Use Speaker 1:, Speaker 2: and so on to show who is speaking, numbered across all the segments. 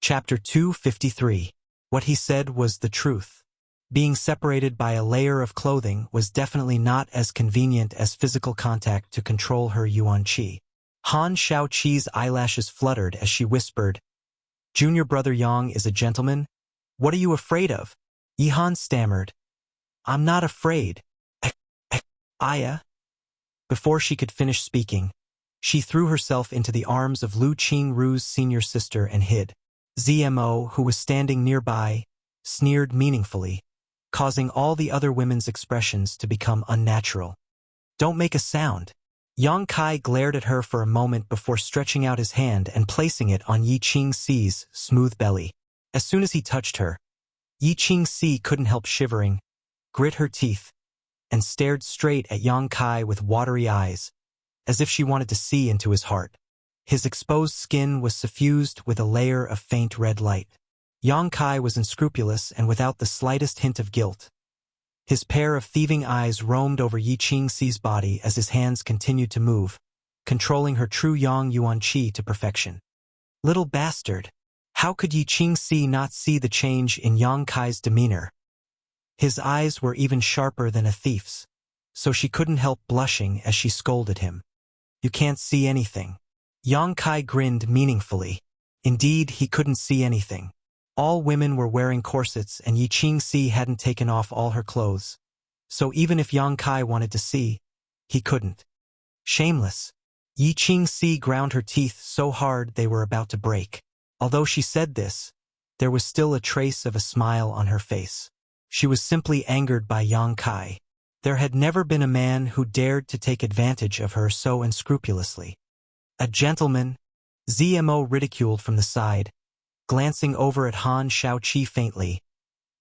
Speaker 1: Chapter 253. What he said was the truth. Being separated by a layer of clothing was definitely not as convenient as physical contact to control her yuan qi. Han Shaoqi's eyelashes fluttered as she whispered, "Junior brother Yang is a gentleman? What are you afraid of?" Yihan stammered, "I'm not afraid. Aya." Before she could finish speaking, she threw herself into the arms of Lu Qingru's senior sister and hid. Zmo, who was standing nearby, sneered meaningfully, causing all the other women's expressions to become unnatural. "Don't make a sound." Yang Kai glared at her for a moment before stretching out his hand and placing it on Yi Qingxi's smooth belly. As soon as he touched her, Yi Qingxi couldn't help shivering, grit her teeth, and stared straight at Yang Kai with watery eyes, as if she wanted to see into his heart. His exposed skin was suffused with a layer of faint red light. Yang Kai was unscrupulous and without the slightest hint of guilt. His pair of thieving eyes roamed over Yi Qingxi's body as his hands continued to move, controlling her true Yang Yuan Qi to perfection. Little bastard! How could Yi Qingxi not see the change in Yang Kai's demeanor? His eyes were even sharper than a thief's, so she couldn't help blushing as she scolded him. "You can't see anything." Yang Kai grinned meaningfully. Indeed, he couldn't see anything. All women were wearing corsets and Yi Qingxi hadn't taken off all her clothes. So even if Yang Kai wanted to see, he couldn't. Shameless. Yi Qingxi ground her teeth so hard they were about to break. Although she said this, there was still a trace of a smile on her face. She was simply angered by Yang Kai. There had never been a man who dared to take advantage of her so unscrupulously. "A gentleman," Zmo ridiculed from the side, glancing over at Han Shaoqi faintly,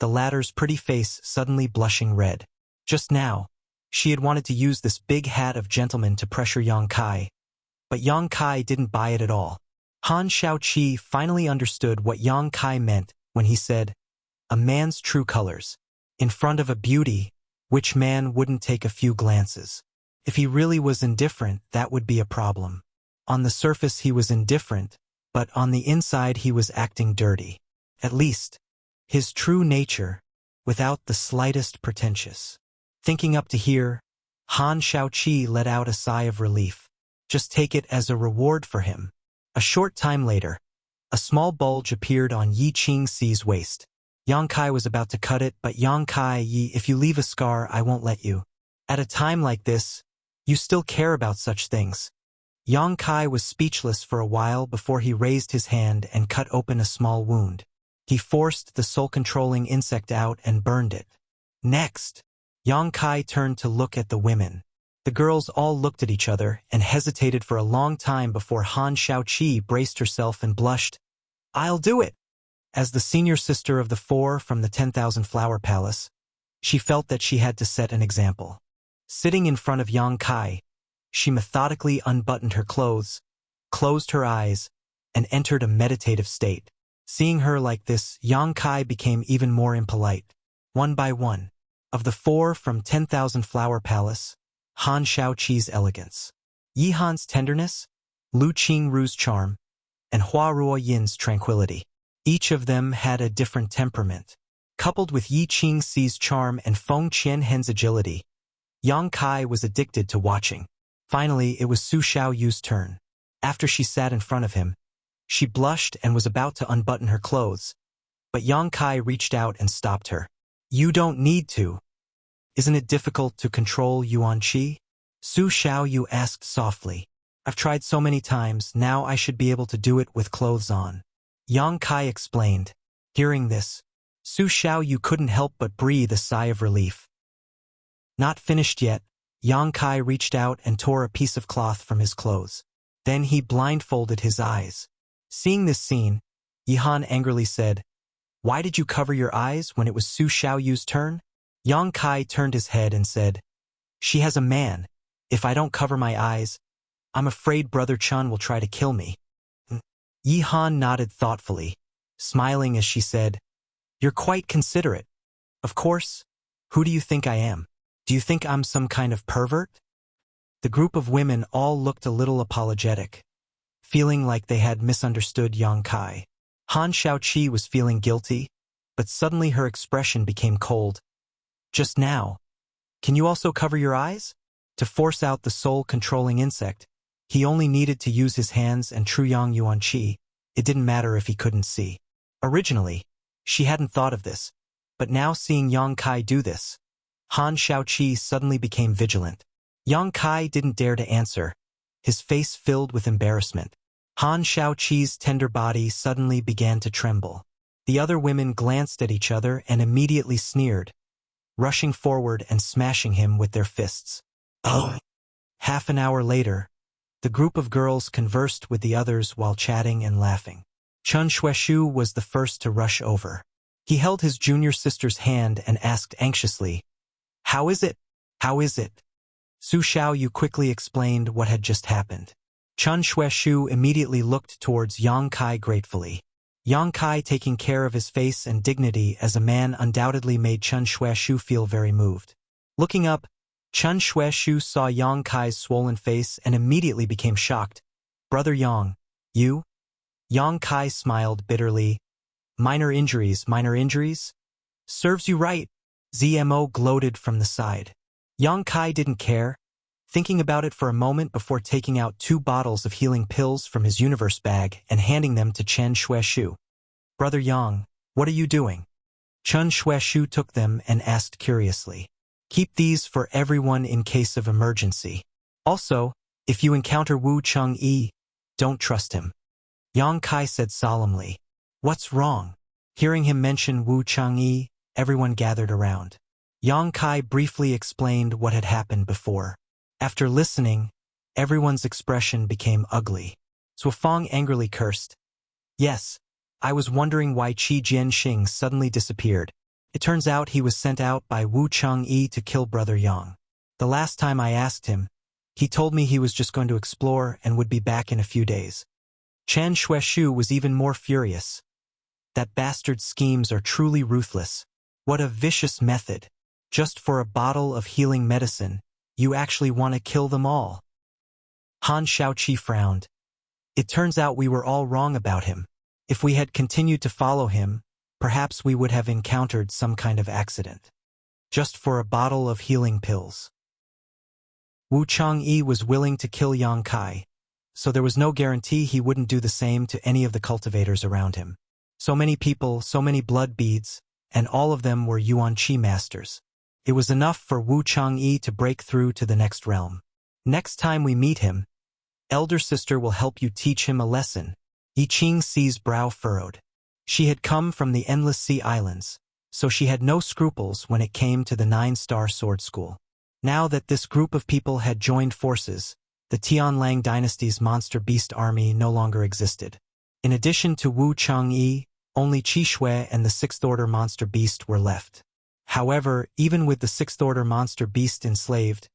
Speaker 1: the latter's pretty face suddenly blushing red. Just now, she had wanted to use this big hat of gentleman to pressure Yang Kai, but Yang Kai didn't buy it at all. Han Shaoqi finally understood what Yang Kai meant when he said, "A man's true colors. In front of a beauty, which man wouldn't take a few glances? If he really was indifferent, that would be a problem. On the surface he was indifferent, but on the inside he was acting dirty. At least, his true nature, without the slightest pretentious." Thinking up to here, Han Shaoqi let out a sigh of relief. Just take it as a reward for him. A short time later, a small bulge appeared on Yi Qingxi's waist. Yang Kai was about to cut it, but Yang Kai, if you leave a scar, I won't let you. At a time like this, you still care about such things. Yang Kai was speechless for a while before he raised his hand and cut open a small wound. He forced the soul-controlling insect out and burned it. Next, Yang Kai turned to look at the women. The girls all looked at each other and hesitated for a long time before Han Shaoqi braced herself and blushed. "I'll do it!" As the senior sister of the four from the 10,000 Flower Palace, she felt that she had to set an example. Sitting in front of Yang Kai, she methodically unbuttoned her clothes, closed her eyes, and entered a meditative state. Seeing her like this, Yang Kai became even more impolite. One by one, of the four from 10,000 Flower Palace, Han Shaoqi's elegance, Yihan's tenderness, Lu Qingru's charm, and Hua Ruoyin's tranquility. Each of them had a different temperament. Coupled with Yi Qingxi's charm and Feng Qianhen's agility, Yang Kai was addicted to watching. Finally, it was Su Xiaoyu's turn. After she sat in front of him, she blushed and was about to unbutton her clothes, but Yang Kai reached out and stopped her. "You don't need to. Isn't it difficult to control Yuan Qi?" Su Xiaoyu asked softly. "I've tried so many times, now I should be able to do it with clothes on," Yang Kai explained. Hearing this, Su Xiaoyu couldn't help but breathe a sigh of relief. Not finished yet, Yang Kai reached out and tore a piece of cloth from his clothes. Then he blindfolded his eyes. Seeing this scene, Yihan angrily said, "Why did you cover your eyes when it was Su Xiaoyu's turn?" Yang Kai turned his head and said, "She has a man. If I don't cover my eyes, I'm afraid Brother Chun will try to kill me." Yihan nodded thoughtfully, smiling as she said, "You're quite considerate. Of course, who do you think I am? Do you think I'm some kind of pervert?" The group of women all looked a little apologetic, feeling like they had misunderstood Yang Kai. Han Shaoqi was feeling guilty, but suddenly her expression became cold. Just now. Can you also cover your eyes? To force out the soul-controlling insect, he only needed to use his hands and true Yang Yuan Qi. It didn't matter if he couldn't see. Originally, she hadn't thought of this, but now seeing Yang Kai do this, Han Shaoqi suddenly became vigilant. Yang Kai didn't dare to answer, his face filled with embarrassment. Han Shaoqi's tender body suddenly began to tremble. The other women glanced at each other and immediately sneered, rushing forward and smashing him with their fists. Oh! Half an hour later, the group of girls conversed with the others while chatting and laughing. Chen Xueshu was the first to rush over. He held his junior sister's hand and asked anxiously, "How is it? How is it?" Su Xiaoyu quickly explained what had just happened. Chen Xueshu immediately looked towards Yang Kai gratefully. Yang Kai taking care of his face and dignity as a man undoubtedly made Chen Xueshu feel very moved. Looking up, Chen Xueshu saw Yang Kai's swollen face and immediately became shocked. "Brother Yang, you?" Yang Kai smiled bitterly. Minor injuries. Serves you right." ZMO gloated from the side. Yang Kai didn't care, thinking about it for a moment before taking out 2 bottles of healing pills from his universe bag and handing them to Chen Xueshu. "Brother Yang, what are you doing?" Chen Xueshu took them and asked curiously. "Keep these for everyone in case of emergency. Also, if you encounter Wu Changyi, don't trust him." Yang Kai said solemnly. "What's wrong?" Hearing him mention Wu Changyi, everyone gathered around. Yang Kai briefly explained what had happened before. After listening, everyone's expression became ugly. Suofeng angrily cursed. "Yes, I was wondering why Qi Jianxing suddenly disappeared. It turns out he was sent out by Wu Changyi to kill Brother Yang. The last time I asked him, he told me he was just going to explore and would be back in a few days." Chen Xueshu was even more furious. That bastard's schemes are truly ruthless. What a vicious method. Just for a bottle of healing medicine, you actually want to kill them all. Han Shaoqi frowned. It turns out we were all wrong about him. If we had continued to follow him, perhaps we would have encountered some kind of accident. Just for a bottle of healing pills. Wu Changyi was willing to kill Yang Kai, so there was no guarantee he wouldn't do the same to any of the cultivators around him. So many people, so many blood beads, and all of them were Yuan Qi masters. It was enough for Wu Changyi to break through to the next realm. Next time we meet him, elder sister will help you teach him a lesson. Yi Qingxi's brow furrowed. She had come from the Endless Sea Islands, so she had no scruples when it came to the 9-star sword school. Now that this group of people had joined forces, the Tianlang dynasty's monster beast army no longer existed. In addition to Wu Changyi, only Qi Shui and the 6th Order monster beast were left. However, even with the 6th Order monster beast enslaved,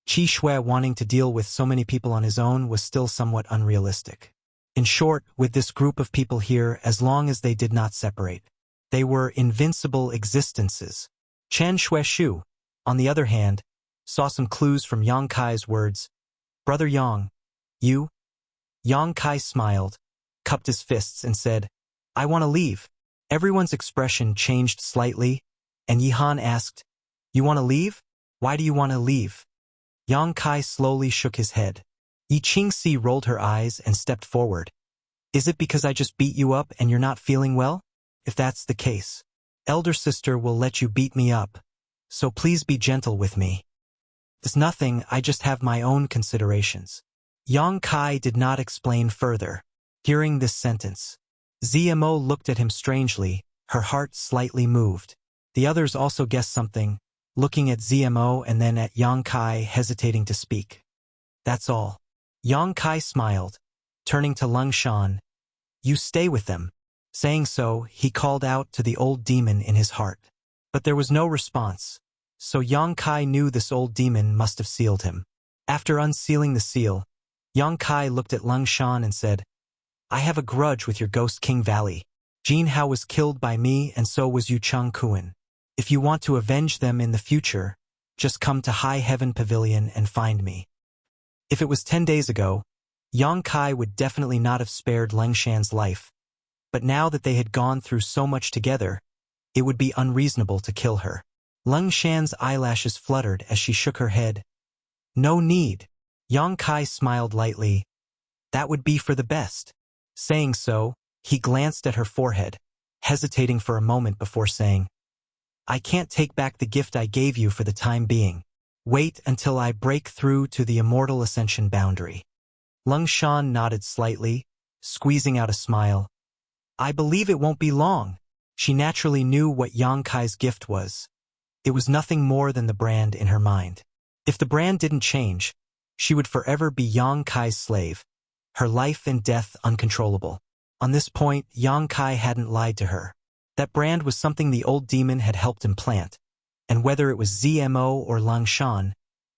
Speaker 1: Qi Shui wanting to deal with so many people on his own was still somewhat unrealistic. In short, with this group of people here, as long as they did not separate, they were invincible existences. Chen Xueshu, on the other hand, saw some clues from Yang Kai's words. "Brother Yang, you?" Yang Kai smiled, cupped his fists and said, "I want to leave." Everyone's expression changed slightly, and Yihan asked, "You want to leave? Why do you want to leave?" Yang Kai slowly shook his head. Yi Qingxi rolled her eyes and stepped forward. "Is it because I just beat you up and you're not feeling well? If that's the case, elder sister will let you beat me up, so please be gentle with me. It's nothing, I just have my own considerations." Yang Kai did not explain further. Hearing this sentence, ZMO looked at him strangely, her heart slightly moved. The others also guessed something, looking at ZMO and then at Yang Kai hesitating to speak. "That's all." Yang Kai smiled, turning to Lung Shan. "You stay with them." Saying so, he called out to the old demon in his heart. But there was no response, so Yang Kai knew this old demon must have sealed him. After unsealing the seal, Yang Kai looked at Lung Shan and said, "I have a grudge with your Ghost King Valley. Jin Hao was killed by me and so was Yu Cheng Kuan. If you want to avenge them in the future, just come to High Heaven Pavilion and find me." If it was 10 days ago, Yang Kai would definitely not have spared Leng Shan's life. but now that they had gone through so much together, it would be unreasonable to kill her. Lung Shan's eyelashes fluttered as she shook her head. No need. Yang Kai smiled lightly. That would be for the best. Saying so, he glanced at her forehead, hesitating for a moment before saying, I can't take back the gift I gave you for the time being. Wait until I break through to the immortal ascension boundary. Lung Shan nodded slightly, squeezing out a smile. I believe it won't be long. She naturally knew what Yang Kai's gift was. It was nothing more than the brand in her mind. If the brand didn't change, she would forever be Yang Kai's slave, her life and death uncontrollable. On this point, Yang Kai hadn't lied to her. That brand was something the old demon had helped implant, and whether it was ZMO or Lang Shan,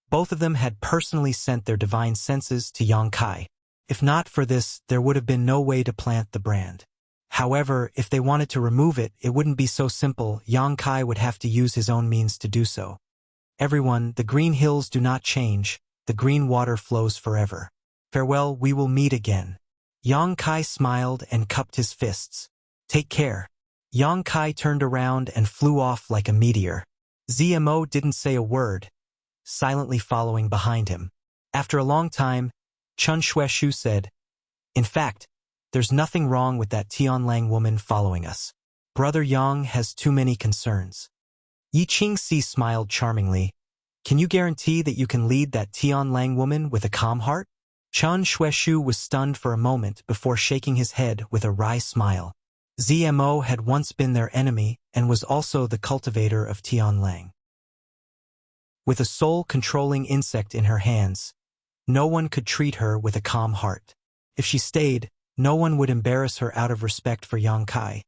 Speaker 1: both of them had personally sent their divine senses to Yang Kai. If not for this, there would have been no way to plant the brand. However, if they wanted to remove it, it wouldn't be so simple. Yang Kai would have to use his own means to do so. Everyone, the green hills do not change, the green water flows forever. Farewell, we will meet again. Yang Kai smiled and cupped his fists. Take care. Yang Kai turned around and flew off like a meteor. ZMO didn't say a word, silently following behind him. After a long time, Chun Shueshu said, In fact, there's nothing wrong with that Tianlang woman following us. Brother Yang has too many concerns. Yi Qingxi smiled charmingly. Can you guarantee that you can lead that Tianlang woman with a calm heart? Chun Shueshu was stunned for a moment before shaking his head with a wry smile. ZMO had once been their enemy and was also the cultivator of Tianlang. With a soul-controlling insect in her hands, no one could treat her with a calm heart. If she stayed, no one would embarrass her out of respect for Yang Kai,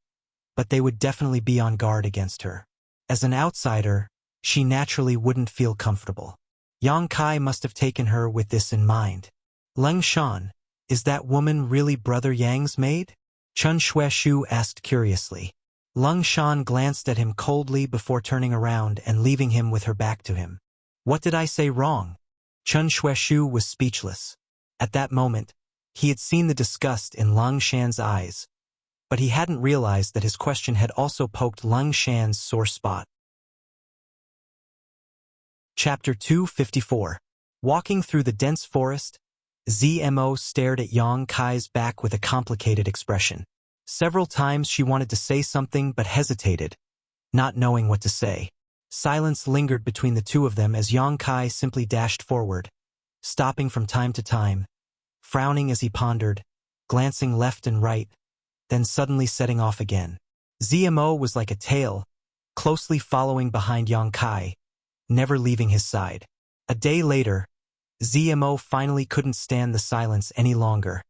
Speaker 1: but they would definitely be on guard against her. As an outsider, she naturally wouldn't feel comfortable. Yang Kai must have taken her with this in mind. Leng Shan, is that woman really Brother Yang's maid? Chun Shueshu asked curiously. Leng Shan glanced at him coldly before turning around and leaving him with her back to him. What did I say wrong? Chun Shueshu was speechless. At that moment, he had seen the disgust in Lang Shan's eyes, but he hadn't realized that his question had also poked Lang Shan's sore spot. Chapter 254. Walking through the dense forest, ZMO stared at Yang Kai's back with a complicated expression. Several times she wanted to say something but hesitated, not knowing what to say. Silence lingered between the two of them as Yang Kai simply dashed forward, stopping from time to time, frowning as he pondered, glancing left and right, then suddenly setting off again. ZMO was like a tail, closely following behind Yang Kai, never leaving his side. A day later, ZMO finally couldn't stand the silence any longer,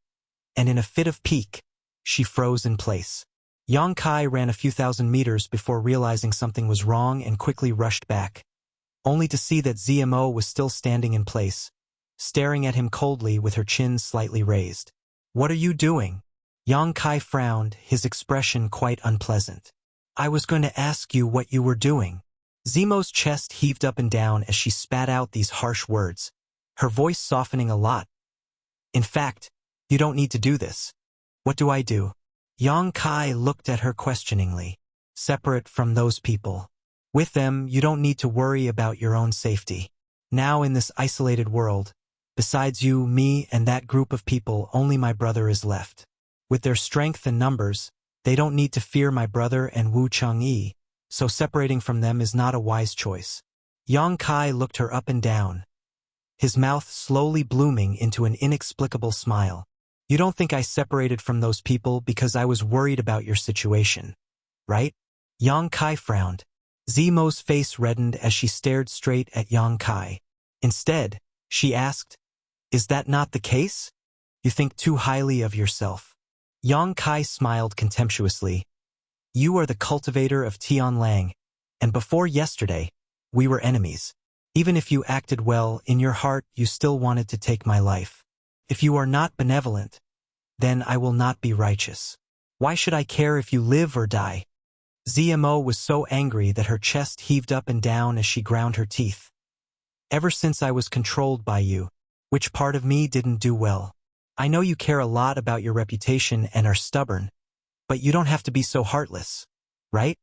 Speaker 1: and in a fit of pique, she froze in place. Yang Kai ran a few thousand meters before realizing something was wrong and quickly rushed back, only to see that ZMO was still standing in place, staring at him coldly with her chin slightly raised. What are you doing? Yang Kai frowned, his expression quite unpleasant. I was going to ask you what you were doing. ZMO's chest heaved up and down as she spat out these harsh words, her voice softening a lot. In fact, you don't need to do this. What do I do? Yang Kai looked at her questioningly. Separate from those people. With them, you don't need to worry about your own safety. Now in this isolated world, besides you, me, and that group of people, only my brother is left. With their strength and numbers, they don't need to fear my brother and Wu Changyi, so separating from them is not a wise choice. Yang Kai looked her up and down, his mouth slowly blooming into an inexplicable smile. You don't think I separated from those people because I was worried about your situation, right? Yang Kai frowned. ZMO's face reddened as she stared straight at Yang Kai. Instead, she asked, Is that not the case? You think too highly of yourself. Yang Kai smiled contemptuously. You are the cultivator of Tianlang, and before yesterday, we were enemies. Even if you acted well, in your heart you still wanted to take my life. If you are not benevolent, then I will not be righteous. Why should I care if you live or die? ZMO was so angry that her chest heaved up and down as she ground her teeth. Ever since I was controlled by you, which part of me didn't do well? I know you care a lot about your reputation and are stubborn, But you don't have to be so heartless, right?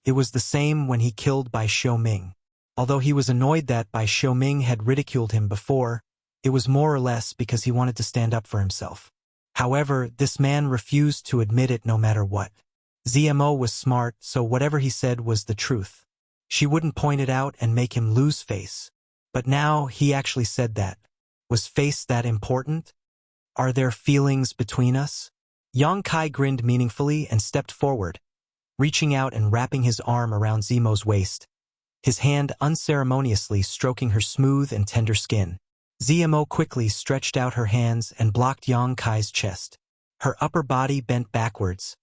Speaker 1: It was the same when he killed Bai Xiaoming. Although he was annoyed that Bai Xiaoming had ridiculed him before, it was more or less because he wanted to stand up for himself. However, this man refused to admit it no matter what. ZMO was smart, so whatever he said was the truth. She wouldn't point it out and make him lose face. But now he actually said that. Was face that important? Are there feelings between us? Yang Kai grinned meaningfully and stepped forward, reaching out and wrapping his arm around Zemo's waist, his hand unceremoniously stroking her smooth and tender skin. Zemo quickly stretched out her hands and blocked Yang Kai's chest. Her upper body bent backwards,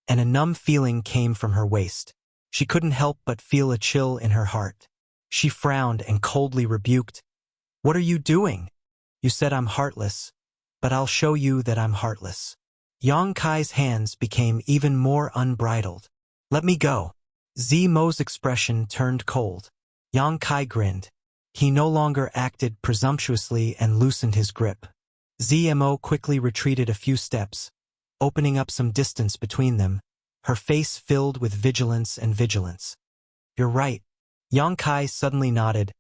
Speaker 1: and a numb feeling came from her waist. She couldn't help but feel a chill in her heart. She frowned and coldly rebuked, "What are you doing? You said I'm heartless, but I'll show you that I'm heartless." Yang Kai's hands became even more unbridled. "Let me go." Zemo's expression turned cold. Yang Kai grinned. He no longer acted presumptuously and loosened his grip. Zemo quickly retreated a few steps, opening up some distance between them, her face filled with vigilance and vigilance. "You're right." Yang Kai suddenly nodded.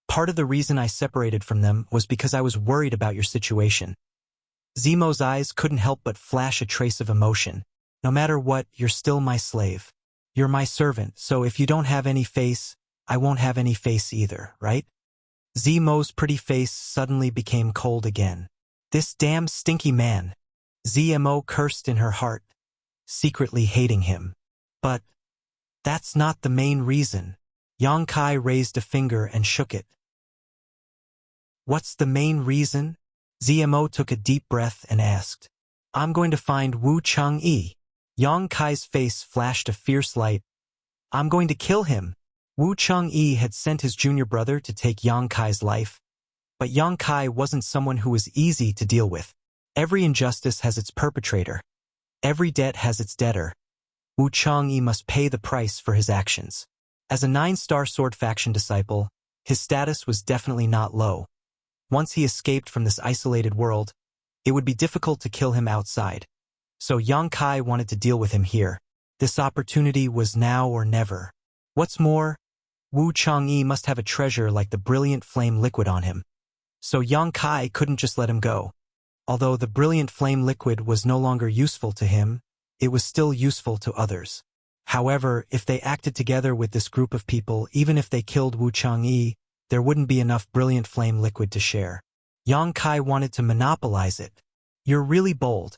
Speaker 1: "Part of the reason I separated from them was because I was worried about your situation." Zemo's eyes couldn't help but flash a trace of emotion. "No matter what, you're still my slave. You're my servant, so if you don't have any face, I won't have any face either, right?" Zemo's pretty face suddenly became cold again. "This damn stinky man." Zemo cursed in her heart, secretly hating him. "But that's not the main reason." Yang Kai raised a finger and shook it. "What's the main reason?" Zemo took a deep breath and asked. "I'm going to find Wu Chang'e." Yang Kai's face flashed a fierce light. "I'm going to kill him." Wu Chang'e had sent his junior brother to take Yang Kai's life. But Yang Kai wasn't someone who was easy to deal with. Every injustice has its perpetrator. Every debt has its debtor. Wu Chang'e must pay the price for his actions. As a 9-star sword faction disciple, his status was definitely not low. Once he escaped from this isolated world, it would be difficult to kill him outside. So Yang Kai wanted to deal with him here. This opportunity was now or never. What's more, Wu Chang'e must have a treasure like the brilliant flame liquid on him. So Yang Kai couldn't just let him go. Although the brilliant flame liquid was no longer useful to him, it was still useful to others. However, if they acted together with this group of people, even if they killed Wu Chang'e, there wouldn't be enough brilliant flame liquid to share. Yang Kai wanted to monopolize it. "You're really bold.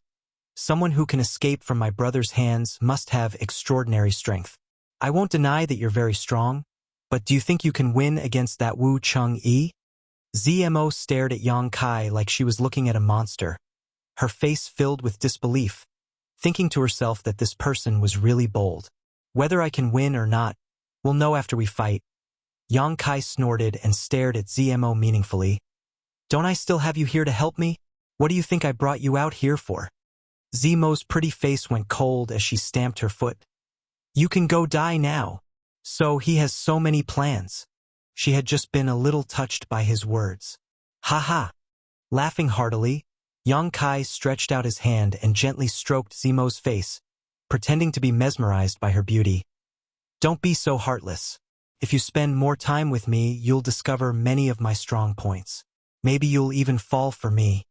Speaker 1: Someone who can escape from my brother's hands must have extraordinary strength. I won't deny that you're very strong, but do you think you can win against that Wu Chang'e?" Zemo stared at Yang Kai like she was looking at a monster, her face filled with disbelief, thinking to herself that this person was really bold. "Whether I can win or not, we'll know after we fight." Yang Kai snorted and stared at Zemo meaningfully. "Don't I still have you here to help me? What do you think I brought you out here for?" Zemo's pretty face went cold as she stamped her foot. "You can go die now." So he has so many plans. She had just been a little touched by his words. "Ha ha." Laughing heartily, Yang Kai stretched out his hand and gently stroked Zemo's face, pretending to be mesmerized by her beauty. "Don't be so heartless. If you spend more time with me, you'll discover many of my strong points. Maybe you'll even fall for me."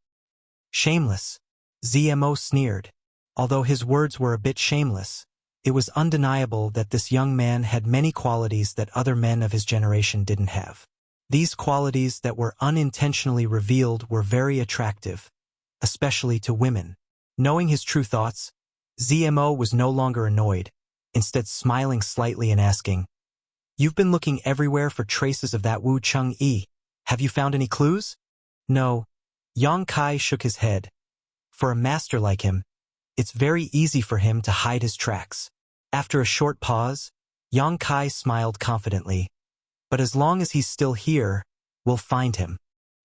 Speaker 1: "Shameless." Zemo sneered. Although his words were a bit shameless, it was undeniable that this young man had many qualities that other men of his generation didn't have. These qualities that were unintentionally revealed were very attractive, especially to women. Knowing his true thoughts, Zemo was no longer annoyed, instead smiling slightly and asking, "You've been looking everywhere for traces of that Wu Chang'e. Have you found any clues?" "No." Yang Kai shook his head. For a master like him, it's very easy for him to hide his tracks. After a short pause, Yang Kai smiled confidently. "But as long as he's still here, we'll find him."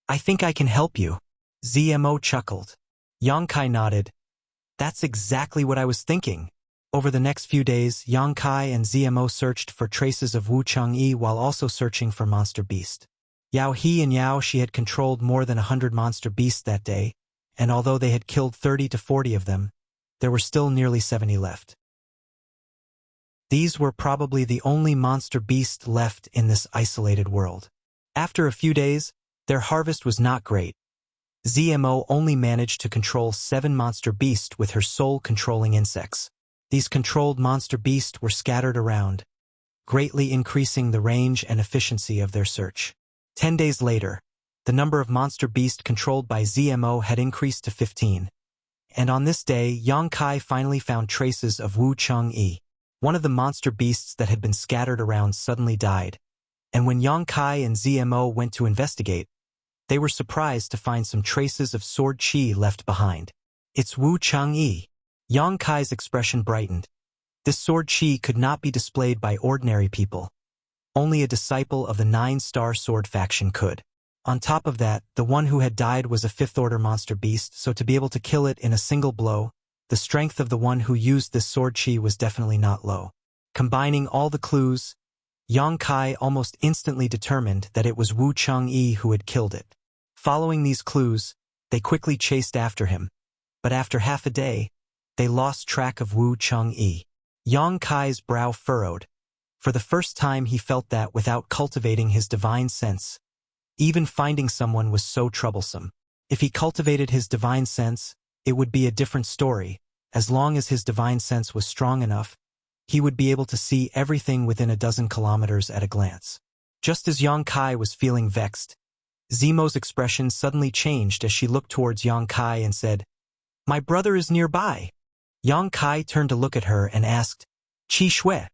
Speaker 1: "I think I can help you." Zemo chuckled. Yang Kai nodded. "That's exactly what I was thinking." Over the next few days, Yang Kai and Zemo searched for traces of Wu Chang'e while also searching for Monster Beast. Yao He and Yao Shi had controlled more than 100 monster beasts that day, and although they had killed 30 to 40 of them, there were still nearly 70 left. These were probably the only monster beast left in this isolated world. After a few days, their harvest was not great. ZMO only managed to control 7 monster beasts with her soul-controlling insects. These controlled monster beasts were scattered around, greatly increasing the range and efficiency of their search. 10 days later, the number of monster beasts controlled by ZMO had increased to 15. And on this day, Yang Kai finally found traces of Wu Chang'e. One of the monster beasts that had been scattered around suddenly died. And when Yang Kai and ZMO went to investigate, they were surprised to find some traces of sword chi left behind. It's Wu Chang'e. Yang Kai's expression brightened. This sword chi could not be displayed by ordinary people. Only a disciple of the 9-star sword faction could. On top of that, the one who had died was a 5th-order monster beast, so to be able to kill it in a single blow, the strength of the one who used this sword chi was definitely not low. Combining all the clues, Yang Kai almost instantly determined that it was Wu Chang'e who had killed it. Following these clues, they quickly chased after him. But after half a day, they lost track of Wu Chang'e. Yang Kai's brow furrowed. For the first time he felt that without cultivating his divine sense, even finding someone was so troublesome. If he cultivated his divine sense, it would be a different story. As long as his divine sense was strong enough, he would be able to see everything within a dozen kilometers at a glance. Just as Yang Kai was feeling vexed, Zemo's expression suddenly changed as she looked towards Yang Kai and said, "My brother is nearby." Yang Kai turned to look at her and asked, "Qi Shui?"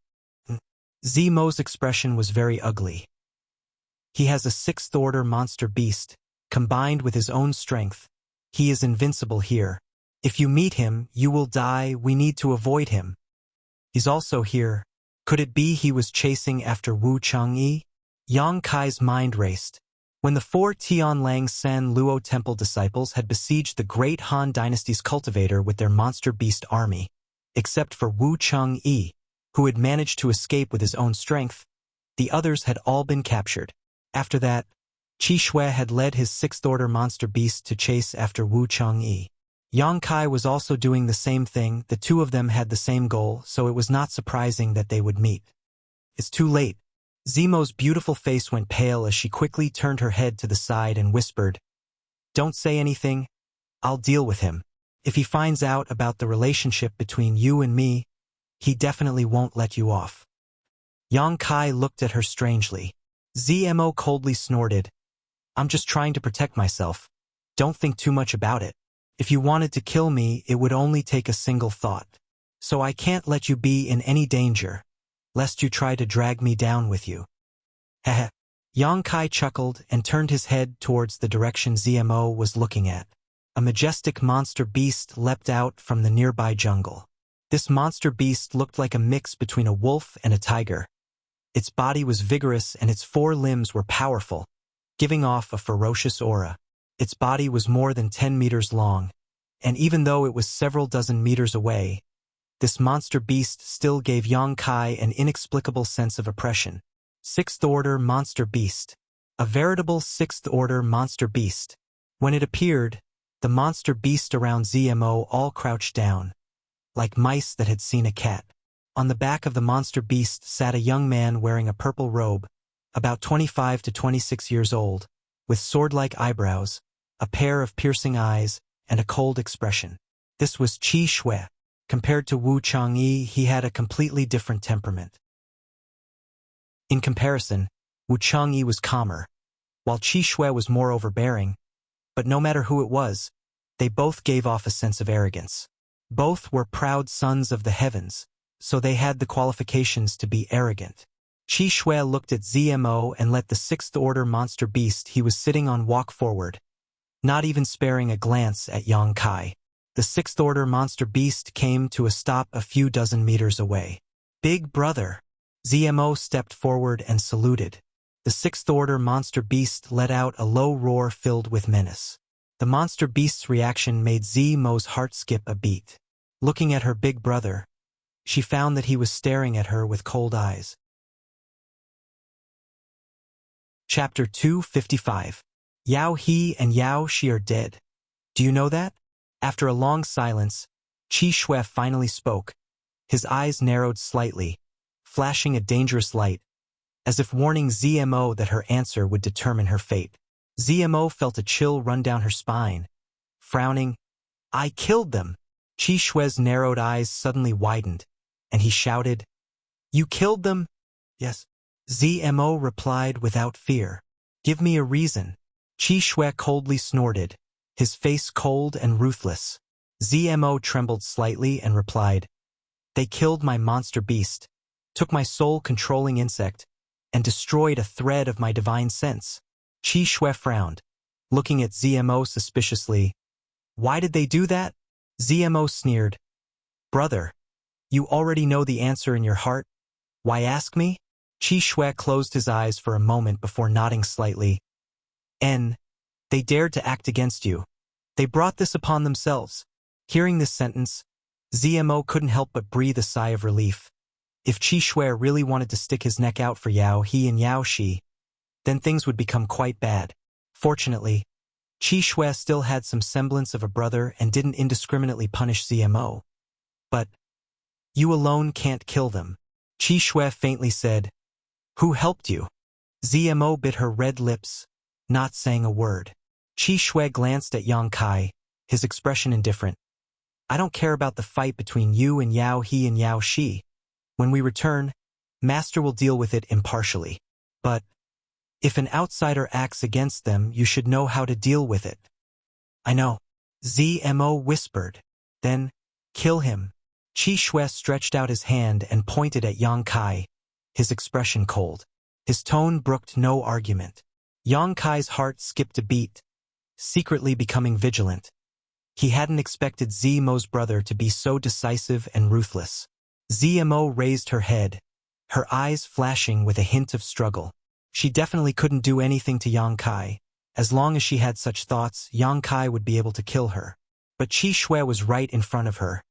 Speaker 1: Zemo's expression was very ugly. He has a 6th-order monster beast, combined with his own strength. He is invincible here. If you meet him, you will die. We need to avoid him. He's also here. Could it be he was chasing after Wu Chang'e? Yang Kai's mind raced. When the 4 Tianlang San Luo Temple disciples had besieged the great Han Dynasty's cultivator with their monster beast army, except for Wu Chang'e, who had managed to escape with his own strength, the others had all been captured. After that, Qi Shui had led his 6th-order monster beast to chase after Wu Chang'e. Yang Kai was also doing the same thing. The two of them had the same goal, so it was not surprising that they would meet. It's too late. Zemo's beautiful face went pale as she quickly turned her head to the side and whispered, "Don't say anything. I'll deal with him. If he finds out about the relationship between you and me, he definitely won't let you off." Yang Kai looked at her strangely. ZMO coldly snorted, "I'm just trying to protect myself. Don't think too much about it. If you wanted to kill me, it would only take a single thought. So I can't let you be in any danger, lest you try to drag me down with you." Heh. Yang Kai chuckled and turned his head towards the direction ZMO was looking at. A majestic monster beast leapt out from the nearby jungle. This monster beast looked like a mix between a wolf and a tiger. Its body was vigorous and its 4 limbs were powerful, giving off a ferocious aura. Its body was more than 10 meters long, and even though it was several dozen meters away, this monster beast still gave Yang Kai an inexplicable sense of oppression. 6th-order monster beast. A veritable 6th-order monster beast. When it appeared, the monster beast around ZMO all crouched down, like mice that had seen a cat. On the back of the monster beast sat a young man wearing a purple robe, about 25 to 26 years old, with sword-like eyebrows, a pair of piercing eyes, and a cold expression. This was Qi Shui. Compared to Wu Chang'e, he had a completely different temperament. In comparison, Wu Chang'e was calmer, while Qi Shui was more overbearing. But no matter who it was, they both gave off a sense of arrogance. Both were proud sons of the heavens, so they had the qualifications to be arrogant. Qi Shui looked at ZMO and let the 6th-order monster beast he was sitting on walk forward, not even sparing a glance at Yang Kai. The 6th-order monster beast came to a stop a few dozen meters away. "Big brother." ZMO stepped forward and saluted. The 6th-order monster beast let out a low roar filled with menace. The monster beast's reaction made ZMO's heart skip a beat. Looking at her big brother, she found that he was staring at her with cold eyes. Chapter 255. Yao He and Yao Shi are dead. Do you know that? After a long silence, Qi Shui finally spoke. His eyes narrowed slightly, flashing a dangerous light, as if warning ZMO that her answer would determine her fate. ZMO felt a chill run down her spine. Frowning, "I killed them." Qi Shui's narrowed eyes suddenly widened, and he shouted, "You killed them?" "Yes." ZMO replied without fear. "Give me a reason." Qi Shui coldly snorted, his face cold and ruthless. ZMO trembled slightly and replied, "They killed my monster beast, took my soul-controlling insect, and destroyed a thread of my divine sense." Qi Shui frowned, looking at ZMO suspiciously. "Why did they do that?" ZMO sneered, "Brother, you already know the answer in your heart. Why ask me?" Qi Shui closed his eyes for a moment before nodding slightly. They dared to act against you. They brought this upon themselves." Hearing this sentence, ZMO couldn't help but breathe a sigh of relief. If Qi Shui really wanted to stick his neck out for Yao He and Yao Shi, then things would become quite bad. Fortunately, Qi Shui still had some semblance of a brother and didn't indiscriminately punish ZMO. "But you alone can't kill them." Qi Shui faintly said, "Who helped you?" ZMO bit her red lips, not saying a word. Qi Shui glanced at Yang Kai, his expression indifferent. "I don't care about the fight between you and Yao He and Yao Shi. When we return, Master will deal with it impartially. But if an outsider acts against them, you should know how to deal with it." "I know," ZMO whispered. "Then, kill him." Qi Shui stretched out his hand and pointed at Yang Kai, his expression cold. His tone brooked no argument. Yang Kai's heart skipped a beat, secretly becoming vigilant. He hadn't expected ZMO's brother to be so decisive and ruthless. ZMO raised her head, her eyes flashing with a hint of struggle. She definitely couldn't do anything to Yang Kai. As long as she had such thoughts, Yang Kai would be able to kill her. But Qi Shui was right in front of her,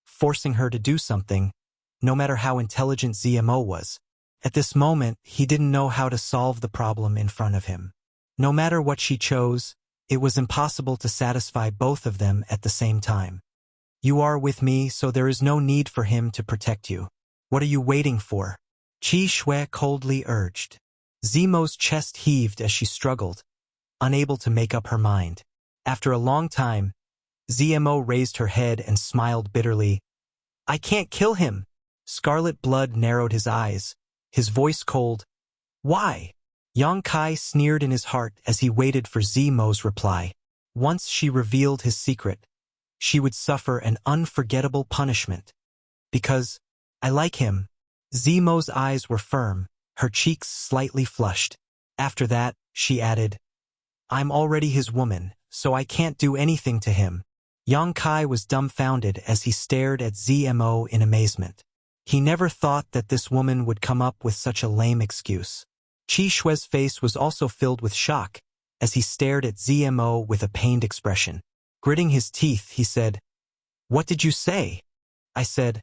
Speaker 1: forcing her to do something, no matter how intelligent ZMO was. At this moment, he didn't know how to solve the problem in front of him. No matter what she chose, it was impossible to satisfy both of them at the same time. "You are with me, so there is no need for him to protect you. What are you waiting for?" Qi Shui coldly urged. ZMO's chest heaved as she struggled, unable to make up her mind. After a long time, ZMO raised her head and smiled bitterly. "I can't kill him." Scarlet blood narrowed his eyes, his voice cold. "Why?" Yang Kai sneered in his heart as he waited for ZMO's reply. Once she revealed his secret, she would suffer an unforgettable punishment. "Because I like him." ZMO's eyes were firm, her cheeks slightly flushed. After that, she added, "I'm already his woman, so I can't do anything to him." Yang Kai was dumbfounded as he stared at ZMO in amazement. He never thought that this woman would come up with such a lame excuse. Qi Shui's face was also filled with shock as he stared at ZMO with a pained expression. Gritting his teeth, he said, "What did you say?" "I said,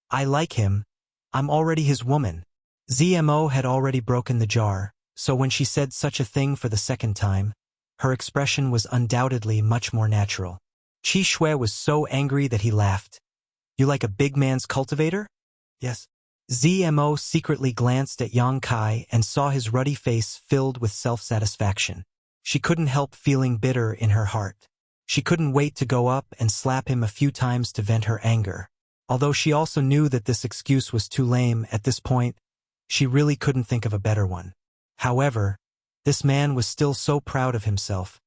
Speaker 1: I like him. I'm already his woman." ZMO had already broken the jar, so when she said such a thing for the second time, her expression was undoubtedly much more natural. Qi Shui was so angry that he laughed. "You like a big man's cultivator?" "Yes." ZMO secretly glanced at Yang Kai and saw his ruddy face filled with self-satisfaction. She couldn't help feeling bitter in her heart. She couldn't wait to go up and slap him a few times to vent her anger. Although she also knew that this excuse was too lame at this point, she really couldn't think of a better one. However, this man was still so proud of himself,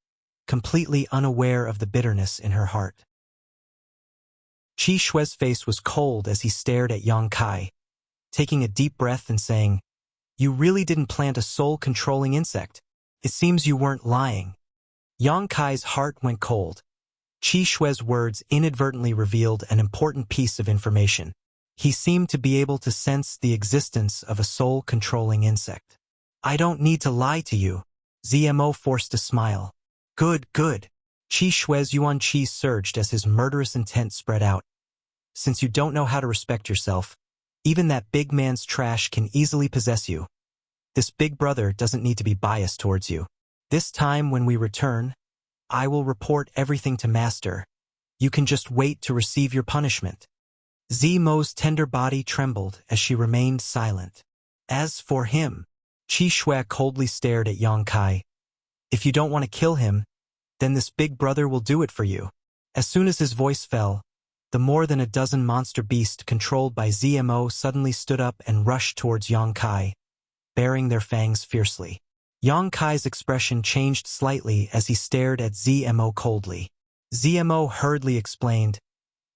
Speaker 1: completely unaware of the bitterness in her heart. Qi Shui's face was cold as he stared at Yang Kai, taking a deep breath and saying, "You really didn't plant a soul-controlling insect. It seems you weren't lying." Yang Kai's heart went cold. Qi Shui's words inadvertently revealed an important piece of information. He seemed to be able to sense the existence of a soul-controlling insect. "I don't need to lie to you." ZMO forced a smile. Good. Qi Shui's yuan qi surged as his murderous intent spread out. "Since you don't know how to respect yourself, even that big man's trash can easily possess you. This big brother doesn't need to be biased towards you. This time when we return, I will report everything to Master. You can just wait to receive your punishment. Zimo's tender body trembled as she remained silent. As for him, Qi Shui coldly stared at Yang Kai. If you don't want to kill him, then this big brother will do it for you. As soon as his voice fell, the more than a dozen monster beasts controlled by Zmo suddenly stood up and rushed towards Yang Kai, baring their fangs fiercely. Yang Kai's expression changed slightly as he stared at Zmo coldly. Zmo hurriedly explained,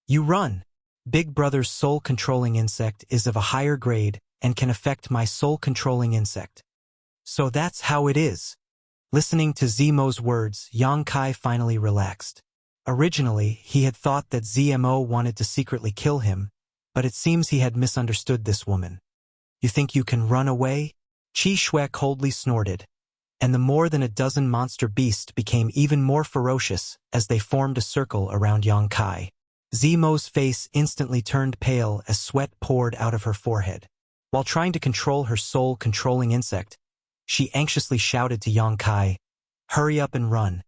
Speaker 1: "You run. Big Brother's soul-controlling insect is of a higher grade and can affect my soul-controlling insect. So that's how it is." Listening to Zmo's words, Yang Kai finally relaxed. Originally, he had thought that Zmo wanted to secretly kill him, but it seems he had misunderstood this woman. "You think you can run away?" Qi Shui coldly snorted, and the more than a dozen monster beasts became even more ferocious as they formed a circle around Yang Kai. Zmo's face instantly turned pale as sweat poured out of her forehead. While trying to control her soul-controlling insect, she anxiously shouted to Yang Kai, "Hurry up and run.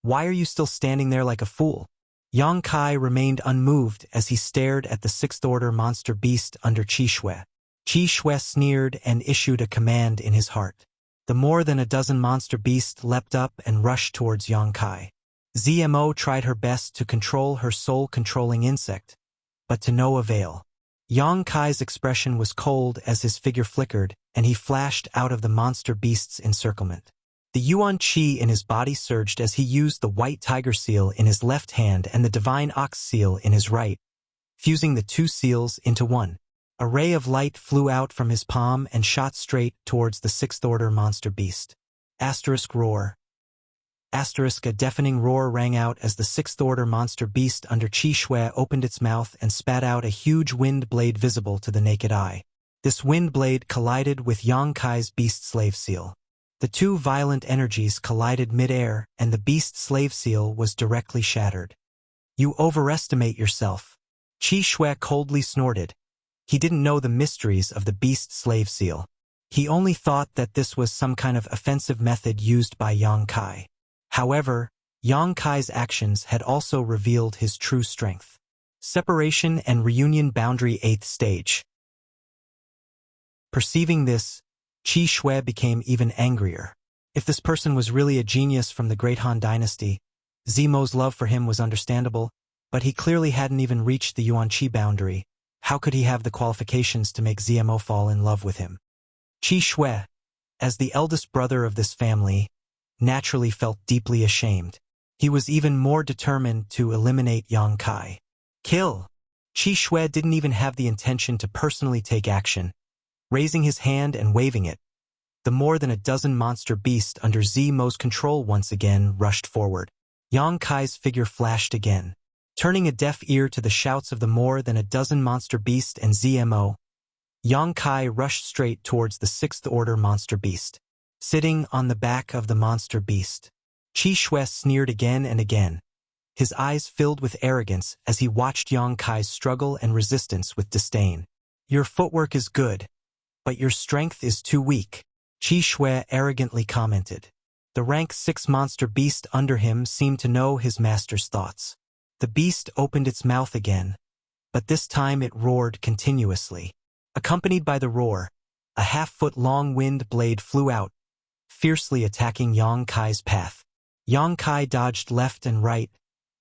Speaker 1: Why are you still standing there like a fool?" Yang Kai remained unmoved as he stared at the sixth-order monster beast under Qi Shui. Qi Shui sneered and issued a command in his heart. The more than a dozen monster beasts leapt up and rushed towards Yang Kai. Zmo tried her best to control her soul-controlling insect, but to no avail. Yang Kai's expression was cold as his figure flickered, and he flashed out of the monster beast's encirclement. The Yuan Qi in his body surged as he used the white tiger seal in his left hand and the divine ox seal in his right, fusing the two seals into one. A ray of light flew out from his palm and shot straight towards the sixth-order monster beast. Roar. A deafening roar rang out as the sixth-order monster beast under Qi Shui opened its mouth and spat out a huge wind blade visible to the naked eye. This wind blade collided with Yang Kai's beast slave seal. The two violent energies collided mid-air, and the beast slave seal was directly shattered. "You overestimate yourself." Qi Shui coldly snorted. He didn't know the mysteries of the beast slave seal. He only thought that this was some kind of offensive method used by Yang Kai. However, Yang Kai's actions had also revealed his true strength. Separation and reunion boundary 8th stage. Perceiving this, Qi Shui became even angrier. If this person was really a genius from the Great Han Dynasty, Zmo's love for him was understandable, but he clearly hadn't even reached the Yuan Qi boundary. How could he have the qualifications to make Zmo fall in love with him? Qi Shui, as the eldest brother of this family, naturally felt deeply ashamed. He was even more determined to eliminate Yang Kai. Kill! Qi Shui didn't even have the intention to personally take action. Raising his hand and waving it, the more than a dozen monster beasts under Zmo's control once again rushed forward. Yang Kai's figure flashed again. Turning a deaf ear to the shouts of the more than a dozen monster beasts and Zmo, Yang Kai rushed straight towards the sixth-order monster beast. Sitting on the back of the monster beast, Qi Shui sneered again and again. His eyes filled with arrogance as he watched Yang Kai's struggle and resistance with disdain. "Your footwork is good, but your strength is too weak," Qi Shui arrogantly commented. The rank 6 monster beast under him seemed to know his master's thoughts. The beast opened its mouth again, but this time it roared continuously. Accompanied by the roar, a half-foot-long wind blade flew out, fiercely attacking Yang Kai's path. Yang Kai dodged left and right,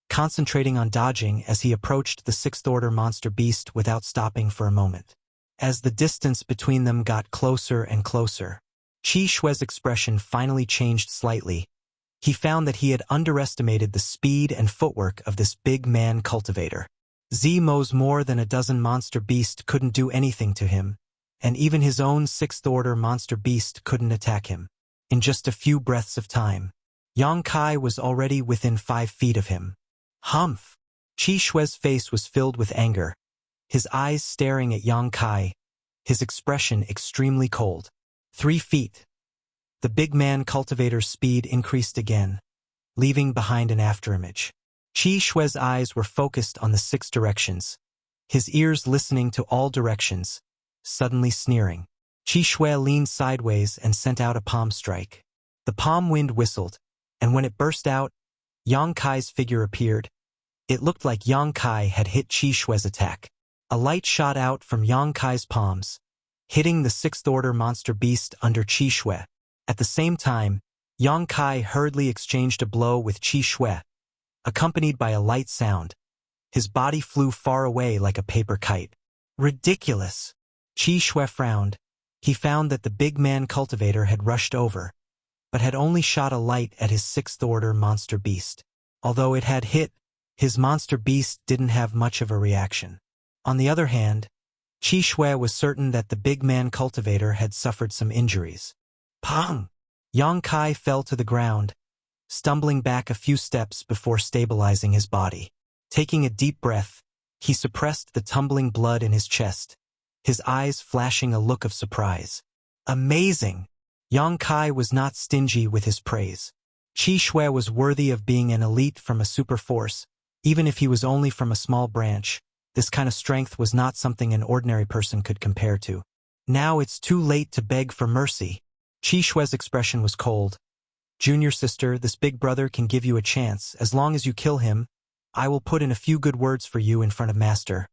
Speaker 1: concentrating on dodging as he approached the sixth-order monster beast without stopping for a moment. As the distance between them got closer and closer, Qi Shui's expression finally changed slightly. He found that he had underestimated the speed and footwork of this big man cultivator. Zmo's more than a dozen monster beasts couldn't do anything to him, and even his own sixth-order monster beast couldn't attack him. In just a few breaths of time, Yang Kai was already within 5 feet of him. Humph! Qi Shui's face was filled with anger, his eyes staring at Yang Kai, his expression extremely cold. 3 feet. The big man cultivator's speed increased again, leaving behind an afterimage. Qi Shui's eyes were focused on the 6 directions, his ears listening to all directions, suddenly sneering. Qi Shui leaned sideways and sent out a palm strike. The palm wind whistled, and when it burst out, Yang Kai's figure appeared, It looked like Yang Kai had hit Qi Shue's attack. A light shot out from Yang Kai's palms, hitting the sixth-order monster beast under Qi Shui. At the same time, Yang Kai hurriedly exchanged a blow with Qi Shui, accompanied by a light sound. His body flew far away like a paper kite. Ridiculous! Qi Shui frowned. He found that the big man cultivator had rushed over, but had only shot a light at his sixth-order monster beast. Although it had hit, his monster beast didn't have much of a reaction. On the other hand, Qi Shui was certain that the big man cultivator had suffered some injuries. Pang! Yang Kai fell to the ground, stumbling back a few steps before stabilizing his body. Taking a deep breath, he suppressed the tumbling blood in his chest, his eyes flashing a look of surprise. Amazing! Yang Kai was not stingy with his praise. Qi Shui was worthy of being an elite from a super force, even if he was only from a small branch. This kind of strength was not something an ordinary person could compare to. Now it's too late to beg for mercy. Qi Shui's expression was cold. Junior sister, this big brother can give you a chance. As long as you kill him, I will put in a few good words for you in front of Master.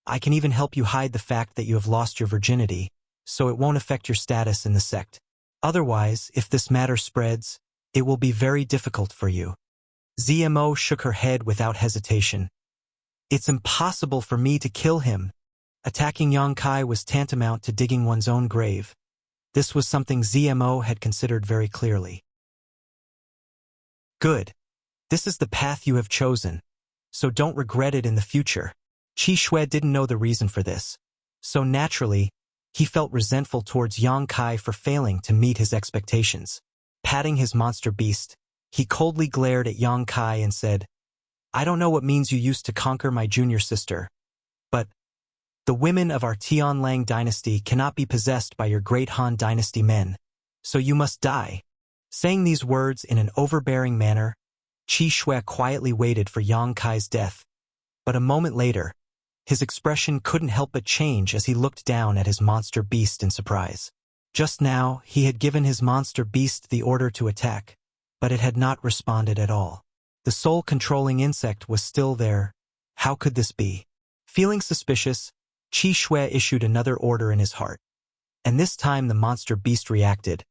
Speaker 1: I can even help you hide the fact that you have lost your virginity, so it won't affect your status in the sect. Otherwise, if this matter spreads, it will be very difficult for you. ZMO shook her head without hesitation. It's impossible for me to kill him. Attacking Yang Kai was tantamount to digging one's own grave. This was something ZMO had considered very clearly. Good. This is the path you have chosen, so don't regret it in the future. Qi Shui didn't know the reason for this, so naturally, he felt resentful towards Yang Kai for failing to meet his expectations. Patting his monster beast, he coldly glared at Yang Kai and said, I don't know what means you used to conquer my junior sister, but the women of our Tianlang dynasty cannot be possessed by your great Han dynasty men, so you must die. Saying these words in an overbearing manner, Qi Shui quietly waited for Yang Kai's death, but a moment later, his expression couldn't help but change as he looked down at his monster beast in surprise. Just now, he had given his monster beast the order to attack, but it had not responded at all. The soul-controlling insect was still there. How could this be? Feeling suspicious, Qi Shui issued another order in his heart. And this time the monster beast reacted,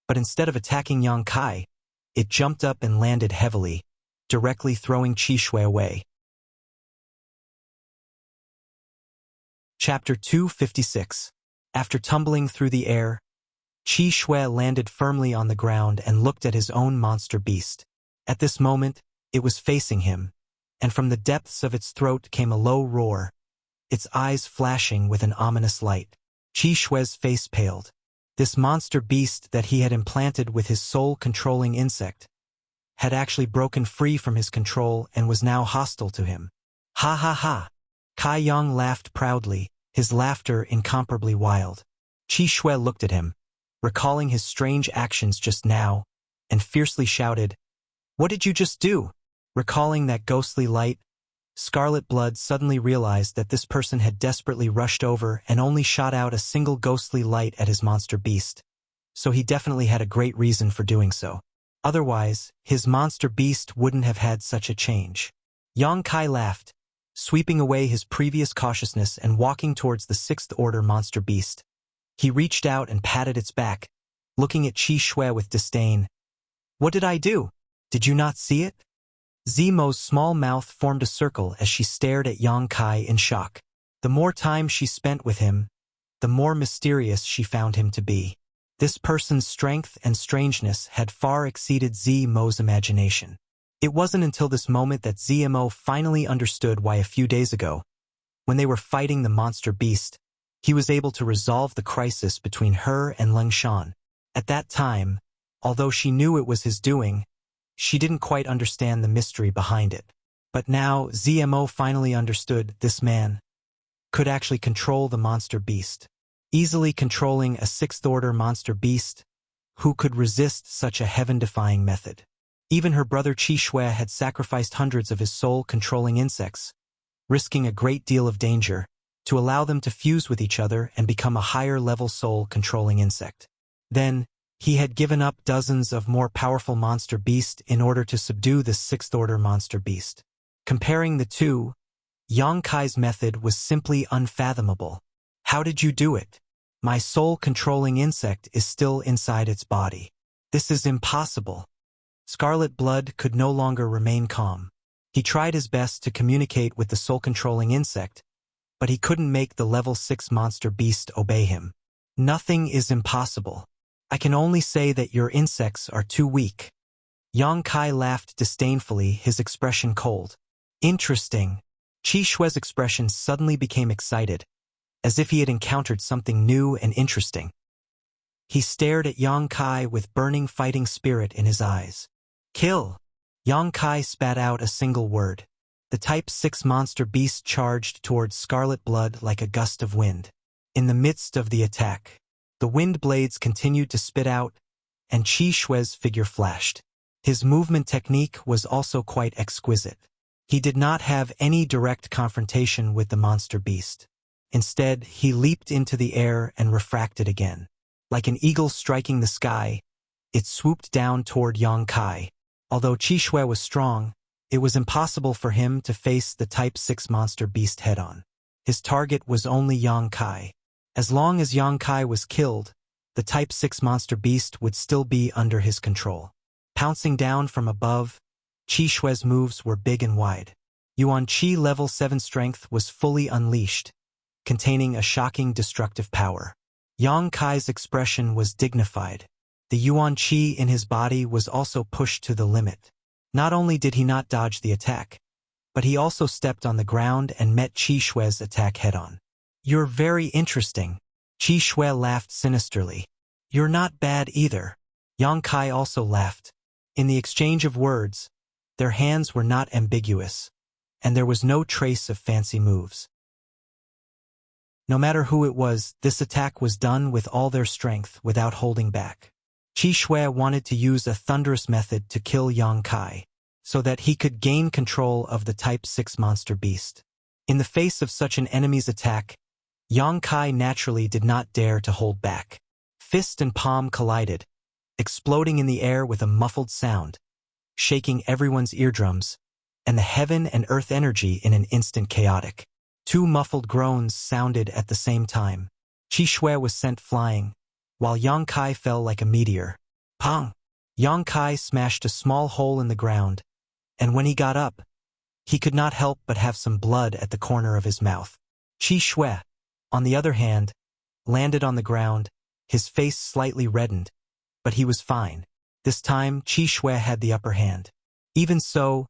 Speaker 1: but instead of attacking Yang Kai, it jumped up and landed heavily, directly throwing Qi Shui away. Chapter 256. After tumbling through the air, Qi Shui landed firmly on the ground and looked at his own monster beast. At this moment, it was facing him, and from the depths of its throat came a low roar, its eyes flashing with an ominous light. Qi Shui's face paled. This monster beast that he had implanted with his soul-controlling insect had actually broken free from his control and was now hostile to him. Ha ha ha! Kai Yang laughed proudly, his laughter incomparably wild. Qi Shui looked at him, recalling his strange actions just now, and fiercely shouted, What did you just do? Recalling that ghostly light, Scarlet Blood suddenly realized that this person had desperately rushed over and only shot out a single ghostly light at his monster beast. So he definitely had a great reason for doing so. Otherwise, his monster beast wouldn't have had such a change. Yang Kai laughed, sweeping away his previous cautiousness and walking towards the sixth-order monster beast. He reached out and patted its back, looking at Qi Shui with disdain. What did I do? Did you not see it? Zimo's small mouth formed a circle as she stared at Yang Kai in shock. The more time she spent with him, the more mysterious she found him to be. This person's strength and strangeness had far exceeded Zimo's imagination. It wasn't until this moment that Zimo finally understood why a few days ago, when they were fighting the monster beast, he was able to resolve the crisis between her and Leng Shan. At that time, although she knew it was his doing, she didn't quite understand the mystery behind it. But now ZMO finally understood this man could actually control the monster beast. Easily controlling a sixth-order monster beast, who could resist such a heaven-defying method? Even her brother Qi Shui had sacrificed hundreds of his soul-controlling insects, risking a great deal of danger, to allow them to fuse with each other and become a higher-level soul-controlling insect. Then, he had given up dozens of more powerful monster beasts in order to subdue this sixth-order monster beast. Comparing the two, Yang Kai's method was simply unfathomable. How did you do it? My soul-controlling insect is still inside its body. This is impossible. Scarlet Blood could no longer remain calm. He tried his best to communicate with the soul-controlling insect, but he couldn't make the level 6 monster beast obey him. Nothing is impossible. I can only say that your insects are too weak. Yang Kai laughed disdainfully, his expression cold. Interesting. Qi Shue's expression suddenly became excited, as if he had encountered something new and interesting. He stared at Yang Kai with burning fighting spirit in his eyes. Kill! Yang Kai spat out a single word. The Type 6 monster beast charged towards Scarlet Blood like a gust of wind. In the midst of the attack, the wind blades continued to spit out, and Qi Shue's figure flashed. His movement technique was also quite exquisite. He did not have any direct confrontation with the monster beast. Instead, he leaped into the air and refracted again. Like an eagle striking the sky, it swooped down toward Yang Kai. Although Qi Shui was strong, it was impossible for him to face the Type 6 monster beast head-on. His target was only Yang Kai. As long as Yang Kai was killed, the Type 6 monster beast would still be under his control. Pouncing down from above, Qi Shue's moves were big and wide. Yuan Qi level 7 strength was fully unleashed, containing a shocking destructive power. Yang Kai's expression was dignified. The Yuan Qi in his body was also pushed to the limit. Not only did he not dodge the attack, but he also stepped on the ground and met Qi Shue's attack head-on. You're very interesting. Qi Shui laughed sinisterly. You're not bad either. Yang Kai also laughed. In the exchange of words, their hands were not ambiguous, and there was no trace of fancy moves. No matter who it was, this attack was done with all their strength without holding back. Qi Shui wanted to use a thunderous method to kill Yang Kai, so that he could gain control of the Type 6 monster beast. In the face of such an enemy's attack, Yang Kai naturally did not dare to hold back. Fist and palm collided, exploding in the air with a muffled sound, shaking everyone's eardrums, and the heaven and earth energy in an instant chaotic. Two muffled groans sounded at the same time. Qi Shui was sent flying, while Yang Kai fell like a meteor. Pong! Yang Kai smashed a small hole in the ground, and when he got up, he could not help but have some blood at the corner of his mouth. Qi Shui, on the other hand, landed on the ground, his face slightly reddened, but he was fine. This time, Qi Shui had the upper hand. Even so,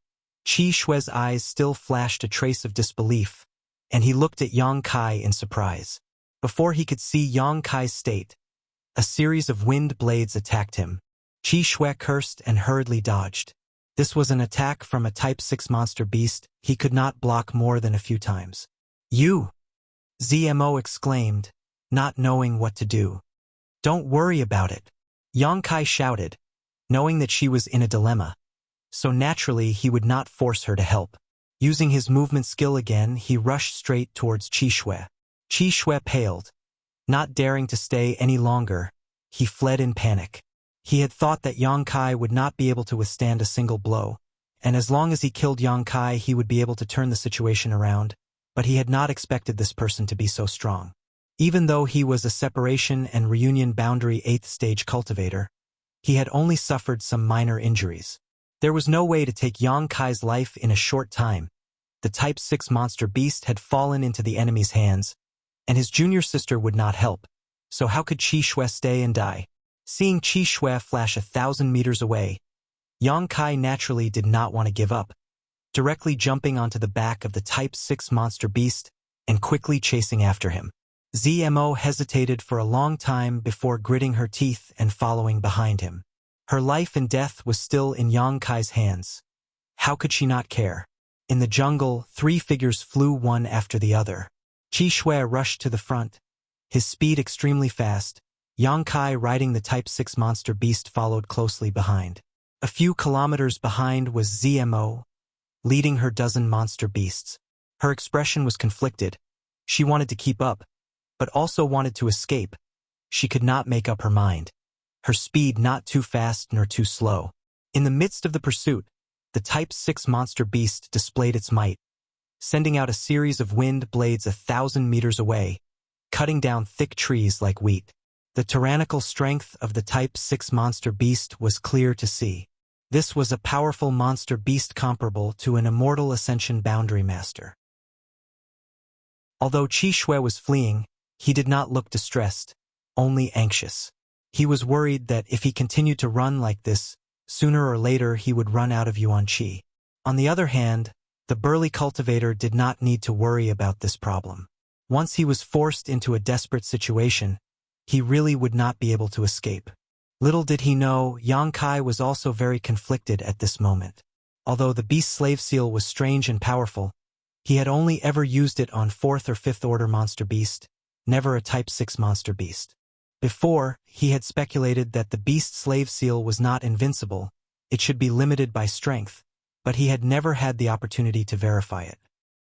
Speaker 1: Qi Shui's eyes still flashed a trace of disbelief, and he looked at Yang Kai in surprise. Before he could see Yang Kai's state, a series of wind blades attacked him. Qi Shui cursed and hurriedly dodged. This was an attack from a Type 6 monster beast. He could not block more than a few times. You! ZMO exclaimed, not knowing what to do. Don't worry about it. Yang Kai shouted, knowing that she was in a dilemma. So naturally he would not force her to help. Using his movement skill again, he rushed straight towards Qi Shui. Qi Shui paled. Not daring to stay any longer, he fled in panic. He had thought that Yang Kai would not be able to withstand a single blow, and as long as he killed Yang Kai he would be able to turn the situation around, but he had not expected this person to be so strong. Even though he was a separation and reunion boundary 8th stage cultivator, he had only suffered some minor injuries. There was no way to take Yang Kai's life in a short time. The Type 6 monster beast had fallen into the enemy's hands, and his junior sister would not help. So how could Qi Shui stay and die? Seeing Qi Shui flash 1,000 meters away, Yang Kai naturally did not want to give up, directly jumping onto the back of the Type 6 monster beast and quickly chasing after him. ZMO hesitated for a long time before gritting her teeth and following behind him. Her life and death was still in Yang Kai's hands. How could she not care? In the jungle, 3 figures flew one after the other. Qi Shui rushed to the front, his speed extremely fast. Yang Kai riding the Type 6 monster beast followed closely behind. A few kilometers behind was ZMO, leading her dozen monster beasts. Her expression was conflicted. She wanted to keep up, but also wanted to escape. She could not make up her mind. Her speed not too fast nor too slow. In the midst of the pursuit, the Type 6 monster beast displayed its might, sending out a series of wind blades 1,000 meters away, cutting down thick trees like wheat. The tyrannical strength of the Type 6 monster beast was clear to see. This was a powerful monster beast comparable to an immortal Ascension Boundary Master. Although Qi Shui was fleeing, he did not look distressed, only anxious. He was worried that if he continued to run like this, sooner or later he would run out of Yuan Qi. On the other hand, the burly cultivator did not need to worry about this problem. Once he was forced into a desperate situation, he really would not be able to escape. Little did he know, Yang Kai was also very conflicted at this moment. Although the beast slave seal was strange and powerful, he had only ever used it on 4th or 5th order monster beast, never a Type 6 monster beast. Before, he had speculated that the beast slave seal was not invincible, it should be limited by strength, but he had never had the opportunity to verify it.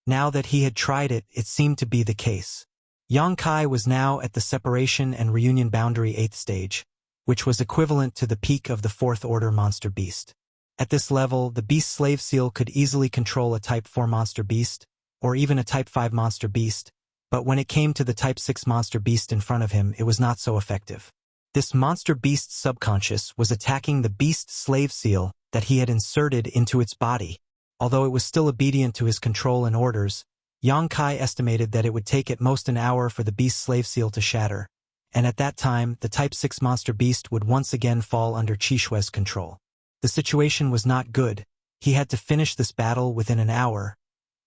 Speaker 1: Now that he had tried it, it seemed to be the case. Yang Kai was now at the separation and reunion boundary 8th stage, which was equivalent to the peak of the 4th order monster beast. At this level, the beast slave seal could easily control a Type 4 monster beast, or even a Type 5 monster beast, but when it came to the Type 6 monster beast in front of him, it was not so effective. This monster beast's subconscious was attacking the beast slave seal that he had inserted into its body. Although it was still obedient to his control and orders, Yang Kai estimated that it would take at most an hour for the beast slave seal to shatter, and at that time, the Type 6 monster beast would once again fall under Qi Shui's control. The situation was not good. He had to finish this battle within an hour.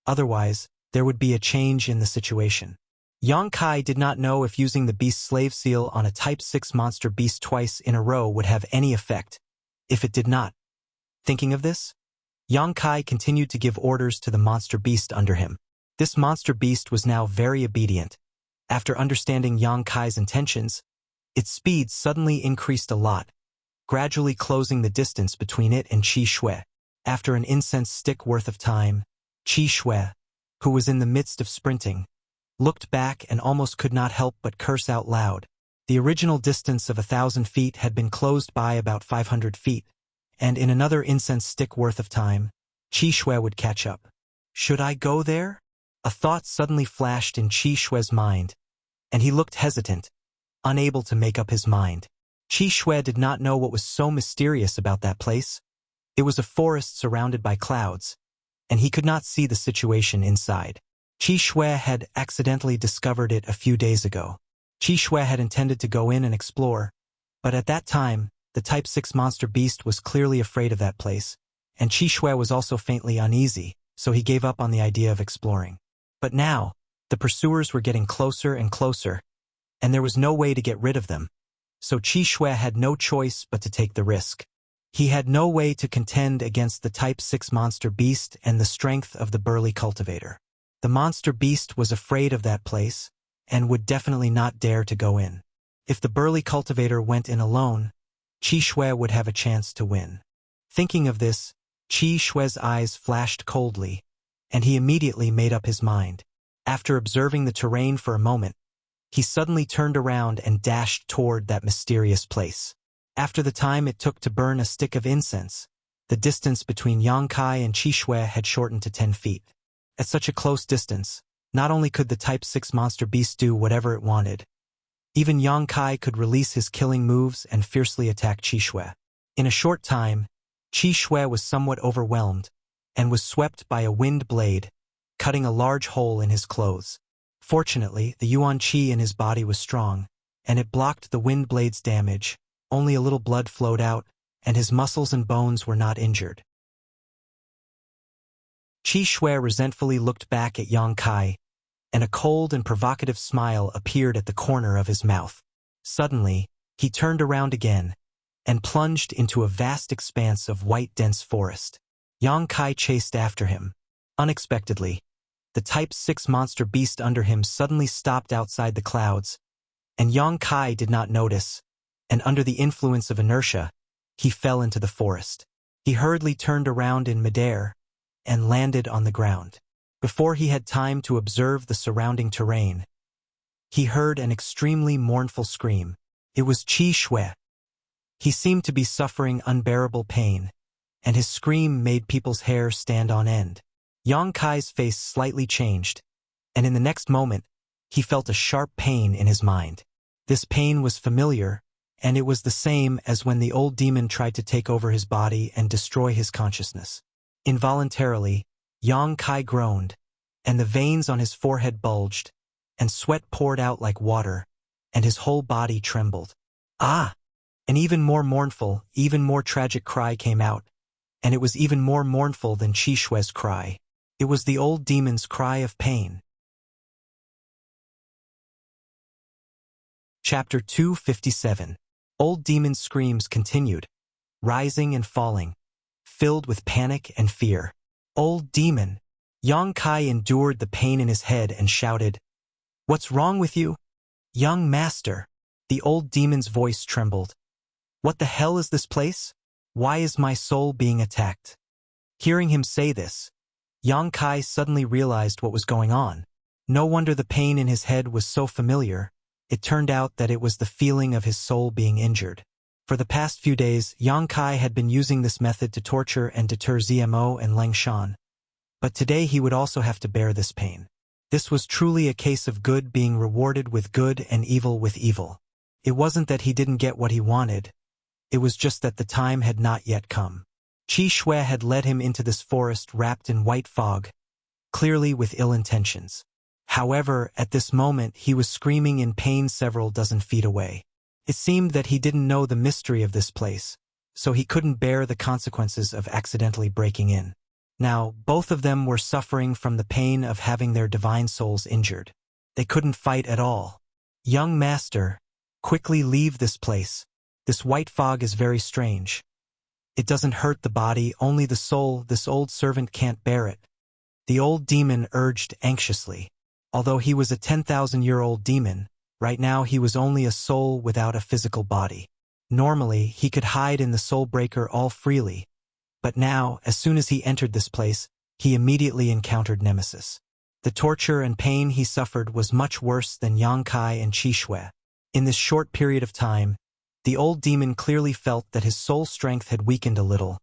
Speaker 1: Otherwise, there would be a change in the situation. Yang Kai did not know if using the beast slave seal on a Type 6 monster beast twice in a row would have any effect. If it did not. Thinking of this, Yang Kai continued to give orders to the monster beast under him. This monster beast was now very obedient. After understanding Yang Kai's intentions, its speed suddenly increased a lot, gradually closing the distance between it and Qi Shui. After an incense stick worth of time, Qi Shui, who was in the midst of sprinting, looked back and almost could not help but curse out loud. The original distance of 1,000 feet had been closed by about 500 feet, and in another incense stick worth of time, Qi Shui would catch up. Should I go there? A thought suddenly flashed in Qi Shui's mind, and he looked hesitant, unable to make up his mind. Qi Shui did not know what was so mysterious about that place. It was a forest surrounded by clouds, and he could not see the situation inside. Qi Shui had accidentally discovered it a few days ago. Qi Shui had intended to go in and explore, but at that time, the Type 6 monster beast was clearly afraid of that place, and Qi Shui was also faintly uneasy, so he gave up on the idea of exploring. But now, the pursuers were getting closer and closer, and there was no way to get rid of them, so Qi Shui had no choice but to take the risk. He had no way to contend against the Type 6 monster beast and the strength of the burly cultivator. The monster beast was afraid of that place, and would definitely not dare to go in. If the burly cultivator went in alone, Qi Shui would have a chance to win. Thinking of this, Qi Shui's eyes flashed coldly, and he immediately made up his mind. After observing the terrain for a moment, he suddenly turned around and dashed toward that mysterious place. After the time it took to burn a stick of incense, the distance between Yang Kai and Qi Shui had shortened to 10 feet. At such a close distance, not only could the Type 6 monster beast do whatever it wanted, even Yang Kai could release his killing moves and fiercely attack Qi Shui. In a short time, Qi Shui was somewhat overwhelmed, and was swept by a wind blade, cutting a large hole in his clothes. Fortunately, the Yuan Qi in his body was strong, and it blocked the wind blade's damage. Only a little blood flowed out, and his muscles and bones were not injured. Qi Shui resentfully looked back at Yang Kai, and a cold and provocative smile appeared at the corner of his mouth. Suddenly, he turned around again, and plunged into a vast expanse of white dense forest. Yang Kai chased after him. Unexpectedly, the Type 6 monster beast under him suddenly stopped outside the clouds, and Yang Kai did not notice, and under the influence of inertia, he fell into the forest. He hurriedly turned around in midair, and landed on the ground. Before he had time to observe the surrounding terrain, he heard an extremely mournful scream. It was Qi Shui. He seemed to be suffering unbearable pain, and his scream made people's hair stand on end. Yang Kai's face slightly changed, and in the next moment, he felt a sharp pain in his mind. This pain was familiar, and it was the same as when the old demon tried to take over his body and destroy his consciousness. Involuntarily, Yang Kai groaned, and the veins on his forehead bulged, and sweat poured out like water, and his whole body trembled. Ah! An even more mournful, even more tragic cry came out, and it was even more mournful than Qi Shue's cry. It was the old demon's cry of pain. Chapter 257. Old demon's screams continued, rising and falling, filled with panic and fear. Old demon! Yang Kai endured the pain in his head and shouted, "What's wrong with you? Young master!" The old demon's voice trembled. "What the hell is this place? Why is my soul being attacked?" Hearing him say this, Yang Kai suddenly realized what was going on. No wonder the pain in his head was so familiar. It turned out that it was the feeling of his soul being injured. For the past few days, Yang Kai had been using this method to torture and deter Zmo and Leng Shan. But today he would also have to bear this pain. This was truly a case of good being rewarded with good and evil with evil. It wasn't that he didn't get what he wanted. It was just that the time had not yet come. Qi Shui had led him into this forest wrapped in white fog, clearly with ill intentions. However, at this moment he was screaming in pain several dozen feet away. It seemed that he didn't know the mystery of this place, so he couldn't bear the consequences of accidentally breaking in. Now, both of them were suffering from the pain of having their divine souls injured. They couldn't fight at all. "Young master, quickly leave this place. This white fog is very strange. It doesn't hurt the body, only the soul. This old servant can't bear it," the old demon urged anxiously. Although he was a 10,000-year-old demon, right now he was only a soul without a physical body. Normally, he could hide in the soul breaker all freely, but now, as soon as he entered this place, he immediately encountered nemesis. The torture and pain he suffered was much worse than Yang Kai and Qi Shui. In this short period of time, the old demon clearly felt that his soul strength had weakened a little.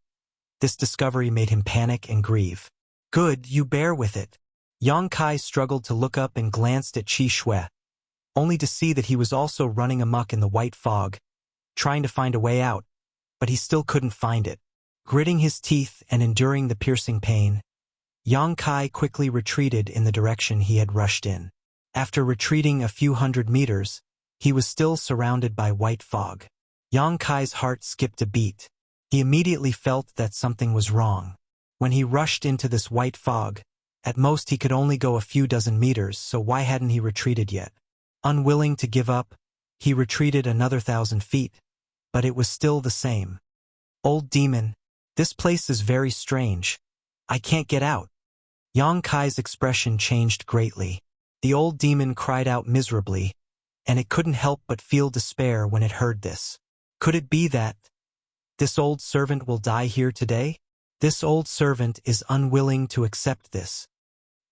Speaker 1: This discovery made him panic and grieve. "Good, you bear with it." Yang Kai struggled to look up and glanced at Qi Shui, only to see that he was also running amok in the white fog, trying to find a way out, but he still couldn't find it. Gritting his teeth and enduring the piercing pain, Yang Kai quickly retreated in the direction he had rushed in. After retreating a few hundred meters, he was still surrounded by white fog. Yang Kai's heart skipped a beat. He immediately felt that something was wrong. When he rushed into this white fog, at most he could only go a few dozen meters, so why hadn't he retreated yet? Unwilling to give up, he retreated another 1,000 feet, but it was still the same. "Old demon, this place is very strange. I can't get out." Yang Kai's expression changed greatly. The old demon cried out miserably, and it couldn't help but feel despair when it heard this. Could it be that this old servant will die here today? This old servant is unwilling to accept this.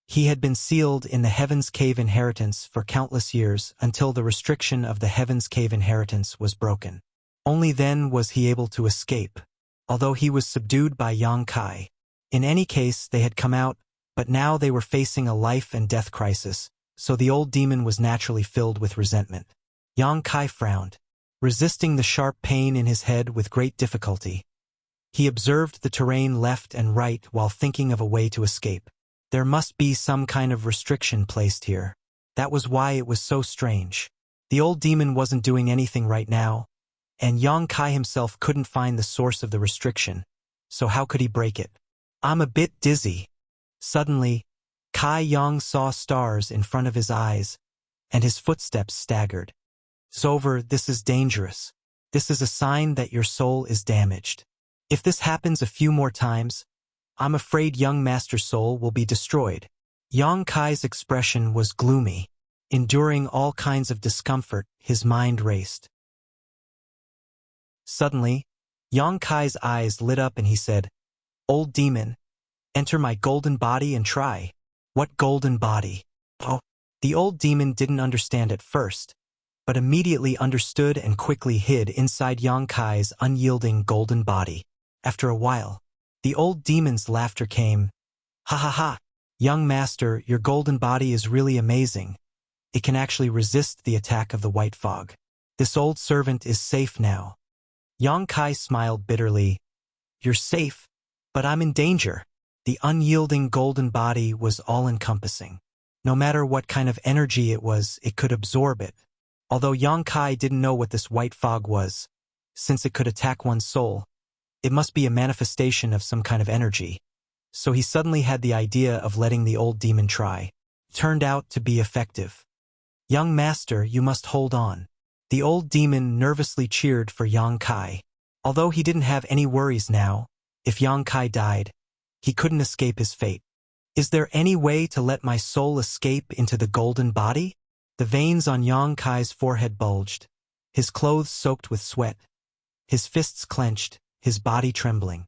Speaker 1: He had been sealed in the Heaven's Cave inheritance for countless years until the restriction of the Heaven's Cave inheritance was broken. Only then was he able to escape, although he was subdued by Yang Kai. In any case, they had come out, but now they were facing a life and death crisis, so the old demon was naturally filled with resentment. Yang Kai frowned, resisting the sharp pain in his head with great difficulty. He observed the terrain left and right while thinking of a way to escape. There must be some kind of restriction placed here. That was why it was so strange. The old demon wasn't doing anything right now, and Yang Kai himself couldn't find the source of the restriction, so how could he break it? "I'm a bit dizzy." Suddenly, Kai Yang saw stars in front of his eyes, and his footsteps staggered. "It's over, this is dangerous. This is a sign that your soul is damaged. If this happens a few more times, I'm afraid young master's soul will be destroyed." Yang Kai's expression was gloomy. Enduring all kinds of discomfort, his mind raced. Suddenly, Yang Kai's eyes lit up and he said, "Old demon, enter my golden body and try." "What golden body?" "Oh." The old demon didn't understand at first, but immediately understood and quickly hid inside Yang Kai's unyielding golden body. After a while, The old demon's laughter came. Ha ha ha! Young master, your golden body is really amazing. It can actually resist the attack of the white fog. This old servant is safe now. Yang Kai smiled bitterly. You're safe, but I'm in danger. The unyielding golden body was all-encompassing. No matter what kind of energy it was, it could absorb it. Although Yang Kai didn't know what this white fog was, since it could attack one's soul, it must be a manifestation of some kind of energy. So he suddenly had the idea of letting the old demon try. Turned out to be effective. Young master, you must hold on. The old demon nervously cheered for Yang Kai. Although he didn't have any worries now, if Yang Kai died, he couldn't escape his fate. Is there any way to let my soul escape into the golden body? The veins on Yang Kai's forehead bulged, his clothes soaked with sweat, his fists clenched, his body trembling.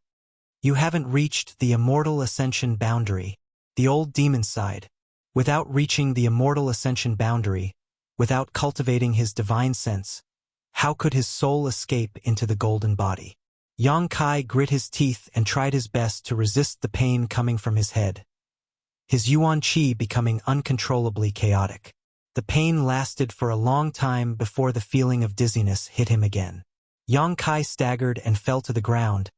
Speaker 1: You haven't reached the immortal ascension boundary, the old demon sighed. Without reaching the immortal ascension boundary, without cultivating his divine sense, how could his soul escape into the golden body? Yang Kai grit his teeth and tried his best to resist the pain coming from his head, his yuan qi becoming uncontrollably chaotic. The pain lasted for a long time before the feeling of dizziness hit him again. Yang Kai staggered and fell to the ground,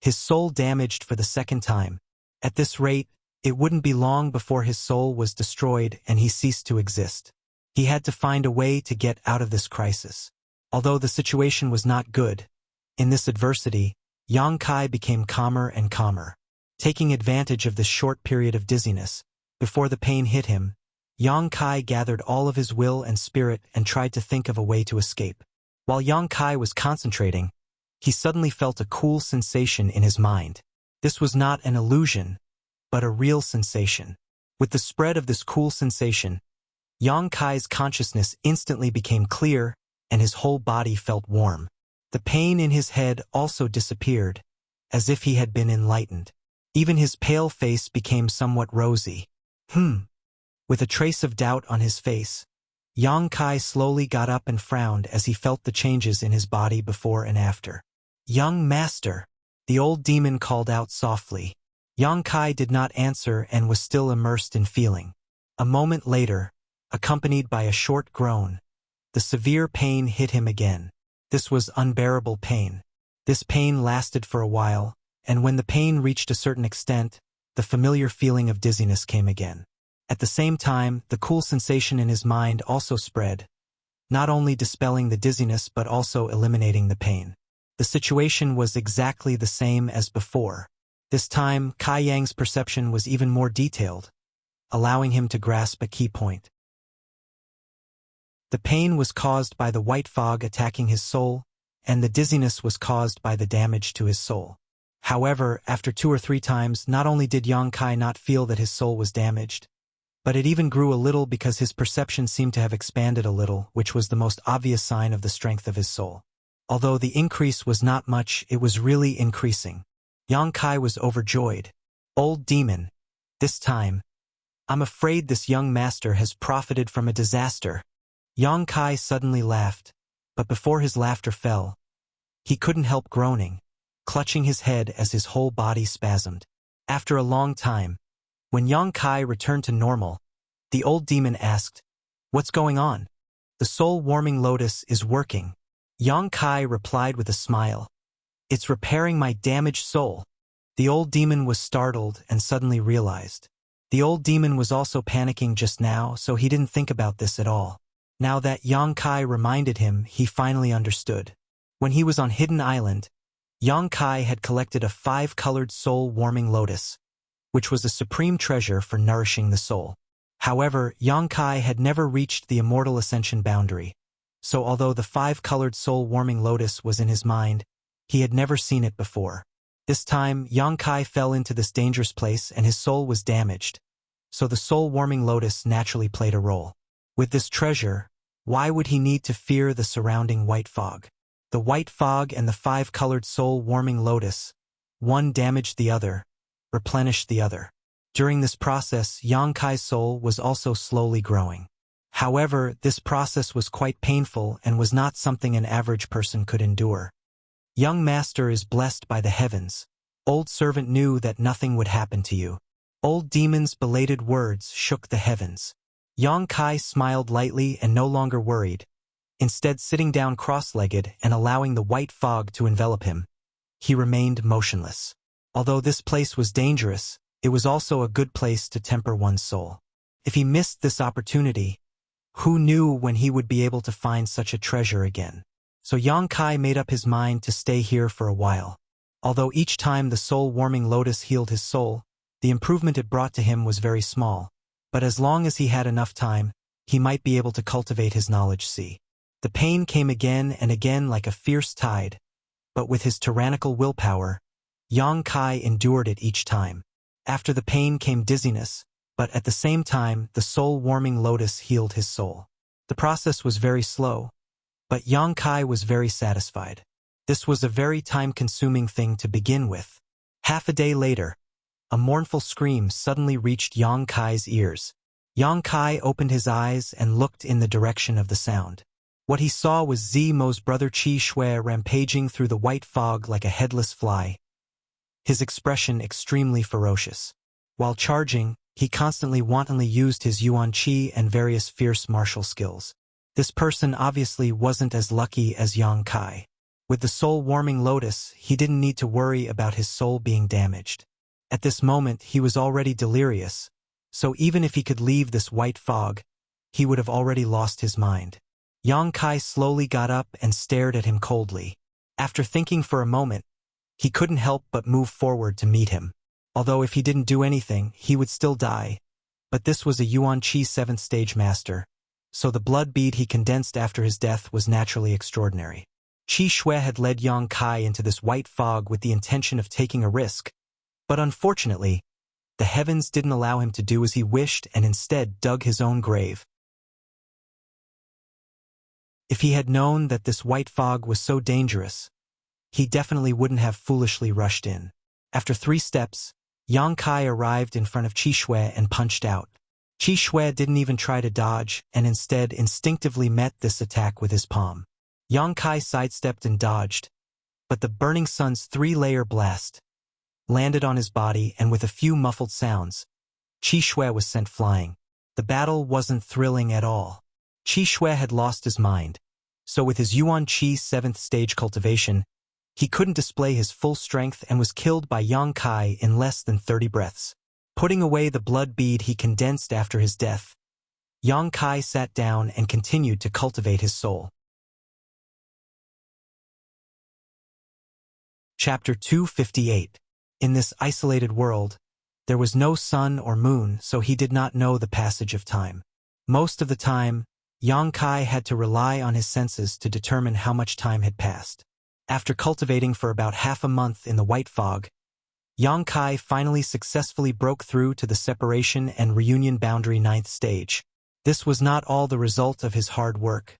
Speaker 1: his soul damaged for the second time. At this rate, it wouldn't be long before his soul was destroyed and he ceased to exist. He had to find a way to get out of this crisis. Although the situation was not good, in this adversity, Yang Kai became calmer and calmer. Taking advantage of this short period of dizziness, before the pain hit him, Yang Kai gathered all of his will and spirit and tried to think of a way to escape. While Yang Kai was concentrating, he suddenly felt a cool sensation in his mind. This was not an illusion, but a real sensation. With the spread of this cool sensation, Yang Kai's consciousness instantly became clear, and his whole body felt warm. The pain in his head also disappeared, as if he had been enlightened. Even his pale face became somewhat rosy. With a trace of doubt on his face, Yang Kai slowly got up and frowned as he felt the changes in his body before and after. Young master, the old demon called out softly. Yang Kai did not answer and was still immersed in feeling. A moment later, accompanied by a short groan, the severe pain hit him again. This was unbearable pain. This pain lasted for a while, and when the pain reached a certain extent, the familiar feeling of dizziness came again. At the same time, the cool sensation in his mind also spread, not only dispelling the dizziness but also eliminating the pain. The situation was exactly the same as before. This time, Kai Yang's perception was even more detailed, allowing him to grasp a key point. The pain was caused by the white fog attacking his soul, and the dizziness was caused by the damage to his soul. However, after 2 or 3 times, not only did Yang Kai not feel that his soul was damaged, but it even grew a little because his perception seemed to have expanded a little, which was the most obvious sign of the strength of his soul. Although the increase was not much, it was really increasing. Yang Kai was overjoyed. Old demon. This time, I'm afraid this young master has profited from a disaster. Yang Kai suddenly laughed, but before his laughter fell, he couldn't help groaning, clutching his head as his whole body spasmed. After a long time, when Yang Kai returned to normal, the old demon asked, "What's going on?" "The soul-warming lotus is working." Yang Kai replied with a smile. "It's repairing my damaged soul." The old demon was startled and suddenly realized. The old demon was also panicking just now, so he didn't think about this at all. Now that Yang Kai reminded him, he finally understood. When he was on Hidden Island, Yang Kai had collected a 5-colored soul-warming lotus, which was a supreme treasure for nourishing the soul. However, Yang Kai had never reached the immortal ascension boundary, so although the 5-colored soul-warming lotus was in his mind, he had never seen it before. This time, Yang Kai fell into this dangerous place and his soul was damaged, so the soul-warming lotus naturally played a role. With this treasure, why would he need to fear the surrounding white fog? The white fog and the 5-colored soul-warming lotus, one damaged the other, replenished the other. During this process, Yang Kai's soul was also slowly growing. However, this process was quite painful and was not something an average person could endure. Young master is blessed by the heavens. Old servant knew that nothing would happen to you. Old demon's belated words shook the heavens. Yang Kai smiled lightly and no longer worried, instead sitting down cross-legged and allowing the white fog to envelop him. He remained motionless. Although this place was dangerous, it was also a good place to temper one's soul. If he missed this opportunity, who knew when he would be able to find such a treasure again? So Yang Kai made up his mind to stay here for a while. Although each time the soul-warming lotus healed his soul, the improvement it brought to him was very small. But as long as he had enough time, he might be able to cultivate his knowledge. The pain came again and again like a fierce tide, but with his tyrannical willpower, Yang Kai endured it each time. After the pain came dizziness, but at the same time the soul-warming lotus healed his soul. The process was very slow, but Yang Kai was very satisfied. This was a very time-consuming thing to begin with. Half a day later, a mournful scream suddenly reached Yang Kai's ears. Yang Kai opened his eyes and looked in the direction of the sound. What he saw was Zimo's brother Qi Shui rampaging through the white fog like a headless fly, his expression extremely ferocious. While charging, he constantly wantonly used his Yuan Qi and various fierce martial skills. This person obviously wasn't as lucky as Yang Kai. With the soul-warming lotus, he didn't need to worry about his soul being damaged. At this moment, he was already delirious, so even if he could leave this white fog, he would have already lost his mind. Yang Kai slowly got up and stared at him coldly. After thinking for a moment, he couldn't help but move forward to meet him. Although if he didn't do anything, he would still die. But this was a Yuan Qi 7th stage master, so the blood bead he condensed after his death was naturally extraordinary. Qi Shui had led Yang Kai into this white fog with the intention of taking a risk, but unfortunately, the heavens didn't allow him to do as he wished and instead dug his own grave. If he had known that this white fog was so dangerous, he definitely wouldn't have foolishly rushed in. After 3 steps, Yang Kai arrived in front of Qi Shui and punched out. Qi Shui didn't even try to dodge and instead instinctively met this attack with his palm. Yang Kai sidestepped and dodged, but the burning sun's 3-layer blast landed on his body and with a few muffled sounds, Qi Shui was sent flying. The battle wasn't thrilling at all. Qi Shui had lost his mind, so with his Yuan Qi 7th stage cultivation, he couldn't display his full strength and was killed by Yang Kai in less than 30 breaths. Putting away the blood bead he condensed after his death, Yang Kai sat down and continued to cultivate his soul. Chapter 258. In this isolated world, there was no sun or moon, so he did not know the passage of time. Most of the time, Yang Kai had to rely on his senses to determine how much time had passed. After cultivating for about half a month in the white fog, Yang Kai finally successfully broke through to the separation and reunion boundary 9th stage. This was not all the result of his hard work,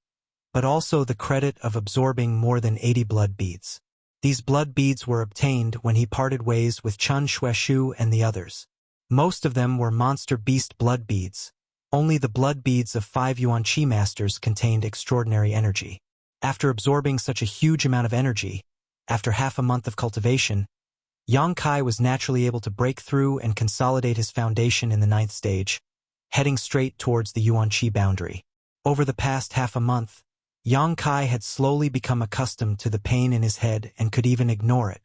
Speaker 1: but also the credit of absorbing more than 80 blood beads. These blood beads were obtained when he parted ways with Chun Shueshu and the others. Most of them were monster beast blood beads. Only the blood beads of 5 Yuan Qi masters contained extraordinary energy. After absorbing such a huge amount of energy, after half a month of cultivation, Yang Kai was naturally able to break through and consolidate his foundation in the 9th stage, heading straight towards the Yuan Qi boundary. Over the past half a month, Yang Kai had slowly become accustomed to the pain in his head and could even ignore it.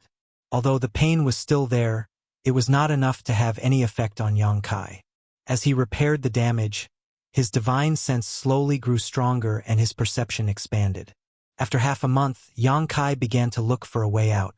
Speaker 1: Although the pain was still there, it was not enough to have any effect on Yang Kai. As he repaired the damage, his divine sense slowly grew stronger and his perception expanded. After half a month, Yang Kai began to look for a way out.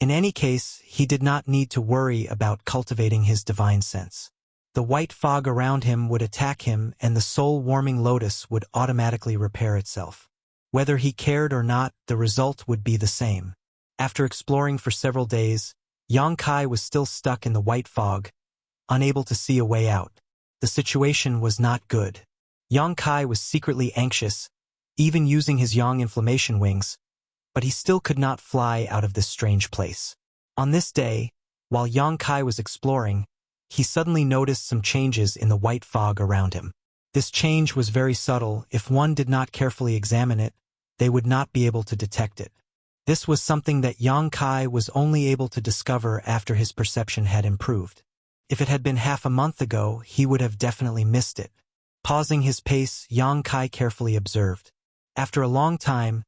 Speaker 1: In any case, he did not need to worry about cultivating his divine sense. The white fog around him would attack him and the soul-warming lotus would automatically repair itself. Whether he cared or not, the result would be the same. After exploring for several days, Yang Kai was still stuck in the white fog, unable to see a way out. The situation was not good. Yang Kai was secretly anxious, even using his yang inflammation wings, but he still could not fly out of this strange place. On this day, while Yang Kai was exploring, he suddenly noticed some changes in the white fog around him. This change was very subtle. If one did not carefully examine it, they would not be able to detect it. This was something that Yang Kai was only able to discover after his perception had improved. If it had been half a month ago, he would have definitely missed it. Pausing his pace, Yang Kai carefully observed. After a long time,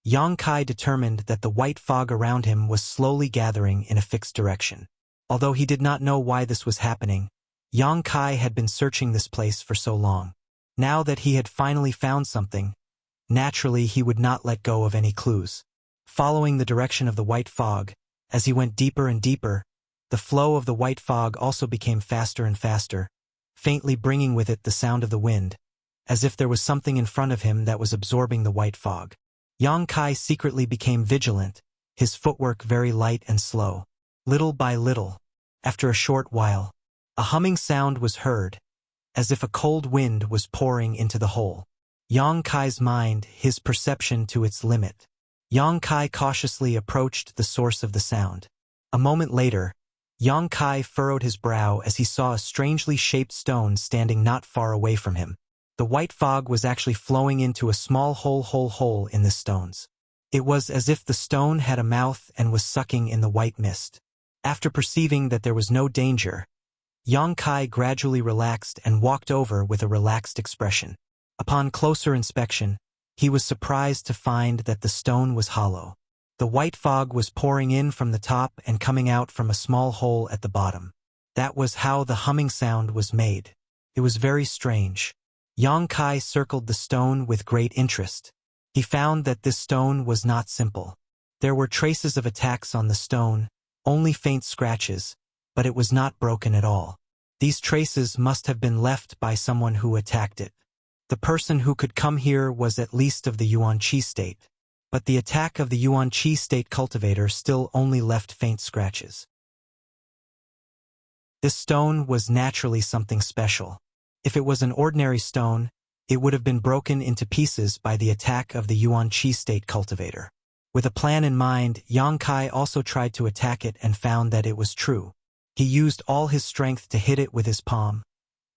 Speaker 1: Yang Kai determined that the white fog around him was slowly gathering in a fixed direction. Although he did not know why this was happening, Yang Kai had been searching this place for so long. Now that he had finally found something, naturally he would not let go of any clues. Following the direction of the white fog, as he went deeper and deeper, the flow of the white fog also became faster and faster, faintly bringing with it the sound of the wind, as if there was something in front of him that was absorbing the white fog. Yang Kai secretly became vigilant, his footwork very light and slow. Little by little, after a short while, a humming sound was heard, as if a cold wind was pouring into the hole. Yang Kai's mind, his perception to its limit. Yang Kai cautiously approached the source of the sound. A moment later, Yang Kai furrowed his brow as he saw a strangely shaped stone standing not far away from him. The white fog was actually flowing into a small hole in the stones. It was as if the stone had a mouth and was sucking in the white mist. After perceiving that there was no danger, Yang Kai gradually relaxed and walked over with a relaxed expression. Upon closer inspection, he was surprised to find that the stone was hollow. The white fog was pouring in from the top and coming out from a small hole at the bottom. That was how the humming sound was made. It was very strange. Yang Kai circled the stone with great interest. He found that this stone was not simple. There were traces of attacks on the stone, only faint scratches, but it was not broken at all. These traces must have been left by someone who attacked it. The person who could come here was at least of the Yuan Qi state, but the attack of the Yuan Qi state cultivator still only left faint scratches. This stone was naturally something special. If it was an ordinary stone, it would have been broken into pieces by the attack of the Yuan Qi state cultivator. With a plan in mind, Yang Kai also tried to attack it and found that it was true. He used all his strength to hit it with his palm,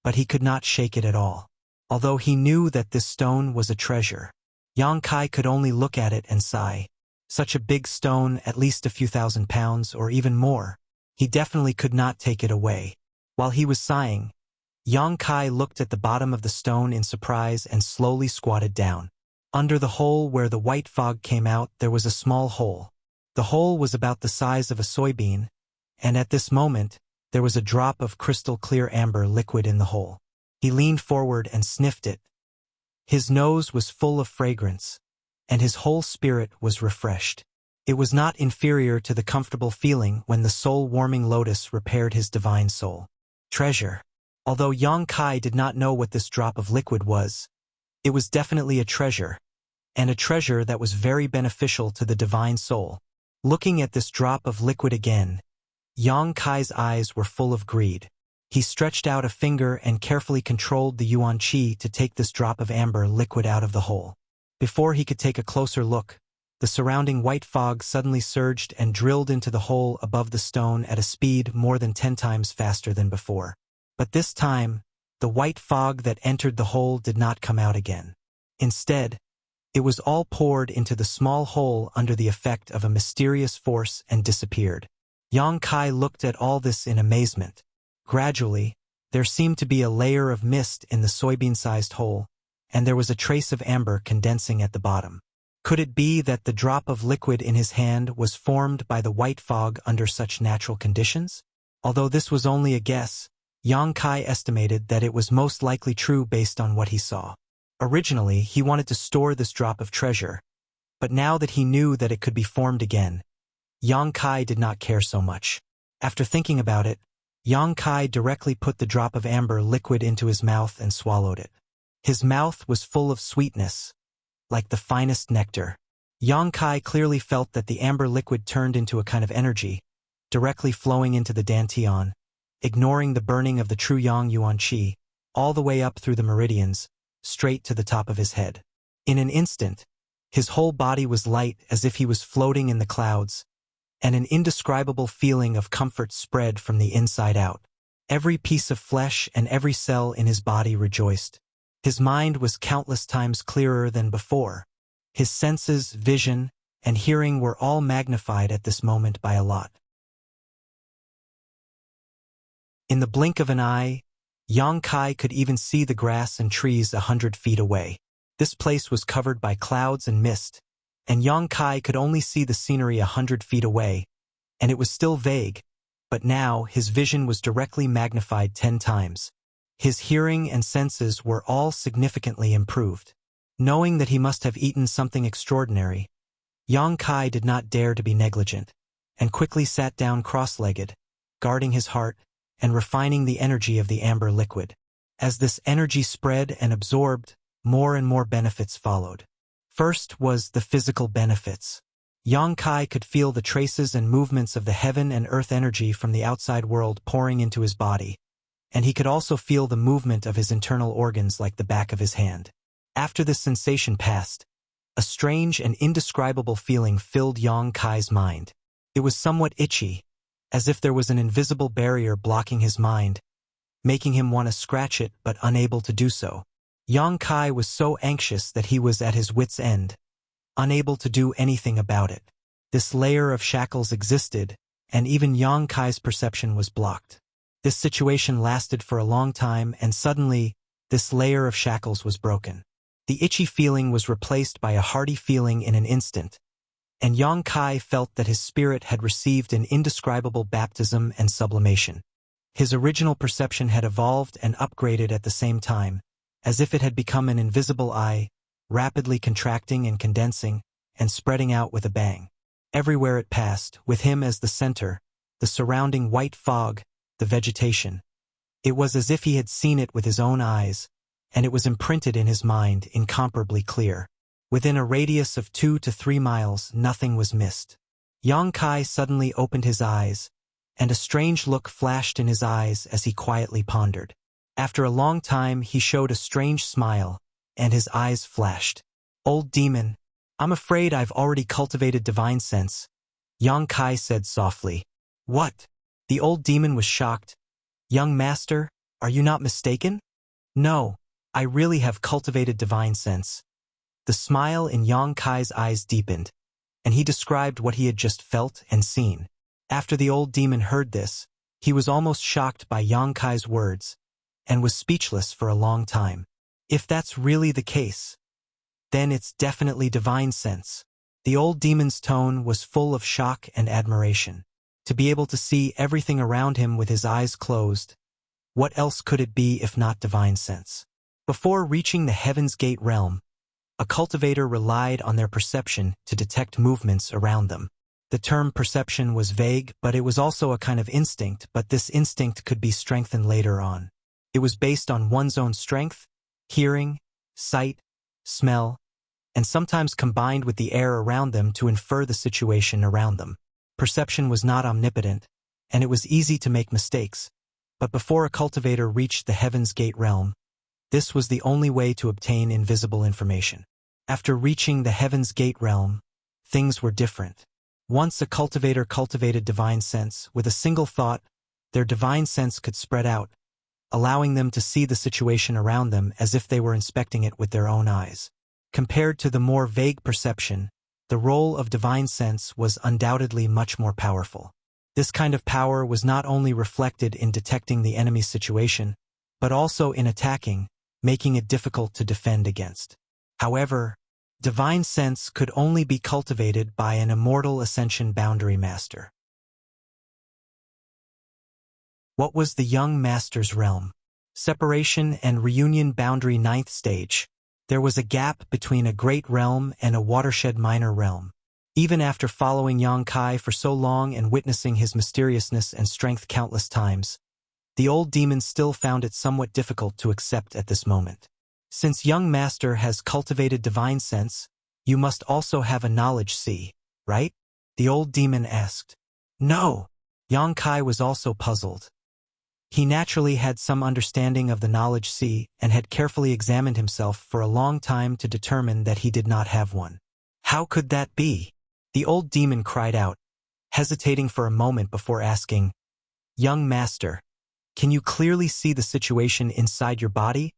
Speaker 1: but he could not shake it at all. Although he knew that this stone was a treasure, Yang Kai could only look at it and sigh. Such a big stone, at least a few thousand pounds or even more. He definitely could not take it away. While he was sighing, Yang Kai looked at the bottom of the stone in surprise and slowly squatted down. Under the hole where the white fog came out, there was a small hole. The hole was about the size of a soybean, and at this moment, there was a drop of crystal-clear amber liquid in the hole. He leaned forward and sniffed it. His nose was full of fragrance, and his whole spirit was refreshed. It was not inferior to the comfortable feeling when the soul-warming lotus repaired his divine soul. Treasure. Although Yang Kai did not know what this drop of liquid was, it was definitely a treasure, and a treasure that was very beneficial to the divine soul. Looking at this drop of liquid again, Yang Kai's eyes were full of greed. He stretched out a finger and carefully controlled the Yuan Qi to take this drop of amber liquid out of the hole. Before he could take a closer look, the surrounding white fog suddenly surged and drilled into the hole above the stone at a speed more than 10 times faster than before. But this time, the white fog that entered the hole did not come out again. Instead, it was all poured into the small hole under the effect of a mysterious force and disappeared. Yang Kai looked at all this in amazement. Gradually, there seemed to be a layer of mist in the soybean-sized hole, and there was a trace of amber condensing at the bottom. Could it be that the drop of liquid in his hand was formed by the white fog under such natural conditions? Although this was only a guess, Yang Kai estimated that it was most likely true based on what he saw. Originally, he wanted to store this drop of treasure, but now that he knew that it could be formed again, Yang Kai did not care so much. After thinking about it, Yang Kai directly put the drop of amber liquid into his mouth and swallowed it. His mouth was full of sweetness, like the finest nectar. Yang Kai clearly felt that the amber liquid turned into a kind of energy, directly flowing into the dantian, ignoring the burning of the true Yang Yuan Qi, all the way up through the meridians, straight to the top of his head. In an instant, his whole body was light as if he was floating in the clouds, and an indescribable feeling of comfort spread from the inside out. Every piece of flesh and every cell in his body rejoiced. His mind was countless times clearer than before. His senses, vision, and hearing were all magnified at this moment by a lot. In the blink of an eye, Yang Kai could even see the grass and trees 100 feet away. This place was covered by clouds and mist, and Yang Kai could only see the scenery 100 feet away, and it was still vague, but now his vision was directly magnified 10 times. His hearing and senses were all significantly improved. Knowing that he must have eaten something extraordinary, Yang Kai did not dare to be negligent, and quickly sat down cross-legged, guarding his heart and refining the energy of the amber liquid. As this energy spread and absorbed, more and more benefits followed. First was the physical benefits. Yang Kai could feel the traces and movements of the heaven and earth energy from the outside world pouring into his body, and he could also feel the movement of his internal organs like the back of his hand. After this sensation passed, a strange and indescribable feeling filled Yang Kai's mind. It was somewhat itchy, as if there was an invisible barrier blocking his mind, making him want to scratch it but unable to do so. Yang Kai was so anxious that he was at his wit's end, unable to do anything about it. This layer of shackles existed, and even Yang Kai's perception was blocked. This situation lasted for a long time, and suddenly, this layer of shackles was broken. The itchy feeling was replaced by a hearty feeling in an instant, and Yang Kai felt that his spirit had received an indescribable baptism and sublimation. His original perception had evolved and upgraded at the same time, as if it had become an invisible eye, rapidly contracting and condensing, and spreading out with a bang. Everywhere it passed, with him as the center, the surrounding white fog, the vegetation. It was as if he had seen it with his own eyes, and it was imprinted in his mind, incomparably clear. Within a radius of 2 to 3 miles, nothing was missed. Yang Kai suddenly opened his eyes, and a strange look flashed in his eyes as he quietly pondered. After a long time, he showed a strange smile, and his eyes flashed. "Old demon, I'm afraid I've already cultivated divine sense," Yang Kai said softly. "What?" The old demon was shocked. "Young master, are you not mistaken?" "No, I really have cultivated divine sense." The smile in Yang Kai's eyes deepened, and he described what he had just felt and seen. After the old demon heard this, he was almost shocked by Yang Kai's words, and was speechless for a long time. If that's really the case, then it's definitely divine sense. The old demon's tone was full of shock and admiration. To be able to see everything around him with his eyes closed, what else could it be if not divine sense? Before reaching the Heaven's Gate realm, a cultivator relied on their perception to detect movements around them. The term perception was vague, but it was also a kind of instinct, but this instinct could be strengthened later on. It was based on one's own strength, hearing, sight, smell, and sometimes combined with the air around them to infer the situation around them. Perception was not omnipotent, and it was easy to make mistakes, but before a cultivator reached the Heaven's Gate realm, this was the only way to obtain invisible information. After reaching the Heaven's Gate realm, things were different. Once a cultivator cultivated divine sense, with a single thought, their divine sense could spread out, allowing them to see the situation around them as if they were inspecting it with their own eyes. Compared to the more vague perception, the role of divine sense was undoubtedly much more powerful. This kind of power was not only reflected in detecting the enemy's situation, but also in attacking, making it difficult to defend against. However, divine sense could only be cultivated by an immortal ascension boundary master. What was the young master's realm? Separation and reunion boundary 9th stage. There was a gap between a great realm and a watershed minor realm. Even after following Yang Kai for so long and witnessing his mysteriousness and strength countless times, the old demon still found it somewhat difficult to accept at this moment. Since young master has cultivated divine sense, you must also have a knowledge sea, right? The old demon asked. No. Yang Kai was also puzzled. He naturally had some understanding of the knowledge sea and had carefully examined himself for a long time to determine that he did not have one. How could that be? The old demon cried out, hesitating for a moment before asking, Young master, can you clearly see the situation inside your body,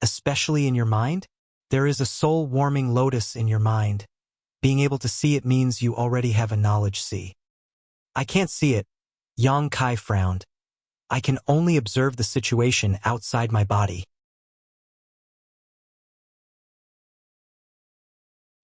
Speaker 1: especially in your mind? There is a soul-warming lotus in your mind, Being able to see it means you already have a knowledge see. I can't see it, Yang Kai frowned. I can only observe the situation outside my body.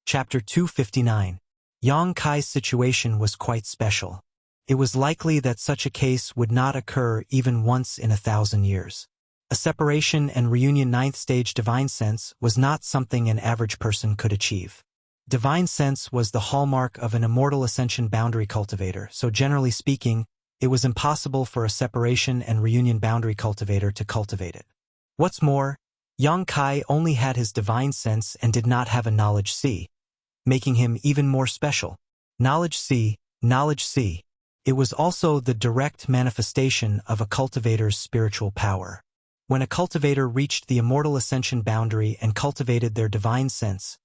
Speaker 1: Chapter 259. Yang Kai's situation was quite special. It was likely that such a case would not occur even once in 1,000 years. A separation and reunion ninth stage divine sense was not something an average person could achieve. Divine sense was the hallmark of an immortal ascension boundary cultivator, so generally speaking, it was impossible for a separation and reunion boundary cultivator to cultivate it. What's more, Yang Kai only had his divine sense and did not have a knowledge see, making him even more special. Knowledge see, knowledge see. It was also the direct manifestation of a cultivator's spiritual power. When a cultivator reached the immortal ascension boundary and cultivated their divine sense,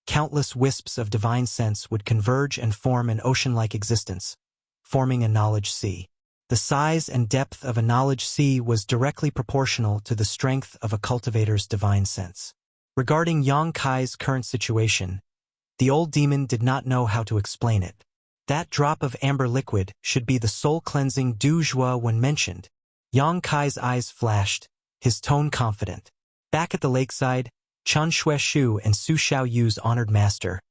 Speaker 1: countless wisps of divine sense would converge and form an ocean-like existence, forming a knowledge sea. The size and depth of a knowledge sea was directly proportional to the strength of a cultivator's divine sense. Regarding Yang Kai's current situation, the old demon did not know how to explain it. That drop of amber liquid should be the soul-cleansing Du Jua when mentioned. Yang Kai's eyes flashed, his tone confident. Back at the lakeside, Chen Xueshu and Su Xiaoyu's honored master,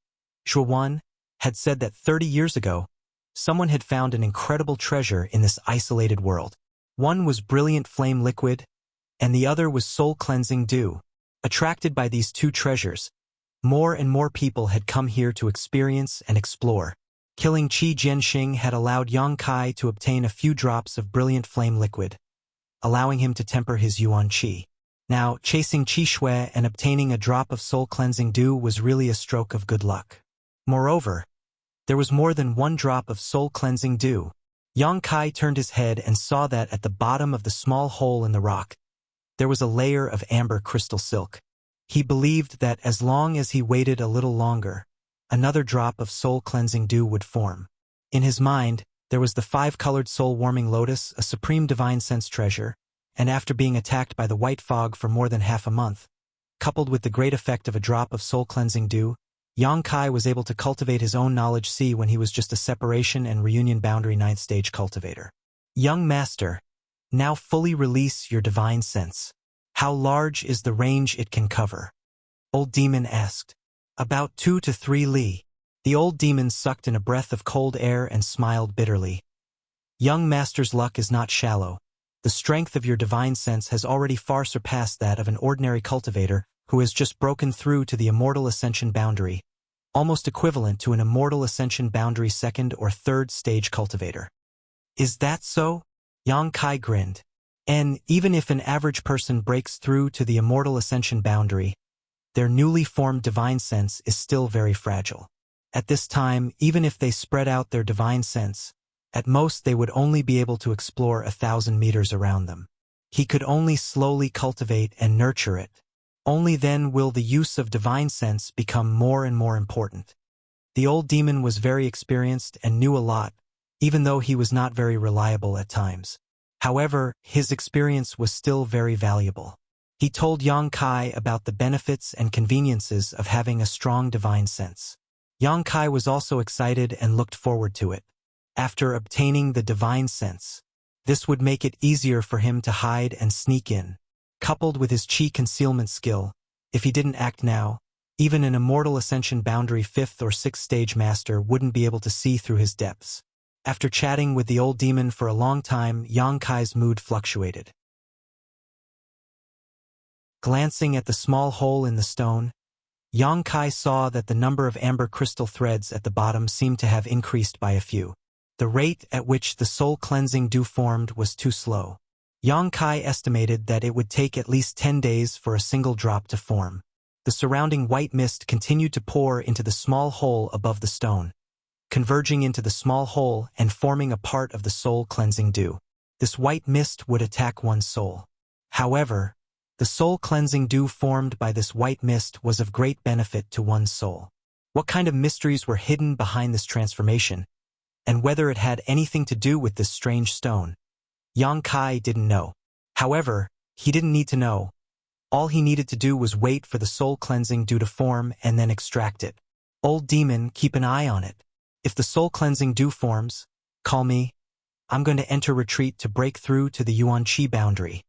Speaker 1: Zhuan, had said that 30 years ago, someone had found an incredible treasure in this isolated world. One was brilliant flame liquid, and the other was soul-cleansing dew. Attracted by these two treasures, more and more people had come here to experience and explore. Killing Qi Jianxing had allowed Yang Kai to obtain a few drops of brilliant flame liquid, allowing him to temper his yuan qi. Now, chasing Qi Shui and obtaining a drop of soul-cleansing dew was really a stroke of good luck. Moreover, there was more than one drop of soul-cleansing dew. Yang Kai turned his head and saw that at the bottom of the small hole in the rock, there was a layer of amber crystal silk. He believed that as long as he waited a little longer, another drop of soul-cleansing dew would form. In his mind, there was the five-colored soul-warming lotus, a supreme divine sense treasure, and after being attacked by the white fog for more than half a month, coupled with the great effect of a drop of soul-cleansing dew, Yang Kai was able to cultivate his own knowledge see when he was just a separation and reunion boundary ninth stage cultivator. Young master, now fully release your divine sense. How large is the range it can cover? Old demon asked. About 2 to 3 li. The old demon sucked in a breath of cold air and smiled bitterly. Young master's luck is not shallow. The strength of your divine sense has already far surpassed that of an ordinary cultivator who has just broken through to the immortal ascension boundary, almost equivalent to an immortal ascension boundary second or third stage cultivator. Is that so? Yang Kai grinned. And even if an average person breaks through to the immortal ascension boundary, their newly formed divine sense is still very fragile. At this time, even if they spread out their divine sense, at most they would only be able to explore 1,000 meters around them. He could only slowly cultivate and nurture it. Only then will the use of divine sense become more and more important. The old demon was very experienced and knew a lot, even though he was not very reliable at times. However, his experience was still very valuable. He told Yang Kai about the benefits and conveniences of having a strong divine sense. Yang Kai was also excited and looked forward to it. After obtaining the divine sense, this would make it easier for him to hide and sneak in. Coupled with his qi concealment skill, if he didn't act now, even an immortal ascension boundary 5th or 6th stage master wouldn't be able to see through his depths. After chatting with the old demon for a long time, Yang Kai's mood fluctuated. Glancing at the small hole in the stone, Yang Kai saw that the number of amber crystal threads at the bottom seemed to have increased by a few. The rate at which the soul-cleansing dew formed was too slow. Yang Kai estimated that it would take at least 10 days for a single drop to form. The surrounding white mist continued to pour into the small hole above the stone, converging into the small hole and forming a part of the soul-cleansing dew. This white mist would attack one's soul. However, the soul-cleansing dew formed by this white mist was of great benefit to one's soul. What kind of mysteries were hidden behind this transformation, and whether it had anything to do with this strange stone, Yang Kai didn't know. However, he didn't need to know. All he needed to do was wait for the soul-cleansing dew to form and then extract it. Old demon, keep an eye on it. If the soul-cleansing dew forms, call me. I'm going to enter retreat to break through to the Yuan-Qi boundary.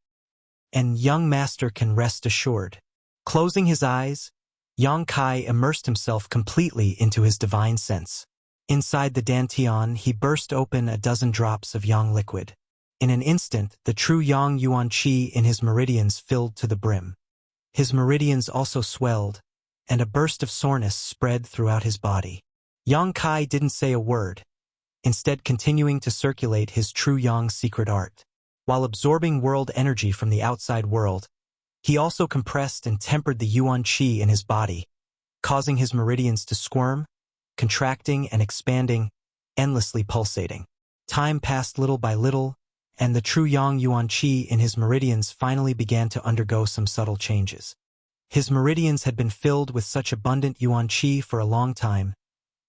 Speaker 1: And young master can rest assured. Closing his eyes, Yang Kai immersed himself completely into his divine sense. Inside the dantian, he burst open a dozen drops of yang liquid. In an instant, the true yang yuan qi in his meridians filled to the brim. His meridians also swelled, and a burst of soreness spread throughout his body. Yang Kai didn't say a word, instead continuing to circulate his true yang secret art. While absorbing world energy from the outside world, he also compressed and tempered the yuan qi in his body, causing his meridians to squirm, contracting and expanding, endlessly pulsating. Time passed little by little, and the true yang yuan qi in his meridians finally began to undergo some subtle changes. His meridians had been filled with such abundant yuan qi for a long time,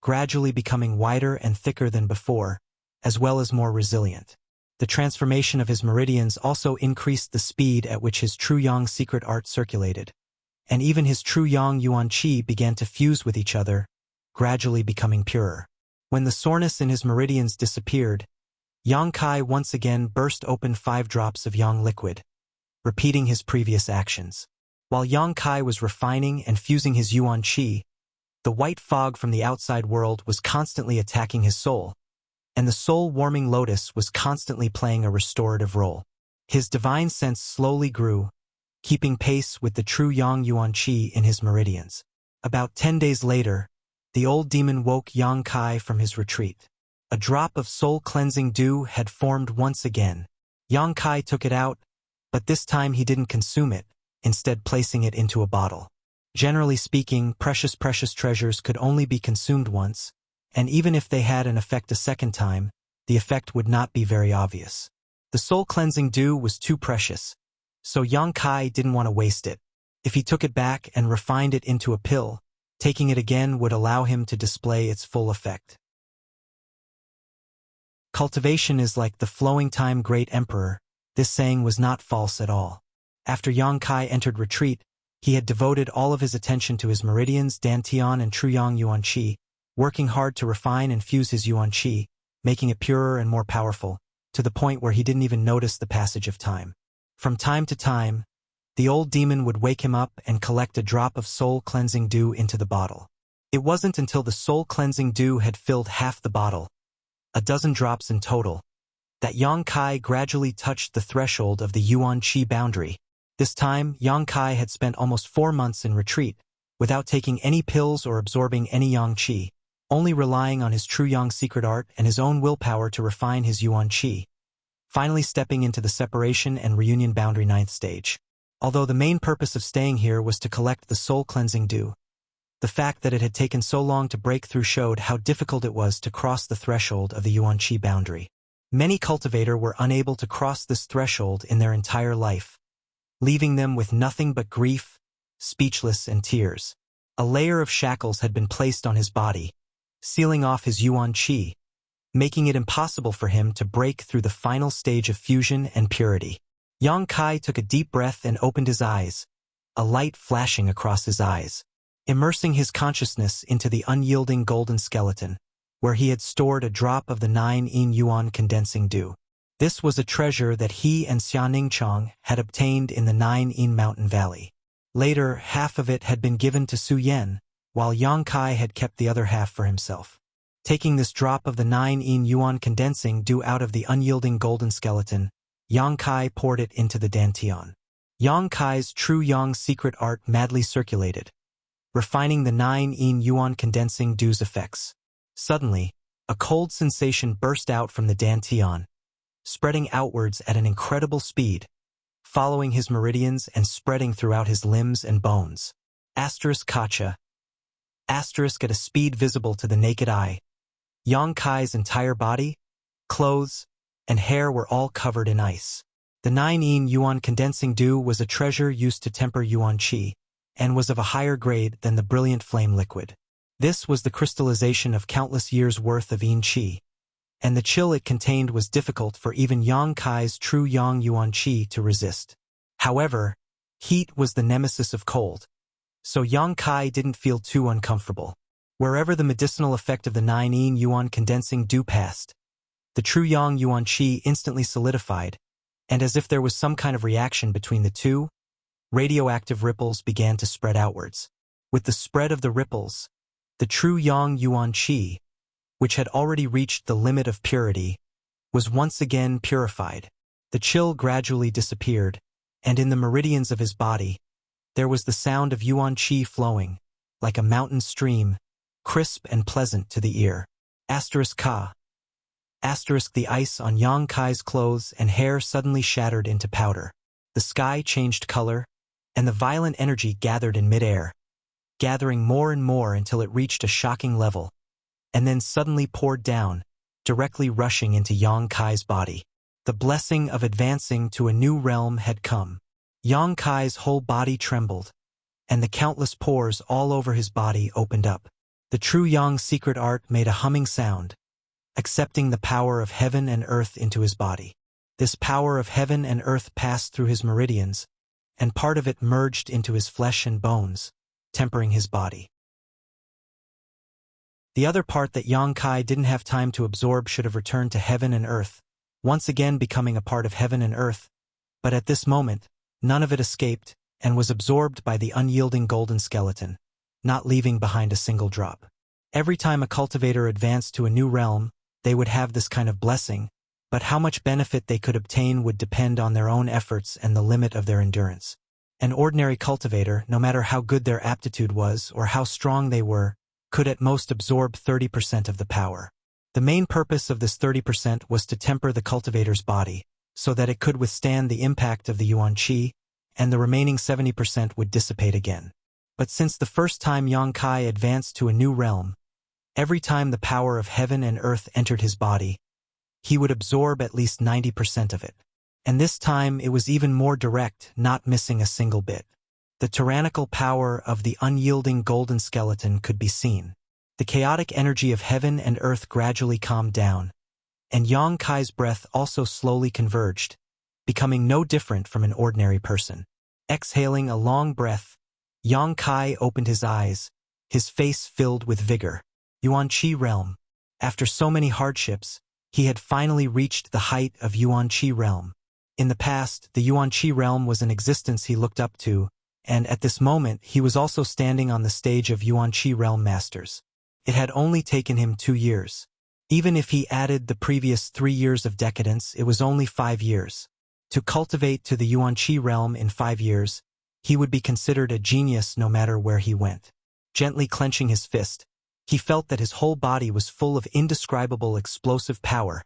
Speaker 1: gradually becoming wider and thicker than before, as well as more resilient. The transformation of his meridians also increased the speed at which his true yang secret art circulated, and even his true yang yuan qi began to fuse with each other, gradually becoming purer. When the soreness in his meridians disappeared, Yang Kai once again burst open 5 drops of yang liquid, repeating his previous actions. While Yang Kai was refining and fusing his yuan qi, the white fog from the outside world was constantly attacking his soul, and the soul-warming lotus was constantly playing a restorative role. His divine sense slowly grew, keeping pace with the true yang yuan qi in his meridians. About 10 days later, the old demon woke Yang Kai from his retreat. A drop of soul-cleansing dew had formed once again. Yang Kai took it out, but this time he didn't consume it, instead placing it into a bottle. Generally speaking, precious treasures could only be consumed once, and even if they had an effect a second time, the effect would not be very obvious. The soul-cleansing dew was too precious, so Yang Kai didn't want to waste it. If he took it back and refined it into a pill, taking it again would allow him to display its full effect. Cultivation is like the flowing time, great emperor. This saying was not false at all. After Yang Kai entered retreat, he had devoted all of his attention to his meridians, dantian and true yang yuan qi, working hard to refine and fuse his yuan qi, making it purer and more powerful, to the point where he didn't even notice the passage of time. From time to time, the old demon would wake him up and collect a drop of soul-cleansing dew into the bottle. It wasn't until the soul-cleansing dew had filled half the bottle, a dozen drops in total, that Yang Kai gradually touched the threshold of the yuan qi boundary. This time, Yang Kai had spent almost 4 months in retreat, without taking any pills or absorbing any yang qi, only relying on his true yang secret art and his own willpower to refine his yuan qi, finally stepping into the separation and reunion boundary 9th stage. Although the main purpose of staying here was to collect the soul-cleansing dew, the fact that it had taken so long to break through showed how difficult it was to cross the threshold of the yuan qi boundary. Many cultivators were unable to cross this threshold in their entire life, leaving them with nothing but grief, speechless and tears. A layer of shackles had been placed on his body, sealing off his yuan qi, making it impossible for him to break through the final stage of fusion and purity. Yang Kai took a deep breath and opened his eyes, a light flashing across his eyes, immersing his consciousness into the unyielding golden skeleton, where he had stored a drop of the 9-yin yuan condensing dew. This was a treasure that he and Xianing Chong had obtained in the 9-yin mountain valley. Later, half of it had been given to Su Yen, while Yang Kai had kept the other half for himself. Taking this drop of the 9-yin yuan condensing dew out of the unyielding golden skeleton, Yang Kai poured it into the dantian. Yang Kai's true yang secret art madly circulated, refining the 9-yin yuan condensing dew's effects. Suddenly, a cold sensation burst out from the dantian, spreading outwards at an incredible speed, following his meridians and spreading throughout his limbs and bones. Kacha. At a speed visible to the naked eye. Yang Kai's entire body, clothes, and hair were all covered in ice. The 9-yin yuan condensing dew was a treasure used to temper yuan qi, and was of a higher grade than the brilliant flame liquid. This was the crystallization of countless years' worth of yin qi, and the chill it contained was difficult for even Yang Kai's true yang yuan qi to resist. However, heat was the nemesis of cold, so Yang Kai didn't feel too uncomfortable. Wherever the medicinal effect of the 9 yuan condensing dew passed, the true yang yuan qi instantly solidified, and as if there was some kind of reaction between the two, radioactive ripples began to spread outwards. With the spread of the ripples, the true yang yuan qi, which had already reached the limit of purity, was once again purified. The chill gradually disappeared, and in the meridians of his body, there was the sound of yuan qi flowing, like a mountain stream, crisp and pleasant to the ear. Ka. The ice on Yang Kai's clothes and hair suddenly shattered into powder. The sky changed color, and the violent energy gathered in midair, gathering more and more until it reached a shocking level, and then suddenly poured down, directly rushing into Yang Kai's body. The blessing of advancing to a new realm had come. Yang Kai's whole body trembled, and the countless pores all over his body opened up. The true Yang secret art made a humming sound, accepting the power of heaven and earth into his body. This power of heaven and earth passed through his meridians, and part of it merged into his flesh and bones, tempering his body. The other part that Yang Kai didn't have time to absorb should have returned to heaven and earth, once again becoming a part of heaven and earth, but at this moment, none of it escaped and was absorbed by the unyielding golden skeleton, not leaving behind a single drop. Every time a cultivator advanced to a new realm, they would have this kind of blessing, but how much benefit they could obtain would depend on their own efforts and the limit of their endurance. An ordinary cultivator, no matter how good their aptitude was or how strong they were, could at most absorb 30% of the power. The main purpose of this 30% was to temper the cultivator's body, so that it could withstand the impact of the yuan qi, and the remaining 70% would dissipate again. But since the first time Yang Kai advanced to a new realm, every time the power of heaven and earth entered his body, he would absorb at least 90% of it. And this time it was even more direct, not missing a single bit. The tyrannical power of the unyielding golden skeleton could be seen. The chaotic energy of heaven and earth gradually calmed down, and Yang Kai's breath also slowly converged, becoming no different from an ordinary person. Exhaling a long breath, Yang Kai opened his eyes, his face filled with vigor. Yuan Qi realm. After so many hardships, he had finally reached the height of Yuan Qi realm. In the past, the Yuan Qi realm was an existence he looked up to, and at this moment he was also standing on the stage of Yuan Qi realm masters. It had only taken him 2 years. Even if he added the previous 3 years of decadence, it was only 5 years. To cultivate to the Yuan Qi realm in 5 years, he would be considered a genius no matter where he went. Gently clenching his fist, he felt that his whole body was full of indescribable explosive power,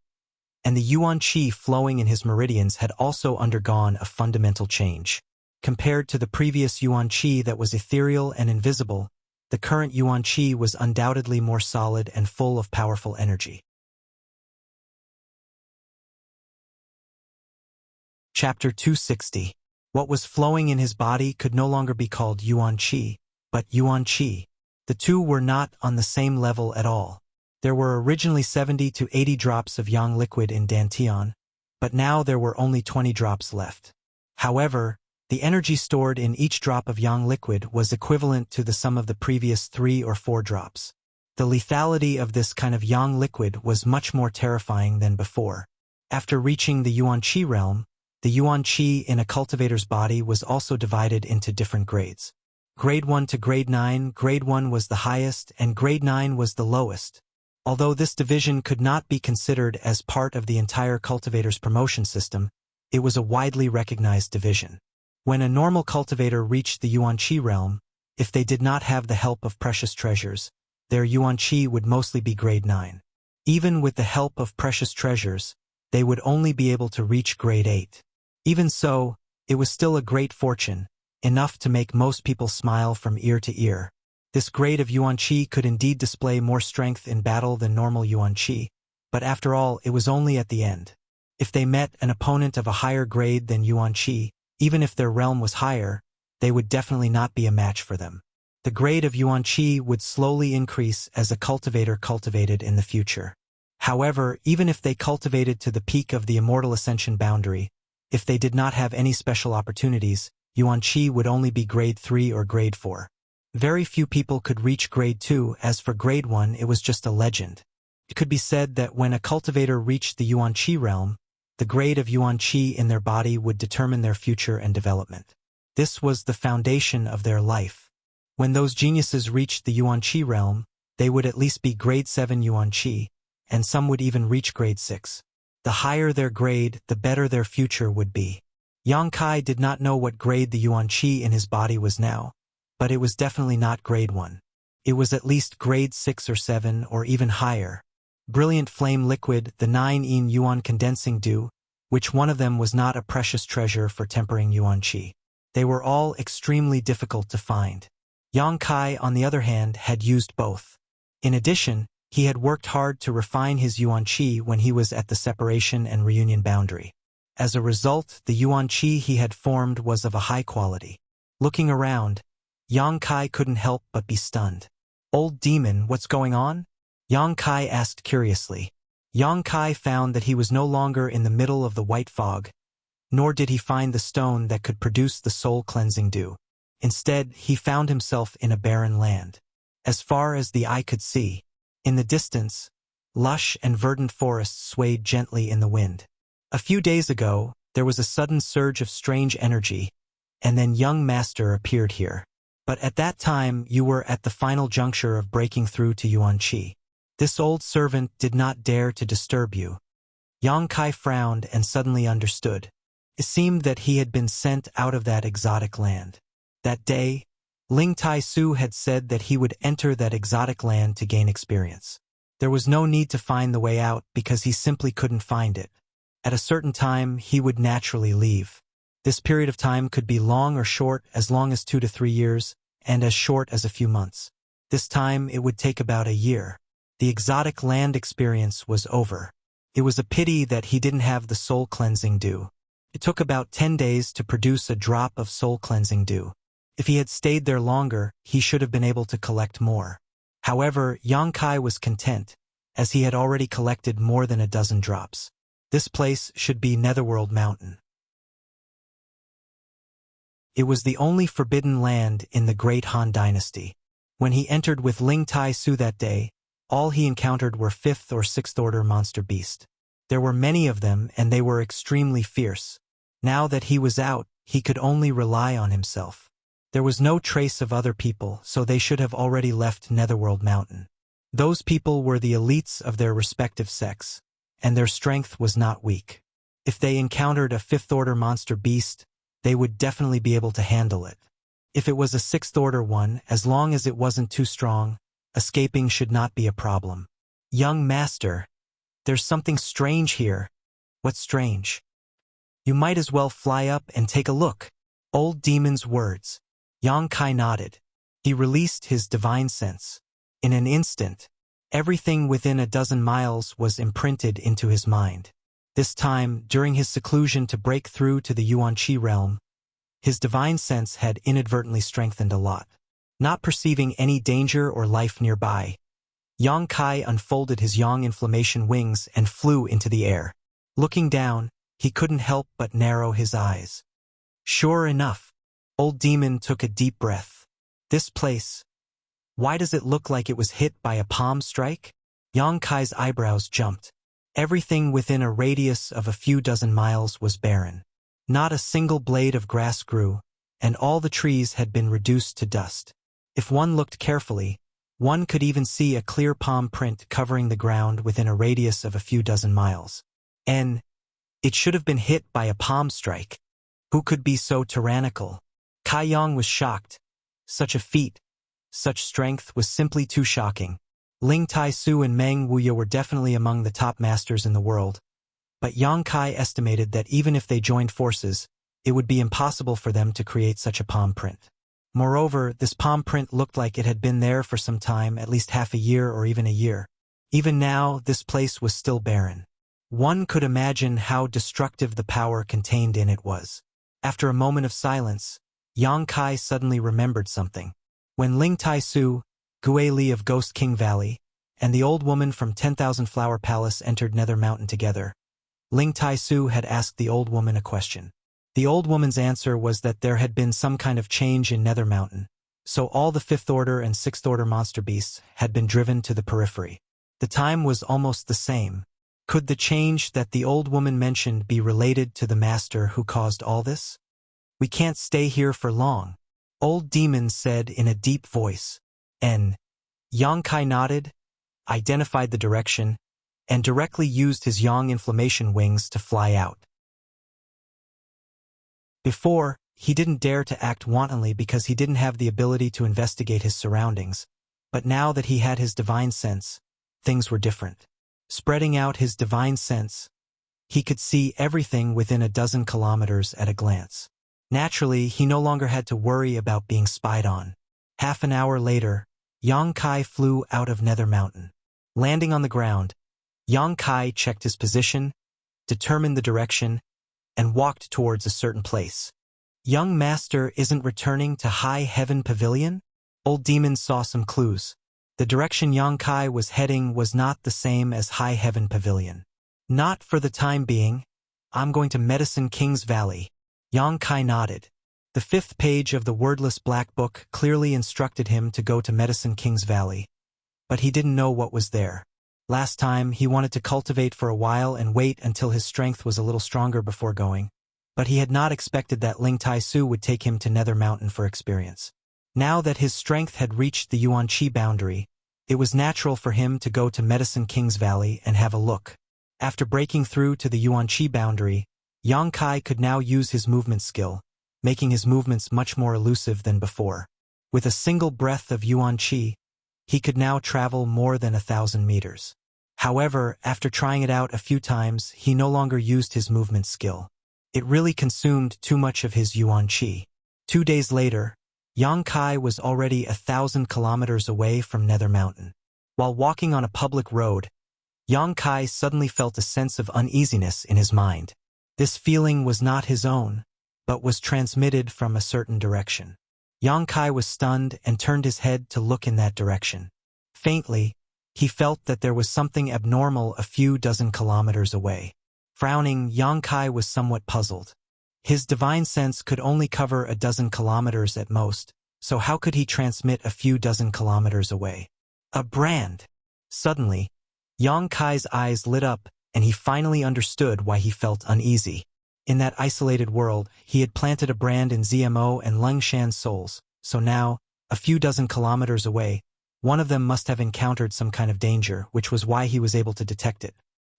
Speaker 1: and the Yuan Qi flowing in his meridians had also undergone a fundamental change. Compared to the previous Yuan Qi that was ethereal and invisible, the current Yuan Qi was undoubtedly more solid and full of powerful energy. Chapter 260. What was flowing in his body could no longer be called Yuan Qi, but Yuan Qi. The two were not on the same level at all. There were originally 70 to 80 drops of yang liquid in Dantian, but now there were only 20 drops left. However, the energy stored in each drop of yang liquid was equivalent to the sum of the previous 3 or 4 drops. The lethality of this kind of yang liquid was much more terrifying than before. After reaching the Yuan Qi realm, the Yuan Qi in a cultivator's body was also divided into different grades. Grade 1 to Grade 9, Grade 1 was the highest and Grade 9 was the lowest. Although this division could not be considered as part of the entire cultivator's promotion system, it was a widely recognized division. When a normal cultivator reached the Yuan Qi realm, if they did not have the help of precious treasures, their Yuan Qi would mostly be Grade 9. Even with the help of precious treasures, they would only be able to reach Grade 8. Even so, it was still a great fortune, enough to make most people smile from ear to ear. This grade of Yuan Qi could indeed display more strength in battle than normal Yuan Qi, but after all, it was only at the end. If they met an opponent of a higher grade than Yuan Qi, even if their realm was higher, they would definitely not be a match for them. The grade of Yuan Qi would slowly increase as a cultivator cultivated in the future. However, even if they cultivated to the peak of the immortal ascension boundary, if they did not have any special opportunities, Yuan Qi would only be Grade 3 or Grade 4. Very few people could reach grade 2, as for grade 1 it was just a legend. It could be said that when a cultivator reached the Yuan Qi realm, the grade of Yuan Qi in their body would determine their future and development. This was the foundation of their life. When those geniuses reached the Yuan Qi realm, they would at least be grade 7 Yuan Qi, and some would even reach grade 6. The higher their grade, the better their future would be. Yang Kai did not know what grade the Yuan Qi in his body was now, but it was definitely not grade 1. It was at least grade 6 or 7 or even higher. Brilliant flame liquid, the 9-in yuan condensing dew, which one of them was not a precious treasure for tempering Yuan Qi. They were all extremely difficult to find. Yang Kai, on the other hand, had used both. In addition, he had worked hard to refine his Yuan Qi when he was at the separation and reunion boundary. As a result, the Yuan Qi he had formed was of a high quality. Looking around, Yang Kai couldn't help but be stunned. "Old demon, what's going on?" Yang Kai asked curiously. Yang Kai found that he was no longer in the middle of the white fog, nor did he find the stone that could produce the soul-cleansing dew. Instead, he found himself in a barren land. As far as the eye could see, in the distance, lush and verdant forests swayed gently in the wind. A few days ago, there was a sudden surge of strange energy, and then young master appeared here. But at that time, you were at the final juncture of breaking through to Yuan Qi. This old servant did not dare to disturb you. Yang Kai frowned and suddenly understood. It seemed that he had been sent out of that exotic land. That day, Ling Tai Su had said that he would enter that exotic land to gain experience. There was no need to find the way out because he simply couldn't find it. At a certain time, he would naturally leave. This period of time could be long or short, as long as 2 to 3 years, and as short as a few months. This time, it would take about a year. The exotic land experience was over. It was a pity that he didn't have the soul-cleansing dew. It took about 10 days to produce a drop of soul-cleansing dew. If he had stayed there longer, he should have been able to collect more. However, Yang Kai was content, as he had already collected more than a dozen drops. This place should be Netherworld Mountain. It was the only forbidden land in the Great Han Dynasty. When he entered with Ling Tai Su that day, all he encountered were 5th or 6th order monster beasts. There were many of them, and they were extremely fierce. Now that he was out, he could only rely on himself. There was no trace of other people, so they should have already left Netherworld Mountain. Those people were the elites of their respective sects, and their strength was not weak. If they encountered a 5th order monster beast, they would definitely be able to handle it. If it was a 6th order one, as long as it wasn't too strong, escaping should not be a problem. "Young master, there's something strange here." "What's strange?" "You might as well fly up and take a look." Old demon's words. Yang Kai nodded. He released his divine sense. In an instant, everything within a dozen miles was imprinted into his mind. This time, during his seclusion to break through to the Yuan Qi realm, his divine sense had inadvertently strengthened a lot. Not perceiving any danger or life nearby, Yang Kai unfolded his yang inflammation wings and flew into the air. Looking down, he couldn't help but narrow his eyes. Sure enough, old demon took a deep breath. This place, why does it look like it was hit by a palm strike? Yang Kai's eyebrows jumped. Everything within a radius of a few dozen miles was barren. Not a single blade of grass grew, and all the trees had been reduced to dust. If one looked carefully, one could even see a clear palm print covering the ground within a radius of a few dozen miles. And it should have been hit by a palm strike. Who could be so tyrannical? Kai Yang was shocked. Such a feat, such strength was simply too shocking. Ling Tai Su and Meng Wuya were definitely among the top masters in the world, but Yang Kai estimated that even if they joined forces, it would be impossible for them to create such a palm print. Moreover, this palm print looked like it had been there for some time, at least half a year or even a year. Even now, this place was still barren. One could imagine how destructive the power contained in it was. After a moment of silence, Yang Kai suddenly remembered something. When Ling Tai Su, Gue Li of Ghost King Valley, and the old woman from 10,000 Flower Palace entered Nether Mountain together, Ling Tai Su had asked the old woman a question. The old woman's answer was that there had been some kind of change in Nether Mountain, so all the 5th order and 6th order monster beasts had been driven to the periphery. The time was almost the same. Could the change that the old woman mentioned be related to the master who caused all this? We can't stay here for long, Old Demon said in a deep voice. And Yang Kai nodded, identified the direction, and directly used his Yang inflammation wings to fly out. Before, he didn't dare to act wantonly because he didn't have the ability to investigate his surroundings, but now that he had his divine sense, things were different. Spreading out his divine sense, he could see everything within a dozen kilometers at a glance. Naturally, he no longer had to worry about being spied on. Half an hour later, Yang Kai flew out of Nether Mountain. Landing on the ground, Yang Kai checked his position, determined the direction, and walked towards a certain place. Young Master isn't returning to High Heaven Pavilion? Old Demon saw some clues. The direction Yang Kai was heading was not the same as High Heaven Pavilion. Not for the time being. I'm going to Medicine King's Valley. Yang Kai nodded. The 5th page of the wordless black book clearly instructed him to go to Medicine King's Valley, but he didn't know what was there. Last time, he wanted to cultivate for a while and wait until his strength was a little stronger before going, but he had not expected that Ling Tai Su would take him to Nether Mountain for experience. Now that his strength had reached the Yuan Qi boundary, it was natural for him to go to Medicine King's Valley and have a look. After breaking through to the Yuan Qi boundary, Yang Kai could now use his movement skill, making his movements much more elusive than before. With a single breath of Yuan Qi, he could now travel more than 1,000 meters. However, after trying it out a few times, he no longer used his movement skill. It really consumed too much of his Yuan Qi. 2 days later, Yang Kai was already 1,000 kilometers away from Nether Mountain. While walking on a public road, Yang Kai suddenly felt a sense of uneasiness in his mind. This feeling was not his own, but was transmitted from a certain direction. Yang Kai was stunned and turned his head to look in that direction. Faintly, he felt that there was something abnormal a few dozen kilometers away. Frowning, Yang Kai was somewhat puzzled. His divine sense could only cover a dozen kilometers at most, so how could he transmit a few dozen kilometers away? A brand! Suddenly, Yang Kai's eyes lit up, and he finally understood why he felt uneasy. In that isolated world, he had planted a brand in ZMO and Lengshan's souls, so now, a few dozen kilometers away, one of them must have encountered some kind of danger, which was why he was able to detect it.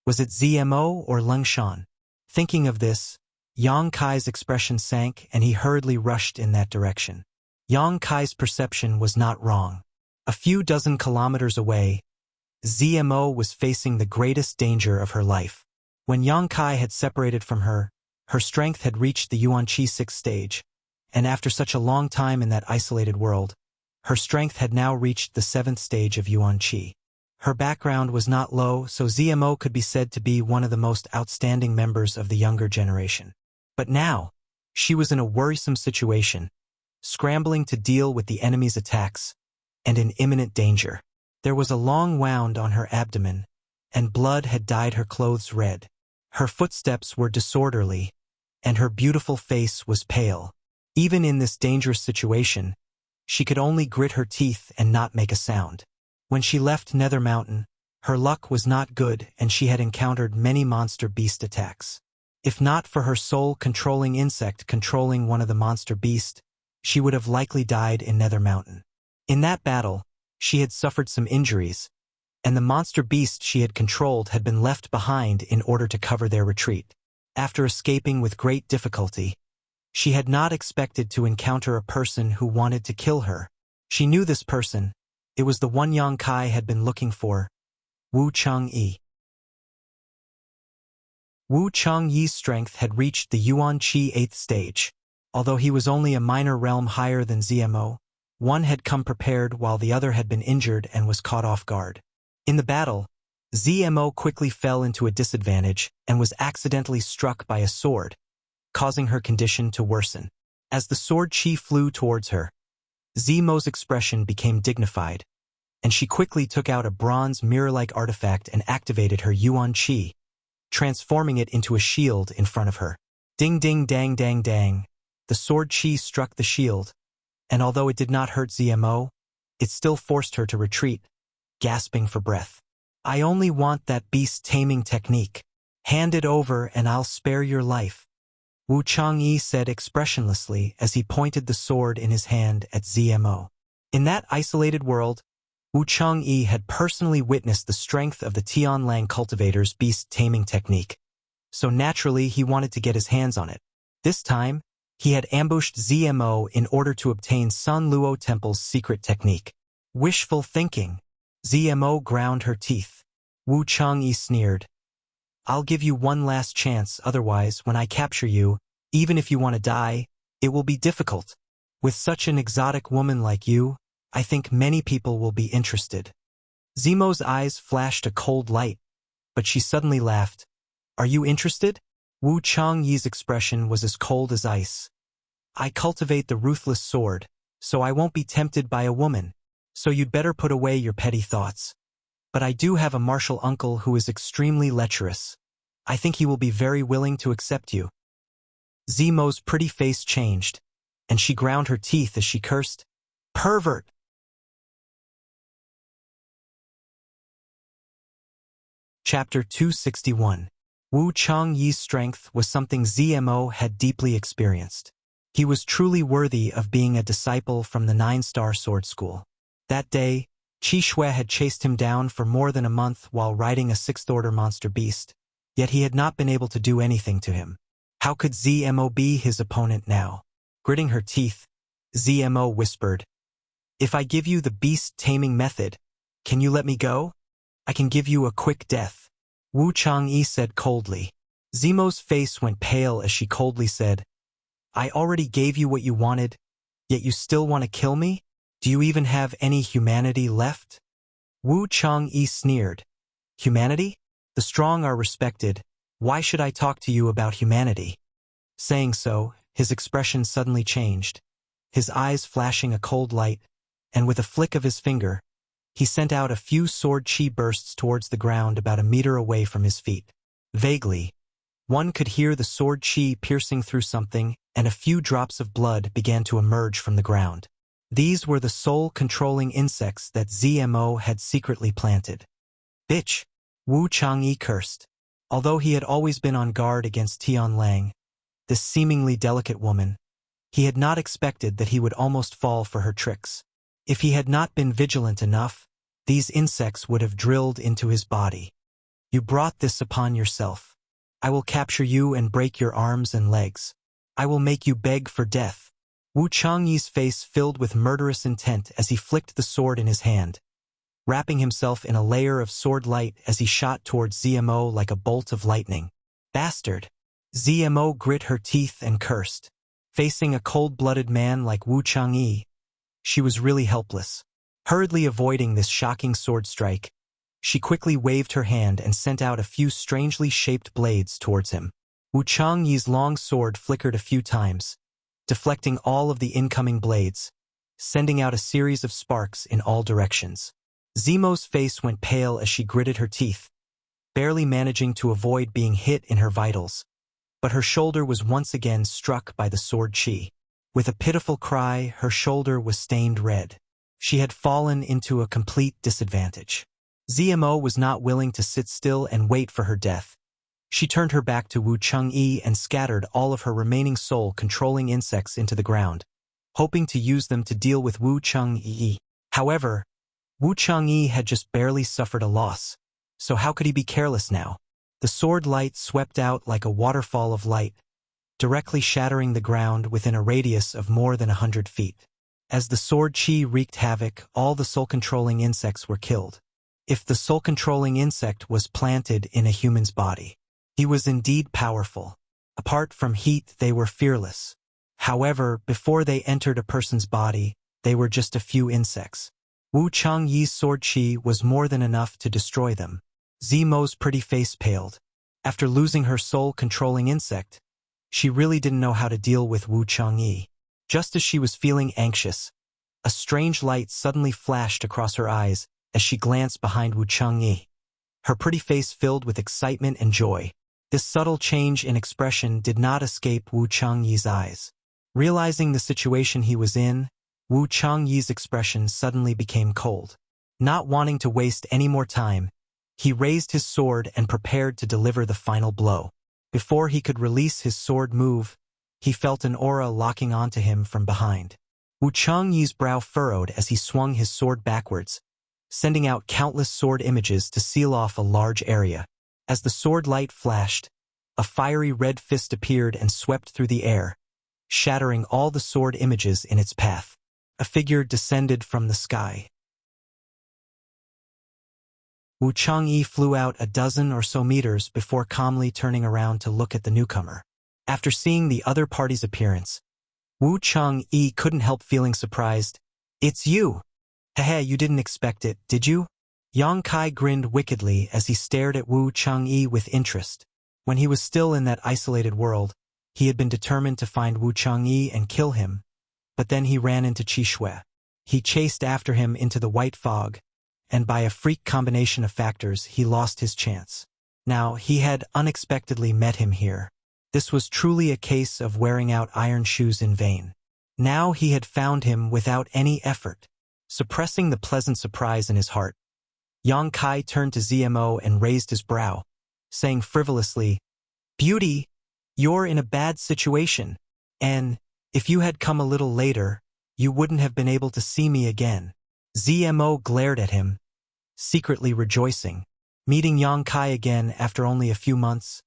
Speaker 1: Was it ZMO or Lengshan? Thinking of this, Yang Kai's expression sank and he hurriedly rushed in that direction. Yang Kai's perception was not wrong. A few dozen kilometers away, ZMO was facing the greatest danger of her life. When Yang Kai had separated from her, her strength had reached the Yuan Qi 6th stage, and after such a long time in that isolated world, her strength had now reached the 7th stage of Yuan Qi. Her background was not low, so ZMO could be said to be one of the most outstanding members of the younger generation. But now, she was in a worrisome situation, scrambling to deal with the enemy's attacks, and in imminent danger. There was a long wound on her abdomen, and blood had dyed her clothes red. Her footsteps were disorderly, and her beautiful face was pale. Even in this dangerous situation, she could only grit her teeth and not make a sound. When she left Nether Mountain, her luck was not good and she had encountered many monster beast attacks. If not for her soul-controlling insect controlling one of the monster beasts, she would have likely died in Nether Mountain. In that battle, she had suffered some injuries, and the monster beast she had controlled had been left behind in order to cover their retreat. After escaping with great difficulty, she had not expected to encounter a person who wanted to kill her. She knew this person. It was the one Yang Kai had been looking for, Wu Changyi. Wu Changyi's strength had reached the Yuan Qi 8th stage. Although he was only a minor realm higher than ZMO, one had come prepared while the other had been injured and was caught off guard. In the battle, ZMO quickly fell into a disadvantage and was accidentally struck by a sword, causing her condition to worsen. As the sword chi flew towards her, ZMO's expression became dignified, and she quickly took out a bronze mirror-like artifact and activated her Yuan Qi, transforming it into a shield in front of her. Ding ding dang dang dang. The sword chi struck the shield, and although it did not hurt ZMO, it still forced her to retreat, gasping for breath. I only want that beast taming technique. Hand it over and I'll spare your life, Wu Changyi said expressionlessly as he pointed the sword in his hand at ZMO. In that isolated world, Wu Changyi had personally witnessed the strength of the Tianlang cultivator's beast taming technique, so naturally he wanted to get his hands on it. This time, he had ambushed ZMO in order to obtain Sun Luo Temple's secret technique. Wishful thinking. ZMO ground her teeth. Wu Changyi sneered. I'll give you one last chance, otherwise, when I capture you, even if you want to die, it will be difficult. With such an exotic woman like you, I think many people will be interested. Zemo's eyes flashed a cold light, but she suddenly laughed. Are you interested? Wu Changyi's expression was as cold as ice. I cultivate the ruthless sword, so I won't be tempted by a woman, so you'd better put away your petty thoughts. But I do have a martial uncle who is extremely lecherous. I think he will be very willing to accept you. Zemo's pretty face changed, and she ground her teeth as she cursed. Pervert! Chapter 261. Wu Changyi's strength was something ZMO had deeply experienced. He was truly worthy of being a disciple from the 9-star sword school. That day, Qi Shui had chased him down for more than a month while riding a 6th-order monster beast, yet he had not been able to do anything to him. How could ZMO be his opponent now? Gritting her teeth, ZMO whispered, If I give you the beast taming method, can you let me go? I can give you a quick death. Wu Changyi said coldly. Zemo's face went pale as she coldly said, I already gave you what you wanted, yet you still want to kill me? Do you even have any humanity left? Wu Changyi sneered. Humanity? The strong are respected. Why should I talk to you about humanity? Saying so, his expression suddenly changed, his eyes flashing a cold light, and with a flick of his finger, he sent out a few sword chi bursts towards the ground about a meter away from his feet. Vaguely, one could hear the sword chi piercing through something, and a few drops of blood began to emerge from the ground. These were the soul-controlling insects that ZMO had secretly planted. Bitch! Wu Changyi cursed. Although he had always been on guard against Tianlang, this seemingly delicate woman, he had not expected that he would almost fall for her tricks. If he had not been vigilant enough, these insects would have drilled into his body. You brought this upon yourself. I will capture you and break your arms and legs. I will make you beg for death. Wu Changyi's face filled with murderous intent as he flicked the sword in his hand, wrapping himself in a layer of sword light as he shot towards ZMO like a bolt of lightning. Bastard! ZMO grit her teeth and cursed. Facing a cold-blooded man like Wu Changyi, she was really helpless. Hurriedly avoiding this shocking sword strike, she quickly waved her hand and sent out a few strangely shaped blades towards him. Wu Changyi's long sword flickered a few times, deflecting all of the incoming blades, sending out a series of sparks in all directions. Zemo's face went pale as she gritted her teeth, barely managing to avoid being hit in her vitals. But her shoulder was once again struck by the sword chi. With a pitiful cry, her shoulder was stained red. She had fallen into a complete disadvantage. ZMO was not willing to sit still and wait for her death. She turned her back to Wu Changyi and scattered all of her remaining soul-controlling insects into the ground, hoping to use them to deal with Wu Changyi. However, Wu Changyi had just barely suffered a loss, so how could he be careless now? The sword light swept out like a waterfall of light, directly shattering the ground within a radius of more than 100 feet. As the sword chi wreaked havoc, all the soul-controlling insects were killed. If the soul-controlling insect was planted in a human's body, he was indeed powerful. Apart from heat, they were fearless. However, before they entered a person's body, they were just a few insects. Wu Changyi's sword chi was more than enough to destroy them. Zemo's pretty face paled. After losing her soul-controlling insect, she really didn't know how to deal with Wu Changyi. Just as she was feeling anxious, a strange light suddenly flashed across her eyes as she glanced behind Wu Changyi. Her pretty face filled with excitement and joy. This subtle change in expression did not escape Wu Changyi's eyes. Realizing the situation he was in, Wu Changyi's expression suddenly became cold. Not wanting to waste any more time, he raised his sword and prepared to deliver the final blow. Before he could release his sword move, he felt an aura locking onto him from behind. Wu Changyi's brow furrowed as he swung his sword backwards, sending out countless sword images to seal off a large area. As the sword light flashed, a fiery red fist appeared and swept through the air, shattering all the sword images in its path. A figure descended from the sky. Wu Changyi flew out a dozen or so meters before calmly turning around to look at the newcomer. After seeing the other party's appearance, Wu Changyi couldn't help feeling surprised. "It's you! Heh, you didn't expect it, did you?" Yang Kai grinned wickedly as he stared at Wu Changyi with interest. When he was still in that isolated world, he had been determined to find Wu Changyi and kill him, but then he ran into Qi Shui. He chased after him into the white fog, and by a freak combination of factors, he lost his chance. Now, he had unexpectedly met him here. This was truly a case of wearing out iron shoes in vain. Now he had found him without any effort. Suppressing the pleasant surprise in his heart, Yang Kai turned to ZMO and raised his brow, saying frivolously, "Beauty, you're in a bad situation, and if you had come a little later, you wouldn't have been able to see me again." ZMO glared at him, secretly rejoicing. Meeting Yang Kai again after only a few months,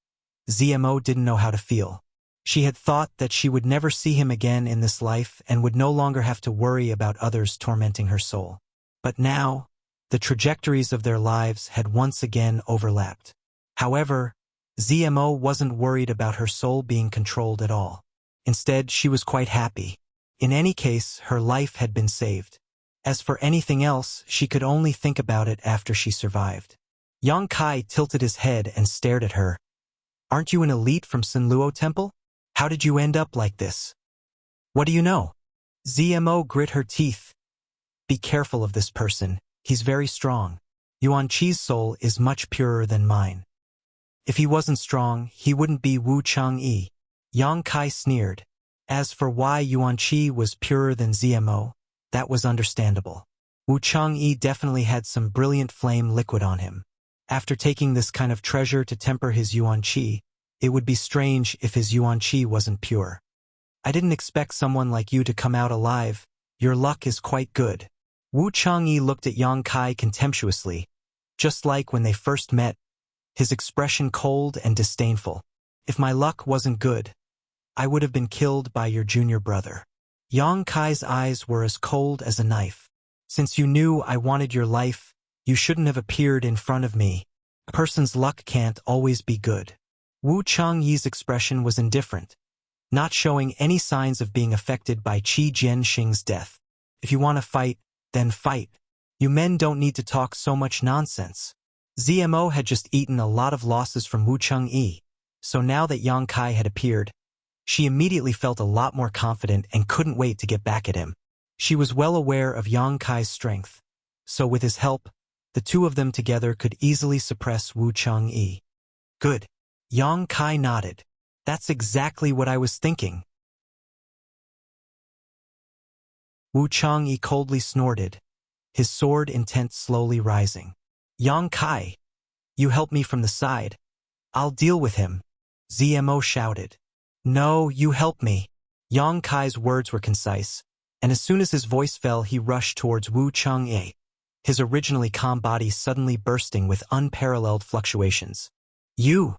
Speaker 1: ZMO didn't know how to feel. She had thought that she would never see him again in this life and would no longer have to worry about others tormenting her soul. But now, the trajectories of their lives had once again overlapped. However, ZMO wasn't worried about her soul being controlled at all. Instead, she was quite happy. In any case, her life had been saved. As for anything else, she could only think about it after she survived. Yang Kai tilted his head and stared at her. "Aren't you an elite from Sinluo Temple? How did you end up like this?" "What do you know?" ZMO grit her teeth. "Be careful of this person. He's very strong. Yuan Qi's soul is much purer than mine. If he wasn't strong, he wouldn't be Wu Changyi." Yang Kai sneered. As for why Yuan Qi was purer than ZMO, that was understandable. Wu Changyi definitely had some brilliant flame liquid on him. After taking this kind of treasure to temper his Yuan Qi, it would be strange if his Yuan Qi wasn't pure. "I didn't expect someone like you to come out alive. Your luck is quite good." Wu Changyi looked at Yang Kai contemptuously, just like when they first met, his expression cold and disdainful. "If my luck wasn't good, I would have been killed by your junior brother." Yang Kai's eyes were as cold as a knife. "Since you knew I wanted your life, you shouldn't have appeared in front of me. A person's luck can't always be good." Wu Changyi's expression was indifferent, not showing any signs of being affected by Qi Jianxing's death. "If you want to fight, then fight. You men don't need to talk so much nonsense." ZMO had just eaten a lot of losses from Wu Changyi, so now that Yang Kai had appeared, she immediately felt a lot more confident and couldn't wait to get back at him. She was well aware of Yang Kai's strength, so with his help, the two of them together could easily suppress Wu Changyi. "Good." Yang Kai nodded. "That's exactly what I was thinking." Wu Changyi coldly snorted, his sword intent slowly rising. "Yang Kai, you help me from the side. I'll deal with him," ZMO shouted. "No, you help me." Yang Kai's words were concise, and as soon as his voice fell, he rushed towards Wu Changyi, his originally calm body suddenly bursting with unparalleled fluctuations. "You!"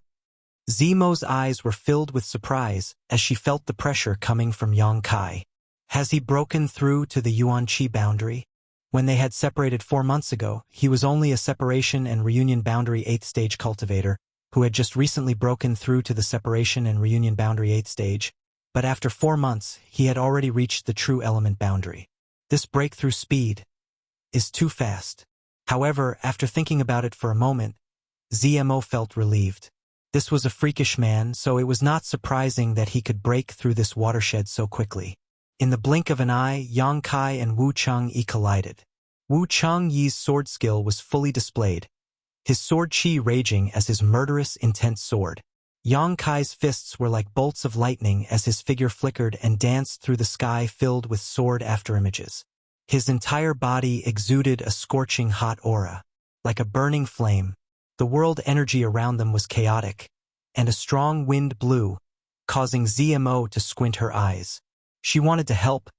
Speaker 1: ZMO's eyes were filled with surprise as she felt the pressure coming from Yang Kai. Has he broken through to the Yuan Qi boundary? When they had separated 4 months ago, he was only a separation and reunion boundary 8th stage cultivator, who had just recently broken through to the separation and reunion boundary 8th stage, but after 4 months, he had already reached the true element boundary. This breakthrough speed is too fast. However, after thinking about it for a moment, ZMO felt relieved. This was a freakish man, so it was not surprising that he could break through this watershed so quickly. In the blink of an eye, Yang Kai and Wu Changyi collided. Wu Changyi's sword skill was fully displayed, his sword chi raging as his murderous, intense sword. Yang Kai's fists were like bolts of lightning as his figure flickered and danced through the sky filled with sword afterimages. His entire body exuded a scorching hot aura. Like a burning flame, the world energy around them was chaotic, and a strong wind blew, causing ZMO to squint her eyes. She wanted to help,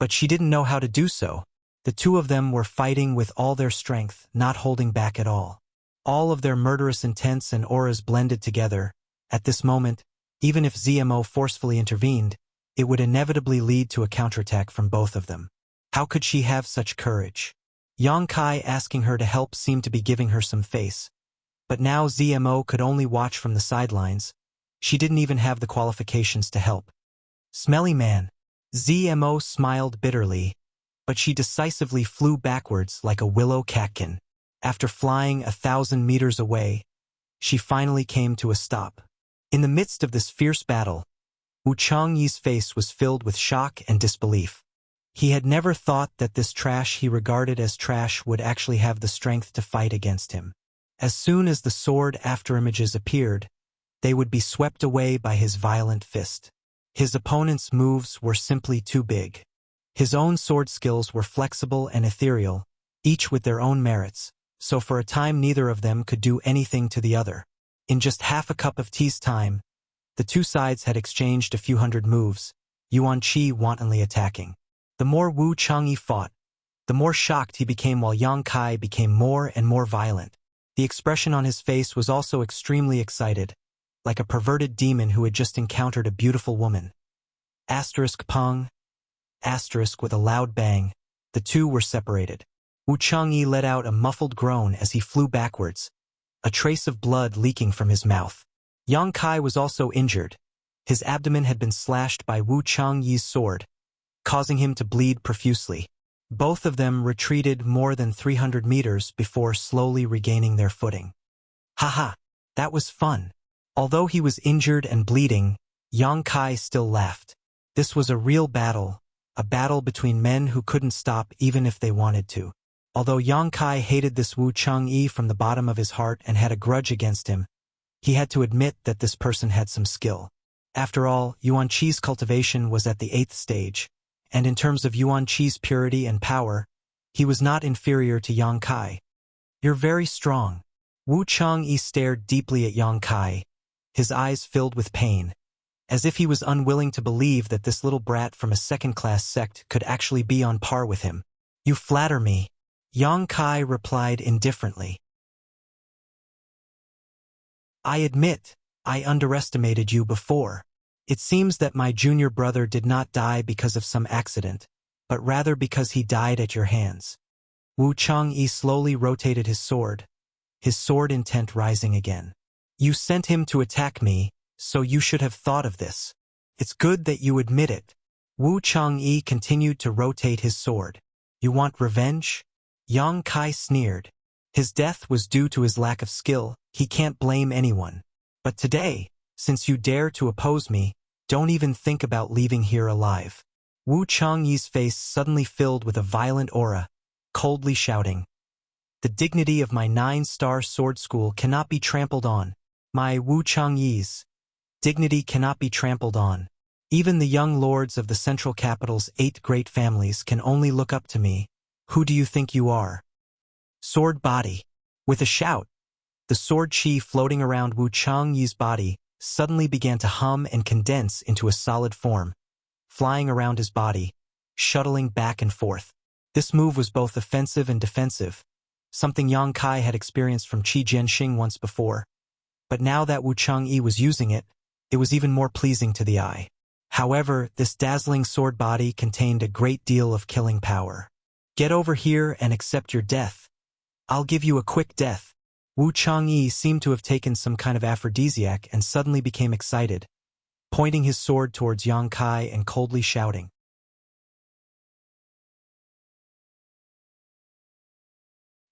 Speaker 1: but she didn't know how to do so. The two of them were fighting with all their strength, not holding back at all. All of their murderous intents and auras blended together. At this moment, even if ZMO forcefully intervened, it would inevitably lead to a counterattack from both of them. How could she have such courage? Yang Kai asking her to help seemed to be giving her some face. But now ZMO could only watch from the sidelines. She didn't even have the qualifications to help. Smelly man. ZMO smiled bitterly, but she decisively flew backwards like a willow catkin. After flying 1,000 meters away, she finally came to a stop. In the midst of this fierce battle, Wu Changyi's face was filled with shock and disbelief. He had never thought that this trash he regarded as trash would actually have the strength to fight against him. As soon as the sword afterimages appeared, they would be swept away by his violent fist. His opponent's moves were simply too big. His own sword skills were flexible and ethereal, each with their own merits, so for a time neither of them could do anything to the other. In just half a cup of tea's time, the two sides had exchanged a few hundred moves, Yuan Qi wantonly attacking. The more Wu Changyi fought, the more shocked he became while Yang Kai became more and more violent. The expression on his face was also extremely excited, like a perverted demon who had just encountered a beautiful woman. Pong. With a loud bang, the two were separated. Wu Changyi let out a muffled groan as he flew backwards, a trace of blood leaking from his mouth. Yang Kai was also injured. His abdomen had been slashed by Wu Changyi's sword, causing him to bleed profusely. Both of them retreated more than 300 meters before slowly regaining their footing. Haha, that was fun. Although he was injured and bleeding, Yang Kai still laughed. This was a real battle, a battle between men who couldn't stop even if they wanted to. Although Yang Kai hated this Wu Changyi from the bottom of his heart and had a grudge against him, he had to admit that this person had some skill. After all, Yuan Qi's cultivation was at the 8th stage, and in terms of Yuan Qi's purity and power, he was not inferior to Yang Kai. You're very strong. Wu Changyi stared deeply at Yang Kai, his eyes filled with pain, as if he was unwilling to believe that this little brat from a second-class sect could actually be on par with him. You flatter me, Yang Kai replied indifferently. I admit, I underestimated you before. It seems that my junior brother did not die because of some accident, but rather because he died at your hands. Wu Changyi slowly rotated his sword intent rising again. You sent him to attack me, so you should have thought of this. It's good that you admit it. Wu Changyi continued to rotate his sword. You want revenge? Yang Kai sneered. His death was due to his lack of skill, he can't blame anyone. But today, since you dare to oppose me, don't even think about leaving here alive. Wu Changyi's face suddenly filled with a violent aura, coldly shouting. The dignity of my 9-star sword school cannot be trampled on. My Wu Changyi's dignity cannot be trampled on. Even the young lords of the central capital's 8 great families can only look up to me. Who do you think you are? Sword body. With a shout, the sword chi floating around Wu Changyi's body suddenly began to hum and condense into a solid form, flying around his body, shuttling back and forth. This move was both offensive and defensive, something Yang Kai had experienced from Qi Jianxing once before. But now that Wu Changyi was using it, it was even more pleasing to the eye. However, this dazzling sword body contained a great deal of killing power. Get over here and accept your death. I'll give you a quick death. Wu Changyi seemed to have taken some kind of aphrodisiac and suddenly became excited, pointing his sword towards Yang Kai and coldly shouting.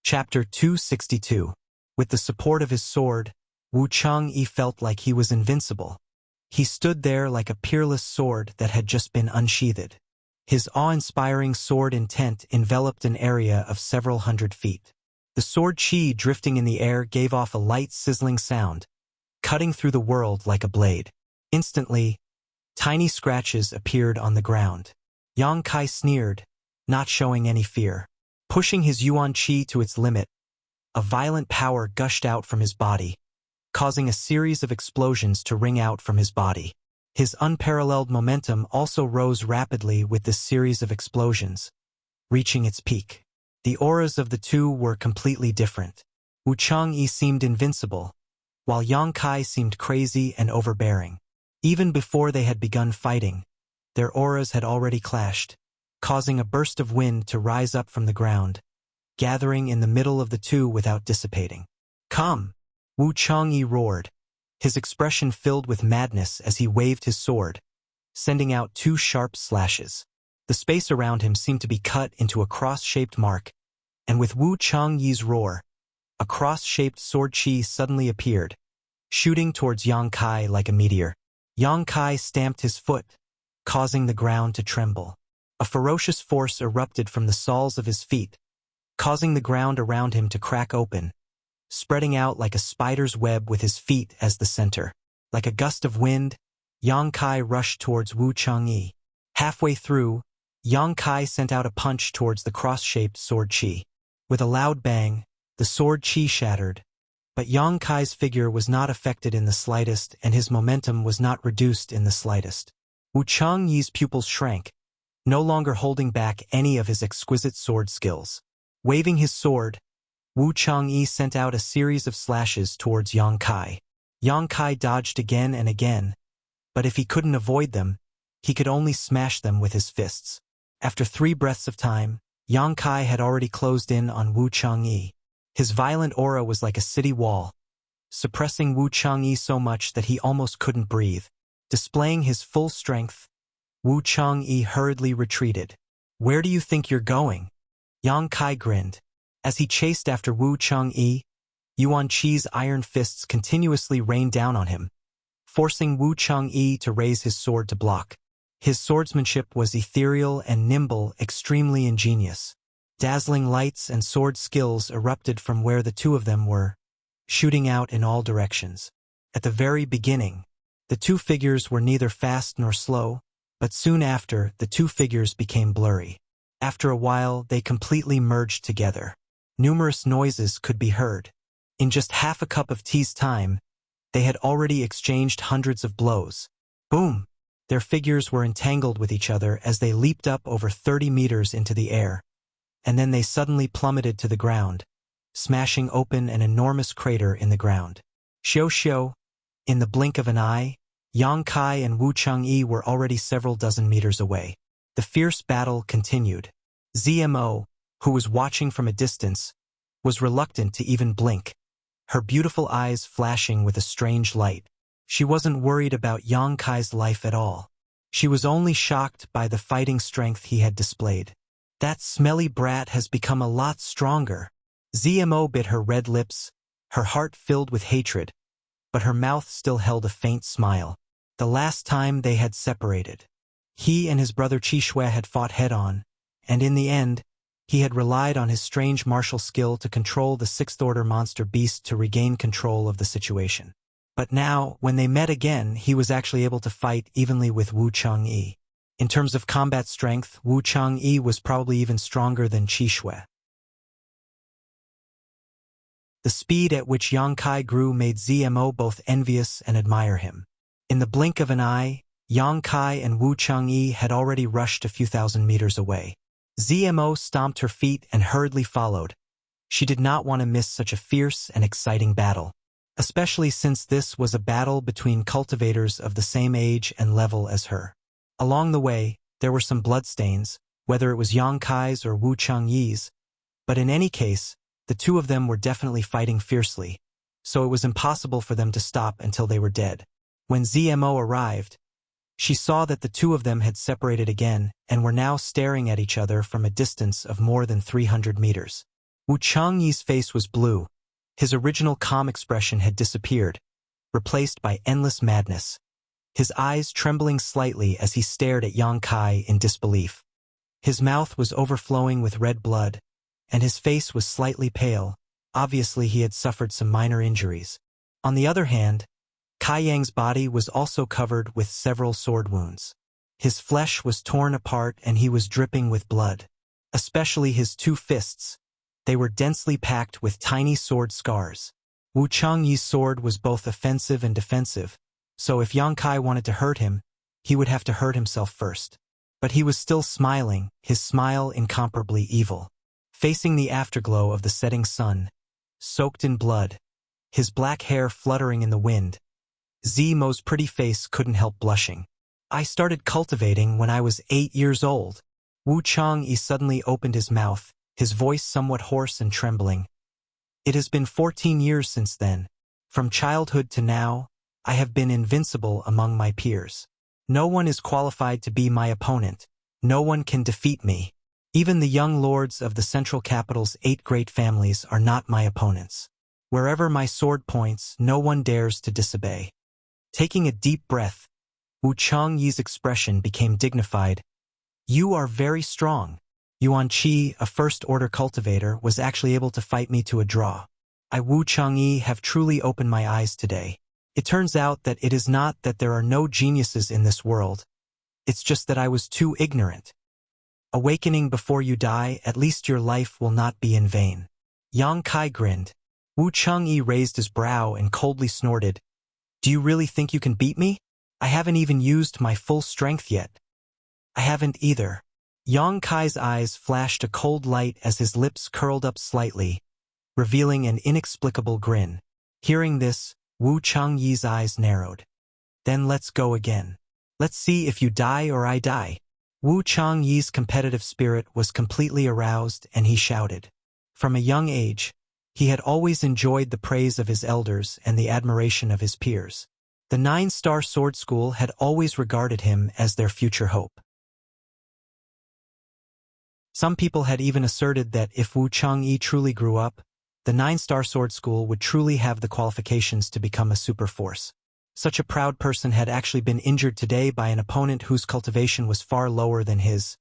Speaker 1: Chapter 262. With the support of his sword, Wu Changyi felt like he was invincible. He stood there like a peerless sword that had just been unsheathed. His awe-inspiring sword intent enveloped an area of several hundred feet. The sword chi drifting in the air gave off a light sizzling sound, cutting through the world like a blade. Instantly, tiny scratches appeared on the ground. Yang Kai sneered, not showing any fear. Pushing his yuan qi to its limit, a violent power gushed out from his body, causing a series of explosions to ring out from his body. His unparalleled momentum also rose rapidly with this series of explosions, reaching its peak. The auras of the two were completely different. Wu Changyi seemed invincible, while Yang Kai seemed crazy and overbearing. Even before they had begun fighting, their auras had already clashed, causing a burst of wind to rise up from the ground, gathering in the middle of the two without dissipating. "Come!" Wu Changyi roared, his expression filled with madness as he waved his sword, sending out two sharp slashes. The space around him seemed to be cut into a cross-shaped mark, and with Wu Changyi's roar, a cross-shaped sword chi suddenly appeared, shooting towards Yang Kai like a meteor. Yang Kai stamped his foot, causing the ground to tremble. A ferocious force erupted from the soles of his feet, causing the ground around him to crack open, spreading out like a spider's web with his feet as the center. Like a gust of wind, Yang Kai rushed towards Wu Changyi. Halfway through, Yang Kai sent out a punch towards the cross-shaped sword chi. With a loud bang, the sword chi shattered, but Yang Kai's figure was not affected in the slightest and his momentum was not reduced in the slightest. Wu Changyi's pupils shrank, no longer holding back any of his exquisite sword skills. Waving his sword, Wu Changyi sent out a series of slashes towards Yang Kai. Yang Kai dodged again and again, but if he couldn't avoid them, he could only smash them with his fists. After 3 breaths of time, Yang Kai had already closed in on Wu Changyi. His violent aura was like a city wall, suppressing Wu Changyi so much that he almost couldn't breathe. Displaying his full strength, Wu Changyi hurriedly retreated. "Where do you think you're going?" Yang Kai grinned. As he chased after Wu Changyi, Yuan Qi's iron fists continuously rained down on him, forcing Wu Changyi to raise his sword to block. His swordsmanship was ethereal and nimble, extremely ingenious. Dazzling lights and sword skills erupted from where the two of them were, shooting out in all directions. At the very beginning, the two figures were neither fast nor slow, but soon after, the two figures became blurry. After a while, they completely merged together. Numerous noises could be heard. In just half a cup of tea's time, they had already exchanged hundreds of blows. Boom! Their figures were entangled with each other as they leaped up over 30 meters into the air, and then they suddenly plummeted to the ground, smashing open an enormous crater in the ground. Xiao, in the blink of an eye, Yang Kai and Wu Changyi were already several dozen meters away. The fierce battle continued. ZMO, who was watching from a distance, was reluctant to even blink, her beautiful eyes flashing with a strange light. She wasn't worried about Yang Kai's life at all. She was only shocked by the fighting strength he had displayed. That smelly brat has become a lot stronger. ZMO bit her red lips, her heart filled with hatred, but her mouth still held a faint smile. The last time they had separated, he and his brother Qishue had fought head-on, and in the end, he had relied on his strange martial skill to control the sixth-order monster beast to regain control of the situation. But now, when they met again, he was actually able to fight evenly with Wu Changyi. In terms of combat strength, Wu Changyi was probably even stronger than Qishue. The speed at which Yang Kai grew made ZMO both envious and admire him. In the blink of an eye, Yang Kai and Wu Changyi had already rushed a few thousand meters away. ZMO stomped her feet and hurriedly followed. She did not want to miss such a fierce and exciting battle, especially since this was a battle between cultivators of the same age and level as her. Along the way, there were some bloodstains, whether it was Yang Kai's or Wu Changyi's, but in any case, the two of them were definitely fighting fiercely, so it was impossible for them to stop until they were dead. When ZMO arrived, she saw that the two of them had separated again and were now staring at each other from a distance of more than 300 meters. Wu Changyi's face was blue. His original calm expression had disappeared, replaced by endless madness, his eyes trembling slightly as he stared at Yang Kai in disbelief. His mouth was overflowing with red blood, and his face was slightly pale. Obviously, he had suffered some minor injuries. On the other hand, Kai Yang's body was also covered with several sword wounds. His flesh was torn apart and he was dripping with blood. Especially his two fists. They were densely packed with tiny sword scars. Wu Changyi's sword was both offensive and defensive, so if Yang Kai wanted to hurt him, he would have to hurt himself first. But he was still smiling, his smile incomparably evil. Facing the afterglow of the setting sun, soaked in blood, his black hair fluttering in the wind, Zimo's pretty face couldn't help blushing. I started cultivating when I was 8 years old. Wu Changyi suddenly opened his mouth, his voice somewhat hoarse and trembling. It has been 14 years since then. From childhood to now, I have been invincible among my peers. No one is qualified to be my opponent. No one can defeat me. Even the young lords of the central capital's 8 great families are not my opponents. Wherever my sword points, no one dares to disobey. Taking a deep breath, Wu Changyi's expression became dignified. You are very strong. Yuan Qi, a first-order cultivator, was actually able to fight me to a draw. I, Wu Changyi, have truly opened my eyes today. It turns out that it is not that there are no geniuses in this world. It's just that I was too ignorant. Awakening before you die, at least your life will not be in vain. Yang Kai grinned. Wu Changyi raised his brow and coldly snorted. Do you really think you can beat me? I haven't even used my full strength yet. I haven't either. Yang Kai's eyes flashed a cold light as his lips curled up slightly, revealing an inexplicable grin. Hearing this, Wu Changyi's eyes narrowed. Then let's go again. Let's see if you die or I die. Wu Changyi's competitive spirit was completely aroused and he shouted. From a young age, he had always enjoyed the praise of his elders and the admiration of his peers. The 9-star sword school had always regarded him as their future hope. Some people had even asserted that if Wu Changyi truly grew up, the 9-star sword school would truly have the qualifications to become a super force. Such a proud person had actually been injured today by an opponent whose cultivation was far lower than his.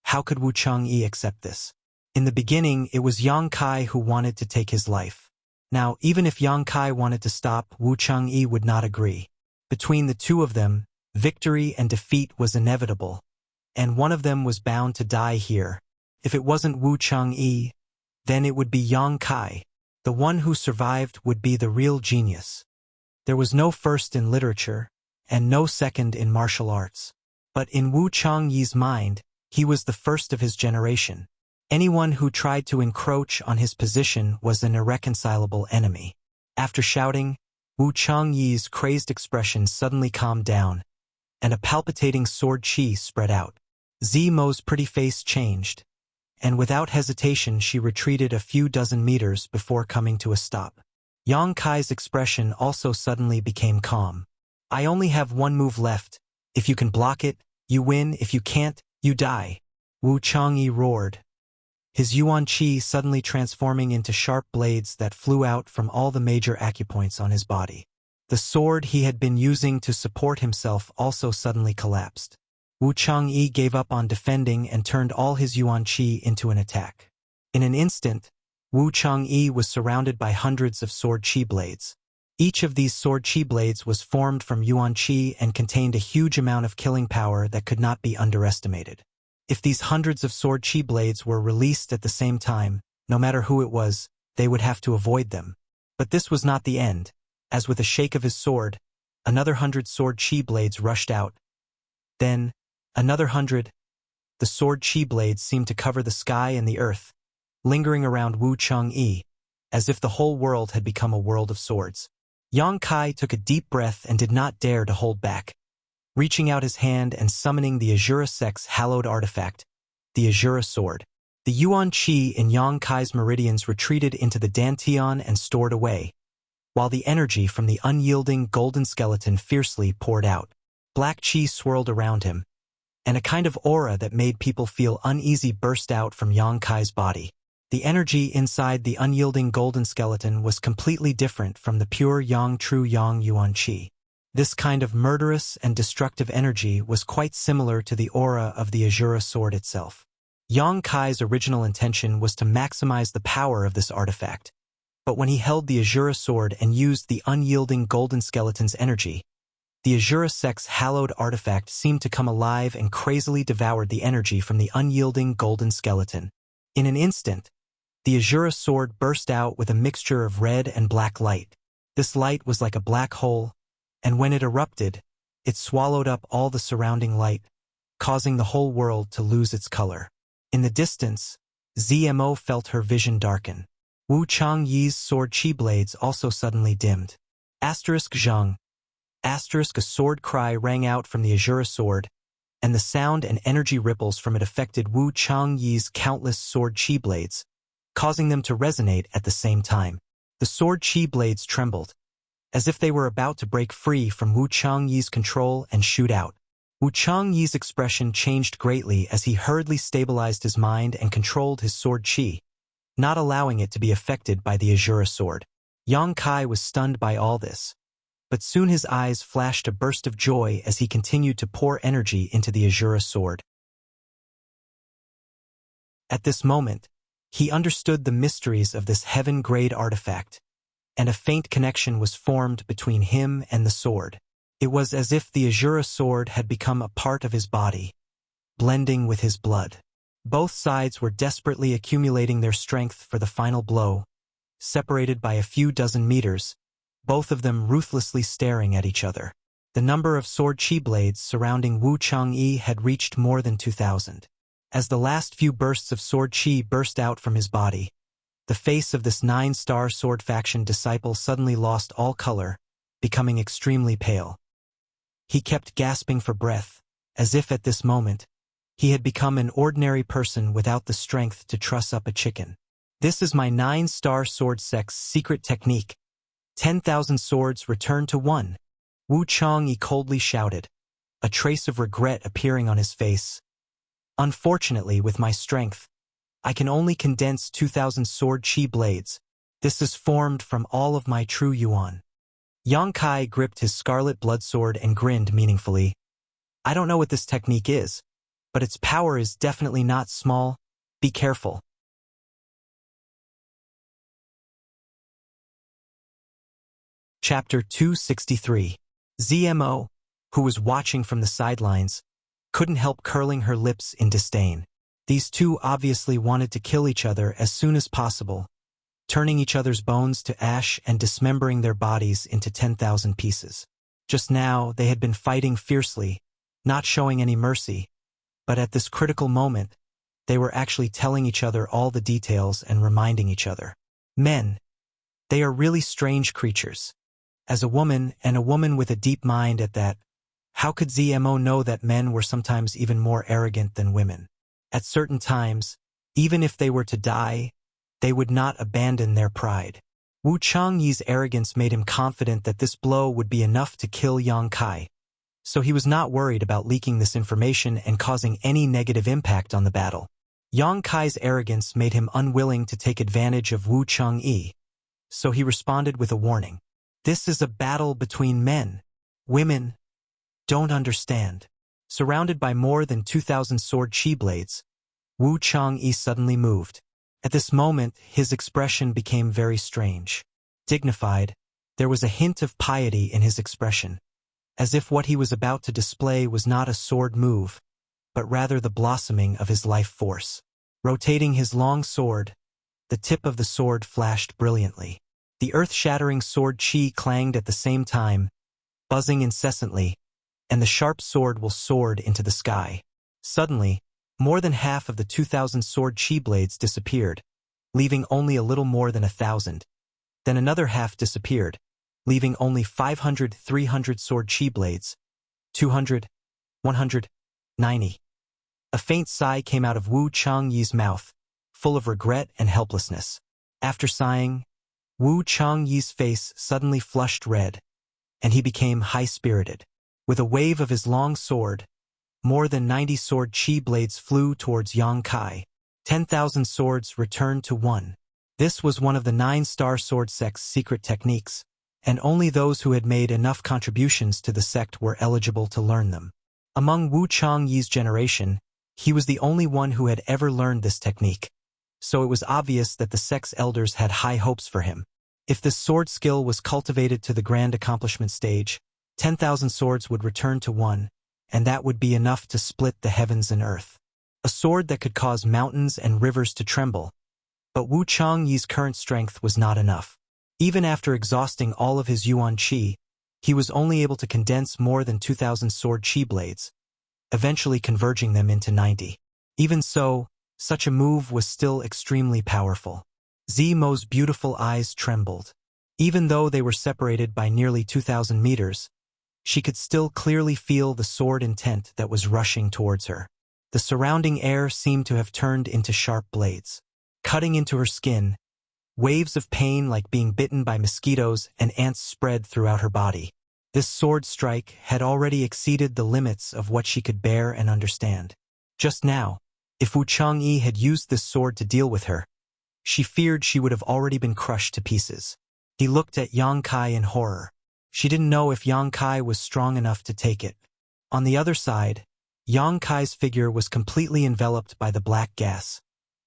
Speaker 1: How could Wu Changyi accept this? In the beginning, it was Yang Kai who wanted to take his life. Now, even if Yang Kai wanted to stop, Wu Changyi would not agree. Between the two of them, victory and defeat was inevitable, and one of them was bound to die here. If it wasn't Wu Changyi, then it would be Yang Kai. The one who survived would be the real genius. There was no first in literature, and no second in martial arts. But in Wu Changyi's mind, he was the first of his generation. Anyone who tried to encroach on his position was an irreconcilable enemy. After shouting, Wu Changyi's crazed expression suddenly calmed down, and a palpitating sword qi spread out. Zimo's pretty face changed, and without hesitation she retreated a few dozen meters before coming to a stop. Yang Kai's expression also suddenly became calm. I only have one move left. If you can block it, you win. If you can't, you die. Wu Changyi roared, his yuan qi suddenly transforming into sharp blades that flew out from all the major acupoints on his body. The sword he had been using to support himself also suddenly collapsed. Wu Changyi gave up on defending and turned all his yuan qi into an attack. In an instant, Wu Changyi was surrounded by hundreds of sword qi blades. Each of these sword qi blades was formed from yuan qi and contained a huge amount of killing power that could not be underestimated. If these hundreds of sword qi blades were released at the same time, no matter who it was, they would have to avoid them. But this was not the end, as with a shake of his sword, another 100 sword qi blades rushed out. Then, another 100. The sword qi blades seemed to cover the sky and the earth, lingering around Wu Changyi, as if the whole world had become a world of swords. Yang Kai took a deep breath and did not dare to hold back. Reaching out his hand and summoning the Azura sect's hallowed artifact, the Azura sword. The yuan qi in Yang Kai's meridians retreated into the dantian and stored away, while the energy from the unyielding golden skeleton fiercely poured out. Black qi swirled around him, and a kind of aura that made people feel uneasy burst out from Yang Kai's body. The energy inside the unyielding golden skeleton was completely different from the pure Yang true Yang yuan qi. This kind of murderous and destructive energy was quite similar to the aura of the Azura sword itself. Yang Kai's original intention was to maximize the power of this artifact. But when he held the Azura sword and used the unyielding golden skeleton's energy, the Azura sect's hallowed artifact seemed to come alive and crazily devoured the energy from the unyielding golden skeleton. In an instant, the Azura sword burst out with a mixture of red and black light. This light was like a black hole, and when it erupted, it swallowed up all the surrounding light, causing the whole world to lose its color. In the distance, ZMO felt her vision darken. Wu Changyi's sword chi blades also suddenly dimmed. Zhang. A sword cry rang out from the Azura sword, and the sound and energy ripples from it affected Wu Changyi's countless sword chi blades, causing them to resonate at the same time. The sword chi blades trembled, as if they were about to break free from Wu Changyi's control and shoot out. Wu Changyi's expression changed greatly as he hurriedly stabilized his mind and controlled his sword chi, not allowing it to be affected by the Azura sword. Yang Kai was stunned by all this, but soon his eyes flashed a burst of joy as he continued to pour energy into the Azura sword. At this moment, he understood the mysteries of this heaven-grade artifact, and a faint connection was formed between him and the sword. It was as if the Azura sword had become a part of his body, blending with his blood. Both sides were desperately accumulating their strength for the final blow, separated by a few dozen meters, both of them ruthlessly staring at each other. The number of sword chi blades surrounding Wu Changyi had reached more than 2,000. As the last few bursts of sword chi burst out from his body, the face of this 9-star sword faction disciple suddenly lost all color, becoming extremely pale. He kept gasping for breath, as if at this moment, he had become an ordinary person without the strength to truss up a chicken. This is my 9-star sword sect's secret technique. 10,000 swords return to 1. Wu Changyi coldly shouted, a trace of regret appearing on his face. Unfortunately, with my strength, I can only condense 2,000 sword chi blades. This is formed from all of my true yuan. Yang Kai gripped his scarlet bloodsword and grinned meaningfully. I don't know what this technique is, but its power is definitely not small. Be careful. Chapter 263. ZMO, who was watching from the sidelines, couldn't help curling her lips in disdain. These two obviously wanted to kill each other as soon as possible, turning each other's bones to ash and dismembering their bodies into 10,000 pieces. Just now, they had been fighting fiercely, not showing any mercy, but at this critical moment, they were actually telling each other all the details and reminding each other. Men. They are really strange creatures. As a woman, and a woman with a deep mind at that, how could ZMO know that men were sometimes even more arrogant than women? At certain times, even if they were to die, they would not abandon their pride. Wu Changyi's arrogance made him confident that this blow would be enough to kill Yang Kai, so he was not worried about leaking this information and causing any negative impact on the battle. Yang Kai's arrogance made him unwilling to take advantage of Wu Changyi, so he responded with a warning. This is a battle between men. Women don't understand. Surrounded by more than 2,000 sword chi blades, Wu Changyi suddenly moved. At this moment, his expression became very strange. Dignified, there was a hint of piety in his expression, as if what he was about to display was not a sword move, but rather the blossoming of his life force. Rotating his long sword, the tip of the sword flashed brilliantly. The earth-shattering sword chi clanged at the same time, buzzing incessantly, and the sharp sword will soared into the sky. Suddenly, more than half of the 2,000 sword chi blades disappeared, leaving only a little more than 1,000. Then another half disappeared, leaving only 500, 300 sword chi blades. 200, 100, 90. A faint sigh came out of Wu Changyi's mouth, full of regret and helplessness. After sighing, Wu Changyi's face suddenly flushed red, and he became high-spirited. With a wave of his long sword, more than 90 sword chi blades flew towards Yang Kai. 10,000 swords returned to 1. This was one of the 9-star sword sect's secret techniques, and only those who had made enough contributions to the sect were eligible to learn them. Among Wu Changyi's generation, he was the only one who had ever learned this technique, so it was obvious that the sect's elders had high hopes for him. If this sword skill was cultivated to the grand accomplishment stage, 10,000 swords would return to one, and that would be enough to split the heavens and earth. A sword that could cause mountains and rivers to tremble. But Wu Changyi's current strength was not enough. Even after exhausting all of his yuan qi, he was only able to condense more than 2,000 sword qi blades, eventually converging them into 90. Even so, such a move was still extremely powerful. Zimo's beautiful eyes trembled. Even though they were separated by nearly 2,000 meters, she could still clearly feel the sword intent that was rushing towards her. The surrounding air seemed to have turned into sharp blades, cutting into her skin. Waves of pain like being bitten by mosquitoes and ants spread throughout her body. This sword strike had already exceeded the limits of what she could bear and understand. Just now, if Wu Changyi had used this sword to deal with her, she feared she would have already been crushed to pieces. He looked at Yang Kai in horror. She didn't know if Yang Kai was strong enough to take it. On the other side, Yang Kai's figure was completely enveloped by the black gas,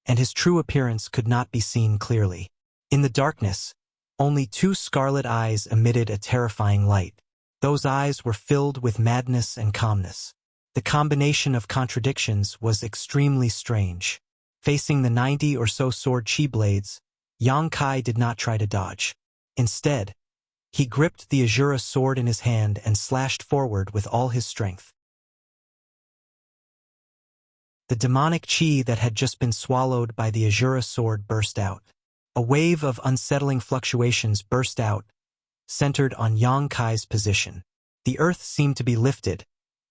Speaker 1: and his true appearance could not be seen clearly. In the darkness, only two scarlet eyes emitted a terrifying light. Those eyes were filled with madness and calmness. The combination of contradictions was extremely strange. Facing the 90 or so sword qi blades, Yang Kai did not try to dodge. Instead, he gripped the Azura sword in his hand and slashed forward with all his strength. The demonic qi that had just been swallowed by the Azura sword burst out. A wave of unsettling fluctuations burst out, centered on Yang Kai's position. The earth seemed to be lifted,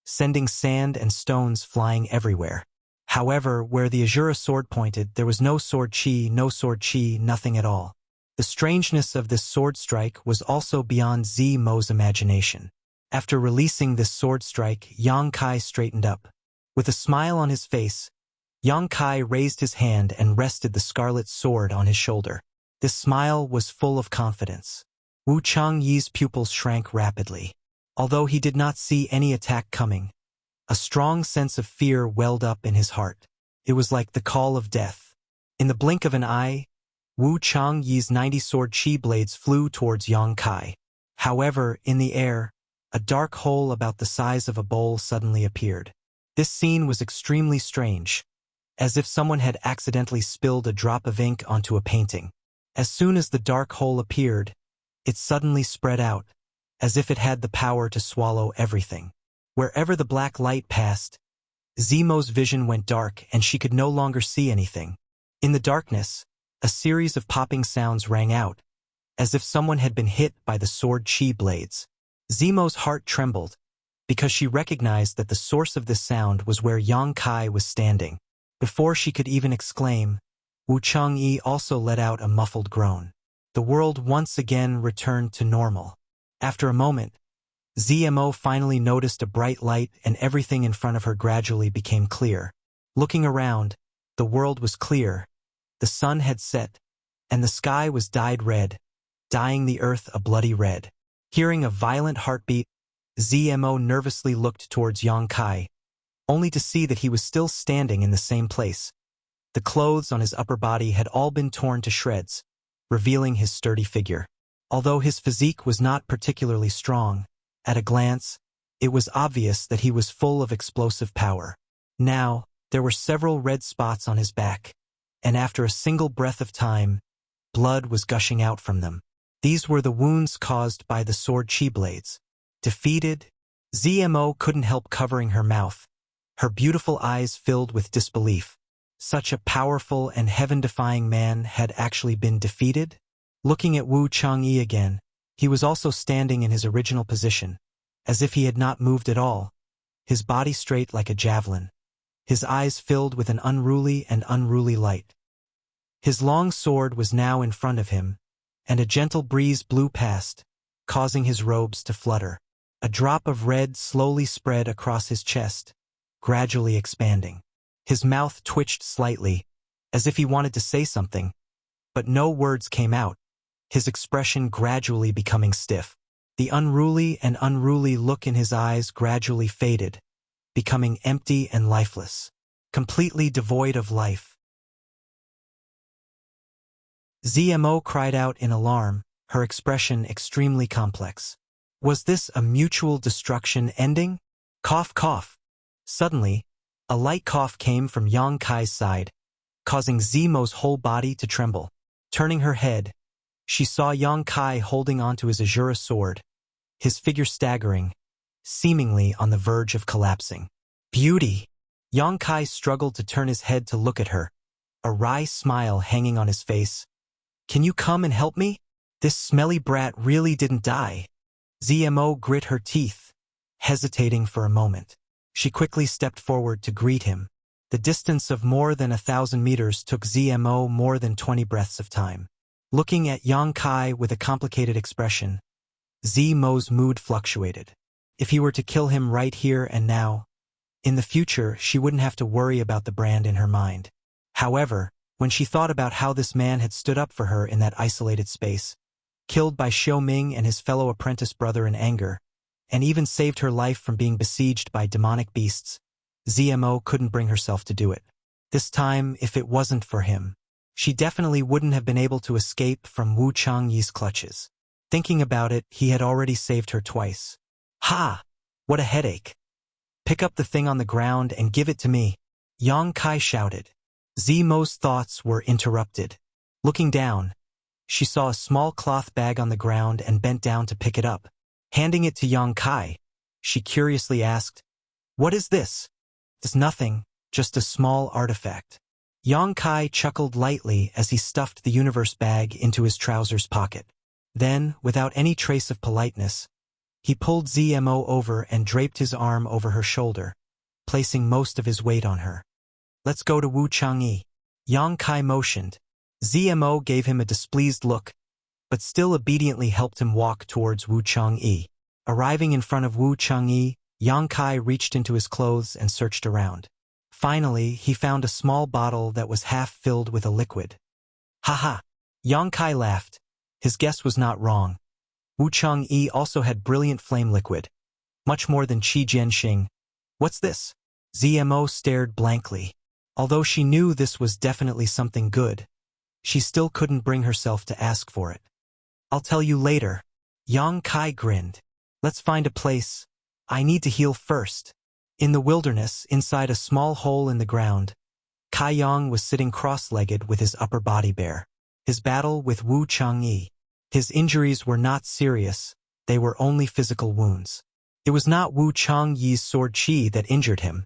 Speaker 1: sending sand and stones flying everywhere. However, where the Azura sword pointed, there was no sword qi, nothing at all. The strangeness of this sword strike was also beyond Zimo's imagination. After releasing this sword strike, Yang Kai straightened up. With a smile on his face, Yang Kai raised his hand and rested the scarlet sword on his shoulder. This smile was full of confidence. Wu Changyi's pupils shrank rapidly. Although he did not see any attack coming, a strong sense of fear welled up in his heart. It was like the call of death. In the blink of an eye, Wu Changyi's 90 sword qi blades flew towards Yang Kai. However, in the air, a dark hole about the size of a bowl suddenly appeared. This scene was extremely strange, as if someone had accidentally spilled a drop of ink onto a painting. As soon as the dark hole appeared, it suddenly spread out, as if it had the power to swallow everything. Wherever the black light passed, Zimo's vision went dark and she could no longer see anything. In the darkness, a series of popping sounds rang out, as if someone had been hit by the sword qi blades. Zimo's heart trembled, because she recognized that the source of this sound was where Yang Kai was standing. Before she could even exclaim, Wu Changyi also let out a muffled groan. The world once again returned to normal. After a moment, Zimo finally noticed a bright light and everything in front of her gradually became clear. Looking around, the world was clear. The sun had set, and the sky was dyed red, dyeing the earth a bloody red. Hearing a violent heartbeat, Zimo nervously looked towards Yang Kai, only to see that he was still standing in the same place. The clothes on his upper body had all been torn to shreds, revealing his sturdy figure. Although his physique was not particularly strong, at a glance, it was obvious that he was full of explosive power. Now, there were several red spots on his back, and after a single breath of time, blood was gushing out from them. These were the wounds caused by the sword qi blades. Defeated, Zimo couldn't help covering her mouth, her beautiful eyes filled with disbelief. Such a powerful and heaven-defying man had actually been defeated? Looking at Wu Changyi again, he was also standing in his original position, as if he had not moved at all, his body straight like a javelin, his eyes filled with an unruly light. His long sword was now in front of him, and a gentle breeze blew past, causing his robes to flutter. A drop of red slowly spread across his chest, gradually expanding. His mouth twitched slightly, as if he wanted to say something, but no words came out, his expression gradually becoming stiff. The unruly look in his eyes gradually faded, becoming empty and lifeless, completely devoid of life. Zimo cried out in alarm, her expression extremely complex. Was this a mutual destruction ending? Cough, cough. Suddenly, a light cough came from Yang Kai's side, causing Zemo's whole body to tremble. Turning her head, she saw Yang Kai holding onto his Azura sword, his figure staggering, seemingly on the verge of collapsing. Beauty! Yang Kai struggled to turn his head to look at her, a wry smile hanging on his face. Can you come and help me? This smelly brat really didn't die. Zmo grit her teeth, hesitating for a moment. She quickly stepped forward to greet him. The distance of more than 1,000 meters took Zmo more than 20 breaths of time. Looking at Yang Kai with a complicated expression, Zmo's mood fluctuated. If he were to kill him right here and now, in the future she wouldn't have to worry about the brand in her mind. However, when she thought about how this man had stood up for her in that isolated space, killed by Xiao Ming and his fellow apprentice brother in anger, and even saved her life from being besieged by demonic beasts, Zmo couldn't bring herself to do it. This time, if it wasn't for him, she definitely wouldn't have been able to escape from Wu Changyi's clutches. Thinking about it, he had already saved her twice. Ha! What a headache! Pick up the thing on the ground and give it to me, Yang Kai shouted. Zmo's thoughts were interrupted. Looking down, she saw a small cloth bag on the ground and bent down to pick it up. Handing it to Yang Kai, she curiously asked, "What is this?" "It's nothing, just a small artifact." Yang Kai chuckled lightly as he stuffed the universe bag into his trousers pocket. Then, without any trace of politeness, he pulled Zmo over and draped his arm over her shoulder, placing most of his weight on her. "Let's go to Wu Changyi." Yang Kai motioned. Zmo gave him a displeased look, but still obediently helped him walk towards Wu Changyi. Arriving in front of Wu Changyi, Yang Kai reached into his clothes and searched around. Finally, he found a small bottle that was half filled with a liquid. "Ha-ha!" Yang Kai laughed. His guess was not wrong. Wu Changyi also had brilliant flame liquid, much more than Qi Jianxing. "What's this?" Zmo stared blankly. Although she knew this was definitely something good, she still couldn't bring herself to ask for it. "I'll tell you later." Yang Kai grinned. "Let's find a place. I need to heal first." In the wilderness, inside a small hole in the ground, Kai Yang was sitting cross-legged with his upper body bare. His battle with Wu Changyi. His injuries were not serious, they were only physical wounds. It was not Wu Changyi's sword qi that injured him.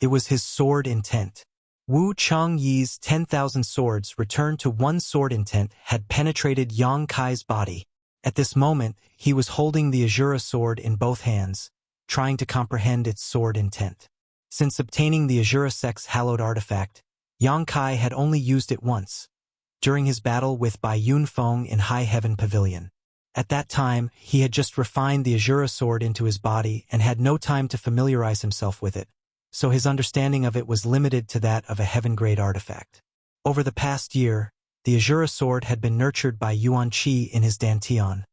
Speaker 1: It was his sword intent. Wu Changyi's 10,000 swords returned to one sword intent had penetrated Yang Kai's body. At this moment, he was holding the Azura sword in both hands, trying to comprehend its sword intent. Since obtaining the Azura Sect's hallowed artifact, Yang Kai had only used it once, during his battle with Bai Yunfeng in High Heaven Pavilion. At that time, he had just refined the Azura sword into his body and had no time to familiarize himself with it, so his understanding of it was limited to that of a heaven-grade artifact. Over the past year, the Azura sword had been nurtured by Yuan Qi in his dantian,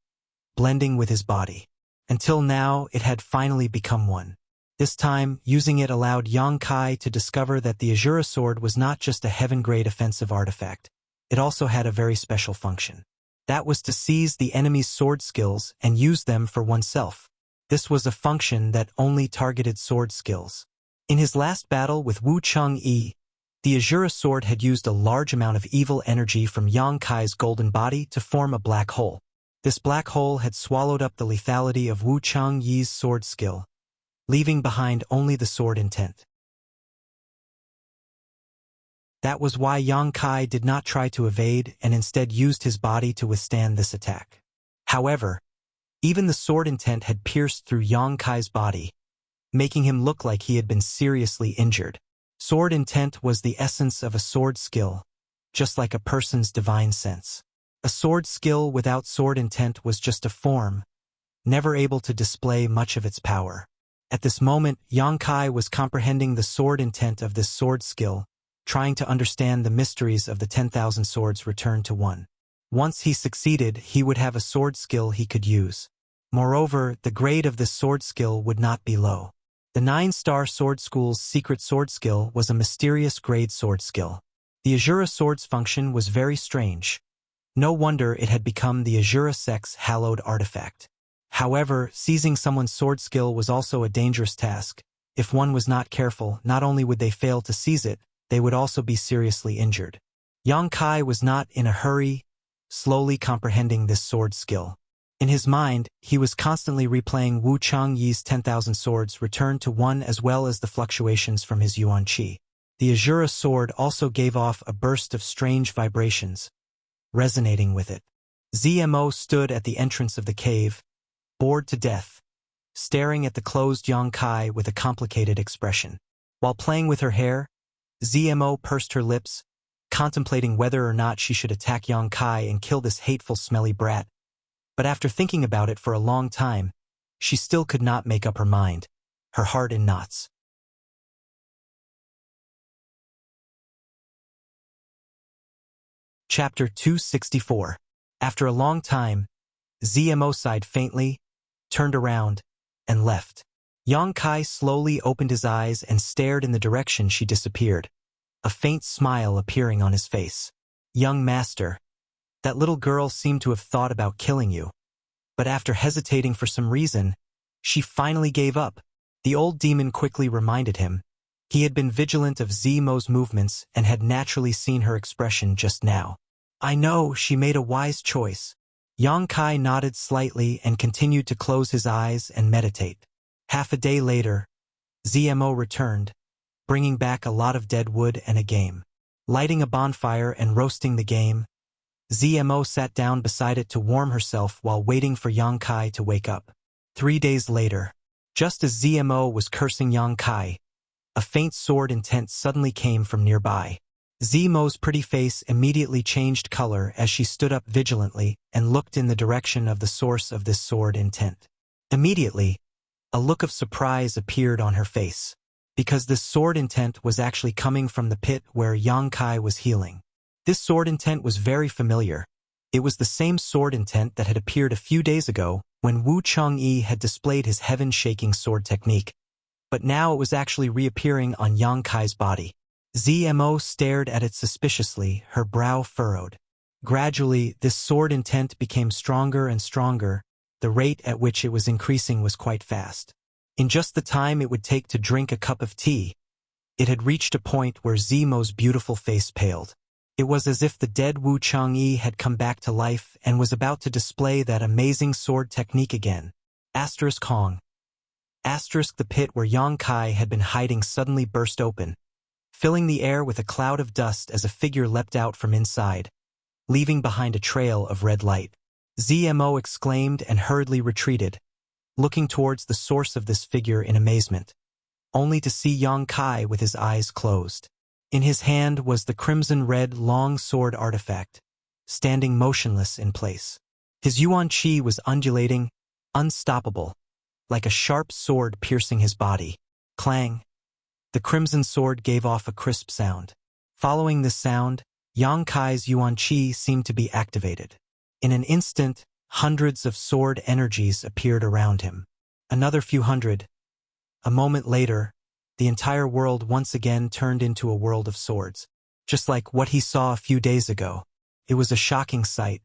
Speaker 1: blending with his body. Until now, it had finally become one. This time, using it allowed Yang Kai to discover that the Azura sword was not just a heaven-grade offensive artifact. It also had a very special function. That was to seize the enemy's sword skills and use them for oneself. This was a function that only targeted sword skills. In his last battle with Wu Changyi, the Azura sword had used a large amount of evil energy from Yang Kai's golden body to form a black hole. This black hole had swallowed up the lethality of Wu Changyi's sword skill, leaving behind only the sword intent. That was why Yang Kai did not try to evade and instead used his body to withstand this attack. However, even the sword intent had pierced through Yang Kai's body, making him look like he had been seriously injured. Sword intent was the essence of a sword skill, just like a person's divine sense. A sword skill without sword intent was just a form, never able to display much of its power. At this moment, Yang Kai was comprehending the sword intent of this sword skill, trying to understand the mysteries of the 10,000 swords returned to one. Once he succeeded, he would have a sword skill he could use. Moreover, the grade of this sword skill would not be low. The 9-star sword school's secret sword skill was a mysterious grade sword skill. The Azura sword's function was very strange. No wonder it had become the Azura sect's hallowed artifact. However, seizing someone's sword skill was also a dangerous task. If one was not careful, not only would they fail to seize it, they would also be seriously injured. Yang Kai was not in a hurry, slowly comprehending this sword skill. In his mind, he was constantly replaying Wu Changyi's 10,000 swords returned to one as well as the fluctuations from his Yuan Qi. The Azura sword also gave off a burst of strange vibrations, resonating with it. ZMO stood at the entrance of the cave, bored to death, staring at the closed Yang Kai with a complicated expression. While playing with her hair, ZMO pursed her lips, contemplating whether or not she should attack Yang Kai and kill this hateful smelly brat. But after thinking about it for a long time, she still could not make up her mind, her heart in knots. Chapter 264. After a long time, ZMO sighed faintly, turned around, and left. Yang Kai slowly opened his eyes and stared in the direction she disappeared, a faint smile appearing on his face. Young master, that little girl seemed to have thought about killing you. But after hesitating for some reason, she finally gave up. The old demon quickly reminded him. He had been vigilant of ZMO's movements and had naturally seen her expression just now. I know, she made a wise choice. Yang Kai nodded slightly and continued to close his eyes and meditate. Half a day later, ZMO returned, bringing back a lot of dead wood and a game. Lighting a bonfire and roasting the game, ZMO sat down beside it to warm herself while waiting for Yang Kai to wake up. 3 days later, just as ZMO was cursing Yang Kai, a faint sword intent suddenly came from nearby. ZMO's pretty face immediately changed color as she stood up vigilantly and looked in the direction of the source of this sword intent. Immediately, a look of surprise appeared on her face, because this sword intent was actually coming from the pit where Yang Kai was healing. This sword intent was very familiar. It was the same sword intent that had appeared a few days ago when Wu Changyi had displayed his heaven-shaking sword technique. But now it was actually reappearing on Yang Kai's body. ZMO stared at it suspiciously, her brow furrowed. Gradually, this sword intent became stronger and stronger. The rate at which it was increasing was quite fast. In just the time it would take to drink a cup of tea, it had reached a point where ZMO's beautiful face paled. It was as if the dead Wu Changyi had come back to life and was about to display that amazing sword technique again. Hong. The pit where Yang Kai had been hiding suddenly burst open, filling the air with a cloud of dust as a figure leapt out from inside, leaving behind a trail of red light. ZMO exclaimed and hurriedly retreated, looking towards the source of this figure in amazement, only to see Yang Kai with his eyes closed. In his hand was the crimson-red long sword artifact, standing motionless in place. His Yuan Qi was undulating, unstoppable, like a sharp sword piercing his body. Clang! The crimson sword gave off a crisp sound. Following this sound, Yang Kai's Yuan Qi seemed to be activated. In an instant, hundreds of sword energies appeared around him. Another few hundred. A moment later, the entire world once again turned into a world of swords. Just like what he saw a few days ago. It was a shocking sight.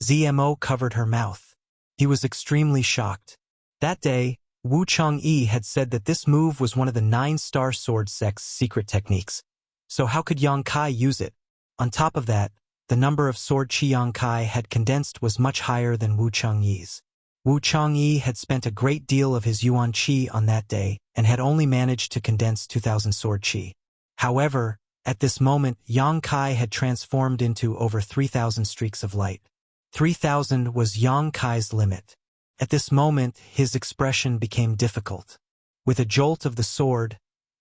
Speaker 1: ZMO covered her mouth. He was extremely shocked. That day, Wu Changyi had said that this move was one of the 9-star sword sect's secret techniques. So how could Yang Kai use it? On top of that, the number of sword Qi Yang Kai had condensed was much higher than Wu Changyi's. Wu Changyi had spent a great deal of his Yuan Qi on that day and had only managed to condense 2,000 sword Qi. However, at this moment, Yang Kai had transformed into over 3,000 streaks of light. 3,000 was Yang Kai's limit. At this moment, his expression became difficult. With a jolt of the sword,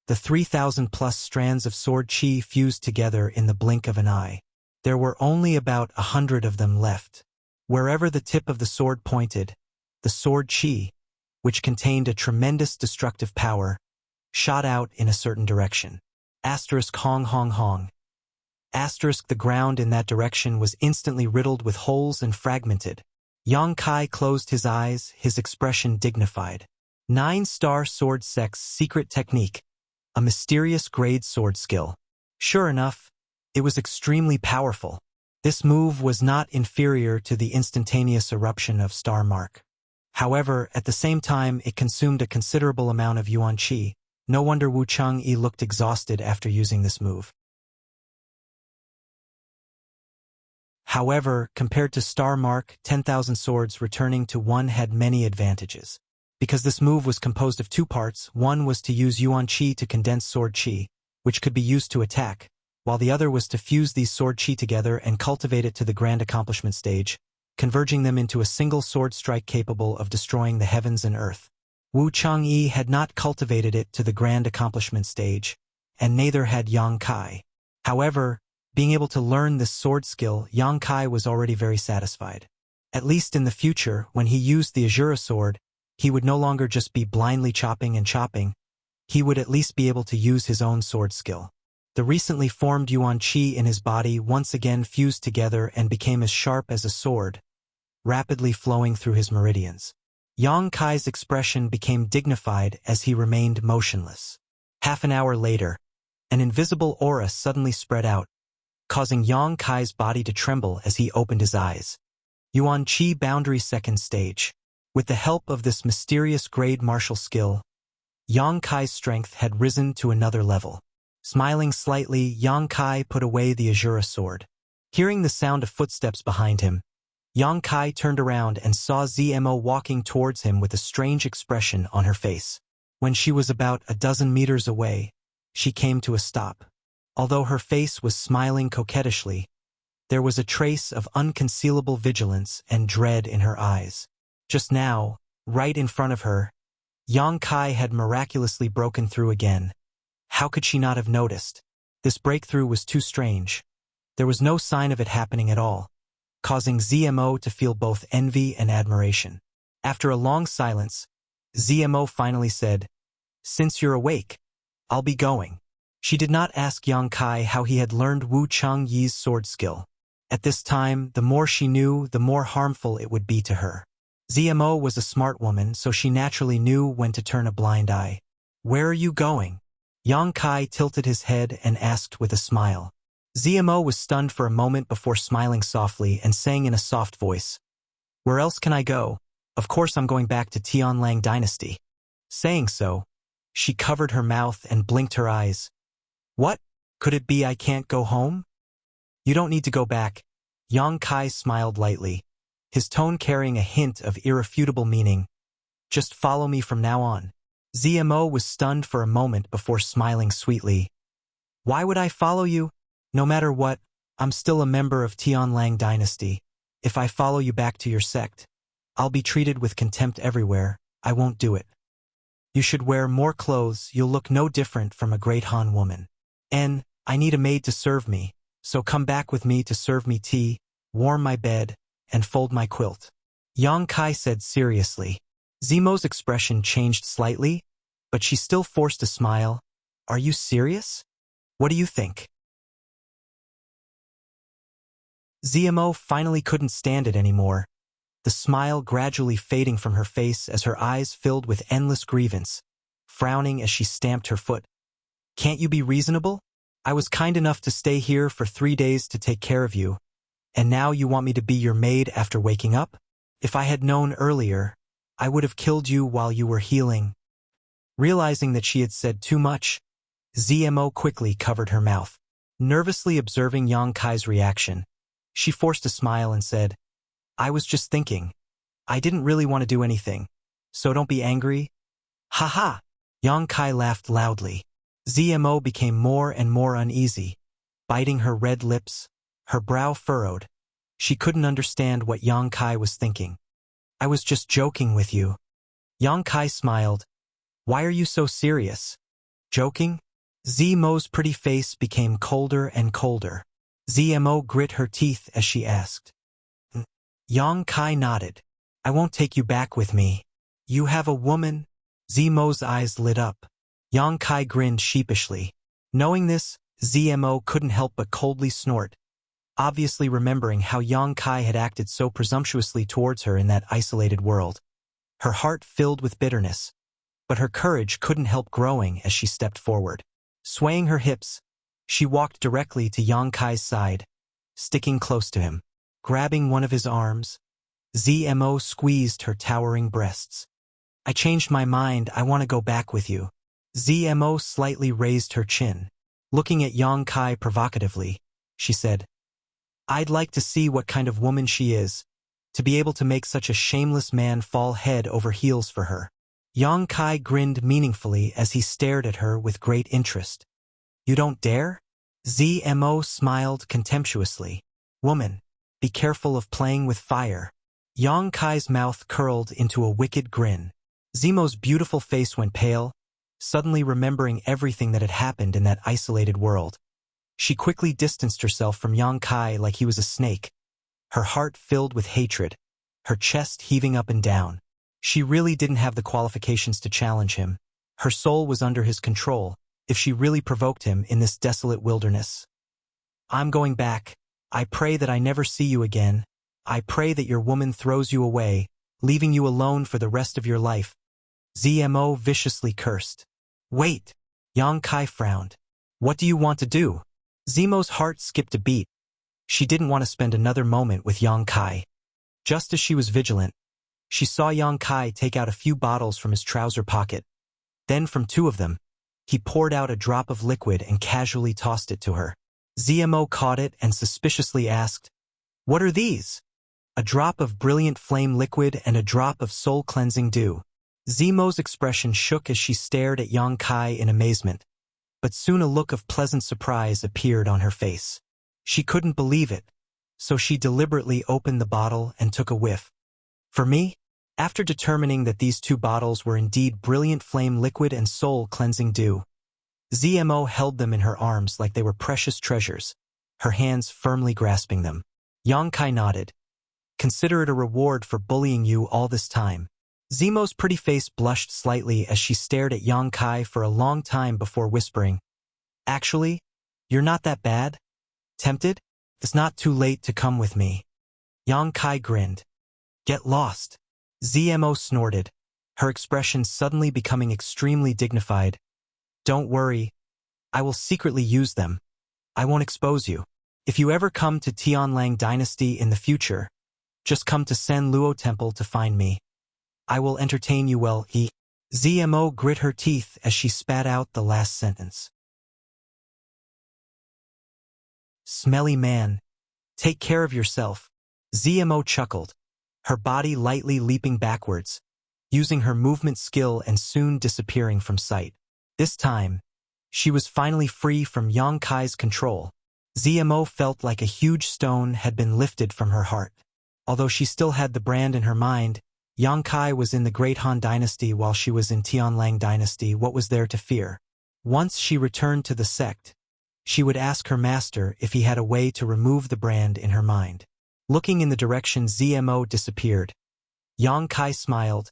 Speaker 1: the 3,000-plus strands of sword Qi fused together in the blink of an eye. There were only about 100 of them left. Wherever the tip of the sword pointed, the sword Qi, which contained a tremendous destructive power, shot out in a certain direction. Hong. The ground in that direction was instantly riddled with holes and fragmented. Yang Kai closed his eyes, his expression dignified. 9-star sword sect's secret technique, a mysterious grade sword skill. Sure enough, it was extremely powerful. This move was not inferior to the instantaneous eruption of Star Mark. However, at the same time, it consumed a considerable amount of yuan qi. No wonder Wu Changyi looked exhausted after using this move. However, compared to Star Mark, 10,000 swords returning to one had many advantages. Because this move was composed of two parts, one was to use yuan qi to condense sword qi, which could be used to attack, while the other was to fuse these sword qi together and cultivate it to the grand accomplishment stage, converging them into a single sword strike capable of destroying the heavens and earth. Wu Changyi had not cultivated it to the grand accomplishment stage, and neither had Yang Kai. However, being able to learn this sword skill, Yang Kai was already very satisfied. At least in the future, when he used the Azura sword, he would no longer just be blindly chopping and chopping. He would at least be able to use his own sword skill. The recently formed yuan qi in his body once again fused together and became as sharp as a sword, rapidly flowing through his meridians. Yang Kai's expression became dignified as he remained motionless. Half an hour later, an invisible aura suddenly spread out, causing Yang Kai's body to tremble as he opened his eyes. Yuan Qi Boundary Second Stage. With the help of this mysterious grade martial skill, Yang Kai's strength had risen to another level. Smiling slightly, Yang Kai put away the Azura sword. Hearing the sound of footsteps behind him, Yang Kai turned around and saw Zmo walking towards him with a strange expression on her face. When she was about a dozen meters away, she came to a stop. Although her face was smiling coquettishly, there was a trace of unconcealable vigilance and dread in her eyes. Just now, right in front of her, Yang Kai had miraculously broken through again. How could she not have noticed? This breakthrough was too strange. There was no sign of it happening at all, causing Zmo to feel both envy and admiration. After a long silence, Zmo finally said, "Since you're awake, I'll be going." She did not ask Yang Kai how he had learned Wu Changyi's sword skill. At this time, the more she knew, the more harmful it would be to her. Zmo was a smart woman, so she naturally knew when to turn a blind eye. "Where are you going?" Yang Kai tilted his head and asked with a smile. Zmo was stunned for a moment before smiling softly and saying in a soft voice, "Where else can I go? Of course I'm going back to Tianlang Dynasty." Saying so, she covered her mouth and blinked her eyes. "What? Could it be I can't go home?" "You don't need to go back." Yang Kai smiled lightly, his tone carrying a hint of irrefutable meaning. "Just follow me from now on." Zmo was stunned for a moment before smiling sweetly. "Why would I follow you? No matter what, I'm still a member of Tianlang Dynasty. If I follow you back to your sect, I'll be treated with contempt everywhere. I won't do it. You should wear more clothes, you'll look no different from a great Han woman. And I need a maid to serve me, so come back with me to serve me tea, warm my bed, and fold my quilt." Yang Kai said seriously. Zmo's expression changed slightly, but she still forced a smile. "Are you serious? What do you think?" Zmo finally couldn't stand it anymore, the smile gradually fading from her face as her eyes filled with endless grievance, frowning as she stamped her foot. "Can't you be reasonable? I was kind enough to stay here for 3 days to take care of you, and now you want me to be your maid after waking up? If I had known earlier, I would have killed you while you were healing." Realizing that she had said too much, Zmo quickly covered her mouth. Nervously observing Yang Kai's reaction, she forced a smile and said, "I was just thinking. I didn't really want to do anything, so don't be angry." "Ha ha!" Yang Kai laughed loudly. Zmo became more and more uneasy, biting her red lips, her brow furrowed. She couldn't understand what Yang Kai was thinking. "I was just joking with you." Yang Kai smiled. "Why are you so serious? Joking?" Zmo's pretty face became colder and colder. Zmo grit her teeth as she asked. Yang Kai nodded. "I won't take you back with me. You have a woman?" Zmo's eyes lit up. Yang Kai grinned sheepishly. Knowing this, Zmo couldn't help but coldly snort, obviously remembering how Yang Kai had acted so presumptuously towards her in that isolated world. Her heart filled with bitterness, but her courage couldn't help growing as she stepped forward. Swaying her hips, she walked directly to Yang Kai's side. sticking close to him. Grabbing one of his arms, Zmo squeezed her towering breasts. I changed my mind, I want to go back with you. Zmo slightly raised her chin. Looking at Yang Kai provocatively, she said, I'd like to see what kind of woman she is, to be able to make such a shameless man fall head over heels for her. Yang Kai grinned meaningfully as he stared at her with great interest. You don't dare? Zmo smiled contemptuously. Woman, be careful of playing with fire. Yang Kai's mouth curled into a wicked grin. Zmo's beautiful face went pale, suddenly remembering everything that had happened in that isolated world. She quickly distanced herself from Yang Kai like he was a snake, her heart filled with hatred, her chest heaving up and down. She really didn't have the qualifications to challenge him. Her soul was under his control, if she really provoked him in this desolate wilderness. I'm going back. I pray that I never see you again. I pray that your woman throws you away, leaving you alone for the rest of your life. Zmo viciously cursed. Wait! Yang Kai frowned. What do you want to do? Zmo's heart skipped a beat. She didn't want to spend another moment with Yang Kai. Just as she was vigilant, she saw Yang Kai take out a few bottles from his trouser pocket. Then from two of them, he poured out a drop of liquid and casually tossed it to her. Zmo caught it and suspiciously asked, What are these? A drop of brilliant flame liquid and a drop of soul-cleansing dew. Zmo's expression shook as she stared at Yang Kai in amazement, but soon a look of pleasant surprise appeared on her face. She couldn't believe it, so she deliberately opened the bottle and took a whiff. For me? After determining that these two bottles were indeed brilliant flame liquid and soul-cleansing dew, Zmo held them in her arms like they were precious treasures, her hands firmly grasping them. Yang Kai nodded. Consider it a reward for bullying you all this time. Zmo's pretty face blushed slightly as she stared at Yang Kai for a long time before whispering, Actually, you're not that bad? Tempted? It's not too late to come with me. Yang Kai grinned. Get lost. Zmo snorted, her expression suddenly becoming extremely dignified. Don't worry. I will secretly use them. I won't expose you. If you ever come to Tianlang Dynasty in the future, just come to Sen Luo Temple to find me. I will entertain you well. Zmo grit her teeth as she spat out the last sentence. Smelly man. Take care of yourself. Zmo chuckled, her body lightly leaping backwards, using her movement skill and soon disappearing from sight. This time, she was finally free from Yang Kai's control. Zmo felt like a huge stone had been lifted from her heart. Although she still had the brand in her mind, Yang Kai was in the Great Han Dynasty while she was in Tianlang Dynasty. What was there to fear? Once she returned to the sect, she would ask her master if he had a way to remove the brand in her mind. Looking in the direction Zmo disappeared, Yang Kai smiled,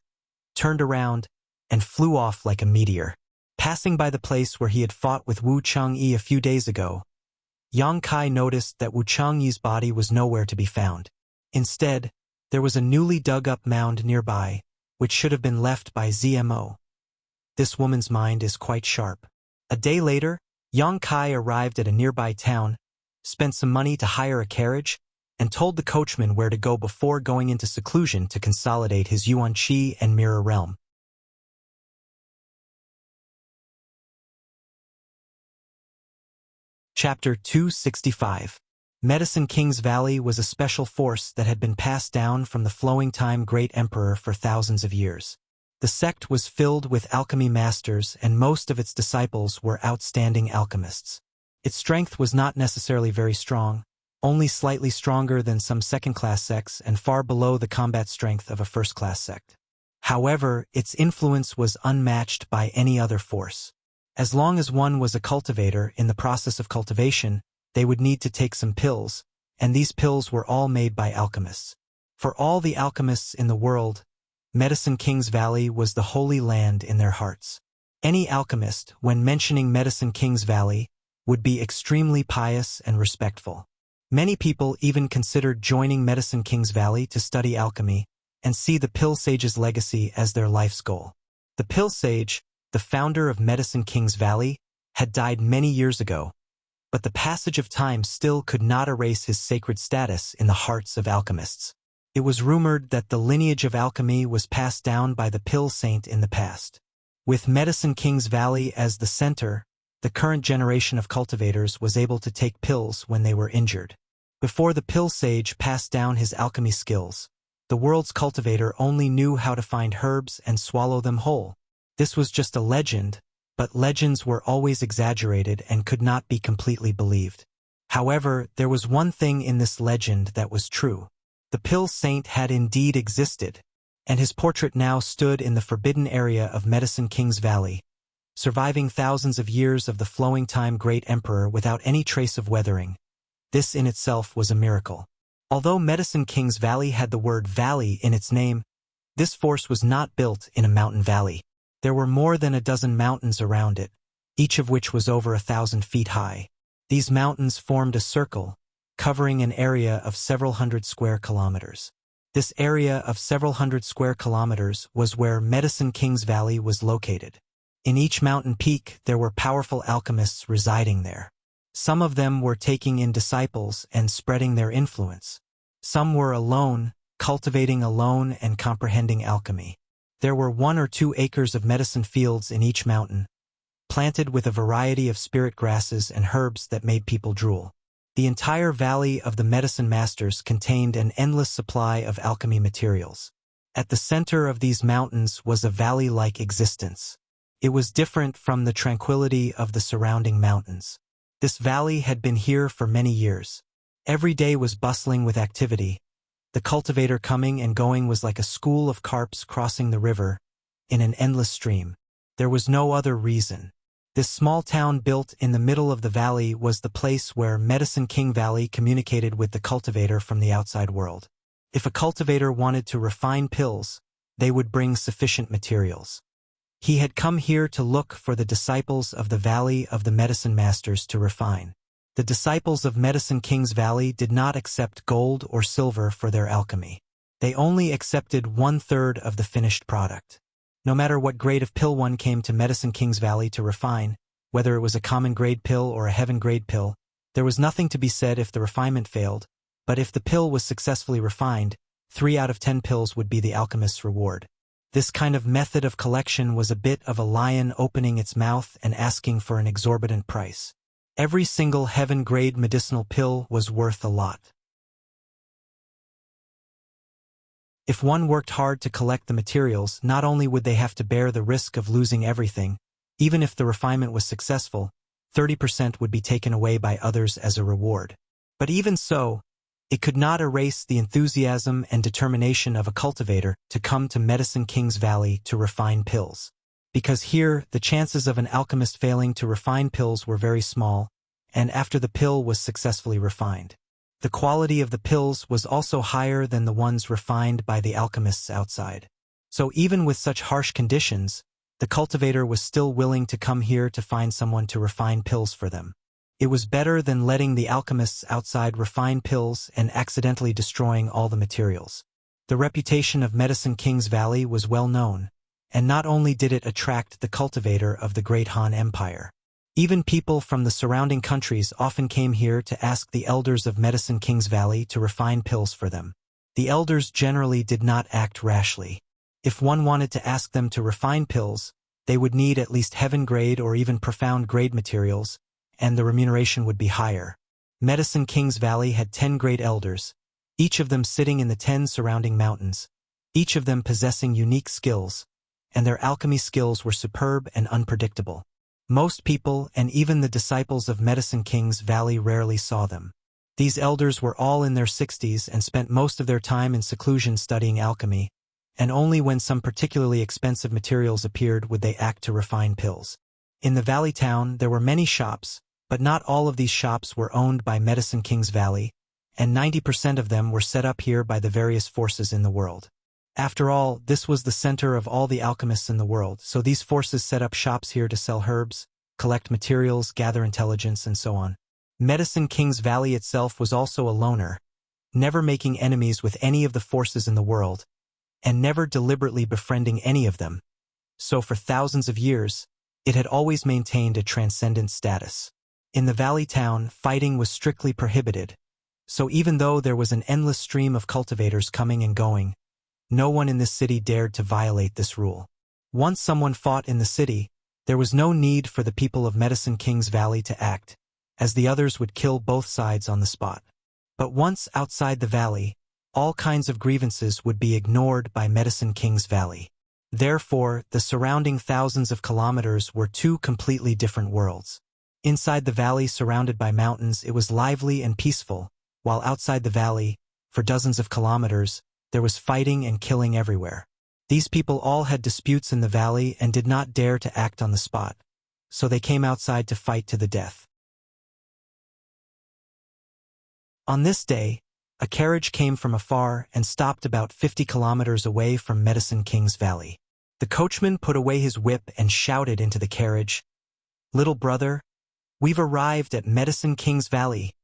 Speaker 1: turned around, and flew off like a meteor. Passing by the place where he had fought with Wu Changyi a few days ago, Yang Kai noticed that Wu Changyi's body was nowhere to be found. Instead, there was a newly dug-up mound nearby, which should have been left by Zmo. This woman's mind is quite sharp. A day later, Yang Kai arrived at a nearby town, spent some money to hire a carriage, and told the coachman where to go before going into seclusion to consolidate his Yuan Qi and Mirror Realm. Chapter 265. Medicine King's Valley was a special force that had been passed down from the flowing time Great Emperor for thousands of years. The sect was filled with alchemy masters and most of its disciples were outstanding alchemists. Its strength was not necessarily very strong, only slightly stronger than some second-class sects and far below the combat strength of a first-class sect. However, its influence was unmatched by any other force. As long as one was a cultivator in the process of cultivation, they would need to take some pills, and these pills were all made by alchemists. For all the alchemists in the world, Medicine King's Valley was the holy land in their hearts. Any alchemist, when mentioning Medicine King's Valley, would be extremely pious and respectful. Many people even considered joining Medicine King's Valley to study alchemy and see the Pill Sage's legacy as their life's goal. The Pill Sage, the founder of Medicine King's Valley, had died many years ago, but the passage of time still could not erase his sacred status in the hearts of alchemists. It was rumored that the lineage of alchemy was passed down by the pill saint in the past. With Medicine King's Valley as the center, the current generation of cultivators was able to take pills when they were injured. Before the pill sage passed down his alchemy skills, the world's cultivator only knew how to find herbs and swallow them whole. This was just a legend, but legends were always exaggerated and could not be completely believed. However, there was one thing in this legend that was true. The pill saint had indeed existed, and his portrait now stood in the forbidden area of Medicine King's Valley, surviving thousands of years of the flowing time great emperor without any trace of weathering. This in itself was a miracle. Although Medicine King's Valley had the word valley in its name, this force was not built in a mountain valley. There were more than a dozen mountains around it, each of which was over 1,000 feet high. These mountains formed a circle, covering an area of several hundred square kilometers. This area of several hundred square kilometers was where Medicine King's Valley was located. In each mountain peak there were powerful alchemists residing there. Some of them were taking in disciples and spreading their influence. Some were alone, cultivating alone and comprehending alchemy. There were 1 or 2 acres of medicine fields in each mountain, planted with a variety of spirit grasses and herbs that made people drool. The entire valley of the medicine masters contained an endless supply of alchemy materials. At the center of these mountains was a valley-like existence. It was different from the tranquility of the surrounding mountains. This valley had been here for many years. Every day was bustling with activity. The cultivator coming and going was like a school of carps crossing the river in an endless stream. There was no other reason. This small town built in the middle of the valley was the place where Medicine King Valley communicated with the cultivator from the outside world. If a cultivator wanted to refine pills, they would bring sufficient materials. He had come here to look for the disciples of the Valley of the Medicine Masters to refine. The disciples of Medicine King's Valley did not accept gold or silver for their alchemy. They only accepted 1/3 of the finished product. No matter what grade of pill one came to Medicine King's Valley to refine, whether it was a common grade pill or a heaven grade pill, there was nothing to be said if the refinement failed, but if the pill was successfully refined, 3 out of 10 pills would be the alchemist's reward. This kind of method of collection was a bit of a lion opening its mouth and asking for an exorbitant price. Every single heaven-grade medicinal pill was worth a lot. If one worked hard to collect the materials, not only would they have to bear the risk of losing everything, even if the refinement was successful, 30% would be taken away by others as a reward. But even so, it could not erase the enthusiasm and determination of a cultivator to come to Medicine King's Valley to refine pills. Because here, the chances of an alchemist failing to refine pills were very small, and after the pill was successfully refined, the quality of the pills was also higher than the ones refined by the alchemists outside. So even with such harsh conditions, the cultivator was still willing to come here to find someone to refine pills for them. It was better than letting the alchemists outside refine pills and accidentally destroying all the materials. The reputation of Medicine King's Valley was well known, and not only did it attract the cultivator of the Great Han Empire. Even people from the surrounding countries often came here to ask the elders of Medicine King's Valley to refine pills for them. The elders generally did not act rashly. If one wanted to ask them to refine pills, they would need at least heaven-grade or even profound-grade materials, and the remuneration would be higher. Medicine King's Valley had 10 great elders, each of them sitting in the 10 surrounding mountains, each of them possessing unique skills, and their alchemy skills were superb and unpredictable. Most people, and even the disciples of Medicine King's Valley, rarely saw them. These elders were all in their 60s and spent most of their time in seclusion studying alchemy, and only when some particularly expensive materials appeared would they act to refine pills. In the valley town, there were many shops, but not all of these shops were owned by Medicine King's Valley, and 90% of them were set up here by the various forces in the world. After all, this was the center of all the alchemists in the world, so these forces set up shops here to sell herbs, collect materials, gather intelligence, and so on. Medicine King's Valley itself was also a loner, never making enemies with any of the forces in the world, and never deliberately befriending any of them. So for thousands of years, it had always maintained a transcendent status. In the valley town, fighting was strictly prohibited, so even though there was an endless stream of cultivators coming and going, no one in this city dared to violate this rule. Once someone fought in the city, there was no need for the people of Medicine King's Valley to act, as the others would kill both sides on the spot. But once outside the valley, all kinds of grievances would be ignored by Medicine King's Valley. Therefore, the surrounding thousands of kilometers were two completely different worlds. Inside the valley surrounded by mountains, it was lively and peaceful, while outside the valley, for dozens of kilometers, there was fighting and killing everywhere. These people all had disputes in the valley and did not dare to act on the spot, so they came outside to fight to the death. On this day, a carriage came from afar and stopped about 50 kilometers away from Medicine King's Valley. The coachman put away his whip and shouted into the carriage, "Little brother, we've arrived at Medicine King's Valley.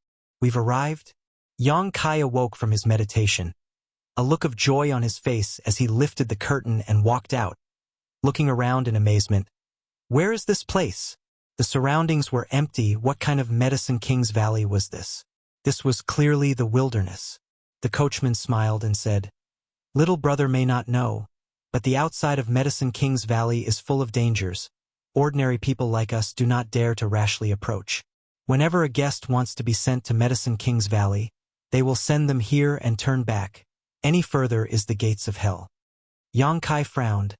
Speaker 1: We've arrived?" Yang Kai awoke from his meditation, a look of joy on his face as he lifted the curtain and walked out, looking around in amazement. Where is this place? The surroundings were empty. What kind of Medicine King's Valley was this? This was clearly the wilderness. The coachman smiled and said, "Little brother may not know, but the outside of Medicine King's Valley is full of dangers. Ordinary people like us do not dare to rashly approach. Whenever a guest wants to be sent to Medicine King's Valley, they will send them here and turn back. Any further is the gates of hell." Yang Kai frowned,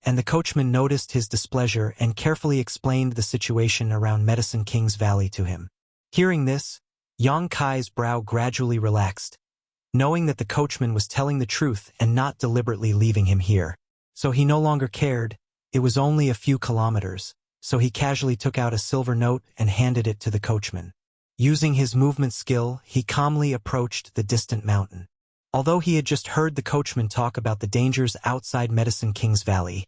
Speaker 1: and the coachman noticed his displeasure and carefully explained the situation around Medicine King's Valley to him. Hearing this, Yang Kai's brow gradually relaxed, knowing that the coachman was telling the truth and not deliberately leaving him here. So he no longer cared. It was only a few kilometers, so he casually took out a silver note and handed it to the coachman. Using his movement skill, he calmly approached the distant mountain. Although he had just heard the coachman talk about the dangers outside Medicine King's Valley,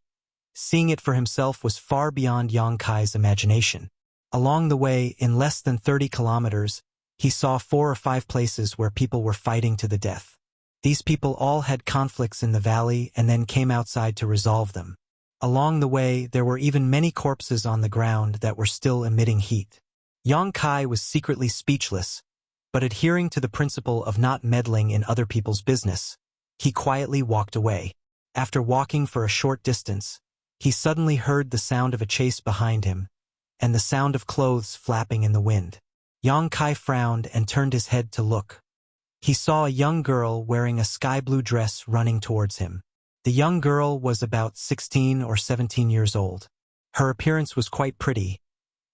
Speaker 1: seeing it for himself was far beyond Yang Kai's imagination. Along the way, in less than 30 kilometers, he saw 4 or 5 places where people were fighting to the death. These people all had conflicts in the valley and then came outside to resolve them. Along the way, there were even many corpses on the ground that were still emitting heat. Yang Kai was secretly speechless, but adhering to the principle of not meddling in other people's business, he quietly walked away. After walking for a short distance, he suddenly heard the sound of a chase behind him, and the sound of clothes flapping in the wind. Yang Kai frowned and turned his head to look. He saw a young girl wearing a sky-blue dress running towards him. The young girl was about 16 or 17 years old. Her appearance was quite pretty,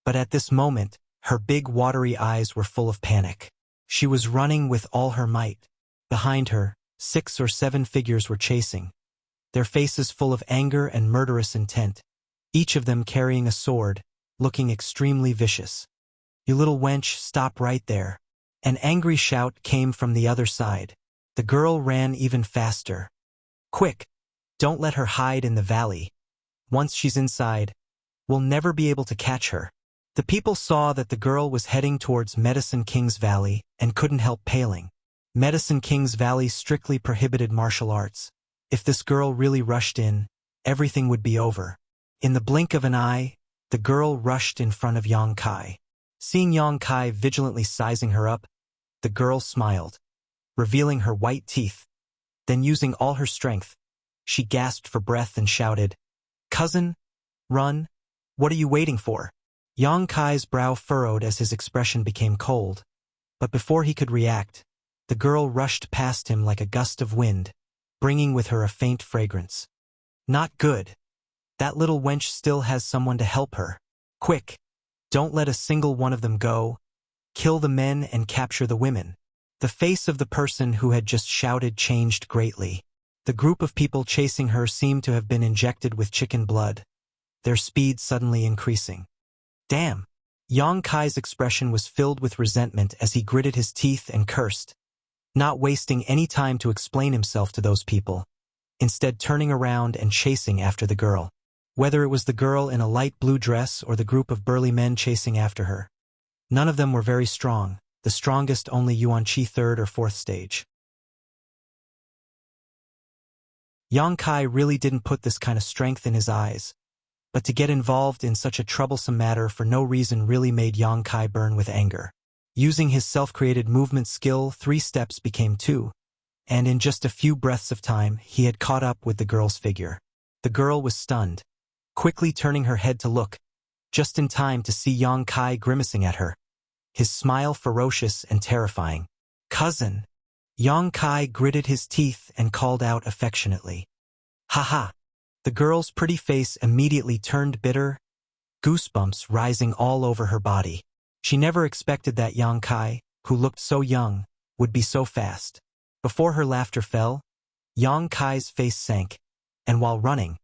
Speaker 1: but at this moment, her big watery eyes were full of panic. She was running with all her might. Behind her, 6 or 7 figures were chasing, their faces full of anger and murderous intent, each of them carrying a sword, looking extremely vicious. "You little wench, stop right there." An angry shout came from the other side. The girl ran even faster. "Quick! Don't let her hide in the valley. Once she's inside, we'll never be able to catch her." The people saw that the girl was heading towards Medicine King's Valley and couldn't help paling. Medicine King's Valley strictly prohibited martial arts. If this girl really rushed in, everything would be over. In the blink of an eye, the girl rushed in front of Yang Kai. Seeing Yang Kai vigilantly sizing her up, the girl smiled, revealing her white teeth. Then using all her strength, she gasped for breath and shouted, "Cousin, run! What are you waiting for?" Yang Kai's brow furrowed as his expression became cold, but before he could react, the girl rushed past him like a gust of wind, bringing with her a faint fragrance. "Not good. That little wench still has someone to help her. Quick! Don't let a single one of them go. Kill the men and capture the women." The face of the person who had just shouted changed greatly. The group of people chasing her seemed to have been injected with chicken blood, their speed suddenly increasing. "Damn!" Yang Kai's expression was filled with resentment as he gritted his teeth and cursed, not wasting any time to explain himself to those people, instead turning around and chasing after the girl. Whether it was the girl in a light blue dress or the group of burly men chasing after her, none of them were very strong, the strongest only Yuan Qi 3rd or 4th stage. Yang Kai really didn't put this kind of strength in his eyes, but to get involved in such a troublesome matter for no reason really made Yang Kai burn with anger. Using his self-created movement skill, 3 steps became 2, and in just a few breaths of time, he had caught up with the girl's figure. The girl was stunned, quickly turning her head to look, just in time to see Yang Kai grimacing at her, his smile ferocious and terrifying. "Cousin!" Yang Kai gritted his teeth and called out affectionately. "Ha ha!" The girl's pretty face immediately turned bitter, goosebumps rising all over her body. She never expected that Yang Kai, who looked so young, would be so fast. Before her laughter fell, Yang Kai's face sank, and while running,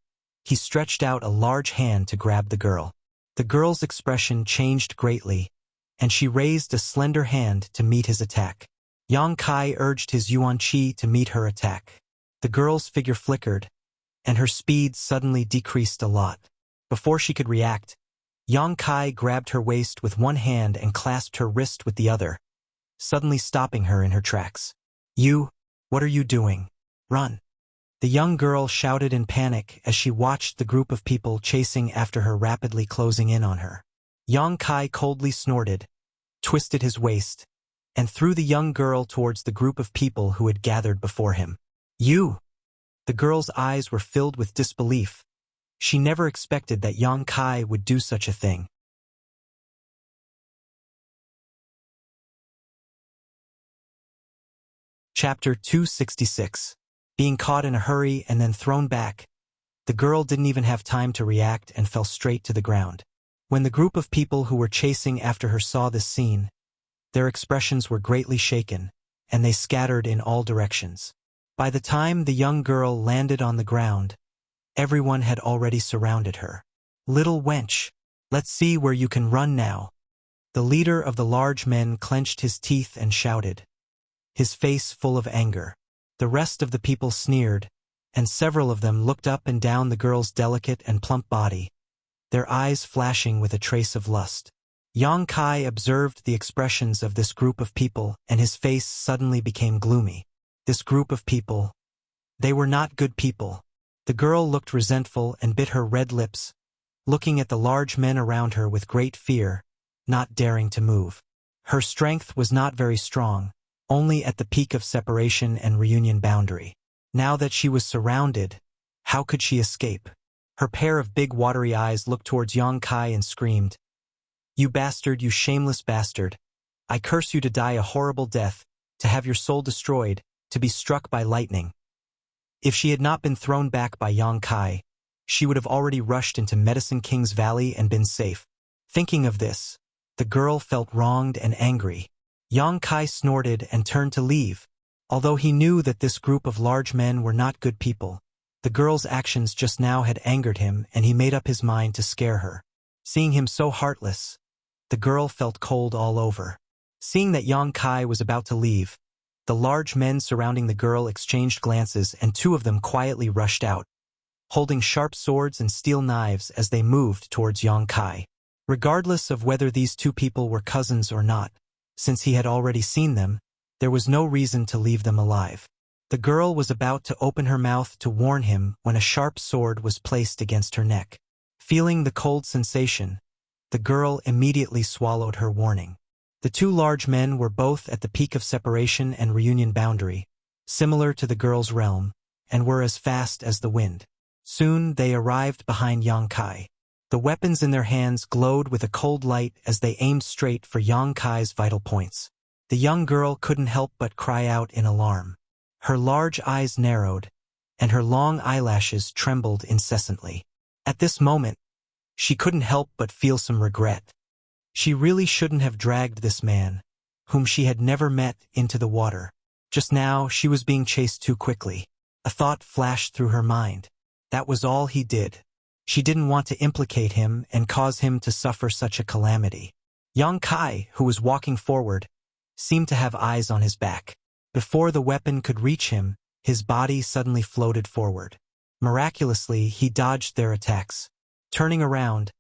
Speaker 1: he stretched out a large hand to grab the girl. The girl's expression changed greatly, and she raised a slender hand to meet his attack. Yang Kai urged his Yuan Qi to meet her attack. The girl's figure flickered, and her speed suddenly decreased a lot. Before she could react, Yang Kai grabbed her waist with one hand and clasped her wrist with the other, suddenly stopping her in her tracks. "You, what are you doing? Run!" The young girl shouted in panic as she watched the group of people chasing after her rapidly closing in on her. Yang Kai coldly snorted, twisted his waist, and threw the young girl towards the group of people who had gathered before him. "You!" The girl's eyes were filled with disbelief. She never expected that Yang Kai would do such a thing. Chapter 266. Being caught in a hurry and then thrown back, the girl didn't even have time to react and fell straight to the ground. When the group of people who were chasing after her saw this scene, their expressions were greatly shaken, and they scattered in all directions. By the time the young girl landed on the ground, everyone had already surrounded her. "Little wench, let's see where you can run now." The leader of the large men clenched his teeth and shouted, his face full of anger. The rest of the people sneered, and several of them looked up and down the girl's delicate and plump body, their eyes flashing with a trace of lust. Yang Kai observed the expressions of this group of people, and his face suddenly became gloomy. This group of people, they were not good people. The girl looked resentful and bit her red lips, looking at the large men around her with great fear, not daring to move. Her strength was not very strong, only at the peak of separation and reunion boundary. Now that she was surrounded, how could she escape? Her pair of big watery eyes looked towards Yang Kai and screamed, "You bastard, you shameless bastard! I curse you to die a horrible death, to have your soul destroyed, to be struck by lightning." If she had not been thrown back by Yang Kai, she would have already rushed into Medicine King's Valley and been safe. Thinking of this, the girl felt wronged and angry. Yang Kai snorted and turned to leave. Although he knew that this group of large men were not good people, the girl's actions just now had angered him, and he made up his mind to scare her. Seeing him so heartless, the girl felt cold all over. Seeing that Yang Kai was about to leave, the large men surrounding the girl exchanged glances, and 2 of them quietly rushed out, holding sharp swords and steel knives as they moved towards Yang Kai. Regardless of whether these 2 people were cousins or not, since he had already seen them, there was no reason to leave them alive. The girl was about to open her mouth to warn him when a sharp sword was placed against her neck. Feeling the cold sensation, the girl immediately swallowed her warning. The 2 large men were both at the peak of separation and reunion boundary, similar to the girl's realm, and were as fast as the wind. Soon they arrived behind Yang Kai. The weapons in their hands glowed with a cold light as they aimed straight for Yang Kai's vital points. The young girl couldn't help but cry out in alarm. Her large eyes narrowed, and her long eyelashes trembled incessantly. At this moment, she couldn't help but feel some regret. She really shouldn't have dragged this man, whom she had never met, into the water. Just now, she was being chased too quickly. A thought flashed through her mind. That was all he did. She didn't want to implicate him and cause him to suffer such a calamity. Yang Kai, who was walking forward, seemed to have eyes on his back. Before the weapon could reach him, his body suddenly floated forward. Miraculously, he dodged their attacks. Turning around,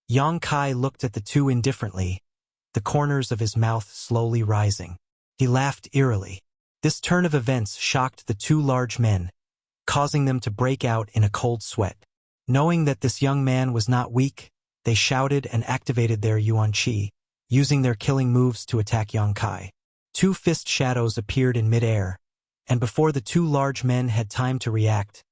Speaker 1: Yang Kai looked at the 2 indifferently, the corners of his mouth slowly rising. He laughed eerily. This turn of events shocked the 2 large men, causing them to break out in a cold sweat. Knowing that this young man was not weak, they shouted and activated their yuan qi, using their killing moves to attack Yang Kai. Two fist shadows appeared in midair, and before the two large men had time to react,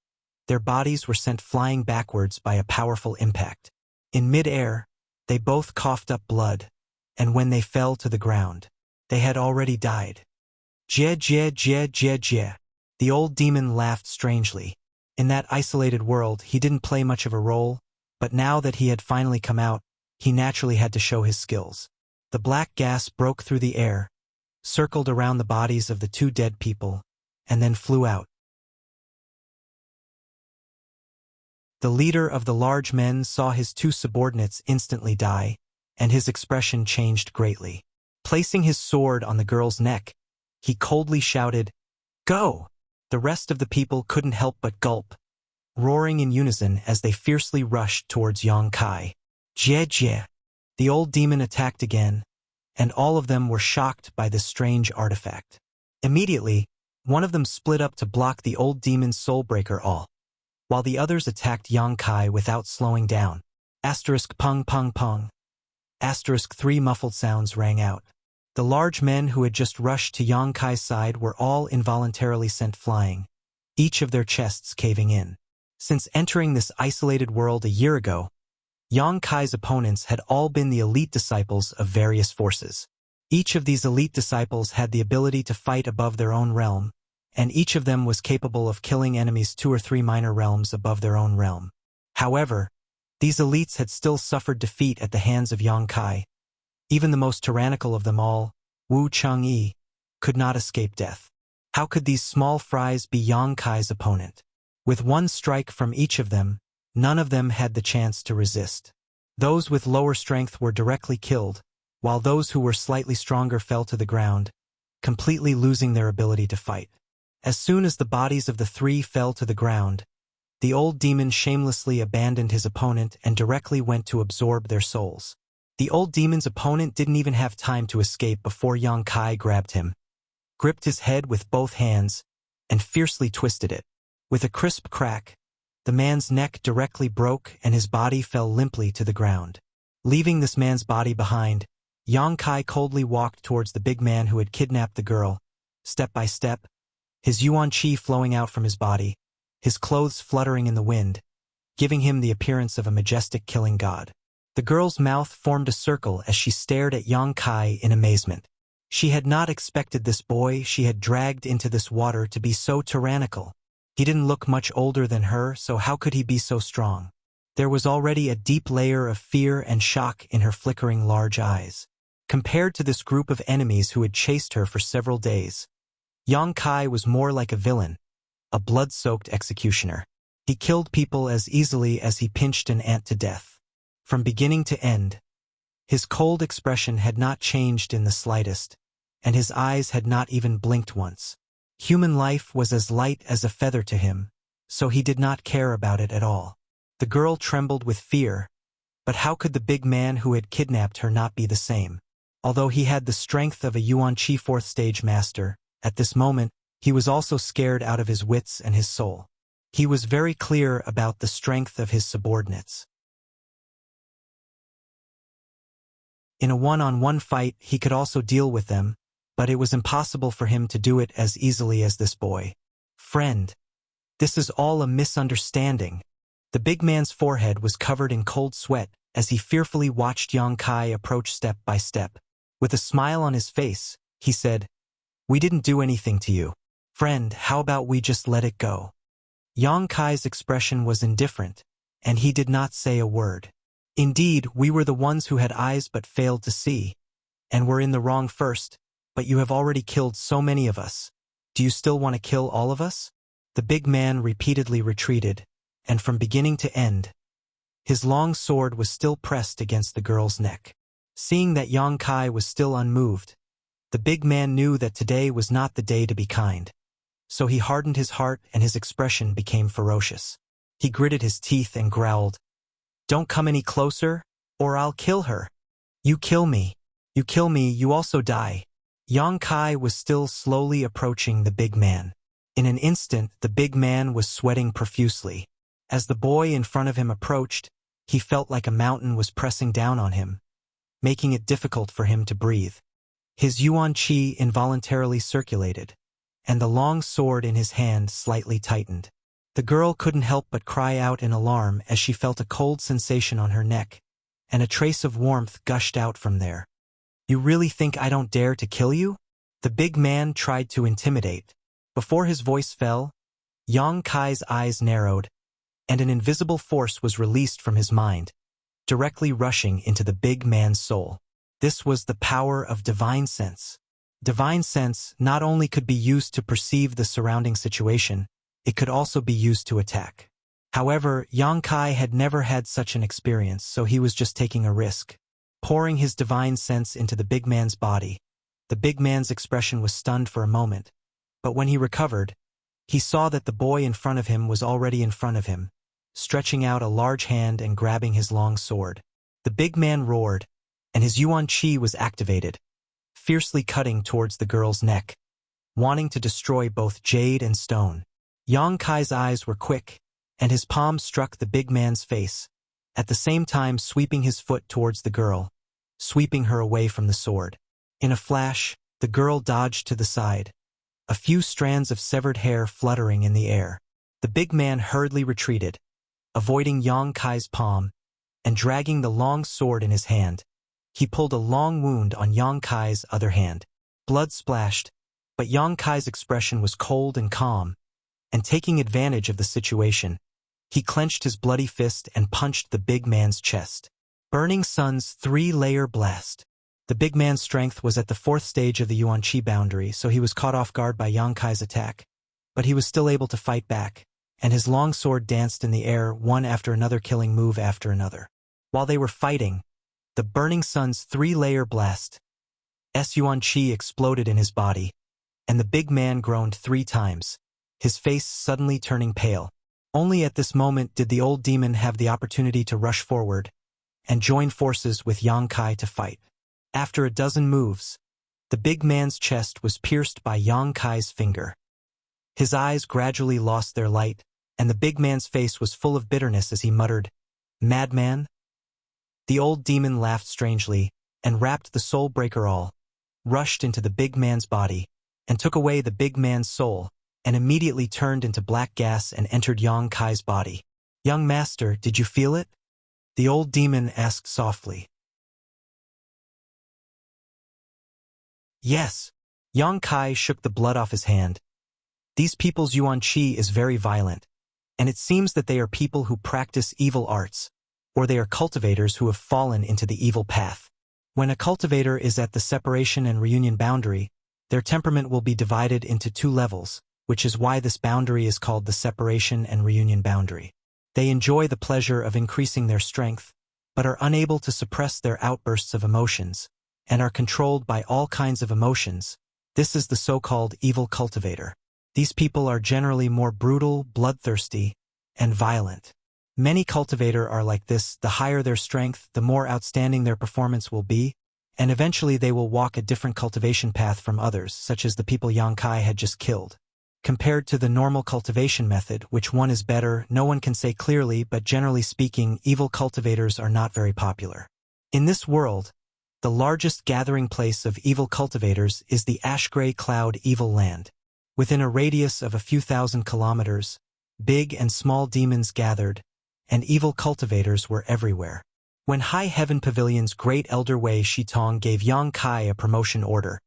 Speaker 1: their bodies were sent flying backwards by a powerful impact. In midair, they both coughed up blood, and when they fell to the ground, they had already died. Jie jie jie jie jie. The old demon laughed strangely. In that isolated world, he didn't play much of a role, but now that he had finally come out, he naturally had to show his skills. The black gas broke through the air, circled around the bodies of the two dead people, and then flew out. The leader of the large men saw his two subordinates instantly die, and his expression changed greatly. Placing his sword on the girl's neck, he coldly shouted, "Go!" The rest of the people couldn't help but gulp, roaring in unison as they fiercely rushed towards Yang Kai. Jie jie. The old demon attacked again, and all of them were shocked by this strange artifact. Immediately, one of them split up to block the old demon's soulbreaker all, while the others attacked Yang Kai without slowing down. Asterisk pung pung pung. Asterisk 3 muffled sounds rang out. The large men who had just rushed to Yang Kai's side were all involuntarily sent flying, each of their chests caving in. Since entering this isolated world a year ago, Yang Kai's opponents had all been the elite disciples of various forces. Each of these elite disciples had the ability to fight above their own realm, and each of them was capable of killing enemies 2 or 3 minor realms above their own realm. However, these elites had still suffered defeat at the hands of Yang Kai. Even the most tyrannical of them all, Wu Chang'e, could not escape death. How could these small fries be Yang Kai's opponent? With one strike from each of them, none of them had the chance to resist. Those with lower strength were directly killed, while those who were slightly stronger fell to the ground, completely losing their ability to fight. As soon as the bodies of the 3 fell to the ground, the old demon shamelessly abandoned his opponent and directly went to absorb their souls. The old demon's opponent didn't even have time to escape before Yang Kai grabbed him, gripped his head with both hands, and fiercely twisted it. With a crisp crack, the man's neck directly broke and his body fell limply to the ground. Leaving this man's body behind, Yang Kai coldly walked towards the big man who had kidnapped the girl, step by step, his yuan qi flowing out from his body, his clothes fluttering in the wind, giving him the appearance of a majestic killing god. The girl's mouth formed a circle as she stared at Yang Kai in amazement. She had not expected this boy she had dragged into this water to be so tyrannical. He didn't look much older than her, so how could he be so strong? There was already a deep layer of fear and shock in her flickering large eyes. Compared to this group of enemies who had chased her for several days, Yang Kai was more like a villain, a blood-soaked executioner. He killed people as easily as he pinched an ant to death. From beginning to end, his cold expression had not changed in the slightest, and his eyes had not even blinked once. Human life was as light as a feather to him, so he did not care about it at all. The girl trembled with fear, but how could the big man who had kidnapped her not be the same? Although he had the strength of a Yuan Qi 4th stage master, at this moment, he was also scared out of his wits and his soul. He was very clear about the strength of his subordinates. In a one-on-one fight, he could also deal with them, but it was impossible for him to do it as easily as this boy. Friend, this is all a misunderstanding. The big man's forehead was covered in cold sweat as he fearfully watched Yang Kai approach step by step. With a smile on his face, he said, "We didn't do anything to you. Friend, how about we just let it go?" Yang Kai's expression was indifferent, and he did not say a word. Indeed, we were the ones who had eyes but failed to see, and were in the wrong first, but you have already killed so many of us. Do you still want to kill all of us? The big man repeatedly retreated, and from beginning to end, his long sword was still pressed against the girl's neck. Seeing that Yang Kai was still unmoved, the big man knew that today was not the day to be kind. So he hardened his heart and his expression became ferocious. He gritted his teeth and growled, "Don't come any closer, or I'll kill her. You kill me. You kill me, you also die." Yang Kai was still slowly approaching the big man. In an instant, the big man was sweating profusely. As the boy in front of him approached, he felt like a mountain was pressing down on him, making it difficult for him to breathe. His yuan qi involuntarily circulated, and the long sword in his hand slightly tightened. The girl couldn't help but cry out in alarm as she felt a cold sensation on her neck, and a trace of warmth gushed out from there. "You really think I don't dare to kill you?" The big man tried to intimidate. Before his voice fell, Yang Kai's eyes narrowed, and an invisible force was released from his mind, directly rushing into the big man's soul. This was the power of divine sense. Divine sense not only could be used to perceive the surrounding situation, it could also be used to attack. However, Yang Kai had never had such an experience, so he was just taking a risk. Pouring his divine sense into the big man's body, the big man's expression was stunned for a moment, but when he recovered, he saw that the boy in front of him was already in front of him, stretching out a large hand and grabbing his long sword. The big man roared, and his yuan qi was activated, fiercely cutting towards the girl's neck, wanting to destroy both jade and stone. Yang Kai's eyes were quick, and his palm struck the big man's face, at the same time sweeping his foot towards the girl, sweeping her away from the sword. In a flash, the girl dodged to the side, a few strands of severed hair fluttering in the air. The big man hurriedly retreated, avoiding Yang Kai's palm, and dragging the long sword in his hand. He pulled a long wound on Yang Kai's other hand. Blood splashed, but Yang Kai's expression was cold and calm, and taking advantage of the situation, he clenched his bloody fist and punched the big man's chest. Burning Sun's 3-layer blast. The big man's strength was at the 4th stage of the yuan qi boundary, so he was caught off guard by Yang Kai's attack. But he was still able to fight back, and his long sword danced in the air one after another, killing move after another. While they were fighting, the Burning Sun's 3-layer blast, yuan qi exploded in his body, and the big man groaned 3 times, his face suddenly turning pale. Only at this moment did the old demon have the opportunity to rush forward and join forces with Yang Kai to fight. After a dozen moves, the big man's chest was pierced by Yang Kai's finger. His eyes gradually lost their light, and the big man's face was full of bitterness as he muttered, "Madman?" The old demon laughed strangely and wrapped the soul breaker all, rushed into the big man's body, and took away the big man's soul, and immediately turned into black gas and entered Yang Kai's body. "Young master, did you feel it?" the old demon asked softly. "Yes." Yang Kai shook the blood off his hand. "These people's yuan qi is very violent, and it seems that they are people who practice evil arts, or they are cultivators who have fallen into the evil path. When a cultivator is at the separation and reunion boundary, their temperament will be divided into 2 levels, which is why this boundary is called the separation and reunion boundary. They enjoy the pleasure of increasing their strength, but are unable to suppress their outbursts of emotions, and are controlled by all kinds of emotions. This is the so-called evil cultivator. These people are generally more brutal, bloodthirsty, and violent. Many cultivators are like this. The higher their strength, the more outstanding their performance will be, and eventually they will walk a different cultivation path from others, such as the people Yang Kai had just killed. Compared to the normal cultivation method, which one is better, no one can say clearly, but generally speaking, evil cultivators are not very popular. In this world, the largest gathering place of evil cultivators is the ash-gray cloud evil land. Within a radius of a few thousand kilometers, big and small demons gathered, and evil cultivators were everywhere. When High Heaven Pavilion's great elder Wei Shitong gave Yang Kai a promotion order,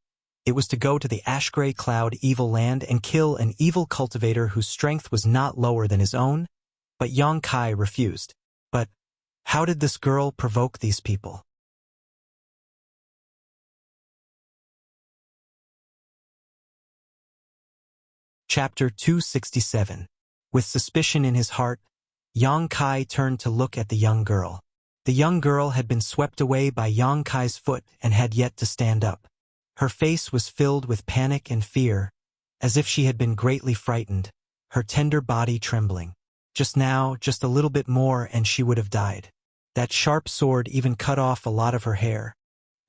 Speaker 1: it was to go to the ash-gray cloud evil land and kill an evil cultivator whose strength was not lower than his own, but Yang Kai refused. But how did this girl provoke these people? Chapter 267. With suspicion in his heart, Yang Kai turned to look at the young girl. The young girl had been swept away by Yang Kai's foot and had yet to stand up. Her face was filled with panic and fear, as if she had been greatly frightened, her tender body trembling. Just now, just a little bit more and she would have died. That sharp sword even cut off a lot of her hair,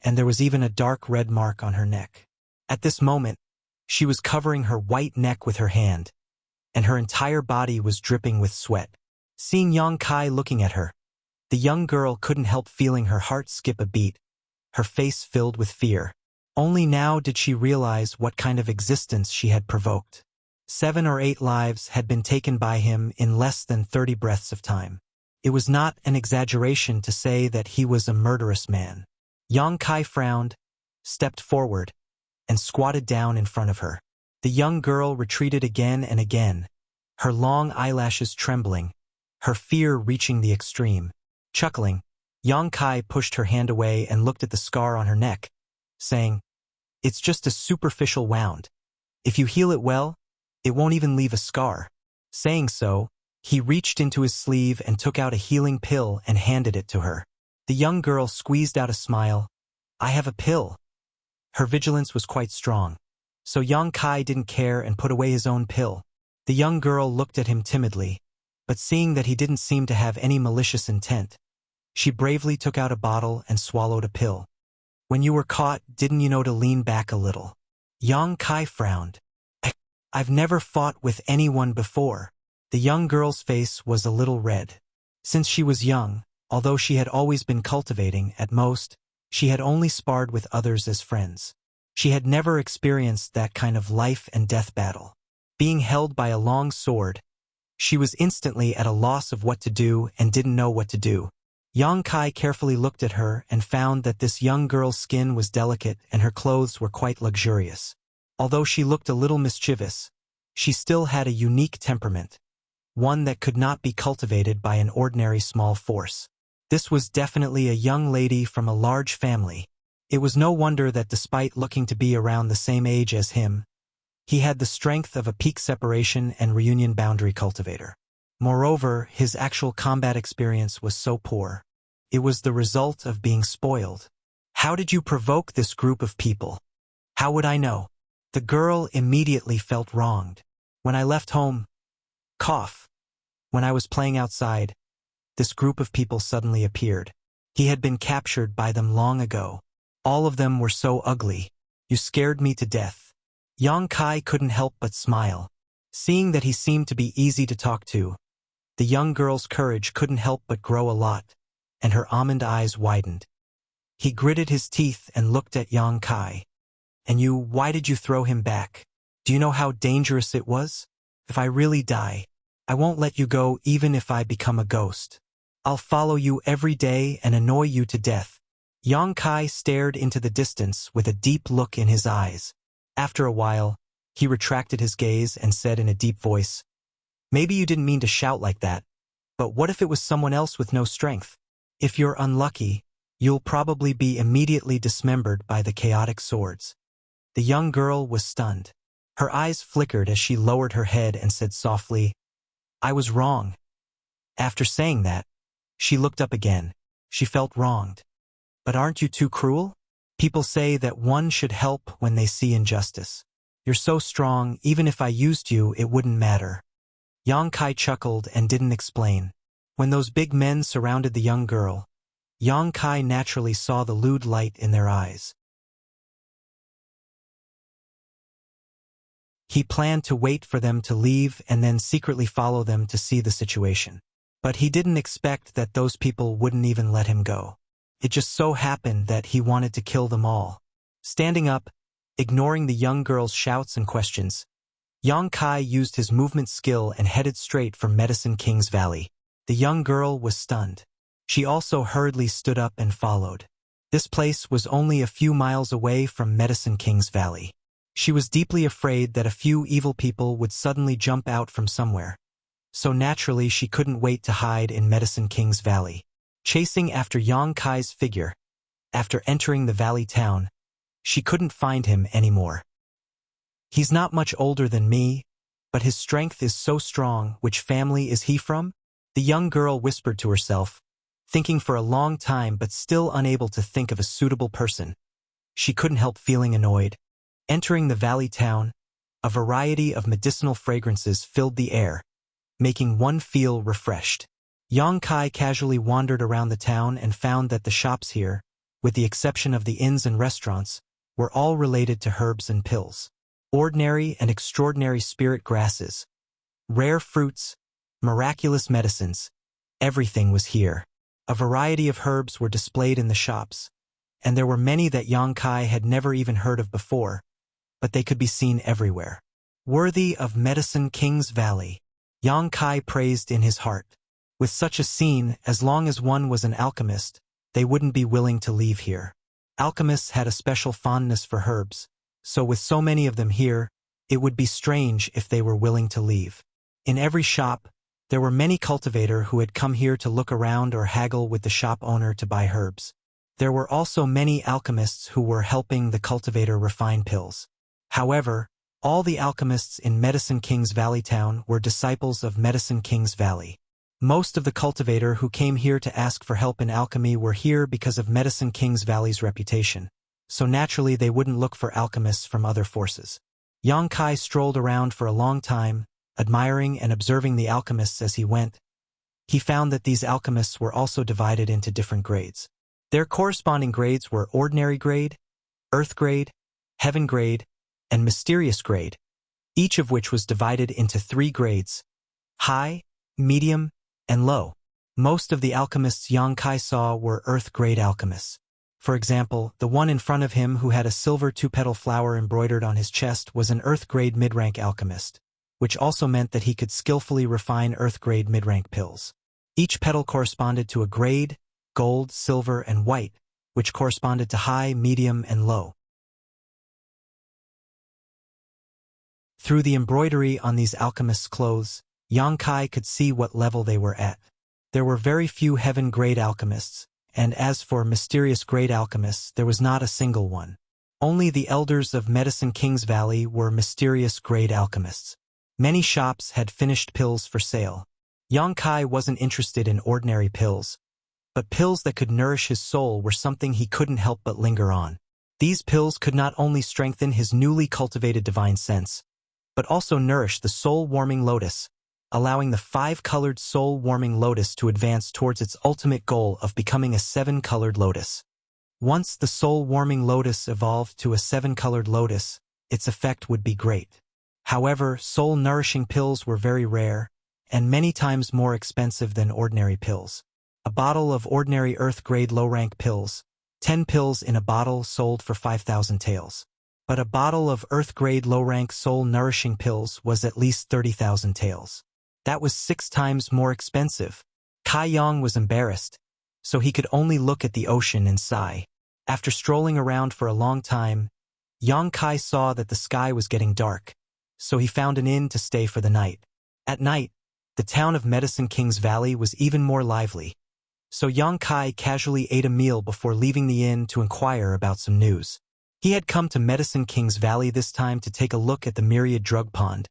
Speaker 1: and there was even a dark red mark on her neck. At this moment, she was covering her white neck with her hand, and her entire body was dripping with sweat. Seeing Yang Kai looking at her, the young girl couldn't help feeling her heart skip a beat, her face filled with fear. Only now did she realize what kind of existence she had provoked. 7 or 8 lives had been taken by him in less than 30 breaths of time. It was not an exaggeration to say that he was a murderous man. Yang Kai frowned, stepped forward, and squatted down in front of her. The young girl retreated again and again, her long eyelashes trembling, her fear reaching the extreme. Chuckling, Yang Kai pushed her hand away and looked at the scar on her neck, saying, "It's just a superficial wound. If you heal it well, it won't even leave a scar." Saying so, he reached into his sleeve and took out a healing pill and handed it to her. The young girl squeezed out a smile. "I have a pill." Her vigilance was quite strong, so Yang Kai didn't care and put away his own pill. The young girl looked at him timidly, but seeing that he didn't seem to have any malicious intent, she bravely took out a bottle and swallowed a pill. "When you were caught, didn't you know to lean back a little?" Yang Kai frowned. "I've never fought with anyone before." The young girl's face was a little red. Since she was young, although she had always been cultivating, at most, she had only sparred with others as friends. She had never experienced that kind of life and death battle. Being held by a long sword, she was instantly at a loss of what to do and didn't know what to do. Yang Kai carefully looked at her and found that this young girl's skin was delicate and her clothes were quite luxurious. Although she looked a little mischievous, she still had a unique temperament, one that could not be cultivated by an ordinary small force. This was definitely a young lady from a large family. It was no wonder that despite looking to be around the same age as him, he had the strength of a peak separation and reunion boundary cultivator. Moreover, his actual combat experience was so poor. It was the result of being spoiled. "How did you provoke this group of people?" "How would I know?" The girl immediately felt wronged. "When I left home," cough. "When I was playing outside, this group of people suddenly appeared. He had been captured by them long ago. All of them were so ugly. You scared me to death." Yang Kai couldn't help but smile. Seeing that he seemed to be easy to talk to, the young girl's courage couldn't help but grow a lot, and her almond eyes widened. He gritted his teeth and looked at Yang Kai. "And you, why did you throw him back? Do you know how dangerous it was? If I really die, I won't let you go even if I become a ghost. I'll follow you every day and annoy you to death." Yang Kai stared into the distance with a deep look in his eyes. After a while, he retracted his gaze and said in a deep voice, "Maybe you didn't mean to shout like that, but what if it was someone else with no strength? If you're unlucky, you'll probably be immediately dismembered by the chaotic swords." The young girl was stunned. Her eyes flickered as she lowered her head and said softly, "I was wrong." After saying that, she looked up again. She felt wronged. "But aren't you too cruel? People say that one should help when they see injustice. You're so strong, even if I used you, it wouldn't matter." Yang Kai chuckled and didn't explain. When those big men surrounded the young girl, Yang Kai naturally saw the lewd light in their eyes. He planned to wait for them to leave and then secretly follow them to see the situation. But he didn't expect that those people wouldn't even let him go. It just so happened that he wanted to kill them all. Standing up, ignoring the young girl's shouts and questions, Yang Kai used his movement skill and headed straight for Medicine King's Valley. The young girl was stunned. She also hurriedly stood up and followed. This place was only a few miles away from Medicine King's Valley. She was deeply afraid that a few evil people would suddenly jump out from somewhere, so naturally she couldn't wait to hide in Medicine King's Valley. Chasing after Yang Kai's figure, after entering the valley town, she couldn't find him anymore. "He's not much older than me, but his strength is so strong. Which family is he from?" The young girl whispered to herself, thinking for a long time but still unable to think of a suitable person. She couldn't help feeling annoyed. Entering the valley town, a variety of medicinal fragrances filled the air, making one feel refreshed. Yang Kai casually wandered around the town and found that the shops here, with the exception of the inns and restaurants, were all related to herbs and pills. Ordinary and extraordinary spirit grasses, rare fruits, miraculous medicines. Everything was here. A variety of herbs were displayed in the shops, and there were many that Yang Kai had never even heard of before, but they could be seen everywhere. Worthy of Medicine King's Valley, Yang Kai praised in his heart. With such a scene, as long as one was an alchemist, they wouldn't be willing to leave here. Alchemists had a special fondness for herbs, so with so many of them here, it would be strange if they were willing to leave. In every shop, there were many cultivators who had come here to look around or haggle with the shop owner to buy herbs. There were also many alchemists who were helping the cultivator refine pills. However, all the alchemists in Medicine King's Valley town were disciples of Medicine King's Valley. Most of the cultivators who came here to ask for help in alchemy were here because of Medicine King's Valley's reputation, so naturally they wouldn't look for alchemists from other forces. Yang Kai strolled around for a long time, admiring and observing the alchemists as he went. He found that these alchemists were also divided into different grades. Their corresponding grades were ordinary grade, earth grade, heaven grade, and mysterious grade, each of which was divided into 3 grades: high, medium, and low. Most of the alchemists Yang Kai saw were earth grade alchemists. For example, the one in front of him who had a silver 2-petal flower embroidered on his chest was an earth grade mid-rank alchemist, which also meant that he could skillfully refine earth grade mid-rank pills. Each petal corresponded to a grade: gold, silver, and white, which corresponded to high, medium, and low. Through the embroidery on these alchemists' clothes, Yang Kai could see what level they were at. There were very few heaven-grade alchemists, and as for mysterious grade alchemists, there was not a single one. Only the elders of Medicine King's Valley were mysterious grade alchemists. Many shops had finished pills for sale. Yang Kai wasn't interested in ordinary pills, but pills that could nourish his soul were something he couldn't help but linger on. These pills could not only strengthen his newly cultivated divine sense, but also nourish the soul-warming lotus, allowing the 5-colored soul-warming lotus to advance towards its ultimate goal of becoming a 7-colored lotus. Once the soul-warming lotus evolved to a 7-colored lotus, its effect would be great. However, soul-nourishing pills were very rare, and many times more expensive than ordinary pills. A bottle of ordinary earth-grade low-rank pills, 10 pills in a bottle, sold for 5,000 taels. But a bottle of earth-grade low-rank soul-nourishing pills was at least 30,000 taels. That was 6 times more expensive. Kai Yang was embarrassed, so he could only look at the ocean and sigh. After strolling around for a long time, Yang Kai saw that the sky was getting dark, so he found an inn to stay for the night. At night, the town of Medicine King's Valley was even more lively, so Yang Kai casually ate a meal before leaving the inn to inquire about some news. He had come to Medicine King's Valley this time to take a look at the Myriad Drug Pond,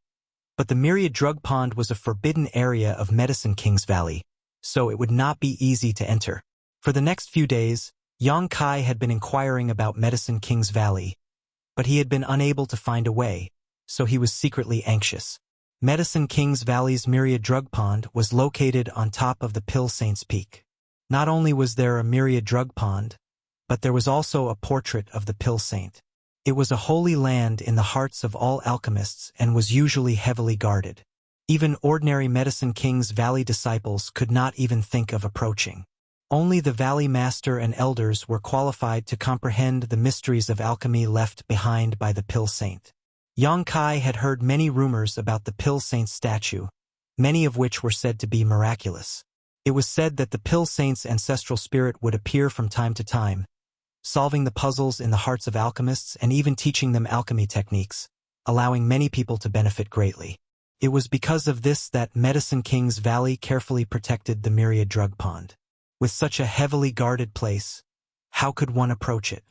Speaker 1: but the Myriad Drug Pond was a forbidden area of Medicine King's Valley, so it would not be easy to enter. For the next few days, Yang Kai had been inquiring about Medicine King's Valley, but he had been unable to find a way, so he was secretly anxious. Medicine King's Valley's Myriad Drug Pond was located on top of the Pill Saint's Peak. Not only was there a Myriad Drug Pond, but there was also a portrait of the Pill Saint. It was a holy land in the hearts of all alchemists and was usually heavily guarded. Even ordinary Medicine King's Valley disciples could not even think of approaching. Only the Valley Master and Elders were qualified to comprehend the mysteries of alchemy left behind by the Pill Saint. Yang Kai had heard many rumors about the Pill Saint's statue, many of which were said to be miraculous. It was said that the Pill Saint's ancestral spirit would appear from time to time, solving the puzzles in the hearts of alchemists and even teaching them alchemy techniques, allowing many people to benefit greatly. It was because of this that Medicine King's Valley carefully protected the Myriad Drug Pond. With such a heavily guarded place, how could one approach it?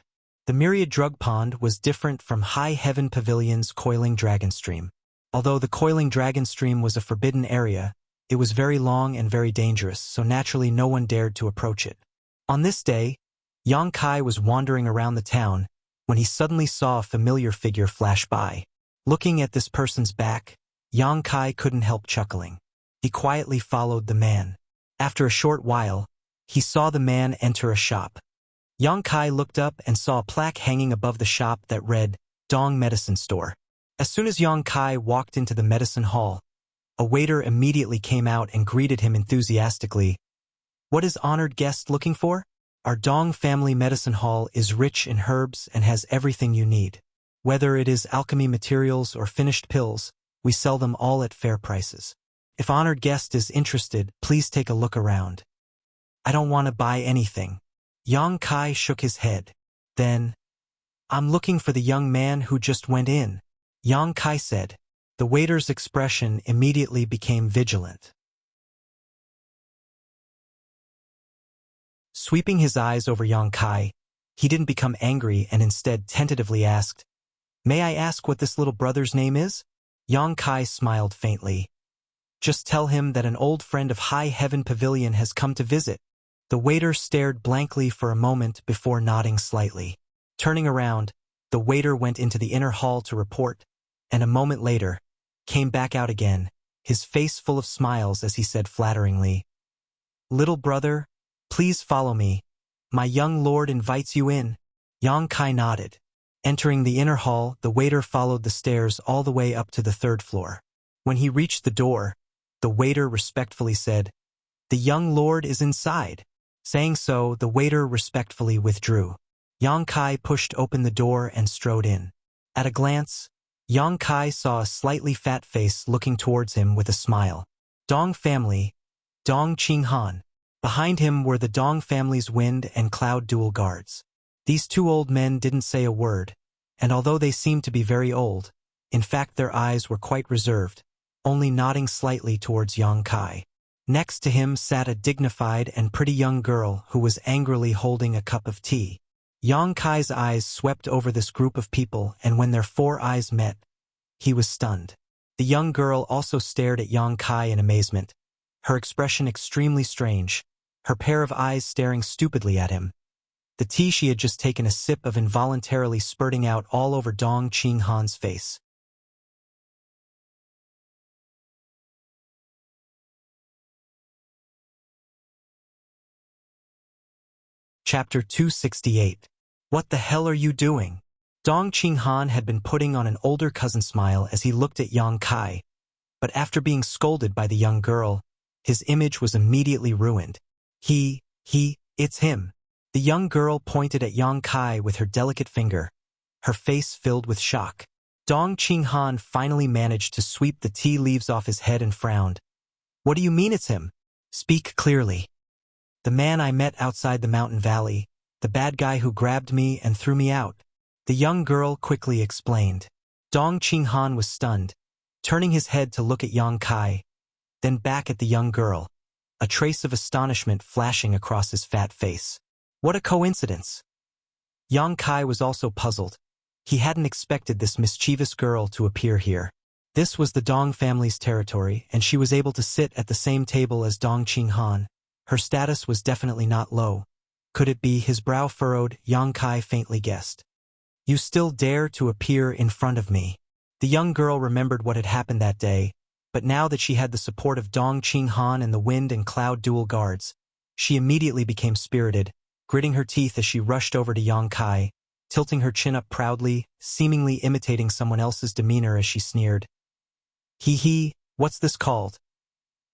Speaker 1: The Myriad Drug Pond was different from High Heaven Pavilion's Coiling Dragon Stream. Although the Coiling Dragon Stream was a forbidden area, it was very long and very dangerous, so naturally no one dared to approach it. On this day, Yang Kai was wandering around the town when he suddenly saw a familiar figure flash by. Looking at this person's back, Yang Kai couldn't help chuckling. He quietly followed the man. After a short while, he saw the man enter a shop. Yang Kai looked up and saw a plaque hanging above the shop that read, Dong Medicine Store. As soon as Yang Kai walked into the medicine hall, A waiter immediately came out and greeted him enthusiastically. "What is honored guest looking for? Our Dong family medicine hall is rich in herbs and has everything you need. Whether it is alchemy materials or finished pills, we sell them all at fair prices. If honored guest is interested, please take a look around." "I don't want to buy anything." Yang Kai shook his head. Then, "I'm looking for the young man who just went in," Yang Kai said. The waiter's expression immediately became vigilant. Sweeping his eyes over Yang Kai, he didn't become angry and instead tentatively asked, "May I ask what this little brother's name is?" Yang Kai smiled faintly. "Just tell him that an old friend of High Heaven Pavilion has come to visit." The waiter stared blankly for a moment before nodding slightly. Turning around, the waiter went into the inner hall to report, and a moment later, came back out again, his face full of smiles as he said flatteringly, "Little brother, please follow me. My young lord invites you in." Yang Kai nodded. Entering the inner hall, the waiter followed the stairs all the way up to the 3rd floor. When he reached the door, the waiter respectfully said, "The young lord is inside." Saying so, the waiter respectfully withdrew. Yang Kai pushed open the door and strode in. At a glance, Yang Kai saw a slightly fat face looking towards him with a smile. Dong family, Dong Qinghan. Behind him were the Dong family's Wind and Cloud dual guards. These two old men didn't say a word, and although they seemed to be very old, in fact their eyes were quite reserved, only nodding slightly towards Yang Kai. Next to him sat a dignified and pretty young girl who was angrily holding a cup of tea. Yang Kai's eyes swept over this group of people, and when their 4 eyes met, he was stunned. The young girl also stared at Yang Kai in amazement, her expression extremely strange, her pair of eyes staring stupidly at him. The tea she had just taken a sip of involuntarily spurting out all over Dong Qinghan's face. Chapter 268. What the hell are you doing? Dong Qinghan had been putting on an older cousin smile as he looked at Yang Kai, but after being scolded by the young girl, his image was immediately ruined. It's him. The young girl pointed at Yang Kai with her delicate finger, her face filled with shock. Dong Qinghan finally managed to sweep the tea leaves off his head and frowned. "What do you mean it's him? Speak clearly." "The man I met outside the mountain valley, the bad guy who grabbed me and threw me out," the young girl quickly explained. Dong Qinghan was stunned, turning his head to look at Yang Kai, then back at the young girl, a trace of astonishment flashing across his fat face. What a coincidence! Yang Kai was also puzzled. He hadn't expected this mischievous girl to appear here. This was the Dong family's territory, and she was able to sit at the same table as Dong Qinghan. Her status was definitely not low. Could it be? His brow furrowed, Yang Kai faintly guessed. "You still dare to appear in front of me?" The young girl remembered what had happened that day, but now that she had the support of Dong Qinghan and the Wind and Cloud dual guards, she immediately became spirited, gritting her teeth as she rushed over to Yang Kai, tilting her chin up proudly, seemingly imitating someone else's demeanor as she sneered. What's this called?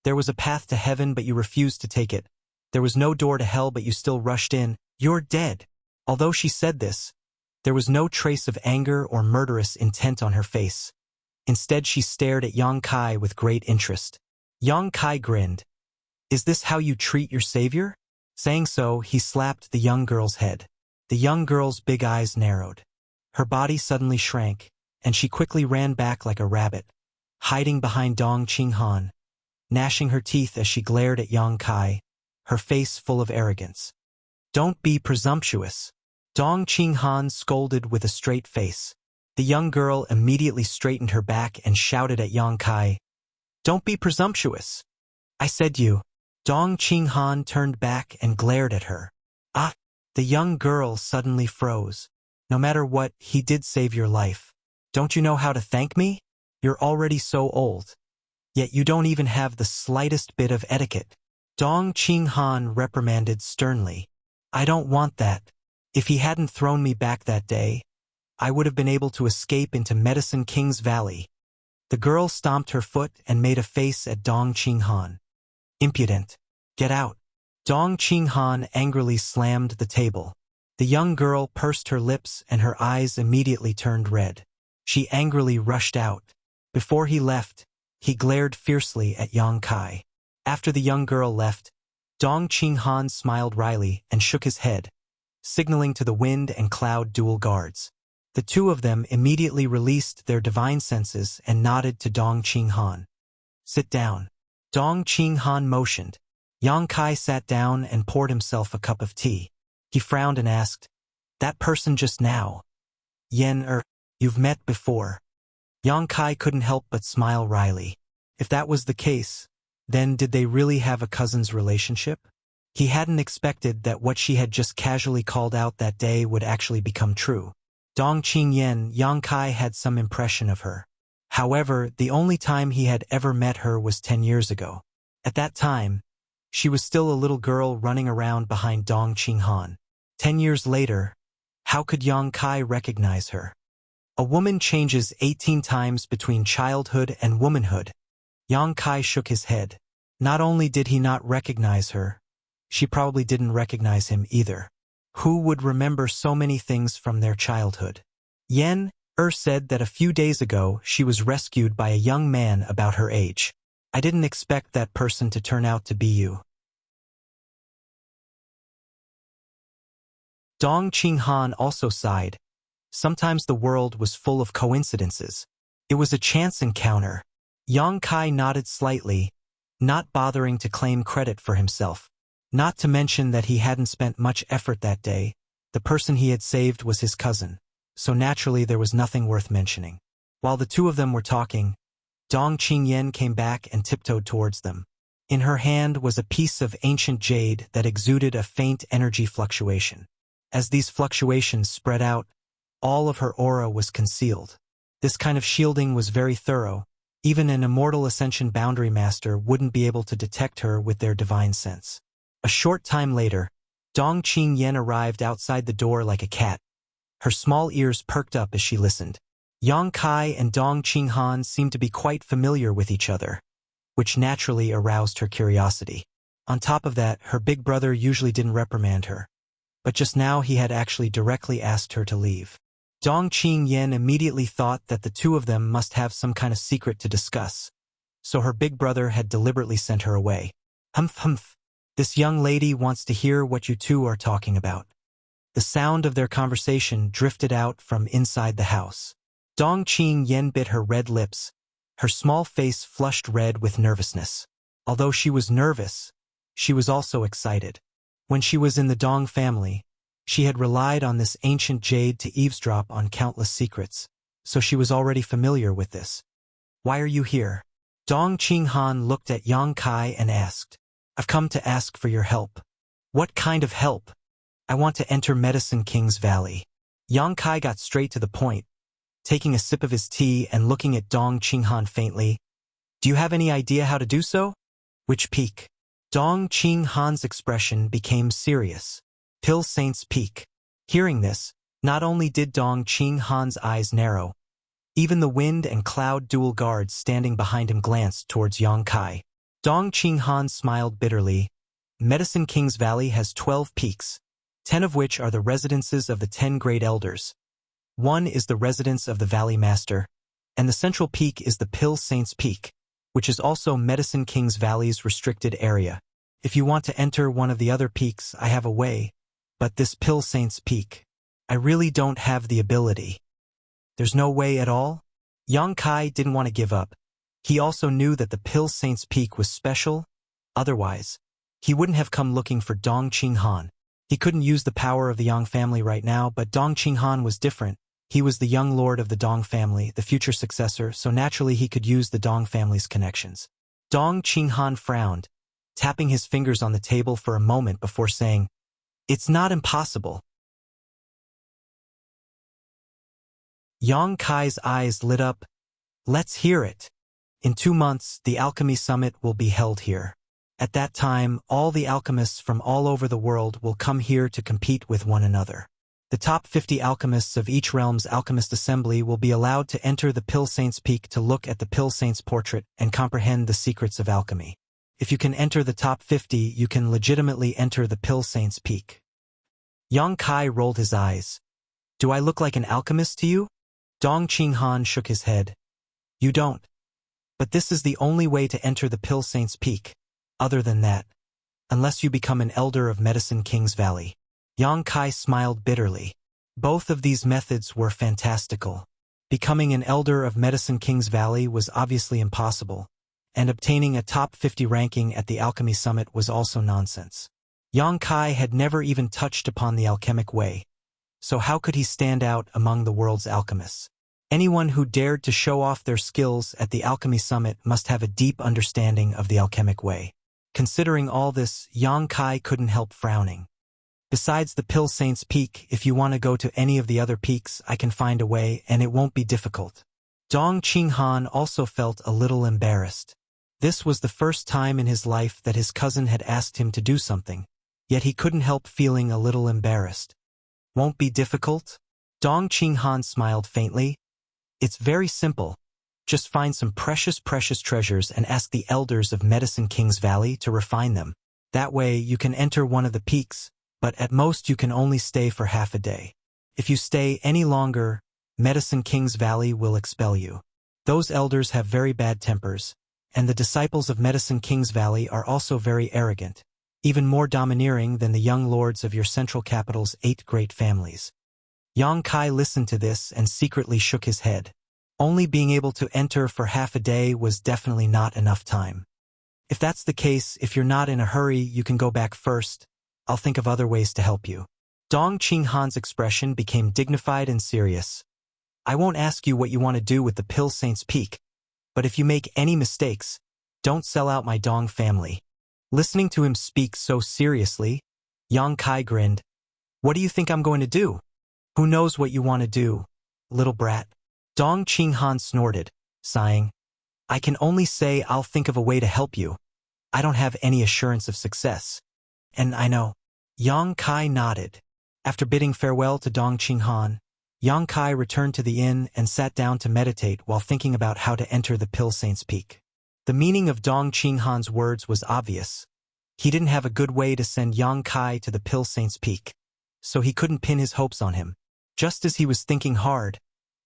Speaker 1: There was a path to heaven but you refused to take it. There was no door to hell but you still rushed in. You're dead." Although she said this, there was no trace of anger or murderous intent on her face. Instead she stared at Yang Kai with great interest. Yang Kai grinned. "Is this how you treat your savior?" Saying so, he slapped the young girl's head. The young girl's big eyes narrowed. Her body suddenly shrank, and she quickly ran back like a rabbit, hiding behind Dong Qinghan, gnashing her teeth as she glared at Yang Kai, her face full of arrogance. "Don't be presumptuous," Dong Qinghan scolded with a straight face. The young girl immediately straightened her back and shouted at Yang Kai, "Don't be presumptuous. I said you." Dong Qinghan turned back and glared at her. "Ah!" The young girl suddenly froze. "No matter what, he did save your life. Don't you know how to thank me? You're already so old. Yet you don't even have the slightest bit of etiquette." Dong Qinghan reprimanded sternly. "I don't want that. If he hadn't thrown me back that day, I would have been able to escape into Medicine King's Valley." The girl stomped her foot and made a face at Dong Qinghan. Impudent. Get out. Dong Qinghan angrily slammed the table. The young girl pursed her lips and her eyes immediately turned red. She angrily rushed out. Before he left, he glared fiercely at Yang Kai. After the young girl left, Dong Qinghan smiled wryly and shook his head, signaling to the wind and cloud dual guards. The two of them immediately released their divine senses and nodded to Dong Qinghan. Sit down. Dong Qinghan motioned. Yang Kai sat down and poured himself a cup of tea. He frowned and asked, "That person just now? You've met before?" Yang Kai couldn't help but smile wryly. If that was the case, then did they really have a cousin's relationship? He hadn't expected that what she had just casually called out that day would actually become true. Dong Qingyan, Yang Kai had some impression of her. However, the only time he had ever met her was 10 years ago. At that time, she was still a little girl running around behind Dong Qinghan. 10 years later, how could Yang Kai recognize her? A woman changes 18 times between childhood and womanhood. Yang Kai shook his head. Not only did he not recognize her, she probably didn't recognize him either. Who would remember so many things from their childhood? Said that a few days ago she was rescued by a young man about her age. I didn't expect that person to turn out to be you. Dong Qinghan also sighed. Sometimes the world was full of coincidences. It was a chance encounter. Yang Kai nodded slightly, not bothering to claim credit for himself. Not to mention that he hadn't spent much effort that day. The person he had saved was his cousin, so naturally there was nothing worth mentioning. While the two of them were talking, Dong Qingyan came back and tiptoed towards them. In her hand was a piece of ancient jade that exuded a faint energy fluctuation. As these fluctuations spread out, all of her aura was concealed. This kind of shielding was very thorough. Even an immortal Ascension Boundary Master wouldn't be able to detect her with their divine sense. A short time later, Dong Qingyan arrived outside the door like a cat. Her small ears perked up as she listened. Yang Kai and Dong Qinghan seemed to be quite familiar with each other, which naturally aroused her curiosity. On top of that, her big brother usually didn't reprimand her, but just now he had actually directly asked her to leave. Dong Qingyan immediately thought that the two of them must have some kind of secret to discuss, so her big brother had deliberately sent her away. Humph. This young lady wants to hear what you two are talking about. The sound of their conversation drifted out from inside the house. Dong Qingyan bit her red lips. Her small face flushed red with nervousness. Although she was nervous, she was also excited. When she was in the Dong family, she had relied on this ancient jade to eavesdrop on countless secrets, so she was already familiar with this. Why are you here? Dong Qinghan looked at Yang Kai and asked. I've come to ask for your help. What kind of help? I want to enter Medicine King's Valley. Yang Kai got straight to the point, taking a sip of his tea and looking at Dong Qinghan faintly. Do you have any idea how to do so? Which peak? Dong Qinghan's expression became serious. Pill Saint's Peak. Hearing this, not only did Dong Qinghan's eyes narrow, even the wind and cloud dual guards standing behind him glanced towards Yang Kai. Dong Qinghan smiled bitterly. Medicine King's Valley has 12 peaks, 10 of which are the residences of the 10 Great Elders. One is the residence of the Valley Master, and the central peak is the Pill Saint's Peak, which is also Medicine King's Valley's restricted area. If you want to enter one of the other peaks, I have a way, but this Pill Saint's Peak, I really don't have the ability. There's no way at all? Yang Kai didn't want to give up. He also knew that the Pill Saint's Peak was special. Otherwise, he wouldn't have come looking for Dong Qinghan. He couldn't use the power of the Yang family right now, but Dong Qinghan was different. He was the young lord of the Dong family, the future successor, so naturally he could use the Dong family's connections. Dong Qinghan frowned, tapping his fingers on the table for a moment before saying, "It's not impossible." Yang Kai's eyes lit up. Let's hear it. In 2 months, the Alchemy Summit will be held here. At that time, all the alchemists from all over the world will come here to compete with one another. The top 50 alchemists of each realm's alchemist assembly will be allowed to enter the Pill Saint's Peak to look at the Pill Saint's portrait and comprehend the secrets of alchemy. If you can enter the top 50, you can legitimately enter the Pill Saint's Peak. Yang Kai rolled his eyes. Do I look like an alchemist to you? Dong Qinghan shook his head. You don't. But this is the only way to enter the Pill Saint's Peak. Other than that, unless you become an elder of Medicine King's Valley. Yang Kai smiled bitterly. Both of these methods were fantastical. Becoming an elder of Medicine King's Valley was obviously impossible, and obtaining a top 50 ranking at the Alchemy Summit was also nonsense. Yang Kai had never even touched upon the alchemic way, so how could he stand out among the world's alchemists? Anyone who dared to show off their skills at the Alchemy Summit must have a deep understanding of the alchemic way. Considering all this, Yang Kai couldn't help frowning. Besides the Pill Saint's Peak, if you want to go to any of the other peaks, I can find a way, and it won't be difficult. Dong Qinghan also felt a little embarrassed. This was the first time in his life that his cousin had asked him to do something, yet he couldn't help feeling a little embarrassed. Won't be difficult? Dong Qinghan smiled faintly. It's very simple. Just find some precious treasures and ask the elders of Medicine King's Valley to refine them. That way you can enter one of the peaks, but at most you can only stay for half a day. If you stay any longer, Medicine King's Valley will expel you. Those elders have very bad tempers, and the disciples of Medicine King's Valley are also very arrogant, even more domineering than the young lords of your central capital's 8 great families. Yang Kai listened to this and secretly shook his head. Only being able to enter for half a day was definitely not enough time. If that's the case, if you're not in a hurry, you can go back first. I'll think of other ways to help you. Dong Qinghan's expression became dignified and serious. I won't ask you what you want to do with the Pill Saint's Peak, but if you make any mistakes, don't sell out my Dong family. Listening to him speak so seriously, Yang Kai grinned. What do you think I'm going to do? Who knows what you want to do, little brat? Dong Qinghan snorted, sighing. I can only say I'll think of a way to help you. I don't have any assurance of success. And I know. Yang Kai nodded. After bidding farewell to Dong Qinghan, Yang Kai returned to the inn and sat down to meditate while thinking about how to enter the Pill Saint's Peak. The meaning of Dong Qinghan's words was obvious. He didn't have a good way to send Yang Kai to the Pill Saint's Peak, so he couldn't pin his hopes on him. Just as he was thinking hard,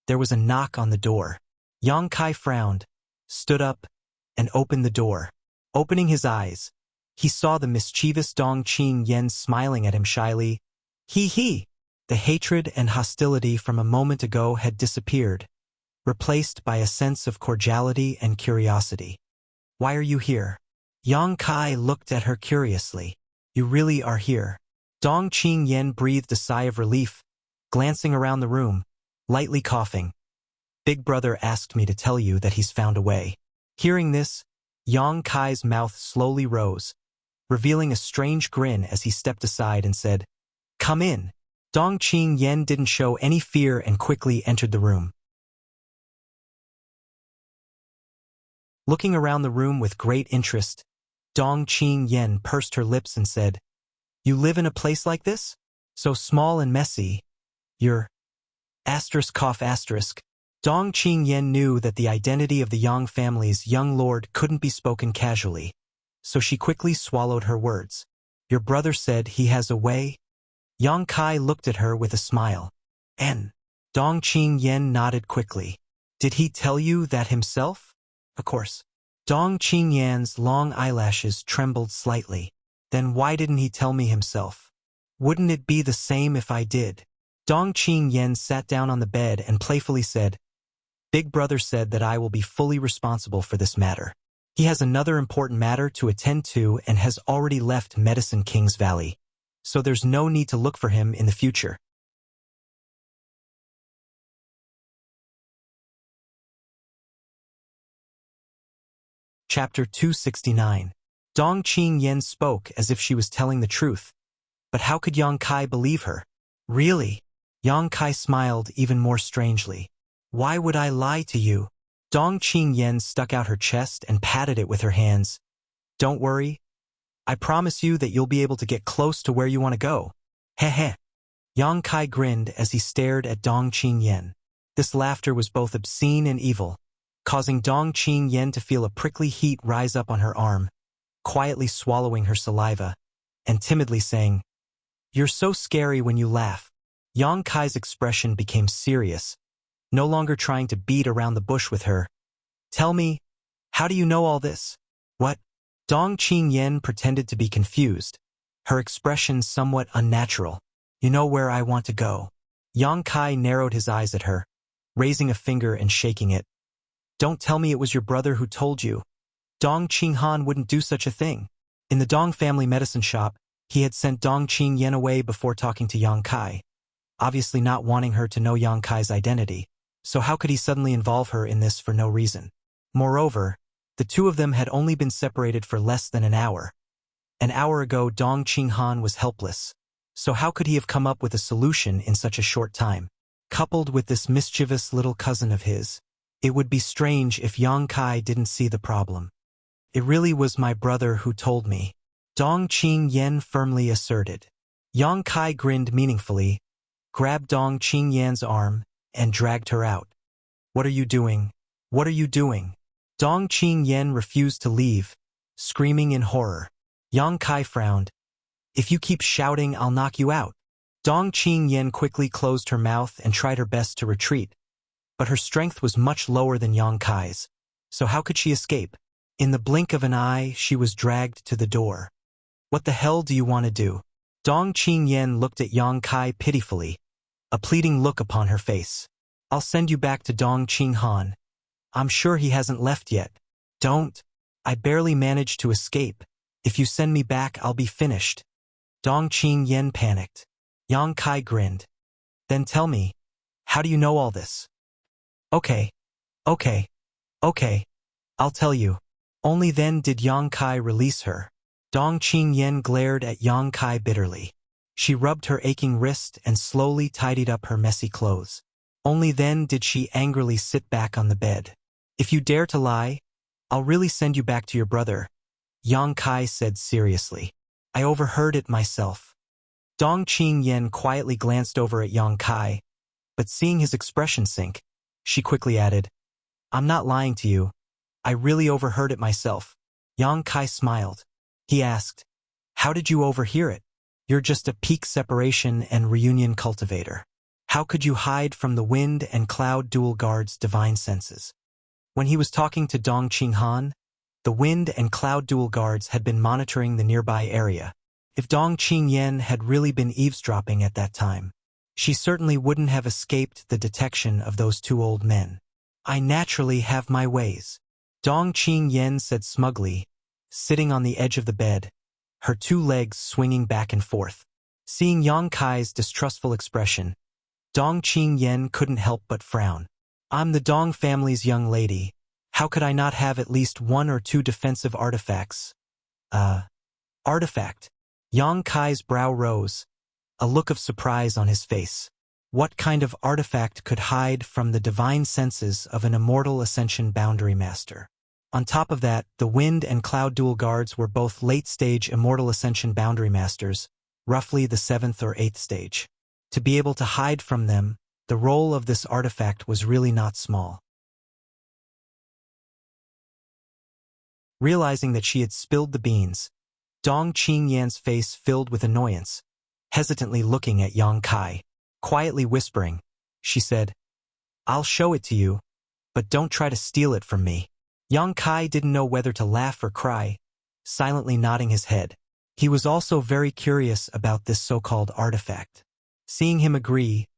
Speaker 1: there was a knock on the door. Yang Kai frowned, stood up, and opened the door. Opening his eyes, he saw the mischievous Dong Qingyan smiling at him shyly. He. The hatred and hostility from a moment ago had disappeared, replaced by a sense of cordiality and curiosity. Why are you here? Yang Kai looked at her curiously. You really are here. Dong Qingyan breathed a sigh of relief, glancing around the room, lightly coughing. Big brother asked me to tell you that he's found a way. Hearing this, Yang Kai's mouth slowly rose, revealing a strange grin as he stepped aside and said, Come in. Dong Qingyan didn't show any fear and quickly entered the room. Looking around the room with great interest, Dong Qingyan pursed her lips and said, You live in a place like this? So small and messy. You're... Cough. Dong Qingyan knew that the identity of the Yang family's young lord couldn't be spoken casually, so she quickly swallowed her words. Your brother said he has a way? Yang Kai looked at her with a smile. Dong Qingyan nodded quickly. Did he tell you that himself? Of course. Dong Qingyan's long eyelashes trembled slightly. Then why didn't he tell me himself? Wouldn't it be the same if I did? Dong Qingyan sat down on the bed and playfully said, Big brother said that I will be fully responsible for this matter. He has another important matter to attend to and has already left Medicine King's Valley, so there's no need to look for him in the future. Chapter 269. Dong Qingyan spoke as if she was telling the truth. But how could Yang Kai believe her? Really? Yang Kai smiled even more strangely. Why would I lie to you? Dong Qingyan stuck out her chest and patted it with her hands. Don't worry. I promise you that you'll be able to get close to where you want to go. Heh. Yang Kai grinned as he stared at Dong Qingyan. This laughter was both obscene and evil, causing Dong Qingyan to feel a prickly heat rise up on her arm, quietly swallowing her saliva, and timidly saying, "You're so scary when you laugh." Yang Kai's expression became serious, no longer trying to beat around the bush with her. "Tell me, how do you know all this?" "What?" Dong Qingyan pretended to be confused, her expression somewhat unnatural. "You know where I want to go." Yang Kai narrowed his eyes at her, raising a finger and shaking it. "Don't tell me it was your brother who told you. Dong Qinghan wouldn't do such a thing." In the Dong family medicine shop, he had sent Dong Qingyan away before talking to Yang Kai, obviously not wanting her to know Yang Kai's identity, so how could he suddenly involve her in this for no reason? Moreover, the two of them had only been separated for less than an hour. An hour ago, Dong Qinghan was helpless, so how could he have come up with a solution in such a short time? Coupled with this mischievous little cousin of his, it would be strange if Yang Kai didn't see the problem. "It really was my brother who told me," Dong Qingyan firmly asserted. Yang Kai grinned meaningfully, grabbed Dong Qingyan's arm, and dragged her out. "What are you doing? What are you doing?" Dong Qingyan refused to leave, screaming in horror. Yang Kai frowned. "If you keep shouting, I'll knock you out." Dong Qingyan quickly closed her mouth and tried her best to retreat, but her strength was much lower than Yang Kai's, so how could she escape? In the blink of an eye, she was dragged to the door. "What the hell do you want to do?" Dong Qingyan looked at Yang Kai pitifully, a pleading look upon her face. "I'll send you back to Dong Qinghan. I'm sure he hasn't left yet." "Don't. I barely managed to escape. If you send me back, I'll be finished." Dong Qingyan panicked. Yang Kai grinned. "Then tell me, how do you know all this?" Okay, I'll tell you." Only then did Yang Kai release her. Dong Qingyan glared at Yang Kai bitterly. She rubbed her aching wrist and slowly tidied up her messy clothes. Only then did she angrily sit back on the bed. "If you dare to lie, I'll really send you back to your brother," Yang Kai said seriously. "I overheard it myself." Dong Qingyan quietly glanced over at Yang Kai, but seeing his expression sink, she quickly added, "I'm not lying to you. I really overheard it myself." Yang Kai smiled. He asked, "How did you overhear it? You're just a peak separation and reunion cultivator. How could you hide from the wind and cloud dual guard's divine senses?" When he was talking to Dong Qinghan, the wind and cloud dual guards had been monitoring the nearby area. If Dong Qingyan had really been eavesdropping at that time, she certainly wouldn't have escaped the detection of those two old men. "I naturally have my ways," Dong Qingyan said smugly, sitting on the edge of the bed, her two legs swinging back and forth. Seeing Yang Kai's distrustful expression, Dong Qingyan couldn't help but frown. "I'm the Dong family's young lady. How could I not have at least one or two defensive artifacts?" Artifact? Yang Kai's brow rose, a look of surprise on his face. What kind of artifact could hide from the divine senses of an immortal ascension boundary master? On top of that, the wind and cloud dual guards were both late-stage immortal ascension boundary masters, roughly the 7th or 8th stage. To be able to hide from them, the role of this artifact was really not small. Realizing that she had spilled the beans, Dong Qingyan's face filled with annoyance, hesitantly looking at Yang Kai. Quietly whispering, she said, "I'll show it to you, but don't try to steal it from me." Yang Kai didn't know whether to laugh or cry, silently nodding his head. He was also very curious about this so-called artifact. Seeing him agree,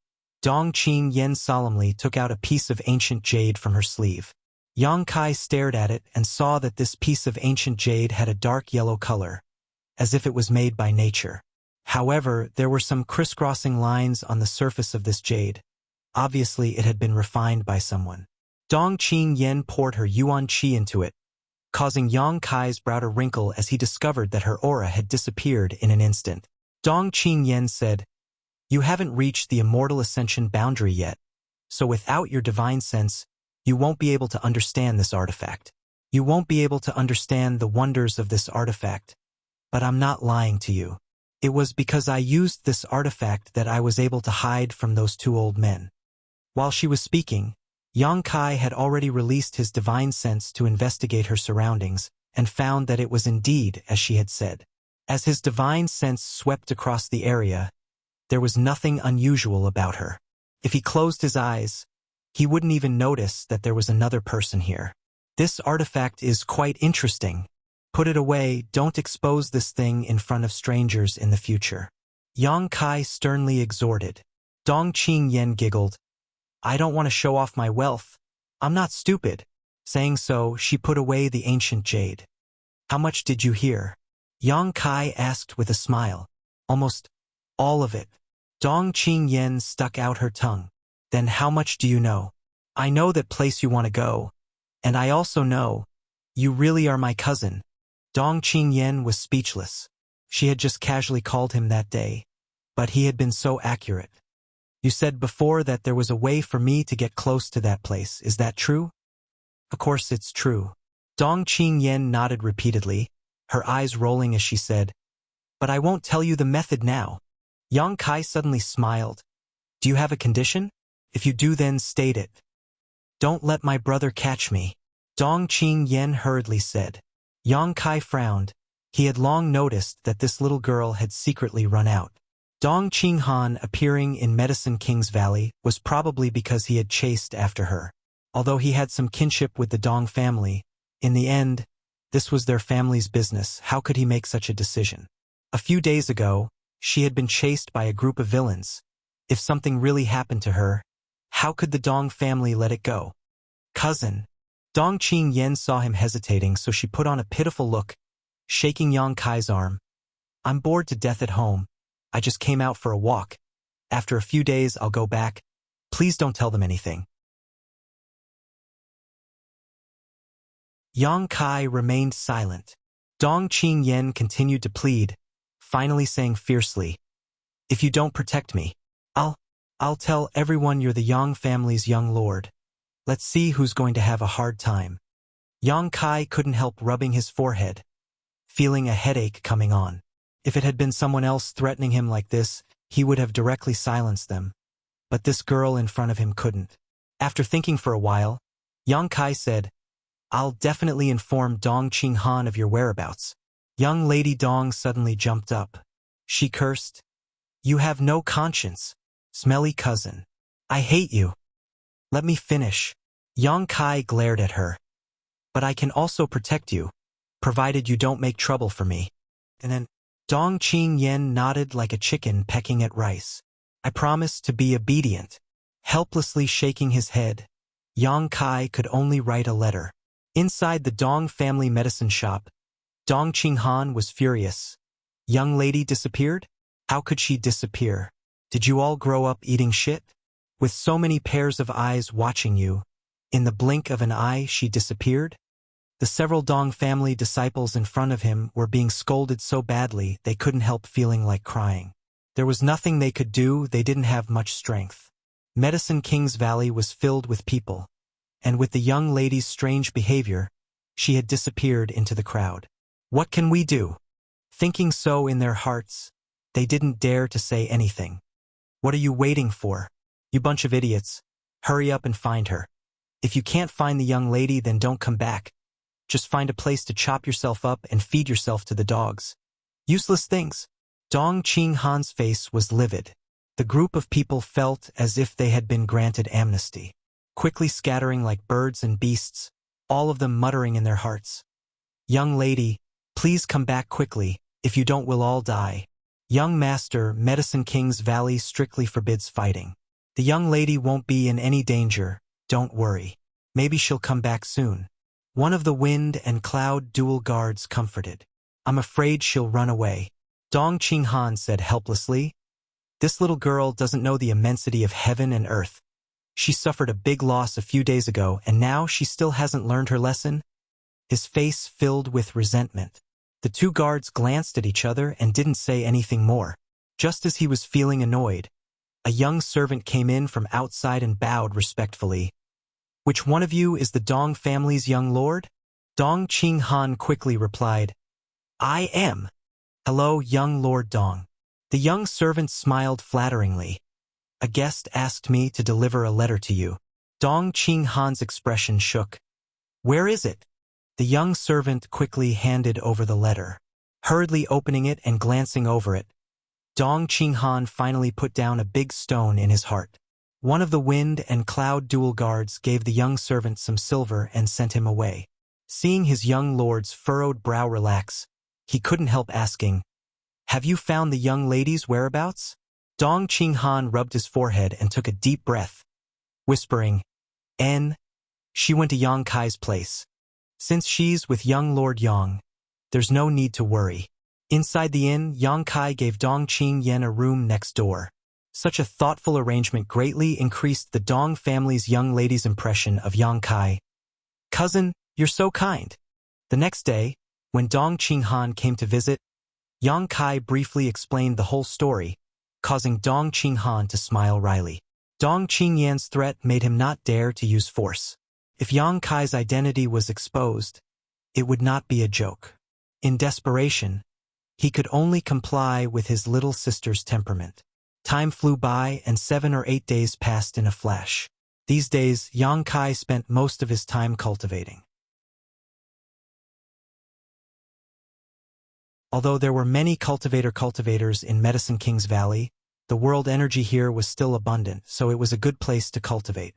Speaker 1: Dong Qingyan solemnly took out a piece of ancient jade from her sleeve. Yang Kai stared at it and saw that this piece of ancient jade had a dark yellow color, as if it was made by nature. However, there were some crisscrossing lines on the surface of this jade. Obviously, it had been refined by someone. Dong Qingyan poured her yuan qi into it, causing Yang Kai's brow to wrinkle as he discovered that her aura had disappeared in an instant. Dong Qingyan said, "You haven't reached the immortal ascension boundary yet, so without your divine sense, you won't be able to understand this artifact. You won't be able to understand the wonders of this artifact. But I'm not lying to you. It was because I used this artifact that I was able to hide from those two old men. While she was speaking, Yang Kai had already released his divine sense to investigate her surroundings and found that it was indeed as she had said. As his divine sense swept across the area, there was nothing unusual about her. If he closed his eyes, he wouldn't even notice that there was another person here. This artifact is quite interesting. Put it away, don't expose this thing in front of strangers in the future. Yang Kai sternly exhorted. Dong Qingyan giggled. I don't want to show off my wealth. I'm not stupid. Saying so, she put away the ancient jade. How much did you hear? Yang Kai asked with a smile. Almost all of it. Dong Qingyan stuck out her tongue. Then how much do you know? I know that place you want to go. And I also know, you really are my cousin. Dong Qingyan was speechless. She had just casually called him that day. But he had been so accurate. You said before that there was a way for me to get close to that place, is that true? Of course it's true. Dong Qingyan nodded repeatedly, her eyes rolling as she said, but I won't tell you the method now. Yang Kai suddenly smiled. Do you have a condition? If you do, then state it. Don't let my brother catch me. Dong Qingyan hurriedly said. Yang Kai frowned. He had long noticed that this little girl had secretly run out. Dong Qinghan appearing in Medicine King's Valley was probably because he had chased after her. Although he had some kinship with the Dong family, in the end, this was their family's business. How could he make such a decision? A few days ago, she had been chased by a group of villains. If something really happened to her, how could the Dong family let it go? Cousin. Dong Qingyan saw him hesitating, so she put on a pitiful look, shaking Yang Kai's arm. I'm bored to death at home. I just came out for a walk. After a few days, I'll go back. Please don't tell them anything. Yang Kai remained silent. Dong Qingyan continued to plead, finally saying fiercely, if you don't protect me, I'll tell everyone you're the Yang family's young lord. Let's see who's going to have a hard time. Yang Kai couldn't help rubbing his forehead, feeling a headache coming on. If it had been someone else threatening him like this, he would have directly silenced them. But this girl in front of him couldn't. After thinking for a while, Yang Kai said, I'll definitely inform Dong Qinghan of your whereabouts. Young Lady Dong suddenly jumped up. She cursed. You have no conscience, smelly cousin. I hate you. Let me finish. Yang Kai glared at her. But I can also protect you, provided you don't make trouble for me. And then Dong Qingyan nodded like a chicken pecking at rice. I promise to be obedient. Helplessly shaking his head, Yang Kai could only write a letter. Inside the Dong family medicine shop, Dong Qinghan was furious. Young lady disappeared? How could she disappear? Did you all grow up eating shit? With so many pairs of eyes watching you, in the blink of an eye she disappeared? The several Dong family disciples in front of him were being scolded so badly they couldn't help feeling like crying. There was nothing they could do, they didn't have much strength. Medicine King's Valley was filled with people, and with the young lady's strange behavior, she had disappeared into the crowd. What can we do? Thinking so in their hearts, they didn't dare to say anything. What are you waiting for? You bunch of idiots. Hurry up and find her. If you can't find the young lady, then don't come back. Just find a place to chop yourself up and feed yourself to the dogs. Useless things. Dong Qinghan's face was livid. The group of people felt as if they had been granted amnesty. Quickly scattering like birds and beasts, all of them muttering in their hearts. Young lady, please come back quickly, if you don't we'll all die. Young master, Medicine King's Valley strictly forbids fighting. The young lady won't be in any danger, don't worry. Maybe she'll come back soon. One of the wind and cloud dual guards comforted. I'm afraid she'll run away. Dong Qinghan said helplessly. This little girl doesn't know the immensity of heaven and earth. She suffered a big loss a few days ago, and now she still hasn't learned her lesson? His face filled with resentment. The two guards glanced at each other and didn't say anything more. Just as he was feeling annoyed, a young servant came in from outside and bowed respectfully. Which one of you is the Dong family's young lord? Dong Qinghan quickly replied, I am. Hello, young Lord Dong. The young servant smiled flatteringly. "A guest asked me to deliver a letter to you." Dong Qinghan's expression shook. "Where is it?" The young servant quickly handed over the letter. Hurriedly opening it and glancing over it, Dong Qinghan finally put down a big stone in his heart. One of the wind and cloud dual guards gave the young servant some silver and sent him away. Seeing his young lord's furrowed brow relax, he couldn't help asking, "Have you found the young lady's whereabouts?" Dong Qinghan rubbed his forehead and took a deep breath, whispering, "N. She went to Yang Kai's place. Since she's with young Lord Yang, there's no need to worry." Inside the inn, Yang Kai gave Dong Qingyan a room next door. Such a thoughtful arrangement greatly increased the Dong family's young lady's impression of Yang Kai. "Cousin, you're so kind." The next day, when Dong Qinghan came to visit, Yang Kai briefly explained the whole story, causing Dong Qinghan to smile wryly. Dong Qingyan's threat made him not dare to use force. If Yang Kai's identity was exposed, it would not be a joke. In desperation, he could only comply with his little sister's temperament. Time flew by and 7 or 8 days passed in a flash. These days, Yang Kai spent most of his time cultivating. Although there were many cultivators in Medicine King's Valley, the world energy here was still abundant, so it was a good place to cultivate.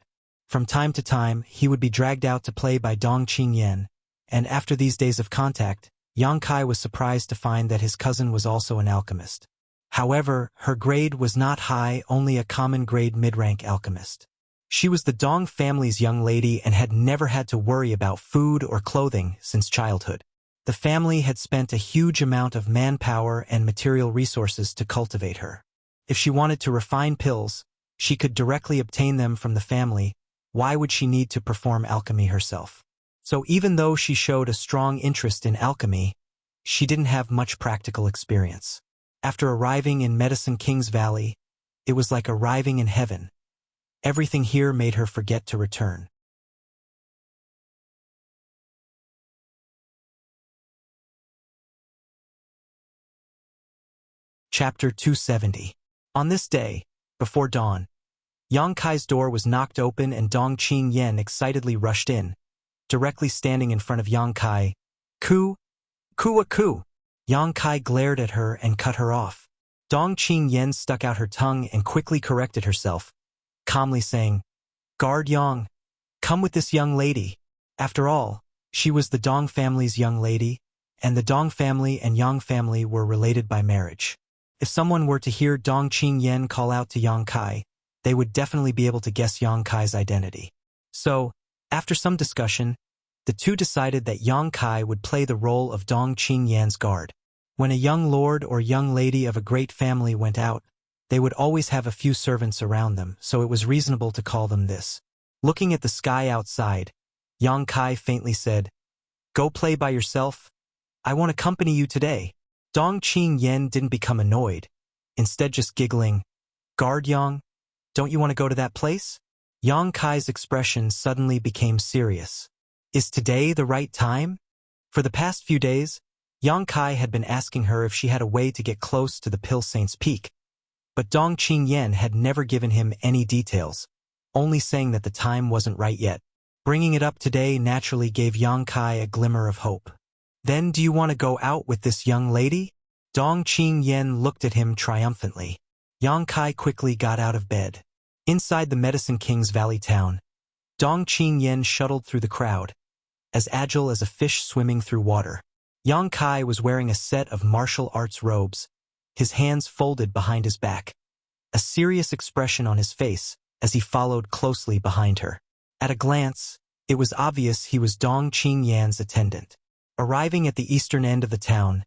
Speaker 1: From time to time, he would be dragged out to play by Dong Qingyan, and after these days of contact, Yang Kai was surprised to find that his cousin was also an alchemist. However, her grade was not high, only a common grade mid-rank alchemist. She was the Dong family's young lady and had never had to worry about food or clothing since childhood. The family had spent a huge amount of manpower and material resources to cultivate her. If she wanted to refine pills, she could directly obtain them from the family. Why would she need to perform alchemy herself? So even though she showed a strong interest in alchemy, she didn't have much practical experience. After arriving in Medicine King's Valley, it was like arriving in heaven. Everything here made her forget to return. Chapter 270. On this day, before dawn, Yang Kai's door was knocked open and Dong Qingyan excitedly rushed in, directly standing in front of Yang Kai. "Ku! Ku! Yang Kai glared at her and cut her off. Dong Qingyan stuck out her tongue and quickly corrected herself, calmly saying, "Guard Yang, come with this young lady." After all, she was the Dong family's young lady, and the Dong family and Yang family were related by marriage. If someone were to hear Dong Qingyan call out to Yang Kai, they would definitely be able to guess Yang Kai's identity. So, after some discussion, the two decided that Yang Kai would play the role of Dong Qingyan's guard. When a young lord or young lady of a great family went out, they would always have a few servants around them, so it was reasonable to call them this. Looking at the sky outside, Yang Kai faintly said, "Go play by yourself. I won't accompany you today." Dong Qingyan didn't become annoyed, instead just giggling, "Guard Yang, don't you want to go to that place?" Yang Kai's expression suddenly became serious. Is today the right time? For the past few days, Yang Kai had been asking her if she had a way to get close to the Pill Saint's Peak, but Dong Qingyan had never given him any details, only saying that the time wasn't right yet. Bringing it up today naturally gave Yang Kai a glimmer of hope. "Then do you want to go out with this young lady?" Dong Qingyan looked at him triumphantly. Yang Kai quickly got out of bed. Inside the Medicine King's Valley town, Dong Qingyan shuttled through the crowd, as agile as a fish swimming through water. Yang Kai was wearing a set of martial arts robes, his hands folded behind his back, a serious expression on his face as he followed closely behind her. At a glance, it was obvious he was Dong Qingyan's attendant. Arriving at the eastern end of the town,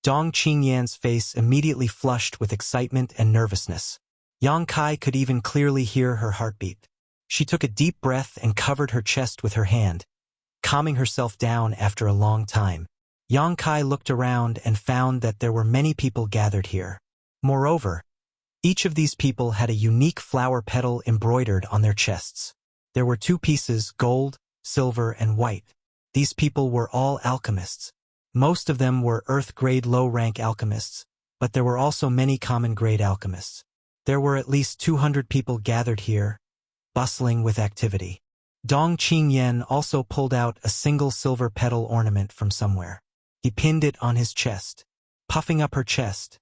Speaker 1: Dong Qingyan's face immediately flushed with excitement and nervousness. Yang Kai could even clearly hear her heartbeat. She took a deep breath and covered her chest with her hand, calming herself down after a long time. Yang Kai looked around and found that there were many people gathered here. Moreover, each of these people had a unique flower petal embroidered on their chests. There were 2 pieces, gold, silver, and white. These people were all alchemists. Most of them were earth-grade low-rank alchemists, but there were also many common-grade alchemists. There were at least 200 people gathered here, bustling with activity. Dong Qingyan also pulled out a single silver petal ornament from somewhere. He pinned it on his chest. Puffing up her chest,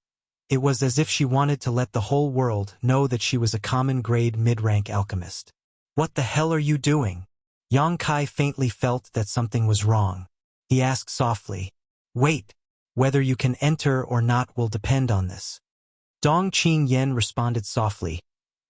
Speaker 1: it was as if she wanted to let the whole world know that she was a common-grade mid-rank alchemist. "What the hell are you doing?" Yang Kai faintly felt that something was wrong. He asked softly, "Wait, whether you can enter or not will depend on this." Dong Qingyan responded softly,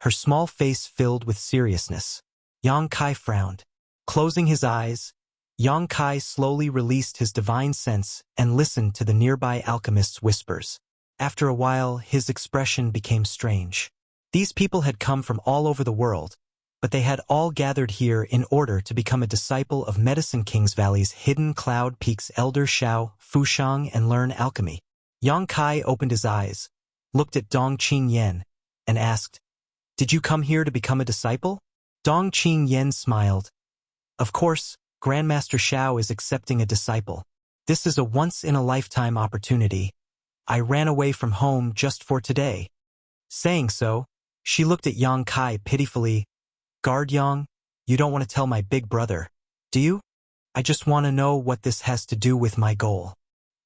Speaker 1: her small face filled with seriousness. Yang Kai frowned. Closing his eyes, Yang Kai slowly released his divine sense and listened to the nearby alchemist's whispers. After a while, his expression became strange. These people had come from all over the world, but they had all gathered here in order to become a disciple of Medicine King's Valley's Hidden Cloud Peak's elder Xiao Fushang and learn alchemy. Yang Kai opened his eyes, looked at Dong Qingyan, and asked, "Did you come here to become a disciple?" Dong Qingyan smiled. "Of course, Grandmaster Xiao is accepting a disciple. This is a once-in-a-lifetime opportunity. I ran away from home just for today." Saying so, she looked at Yang Kai pitifully. "Guard Yang, you don't want to tell my big brother, do you? I just want to know what this has to do with my goal.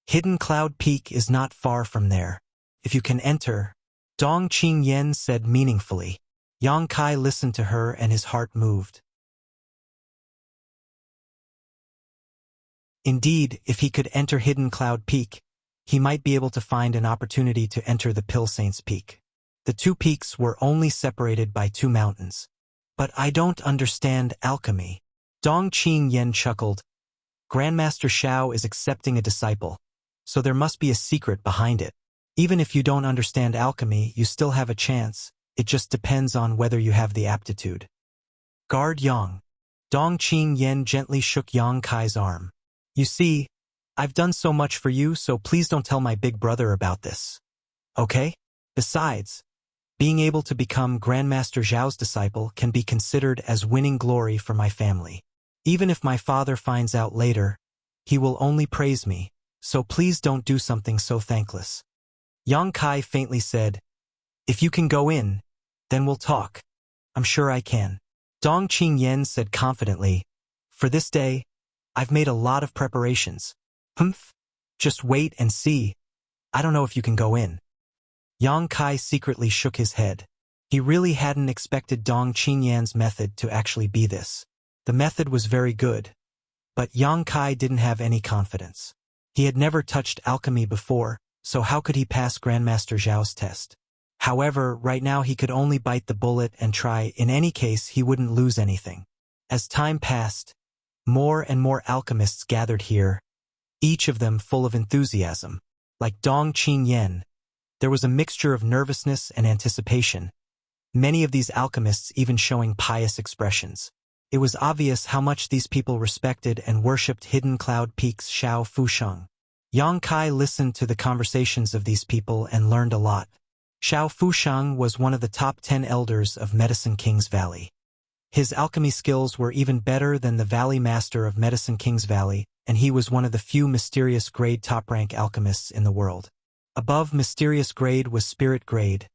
Speaker 1: Hidden Cloud Peak is not far from there. If you can enter," Dong Qingyan said meaningfully. Yang Kai listened to her and his heart moved. Indeed, if he could enter Hidden Cloud Peak, he might be able to find an opportunity to enter the Pill Saints Peak. The two peaks were only separated by 2 mountains. "But I don't understand alchemy." Dong Qingyan chuckled. "Grandmaster Xiao is accepting a disciple, so there must be a secret behind it. Even if you don't understand alchemy, you still have a chance. It just depends on whether you have the aptitude." "Guard Yang." Dong Qingyan gently shook Yang Kai's arm. "You see, I've done so much for you, so please don't tell my big brother about this. Okay? Besides, being able to become Grandmaster Zhao's disciple can be considered as winning glory for my family. Even if my father finds out later, he will only praise me, so please don't do something so thankless." Yang Kai faintly said, "If you can go in, then we'll talk." "I'm sure I can." Dong Qingyan said confidently, "For this day, I've made a lot of preparations." "Humph, just wait and see. I don't know if you can go in." Yang Kai secretly shook his head. He really hadn't expected Dong Qingyan's method to actually be this. The method was very good, but Yang Kai didn't have any confidence. He had never touched alchemy before, so how could he pass Grandmaster Zhao's test? However, right now he could only bite the bullet and try. In any case, he wouldn't lose anything. As time passed, more and more alchemists gathered here, each of them full of enthusiasm. Like Dong Qingyan, there was a mixture of nervousness and anticipation, many of these alchemists even showing pious expressions. It was obvious how much these people respected and worshipped Hidden Cloud Peak's Xiao Fusheng. Yang Kai listened to the conversations of these people and learned a lot. Xiao Fusheng was one of the top 10 elders of Medicine King's Valley. His alchemy skills were even better than the Valley Master of Medicine King's Valley, and he was one of the few mysterious grade top-rank alchemists in the world. Above mysterious grade was spirit grade,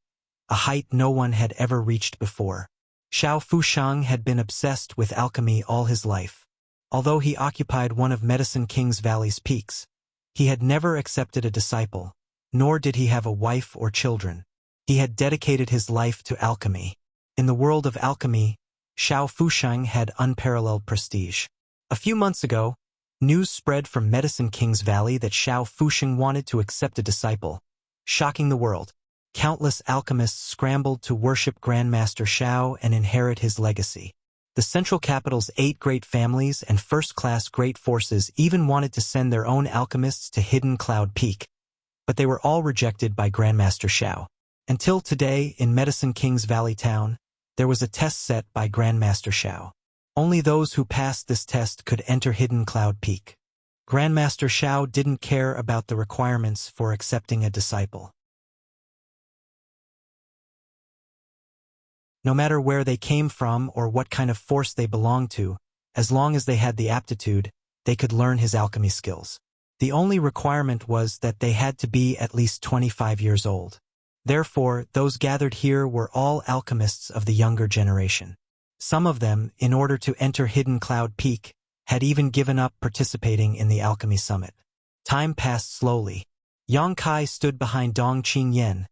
Speaker 1: a height no one had ever reached before. Xiao Fusheng had been obsessed with alchemy all his life. Although he occupied one of Medicine King's Valley's peaks, he had never accepted a disciple, nor did he have a wife or children. He had dedicated his life to alchemy. In the world of alchemy, Xiao Fusheng had unparalleled prestige. A few months ago, news spread from Medicine King's Valley that Xiao Fusheng wanted to accept a disciple. Shocking the world, countless alchemists scrambled to worship Grandmaster Xiao and inherit his legacy. The central capital's 8 great families and first-class great forces even wanted to send their own alchemists to Hidden Cloud Peak, but they were all rejected by Grandmaster Xiao. Until today, in Medicine King's Valley town, there was a test set by Grandmaster Xiao. Only those who passed this test could enter Hidden Cloud Peak. Grandmaster Xiao didn't care about the requirements for accepting a disciple. No matter where they came from or what kind of force they belonged to, as long as they had the aptitude, they could learn his alchemy skills. The only requirement was that they had to be at least 25 years old. Therefore, those gathered here were all alchemists of the younger generation. Some of them, in order to enter Hidden Cloud Peak, had even given up participating in the alchemy summit. Time passed slowly. Yang Kai stood behind Dong Qingyan,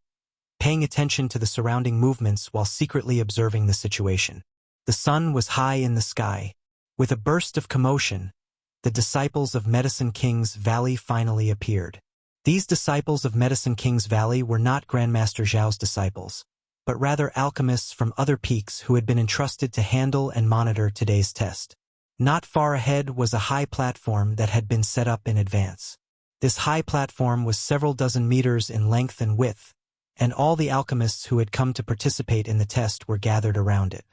Speaker 1: paying attention to the surrounding movements while secretly observing the situation. The sun was high in the sky. With a burst of commotion, the disciples of Medicine King's Valley finally appeared. These disciples of Medicine King's Valley were not Grandmaster Zhao's disciples, but rather alchemists from other peaks who had been entrusted to handle and monitor today's test. Not far ahead was a high platform that had been set up in advance. This high platform was several dozen meters in length and width, and all the alchemists who had come to participate in the test were gathered around it.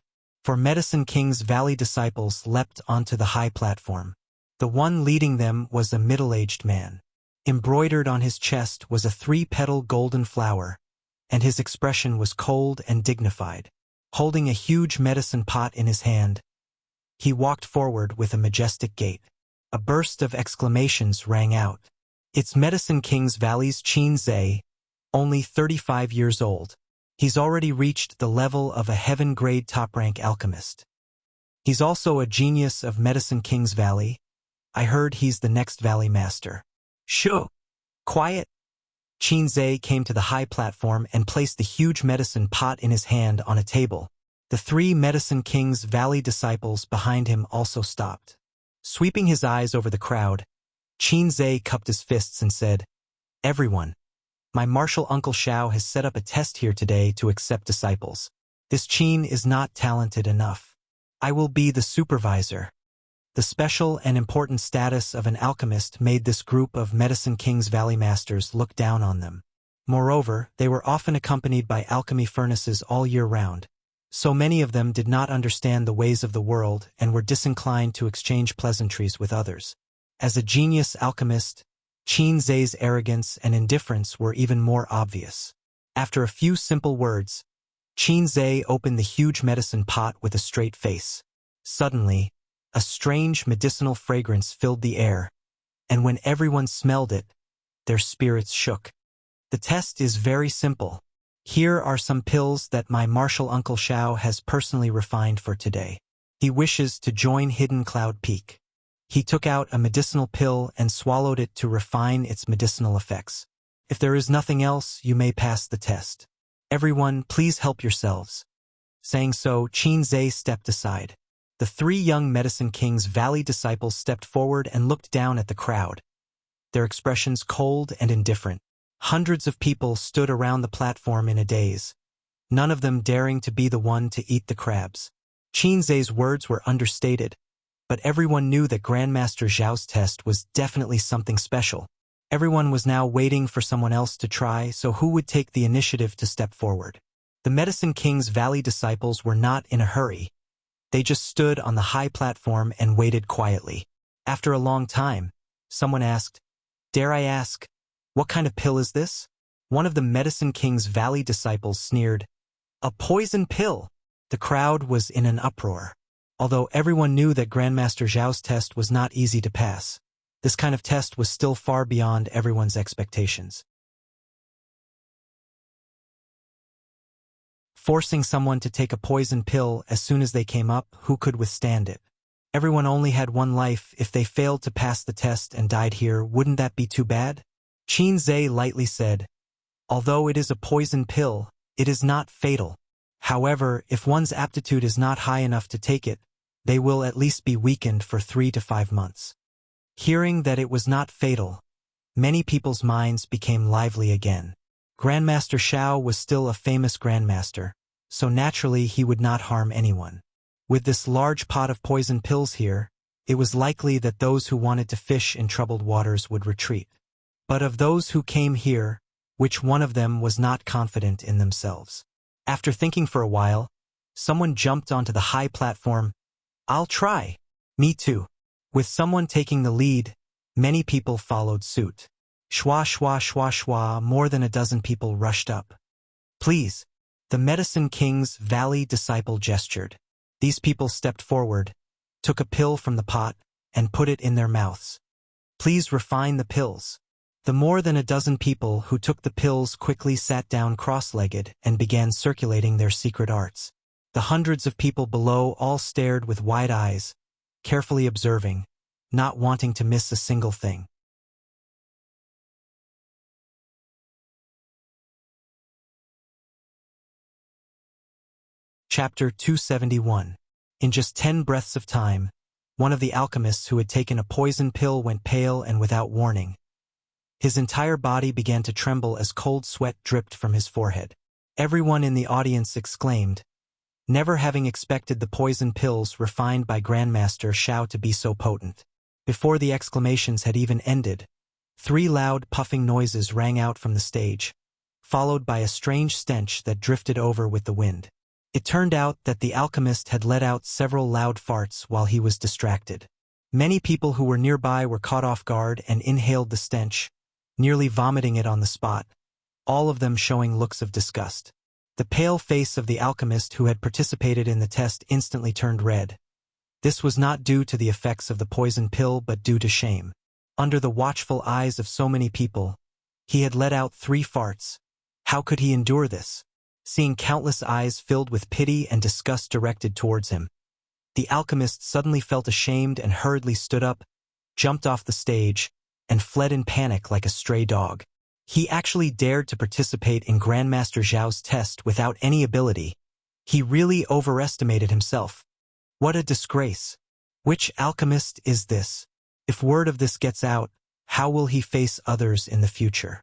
Speaker 1: For Medicine King's Valley disciples leapt onto the high platform. The one leading them was a middle-aged man. Embroidered on his chest was a 3-petal golden flower, and his expression was cold and dignified. Holding a huge medicine pot in his hand, he walked forward with a majestic gait. A burst of exclamations rang out. It's Medicine King's Valley's Qin Zhe, only 35 years old. He's already reached the level of a heaven-grade top-rank alchemist. He's also a genius of Medicine King's Valley. I heard he's the next Valley Master. Shoo! Quiet! Qin Zhe came to the high platform and placed the huge medicine pot in his hand on a table. The 3 Medicine King's Valley disciples behind him also stopped. Sweeping his eyes over the crowd, Qin Zhe cupped his fists and said, "Everyone, my martial uncle Xiao has set up a test here today to accept disciples. This Qin is not talented enough. I will be the supervisor." The special and important status of an alchemist made this group of Medicine King's Valley masters look down on them. Moreover, they were often accompanied by alchemy furnaces all year round. So many of them did not understand the ways of the world and were disinclined to exchange pleasantries with others. As a genius alchemist, Qin Zhe's arrogance and indifference were even more obvious. After a few simple words, Qin Zhe opened the huge medicine pot with a straight face. Suddenly, a strange medicinal fragrance filled the air, and when everyone smelled it, their spirits shook. The test is very simple. Here are some pills that my martial uncle Xiao has personally refined for today. He wishes to join Hidden Cloud Peak. He took out a medicinal pill and swallowed it to refine its medicinal effects. If there is nothing else, you may pass the test. Everyone, please help yourselves. Saying so, Qin Zhe stepped aside. The 3 young Medicine King's Valley disciples stepped forward and looked down at the crowd, their expressions cold and indifferent. Hundreds of people stood around the platform in a daze, none of them daring to be the one to eat the crabs. Qin Zhe's words were understated, but everyone knew that Grandmaster Zhao's test was definitely something special. Everyone was now waiting for someone else to try, so who would take the initiative to step forward? The Medicine King's Valley disciples were not in a hurry. They just stood on the high platform and waited quietly. After a long time, someone asked, "Dare I ask, what kind of pill is this?" One of the Medicine King's Valley disciples sneered, "A poison pill!" The crowd was in an uproar. Although everyone knew that Grandmaster Zhao's test was not easy to pass, this kind of test was still far beyond everyone's expectations. Forcing someone to take a poison pill as soon as they came up, who could withstand it? Everyone only had one life. If they failed to pass the test and died here, wouldn't that be too bad? Qin Zhe lightly said, "Although it is a poison pill, it is not fatal. However, if one's aptitude is not high enough to take it, they will at least be weakened for 3 to 5 months." Hearing that it was not fatal, many people's minds became lively again. Grandmaster Xiao was still a famous grandmaster, so naturally he would not harm anyone. With this large pot of poison pills here, it was likely that those who wanted to fish in troubled waters would retreat. But of those who came here, which one of them was not confident in themselves? After thinking for a while, someone jumped onto the high platform. "I'll try." "Me too." With someone taking the lead, many people followed suit. Shwa shwa shwa shwa, more than a dozen people rushed up. "Please." The Medicine King's Valley disciple gestured. These people stepped forward, took a pill from the pot, and put it in their mouths. Please refine the pills. The more than a dozen people who took the pills quickly sat down cross-legged and began circulating their secret arts. The hundreds of people below all stared with wide eyes, carefully observing, not wanting to miss a single thing. Chapter 271. In just 10 breaths of time, one of the alchemists who had taken a poison pill went pale and without warning. His entire body began to tremble as cold sweat dripped from his forehead. Everyone in the audience exclaimed, never having expected the poison pills refined by Grandmaster Xiao to be so potent. Before the exclamations had even ended, 3 loud puffing noises rang out from the stage, followed by a strange stench that drifted over with the wind. It turned out that the alchemist had let out several loud farts while he was distracted. Many people who were nearby were caught off guard and inhaled the stench, nearly vomiting it on the spot, all of them showing looks of disgust. The pale face of the alchemist who had participated in the test instantly turned red. This was not due to the effects of the poison pill but due to shame. Under the watchful eyes of so many people, he had let out 3 farts. How could he endure this? Seeing countless eyes filled with pity and disgust directed towards him, the alchemist suddenly felt ashamed and hurriedly stood up, jumped off the stage, and fled in panic like a stray dog. He actually dared to participate in Grandmaster Zhao's test without any ability. He really overestimated himself. What a disgrace. Which alchemist is this? If word of this gets out, how will he face others in the future?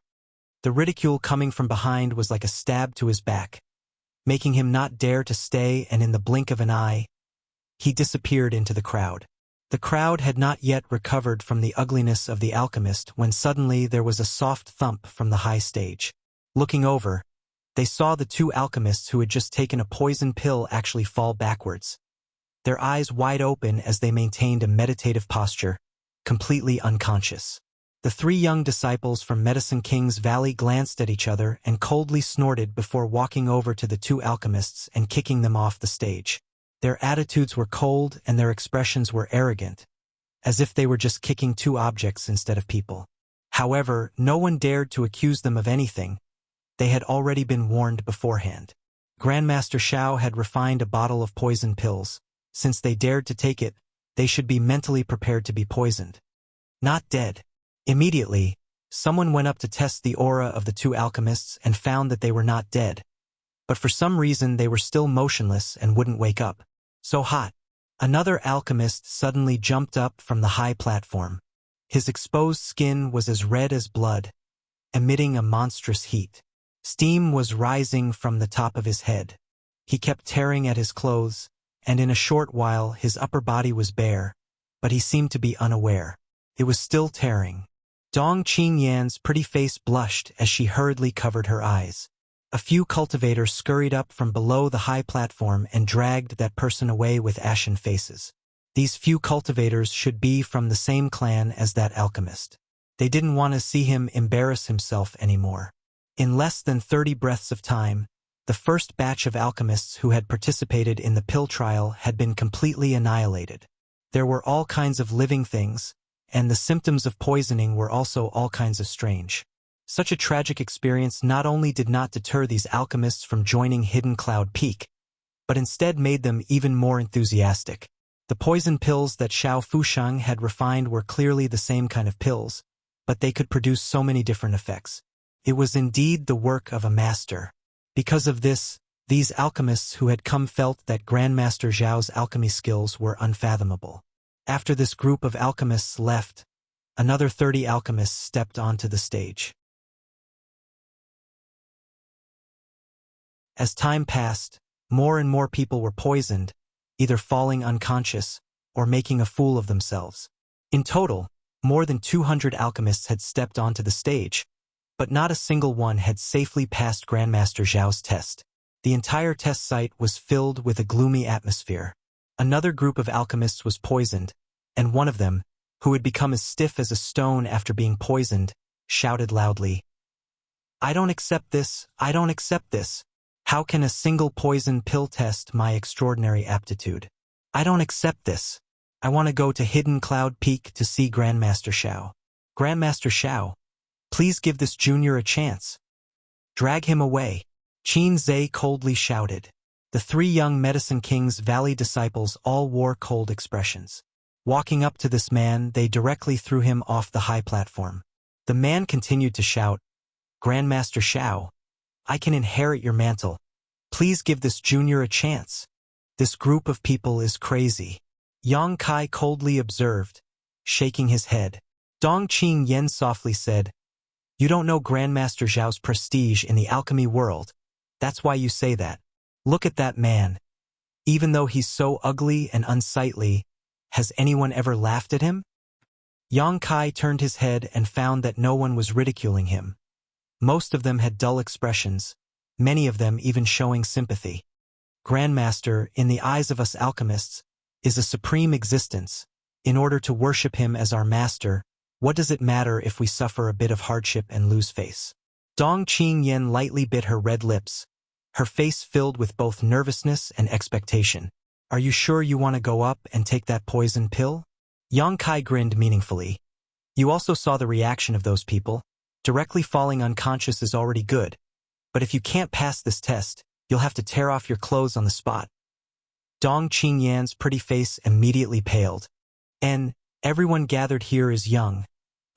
Speaker 1: The ridicule coming from behind was like a stab to his back, making him not dare to stay, and in the blink of an eye, he disappeared into the crowd. The crowd had not yet recovered from the ugliness of the alchemist when suddenly there was a soft thump from the high stage. Looking over, they saw the 2 alchemists who had just taken a poison pill actually fall backwards, their eyes wide open as they maintained a meditative posture, completely unconscious. The 3 young disciples from Medicine King's Valley glanced at each other and coldly snorted before walking over to the 2 alchemists and kicking them off the stage. Their attitudes were cold and their expressions were arrogant, as if they were just kicking 2 objects instead of people. However, no one dared to accuse them of anything. They had already been warned beforehand. Grandmaster Xiao had refined a bottle of poison pills. Since they dared to take it, they should be mentally prepared to be poisoned, not dead. Immediately, someone went up to test the aura of the 2 alchemists and found that they were not dead. But for some reason they were still motionless and wouldn't wake up. So hot. Another alchemist suddenly jumped up from the high platform. His exposed skin was as red as blood, emitting a monstrous heat. Steam was rising from the top of his head. He kept tearing at his clothes, and in a short while his upper body was bare, but he seemed to be unaware. It was still tearing. Dong Qingyan's pretty face blushed as she hurriedly covered her eyes. A few cultivators scurried up from below the high platform and dragged that person away with ashen faces. These few cultivators should be from the same clan as that alchemist. They didn't want to see him embarrass himself anymore. In less than 30 breaths of time, the first batch of alchemists who had participated in the pill trial had been completely annihilated. There were all kinds of living things, and the symptoms of poisoning were also all kinds of strange. Such a tragic experience not only did not deter these alchemists from joining Hidden Cloud Peak, but instead made them even more enthusiastic. The poison pills that Xiao Fusheng had refined were clearly the same kind of pills, but they could produce so many different effects. It was indeed the work of a master. Because of this, these alchemists who had come felt that Grandmaster Zhao's alchemy skills were unfathomable. After this group of alchemists left, another 30 alchemists stepped onto the stage. As time passed, more and more people were poisoned, either falling unconscious or making a fool of themselves. In total, more than 200 alchemists had stepped onto the stage, but not a single one had safely passed Grandmaster Zhao's test. The entire test site was filled with a gloomy atmosphere. Another group of alchemists was poisoned, and one of them, who had become as stiff as a stone after being poisoned, shouted loudly, "I don't accept this, I don't accept this. How can a single poison pill test my extraordinary aptitude? I don't accept this. I want to go to Hidden Cloud Peak to see Grandmaster Xiao." Grandmaster Xiao, please give this junior a chance. Drag him away. Qin Zhe coldly shouted. The three young Medicine King's Valley disciples all wore cold expressions. Walking up to this man, they directly threw him off the high platform. The man continued to shout, Grandmaster Xiao, I can inherit your mantle. Please give this junior a chance. This group of people is crazy. Yang Kai coldly observed, shaking his head. Dong Qing Yen softly said, You don't know Grandmaster Zhao's prestige in the alchemy world. That's why you say that. Look at that man. Even though he's so ugly and unsightly, has anyone ever laughed at him? Yang Kai turned his head and found that no one was ridiculing him. Most of them had dull expressions, many of them even showing sympathy. Grandmaster, in the eyes of us alchemists, is a supreme existence. In order to worship him as our master, what does it matter if we suffer a bit of hardship and lose face? Dong Qing Yen lightly bit her red lips, her face filled with both nervousness and expectation. Are you sure you want to go up and take that poison pill? Yang Kai grinned meaningfully. You also saw the reaction of those people. Directly falling unconscious is already good. But if you can't pass this test, you'll have to tear off your clothes on the spot. Dong Qing Yan's pretty face immediately paled. And everyone gathered here is young.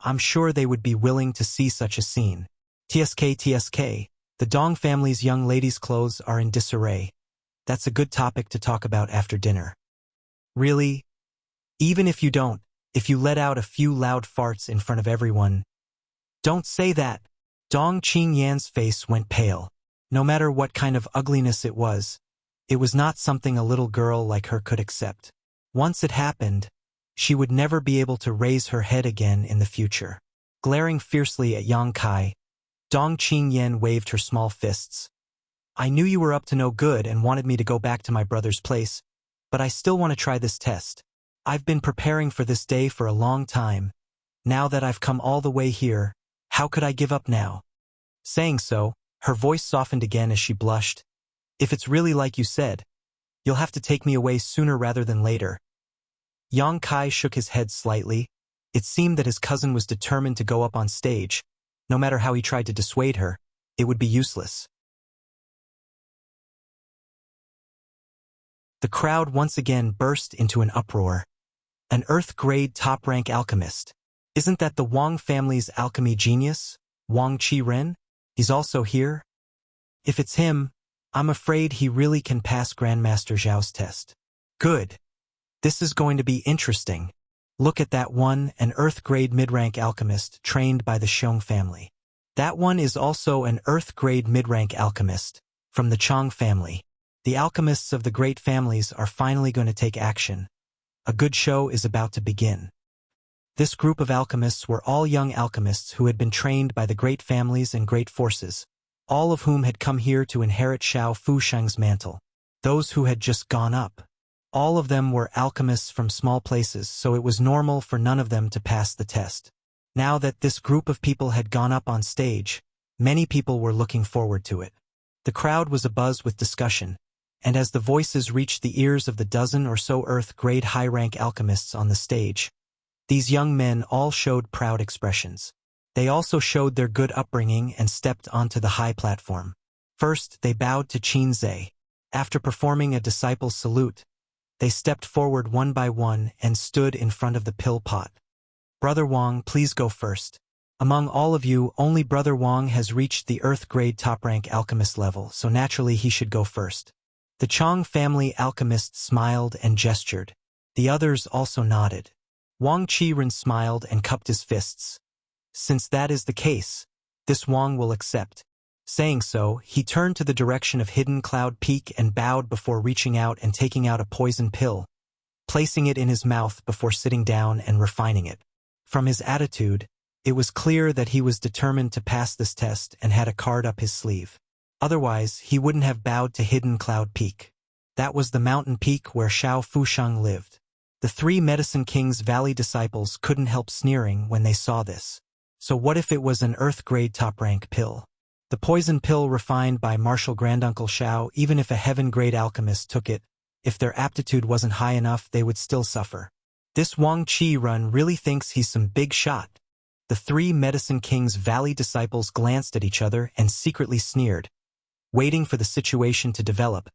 Speaker 1: I'm sure they would be willing to see such a scene. TSK, the Dong family's young ladies' clothes are in disarray. That's a good topic to talk about after dinner. Really? Even if you let out a few loud farts in front of everyone. Don't say that. Dong Qing Yan's face went pale. No matter what kind of ugliness it was not something a little girl like her could accept. Once it happened, she would never be able to raise her head again in the future. Glaring fiercely at Yang Kai, Dong Qing Yan waved her small fists. I knew you were up to no good and wanted me to go back to my brother's place, but I still want to try this test. I've been preparing for this day for a long time. Now that I've come all the way here, how could I give up now? Saying so, her voice softened again as she blushed. If it's really like you said, you'll have to take me away sooner rather than later. Yang Kai shook his head slightly. It seemed that his cousin was determined to go up on stage. No matter how he tried to dissuade her, it would be useless. The crowd once again burst into an uproar. An Earth-grade top-rank alchemist. Isn't that the Wang family's alchemy genius, Wang Qi-ren? He's also here? If it's him, I'm afraid he really can pass Grandmaster Zhao's test. Good. This is going to be interesting. Look at that one, an Earth-grade mid-rank alchemist trained by the Xiong family. That one is also an Earth-grade mid-rank alchemist, from the Chang family. The alchemists of the great families are finally going to take action. A good show is about to begin. This group of alchemists were all young alchemists who had been trained by the great families and great forces, all of whom had come here to inherit Xiao Fusheng's mantle. Those who had just gone up. All of them were alchemists from small places, so it was normal for none of them to pass the test. Now that this group of people had gone up on stage, many people were looking forward to it. The crowd was abuzz with discussion, and as the voices reached the ears of the dozen or so Earth-grade high-rank alchemists on the stage, these young men all showed proud expressions. They also showed their good upbringing and stepped onto the high platform. First, they bowed to Qin Zhe. After performing a disciple's salute, they stepped forward one by one and stood in front of the pill pot. Brother Wang, please go first. Among all of you, only Brother Wang has reached the Earth-grade top-rank alchemist level, so naturally he should go first. The Chang family alchemist smiled and gestured. The others also nodded. Wang Qi-ren smiled and cupped his fists. Since that is the case, this Wang will accept. Saying so, he turned to the direction of Hidden Cloud Peak and bowed before reaching out and taking out a poison pill, placing it in his mouth before sitting down and refining it. From his attitude, it was clear that he was determined to pass this test and had a card up his sleeve. Otherwise, he wouldn't have bowed to Hidden Cloud Peak. That was the mountain peak where Xiao Fusheng lived. The three Medicine King's Valley disciples couldn't help sneering when they saw this. So what if it was an Earth-grade top-rank pill? The poison pill refined by Martial Granduncle Xiao, even if a heaven-grade alchemist took it, if their aptitude wasn't high enough, they would still suffer. This Wang Qi-ren really thinks he's some big shot. The three Medicine King's Valley disciples glanced at each other and secretly sneered, waiting for the situation to develop,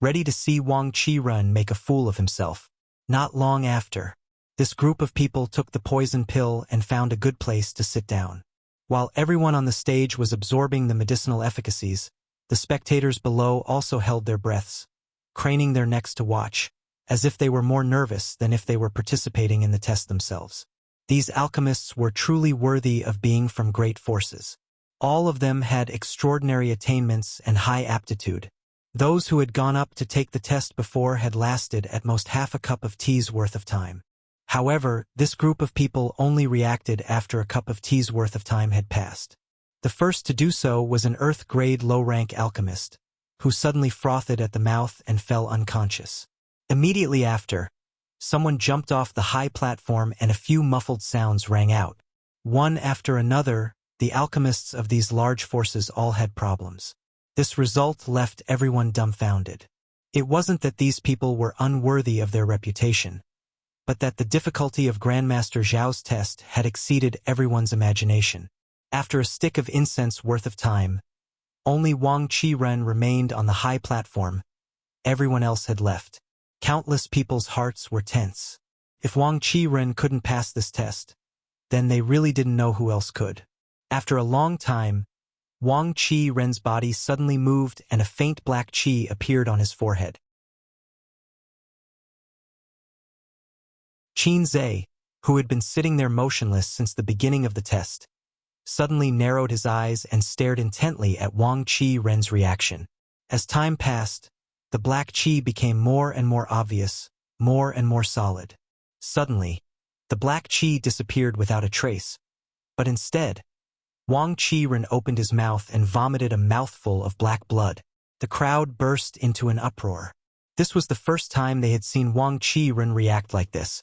Speaker 1: ready to see Wang Qirun make a fool of himself. Not long after, this group of people took the poison pill and found a good place to sit down. While everyone on the stage was absorbing the medicinal efficacies, the spectators below also held their breaths, craning their necks to watch, as if they were more nervous than if they were participating in the test themselves. These alchemists were truly worthy of being from great forces. All of them had extraordinary attainments and high aptitude. Those who had gone up to take the test before had lasted at most half a cup of tea's worth of time. However, this group of people only reacted after a cup of tea's worth of time had passed. The first to do so was an Earth-grade low-rank alchemist, who suddenly frothed at the mouth and fell unconscious. Immediately after, someone jumped off the high platform and a few muffled sounds rang out. One after another, the alchemists of these large forces all had problems. This result left everyone dumbfounded. It wasn't that these people were unworthy of their reputation, but that the difficulty of Grandmaster Zhao's test had exceeded everyone's imagination. After a stick of incense worth of time, only Wang Qirun remained on the high platform. Everyone else had left. Countless people's hearts were tense. If Wang Qirun couldn't pass this test, then they really didn't know who else could. After a long time, Wang Qirun's body suddenly moved and a faint black qi appeared on his forehead. Qin Zhe, who had been sitting there motionless since the beginning of the test, suddenly narrowed his eyes and stared intently at Wang Qirun's reaction. As time passed, the black qi became more and more obvious, more and more solid. Suddenly, the black qi disappeared without a trace, but instead, Wang Qirun opened his mouth and vomited a mouthful of black blood. The crowd burst into an uproar. This was the first time they had seen Wang Qirun react like this,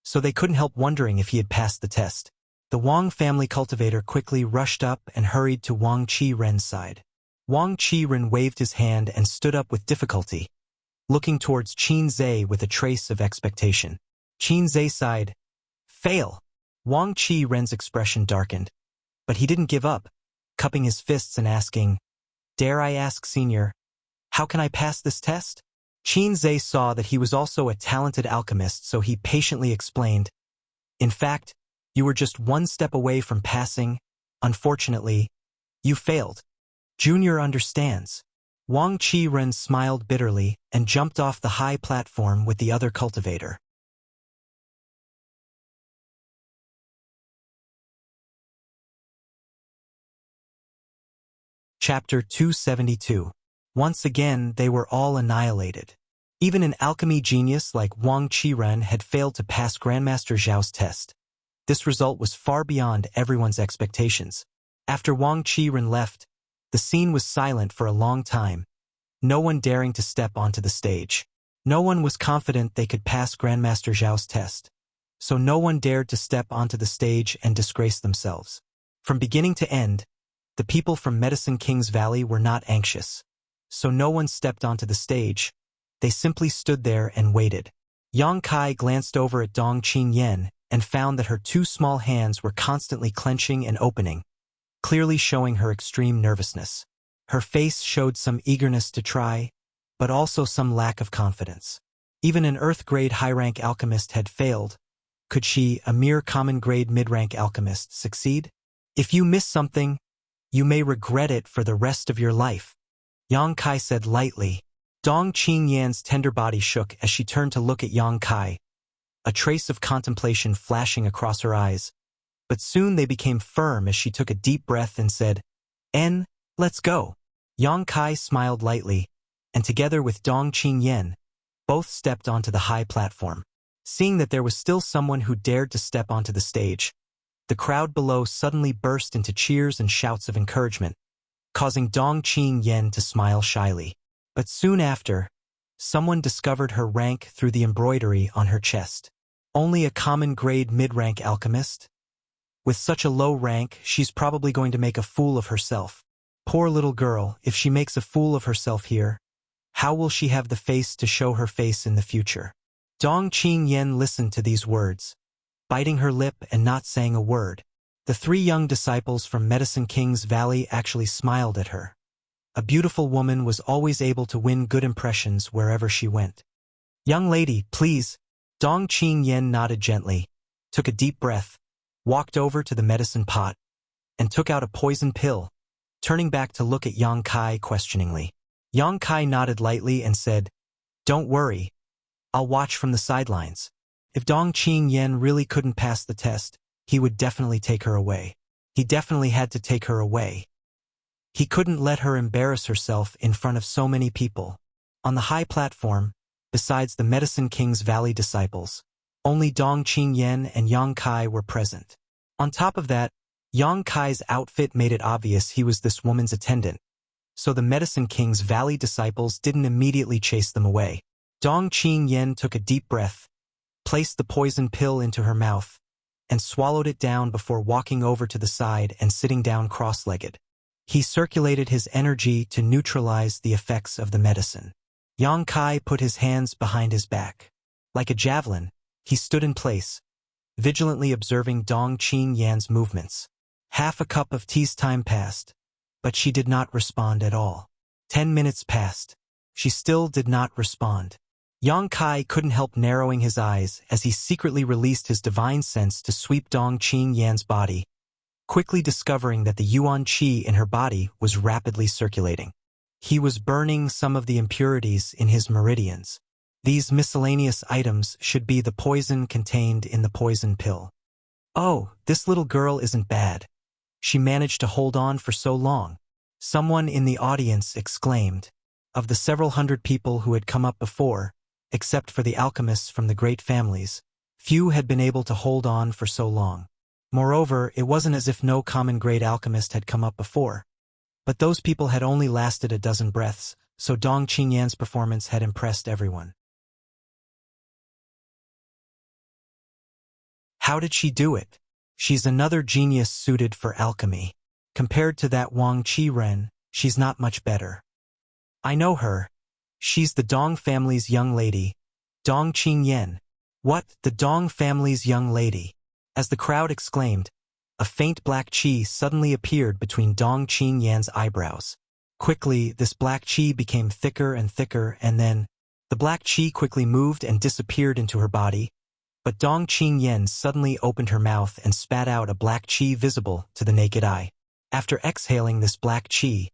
Speaker 1: so they couldn't help wondering if he had passed the test. The Wang family cultivator quickly rushed up and hurried to Wang Qirun's side. Wang Qirun waved his hand and stood up with difficulty, looking towards Qin Zhe with a trace of expectation. Qin Zhe sighed. Fail! Wang Qirun's expression darkened, but he didn't give up, cupping his fists and asking, Dare I ask, Senior, how can I pass this test? Qin Zhe saw that he was also a talented alchemist, so he patiently explained, In fact, you were just one step away from passing. Unfortunately, you failed. Junior understands. Wang Qirun smiled bitterly and jumped off the high platform with the other cultivator. Chapter 272. Once again, they were all annihilated. Even an alchemy genius like Wang Qirun had failed to pass Grandmaster Zhao's test. This result was far beyond everyone's expectations. After Wang Qirun left, the scene was silent for a long time, no one daring to step onto the stage. No one was confident they could pass Grandmaster Zhao's test, so no one dared to step onto the stage and disgrace themselves. From beginning to end, the people from Medicine King's Valley were not anxious, so no one stepped onto the stage. They simply stood there and waited. Yang Kai glanced over at Dong Qingyan and found that her two small hands were constantly clenching and opening, clearly showing her extreme nervousness. Her face showed some eagerness to try, but also some lack of confidence. Even an Earth-grade high-rank alchemist had failed. Could she, a mere common-grade mid-rank alchemist, succeed? If you miss something, you may regret it for the rest of your life, Yang Kai said lightly. Dong Qingyan's tender body shook as she turned to look at Yang Kai, a trace of contemplation flashing across her eyes. But soon they became firm as she took a deep breath and said, let's go. Yang Kai smiled lightly, and together with Dong Qingyan, both stepped onto the high platform. Seeing that there was still someone who dared to step onto the stage, the crowd below suddenly burst into cheers and shouts of encouragement, causing Dong Qingyan to smile shyly. But soon after, someone discovered her rank through the embroidery on her chest. Only a common-grade mid-rank alchemist? With such a low rank, she's probably going to make a fool of herself. Poor little girl, if she makes a fool of herself here, how will she have the face to show her face in the future? Dong Qingyan listened to these words, biting her lip and not saying a word. The 3 young disciples from Medicine King's Valley actually smiled at her. A beautiful woman was always able to win good impressions wherever she went. "Young lady, please." Dong Qingyan nodded gently, took a deep breath, walked over to the medicine pot, and took out a poison pill, turning back to look at Yang Kai questioningly. Yang Kai nodded lightly and said, "Don't worry, I'll watch from the sidelines. If Dong Qingyan really couldn't pass the test, he would definitely take her away. He definitely had to take her away. He couldn't let her embarrass herself in front of so many people." On the high platform, besides the Medicine King's Valley disciples, only Dong Qingyan and Yang Kai were present. On top of that, Yang Kai's outfit made it obvious he was this woman's attendant, so the Medicine King's Valley disciples didn't immediately chase them away. Dong Qingyan took a deep breath, placed the poison pill into her mouth, and swallowed it down before walking over to the side and sitting down cross-legged. He circulated his energy to neutralize the effects of the medicine. Yang Kai put his hands behind his back. Like a javelin, he stood in place, vigilantly observing Dong Qingyan's movements. Half a cup of tea's time passed, but she did not respond at all. 10 minutes passed. She still did not respond. Yang Kai couldn't help narrowing his eyes as he secretly released his divine sense to sweep Dong Qingyan's body, quickly discovering that the yuan qi in her body was rapidly circulating. He was burning some of the impurities in his meridians. These miscellaneous items should be the poison contained in the poison pill. "Oh, this little girl isn't bad. She managed to hold on for so long," someone in the audience exclaimed. Of the several hundred people who had come up before, except for the alchemists from the great families, few had been able to hold on for so long. Moreover, it wasn't as if no common grade alchemist had come up before. But those people had only lasted a dozen breaths, so Dong Qingyan's performance had impressed everyone. How did she do it? She's another genius suited for alchemy. Compared to that Wang Qiren, she's not much better. I know her. She's the Dong family's young lady, Dong Qingyan. What, the Dong family's young lady? As the crowd exclaimed, a faint black qi suddenly appeared between Dong Qingyan's eyebrows. Quickly, this black qi became thicker and thicker, and then, the black qi quickly moved and disappeared into her body, but Dong Qingyan suddenly opened her mouth and spat out a black qi visible to the naked eye. After exhaling this black qi,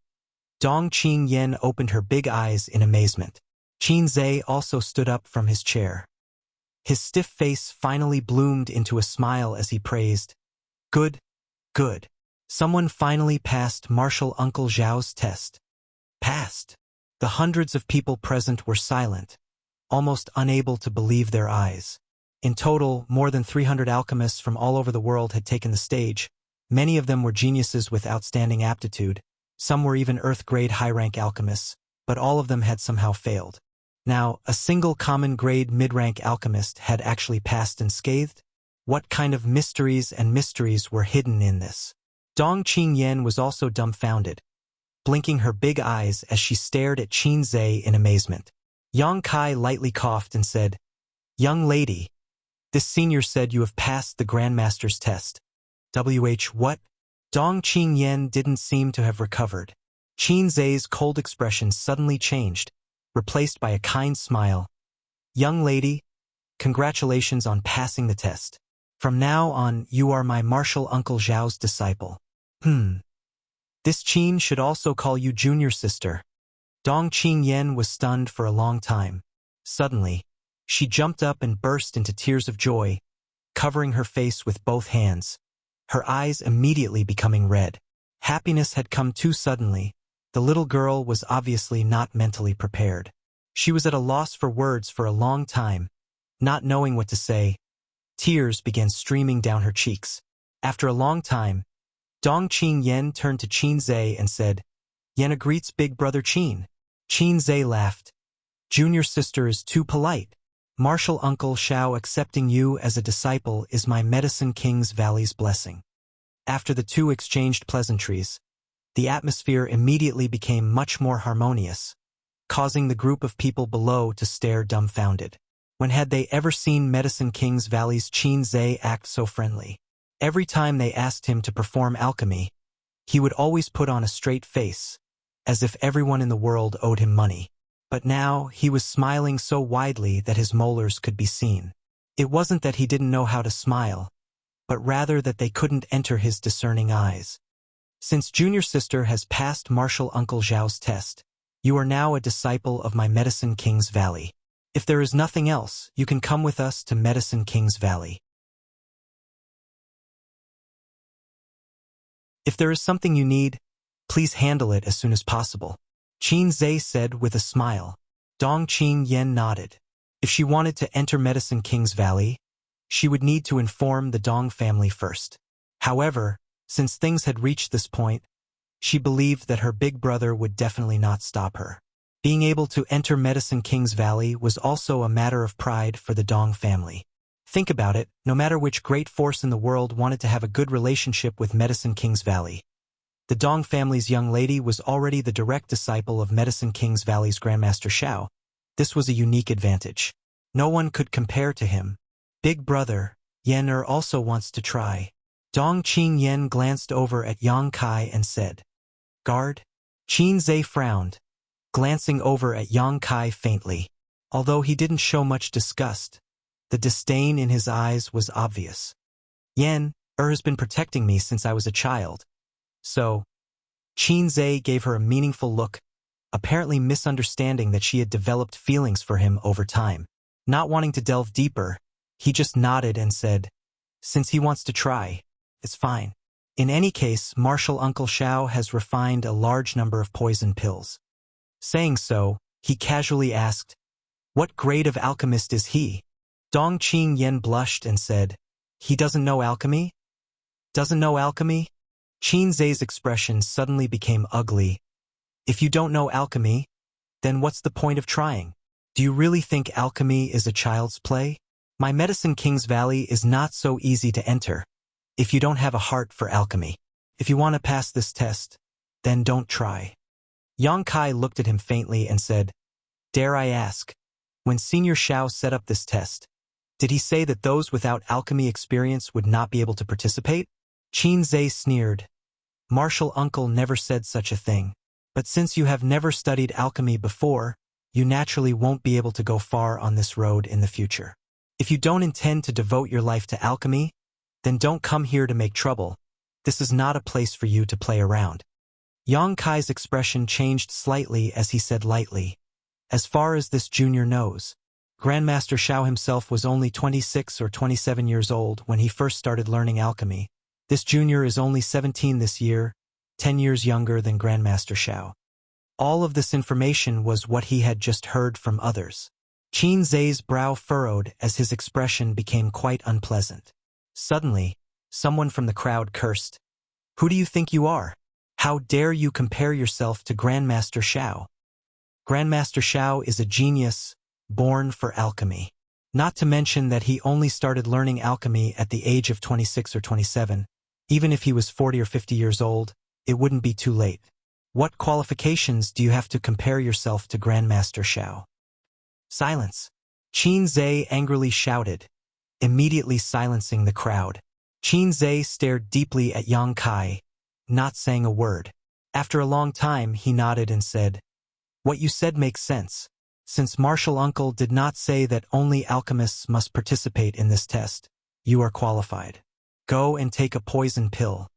Speaker 1: Dong Qingyan opened her big eyes in amazement. Qin Zhe also stood up from his chair. His stiff face finally bloomed into a smile as he praised, "Good, good. Someone finally passed Martial Uncle Zhao's test." Passed. The hundreds of people present were silent, almost unable to believe their eyes. In total, more than 300 alchemists from all over the world had taken the stage. Many of them were geniuses with outstanding aptitude. Some were even Earth-grade high-rank alchemists, but all of them had somehow failed. Now, a single common-grade mid-rank alchemist had actually passed unscathed. What kind of mysteries were hidden in this? Dong Qingyan was also dumbfounded, blinking her big eyes as she stared at Qin Zhe in amazement. Yang Kai lightly coughed and said, "Young lady, this senior said you have passed the Grandmaster's test." What? Dong Qingyan didn't seem to have recovered. Qin Zhe's cold expression suddenly changed, replaced by a kind smile. "Young lady, congratulations on passing the test. From now on, you are my Martial Uncle Zhao's disciple." This Qin should also call you junior sister." Dong Qingyan was stunned for a long time. Suddenly, she jumped up and burst into tears of joy, covering her face with both hands, her eyes immediately becoming red. Happiness had come too suddenly. The little girl was obviously not mentally prepared. She was at a loss for words for a long time, not knowing what to say. Tears began streaming down her cheeks. After a long time, Dong Qingyan turned to Qin Zhe and said, "Yana greets big brother Qin." Qin Zhe laughed. "Junior sister is too polite. Martial Uncle Zhao accepting you as a disciple is my Medicine King's Valley's blessing." After the two exchanged pleasantries, the atmosphere immediately became much more harmonious, causing the group of people below to stare dumbfounded. When had they ever seen Medicine King's Valley's Qin Zhe act so friendly? Every time they asked him to perform alchemy, he would always put on a straight face, as if everyone in the world owed him money. But now he was smiling so widely that his molars could be seen. It wasn't that he didn't know how to smile, but rather that they couldn't enter his discerning eyes. Since junior sister has passed martial Uncle Zhao's test, you are now a disciple of my Medicine King's Valley. If there is nothing else, you can come with us to Medicine King's Valley. If there is something you need, please handle it as soon as possible, Qin Zhe said with a smile. Dong Qing Yen nodded. If she wanted to enter Medicine King's Valley, she would need to inform the Dong family first. However, since things had reached this point, she believed that her big brother would definitely not stop her. Being able to enter Medicine King's Valley was also a matter of pride for the Dong family. Think about it, no matter which great force in the world wanted to have a good relationship with Medicine King's Valley. The Dong family's young lady was already the direct disciple of Medicine King's Valley's Grandmaster Xiao. This was a unique advantage. No one could compare to him. Big brother, Yen also wants to try. Dong Qing Yen glanced over at Yang Kai and said, "Guard?" Qin Zhe frowned, glancing over at Yang Kai faintly. Although he didn't show much disgust, the disdain in his eyes was obvious. Yen has been protecting me since I was a child. So, Qin Zhe gave her a meaningful look, apparently misunderstanding that she had developed feelings for him over time. Not wanting to delve deeper, he just nodded and said, "Since he wants to try, it's fine." In any case, Martial Uncle Xiao has refined a large number of poison pills. Saying so, he casually asked, "What grade of alchemist is he?" Dong Qing Yen blushed and said, "He doesn't know alchemy?" "Doesn't know alchemy?" Qin Zhe's expression suddenly became ugly. "If you don't know alchemy, then what's the point of trying? Do you really think alchemy is a child's play? My Medicine King's Valley is not so easy to enter if you don't have a heart for alchemy. If you want to pass this test, then don't try." Yang Kai looked at him faintly and said, "Dare I ask, when Senior Xiao set up this test, did he say that those without alchemy experience would not be able to participate?" Qin Zhe sneered. "Martial Uncle never said such a thing. But since you have never studied alchemy before, you naturally won't be able to go far on this road in the future. If you don't intend to devote your life to alchemy, then don't come here to make trouble. This is not a place for you to play around." Yang Kai's expression changed slightly as he said lightly, "As far as this junior knows, Grandmaster Xiao himself was only 26 or 27 years old when he first started learning alchemy. This junior is only 17 this year, 10 years younger than Grandmaster Xiao." All of this information was what he had just heard from others. Qin Zhe's brow furrowed as his expression became quite unpleasant. Suddenly, someone from the crowd cursed, "Who do you think you are? How dare you compare yourself to Grandmaster Xiao? Grandmaster Xiao is a genius, born for alchemy. Not to mention that he only started learning alchemy at the age of 26 or 27. Even if he was 40 or 50 years old, it wouldn't be too late. What qualifications do you have to compare yourself to Grandmaster Xiao?" "Silence!" Qin Zhe angrily shouted, immediately silencing the crowd. Qin Zhe stared deeply at Yang Kai, not saying a word. After a long time, he nodded and said, "What you said makes sense. Since Martial Uncle did not say that only alchemists must participate in this test, you are qualified. Go and take a poison pill."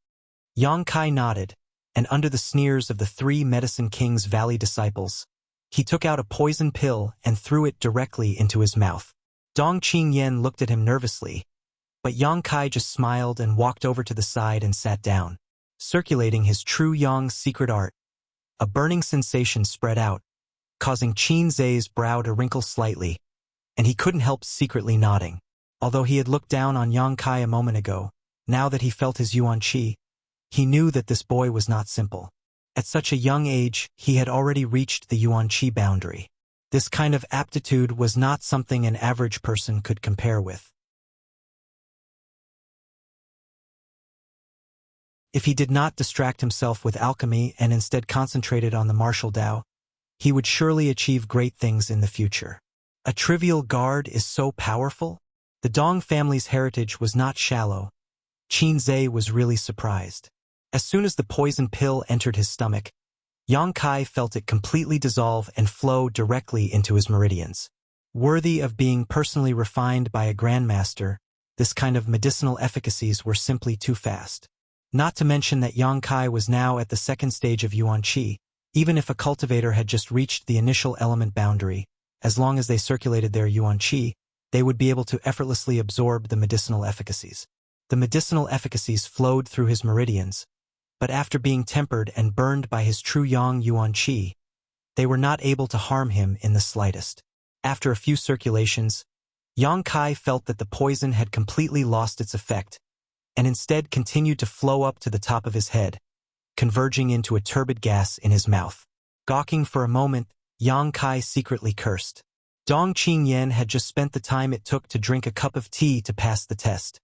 Speaker 1: Yang Kai nodded, and under the sneers of the 3 Medicine King's Valley disciples, he took out a poison pill and threw it directly into his mouth. Dong Qing Yen looked at him nervously, but Yang Kai just smiled and walked over to the side and sat down, circulating his true Yang secret art. A burning sensation spread out, causing Qin Zhe's brow to wrinkle slightly, and he couldn't help secretly nodding. Although he had looked down on Yang Kai a moment ago, now that he felt his yuan qi, he knew that this boy was not simple. At such a young age, he had already reached the yuan qi boundary. This kind of aptitude was not something an average person could compare with. If he did not distract himself with alchemy and instead concentrated on the martial Tao, he would surely achieve great things in the future. A trivial guard is so powerful? The Dong family's heritage was not shallow. Qin was really surprised. As soon as the poison pill entered his stomach, Yang Kai felt it completely dissolve and flow directly into his meridians. Worthy of being personally refined by a grandmaster, this kind of medicinal efficacies were simply too fast. Not to mention that Yang Kai was now at the second stage of Yuan Qi. Even if a cultivator had just reached the initial element boundary, as long as they circulated their Yuan Qi, they would be able to effortlessly absorb the medicinal efficacies. The medicinal efficacies flowed through his meridians, but after being tempered and burned by his true Yang Yuan Qi, they were not able to harm him in the slightest. After a few circulations, Yang Kai felt that the poison had completely lost its effect, and instead continued to flow up to the top of his head, converging into a turbid gas in his mouth. Gawking for a moment, Yang Kai secretly cursed. Dong Qingyan had just spent the time it took to drink a cup of tea to pass the test,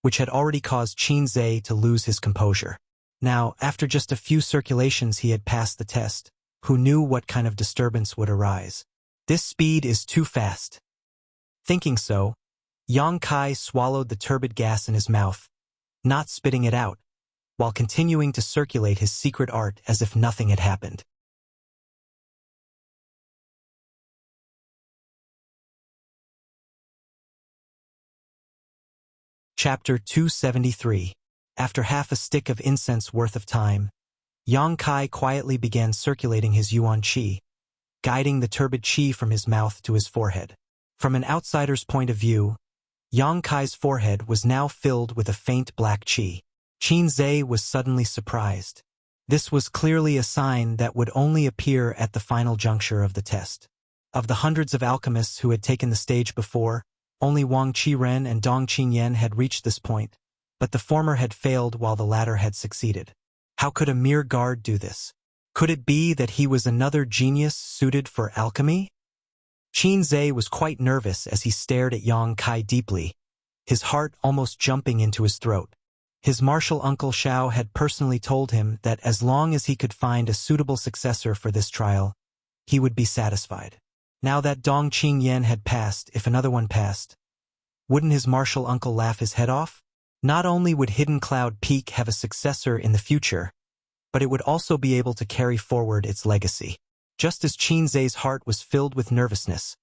Speaker 1: which had already caused Qin to lose his composure. Now, after just a few circulations he had passed the test, who knew what kind of disturbance would arise? This speed is too fast. Thinking so, Yang Kai swallowed the turbid gas in his mouth, not spitting it out, while continuing to circulate his secret art as if nothing had happened. Chapter 273. After half a stick of incense worth of time, Yang Kai quietly began circulating his Yuan Qi, guiding the turbid Qi from his mouth to his forehead. From an outsider's point of view, Yang Kai's forehead was now filled with a faint black Qi. Qin was suddenly surprised. This was clearly a sign that would only appear at the final juncture of the test. Of the hundreds of alchemists who had taken the stage before, only Wang Qiren and Dong Qingyan had reached this point, but the former had failed while the latter had succeeded. How could a mere guard do this? Could it be that he was another genius suited for alchemy? Qin was quite nervous as he stared at Yang Kai deeply, his heart almost jumping into his throat. His martial uncle Xiao had personally told him that as long as he could find a suitable successor for this trial, he would be satisfied. Now that Dong Qingyan had passed, if another one passed, wouldn't his martial uncle laugh his head off? Not only would Hidden Cloud Peak have a successor in the future, but it would also be able to carry forward its legacy. Just as Qin heart was filled with nervousness,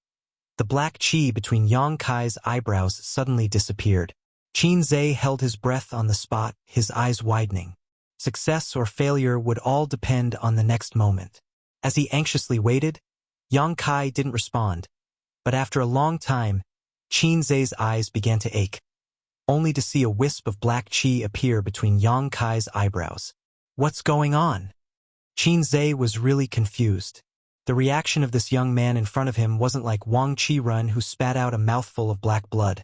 Speaker 1: the black Qi between Yang Kai's eyebrows suddenly disappeared. Qin held his breath on the spot, his eyes widening. Success or failure would all depend on the next moment. As he anxiously waited, Yang Kai didn't respond, but after a long time, Qin eyes began to ache, only to see a wisp of black Qi appear between Yang Kai's eyebrows. What's going on? Qin was really confused. The reaction of this young man in front of him wasn't like Wang Qirun, who spat out a mouthful of black blood.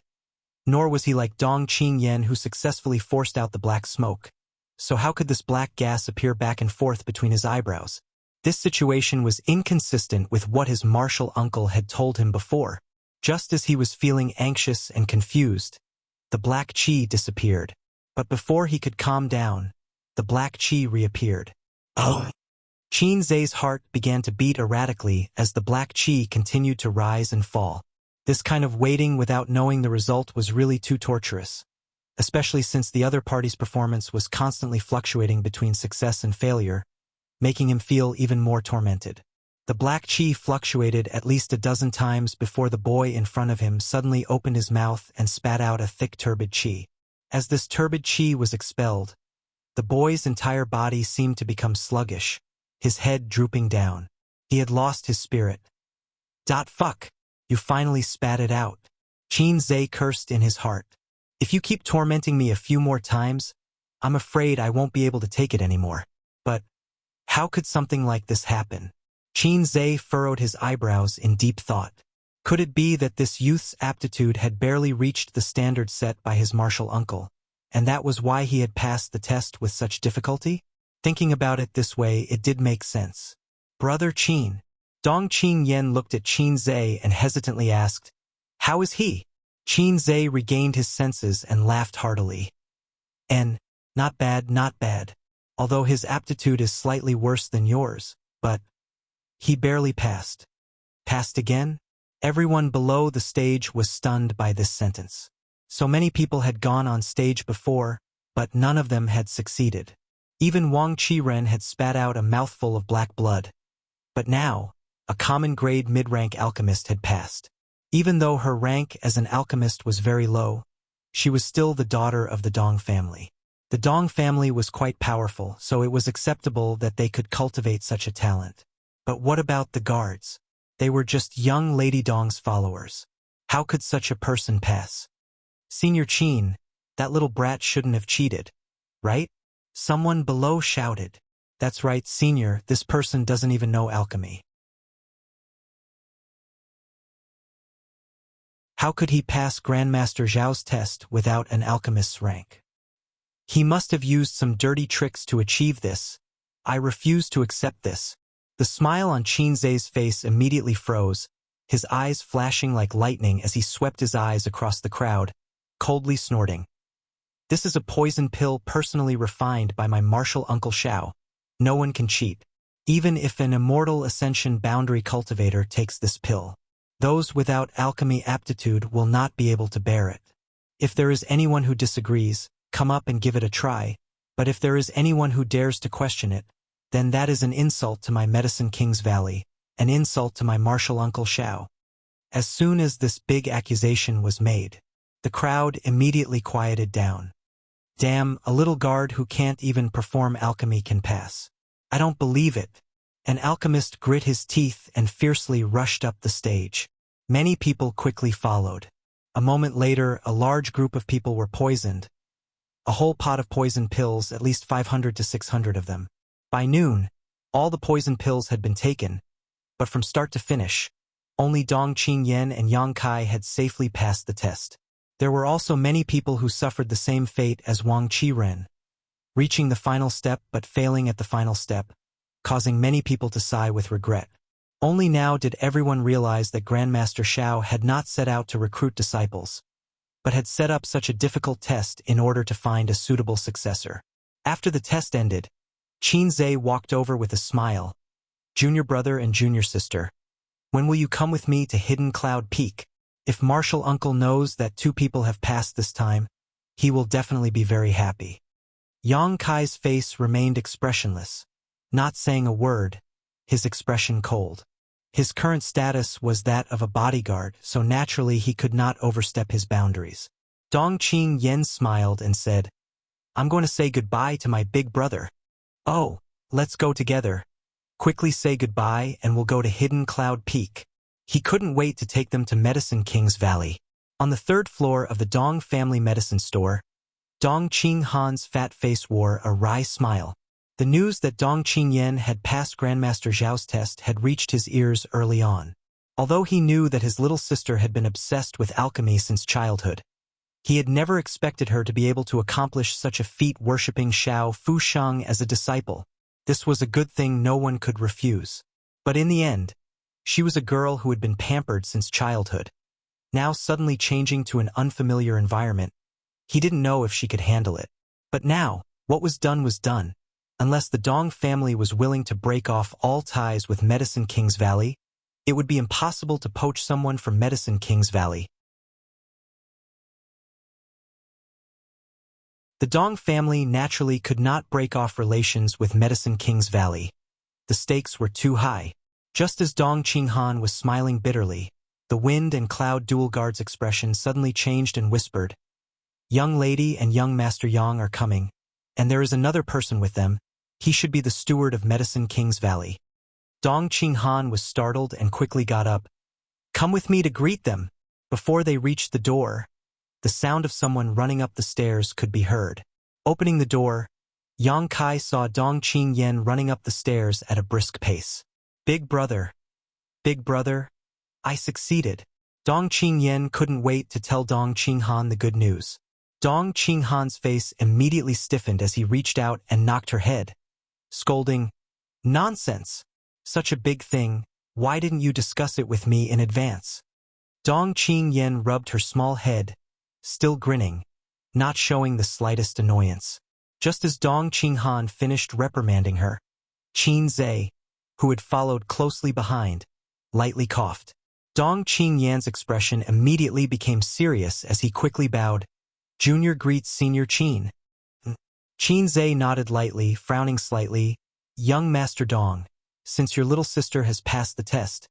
Speaker 1: Nor was he like Dong Qingyan, who successfully forced out the black smoke. So how could this black gas appear back and forth between his eyebrows? This situation was inconsistent with what his martial uncle had told him before. Just as he was feeling anxious and confused, the black Qi disappeared. But before he could calm down, the black Qi reappeared. Oh! Qin heart began to beat erratically as the black Qi continued to rise and fall. This kind of waiting without knowing the result was really too torturous, especially since the other party's performance was constantly fluctuating between success and failure, making him feel even more tormented. The black Qi fluctuated at least a dozen times before the boy in front of him suddenly opened his mouth and spat out a thick turbid Qi. As this turbid Qi was expelled, the boy's entire body seemed to become sluggish, his head drooping down. He had lost his spirit. Fuck! You finally spat it out. Qin cursed in his heart. If you keep tormenting me a few more times, I'm afraid I won't be able to take it anymore. But how could something like this happen? Qin furrowed his eyebrows in deep thought. Could it be that this youth's aptitude had barely reached the standard set by his martial uncle, and that was why he had passed the test with such difficulty? Thinking about it this way, it did make sense. Brother Qin. Dong Qingyan looked at Qin and hesitantly asked, "How is he?" Qin regained his senses and laughed heartily. Not bad, not bad. Although his aptitude is slightly worse than yours, but he barely passed. Passed again? Everyone below the stage was stunned by this sentence. So many people had gone on stage before, but none of them had succeeded. Even Wang Qiren had spat out a mouthful of black blood. But now, a common-grade mid-rank alchemist had passed. Even though her rank as an alchemist was very low, she was still the daughter of the Dong family. The Dong family was quite powerful, so it was acceptable that they could cultivate such a talent. But what about the guards? They were just young Lady Dong's followers. How could such a person pass? Senior Qin, that little brat shouldn't have cheated, right? Someone below shouted. That's right, Senior, this person doesn't even know alchemy. How could he pass Grandmaster Zhao's test without an alchemist's rank? He must have used some dirty tricks to achieve this. I refuse to accept this. The smile on Qin Zhe's face immediately froze, his eyes flashing like lightning as he swept his eyes across the crowd, coldly snorting. This is a poison pill personally refined by my martial uncle Xiao. No one can cheat. Even if an immortal ascension boundary cultivator takes this pill, those without alchemy aptitude will not be able to bear it. If there is anyone who disagrees, come up and give it a try, but if there is anyone who dares to question it, then that is an insult to my Medicine King's Valley, an insult to my martial uncle Xiao. As soon as this big accusation was made, the crowd immediately quieted down. Damn, a little guard who can't even perform alchemy can pass. I don't believe it. An alchemist grit his teeth and fiercely rushed up the stage. Many people quickly followed. A moment later, a large group of people were poisoned. A whole pot of poison pills, at least 500 to 600 of them. By noon, all the poison pills had been taken, but from start to finish, only Dong Qingyan and Yang Kai had safely passed the test. There were also many people who suffered the same fate as Wang Qiren, reaching the final step but failing at the final step, causing many people to sigh with regret. Only now did everyone realize that Grandmaster Xiao had not set out to recruit disciples, but had set up such a difficult test in order to find a suitable successor. After the test ended, Qin Zhe walked over with a smile. Junior brother and junior sister, when will you come with me to Hidden Cloud Peak? If Martial Uncle knows that 2 people have passed this time, he will definitely be very happy. Yang Kai's face remained expressionless, not saying a word, his expression cold. His current status was that of a bodyguard, so naturally he could not overstep his boundaries. Dong Qingyan smiled and said, I'm going to say goodbye to my big brother. Oh, let's go together. Quickly say goodbye and we'll go to Hidden Cloud Peak. He couldn't wait to take them to Medicine King's Valley. On the 3rd floor of the Dong family medicine store, Dong Qinghan's fat face wore a wry smile. The news that Dong Qingyan had passed Grandmaster Zhao's test had reached his ears early on. Although he knew that his little sister had been obsessed with alchemy since childhood, he had never expected her to be able to accomplish such a feat worshipping Xiao Fusheng as a disciple. This was a good thing no one could refuse. But in the end, she was a girl who had been pampered since childhood. Now suddenly changing to an unfamiliar environment, he didn't know if she could handle it. But now, what was done. Unless the Dong family was willing to break off all ties with Medicine King's Valley, it would be impossible to poach someone from Medicine King's Valley. The Dong family naturally could not break off relations with Medicine King's Valley. The stakes were too high. Just as Dong Qinghan was smiling bitterly, the wind and cloud dual guard's expression suddenly changed and whispered, Young lady and young Master Yang are coming, and there is another person with them. He should be the steward of Medicine King's Valley. Dong Qinghan was startled and quickly got up. Come with me to greet them. Before they reached the door, the sound of someone running up the stairs could be heard. Opening the door, Yang Kai saw Dong Qingyan running up the stairs at a brisk pace. Big brother, I succeeded. Dong Qingyan couldn't wait to tell Dong Qinghan the good news. Dong Qinghan's face immediately stiffened as he reached out and knocked her head, scolding, Nonsense! Such a big thing, why didn't you discuss it with me in advance? Dong Qingyan rubbed her small head, still grinning, not showing the slightest annoyance. Just as Dong Qinghan finished reprimanding her, Qin Zhe, who had followed closely behind, lightly coughed. Dong Qingyan's expression immediately became serious as he quickly bowed. Junior greets Senior Qin. Qinze nodded lightly, frowning slightly. Young Master Dong, since your little sister has passed the test,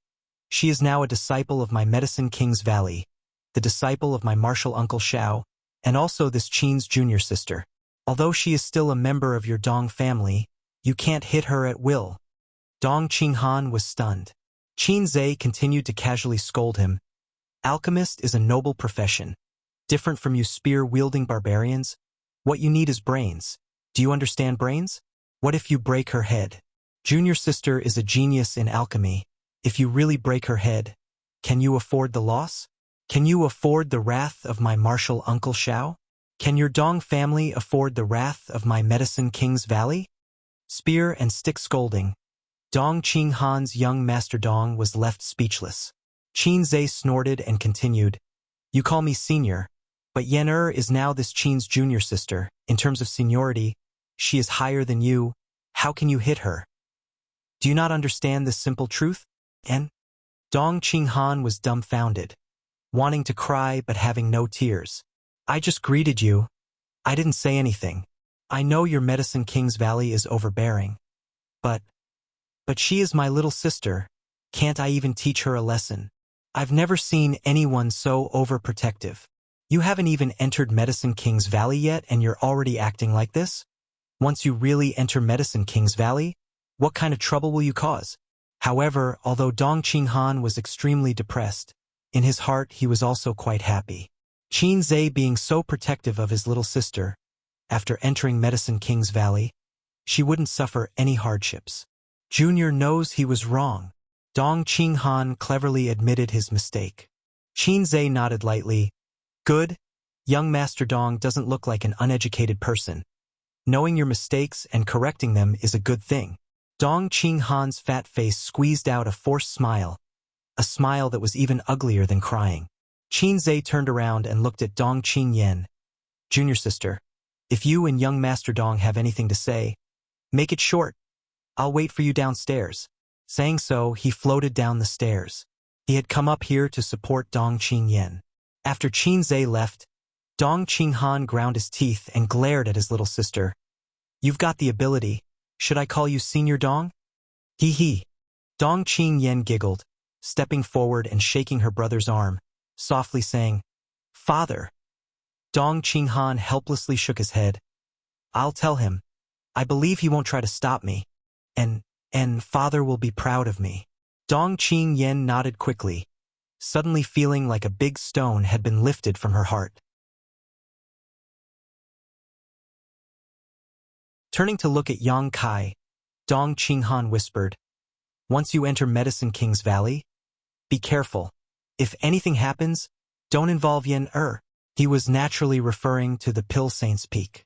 Speaker 1: she is now a disciple of my Medicine King's Valley, the disciple of my martial uncle Xiao, and also this Qin's junior sister. Although she is still a member of your Dong family, you can't hit her at will. Dong Qinghan was stunned. Qinze continued to casually scold him. Alchemist is a noble profession. Different from you spear-wielding barbarians. What you need is brains. Do you understand brains? What if you break her head? Junior sister is a genius in alchemy. If you really break her head, can you afford the loss? Can you afford the wrath of my martial uncle Xiao? Can your Dong family afford the wrath of my Medicine King's Valley? Spear and stick scolding. Dong Qinghan's young Master Dong was left speechless. Qinze snorted and continued, You call me senior, but Yen is now this Qin's junior sister. In terms of seniority, she is higher than you. How can you hit her? Do you not understand this simple truth? And Dong Qinghan was dumbfounded, wanting to cry but having no tears. I just greeted you. I didn't say anything. I know your Medicine King's Valley is overbearing. But she is my little sister. Can't I even teach her a lesson? I've never seen anyone so overprotective. You haven't even entered Medicine King's Valley yet and you're already acting like this? Once you really enter Medicine King's Valley, what kind of trouble will you cause? However, although Dong Qinghan was extremely depressed, in his heart he was also quite happy. Qinze being so protective of his little sister, after entering Medicine King's Valley, she wouldn't suffer any hardships. Junior knows he was wrong. Dong Qinghan cleverly admitted his mistake. Qinze nodded lightly. Good. Young Master Dong doesn't look like an uneducated person. Knowing your mistakes and correcting them is a good thing. Dong Qinghan's fat face squeezed out a forced smile, a smile that was even uglier than crying. Qinze turned around and looked at Dong Qingyan. Junior sister, if you and young Master Dong have anything to say, make it short. I'll wait for you downstairs. Saying so, he floated down the stairs. He had come up here to support Dong Qingyan. After Qinze left, Dong Qinghan ground his teeth and glared at his little sister. You've got the ability. Should I call you Senior Dong? Hee hee. Dong Qingyan giggled, stepping forward and shaking her brother's arm, softly saying, Father. Dong Qinghan helplessly shook his head. I'll tell him. I believe he won't try to stop me. And Father will be proud of me. Dong Qingyan nodded quickly, suddenly feeling like a big stone had been lifted from her heart. Turning to look at Yang Kai, Dong Qinghan whispered, Once you enter Medicine King's Valley, be careful. If anything happens, don't involve Yen. He was naturally referring to the Pill Saint's Peak.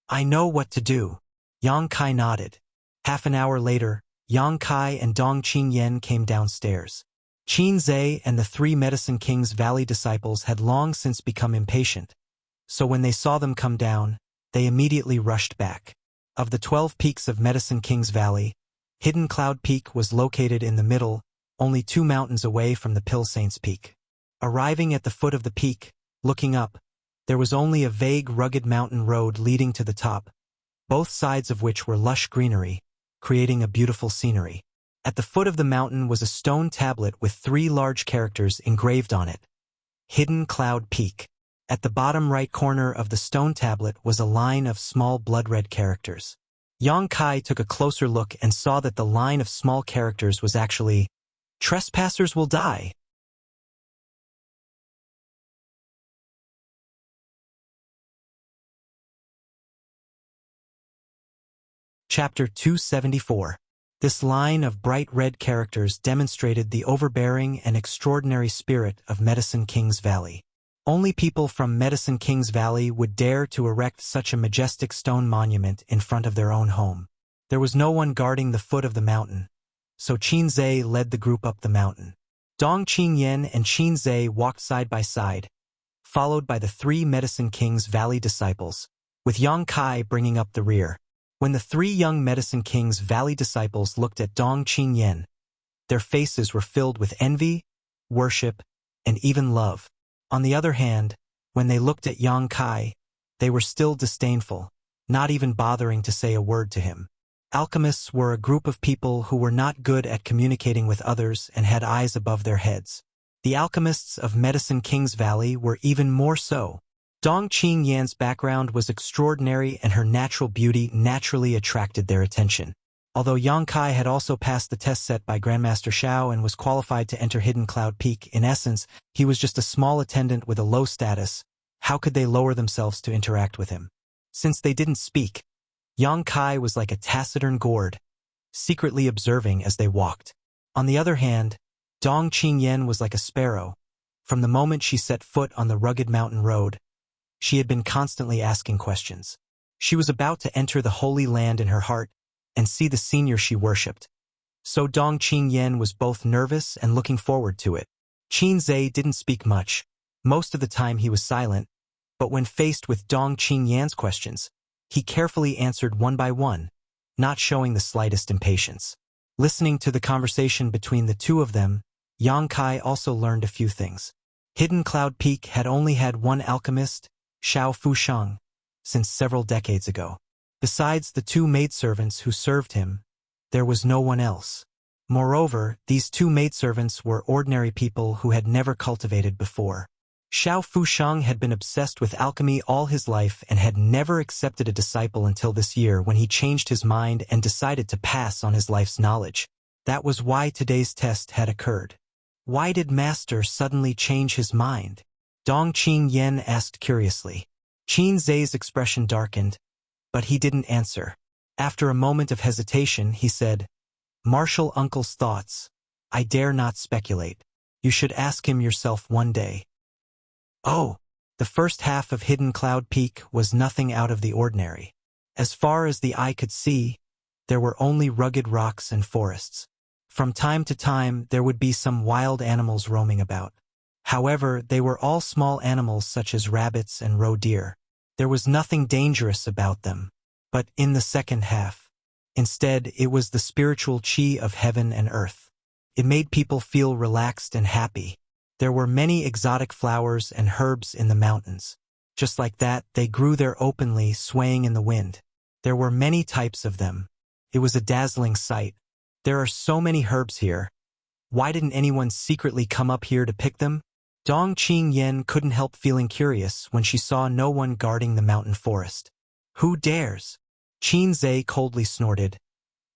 Speaker 1: I know what to do. Yang Kai nodded. Half an hour later, Yang Kai and Dong Qingyan came downstairs. Qinze and the 3 Medicine King's Valley disciples had long since become impatient, so when they saw them come down, they immediately rushed back. Of the 12 peaks of Medicine King's Valley, Hidden Cloud Peak was located in the middle, only 2 mountains away from the Pill Saint's Peak. Arriving at the foot of the peak, looking up, there was only a vague rugged mountain road leading to the top, both sides of which were lush greenery, creating a beautiful scenery. At the foot of the mountain was a stone tablet with 3 large characters engraved on it. Hidden Cloud Peak. At the bottom right corner of the stone tablet was a line of small blood-red characters. Yang Kai took a closer look and saw that the line of small characters was actually, Trespassers will die. Chapter 274. This line of bright red characters demonstrated the overbearing and extraordinary spirit of Medicine King's Valley. Only people from Medicine King's Valley would dare to erect such a majestic stone monument in front of their own home. There was no one guarding the foot of the mountain, so Qinze led the group up the mountain. Dong Qingyan and Qinze walked side by side, followed by the 3 Medicine King's Valley disciples, with Yang Kai bringing up the rear. When the 3 young Medicine King's Valley disciples looked at Dong Qingyan, their faces were filled with envy, worship, and even love. On the other hand, when they looked at Yang Kai, they were still disdainful, not even bothering to say a word to him. Alchemists were a group of people who were not good at communicating with others and had eyes above their heads. The alchemists of Medicine King's Valley were even more so. Dong Qingyan's background was extraordinary and her natural beauty naturally attracted their attention. Although Yang Kai had also passed the test set by Grandmaster Xiao and was qualified to enter Hidden Cloud Peak, in essence, he was just a small attendant with a low status. How could they lower themselves to interact with him? Since they didn't speak, Yang Kai was like a taciturn gourd, secretly observing as they walked. On the other hand, Dong Qingyan was like a sparrow. From the moment she set foot on the rugged mountain road, she had been constantly asking questions. She was about to enter the holy land in her heart and see the senior she worshipped. So Dong Qingyan was both nervous and looking forward to it. Qin Zhe didn't speak much. Most of the time he was silent, but when faced with Dong Qingyan's questions, he carefully answered one by one, not showing the slightest impatience. Listening to the conversation between the two of them, Yang Kai also learned a few things. Hidden Cloud Peak had only had one alchemist, Xiao Fusheng, since several decades ago. Besides the two maidservants who served him, there was no one else. Moreover, these two maidservants were ordinary people who had never cultivated before. Xiao Fusheng had been obsessed with alchemy all his life and had never accepted a disciple until this year when he changed his mind and decided to pass on his life's knowledge. That was why today's test had occurred. Why did Master suddenly change his mind? Dong Qingyan asked curiously. Qin Zhe's expression darkened, but he didn't answer. After a moment of hesitation, he said, "Martial Uncle's thoughts. I dare not speculate. You should ask him yourself one day." Oh, the first half of Hidden Cloud Peak was nothing out of the ordinary. As far as the eye could see, there were only rugged rocks and forests. From time to time, there would be some wild animals roaming about. However, they were all small animals such as rabbits and roe deer. There was nothing dangerous about them. But in the second half, instead, it was the spiritual qi of heaven and earth. It made people feel relaxed and happy. There were many exotic flowers and herbs in the mountains. Just like that, they grew there openly, swaying in the wind. There were many types of them. It was a dazzling sight. There are so many herbs here. Why didn't anyone secretly come up here to pick them? Dong Qingyan couldn't help feeling curious when she saw no one guarding the mountain forest. Who dares? Qin Zhe coldly snorted.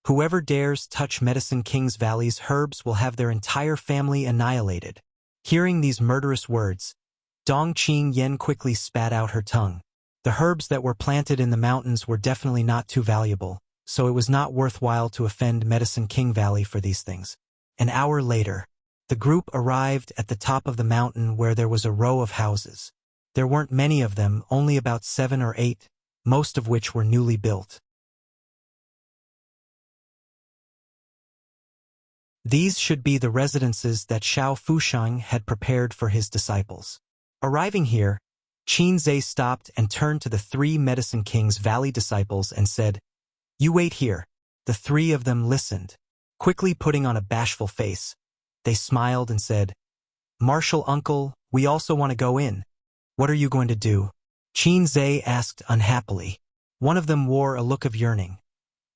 Speaker 1: Whoever dares touch Medicine King's Valley's herbs will have their entire family annihilated. Hearing these murderous words, Dong Qingyan quickly spat out her tongue. The herbs that were planted in the mountains were definitely not too valuable, so it was not worthwhile to offend Medicine King Valley for these things. An hour later, the group arrived at the top of the mountain where there was a row of houses. There weren't many of them, only about 7 or 8, most of which were newly built. These should be the residences that Xiao Fusheng had prepared for his disciples. Arriving here, Qin Zhe stopped and turned to the 3 Medicine King's Valley disciples and said, "You wait here." The 3 of them listened, quickly putting on a bashful face. They smiled and said, "Martial Uncle, we also want to go in. What are you going to do?" Qin Zhe asked unhappily. One of them wore a look of yearning.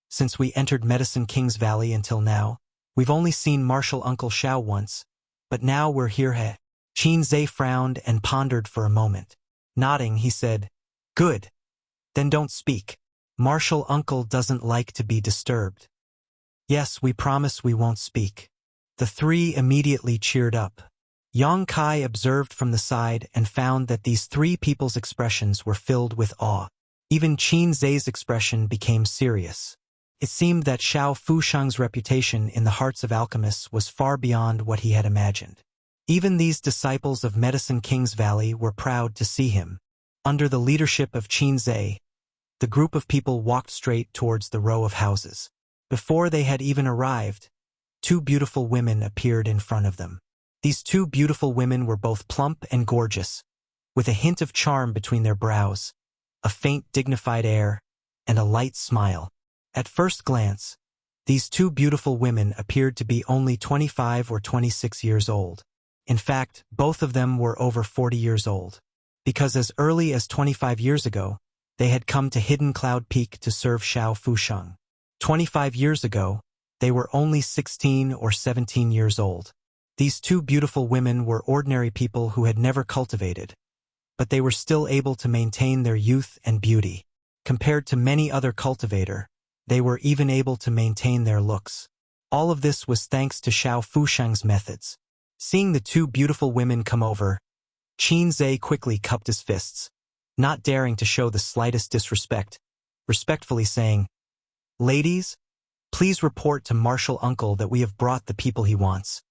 Speaker 1: "Since we entered Medicine King's Valley until now, we've only seen Martial Uncle Xiao once, but now we're here." Qin Zhe frowned and pondered for a moment. Nodding, he said, "Good. Then don't speak. Martial Uncle doesn't like to be disturbed." "Yes, we promise we won't speak." The 3 immediately cheered up. Yang Kai observed from the side and found that these 3 people's expressions were filled with awe. Even Qin Zhe's expression became serious. It seemed that Xiao Fusheng's reputation in the hearts of alchemists was far beyond what he had imagined. Even these disciples of Medicine King's Valley were proud to see him. Under the leadership of Qin Zhe, the group of people walked straight towards the row of houses. Before they had even arrived, 2 beautiful women appeared in front of them. These 2 beautiful women were both plump and gorgeous, with a hint of charm between their brows, a faint dignified air, and a light smile. At first glance, these 2 beautiful women appeared to be only 25 or 26 years old. In fact, both of them were over 40 years old, because as early as 25 years ago, They had come to Hidden Cloud Peak to serve Xiao Fusheng. 25 years ago, they were only 16 or 17 years old. These two beautiful women were ordinary people who had never cultivated, but they were still able to maintain their youth and beauty. Compared to many other cultivator, they were even able to maintain their looks. All of this was thanks to Xiao Fusheng's methods. Seeing the two beautiful women come over, Qin Zhe quickly cupped his fists, not daring to show the slightest disrespect, respectfully saying, "Ladies, please report to Martial Uncle that we have brought the people he wants."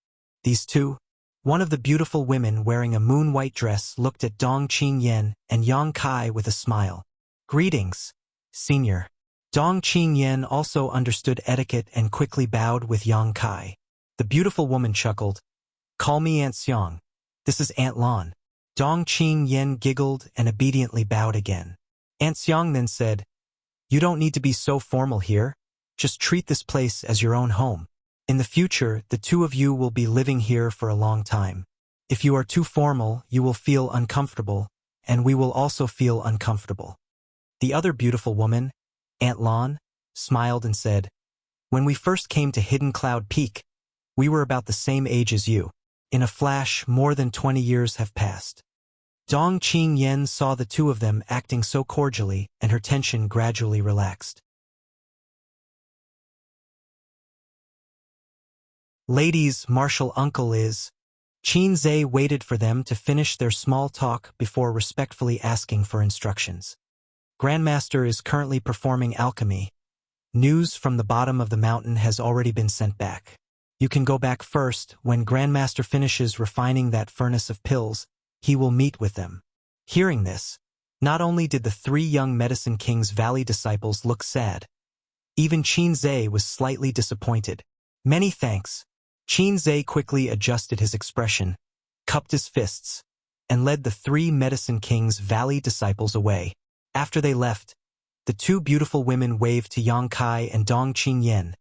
Speaker 1: These two, one of the beautiful women wearing a moon-white dress, looked at Dong Qingyan and Yang Kai with a smile. "Greetings, Senior." Dong Qingyan also understood etiquette and quickly bowed with Yang Kai. The beautiful woman chuckled, "Call me Aunt Xiang. This is Aunt Lan." Dong Qingyan giggled and obediently bowed again. Aunt Xiang then said, "You don't need to be so formal here. Just treat this place as your own home. In the future, the two of you will be living here for a long time. If you are too formal, you will feel uncomfortable, and we will also feel uncomfortable." The other beautiful woman, Aunt Lan, smiled and said, "When we first came to Hidden Cloud Peak, we were about the same age as you. In a flash, more than 20 years have passed." Dong Qingyan saw the two of them acting so cordially, and her tension gradually relaxed. "Ladies, Martial Uncle is..." Qin Zhe waited for them to finish their small talk before respectfully asking for instructions. "Grandmaster is currently performing alchemy. News from the bottom of the mountain has already been sent back. You can go back first. When Grandmaster finishes refining that furnace of pills, he will meet with them." Hearing this, not only did the three young Medicine King's Valley disciples look sad, even Qin Zhe was slightly disappointed. "Many thanks." Qin Zhe quickly adjusted his expression, cupped his fists, and led the three Medicine King's Valley disciples away. After they left, the two beautiful women waved to Yang Kai and Dong Qingyan,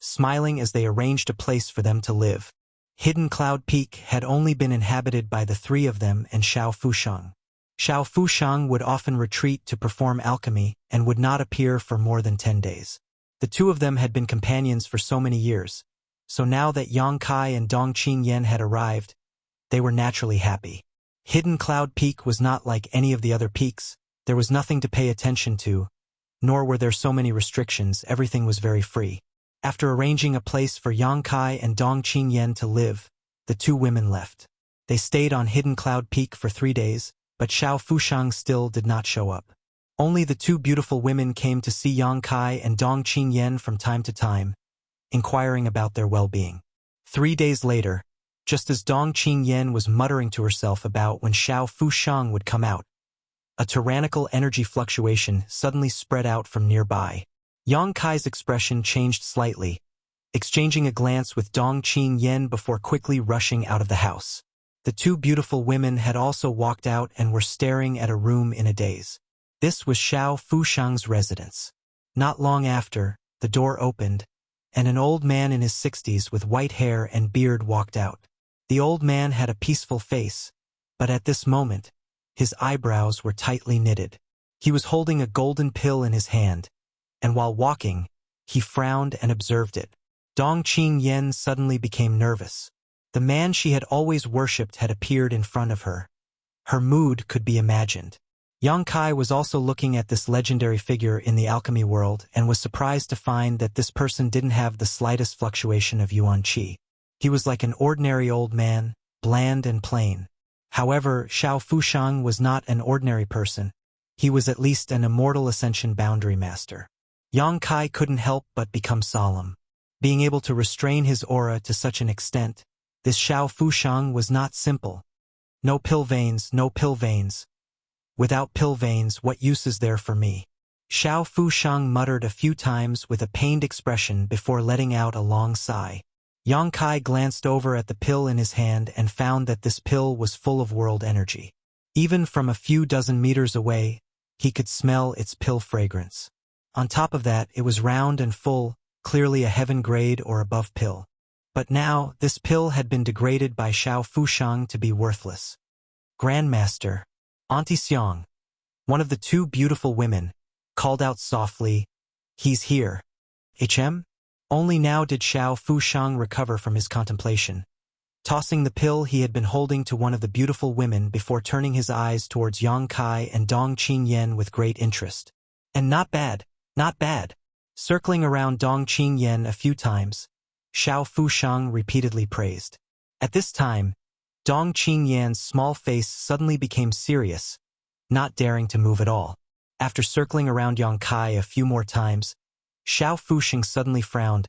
Speaker 1: smiling as they arranged a place for them to live. Hidden Cloud Peak had only been inhabited by the three of them and Xiao Fusheng. Xiao Fusheng would often retreat to perform alchemy and would not appear for more than 10 days. The two of them had been companions for so many years, so now that Yang Kai and Dong Qingyan had arrived, they were naturally happy. Hidden Cloud Peak was not like any of the other peaks. There was nothing to pay attention to, nor were there so many restrictions. Everything was very free. After arranging a place for Yang Kai and Dong Qingyan to live, the two women left. They stayed on Hidden Cloud Peak for 3 days, but Xiao Fusheng still did not show up. Only the two beautiful women came to see Yang Kai and Dong Qingyan from time to time, inquiring about their well-being. 3 days later, just as Dong Qingyan was muttering to herself about when Xiao Fusheng would come out, a tyrannical energy fluctuation suddenly spread out from nearby. Yang Kai's expression changed slightly, exchanging a glance with Dong Qingyan before quickly rushing out of the house. The two beautiful women had also walked out and were staring at a room in a daze. This was Xiao Fusheng's residence. Not long after, the door opened, and an old man in his 60s with white hair and beard walked out. The old man had a peaceful face, but at this moment, his eyebrows were tightly knitted. He was holding a golden pill in his hand, and while walking, he frowned and observed it. Dong Qingyan suddenly became nervous. The man she had always worshipped had appeared in front of her. Her mood could be imagined. Yang Kai was also looking at this legendary figure in the alchemy world and was surprised to find that this person didn't have the slightest fluctuation of yuan qi. He was like an ordinary old man, bland and plain. However, Xiao Fusheng was not an ordinary person. He was at least an immortal ascension boundary master. Yang Kai couldn't help but become solemn. Being able to restrain his aura to such an extent, this Xiao Fusheng was not simple. No pill veins, no pill veins. Without pill veins, what use is there for me? Xiao Fusheng muttered a few times with a pained expression before letting out a long sigh. Yang Kai glanced over at the pill in his hand and found that this pill was full of world energy. Even from a few dozen meters away, he could smell its pill fragrance. On top of that, it was round and full, clearly a heaven grade or above pill. But now, this pill had been degraded by Xiao Fusheng to be worthless. Grandmaster, Auntie Xiang, One of the two beautiful women called out softly, "He's here." "HM?" Only now did Xiao Fushang recover from his contemplation, tossing the pill he had been holding to one of the beautiful women before turning his eyes towards Yang Kai and Dong Qingyan with great interest. "And not bad, not bad." Circling around Dong Qingyan a few times, Xiao Fushang repeatedly praised. At this time, Dong Qingyan's small face suddenly became serious, not daring to move at all. After circling around Yang Kai a few more times, Xiao Fushang suddenly frowned.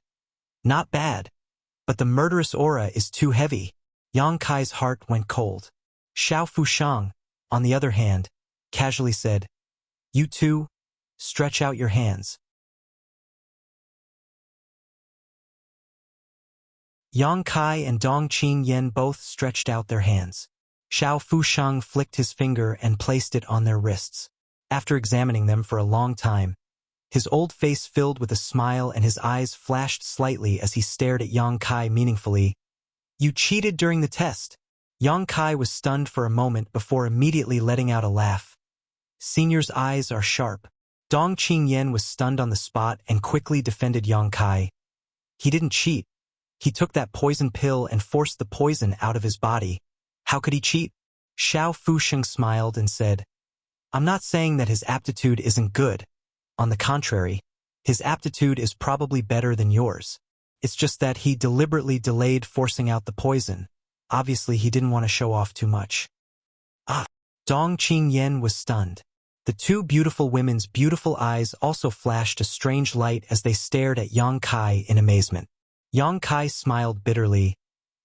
Speaker 1: "Not bad, but the murderous aura is too heavy." Yang Kai's heart went cold. Xiao Fushang, on the other hand, casually said, "You two, stretch out your hands." Yang Kai and Dong Qingyan both stretched out their hands. Xiao Fushang flicked his finger and placed it on their wrists. After examining them for a long time, his old face filled with a smile and his eyes flashed slightly as he stared at Yang Kai meaningfully. "You cheated during the test." Yang Kai was stunned for a moment before immediately letting out a laugh. "Senior's eyes are sharp." Dong Qingyan was stunned on the spot and quickly defended Yang Kai. "He didn't cheat. He took that poison pill and forced the poison out of his body. How could he cheat?" Xiao Fusheng smiled and said, "I'm not saying that his aptitude isn't good. On the contrary, his aptitude is probably better than yours. It's just that he deliberately delayed forcing out the poison. Obviously, he didn't want to show off too much." "Ah!" Dong Qingyan was stunned. The two beautiful women's beautiful eyes also flashed a strange light as they stared at Yang Kai in amazement. Yang Kai smiled bitterly.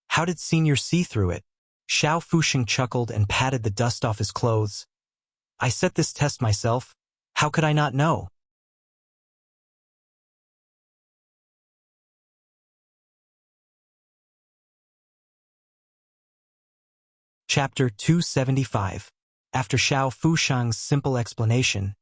Speaker 1: "How did Senior see through it?" Xiao Fusheng chuckled and patted the dust off his clothes. "I set this test myself. How could I not know?" Chapter 275. After Xiao Fushang's simple explanation,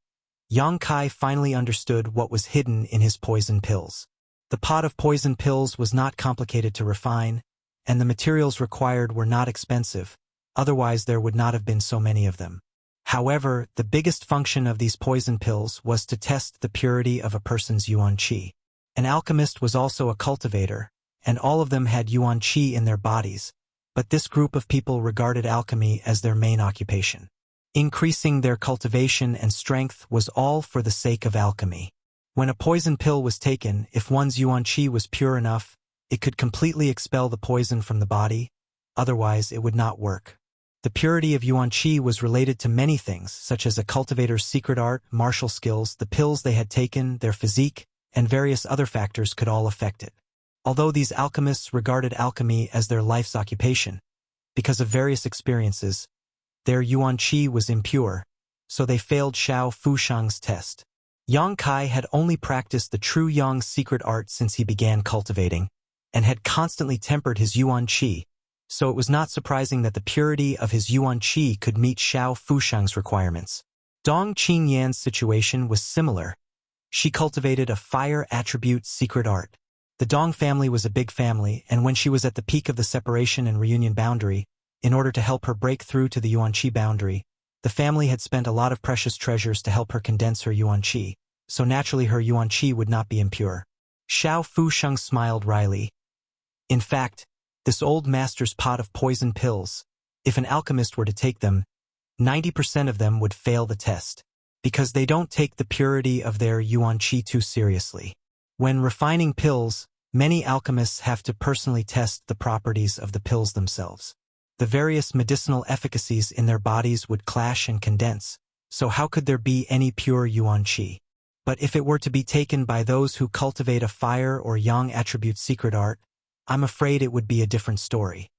Speaker 1: Yang Kai finally understood what was hidden in his poison pills. The pot of poison pills was not complicated to refine, and the materials required were not expensive, otherwise there would not have been so many of them. However, the biggest function of these poison pills was to test the purity of a person's yuan qi. An alchemist was also a cultivator, and all of them had yuan qi in their bodies, but this group of people regarded alchemy as their main occupation. Increasing their cultivation and strength was all for the sake of alchemy. When a poison pill was taken, if one's yuan qi was pure enough, it could completely expel the poison from the body, otherwise it would not work. The purity of yuan qi was related to many things, such as a cultivator's secret art, martial skills, the pills they had taken, their physique, and various other factors could all affect it. Although these alchemists regarded alchemy as their life's occupation, because of various experiences, their yuan qi was impure, so they failed Xiao Fushang's test. Yang Kai had only practiced the true Yang's secret art since he began cultivating, and had constantly tempered his yuan qi, so it was not surprising that the purity of his yuan qi could meet Xiao Fushang's requirements. Dong Qingyan's situation was similar. She cultivated a fire attribute secret art. The Dong family was a big family, and when she was at the peak of the separation and reunion boundary, in order to help her break through to the yuan qi boundary, the family had spent a lot of precious treasures to help her condense her yuan qi, so naturally her yuan qi would not be impure. Xiao Fusheng smiled wryly. In fact, this old master's pot of poison pills, if an alchemist were to take them, 90% of them would fail the test, because they don't take the purity of their yuan qi too seriously. When refining pills, many alchemists have to personally test the properties of the pills themselves. The various medicinal efficacies in their bodies would clash and condense, so how could there be any pure yuan qi? But if it were to be taken by those who cultivate a fire or yang attribute secret art, I'm afraid it would be a different story.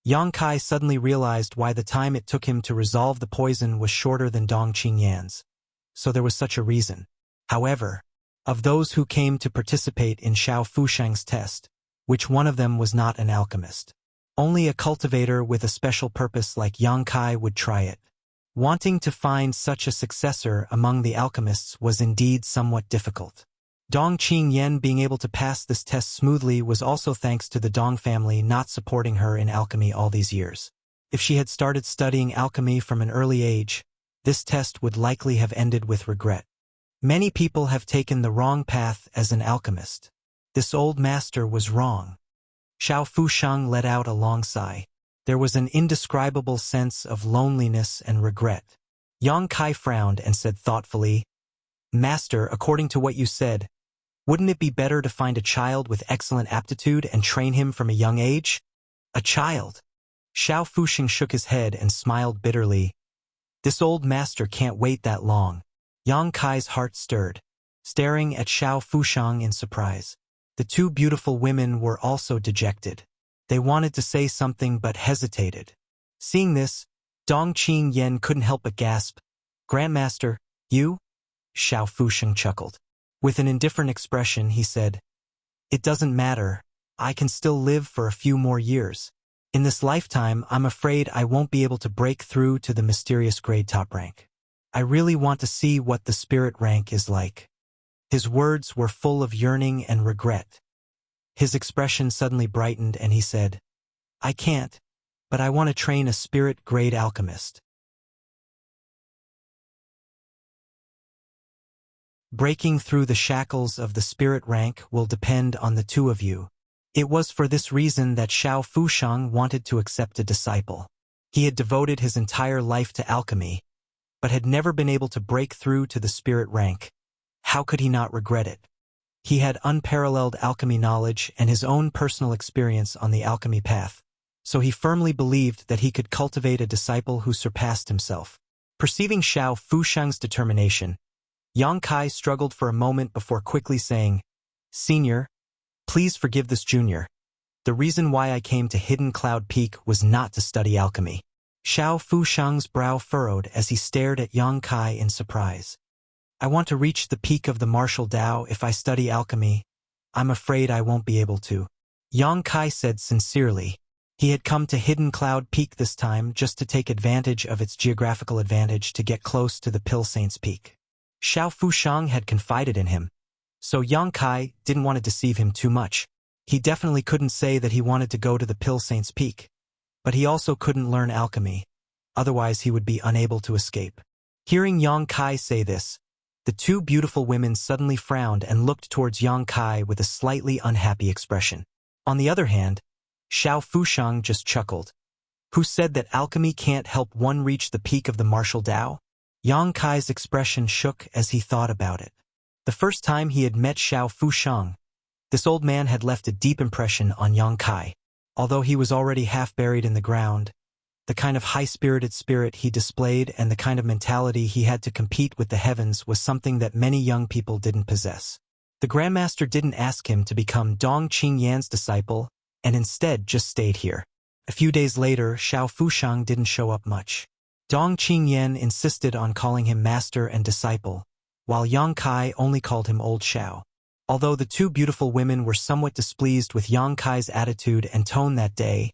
Speaker 1: Yang Kai suddenly realized why the time it took him to resolve the poison was shorter than Dong Qingyan's, so there was such a reason. However, of those who came to participate in Xiao Fushang's test, which one of them was not an alchemist? Only a cultivator with a special purpose like Yang Kai would try it. Wanting to find such a successor among the alchemists was indeed somewhat difficult. Dong Qingyan being able to pass this test smoothly was also thanks to the Dong family not supporting her in alchemy all these years. If she had started studying alchemy from an early age, this test would likely have ended with regret. Many people have taken the wrong path as an alchemist. This old master was wrong. Xiao Fusheng let out a long sigh. There was an indescribable sense of loneliness and regret. Yang Kai frowned and said thoughtfully, "Master, according to what you said, wouldn't it be better to find a child with excellent aptitude and train him from a young age?" "A child?" Xiao Fusheng shook his head and smiled bitterly. "This old master can't wait that long." Yang Kai's heart stirred, staring at Xiao Fusheng in surprise. The two beautiful women were also dejected. They wanted to say something but hesitated. Seeing this, Dong Qingyan couldn't help but gasp. "Grandmaster, you?" Xiao Fusheng chuckled. With an indifferent expression, he said, "It doesn't matter. I can still live for a few more years. In this lifetime, I'm afraid I won't be able to break through to the mysterious grade top rank. I really want to see what the spirit rank is like." His words were full of yearning and regret. His expression suddenly brightened and he said, "I can't, but I want to train a spirit grade alchemist." Breaking through the shackles of the spirit rank will depend on the two of you. It was for this reason that Xiao Fusheng wanted to accept a disciple. He had devoted his entire life to alchemy, but had never been able to break through to the spirit rank. How could he not regret it? He had unparalleled alchemy knowledge and his own personal experience on the alchemy path, so he firmly believed that he could cultivate a disciple who surpassed himself. Perceiving Xiao Fusheng's determination, Yang Kai struggled for a moment before quickly saying, "Senior, please forgive this junior. The reason why I came to Hidden Cloud Peak was not to study alchemy." Xiao Fusheng's brow furrowed as he stared at Yang Kai in surprise. "I want to reach the peak of the martial Tao if I study alchemy. I'm afraid I won't be able to," Yang Kai said sincerely. He had come to Hidden Cloud Peak this time just to take advantage of its geographical advantage to get close to the Pill Saints Peak. Xiao Fusheng had confided in him, so Yang Kai didn't want to deceive him too much. He definitely couldn't say that he wanted to go to the Pill Saints Peak, but he also couldn't learn alchemy, otherwise he would be unable to escape. Hearing Yang Kai say this, the two beautiful women suddenly frowned and looked towards Yang Kai with a slightly unhappy expression. On the other hand, Xiao Fusheng just chuckled. Who said that alchemy can't help one reach the peak of the martial Tao? Yang Kai's expression shook as he thought about it. The first time he had met Xiao Fusheng, this old man had left a deep impression on Yang Kai. Although he was already half buried in the ground, the kind of high-spirited spirit he displayed and the kind of mentality he had to compete with the heavens was something that many young people didn't possess. The Grandmaster didn't ask him to become Dong Qingyan's disciple, and instead just stayed here. A few days later, Xiao Fusheng didn't show up much. Dong Qingyan insisted on calling him master and disciple, while Yang Kai only called him Old Xiao. Although the two beautiful women were somewhat displeased with Yang Kai's attitude and tone that day,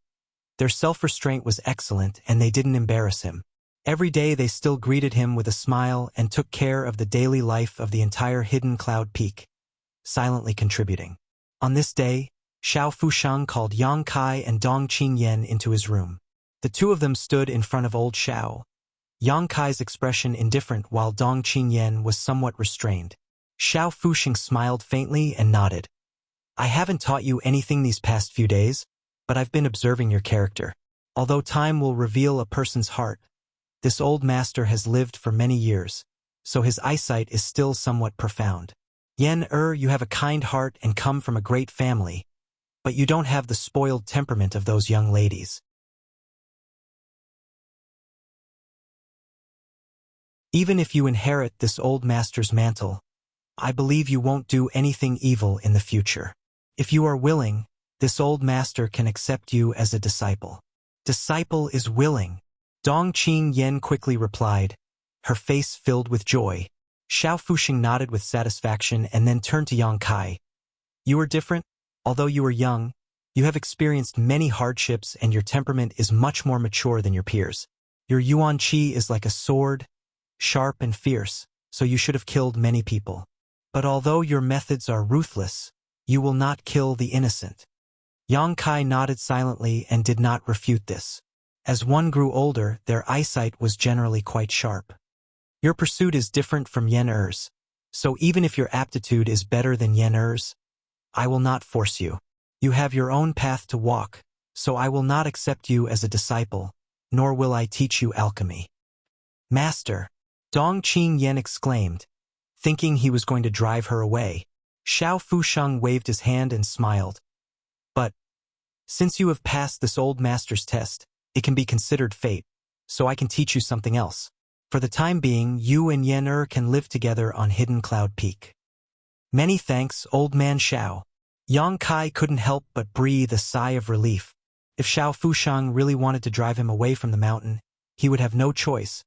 Speaker 1: their self-restraint was excellent and they didn't embarrass him. Every day they still greeted him with a smile and took care of the daily life of the entire Hidden Cloud Peak, silently contributing. On this day, Xiao Fusheng called Yang Kai and Dong Qingyan into his room. The two of them stood in front of Old Xiao, Yang Kai's expression indifferent while Dong Qingyan was somewhat restrained. Xiao Fusheng smiled faintly and nodded. "I haven't taught you anything these past few days, but I've been observing your character. Although time will reveal a person's heart, this old master has lived for many years, so his eyesight is still somewhat profound. You have a kind heart and come from a great family, but you don't have the spoiled temperament of those young ladies. Even if you inherit this old master's mantle, I believe you won't do anything evil in the future. If you are willing, this old master can accept you as a disciple." "Disciple is willing," Dong Qingyan quickly replied, her face filled with joy. Xiao Fusheng nodded with satisfaction and then turned to Yang Kai. "You are different. Although you are young, you have experienced many hardships and your temperament is much more mature than your peers. Your yuan qi is like a sword, sharp and fierce, so you should have killed many people. But although your methods are ruthless, you will not kill the innocent." Yang Kai nodded silently and did not refute this. As one grew older, their eyesight was generally quite sharp. Your pursuit is different from Yen Er's. So even if your aptitude is better than Yen Er's, I will not force you. You have your own path to walk, so I will not accept you as a disciple, nor will I teach you alchemy. Master, Dong Qing exclaimed, thinking he was going to drive her away. Xiao Fusheng waved his hand and smiled. But, since you have passed this old master's test, it can be considered fate, so I can teach you something else. For the time being, you and Yen Er can live together on Hidden Cloud Peak. Many thanks, old man Xiao. Yang Kai couldn't help but breathe a sigh of relief. If Xiao Fusheng really wanted to drive him away from the mountain, he would have no choice.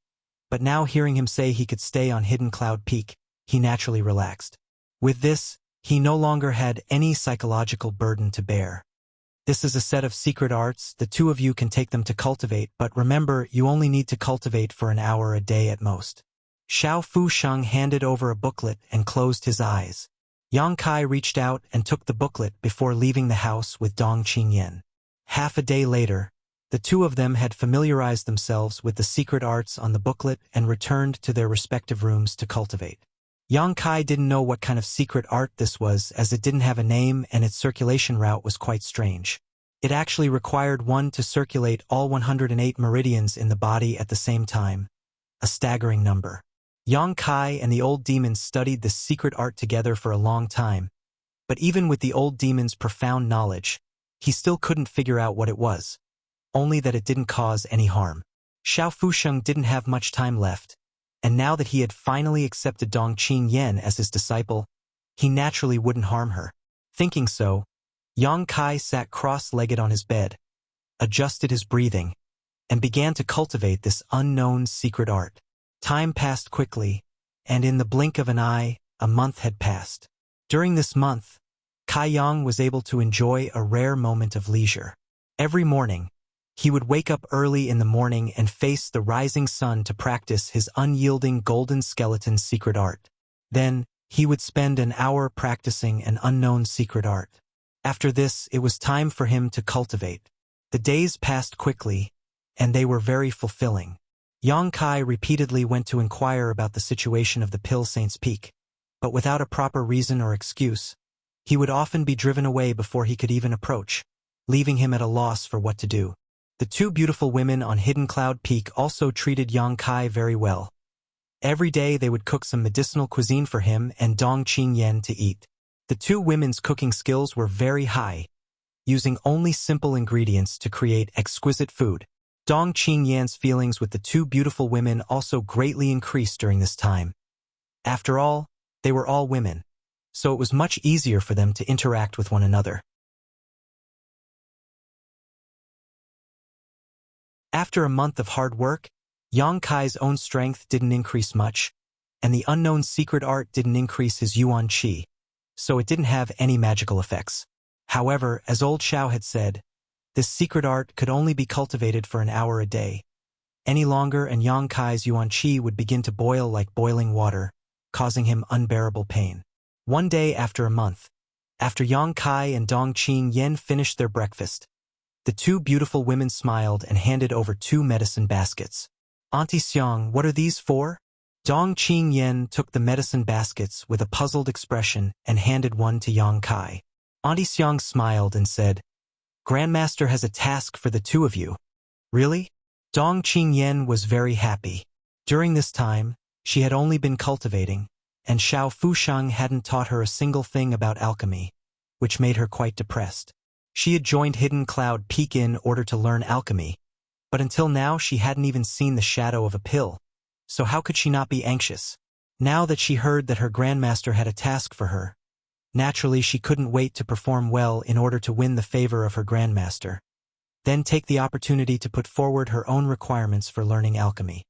Speaker 1: But now hearing him say he could stay on Hidden Cloud Peak, he naturally relaxed. With this, he no longer had any psychological burden to bear. This is a set of secret arts, the two of you can take them to cultivate, but remember, you only need to cultivate for an hour a day at most. Xiao Fusheng handed over a booklet and closed his eyes. Yang Kai reached out and took the booklet before leaving the house with Dong Qingyan. Half a day later, the two of them had familiarized themselves with the secret arts on the booklet and returned to their respective rooms to cultivate. Yang Kai didn't know what kind of secret art this was, as it didn't have a name and its circulation route was quite strange. It actually required one to circulate all 108 meridians in the body at the same time, a staggering number. Yang Kai and the old demons studied this secret art together for a long time, but even with the old demon's profound knowledge, he still couldn't figure out what it was, only that it didn't cause any harm. Xiao Fusheng didn't have much time left, and now that he had finally accepted Dong Qingyan as his disciple, he naturally wouldn't harm her. Thinking so, Yang Kai sat cross-legged on his bed, adjusted his breathing, and began to cultivate this unknown secret art. Time passed quickly, and in the blink of an eye, a month had passed. During this month, Kai Yang was able to enjoy a rare moment of leisure. Every morning, he would wake up early in the morning and face the rising sun to practice his unyielding golden skeleton secret art. Then, he would spend an hour practicing an unknown secret art. After this, it was time for him to cultivate. The days passed quickly, and they were very fulfilling. Yang Kai repeatedly went to inquire about the situation of the Pill Saint's Peak, but without a proper reason or excuse, he would often be driven away before he could even approach, leaving him at a loss for what to do. The two beautiful women on Hidden Cloud Peak also treated Yang Kai very well. Every day they would cook some medicinal cuisine for him and Dong Qingyan to eat. The two women's cooking skills were very high, using only simple ingredients to create exquisite food. Dong Qingyan's feelings with the two beautiful women also greatly increased during this time. After all, they were all women, so it was much easier for them to interact with one another. After a month of hard work, Yang Kai's own strength didn't increase much, and the unknown secret art didn't increase his yuan qi, so it didn't have any magical effects. However, as old Xiao had said, this secret art could only be cultivated for an hour a day. Any longer and Yang Kai's yuan qi would begin to boil like boiling water, causing him unbearable pain. One day after a month, after Yang Kai and Dong Qingyan finished their breakfast, the two beautiful women smiled and handed over 2 medicine baskets. Auntie Xiang, what are these for? Dong Qingyan took the medicine baskets with a puzzled expression and handed one to Yang Kai. Auntie Xiang smiled and said, Grandmaster has a task for the two of you. Really? Dong Qingyan was very happy. During this time, she had only been cultivating, and Xiao Fusheng hadn't taught her a single thing about alchemy, which made her quite depressed. She had joined Hidden Cloud Peak in order to learn alchemy, but until now she hadn't even seen the shadow of a pill, so how could she not be anxious? Now that she heard that her grandmaster had a task for her, naturally she couldn't wait to perform well in order to win the favor of her grandmaster, then take the opportunity to put forward her own requirements for learning alchemy.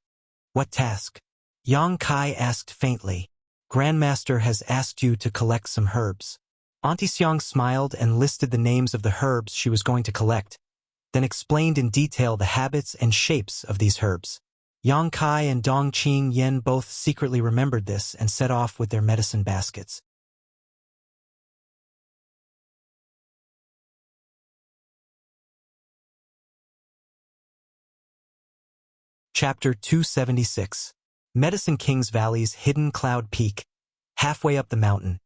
Speaker 1: What task? Yang Kai asked faintly. Grandmaster has asked you to collect some herbs. Auntie Xiang smiled and listed the names of the herbs she was going to collect, then explained in detail the habits and shapes of these herbs. Yang Kai and Dong Qingyan both secretly remembered this and set off with their medicine baskets. Chapter 276. Medicine King's Valley's hidden cloud peak. Halfway up the mountain,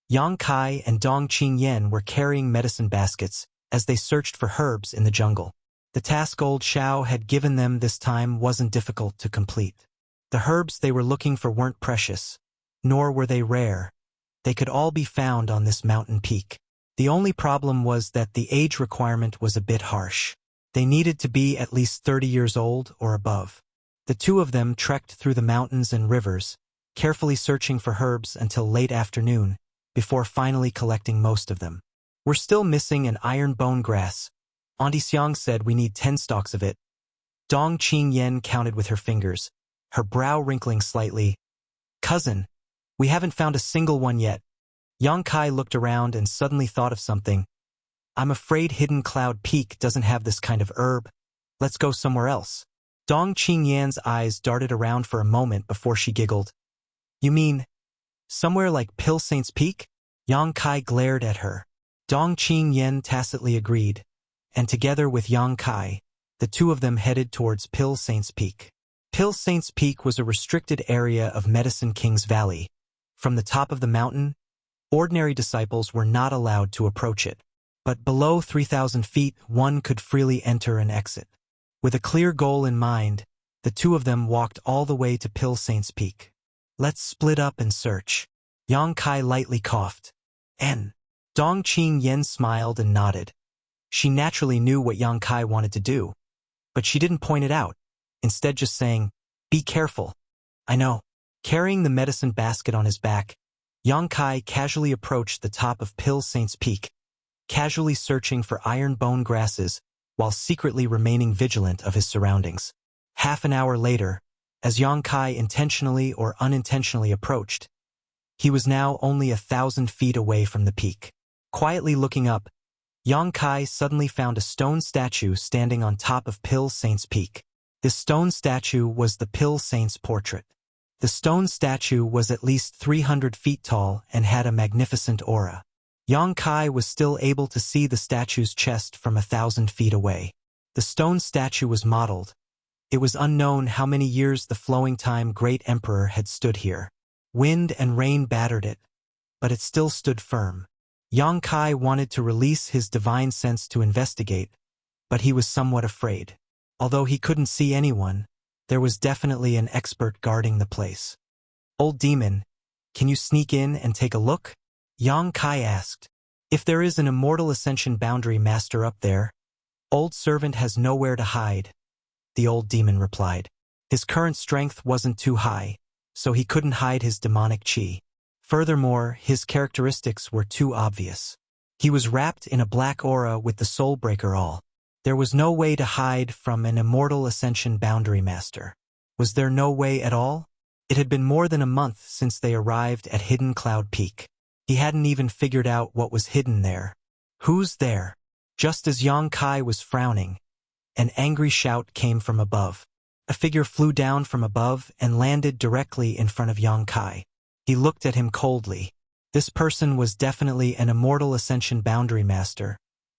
Speaker 1: Yang Kai and Dong Qingyan were carrying medicine baskets as they searched for herbs in the jungle. The task old Xiao had given them this time wasn't difficult to complete. The herbs they were looking for weren't precious, nor were they rare. They could all be found on this mountain peak. The only problem was that the age requirement was a bit harsh. They needed to be at least 30 years old or above. The two of them trekked through the mountains and rivers, carefully searching for herbs until late afternoon, before finally collecting most of them. We're still missing an iron bone grass. Auntie Xiang said we need 10 stalks of it. Dong Qingyan counted with her fingers, her brow wrinkling slightly. Cousin, we haven't found a single one yet. Yang Kai looked around and suddenly thought of something. I'm afraid Hidden Cloud Peak doesn't have this kind of herb. Let's go somewhere else. Dong Qingyan's eyes darted around for a moment before she giggled. You mean, somewhere like Pill Saint's Peak? Yang Kai glared at her. Dong Qingyan tacitly agreed, and together with Yang Kai, the two of them headed towards Pill Saint's Peak. Pill Saint's Peak was a restricted area of Medicine King's Valley. From the top of the mountain, ordinary disciples were not allowed to approach it. But below 3,000 feet, one could freely enter and exit. With a clear goal in mind, the two of them walked all the way to Pill Saint's Peak. Let's split up and search. Yang Kai lightly coughed. N. Dong Qingyan smiled and nodded. She naturally knew what Yang Kai wanted to do, but she didn't point it out, instead just saying, be careful. I know. Carrying the medicine basket on his back, Yang Kai casually approached the top of Pill Saint's Peak, casually searching for iron bone grasses while secretly remaining vigilant of his surroundings. Half an hour later, as Yang Kai intentionally or unintentionally approached, he was now only 1,000 feet away from the peak. Quietly looking up, Yang Kai suddenly found a stone statue standing on top of Pill Saint's Peak. This stone statue was the Pill Saint's portrait. The stone statue was at least 300 feet tall and had a magnificent aura. Yang Kai was still able to see the statue's chest from 1,000 feet away. The stone statue was modeled. It was unknown how many years the flowing time great emperor had stood here. Wind and rain battered it, but it still stood firm. Yang Kai wanted to release his divine sense to investigate, but he was somewhat afraid. Although he couldn't see anyone, there was definitely an expert guarding the place. Old demon, can you sneak in and take a look? Yang Kai asked. If there is an immortal ascension boundary master up there, old servant has nowhere to hide, the old demon replied. His current strength wasn't too high, so he couldn't hide his demonic chi. Furthermore, his characteristics were too obvious. He was wrapped in a black aura with the Soulbreaker all. There was no way to hide from an immortal ascension boundary master. Was there no way at all? It had been more than a month since they arrived at Hidden Cloud Peak. He hadn't even figured out what was hidden there. Who's there? Just as Yang Kai was frowning, an angry shout came from above. A figure flew down from above and landed directly in front of Yang Kai. He looked at him coldly. This person was definitely an immortal ascension boundary master,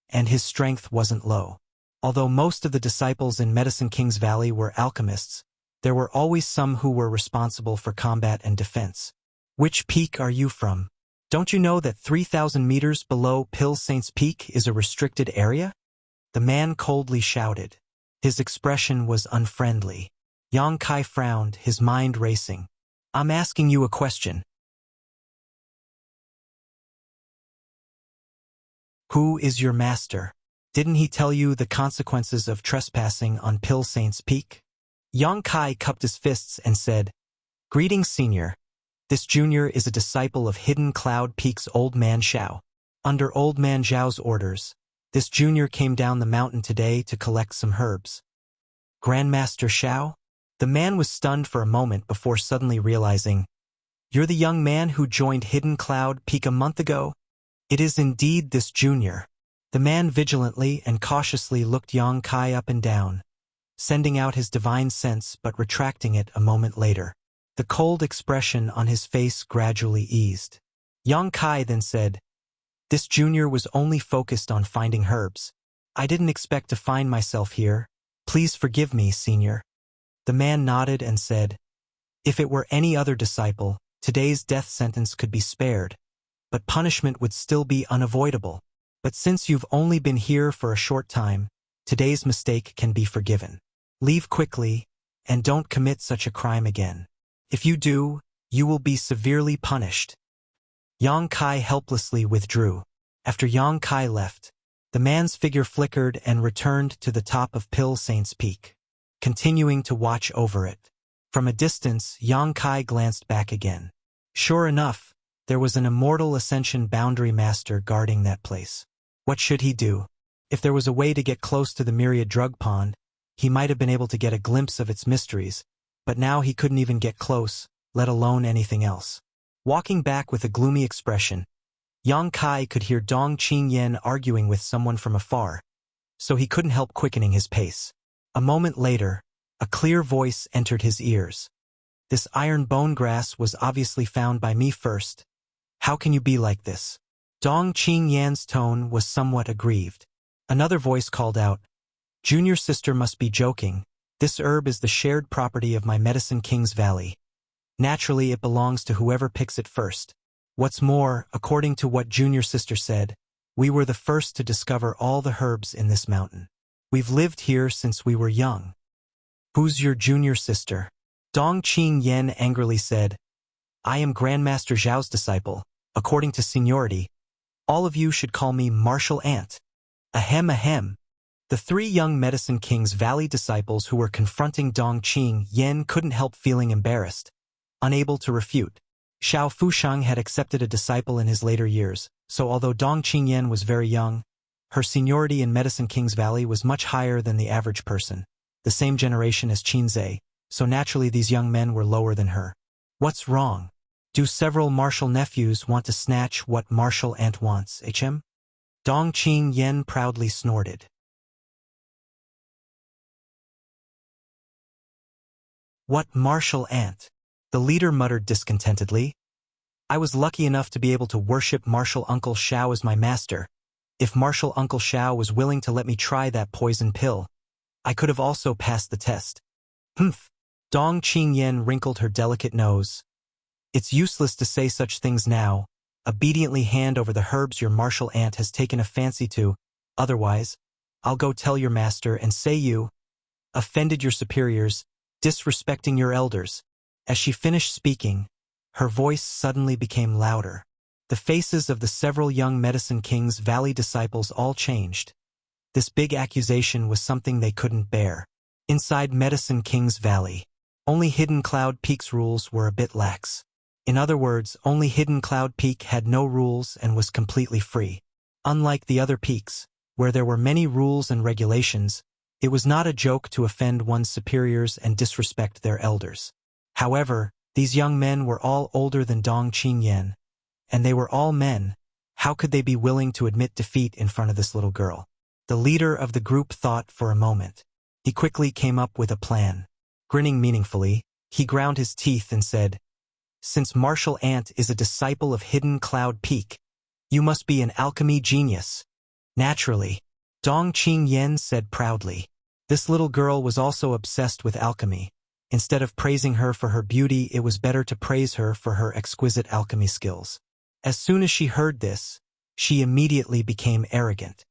Speaker 1: and his strength wasn't low. Although most of the disciples in Medicine King's Valley were alchemists, there were always some who were responsible for combat and defense. Which peak are you from? Don't you know that 3,000 meters below Pill Saint's Peak is a restricted area? The man coldly shouted. His expression was unfriendly. Yang Kai frowned, his mind racing. I'm asking you a question. Who is your master? Didn't he tell you the consequences of trespassing on Pill Saint's Peak? Yang Kai cupped his fists and said, Greetings, Senior. This junior is a disciple of Hidden Cloud Peak's Old Man Xiao. Under Old Man Xiao's orders, this junior came down the mountain today to collect some herbs. Grandmaster Xiao? The man was stunned for a moment before suddenly realizing, You're the young man who joined Hidden Cloud Peak a month ago? It is indeed this junior. The man vigilantly and cautiously looked Yang Kai up and down, sending out his divine sense but retracting it a moment later. The cold expression on his face gradually eased. Yang Kai then said, This junior was only focused on finding herbs. I didn't expect to find myself here. Please forgive me, Senior. The man nodded and said, If it were any other disciple, today's death sentence could be spared, but punishment would still be unavoidable. But since you've only been here for a short time, today's mistake can be forgiven. Leave quickly, and don't commit such a crime again. If you do, you will be severely punished. Yang Kai helplessly withdrew. After Yang Kai left, the man's figure flickered and returned to the top of Pill Saint's Peak, continuing to watch over it. From a distance, Yang Kai glanced back again. Sure enough, there was an immortal Ascension Boundary Master guarding that place. What should he do? If there was a way to get close to the Myriad Drug Pond, he might have been able to get a glimpse of its mysteries, but now he couldn't even get close, let alone anything else. Walking back with a gloomy expression, Yang Kai could hear Dong Qingyan arguing with someone from afar, so he couldn't help quickening his pace. A moment later, a clear voice entered his ears. This iron bone grass was obviously found by me first. How can you be like this? Dong Qingyan's tone was somewhat aggrieved. Another voice called out, Junior sister must be joking. This herb is the shared property of my Medicine King's Valley. Naturally, it belongs to whoever picks it first. What's more, according to what Junior sister said, we were the first to discover all the herbs in this mountain. We've lived here since we were young. Who's your junior sister? Dong Qingyan angrily said, I am Grandmaster Zhao's disciple. According to seniority, all of you should call me Martial Ant. Ahem ahem. The three young Medicine King's Valley disciples who were confronting Dong Qingyan couldn't help feeling embarrassed, unable to refute. Xiao Fushang had accepted a disciple in his later years, so although Dong Qingyan was very young, her seniority in Medicine King's Valley was much higher than the average person, the same generation as Qinzhe, so naturally these young men were lower than her. What's wrong? Do several martial nephews want to snatch what Martial Ant wants, HM? Dong Qingyan proudly snorted. What Martial Ant? The leader muttered discontentedly. I was lucky enough to be able to worship Martial Uncle Xiao as my master. If Martial Uncle Xiao was willing to let me try that poison pill, I could have also passed the test. Humph. Dong Qingyan wrinkled her delicate nose. It's useless to say such things now. Obediently hand over the herbs your Martial Ant has taken a fancy to. Otherwise, I'll go tell your master and say you offended your superiors, disrespecting your elders. As she finished speaking, her voice suddenly became louder. The faces of the several young Medicine King's Valley disciples all changed. This big accusation was something they couldn't bear. Inside Medicine King's Valley, only Hidden Cloud Peak's rules were a bit lax. In other words, only Hidden Cloud Peak had no rules and was completely free. Unlike the other peaks, where there were many rules and regulations, it was not a joke to offend one's superiors and disrespect their elders. However, these young men were all older than Dong Qingyan, and they were all men. How could they be willing to admit defeat in front of this little girl? The leader of the group thought for a moment. He quickly came up with a plan. Grinning meaningfully, he ground his teeth and said, Since Martial Ant is a disciple of Hidden Cloud Peak, you must be an alchemy genius. Naturally, Dong Qingyan said proudly. This little girl was also obsessed with alchemy. Instead of praising her for her beauty, it was better to praise her for her exquisite alchemy skills. As soon as she heard this, she immediately became arrogant.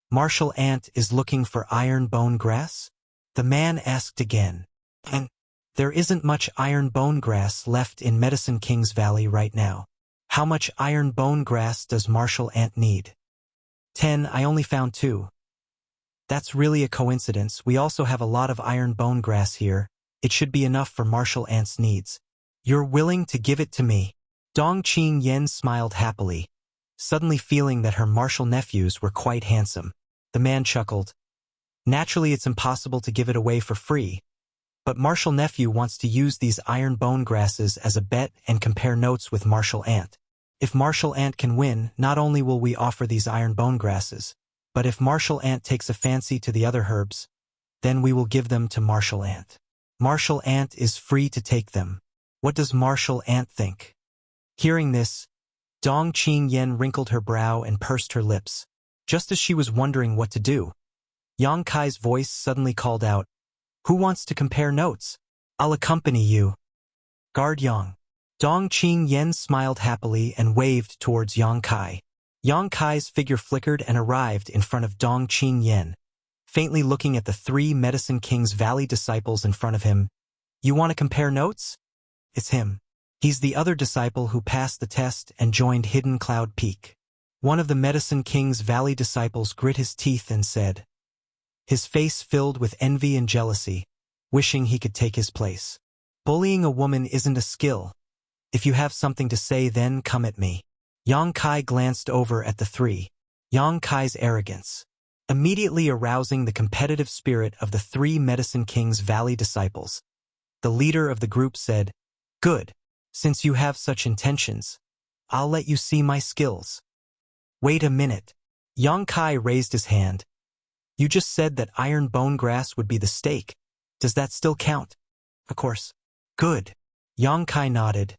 Speaker 1: Martial Ant is looking for iron bone grass? The man asked again. And there isn't much iron bone grass left in Medicine King's Valley right now. How much iron bone grass does Martial Ant need? 10. I only found 2. That's really a coincidence. We also have a lot of iron bone grass here. It should be enough for Martial Ant's needs. You're willing to give it to me? Dong Qingyan smiled happily, suddenly feeling that her martial nephews were quite handsome. The man chuckled. Naturally, it's impossible to give it away for free, but Martial Nephew wants to use these iron bone grasses as a bet and compare notes with Martial Ant. If Martial Ant can win, not only will we offer these iron bone grasses, but if Martial Ant takes a fancy to the other herbs, then we will give them to Martial Ant. Martial Ant is free to take them. What does Martial Ant think? Hearing this, Dong Qingyan wrinkled her brow and pursed her lips. Just as she was wondering what to do, Yang Kai's voice suddenly called out, Who wants to compare notes? I'll accompany you. Guard Yang. Dong Qing Yen smiled happily and waved towards Yang Kai. Yang Kai's figure flickered and arrived in front of Dong Qing Yen, faintly looking at the 3 Medicine King's Valley disciples in front of him. You want to compare notes? It's him. He's the other disciple who passed the test and joined Hidden Cloud Peak. One of the Medicine King's Valley disciples grit his teeth and said, his face filled with envy and jealousy, wishing he could take his place. Bullying a woman isn't a skill. If you have something to say, then come at me. Yang Kai glanced over at the 3. Yang Kai's arrogance, immediately arousing the competitive spirit of the 3 Medicine King's Valley disciples. The leader of the group said, good. Since you have such intentions, I'll let you see my skills. Wait a minute. Yang Kai raised his hand. You just said that iron bone grass would be the stake. Does that still count? Of course. Good. Yang Kai nodded.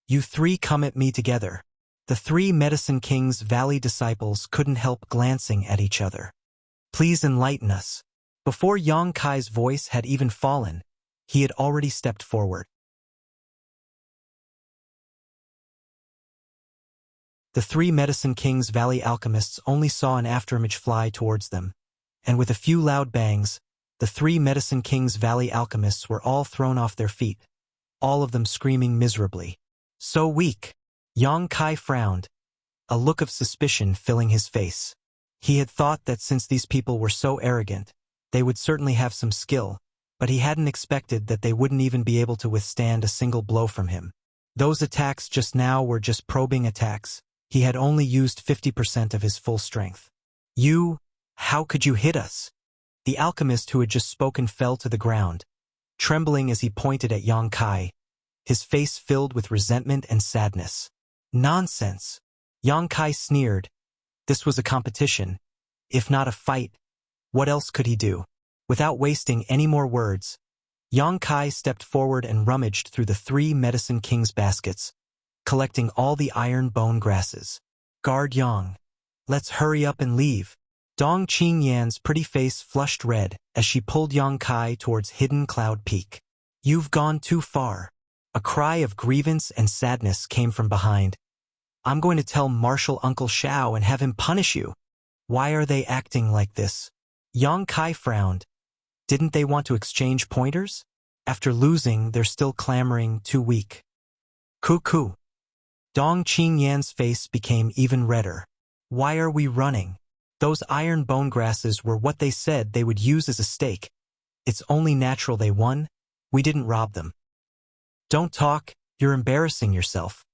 Speaker 1: You 3 come at me together. The 3 Medicine King's Valley disciples couldn't help glancing at each other. Please enlighten us. Before Yang Kai's voice had even fallen, he had already stepped forward. The 3 Medicine King's Valley alchemists only saw an afterimage fly towards them, and with a few loud bangs, the 3 Medicine King's Valley alchemists were all thrown off their feet, all of them screaming miserably. So weak. Yang Kai frowned, a look of suspicion filling his face. He had thought that since these people were so arrogant, they would certainly have some skill, but he hadn't expected that they wouldn't even be able to withstand a single blow from him. Those attacks just now were just probing attacks. He had only used 50% of his full strength. How could you hit us? The alchemist who had just spoken fell to the ground, trembling as he pointed at Yang Kai, his face filled with resentment and sadness. Nonsense. Yang Kai sneered. This was a competition, if not a fight. What else could he do? Without wasting any more words, Yang Kai stepped forward and rummaged through the 3 Medicine King's baskets, collecting all the iron bone grasses. Guard Yang. Let's hurry up and leave. Dong Qing Yan's pretty face flushed red as she pulled Yang Kai towards Hidden Cloud Peak. You've gone too far. A cry of grievance and sadness came from behind. I'm going to tell Marshal Uncle Xiao and have him punish you. Why are they acting like this? Yang Kai frowned. Didn't they want to exchange pointers? After losing, they're still clamoring too weak. Cuckoo. Dong Qing Yan's face became even redder. Why are we running? Those iron bone grasses were what they said they would use as a stake. It's only natural they won. We didn't rob them. Don't talk, you're embarrassing yourself.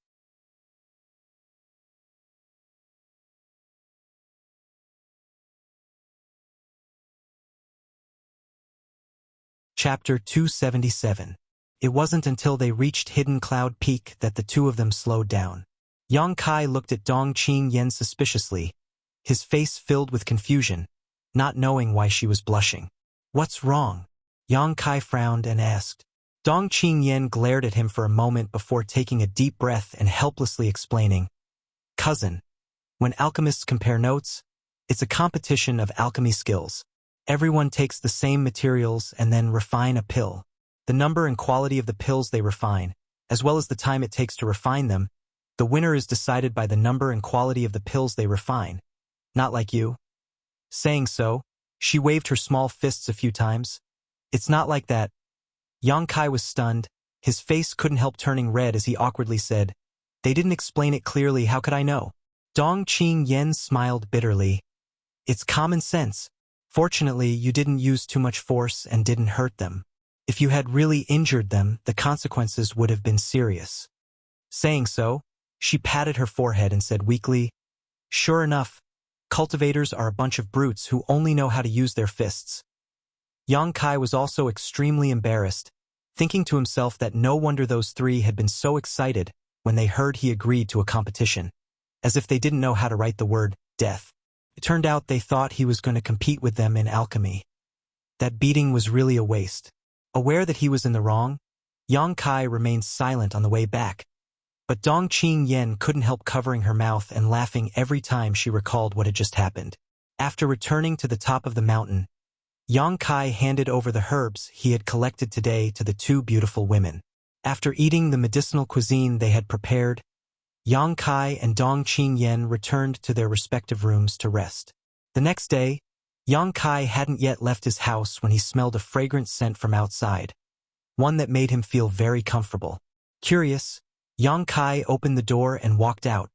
Speaker 1: Chapter 277. It wasn't until they reached Hidden Cloud Peak that the 2 of them slowed down. Yang Kai looked at Dong Qing Yen suspiciously, his face filled with confusion, not knowing why she was blushing. What's wrong? Yang Kai frowned and asked. Dong Qing Yen glared at him for a moment before taking a deep breath and helplessly explaining. Cousin, when alchemists compare notes, it's a competition of alchemy skills. Everyone takes the same materials and then refine a pill. The number and quality of the pills they refine, as well as the time it takes to refine them, the winner is decided by the number and quality of the pills they refine. Not like you. Saying so, she waved her small fists a few times. It's not like that. Yang Kai was stunned. His face couldn't help turning red as he awkwardly said, They didn't explain it clearly, how could I know? Dong Qing Yen smiled bitterly. It's common sense. Fortunately, you didn't use too much force and didn't hurt them. If you had really injured them, the consequences would have been serious. Saying so, she patted her forehead and said weakly, Sure enough, cultivators are a bunch of brutes who only know how to use their fists. Yang Kai was also extremely embarrassed, thinking to himself that no wonder those 3 had been so excited when they heard he agreed to a competition, as if they didn't know how to write the word death. It turned out they thought he was going to compete with them in alchemy. That beating was really a waste. Aware that he was in the wrong, Yang Kai remained silent on the way back, but Dong Qing Yen couldn't help covering her mouth and laughing every time she recalled what had just happened. After returning to the top of the mountain, Yang Kai handed over the herbs he had collected today to the 2 beautiful women. After eating the medicinal cuisine they had prepared, Yang Kai and Dong Qingyan returned to their respective rooms to rest. The next day, Yang Kai hadn't yet left his house when he smelled a fragrant scent from outside, one that made him feel very comfortable. Curious, Yang Kai opened the door and walked out,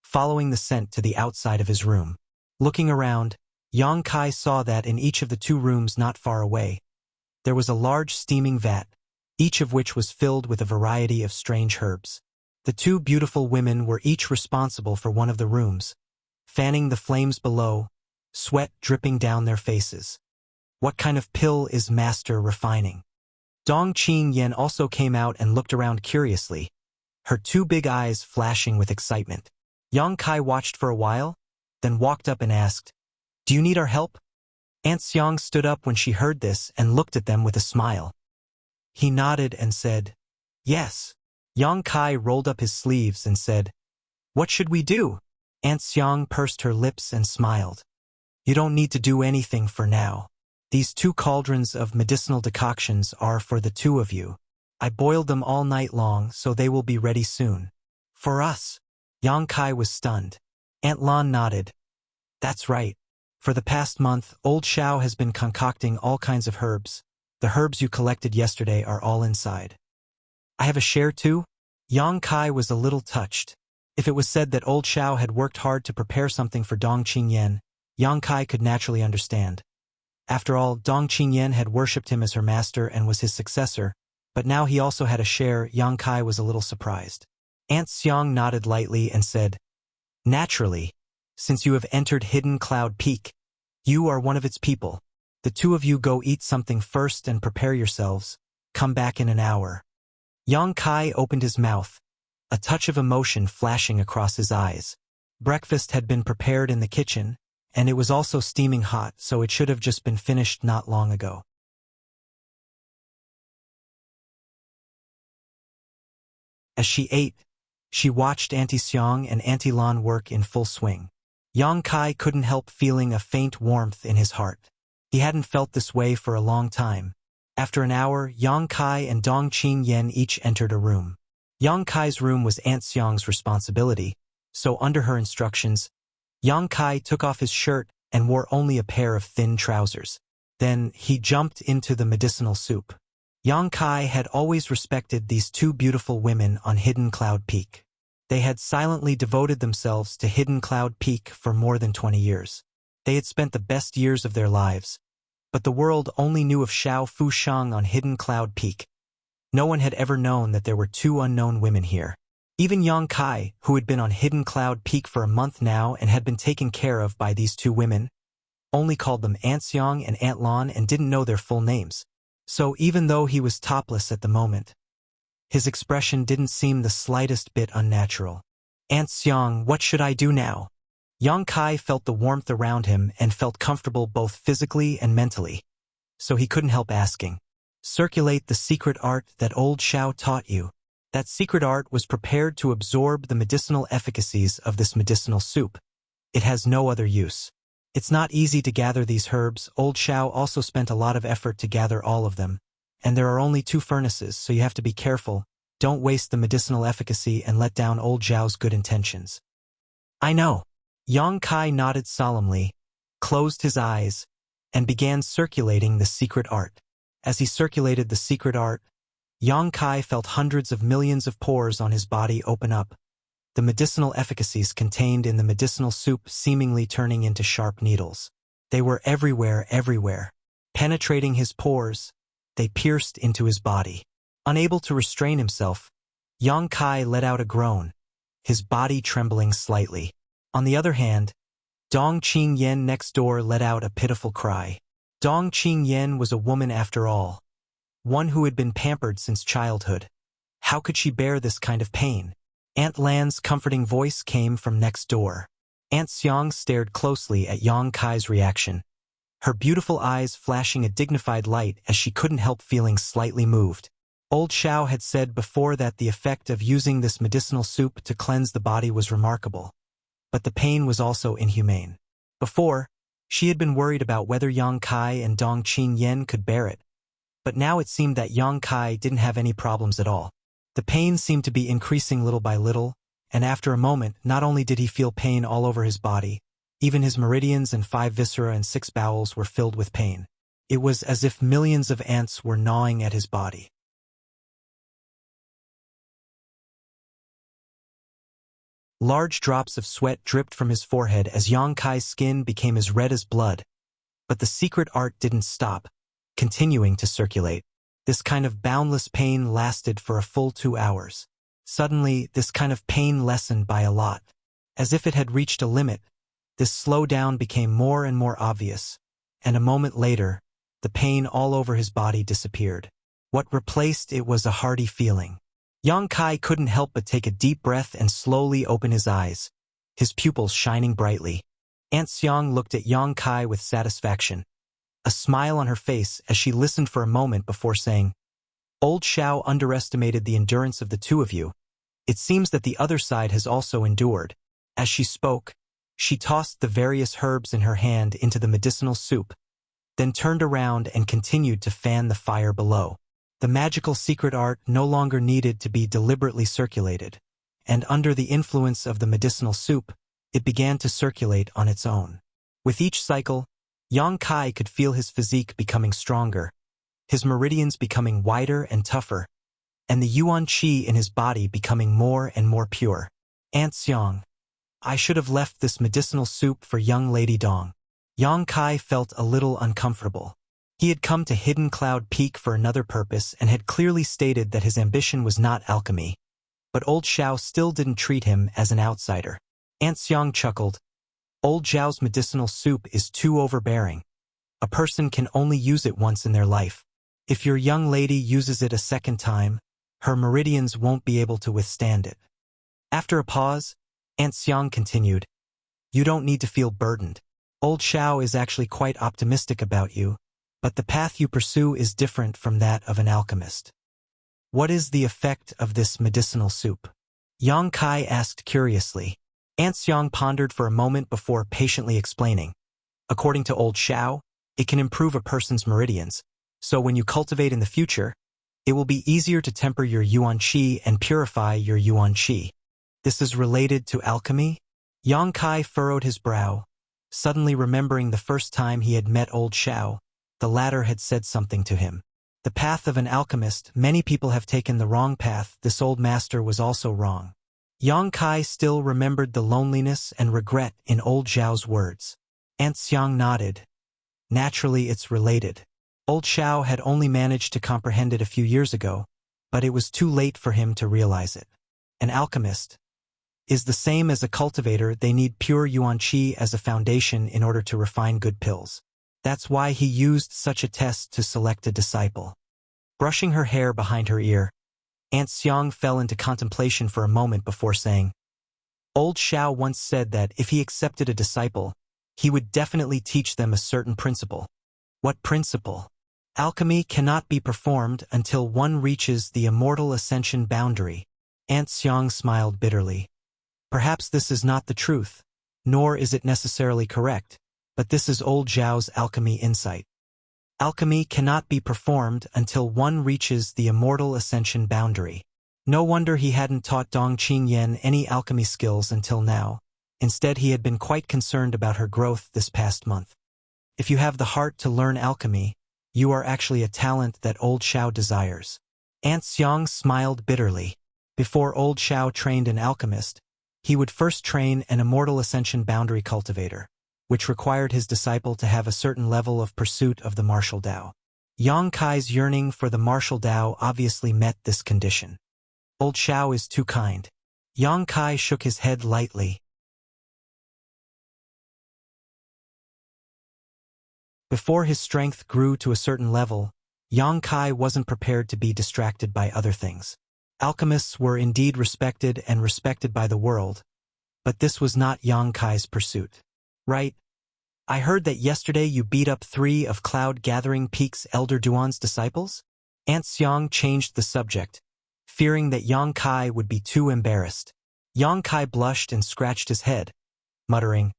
Speaker 1: following the scent to the outside of his room. Looking around, Yang Kai saw that in each of the two rooms not far away, there was a large steaming vat, each of which was filled with a variety of strange herbs. The two beautiful women were each responsible for one of the rooms, fanning the flames below, sweat dripping down their faces. What kind of pill is Master refining? Dong Qingyan also came out and looked around curiously, her two big eyes flashing with excitement. Yang Kai watched for a while, then walked up and asked, "Do you need our help?" Aunt Xiang stood up when she heard this and looked at them with a smile. He nodded and said, "Yes." Yang Kai rolled up his sleeves and said, "What should we do?" Aunt Xiang pursed her lips and smiled. "You don't need to do anything for now. These 2 cauldrons of medicinal decoctions are for the 2 of you. I boiled them all night long, so they will be ready soon." "For us?" Yang Kai was stunned. Aunt Lan nodded. "That's right. For the past month, old Xiao has been concocting all kinds of herbs. The herbs you collected yesterday are all inside." "I have a share too?" Yang Kai was a little touched. If it was said that old Xiao had worked hard to prepare something for Dong Qingyan, Yang Kai could naturally understand. After all, Dong Qingyan had worshipped him as her master and was his successor, but now he also had a share. Yang Kai was a little surprised. Aunt Xiang nodded lightly and said, "Naturally, since you have entered Hidden Cloud Peak, you are one of its people. The 2 of you go eat something first and prepare yourselves. Come back in an hour." Yang Kai opened his mouth, a touch of emotion flashing across his eyes. Breakfast had been prepared in the kitchen, and it was also steaming hot, so it should have just been finished not long ago. As she ate, she watched Auntie Xiang and Auntie Lan work in full swing. Yang Kai couldn't help feeling a faint warmth in his heart. He hadn't felt this way for a long time. After an hour, Yang Kai and Dong Qingyan each entered a room. Yang Kai's room was Aunt Xiang's responsibility, so under her instructions, Yang Kai took off his shirt and wore only a pair of thin trousers. Then he jumped into the medicinal soup. Yang Kai had always respected these 2 beautiful women on Hidden Cloud Peak. They had silently devoted themselves to Hidden Cloud Peak for more than 20 years. They had spent the best years of their lives, but the world only knew of Xiao Fushang on Hidden Cloud Peak. No one had ever known that there were 2 unknown women here. Even Yang Kai, who had been on Hidden Cloud Peak for a month now and had been taken care of by these 2 women, only called them Aunt Xiang and Aunt Lan and didn't know their full names. So even though he was topless at the moment, his expression didn't seem the slightest bit unnatural. "Aunt Xiang, what should I do now?" Yang Kai felt the warmth around him and felt comfortable both physically and mentally, so he couldn't help asking. "Circulate the secret art that old Xiao taught you." That secret art was prepared to absorb the medicinal efficacies of this medicinal soup. It has no other use. It's not easy to gather these herbs. Old Xiao also spent a lot of effort to gather all of them, and there are only 2 furnaces, so you have to be careful. Don't waste the medicinal efficacy and let down old Xiao's good intentions. "I know." Yang Kai nodded solemnly, closed his eyes, and began circulating the secret art. As he circulated the secret art, Yang Kai felt hundreds of millions of pores on his body open up, the medicinal efficacies contained in the medicinal soup seemingly turning into sharp needles. They were everywhere. Penetrating his pores, they pierced into his body. Unable to restrain himself, Yang Kai let out a groan, his body trembling slightly. On the other hand, Dong Qingyan next door let out a pitiful cry. Dong Qingyan was a woman after all, one who had been pampered since childhood. How could she bear this kind of pain? Aunt Lan's comforting voice came from next door. Aunt Xiang stared closely at Yang Kai's reaction, her beautiful eyes flashing a dignified light as she couldn't help feeling slightly moved. Old Xiao had said before that the effect of using this medicinal soup to cleanse the body was remarkable, but the pain was also inhumane. Before, she had been worried about whether Yang Kai and Dong Qingyan could bear it, but now it seemed that Yang Kai didn't have any problems at all. The pain seemed to be increasing little by little, and after a moment, not only did he feel pain all over his body, even his meridians and 5 viscera and 6 bowels were filled with pain. It was as if millions of ants were gnawing at his body. Large drops of sweat dripped from his forehead as Yang Kai's skin became as red as blood. But the secret art didn't stop, continuing to circulate. This kind of boundless pain lasted for a full 2 hours. Suddenly, this kind of pain lessened by a lot. As if it had reached a limit, this slowdown became more and more obvious, and a moment later, the pain all over his body disappeared. What replaced it was a hearty feeling. Yang Kai couldn't help but take a deep breath and slowly open his eyes, his pupils shining brightly. Aunt Xiang looked at Yang Kai with satisfaction, a smile on her face as she listened for a moment before saying, "Old Xiao underestimated the endurance of the two of you. It seems that the other side has also endured." As she spoke, she tossed the various herbs in her hand into the medicinal soup, then turned around and continued to fan the fire below. The magical secret art no longer needed to be deliberately circulated, and under the influence of the medicinal soup, it began to circulate on its own. With each cycle, Yang Kai could feel his physique becoming stronger, his meridians becoming wider and tougher, and the yuan qi in his body becoming more and more pure. "Aunt Xiang, I should have left this medicinal soup for young Lady Dong." Yang Kai felt a little uncomfortable. He had come to Hidden Cloud Peak for another purpose and had clearly stated that his ambition was not alchemy. But Old Xiao still didn't treat him as an outsider. Aunt Xiang chuckled. "Old Xiao's medicinal soup is too overbearing. A person can only use it once in their life. If your young lady uses it a second time, her meridians won't be able to withstand it." After a pause, Aunt Xiang continued, "You don't need to feel burdened. Old Xiao is actually quite optimistic about you, but the path you pursue is different from that of an alchemist." "What is the effect of this medicinal soup?" Yang Kai asked curiously. Aunt Xiang pondered for a moment before patiently explaining. "According to Old Xiao, it can improve a person's meridians, so when you cultivate in the future, it will be easier to temper your yuan qi and purify your yuan qi." "This is related to alchemy?" Yang Kai furrowed his brow, suddenly remembering the first time he had met Old Xiao. The latter had said something to him. The path of an alchemist, many people have taken the wrong path. This old master was also wrong. Yang Kai still remembered the loneliness and regret in Old Xiao's words. Aunt Xiang nodded. "Naturally it's related. Old Xiao had only managed to comprehend it a few years ago, but it was too late for him to realize it. An alchemist is the same as a cultivator. They need pure yuan qi as a foundation in order to refine good pills. That's why he used such a test to select a disciple." Brushing her hair behind her ear, Aunt Xiang fell into contemplation for a moment before saying, "Old Xiao once said that if he accepted a disciple, he would definitely teach them a certain principle." "What principle?" "Alchemy cannot be performed until one reaches the immortal ascension boundary." Aunt Xiang smiled bitterly. "Perhaps this is not the truth, nor is it necessarily correct, but this is Old Xiao's alchemy insight. Alchemy cannot be performed until one reaches the immortal ascension boundary." No wonder he hadn't taught Dong Qingyan any alchemy skills until now. Instead, he had been quite concerned about her growth this past month. If you have the heart to learn alchemy, you are actually a talent that Old Xiao desires. Aunt Xiang smiled bitterly. Before Old Xiao trained an alchemist, he would first train an immortal ascension boundary cultivator, which required his disciple to have a certain level of pursuit of the martial Tao. Yang Kai's yearning for the martial Tao obviously met this condition. Old Xiao is too kind. Yang Kai shook his head lightly. Before his strength grew to a certain level, Yang Kai wasn't prepared to be distracted by other things. Alchemists were indeed respected and respected by the world, but this was not Yang Kai's pursuit. "Right. I heard that yesterday you beat up 3 of Cloud Gathering Peak's Elder Duan's disciples?" Aunt Xiang changed the subject, fearing that Yang Kai would be too embarrassed. Yang Kai blushed and scratched his head, muttering,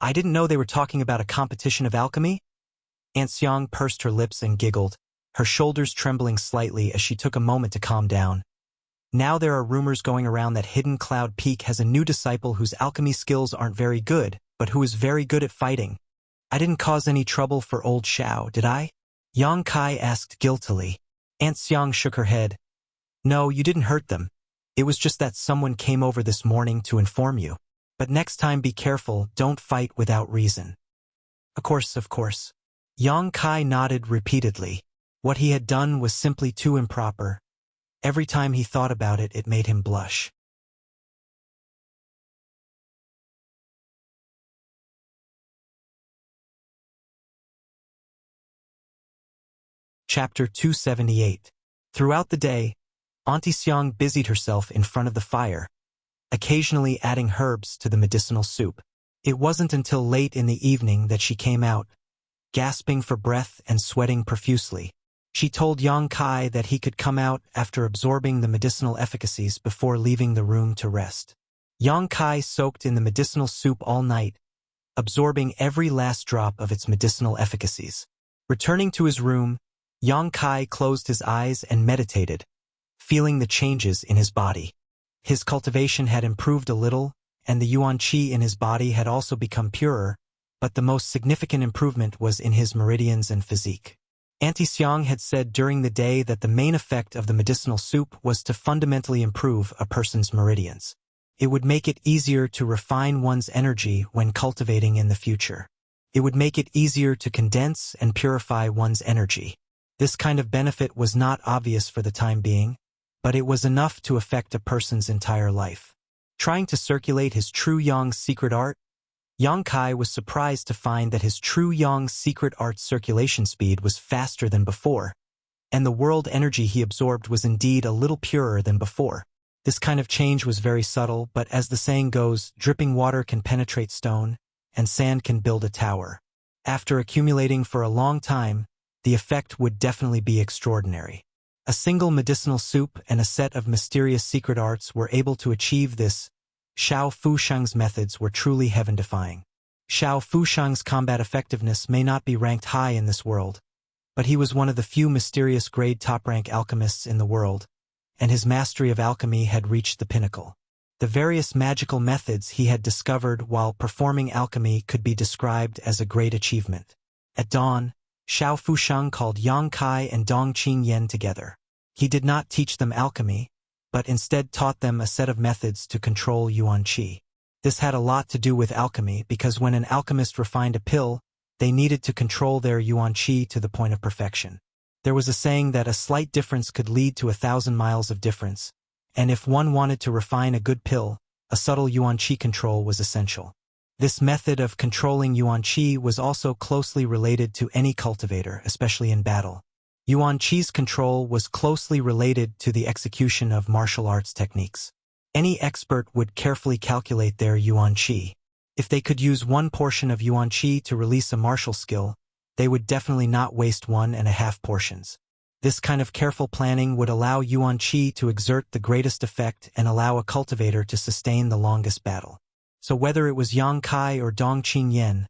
Speaker 1: "I didn't know they were talking about a competition of alchemy?" Aunt Xiang pursed her lips and giggled, her shoulders trembling slightly as she took a moment to calm down. Now there are rumors going around that Hidden Cloud Peak has a new disciple whose alchemy skills aren't very good, but who is very good at fighting. I didn't cause any trouble for old Xiao, did I? Yang Kai asked guiltily. Aunt Xiang shook her head. No, you didn't hurt them. It was just that someone came over this morning to inform you. But next time be careful, don't fight without reason. Of course. Yang Kai nodded repeatedly. What he had done was simply too improper. Every time he thought about it, it made him blush. Chapter 278. Throughout the day, Auntie Xiang busied herself in front of the fire, occasionally adding herbs to the medicinal soup. It wasn't until late in the evening that she came out, gasping for breath and sweating profusely. She told Yang Kai that he could come out after absorbing the medicinal efficacies before leaving the room to rest. Yang Kai soaked in the medicinal soup all night, absorbing every last drop of its medicinal efficacies. Returning to his room, Yang Kai closed his eyes and meditated, feeling the changes in his body. His cultivation had improved a little, and the yuan qi in his body had also become purer, but the most significant improvement was in his meridians and physique. Auntie Xiang had said during the day that the main effect of the medicinal soup was to fundamentally improve a person's meridians. It would make it easier to refine one's energy when cultivating in the future. It would make it easier to condense and purify one's energy. This kind of benefit was not obvious for the time being, but it was enough to affect a person's entire life. Trying to circulate his true Yang secret art, Yang Kai was surprised to find that his true Yang secret art's circulation speed was faster than before, and the world energy he absorbed was indeed a little purer than before. This kind of change was very subtle, but as the saying goes, dripping water can penetrate stone, and sand can build a tower. After accumulating for a long time, the effect would definitely be extraordinary. A single medicinal soup and a set of mysterious secret arts were able to achieve this. Xiao Fusheng's methods were truly heaven-defying. Xiao Fusheng's combat effectiveness may not be ranked high in this world, but he was one of the few mysterious grade top-rank alchemists in the world, and his mastery of alchemy had reached the pinnacle. The various magical methods he had discovered while performing alchemy could be described as a great achievement. At dawn, Xiao Fusheng called Yang Kai and Dong Qingyan together. He did not teach them alchemy, but instead taught them a set of methods to control yuan qi. This had a lot to do with alchemy because when an alchemist refined a pill, they needed to control their yuan qi to the point of perfection. There was a saying that a slight difference could lead to 1,000 miles of difference, and if one wanted to refine a good pill, a subtle yuan qi control was essential. This method of controlling yuan qi was also closely related to any cultivator, especially in battle. Yuan Qi's control was closely related to the execution of martial arts techniques. Any expert would carefully calculate their Yuan Qi. If they could use one portion of Yuan Qi to release a martial skill, they would definitely not waste 1.5 portions. This kind of careful planning would allow Yuan Qi to exert the greatest effect and allow a cultivator to sustain the longest battle. So whether it was Yang Kai or Dong Qingyan,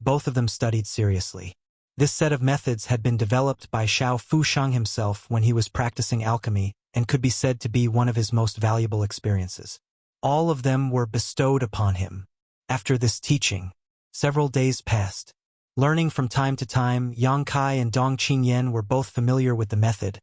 Speaker 1: both of them studied seriously. This set of methods had been developed by Xiao Fusheng himself when he was practicing alchemy and could be said to be one of his most valuable experiences. All of them were bestowed upon him. After this teaching, several days passed. Learning from time to time, Yang Kai and Dong Qingyan were both familiar with the method.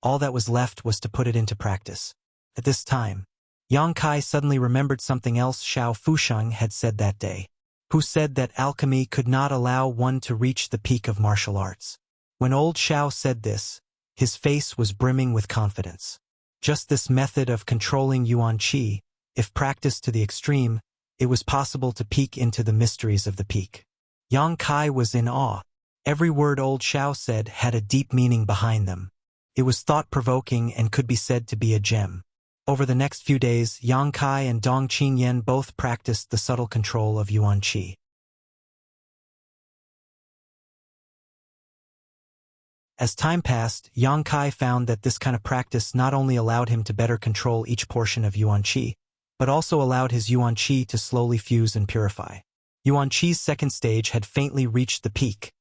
Speaker 1: All that was left was to put it into practice. At this time, Yang Kai suddenly remembered something else Xiao Fusheng had said that day. Who said that alchemy could not allow one to reach the peak of martial arts. When old Xiao said this, his face was brimming with confidence. Just this method of controlling yuan qi, if practiced to the extreme, it was possible to peek into the mysteries of the peak. Yang Kai was in awe. Every word old Xiao said had a deep meaning behind them. It was thought-provoking and could be said to be a gem. Over the next few days, Yang Kai and Dong Qingyan both practiced the subtle control of yuan qi. As time passed, Yang Kai found that this kind of practice not only allowed him to better control each portion of yuan qi, but also allowed his yuan qi to slowly fuse and purify. Yuan qi's second stage had faintly reached the peak,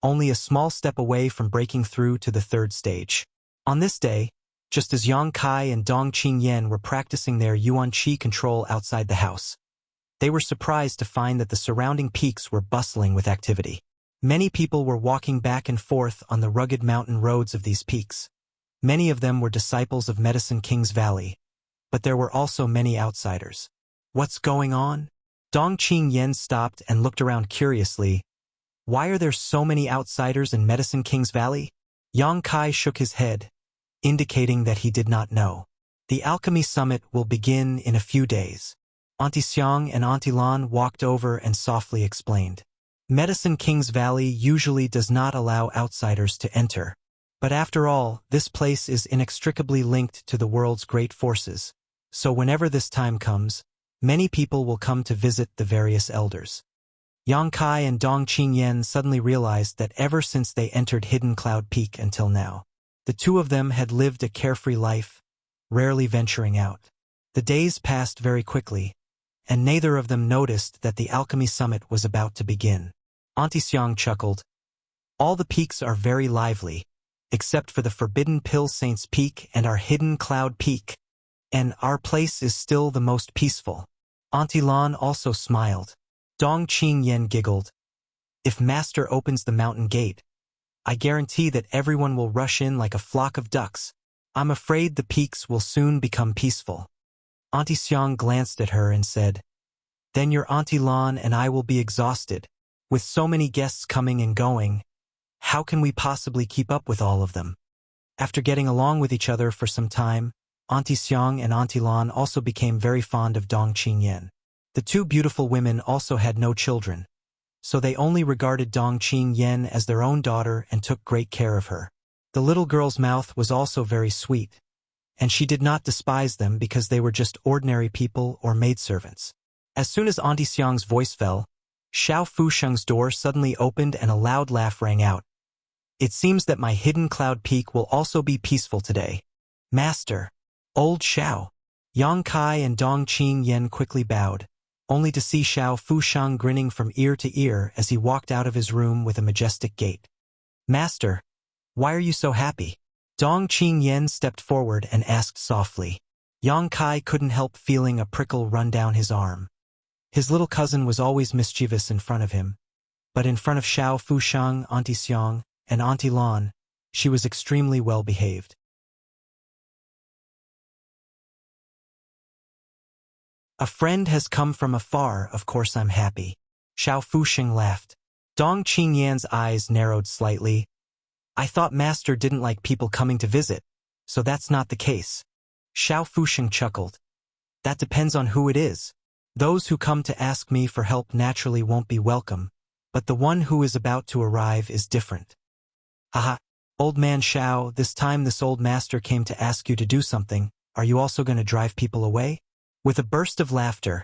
Speaker 1: only a small step away from breaking through to the third stage. On this day, just as Yang Kai and Dong Qingyan were practicing their Yuan Qi control outside the house. They were surprised to find that the surrounding peaks were bustling with activity. Many people were walking back and forth on the rugged mountain roads of these peaks. Many of them were disciples of Medicine King's Valley, but there were also many outsiders. What's going on? Dong Qingyan stopped and looked around curiously. Why are there so many outsiders in Medicine King's Valley? Yang Kai shook his head, indicating that he did not know. The Alchemy Summit will begin in a few days. Auntie Xiang and Auntie Lan walked over and softly explained. Medicine King's Valley usually does not allow outsiders to enter. But after all, this place is inextricably linked to the world's great forces. So whenever this time comes, many people will come to visit the various elders. Yang Kai and Dong Qingyan suddenly realized that ever since they entered Hidden Cloud Peak until now, the two of them had lived a carefree life, rarely venturing out. The days passed very quickly, and neither of them noticed that the Alchemy Summit was about to begin. Auntie Xiang chuckled. All the peaks are very lively, except for the Forbidden Pill Saints Peak and our Hidden Cloud Peak, and our place is still the most peaceful. Auntie Lan also smiled. Dong Qingyan giggled. If Master opens the mountain gate, I guarantee that everyone will rush in like a flock of ducks. I'm afraid the peaks will soon become peaceful. Auntie Xiang glanced at her and said, Then your Auntie Lan and I will be exhausted. With so many guests coming and going, how can we possibly keep up with all of them? After getting along with each other for some time, Auntie Xiang and Auntie Lan also became very fond of Dong Qingyan. The two beautiful women also had no children, so they only regarded Dong Qingyan as their own daughter and took great care of her. The little girl's mouth was also very sweet, and she did not despise them because they were just ordinary people or maidservants. As soon as Auntie Xiang's voice fell, Xiao Fusheng's door suddenly opened and a loud laugh rang out. It seems that my Hidden Cloud Peak will also be peaceful today. Master, old Xiao. Yang Kai and Dong Qingyan quickly bowed, only to see Xiao Fusheng grinning from ear to ear as he walked out of his room with a majestic gait. Master, why are you so happy? Dong Qingyan stepped forward and asked softly. Yang Kai couldn't help feeling a prickle run down his arm. His little cousin was always mischievous in front of him, but in front of Xiao Fusheng, Auntie Xiang, and Auntie Lan, she was extremely well behaved. A friend has come from afar, of course I'm happy. Xiao Fusheng laughed. Dong Qingyan's eyes narrowed slightly. I thought Master didn't like people coming to visit, so that's not the case. Xiao Fusheng chuckled. That depends on who it is. Those who come to ask me for help naturally won't be welcome, but the one who is about to arrive is different. Haha, old man Xiao, this time this old master came to ask you to do something. Are you also going to drive people away? With a burst of laughter,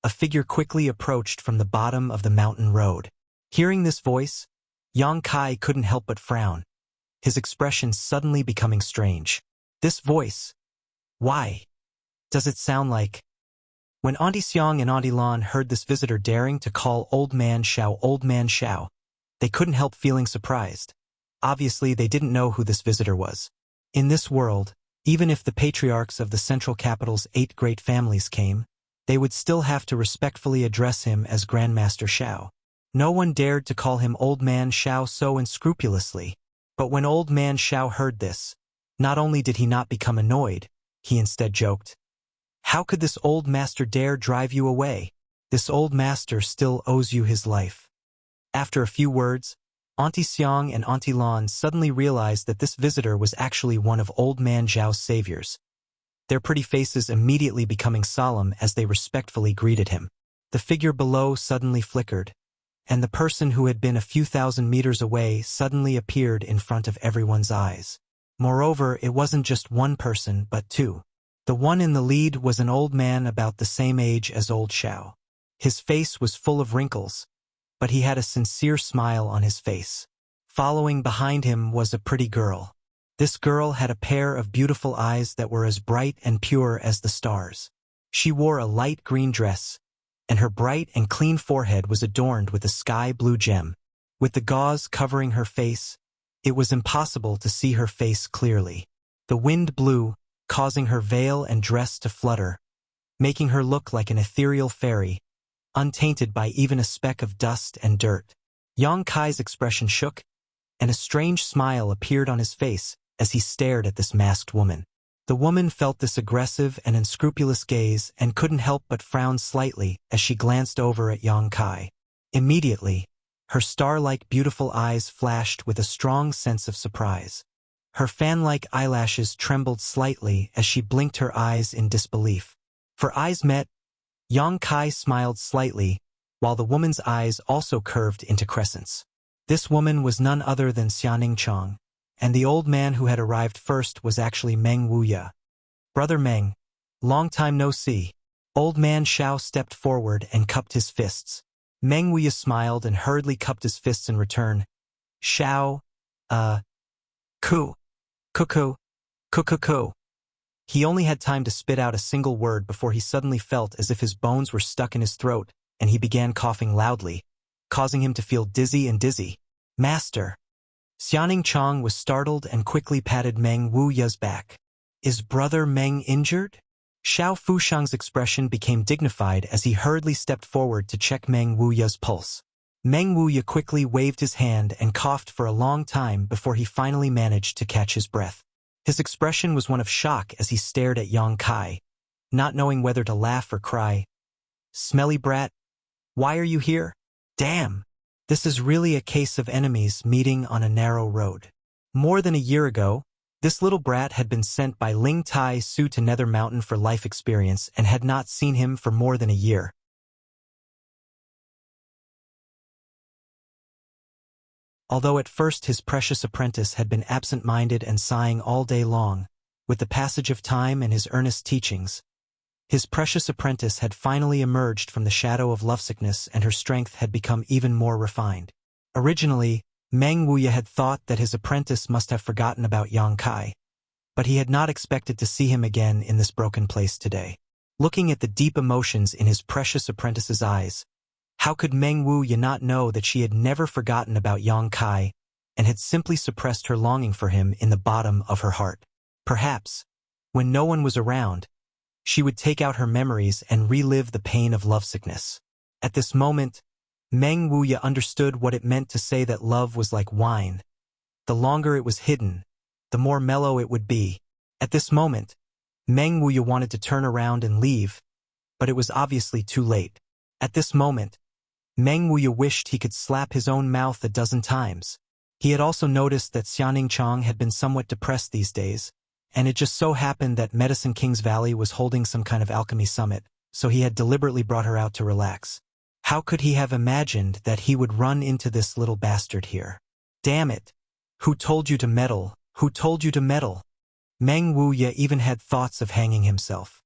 Speaker 1: a figure quickly approached from the bottom of the mountain road. Hearing this voice, Yang Kai couldn't help but frown, his expression suddenly becoming strange. This voice, why does it sound like... When Auntie Xiang and Auntie Lan heard this visitor daring to call Old Man Xiao, they couldn't help feeling surprised. Obviously, they didn't know who this visitor was. In this world, even if the patriarchs of the central capital's 8 great families came, they would still have to respectfully address him as Grandmaster Xiao. No one dared to call him Old Man Xiao so unscrupulously. But when Old Man Xiao heard this, not only did he not become annoyed, he instead joked, How could this old master dare drive you away? This old master still owes you his life. After a few words, Auntie Xiang and Auntie Lan suddenly realized that this visitor was actually one of Old Man Zhao's saviors, their pretty faces immediately becoming solemn as they respectfully greeted him. The figure below suddenly flickered, and the person who had been a few thousand meters away suddenly appeared in front of everyone's eyes. Moreover, it wasn't just one person, but two. The one in the lead was an old man about the same age as old Xiao. His face was full of wrinkles, but he had a sincere smile on his face. Following behind him was a pretty girl. This girl had a pair of beautiful eyes that were as bright and pure as the stars. She wore a light green dress, and her bright and clean forehead was adorned with a sky blue gem. With the gauze covering her face, it was impossible to see her face clearly. The wind blew, causing her veil and dress to flutter, making her look like an ethereal fairy, untainted by even a speck of dust and dirt. Yang Kai's expression shook, and a strange smile appeared on his face as he stared at this masked woman. The woman felt this aggressive and unscrupulous gaze and couldn't help but frown slightly as she glanced over at Yang Kai. Immediately, her star-like beautiful eyes flashed with a strong sense of surprise. Her fan-like eyelashes trembled slightly as she blinked her eyes in disbelief. For eyes met, Yang Kai smiled slightly, while the woman's eyes also curved into crescents. This woman was none other than Xianing Chang, and the old man who had arrived first was actually Meng Wuya. "Brother Meng, long time no see." Old man Xiao stepped forward and cupped his fists. Meng Wuya smiled and hurriedly cupped his fists in return. "Xiao, cuckoo. He only had time to spit out a single word before he suddenly felt as if his bones were stuck in his throat, and he began coughing loudly, causing him to feel dizzy. "Master." Xianing Chang was startled and quickly patted Meng Wuya's back. "Is brother Meng injured?" Xiao Fushang's expression became dignified as he hurriedly stepped forward to check Meng Wuya's pulse. Meng Wuya quickly waved his hand and coughed for a long time before he finally managed to catch his breath. His expression was one of shock as he stared at Yang Kai, not knowing whether to laugh or cry. "Smelly brat, why are you here? Damn! This is really a case of enemies meeting on a narrow road." More than a year ago, this little brat had been sent by Ling Tai Su to Nether Mountain for life experience and had not seen him for more than a year. Although at first his precious apprentice had been absent-minded and sighing all day long, with the passage of time and his earnest teachings, his precious apprentice had finally emerged from the shadow of lovesickness and her strength had become even more refined. Originally, Meng Wuya had thought that his apprentice must have forgotten about Yang Kai, but he had not expected to see him again in this broken place today. Looking at the deep emotions in his precious apprentice's eyes, how could Meng Wuya not know that she had never forgotten about Yang Kai and had simply suppressed her longing for him in the bottom of her heart? Perhaps, when no one was around, she would take out her memories and relive the pain of lovesickness. At this moment, Meng Wuya understood what it meant to say that love was like wine. The longer it was hidden, the more mellow it would be. At this moment, Meng Wuya wanted to turn around and leave, but it was obviously too late. At this moment, Meng Wuya wished he could slap his own mouth a dozen times. He had also noticed that Xianing Chang had been somewhat depressed these days, and it just so happened that Medicine King's Valley was holding some kind of alchemy summit, so he had deliberately brought her out to relax. How could he have imagined that he would run into this little bastard here? Damn it! Who told you to meddle? Who told you to meddle? Meng Wuya even had thoughts of hanging himself.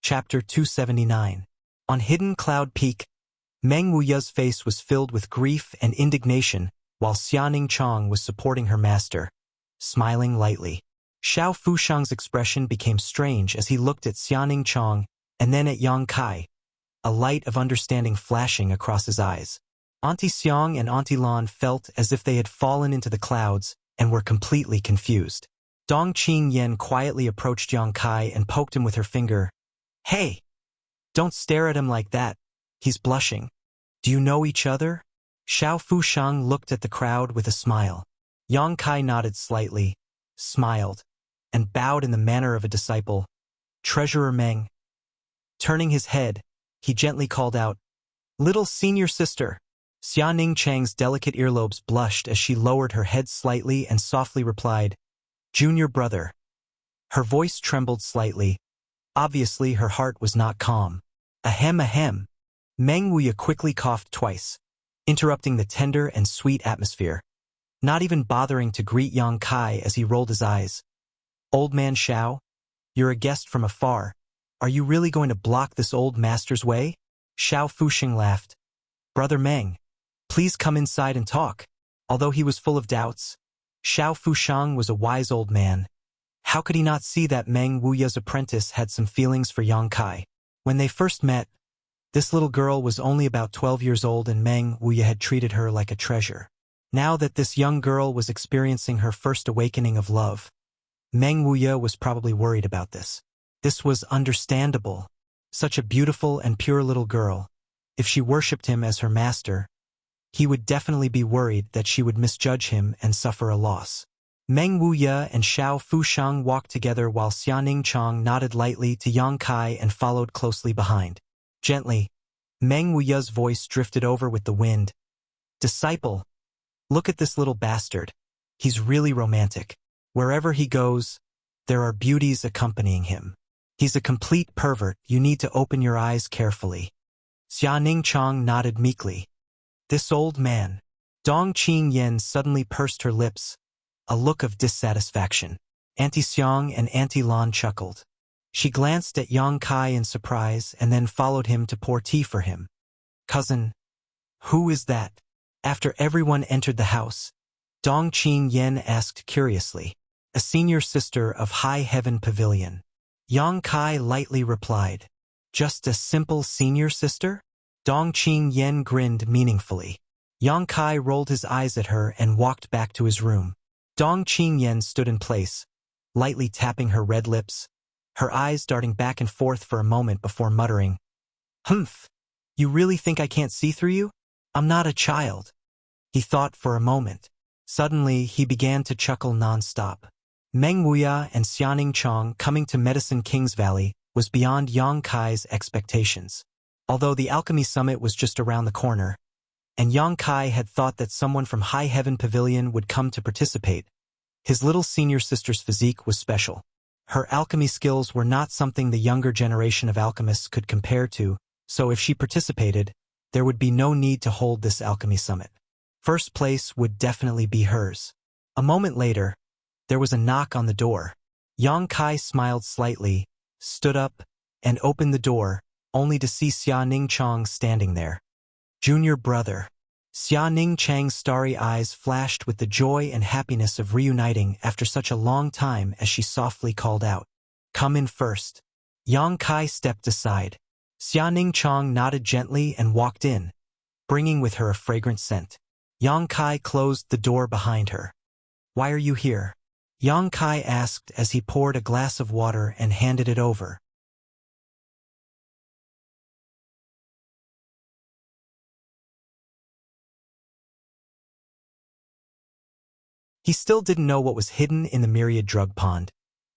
Speaker 1: Chapter 279. On Hidden Cloud Peak, Meng Wuya's face was filled with grief and indignation while Xianing Chang was supporting her master, smiling lightly. Xiao Fushang's expression became strange as he looked at Xianing Chang and then at Yang Kai, a light of understanding flashing across his eyes. Auntie Xiang and Auntie Lan felt as if they had fallen into the clouds and were completely confused. Dong Qing Yen quietly approached Yang Kai and poked him with her finger. "Hey! Don't stare at him like that. He's blushing. Do you know each other?" Xiao Fushang looked at the crowd with a smile. Yang Kai nodded slightly, smiled, and bowed in the manner of a disciple. "Treasurer Meng." Turning his head, he gently called out, "Little senior sister." Xianing Chang's delicate earlobes blushed as she lowered her head slightly and softly replied, "Junior brother." Her voice trembled slightly. Obviously, her heart was not calm. Ahem ahem. Meng Wuya quickly coughed twice, interrupting the tender and sweet atmosphere, not even bothering to greet Yang Kai as he rolled his eyes. "Old man Xiao, you're a guest from afar. Are you really going to block this old master's way?" Xiao Fusheng laughed. "Brother Meng, please come inside and talk." Although he was full of doubts, Xiao Fushang was a wise old man. How could he not see that Meng Wuya's apprentice had some feelings for Yang Kai? When they first met, This little girl was only about 12 years old and Meng Wuya had treated her like a treasure. Now that this young girl was experiencing her first awakening of love, Meng Wuya was probably worried about this. This was understandable. Such a beautiful and pure little girl. If she worshipped him as her master, he would definitely be worried that she would misjudge him and suffer a loss. Meng Wuya and Xiao Fushang walked together while Xianing Chang nodded lightly to Yang Kai and followed closely behind. Gently, Meng Wuya's voice drifted over with the wind. Disciple, look at this little bastard. He's really romantic. Wherever he goes, there are beauties accompanying him. He's a complete pervert. You need to open your eyes carefully. Xianing Chang nodded meekly. This old man. Dong Qingyan suddenly pursed her lips, a look of dissatisfaction. Auntie Xiang and Auntie Lan chuckled. She glanced at Yang Kai in surprise and then followed him to pour tea for him. Cousin, who is that? After everyone entered the house, Dong Qingyan asked curiously. A senior sister of High Heaven Pavilion. Yang Kai lightly replied. Just a simple senior sister? Dong Qingyan grinned meaningfully. Yang Kai rolled his eyes at her and walked back to his room. Dong Qingyan stood in place, lightly tapping her red lips, her eyes darting back and forth for a moment before muttering, Humph! You really think I can't see through you? I'm not a child. He thought for a moment. Suddenly, he began to chuckle non-stop. Meng Wuya and Xianing Chang coming to Medicine King's Valley was beyond Yang Kai's expectations. Although the Alchemy Summit was just around the corner, and Yang Kai had thought that someone from High Heaven Pavilion would come to participate, his little senior sister's physique was special. Her alchemy skills were not something the younger generation of alchemists could compare to, so if she participated, there would be no need to hold this Alchemy Summit. First place would definitely be hers. A moment later, there was a knock on the door. Yang Kai smiled slightly, stood up, and opened the door, only to see Xianing Chang standing there. Junior brother. Xianing Chang's starry eyes flashed with the joy and happiness of reuniting after such a long time as she softly called out, Come in first. Yang Kai stepped aside. Xianing Chang nodded gently and walked in, bringing with her a fragrant scent. Yang Kai closed the door behind her. Why are you here? Yang Kai asked as he poured a glass of water and handed it over. He still didn't know what was hidden in the myriad drug pond,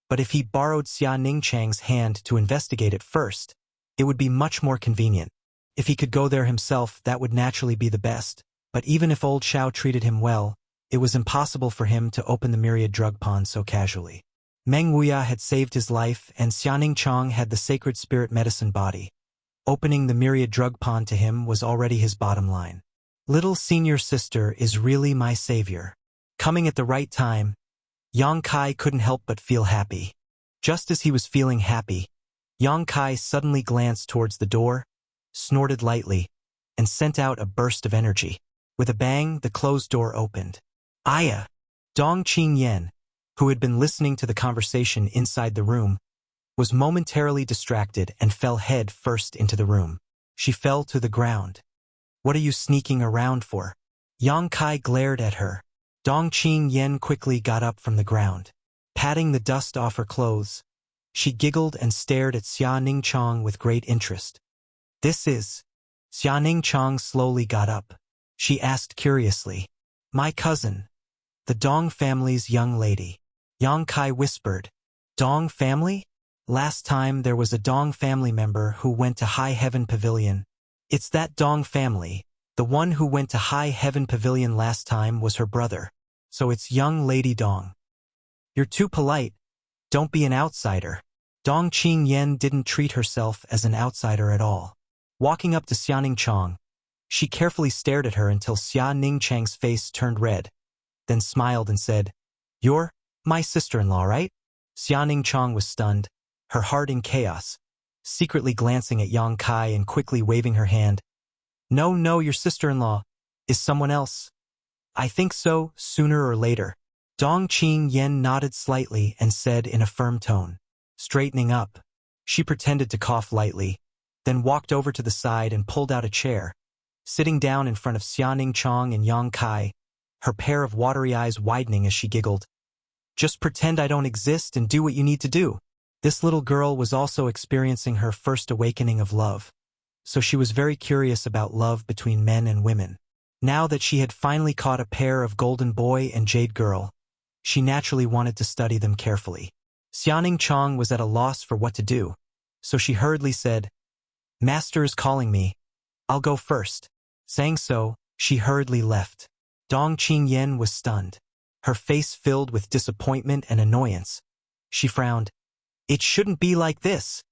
Speaker 1: but if he borrowed Xianing Chang's hand to investigate it first, it would be much more convenient. If he could go there himself, that would naturally be the best, but even if old Xiao treated him well, it was impossible for him to open the myriad drug pond so casually. Meng Wuya had saved his life and Xianing Chang had the sacred spirit medicine body. Opening the myriad drug pond to him was already his bottom line. Little senior sister is really my savior. Coming at the right time, Yang Kai couldn't help but feel happy. Just as he was feeling happy, Yang Kai suddenly glanced towards the door, snorted lightly, and sent out a burst of energy. With a bang, the closed door opened. Aya! Dong Qingyan, who had been listening to the conversation inside the room, was momentarily distracted and fell head first into the room. She fell to the ground. What are you sneaking around for? Yang Kai glared at her. Dong Qingyan quickly got up from the ground. Patting the dust off her clothes, she giggled and stared at Xianing Chang with great interest. This is... Xianing Chang slowly got up. She asked curiously, My cousin, the Dong family's young lady. Yang Kai whispered, Dong family? Last time there was a Dong family member who went to High Heaven Pavilion. It's that Dong family. The one who went to High Heaven Pavilion last time was her brother. So it's young lady Dong. You're too polite. Don't be an outsider. Dong Qingyan didn't treat herself as an outsider at all. Walking up to Xianing Chang, she carefully stared at her until Xianing Chang's face turned red, then smiled and said, You're my sister-in-law, right? Xianing Chang was stunned, her heart in chaos, secretly glancing at Yang Kai and quickly waving her hand. No, your sister-in-law is someone else. I think so, sooner or later. Dong Qingyan nodded slightly and said in a firm tone. Straightening up, she pretended to cough lightly, then walked over to the side and pulled out a chair, sitting down in front of Xianing Chong and Yang Kai, her pair of watery eyes widening as she giggled. Just pretend I don't exist and do what you need to do. This little girl was also experiencing her first awakening of love, so she was very curious about love between men and women. Now that she had finally caught a pair of golden boy and jade girl, she naturally wanted to study them carefully. Xianing Chong was at a loss for what to do, so she hurriedly said, "Master is calling me. I'll go first." Saying so, she hurriedly left. Dong Qingyan was stunned, her face filled with disappointment and annoyance. She frowned. "It shouldn't be like this."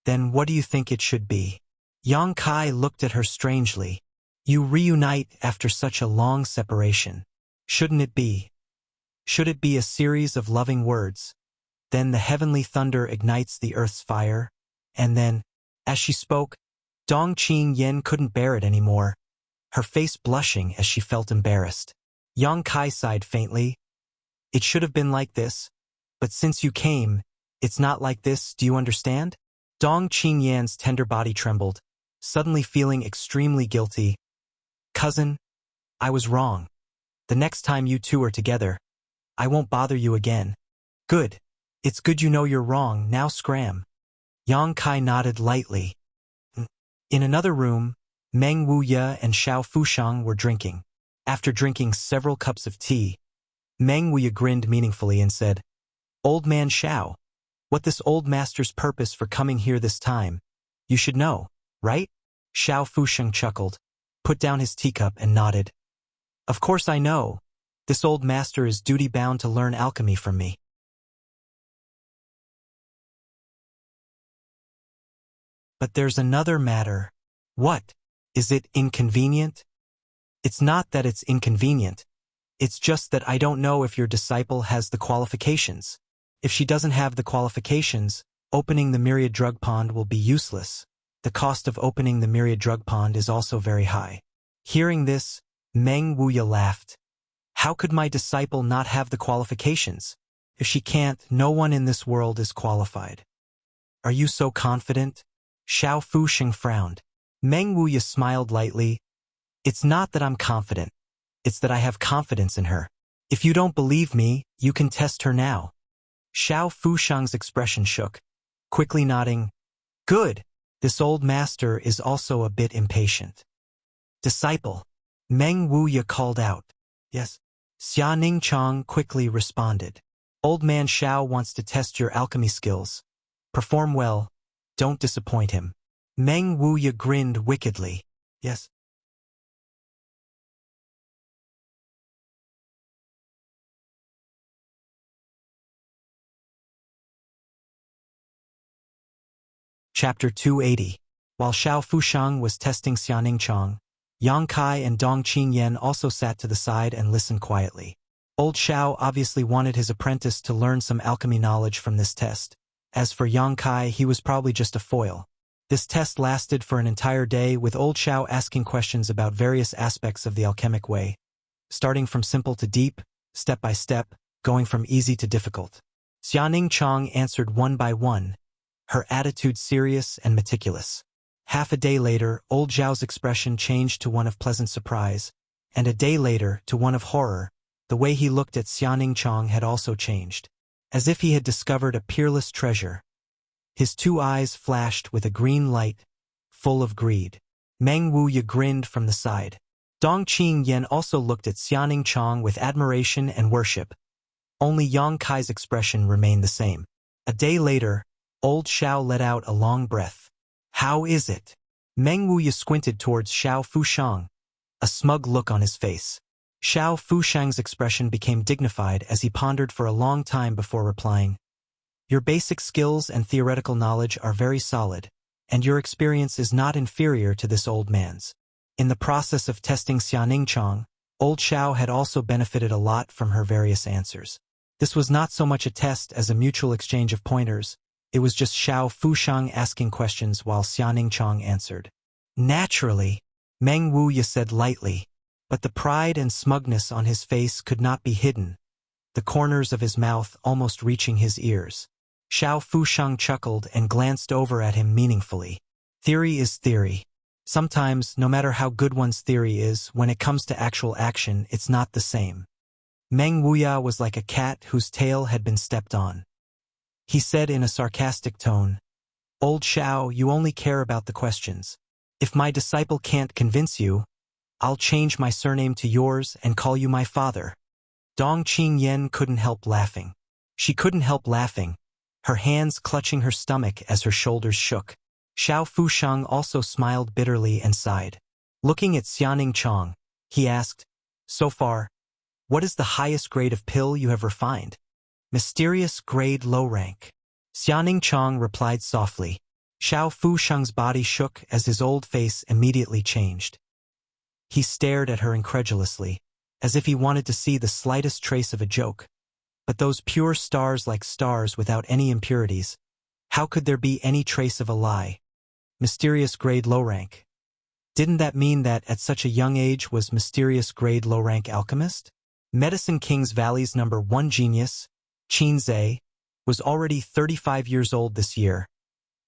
Speaker 1: "Then what do you think it should be?" Yang Kai looked at her strangely. "You reunite after such a long separation. Shouldn't it be? Should it be a series of loving words? Then the heavenly thunder ignites the earth's fire, and then..." As she spoke, Dong Qingyan couldn't bear it anymore, her face blushing as she felt embarrassed. Yang Kai sighed faintly. "It should have been like this, but since you came, it's not like this, do you understand?" Dong Qingyan's tender body trembled, suddenly feeling extremely guilty. "Cousin, I was wrong. The next time you two are together, I won't bother you again." "Good. It's good you know you're wrong, now scram." Yang Kai nodded lightly. In another room, Meng Wuya and Xiao Fushang were drinking. After drinking several cups of tea, Meng Wuya grinned meaningfully and said, "Old man Xiao, what this old master's purpose for coming here this time? You should know, right?" Xiao Fushang chuckled, put down his teacup and nodded. "Of course I know. This old master is duty-bound to learn alchemy from me." "But there's another matter." "What? Is it inconvenient?" "It's not that it's inconvenient. It's just that I don't know if your disciple has the qualifications. If she doesn't have the qualifications, opening the myriad drug pond will be useless. The cost of opening the myriad drug pond is also very high." Hearing this, Meng Wuya laughed. "How could my disciple not have the qualifications? If she can't, no one in this world is qualified." "Are you so confident?" Xiao Fusheng frowned. Meng Wuya smiled lightly. "It's not that I'm confident. It's that I have confidence in her. If you don't believe me, you can test her now." Xiao Fusheng's expression shook, quickly nodding. "Good. This old master is also a bit impatient." "Disciple," Meng Wuya called out. "Yes." Xianing Chong quickly responded. "Old man Xiao wants to test your alchemy skills. Perform well. Don't disappoint him." Meng Wuya grinned wickedly. "Yes." Chapter 280. While Xiao Fushang was testing Xianing Chong, Yang Kai and Dong Qingyan also sat to the side and listened quietly. Old Xiao obviously wanted his apprentice to learn some alchemy knowledge from this test. As for Yang Kai, he was probably just a foil. This test lasted for an entire day, with Old Xiao asking questions about various aspects of the alchemic way, starting from simple to deep, step by step, going from easy to difficult. Xianing Chong answered one by one, her attitude serious and meticulous. Half a day later, Old Xiao's expression changed to one of pleasant surprise, and a day later to one of horror. The way he looked at Xianing Chong had also changed, as if he had discovered a peerless treasure. His two eyes flashed with a green light, full of greed. Meng Wuya grinned from the side. Dong Qingyan also looked at Xianing Chong with admiration and worship. Only Yang Kai's expression remained the same. A day later, Old Xiao let out a long breath. "How is it?" Meng Wuya squinted towards Xiao Fushang, a smug look on his face. Xiao Fushang's expression became dignified as he pondered for a long time before replying. "Your basic skills and theoretical knowledge are very solid, and your experience is not inferior to this old man's." In the process of testing Xianing Chong, Old Xiao had also benefited a lot from her various answers. This was not so much a test as a mutual exchange of pointers. It was just Xiao Fushang asking questions while Xianing Chong answered. "Naturally," Meng Wuya said lightly, but the pride and smugness on his face could not be hidden, the corners of his mouth almost reaching his ears. Xiao Fushang chuckled and glanced over at him meaningfully. Theory is theory. Sometimes, no matter how good one's theory is, when it comes to actual action, it's not the same. Meng Wuya was like a cat whose tail had been stepped on. He said in a sarcastic tone, "Old Xiao, you only care about the questions. If my disciple can't convince you, I'll change my surname to yours and call you my father." Dong Qingyan couldn't help laughing. She couldn't help laughing, her hands clutching her stomach as her shoulders shook. Xiao Fusheng also smiled bitterly and sighed. Looking at Xianing Chong, he asked, "So far, what is the highest grade of pill you have refined?" "Mysterious grade low rank." Xianing Chong replied softly. Xiao Fusheng's body shook as his old face immediately changed. He stared at her incredulously, as if he wanted to see the slightest trace of a joke. But those pure stars like stars without any impurities, how could there be any trace of a lie? Mysterious grade low rank. Didn't that mean that at such a young age was mysterious grade low rank alchemist? Medicine King's Valley's #1 genius, Qin Zhe, was already 35 years old this year,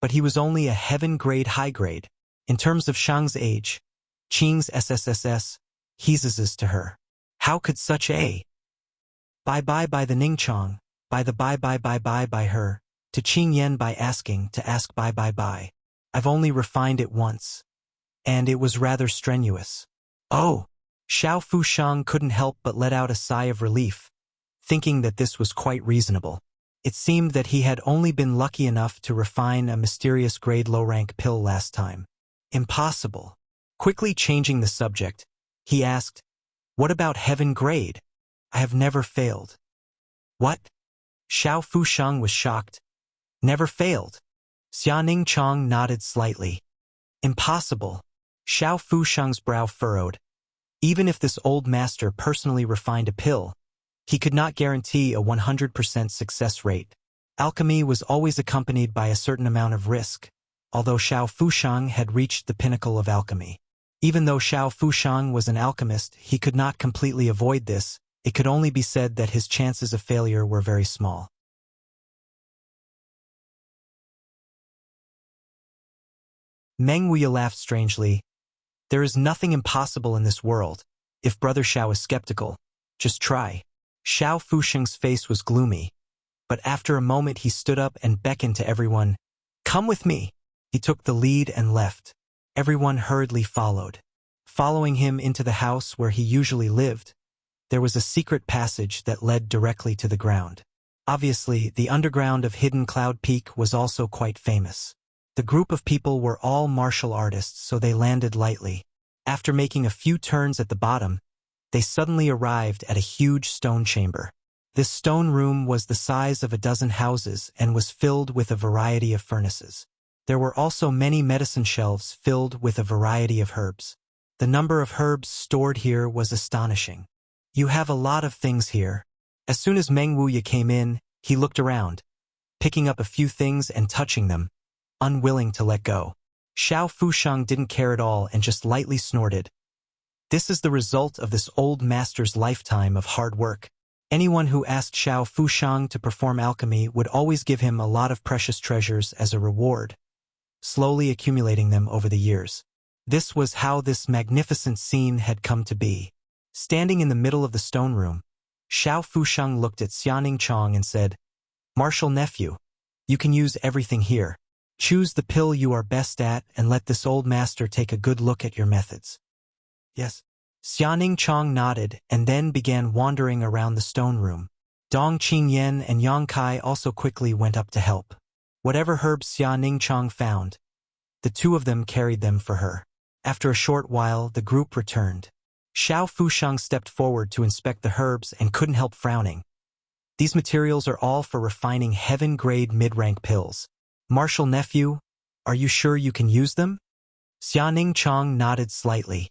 Speaker 1: but he was only a heaven grade high grade. In terms of Shang's age, Qing's SSSS, he's to her. How could such a bye-bye by the Ningchong, by the bye-bye by her, to Qing Yan by asking to ask bye-bye. I've only refined it once. And it was rather strenuous. Oh! Xiao Fusheng couldn't help but let out a sigh of relief, thinking that this was quite reasonable. It seemed that he had only been lucky enough to refine a mysterious grade low-rank pill last time. Impossible. Quickly changing the subject, he asked, "What about heaven grade? I have never failed." "What?" Xiao Fusheng was shocked. "Never failed?" Xianing Chong nodded slightly. "Impossible." Xiao Fusheng's brow furrowed. Even if this old master personally refined a pill, he could not guarantee a 100% success rate. Alchemy was always accompanied by a certain amount of risk, although Xiao Fusheng had reached the pinnacle of alchemy. Even though Xiao Fusheng was an alchemist, he could not completely avoid this. It could only be said that his chances of failure were very small. Meng Wuya laughed strangely. "There is nothing impossible in this world. If Brother Xiao is skeptical, just try." Xiao Fusheng's face was gloomy, but after a moment he stood up and beckoned to everyone. "Come with me." He took the lead and left. Everyone hurriedly followed. Following him into the house where he usually lived, there was a secret passage that led directly to the ground. Obviously, the underground of Hidden Cloud Peak was also quite famous. The group of people were all martial artists, so they landed lightly. After making a few turns at the bottom, they suddenly arrived at a huge stone chamber. This stone room was the size of a dozen houses and was filled with a variety of furnaces. There were also many medicine shelves filled with a variety of herbs. The number of herbs stored here was astonishing. "You have a lot of things here." As soon as Meng Wuya came in, he looked around, picking up a few things and touching them, unwilling to let go. Xiao Fusheng didn't care at all and just lightly snorted. This is the result of this old master's lifetime of hard work. Anyone who asked Xiao Fusheng to perform alchemy would always give him a lot of precious treasures as a reward, slowly accumulating them over the years. This was how this magnificent scene had come to be. Standing in the middle of the stone room, Xiao Fusheng looked at Xianing Chong and said, "Martial nephew, you can use everything here. Choose the pill you are best at and let this old master take a good look at your methods." "Yes." Xianing Chong nodded and then began wandering around the stone room. Dong Qingyan and Yang Kai also quickly went up to help. Whatever herbs Xianing Chong found, the two of them carried them for her. After a short while, the group returned. Xiao Fusheng stepped forward to inspect the herbs and couldn't help frowning. "These materials are all for refining heaven-grade mid-rank pills. Martial nephew, are you sure you can use them?" Xianing Chong nodded slightly.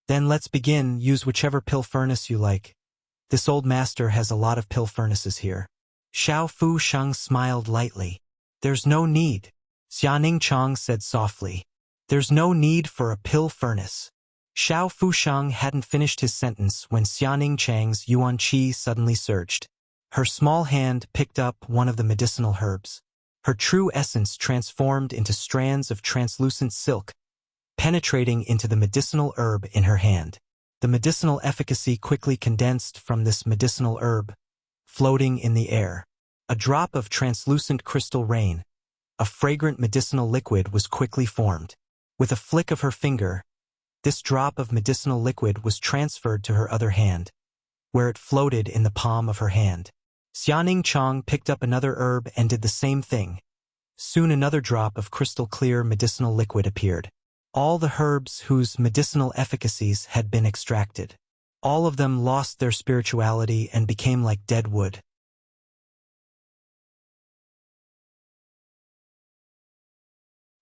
Speaker 1: "Then let's begin. Use whichever pill furnace you like. This old master has a lot of pill furnaces here." Xiao Fusheng smiled lightly. "There's no need," Xianing Chong said softly. "There's no need for a pill furnace." Xiao Fusheng hadn't finished his sentence when Xianing Chang's yuan qi suddenly surged. Her small hand picked up one of the medicinal herbs. Her true essence transformed into strands of translucent silk, penetrating into the medicinal herb in her hand. The medicinal efficacy quickly condensed from this medicinal herb, floating in the air. A drop of translucent crystal rain, a fragrant medicinal liquid, was quickly formed. With a flick of her finger, this drop of medicinal liquid was transferred to her other hand, where it floated in the palm of her hand. Xianing Chong picked up another herb and did the same thing. Soon another drop of crystal-clear medicinal liquid appeared. All the herbs whose medicinal efficacies had been extracted. All of them lost their spirituality and became like dead wood.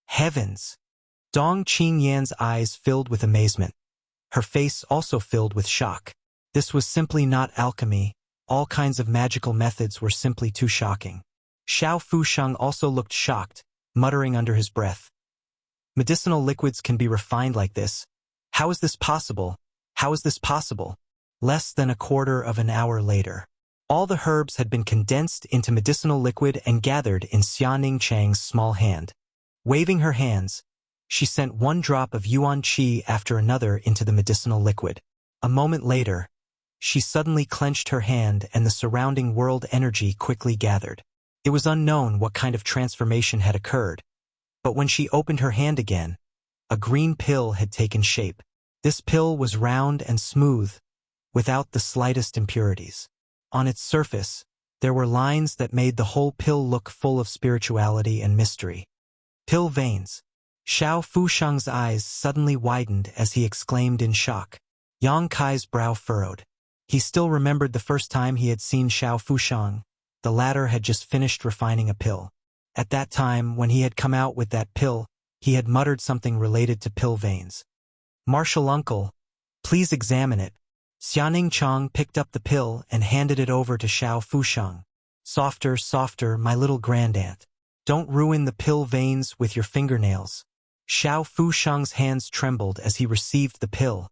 Speaker 1: Heavens! Dong Qingyan's eyes filled with amazement. Her face also filled with shock. This was simply not alchemy. All kinds of magical methods were simply too shocking. Xiao Fusheng also looked shocked, muttering under his breath. Medicinal liquids can be refined like this. How is this possible? How is this possible? Less than a quarter of an hour later, all the herbs had been condensed into medicinal liquid and gathered in Xianing Chang's small hand. Waving her hands, she sent one drop of yuan qi after another into the medicinal liquid. A moment later, she suddenly clenched her hand and the surrounding world energy quickly gathered. It was unknown what kind of transformation had occurred, but when she opened her hand again, a green pill had taken shape. This pill was round and smooth, without the slightest impurities. On its surface, there were lines that made the whole pill look full of spirituality and mystery. Pill veins. Xiao Fusheng's eyes suddenly widened as he exclaimed in shock. Yang Kai's brow furrowed. He still remembered the first time he had seen Xiao Fusheng. The latter had just finished refining a pill. At that time, when he had come out with that pill, he had muttered something related to pill veins. "Martial uncle, please examine it." Xianing Chong picked up the pill and handed it over to Xiao Fusheng. "Softer, softer, my little grandaunt. Don't ruin the pill veins with your fingernails." Xiao Fusheng's hands trembled as he received the pill.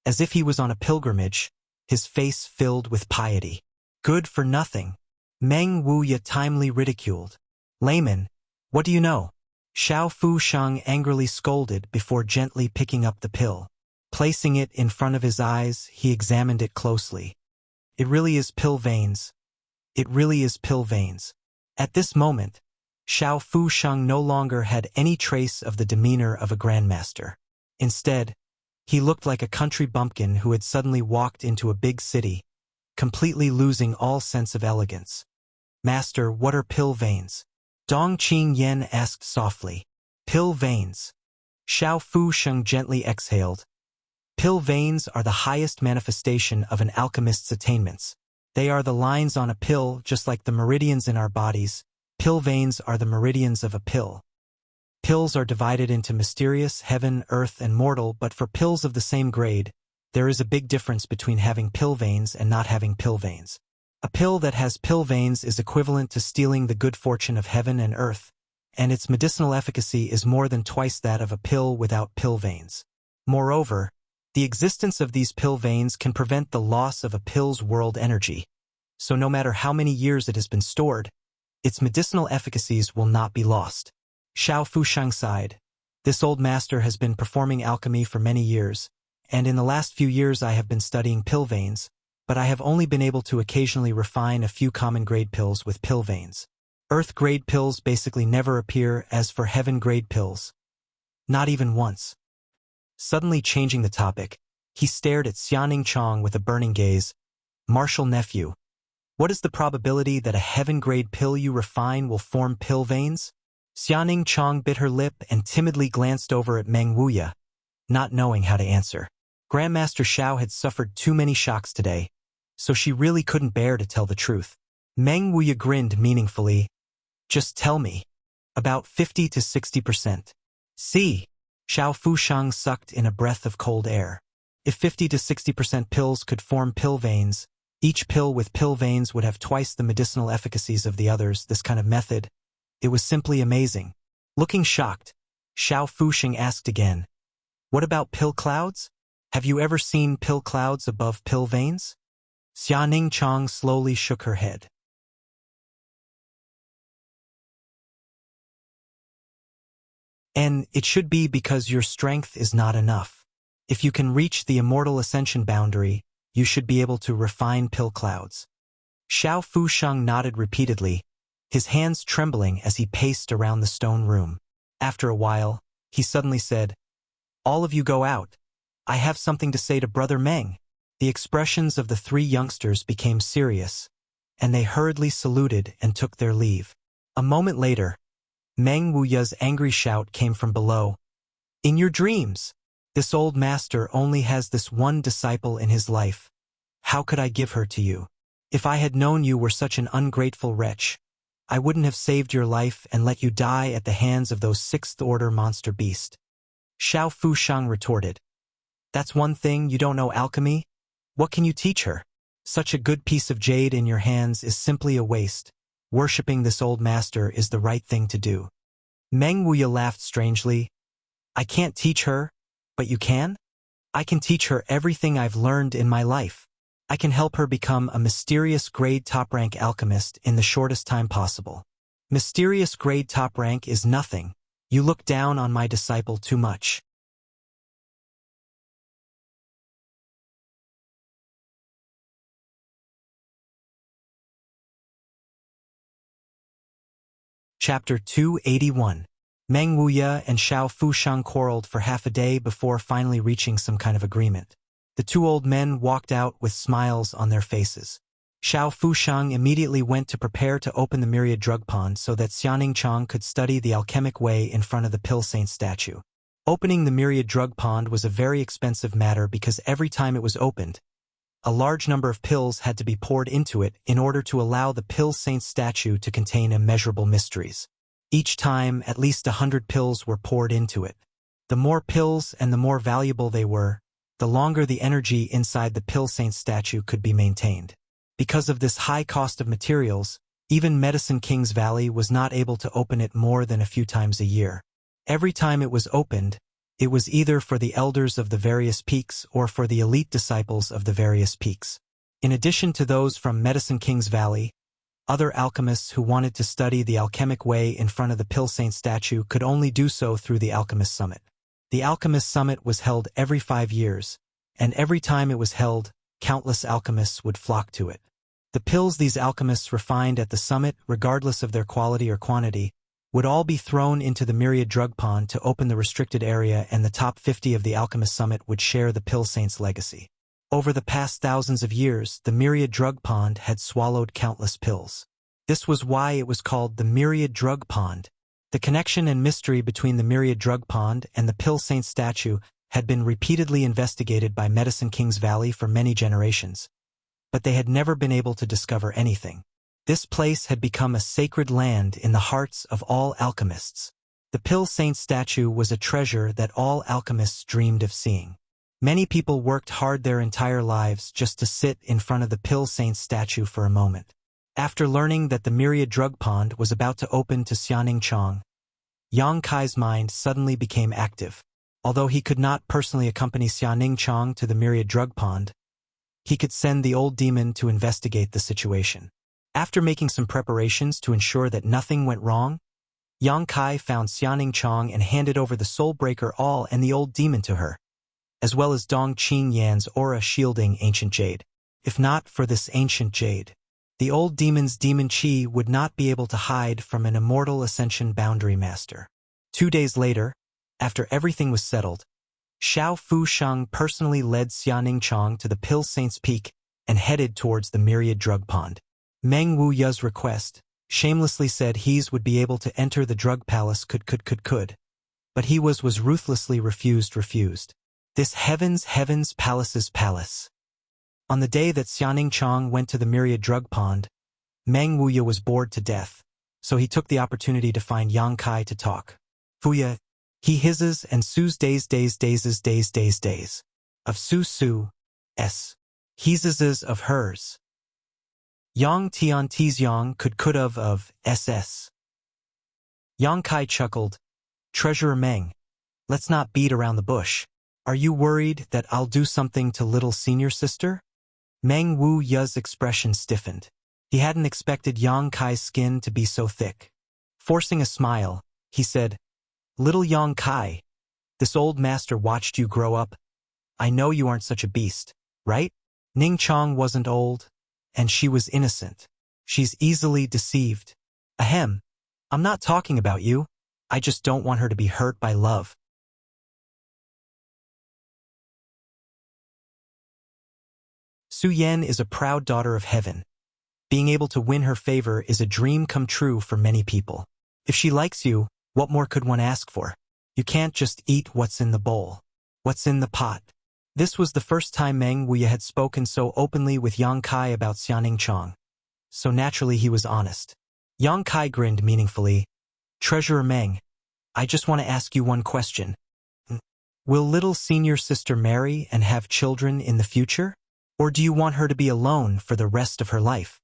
Speaker 1: As if he was on a pilgrimage, his face filled with piety. "Good for nothing," Meng Wuya timely ridiculed. "Layman, what do you know?" Xiao Fusheng angrily scolded before gently picking up the pill. Placing it in front of his eyes, he examined it closely. "It really is pill veins. It really is pill veins." At this moment, Xiao Fusheng no longer had any trace of the demeanor of a grandmaster. Instead, he looked like a country bumpkin who had suddenly walked into a big city, completely losing all sense of elegance. "Master, what are pill veins?" Dong Qingyan asked softly. "Pill veins." Xiao Fusheng gently exhaled. Pill veins are the highest manifestation of an alchemist's attainments. They are the lines on a pill, just like the meridians in our bodies. Pill veins are the meridians of a pill. Pills are divided into mysterious, heaven, earth, and mortal, but for pills of the same grade, there is a big difference between having pill veins and not having pill veins. A pill that has pill veins is equivalent to stealing the good fortune of heaven and earth, and its medicinal efficacy is more than twice that of a pill without pill veins. Moreover, the existence of these pill veins can prevent the loss of a pill's world energy. So no matter how many years it has been stored, its medicinal efficacies will not be lost. Xiao Fusheng sighed. "This old master has been performing alchemy for many years, and in the last few years I have been studying pill veins, but I have only been able to occasionally refine a few common-grade pills with pill veins. Earth-grade pills basically never appear. As for heaven-grade pills, not even once." Suddenly changing the topic, he stared at Xianing Chong with a burning gaze. "Martial nephew, what is the probability that a heaven-grade pill you refine will form pill veins?" Xianing Chong bit her lip and timidly glanced over at Meng Wuya, not knowing how to answer. Grandmaster Xiao had suffered too many shocks today, so she really couldn't bear to tell the truth. Meng Wuya grinned meaningfully. "Just tell me. About 50 to 60%. See?" Xiao Fusheng sucked in a breath of cold air. If 50 to 60% pills could form pill veins, each pill with pill veins would have twice the medicinal efficacies of the others. This kind of method, it was simply amazing. Looking shocked, Xiao Fusheng asked again, "What about pill clouds? Have you ever seen pill clouds above pill veins?" Xianing Chong slowly shook her head. And it should be because your strength is not enough. If you can reach the immortal ascension boundary, you should be able to refine pill clouds. Xiao Fusheng nodded repeatedly, his hands trembling as he paced around the stone room. After a while, he suddenly said, "All of you go out. I have something to say to Brother Meng." The expressions of the three youngsters became serious, and they hurriedly saluted and took their leave. A moment later, Meng Wuya's angry shout came from below. "In your dreams! This old master only has this one disciple in his life. How could I give her to you? If I had known you were such an ungrateful wretch, I wouldn't have saved your life and let you die at the hands of those sixth-order monster beasts." Xiao Fusheng retorted, "That's one thing, you don't know alchemy? What can you teach her? Such a good piece of jade in your hands is simply a waste. Worshipping this old master is the right thing to do." Meng Wuya laughed strangely. "I can't teach her, but you can? I can teach her everything I've learned in my life. I can help her become a mysterious grade top-rank alchemist in the shortest time possible." "Mysterious grade top-rank is nothing. You look down on my disciple too much." Chapter 281. Meng Wuya and Xiao Fusheng quarreled for half a day before finally reaching some kind of agreement. The two old men walked out with smiles on their faces. Xiao Fusheng immediately went to prepare to open the myriad drug pond so that Xianing Chang could study the alchemic way in front of the Pill Saint statue. Opening the myriad drug pond was a very expensive matter because every time it was opened, a large number of pills had to be poured into it in order to allow the Pill Saint statue to contain immeasurable mysteries. Each time, at least 100 pills were poured into it. The more pills and the more valuable they were, the longer the energy inside the Pill Saint statue could be maintained. Because of this high cost of materials, even Medicine King's Valley was not able to open it more than a few times a year. Every time it was opened, it was either for the elders of the various peaks or for the elite disciples of the various peaks. In addition to those from Medicine King's Valley, other alchemists who wanted to study the alchemic way in front of the Pill Saint statue could only do so through the Alchemist Summit. The Alchemist Summit was held every 5 years, and every time it was held, countless alchemists would flock to it. The pills these alchemists refined at the summit, regardless of their quality or quantity, would all be thrown into the myriad drug pond to open the restricted area, and the top 50 of the Alchemist Summit would share the Pill Saint's legacy. Over the past thousands of years, the myriad drug pond had swallowed countless pills. This was why it was called the myriad drug pond. The connection and mystery between the myriad drug pond and the Pill Saint statue had been repeatedly investigated by Medicine King's Valley for many generations, but they had never been able to discover anything. This place had become a sacred land in the hearts of all alchemists. The Pill Saint statue was a treasure that all alchemists dreamed of seeing. Many people worked hard their entire lives just to sit in front of the Pill Saint statue for a moment. After learning that the myriad drug pond was about to open to Xianing Chang, Yang Kai's mind suddenly became active. Although he could not personally accompany Xianing Chang to the myriad drug pond, he could send the old demon to investigate the situation. After making some preparations to ensure that nothing went wrong, Yang Kai found Xianing Chang and handed over the Soul Breaker All and the old demon to her, as well as Dong Qing Yan's aura shielding ancient jade. If not for this ancient jade, the old demon's demon chi would not be able to hide from an immortal ascension boundary master. 2 days later, after everything was settled, Xiao Fusheng personally led Xianing Chang to the Pill Saint's Peak and headed towards the myriad drug pond. Meng Wuya's request shamelessly said he would be able to enter the drug palace could, but he was ruthlessly refused. This heavens palace's palace. On the day that Xianing Chang went to the myriad drug pond, Meng Wuya was bored to death, so he took the opportunity to find Yang Kai to talk. Fuya, he hisses and sues days of su s. He's of hers. Yang Tian Tizyang could of ss. Yang Kai chuckled, "Treasurer Meng, let's not beat around the bush. Are you worried that I'll do something to little senior sister?" Meng Wuya's expression stiffened. He hadn't expected Yang Kai's skin to be so thick. Forcing a smile, he said, Little Yang Kai, this old master watched you grow up. I know you aren't such a beast, right? Ning Chong wasn't old, and she was innocent. She's easily deceived. Ahem, I'm not talking about you. I just don't want her to be hurt by love. Su Yan is a proud daughter of heaven. Being able to win her favor is a dream come true for many people. If she likes you, what more could one ask for? You can't just eat what's in the bowl. What's in the pot? This was the first time Meng Wuya had spoken so openly with Yang Kai about Xianing Chong. So naturally he was honest. Yang Kai grinned meaningfully. Treasurer Meng, I just want to ask you one question. Will little senior sister marry and have children in the future? Or do you want her to be alone for the rest of her life?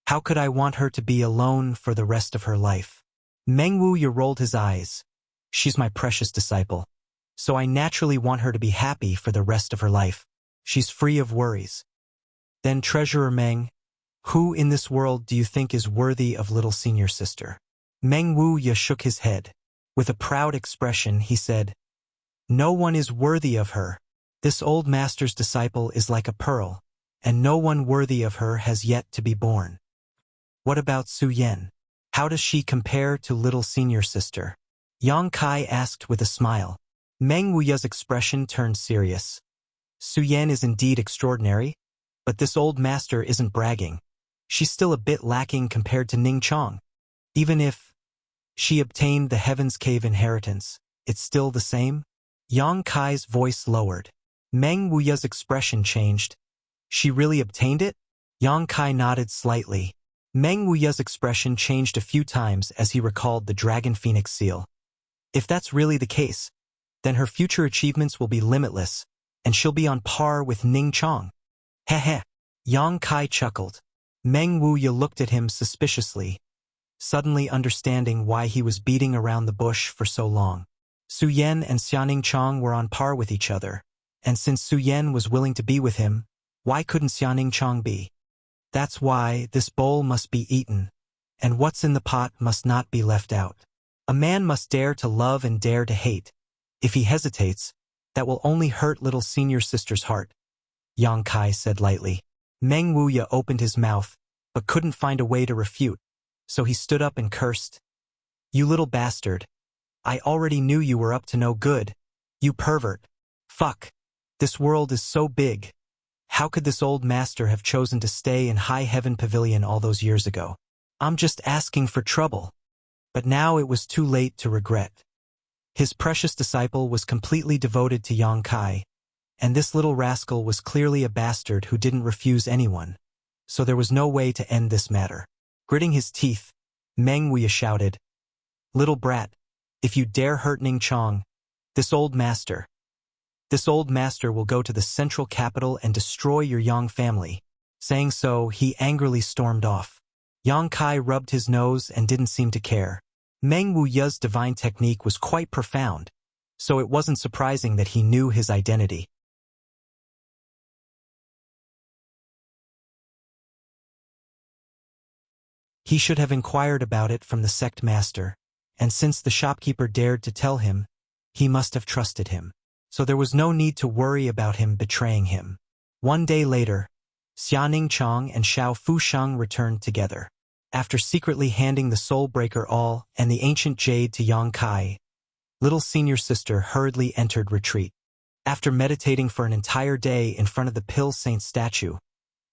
Speaker 1: How could I want her to be alone for the rest of her life? Meng Wuya rolled his eyes. She's my precious disciple. So I naturally want her to be happy for the rest of her life. She's free of worries. Then Treasurer Meng, who in this world do you think is worthy of little senior sister? Meng Wuya shook his head. With a proud expression, he said, no one is worthy of her. This old master's disciple is like a pearl, and no one worthy of her has yet to be born. What about Su Yan? How does she compare to little senior sister? Yang Kai asked with a smile. Meng Wuya's expression turned serious. Su Yan is indeed extraordinary, but this old master isn't bragging. She's still a bit lacking compared to Ning Chong. Even if she obtained the Heaven's Cave inheritance, it's still the same? Yang Kai's voice lowered. Meng Wuya's expression changed. She really obtained it? Yang Kai nodded slightly. Meng Wuya's expression changed a few times as he recalled the Dragon Phoenix seal. If that's really the case, then her future achievements will be limitless, and she'll be on par with Ning Chong. Heh. Yang Kai chuckled. Meng Wuya looked at him suspiciously, suddenly understanding why he was beating around the bush for so long. Su Yan and Xianing Chong were on par with each other, and since Su Yan was willing to be with him, why couldn't Xianing Chong be? That's why this bowl must be eaten, and what's in the pot must not be left out. A man must dare to love and dare to hate. If he hesitates, that will only hurt little senior sister's heart, Yang Kai said lightly. Meng Wuya opened his mouth, but couldn't find a way to refute, so he stood up and cursed. You little bastard. I already knew you were up to no good. You pervert. Fuck. This world is so big. How could this old master have chosen to stay in High Heaven Pavilion all those years ago? I'm just asking for trouble. But now it was too late to regret. His precious disciple was completely devoted to Yang Kai, and this little rascal was clearly a bastard who didn't refuse anyone, so there was no way to end this matter. Gritting his teeth, Meng Wuya shouted, Little brat, if you dare hurt Ning Chong, this old master will go to the central capital and destroy your Yang family. Saying so, he angrily stormed off. Yang Kai rubbed his nose and didn't seem to care. Meng Wuya's divine technique was quite profound, so it wasn't surprising that he knew his identity. He should have inquired about it from the sect master, and since the shopkeeper dared to tell him, he must have trusted him. So there was no need to worry about him betraying him. One day later, Xianing Chong and Xiao Fusheng returned together. After secretly handing the Soul Breaker All and the ancient jade to Yang Kai, little senior sister hurriedly entered retreat. After meditating for an entire day in front of the Pill Saint statue,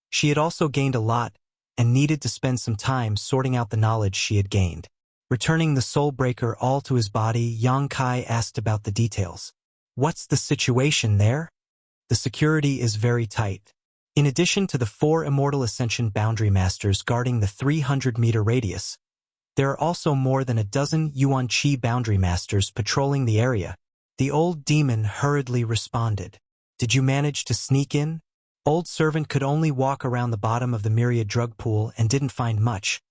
Speaker 1: she had also gained a lot and needed to spend some time sorting out the knowledge she had gained. Returning the Soul Breaker All to his body, Yang Kai asked about the details. What's the situation there? The security is very tight. In addition to the 4 Immortal Ascension Boundary Masters guarding the 300-meter radius, there are also more than a dozen Yuan Qi Boundary Masters patrolling the area. The old demon hurriedly responded. Did you manage to sneak in? Old servant could only walk around the bottom of the myriad drug pool and didn't find much.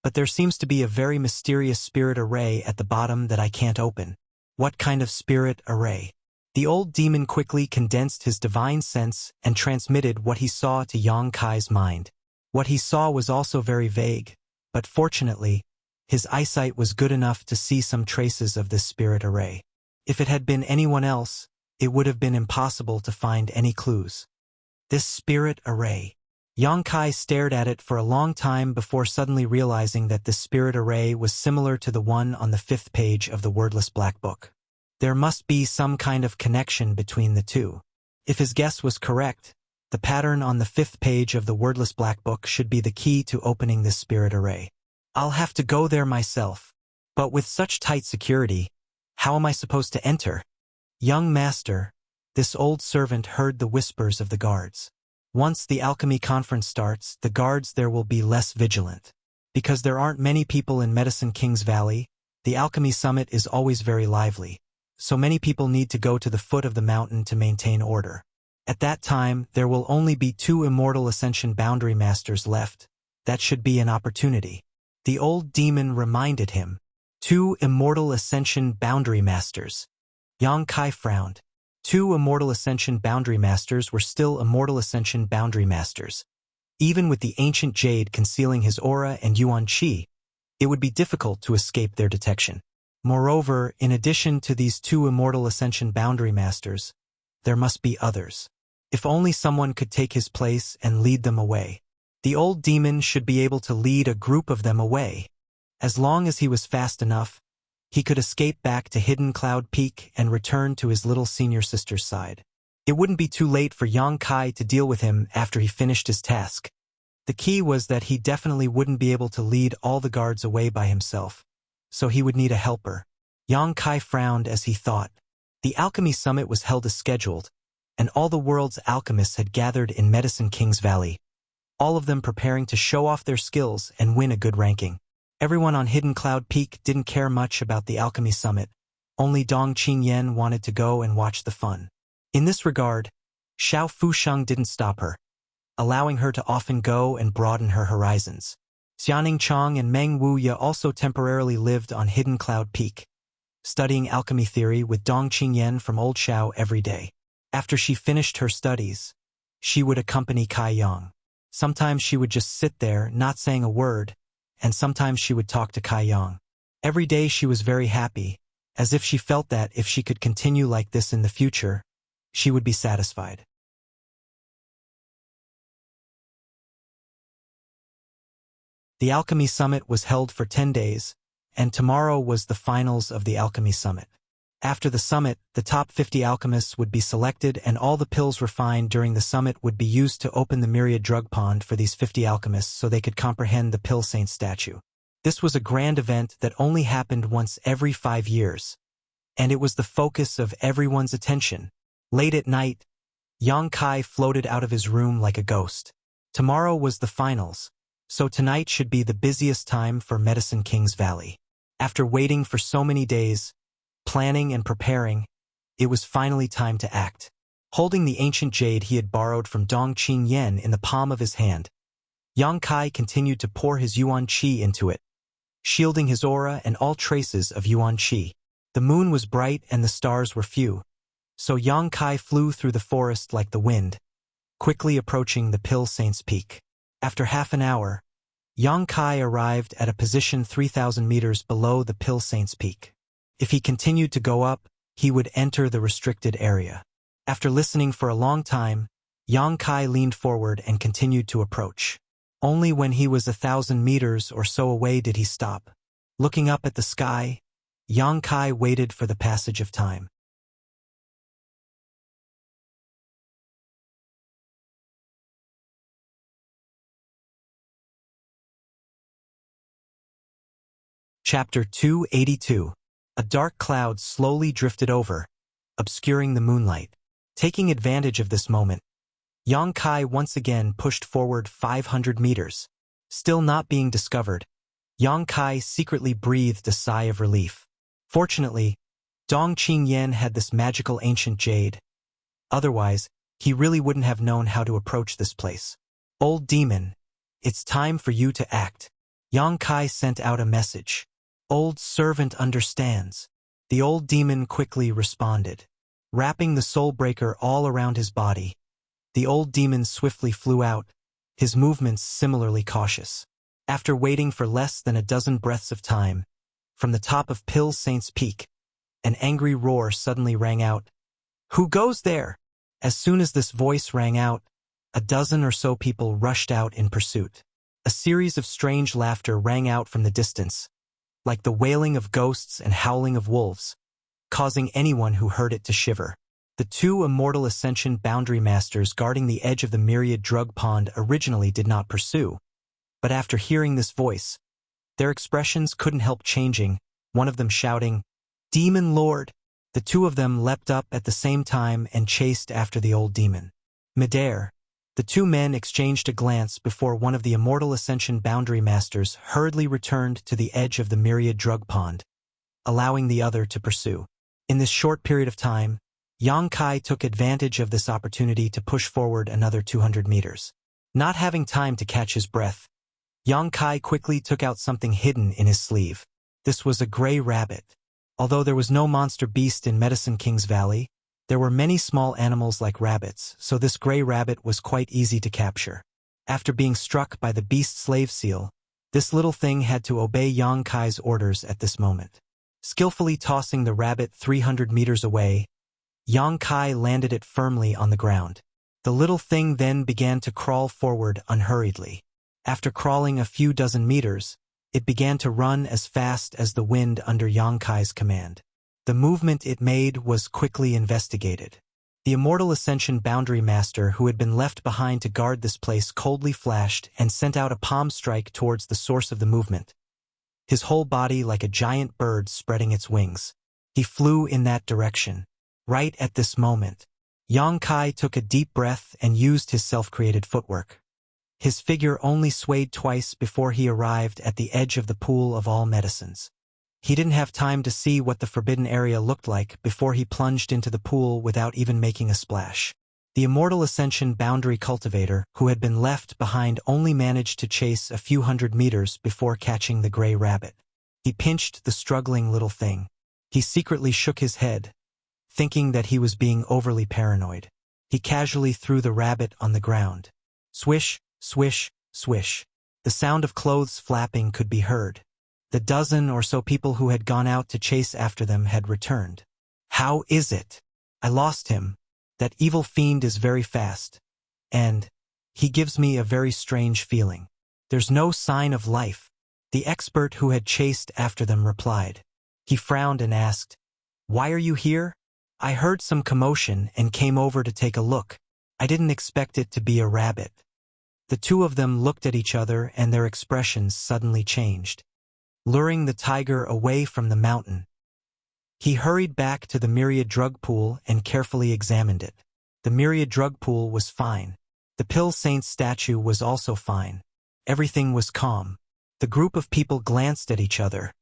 Speaker 1: But there seems to be a very mysterious spirit array at the bottom that I can't open. What kind of spirit array? The old demon quickly condensed his divine sense and transmitted what he saw to Yang Kai's mind. What he saw was also very vague, but fortunately, His eyesight was good enough to see some traces of this spirit array. If it had been anyone else, it would have been impossible to find any clues. This spirit array. Yang Kai stared at it for a long time before suddenly realizing that this spirit array was similar to the one on the 5th page of the wordless black book. There must be some kind of connection between the two. If his guess was correct, the pattern on the 5th page of the wordless black book should be the key to opening this spirit array. I'll have to go there myself. But with such tight security, how am I supposed to enter? Young master, this old servant heard the whispers of the guards. Once the alchemy conference starts, the guards there will be less vigilant. Because there aren't many people in Medicine King's Valley, the alchemy summit is always very lively. So many people need to go to the foot of the mountain to maintain order. At that time, there will only be 2 immortal ascension boundary masters left. That should be an opportunity. The old demon reminded him. 2 immortal ascension boundary masters. Yang Kai frowned. 2 immortal ascension boundary masters were still immortal ascension boundary masters. Even with the ancient jade concealing his aura and yuan qi, it would be difficult to escape their detection. Moreover, in addition to these 2 immortal ascension boundary masters, there must be others. If only someone could take his place and lead them away. The old demon should be able to lead a group of them away. As long as he was fast enough, he could escape back to Hidden Cloud Peak and return to his little senior sister's side. It wouldn't be too late for Yang Kai to deal with him after he finished his task. The key was that he definitely wouldn't be able to lead all the guards away by himself, so he would need a helper. Yang Kai frowned as he thought. The alchemy summit was held as scheduled, and all the world's alchemists had gathered in Medicine King's Valley, all of them preparing to show off their skills and win a good ranking. Everyone on Hidden Cloud Peak didn't care much about the alchemy summit. Only Dong Qingyan wanted to go and watch the fun. In this regard, Xiao Fusheng didn't stop her, allowing her to often go and broaden her horizons. Xianing Chong and Meng Wuya also temporarily lived on Hidden Cloud Peak, studying alchemy theory with Dong Qingyan from Old Xiao every day. After she finished her studies, she would accompany Kai Yang. Sometimes she would just sit there, not saying a word, and sometimes she would talk to Kai Yang. Every day she was very happy, as if she felt that if she could continue like this in the future, she would be satisfied. The Alchemy Summit was held for 10 days, and tomorrow was the finals of the Alchemy Summit. After the summit, the top 50 alchemists would be selected and all the pills refined during the summit would be used to open the myriad drug pond for these 50 alchemists so they could comprehend the Pill Saint statue. This was a grand event that only happened once every 5 years, and it was the focus of everyone's attention. Late at night, Yang Kai floated out of his room like a ghost. Tomorrow was the finals, so tonight should be the busiest time for Medicine King's Valley. After waiting for so many days, planning and preparing, it was finally time to act. Holding the ancient jade he had borrowed from Dong Qingyan in the palm of his hand, Yang Kai continued to pour his yuan qi into it, shielding his aura and all traces of yuan qi. The moon was bright and the stars were few, so Yang Kai flew through the forest like the wind, quickly approaching the Pill Saint's peak. After half an hour, Yang Kai arrived at a position 3,000 meters below the Pill Saint's peak. If he continued to go up, he would enter the restricted area. After listening for a long time, Yang Kai leaned forward and continued to approach. Only when he was 1,000 meters or so away did he stop. Looking up at the sky, Yang Kai waited for the passage of time. Chapter 282. A dark cloud slowly drifted over, obscuring the moonlight. Taking advantage of this moment, Yang Kai once again pushed forward 500 meters. Still not being discovered, Yang Kai secretly breathed a sigh of relief. Fortunately, Dong Qingyan had this magical ancient jade. Otherwise, he really wouldn't have known how to approach this place. Old demon, it's time for you to act. Yang Kai sent out a message. Old servant understands. The old demon quickly responded. Wrapping the soul breaker all around his body, the old demon swiftly flew out, his movements similarly cautious. After waiting for less than a dozen breaths of time, from the top of Pill Saint's Peak, an angry roar suddenly rang out. "Who goes there?" As soon as this voice rang out, a dozen or so people rushed out in pursuit. A series of strange laughter rang out from the distance, like the wailing of ghosts and howling of wolves, causing anyone who heard it to shiver. The two immortal Ascension boundary masters guarding the edge of the myriad drug pond originally did not pursue, but after hearing this voice, their expressions couldn't help changing, one of them shouting, "Demon Lord!" The two of them leapt up at the same time and chased after the old demon. Midair, the two men exchanged a glance before one of the immortal Ascension boundary masters hurriedly returned to the edge of the myriad drug pond, allowing the other to pursue. In this short period of time, Yang Kai took advantage of this opportunity to push forward another 200 meters. Not having time to catch his breath, Yang Kai quickly took out something hidden in his sleeve. This was a gray rabbit. Although there was no monster beast in Medicine King's Valley, there were many small animals like rabbits, so this gray rabbit was quite easy to capture. After being struck by the beast slave seal, this little thing had to obey Yang Kai's orders at this moment. Skillfully tossing the rabbit 300 meters away, Yang Kai landed it firmly on the ground. The little thing then began to crawl forward unhurriedly. After crawling a few dozen meters, it began to run as fast as the wind under Yang Kai's command. The movement it made was quickly investigated. The immortal Ascension boundary master who had been left behind to guard this place coldly flashed and sent out a palm strike towards the source of the movement, his whole body like a giant bird spreading its wings. He flew in that direction. Right at this moment, Yang Kai took a deep breath and used his self-created footwork. His figure only swayed twice before he arrived at the edge of the pool of all medicines. He didn't have time to see what the forbidden area looked like before he plunged into the pool without even making a splash. The immortal Ascension boundary cultivator, who had been left behind, only managed to chase a few hundred meters before catching the gray rabbit. He pinched the struggling little thing. He secretly shook his head, thinking that he was being overly paranoid. He casually threw the rabbit on the ground. Swish, swish, swish. The sound of clothes flapping could be heard. The dozen or so people who had gone out to chase after them had returned. "How is it? I lost him. That evil fiend is very fast. And he gives me a very strange feeling. There's no sign of life," the expert who had chased after them replied. He frowned and asked, "Why are you here?" "I heard some commotion and came over to take a look. I didn't expect it to be a rabbit." The two of them looked at each other and their expressions suddenly changed. Luring the tiger away from the mountain, he hurried back to the myriad drug pool and carefully examined it. The myriad drug pool was fine. The Pill Saint's statue was also fine. Everything was calm. The group of people glanced at each other,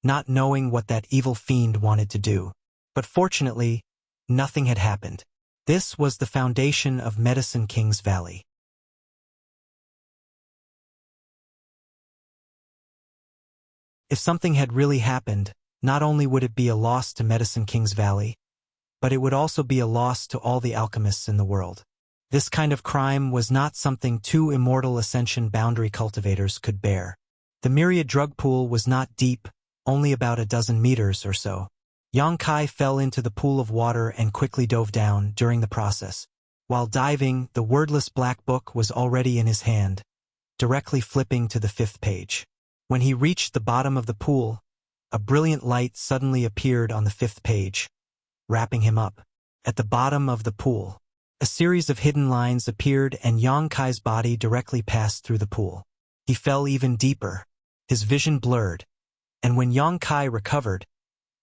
Speaker 1: not knowing what that evil fiend wanted to do. But fortunately, nothing had happened. This was the foundation of Medicine King's Valley. If something had really happened, not only would it be a loss to Medicine King's Valley, but it would also be a loss to all the alchemists in the world. This kind of crime was not something two immortal Ascension boundary cultivators could bear. The myriad drug pool was not deep, only about a dozen meters or so. Yang Kai fell into the pool of water and quickly dove down during the process. While diving, the wordless black book was already in his hand, directly flipping to the 5th page. When he reached the bottom of the pool, a brilliant light suddenly appeared on the 5th page, wrapping him up. At the bottom of the pool, a series of hidden lines appeared and Yang Kai's body directly passed through the pool. He fell even deeper, his vision blurred, and when Yang Kai recovered,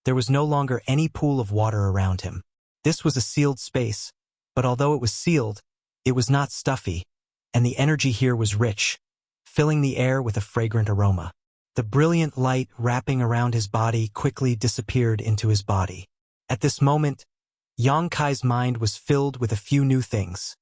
Speaker 1: there was no longer any pool of water around him. This was a sealed space, but although it was sealed, it was not stuffy, and the energy here was rich, filling the air with a fragrant aroma. The brilliant light wrapping around his body quickly disappeared into his body. At this moment, Yang Kai's mind was filled with a few new things.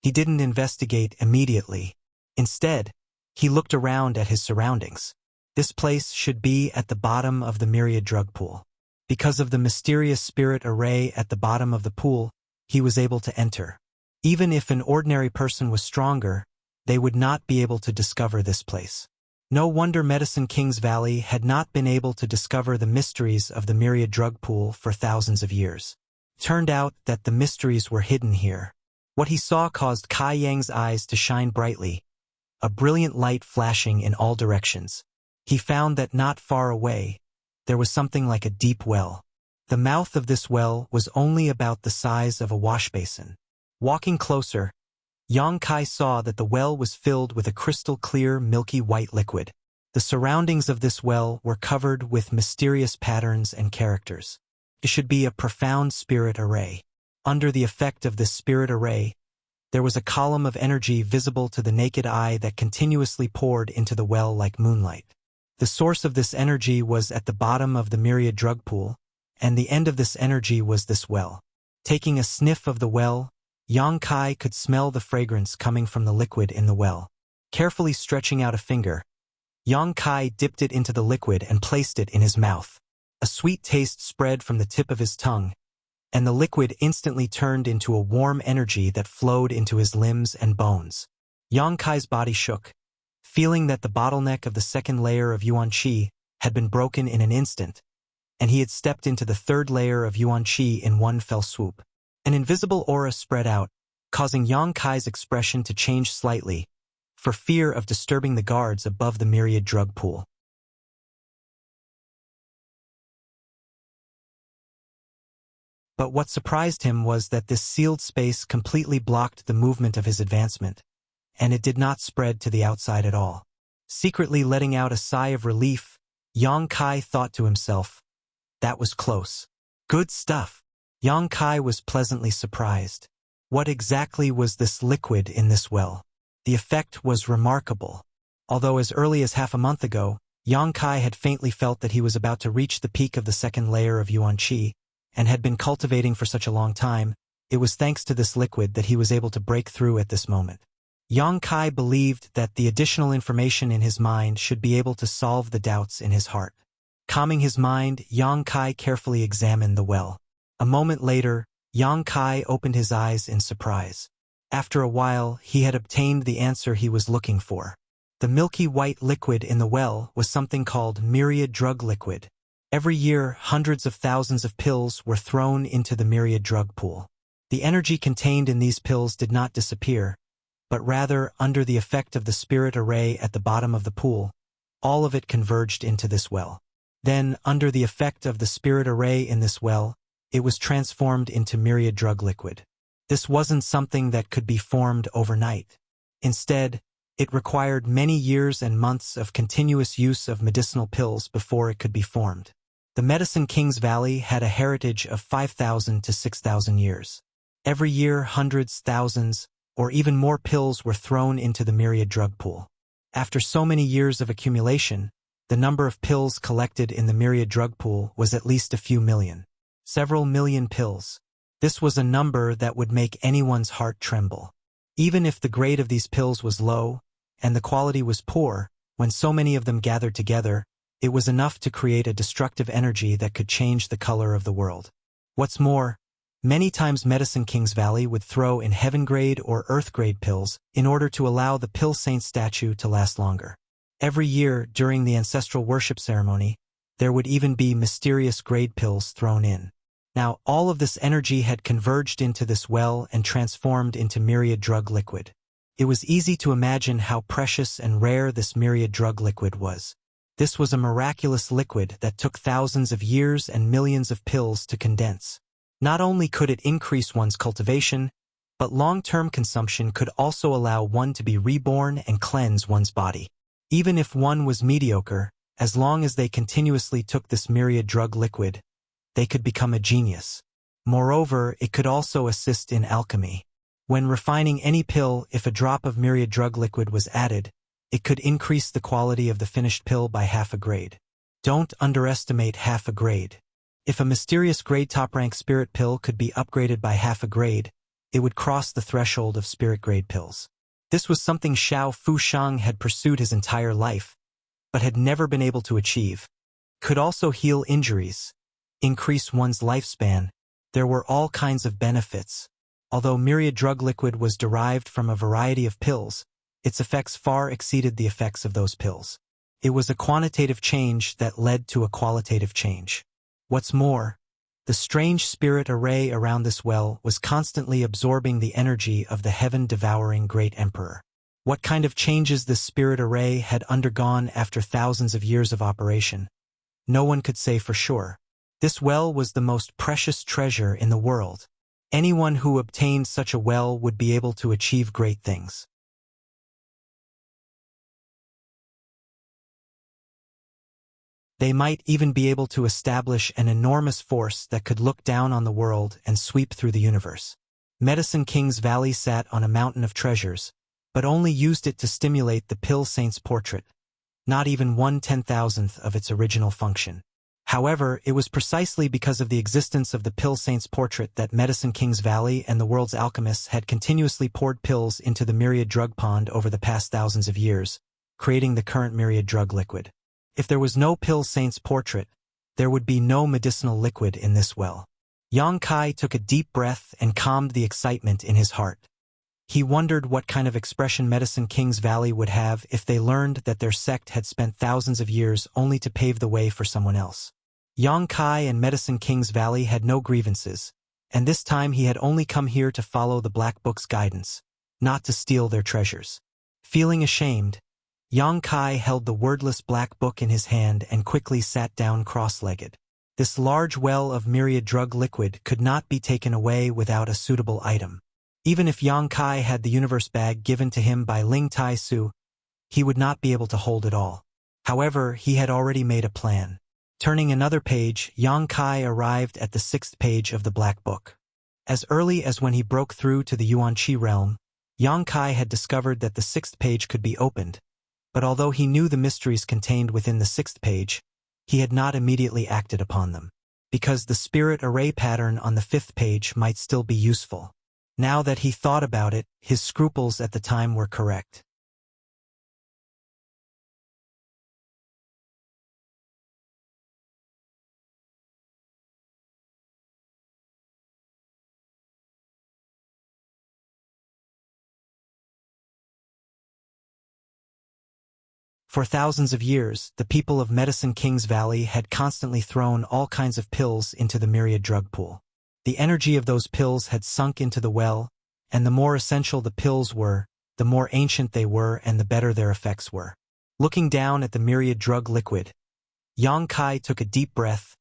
Speaker 1: He didn't investigate immediately. Instead, he looked around at his surroundings. This place should be at the bottom of the myriad drug pool. Because of the mysterious spirit array at the bottom of the pool, he was able to enter. Even if an ordinary person was stronger, they would not be able to discover this place. No wonder Medicine King's Valley had not been able to discover the mysteries of the myriad drug pool for thousands of years. Turned out that the mysteries were hidden here. What he saw caused Kai Yang's eyes to shine brightly, a brilliant light flashing in all directions. He found that not far away, there was something like a deep well. The mouth of this well was only about the size of a wash basin. Walking closer, Yang Kai saw that the well was filled with a crystal-clear, milky white liquid. The surroundings of this well were covered with mysterious patterns and characters. It should be a profound spirit array. Under the effect of this spirit array, there was a column of energy visible to the naked eye that continuously poured into the well like moonlight. The source of this energy was at the bottom of the myriad drug pool, and the end of this energy was this well. Taking a sniff of the well, Yang Kai could smell the fragrance coming from the liquid in the well. Carefully stretching out a finger, Yang Kai dipped it into the liquid and placed it in his mouth. A sweet taste spread from the tip of his tongue, and the liquid instantly turned into a warm energy that flowed into his limbs and bones. Yang Kai's body shook, feeling that the bottleneck of the second layer of Yuan Qi had been broken in an instant, and he had stepped into the third layer of Yuan Qi in one fell swoop. An invisible aura spread out, causing Yang Kai's expression to change slightly, for fear of disturbing the guards above the myriad drug pool. But what surprised him was that this sealed space completely blocked the movement of his advancement, and it did not spread to the outside at all. Secretly letting out a sigh of relief, Yang Kai thought to himself, "That was close. Good stuff." Yang Kai was pleasantly surprised. What exactly was this liquid in this well? The effect was remarkable. Although as early as half a month ago, Yang Kai had faintly felt that he was about to reach the peak of the second layer of Yuan Qi, and had been cultivating for such a long time, it was thanks to this liquid that he was able to break through at this moment. Yang Kai believed that the additional information in his mind should be able to solve the doubts in his heart. Calming his mind, Yang Kai carefully examined the well. A moment later, Yang Kai opened his eyes in surprise. After a while, he had obtained the answer he was looking for. The milky white liquid in the well was something called myriad drug liquid. Every year, hundreds of thousands of pills were thrown into the myriad drug pool. The energy contained in these pills did not disappear, but rather, under the effect of the spirit array at the bottom of the pool, all of it converged into this well. Then, under the effect of the spirit array in this well, it was transformed into myriad drug liquid. This wasn't something that could be formed overnight. Instead, it required many years and months of continuous use of medicinal pills before it could be formed. The Medicine King's Valley had a heritage of 5,000 to 6,000 years. Every year, hundreds, thousands, or even more pills were thrown into the myriad drug pool. After so many years of accumulation, the number of pills collected in the myriad drug pool was at least a few million. Several million pills. This was a number that would make anyone's heart tremble. Even if the grade of these pills was low, and the quality was poor, when so many of them gathered together, it was enough to create a destructive energy that could change the color of the world. What's more, many times Medicine King's Valley would throw in heaven-grade or earth-grade pills in order to allow the Pill Saint statue to last longer. Every year, during the ancestral worship ceremony, there would even be mysterious grade pills thrown in. Now, all of this energy had converged into this well and transformed into myriad drug liquid. It was easy to imagine how precious and rare this myriad drug liquid was. This was a miraculous liquid that took thousands of years and millions of pills to condense. Not only could it increase one's cultivation, but long-term consumption could also allow one to be reborn and cleanse one's body. Even if one was mediocre, as long as they continuously took this myriad drug liquid, they could become a genius. Moreover, it could also assist in alchemy. When refining any pill, if a drop of myriad drug liquid was added, it could increase the quality of the finished pill by half a grade. Don't underestimate half a grade. If a mysterious grade top-rank spirit pill could be upgraded by half a grade, it would cross the threshold of spirit grade pills. This was something Xiao Fushang had pursued his entire life, but had never been able to achieve. Could also heal injuries, increase one's lifespan. There were all kinds of benefits. Although myriad drug liquid was derived from a variety of pills, its effects far exceeded the effects of those pills. It was a quantitative change that led to a qualitative change. What's more, the strange spirit array around this well was constantly absorbing the energy of the heaven-devouring great emperor. What kind of changes this spirit array had undergone after thousands of years of operation, no one could say for sure. This well was the most precious treasure in the world. Anyone who obtained such a well would be able to achieve great things. They might even be able to establish an enormous force that could look down on the world and sweep through the universe. Medicine King's Valley sat on a mountain of treasures, but only used it to stimulate the Pill Saint's portrait, not even 1/10,000th of its original function. However, it was precisely because of the existence of the Pill Saint's portrait that Medicine King's Valley and the world's alchemists had continuously poured pills into the myriad drug pond over the past thousands of years, creating the current myriad drug liquid. If there was no Pill Saint's portrait, there would be no medicinal liquid in this well. Yang Kai took a deep breath and calmed the excitement in his heart. He wondered what kind of expression Medicine King's Valley would have if they learned that their sect had spent thousands of years only to pave the way for someone else. Yang Kai and Medicine King's Valley had no grievances, and this time he had only come here to follow the Black Book's guidance, not to steal their treasures. Feeling ashamed, Yang Kai held the wordless Black Book in his hand and quickly sat down cross-legged. This large well of myriad drug liquid could not be taken away without a suitable item. Even if Yang Kai had the universe bag given to him by Ling Tai Su, he would not be able to hold it all. However, he had already made a plan. Turning another page, Yang Kai arrived at the 6th page of the Black Book. As early as when he broke through to the Yuan-Chi realm, Yang Kai had discovered that the 6th page could be opened, but although he knew the mysteries contained within the 6th page, he had not immediately acted upon them, because the spirit array pattern on the 5th page might still be useful. Now that he thought about it, his scruples at the time were correct. For thousands of years, the people of Medicine King's Valley had constantly thrown all kinds of pills into the myriad drug pool. The energy of those pills had sunk into the well, and the more essential the pills were, the more ancient they were and the better their effects were. Looking down at the myriad drug liquid, Yang Kai took a deep breath,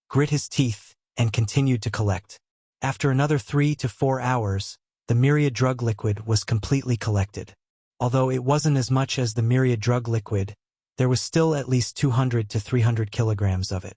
Speaker 1: grit his teeth, and continued to collect. After another 3 to 4 hours, the myriad drug liquid was completely collected. Although it wasn't as much as the myriad drug liquid, there was still at least 200 to 300 kilograms of it.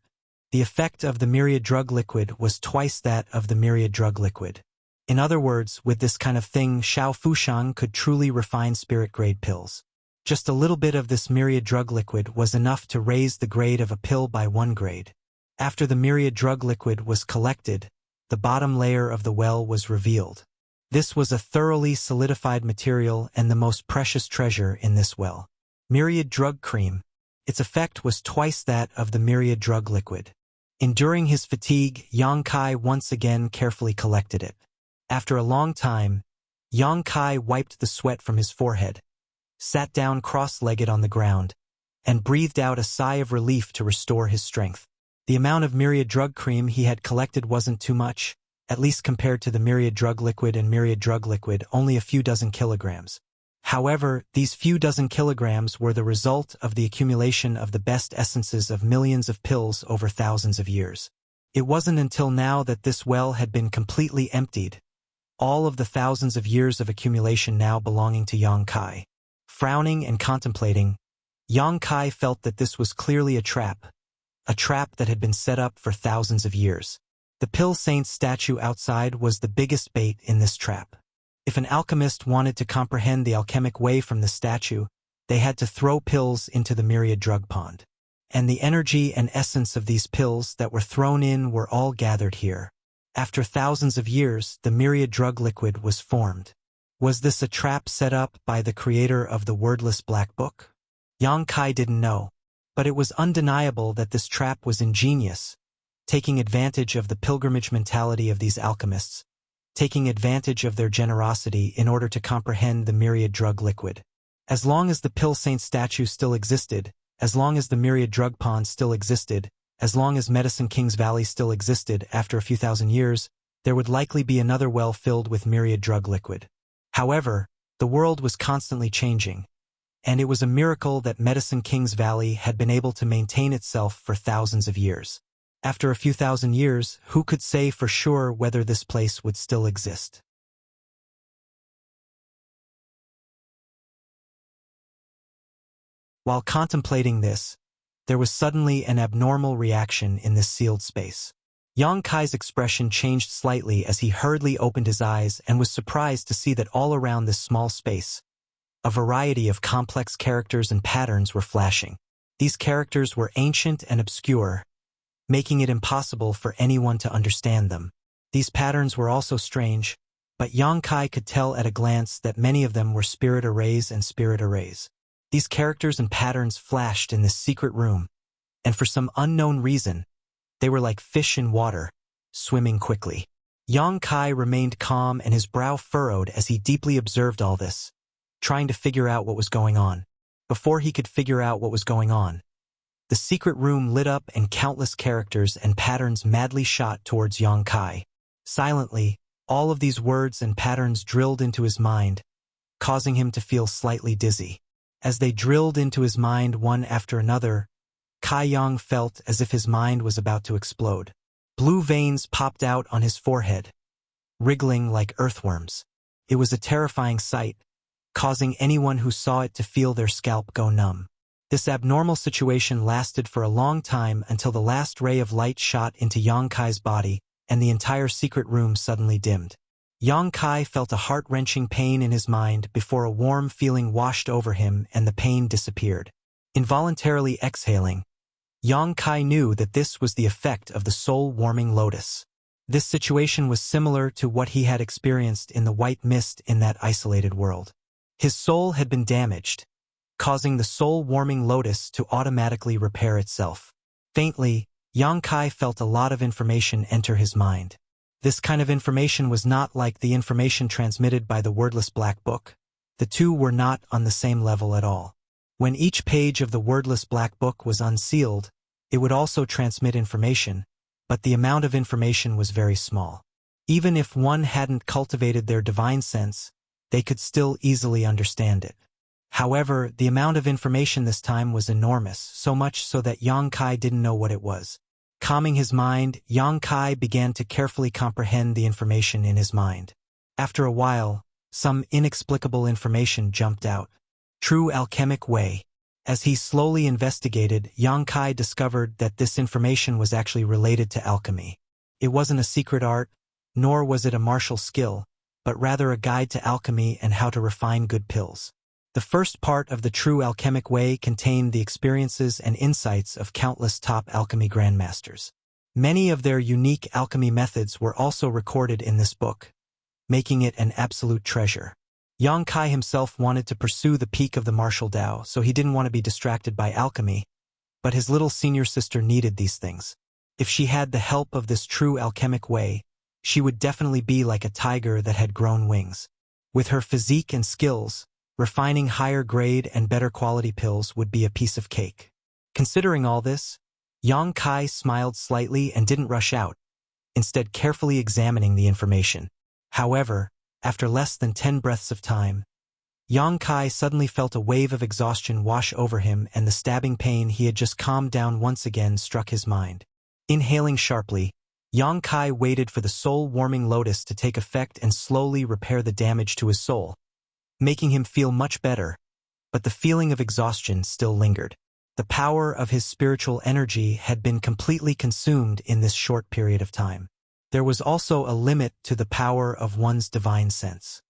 Speaker 1: The effect of the myriad drug liquid was twice that of the myriad drug liquid. In other words, with this kind of thing, Xiao Fushang could truly refine spirit-grade pills. Just a little bit of this myriad drug liquid was enough to raise the grade of a pill by 1 grade. After the myriad drug liquid was collected, the bottom layer of the well was revealed. This was a thoroughly solidified material and the most precious treasure in this well. Myriad drug cream. Its effect was twice that of the myriad drug liquid. Enduring his fatigue, Yang Kai once again carefully collected it. After a long time, Yang Kai wiped the sweat from his forehead, sat down cross-legged on the ground, and breathed out a sigh of relief to restore his strength. The amount of myriad drug cream he had collected wasn't too much, at least compared to the myriad drug liquid and myriad drug liquid, only a few dozen kilograms. However, these few dozen kilograms were the result of the accumulation of the best essences of millions of pills over thousands of years. It wasn't until now that this well had been completely emptied, all of the thousands of years of accumulation now belonging to Yang Kai. Frowning and contemplating, Yang Kai felt that this was clearly a trap that had been set up for thousands of years. The Pill Saint's statue outside was the biggest bait in this trap. If an alchemist wanted to comprehend the alchemic way from the statue, they had to throw pills into the myriad drug pond. And the energy and essence of these pills that were thrown in were all gathered here. After thousands of years, the myriad drug liquid was formed. Was this a trap set up by the creator of the wordless Black Book? Yang Kai didn't know, but it was undeniable that this trap was ingenious, taking advantage of the pilgrimage mentality of these alchemists, taking advantage of their generosity in order to comprehend the myriad drug liquid. As long as the Pill Saint statue still existed, As long as the myriad drug ponds still existed, as long as Medicine King's Valley still existed after a few thousand years, there would likely be another well filled with myriad drug liquid. However, the world was constantly changing, and it was a miracle that Medicine King's Valley had been able to maintain itself for thousands of years. After a few thousand years, who could say for sure whether this place would still exist? While contemplating this, there was suddenly an abnormal reaction in this sealed space. Yang Kai's expression changed slightly as he hurriedly opened his eyes and was surprised to see that all around this small space, a variety of complex characters and patterns were flashing. These characters were ancient and obscure, making it impossible for anyone to understand them. These patterns were also strange, but Yang Kai could tell at a glance that many of them were spirit arrays and spirit arrays. These characters and patterns flashed in this secret room, and for some unknown reason, they were like fish in water, swimming quickly. Yang Kai remained calm and his brow furrowed as he deeply observed all this, trying to figure out what was going on. Before he could figure out what was going on, the secret room lit up and countless characters and patterns madly shot towards Yang Kai. Silently, all of these words and patterns drilled into his mind, causing him to feel slightly dizzy. As they drilled into his mind one after another, Kai Yang felt as if his mind was about to explode. Blue veins popped out on his forehead, wriggling like earthworms. It was a terrifying sight, causing anyone who saw it to feel their scalp go numb. This abnormal situation lasted for a long time until the last ray of light shot into Yang Kai's body and the entire secret room suddenly dimmed. Yang Kai felt a heart-wrenching pain in his mind before a warm feeling washed over him and the pain disappeared. Involuntarily exhaling, Yang Kai knew that this was the effect of the soul-warming lotus. This situation was similar to what he had experienced in the white mist in that isolated world. His soul had been damaged, causing the soul-warming lotus to automatically repair itself. Faintly, Yang Kai felt a lot of information enter his mind. This kind of information was not like the information transmitted by the wordless black book. The two were not on the same level at all. When each page of the wordless black book was unsealed, it would also transmit information, but the amount of information was very small. Even if one hadn't cultivated their divine sense, they could still easily understand it. However, the amount of information this time was enormous, so much so that Yang Kai didn't know what it was. Calming his mind, Yang Kai began to carefully comprehend the information in his mind. After a while, some inexplicable information jumped out. True alchemic way. As he slowly investigated, Yang Kai discovered that this information was actually related to alchemy. It wasn't a secret art, nor was it a martial skill, but rather a guide to alchemy and how to refine good pills. The first part of the True Alchemic Way contained the experiences and insights of countless top alchemy grandmasters. Many of their unique alchemy methods were also recorded in this book, making it an absolute treasure. Yang Kai himself wanted to pursue the peak of the martial Tao, so he didn't want to be distracted by alchemy, but his little senior sister needed these things. If she had the help of this True Alchemic Way, she would definitely be like a tiger that had grown wings. With her physique and skills, refining higher grade and better quality pills would be a piece of cake. Considering all this, Yang Kai smiled slightly and didn't rush out, instead carefully examining the information. However, after less than 10 breaths of time, Yang Kai suddenly felt a wave of exhaustion wash over him and the stabbing pain he had just calmed down once again struck his mind. Inhaling sharply, Yang Kai waited for the soul-warming lotus to take effect and slowly repair the damage to his soul, making him feel much better, but the feeling of exhaustion still lingered. The power of his spiritual energy had been completely consumed in this short period of time. There was also a limit to the power of one's divine sense.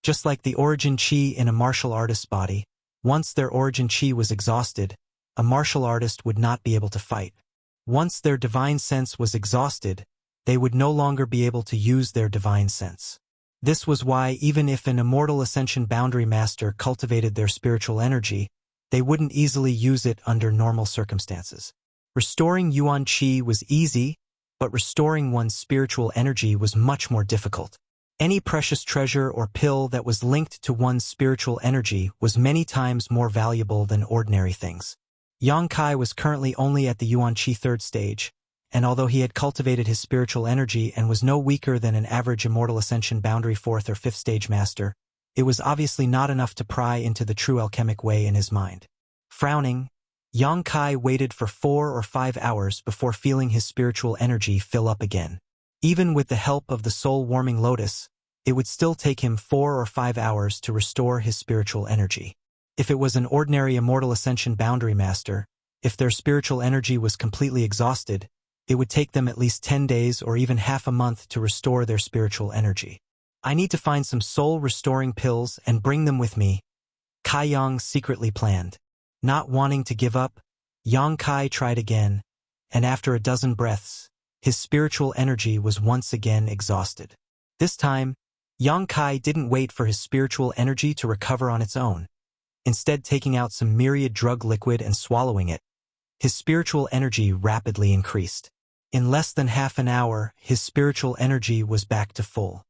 Speaker 1: Just like the origin chi in a martial artist's body, once their origin chi was exhausted, a martial artist would not be able to fight. Once their divine sense was exhausted, they would no longer be able to use their divine sense. This was why even if an immortal ascension boundary master cultivated their spiritual energy, they wouldn't easily use it under normal circumstances. Restoring Yuan Qi was easy, but restoring one's spiritual energy was much more difficult. Any precious treasure or pill that was linked to one's spiritual energy was many times more valuable than ordinary things. Yang Kai was currently only at the Yuan Qi third stage, and although he had cultivated his spiritual energy and was no weaker than an average immortal ascension boundary fourth or fifth stage master, it was obviously not enough to pry into the true alchemic way in his mind. Frowning, Yang Kai waited for 4 or 5 hours before feeling his spiritual energy fill up again. Even with the help of the soul-warming lotus, it would still take him 4 or 5 hours to restore his spiritual energy. If it was an ordinary immortal ascension boundary master, if their spiritual energy was completely exhausted, it would take them at least 10 days or even half a month to restore their spiritual energy. I need to find some soul-restoring pills and bring them with me, Kai Yang secretly planned. Not wanting to give up, Yang Kai tried again, and after a dozen breaths, his spiritual energy was once again exhausted. This time, Yang Kai didn't wait for his spiritual energy to recover on its own. Instead, taking out some myriad drug liquid and swallowing it, his spiritual energy rapidly increased. In less than half an hour, his spiritual energy was back to full.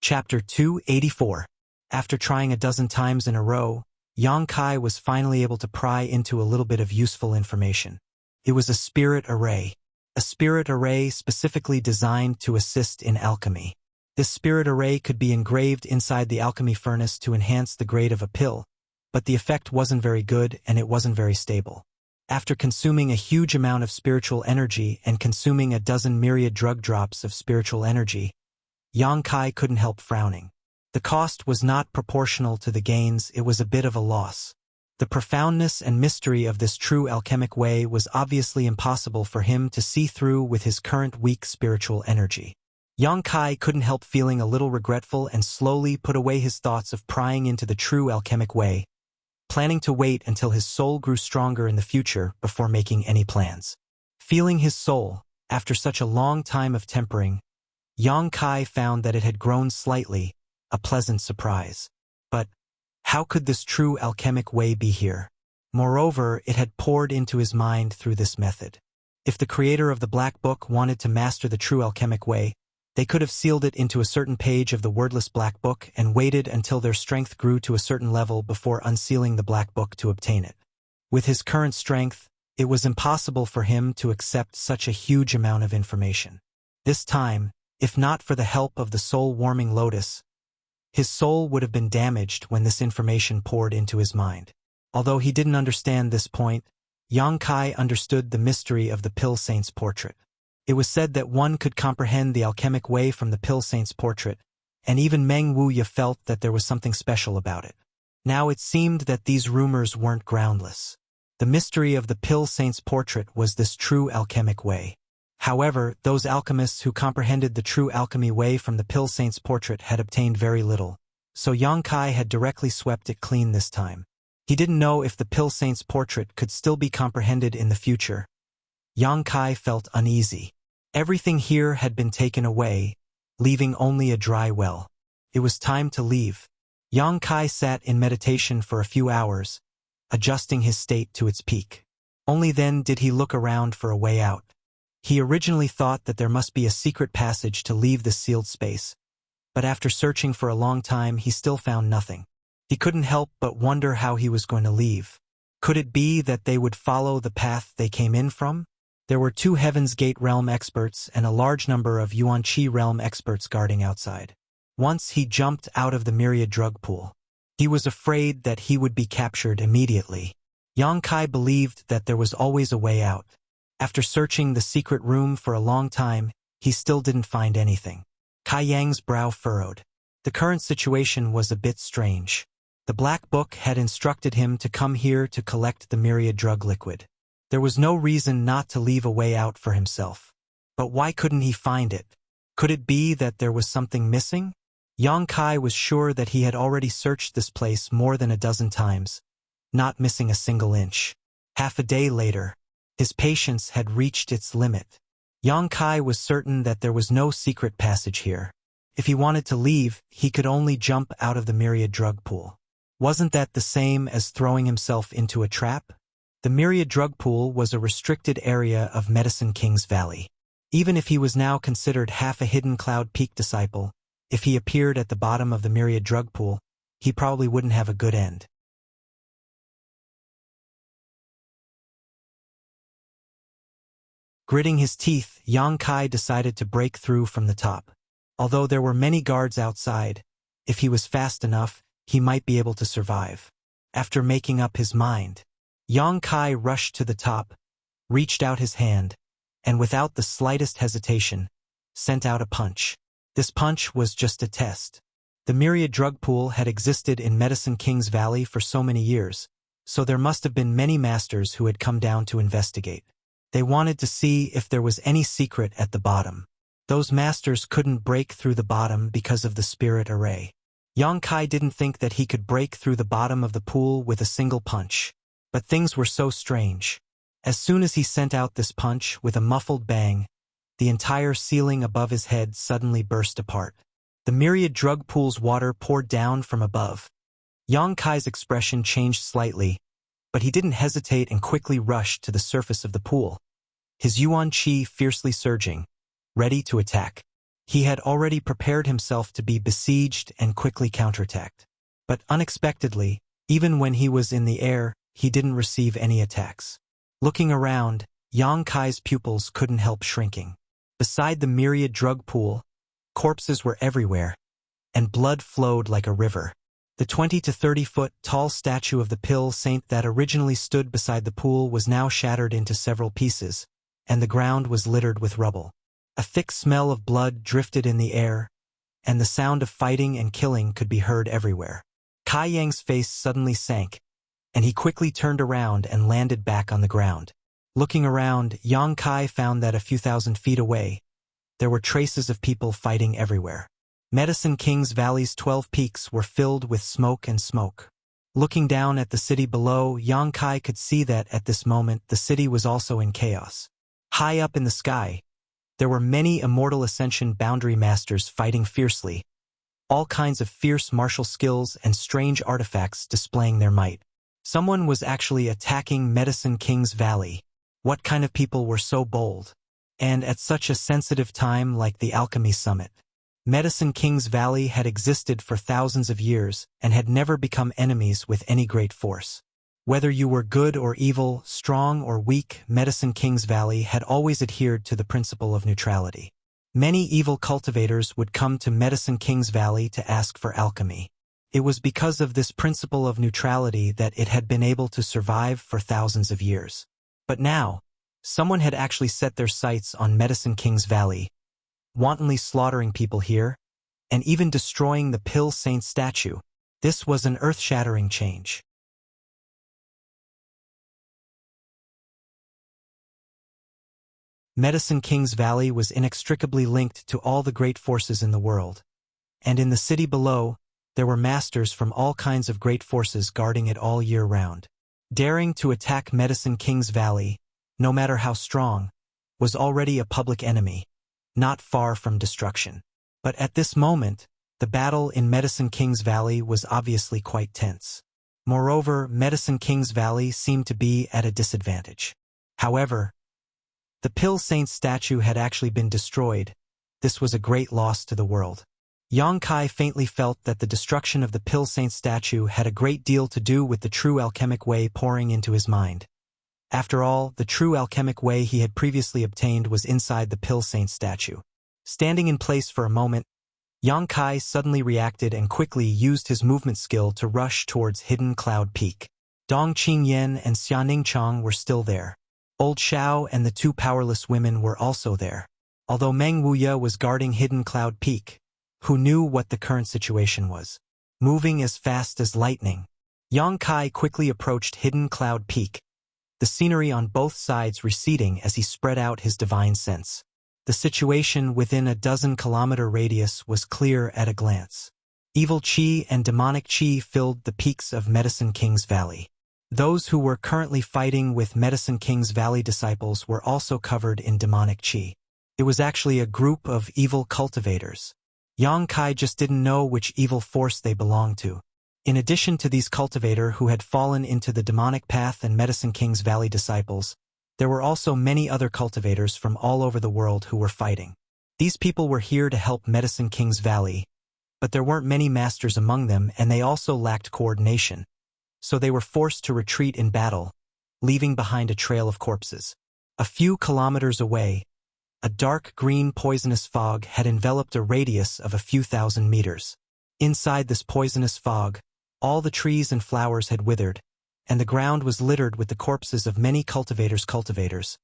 Speaker 1: Chapter 284. After trying a dozen times in a row, Yang Kai was finally able to pry into a little bit of useful information. It was a spirit array. A spirit array specifically designed to assist in alchemy. This spirit array could be engraved inside the alchemy furnace to enhance the grade of a pill, but the effect wasn't very good and it wasn't very stable. After consuming a huge amount of spiritual energy and consuming a dozen myriad drug drops of spiritual energy, Yang Kai couldn't help frowning. The cost was not proportional to the gains, it was a bit of a loss. The profoundness and mystery of this true alchemic way was obviously impossible for him to see through with his current weak spiritual energy. Yang Kai couldn't help feeling a little regretful and slowly put away his thoughts of prying into the true alchemic way, planning to wait until his soul grew stronger in the future before making any plans. Feeling his soul, after such a long time of tempering, Yang Kai found that it had grown slightly, a pleasant surprise. But how could this true alchemic way be here? Moreover, it had poured into his mind through this method. If the creator of the Black Book wanted to master the true alchemic way, they could have sealed it into a certain page of the wordless Black Book and waited until their strength grew to a certain level before unsealing the Black Book to obtain it. With his current strength, it was impossible for him to accept such a huge amount of information. This time, if not for the help of the soul-warming lotus, his soul would have been damaged when this information poured into his mind. Although he didn't understand this point, Yang Kai understood the mystery of the Pill Saint's portrait. It was said that one could comprehend the alchemic way from the Pill Saint's portrait, and even Meng Wuya felt that there was something special about it. Now it seemed that these rumors weren't groundless. The mystery of the Pill Saint's portrait was this true alchemic way. However, those alchemists who comprehended the true alchemy way from the Pill Saint's portrait had obtained very little, so Yang Kai had directly swept it clean this time. He didn't know if the Pill Saint's portrait could still be comprehended in the future. Yang Kai felt uneasy. Everything here had been taken away, leaving only a dry well. It was time to leave. Yang Kai sat in meditation for a few hours, adjusting his state to its peak. Only then did he look around for a way out. He originally thought that there must be a secret passage to leave this sealed space, but after searching for a long time he still found nothing. He couldn't help but wonder how he was going to leave. Could it be that they would follow the path they came in from? There were 2 Heaven's Gate realm experts and a large number of Yuan Qi realm experts guarding outside. Once he jumped out of the myriad drug pool. He was afraid that he would be captured immediately. Yang Kai believed that there was always a way out. After searching the secret room for a long time, he still didn't find anything. Kai Yang's brow furrowed. The current situation was a bit strange. The Black Book had instructed him to come here to collect the myriad drug liquid. There was no reason not to leave a way out for himself. But why couldn't he find it? Could it be that there was something missing? Yang Kai was sure that he had already searched this place more than a dozen times, not missing a single inch. Half a day later, his patience had reached its limit. Yang Kai was certain that there was no secret passage here. If he wanted to leave, he could only jump out of the myriad drug pool. Wasn't that the same as throwing himself into a trap? The Myriad Drug Pool was a restricted area of Medicine King's Valley. Even if he was now considered half a Hidden Cloud Peak disciple, if he appeared at the bottom of the Myriad Drug Pool, he probably wouldn't have a good end. Gritting his teeth, Yang Kai decided to break through from the top. Although there were many guards outside, if he was fast enough, he might be able to survive. After making up his mind, Yang Kai rushed to the top, reached out his hand, and without the slightest hesitation, sent out a punch. This punch was just a test. The Myriad Drug Pool had existed in Medicine King's Valley for so many years, so there must have been many masters who had come down to investigate. They wanted to see if there was any secret at the bottom. Those masters couldn't break through the bottom because of the spirit array. Yang Kai didn't think that he could break through the bottom of the pool with a single punch. But things were so strange. As soon as he sent out this punch with a muffled bang, the entire ceiling above his head suddenly burst apart. The Myriad Drug Pool's water poured down from above. Yang Kai's expression changed slightly, but he didn't hesitate and quickly rushed to the surface of the pool, his yuan qi fiercely surging, ready to attack. He had already prepared himself to be besieged and quickly counterattacked. But unexpectedly, even when he was in the air, he didn't receive any attacks. Looking around, Yang Kai's pupils couldn't help shrinking. Beside the Myriad Drug Pool, corpses were everywhere, and blood flowed like a river. The 20 to 30-foot tall statue of the Pill Saint that originally stood beside the pool was now shattered into several pieces, and the ground was littered with rubble. A thick smell of blood drifted in the air, and the sound of fighting and killing could be heard everywhere. Kai Yang's face suddenly sank, and he quickly turned around and landed back on the ground. Looking around, Yang Kai found that a few thousand feet away, there were traces of people fighting everywhere. Medicine King's Valley's 12 peaks were filled with smoke and smoke. Looking down at the city below, Yang Kai could see that at this moment the city was also in chaos. High up in the sky, there were many Immortal Ascension boundary masters fighting fiercely, all kinds of fierce martial skills and strange artifacts displaying their might. Someone was actually attacking Medicine King's Valley. What kind of people were so bold? And at such a sensitive time like the Alchemy Summit. Medicine King's Valley had existed for thousands of years and had never become enemies with any great force. Whether you were good or evil, strong or weak, Medicine King's Valley had always adhered to the principle of neutrality. Many evil cultivators would come to Medicine King's Valley to ask for alchemy. It was because of this principle of neutrality that it had been able to survive for thousands of years. But now, someone had actually set their sights on Medicine King's Valley, wantonly slaughtering people here, and even destroying the Pill Saint statue. This was an earth-shattering change. Medicine King's Valley was inextricably linked to all the great forces in the world, and in the city below, there were masters from all kinds of great forces guarding it all year round. Daring to attack Medicine King's Valley, no matter how strong, was already a public enemy, not far from destruction. But at this moment, the battle in Medicine King's Valley was obviously quite tense. Moreover, Medicine King's Valley seemed to be at a disadvantage. However, the Pill Saint statue had actually been destroyed. This was a great loss to the world. Yang Kai faintly felt that the destruction of the Pill Saint statue had a great deal to do with the true alchemic way pouring into his mind. After all, the true alchemic way he had previously obtained was inside the Pill Saint statue. Standing in place for a moment, Yang Kai suddenly reacted and quickly used his movement skill to rush towards Hidden Cloud Peak. Dong Qingyan and Xianing Chang were still there. Old Xiao and the two powerless women were also there. Although Meng Wuya was guarding Hidden Cloud Peak, who knew what the current situation was. Moving as fast as lightning, Yang Kai quickly approached Hidden Cloud Peak, the scenery on both sides receding as he spread out his divine sense. The situation within a 12-kilometer radius was clear at a glance. Evil Qi and demonic Qi filled the peaks of Medicine King's Valley. Those who were currently fighting with Medicine King's Valley disciples were also covered in demonic Qi. It was actually a group of evil cultivators. Yang Kai just didn't know which evil force they belonged to. In addition to these cultivator who had fallen into the demonic path and Medicine King's Valley disciples, there were also many other cultivators from all over the world who were fighting. These people were here to help Medicine King's Valley, but there weren't many masters among them and they also lacked coordination, so they were forced to retreat in battle, leaving behind a trail of corpses. A few kilometers away, a dark green poisonous fog had enveloped a radius of a few thousand meters. Inside this poisonous fog, all the trees and flowers had withered, and the ground was littered with the corpses of many cultivators,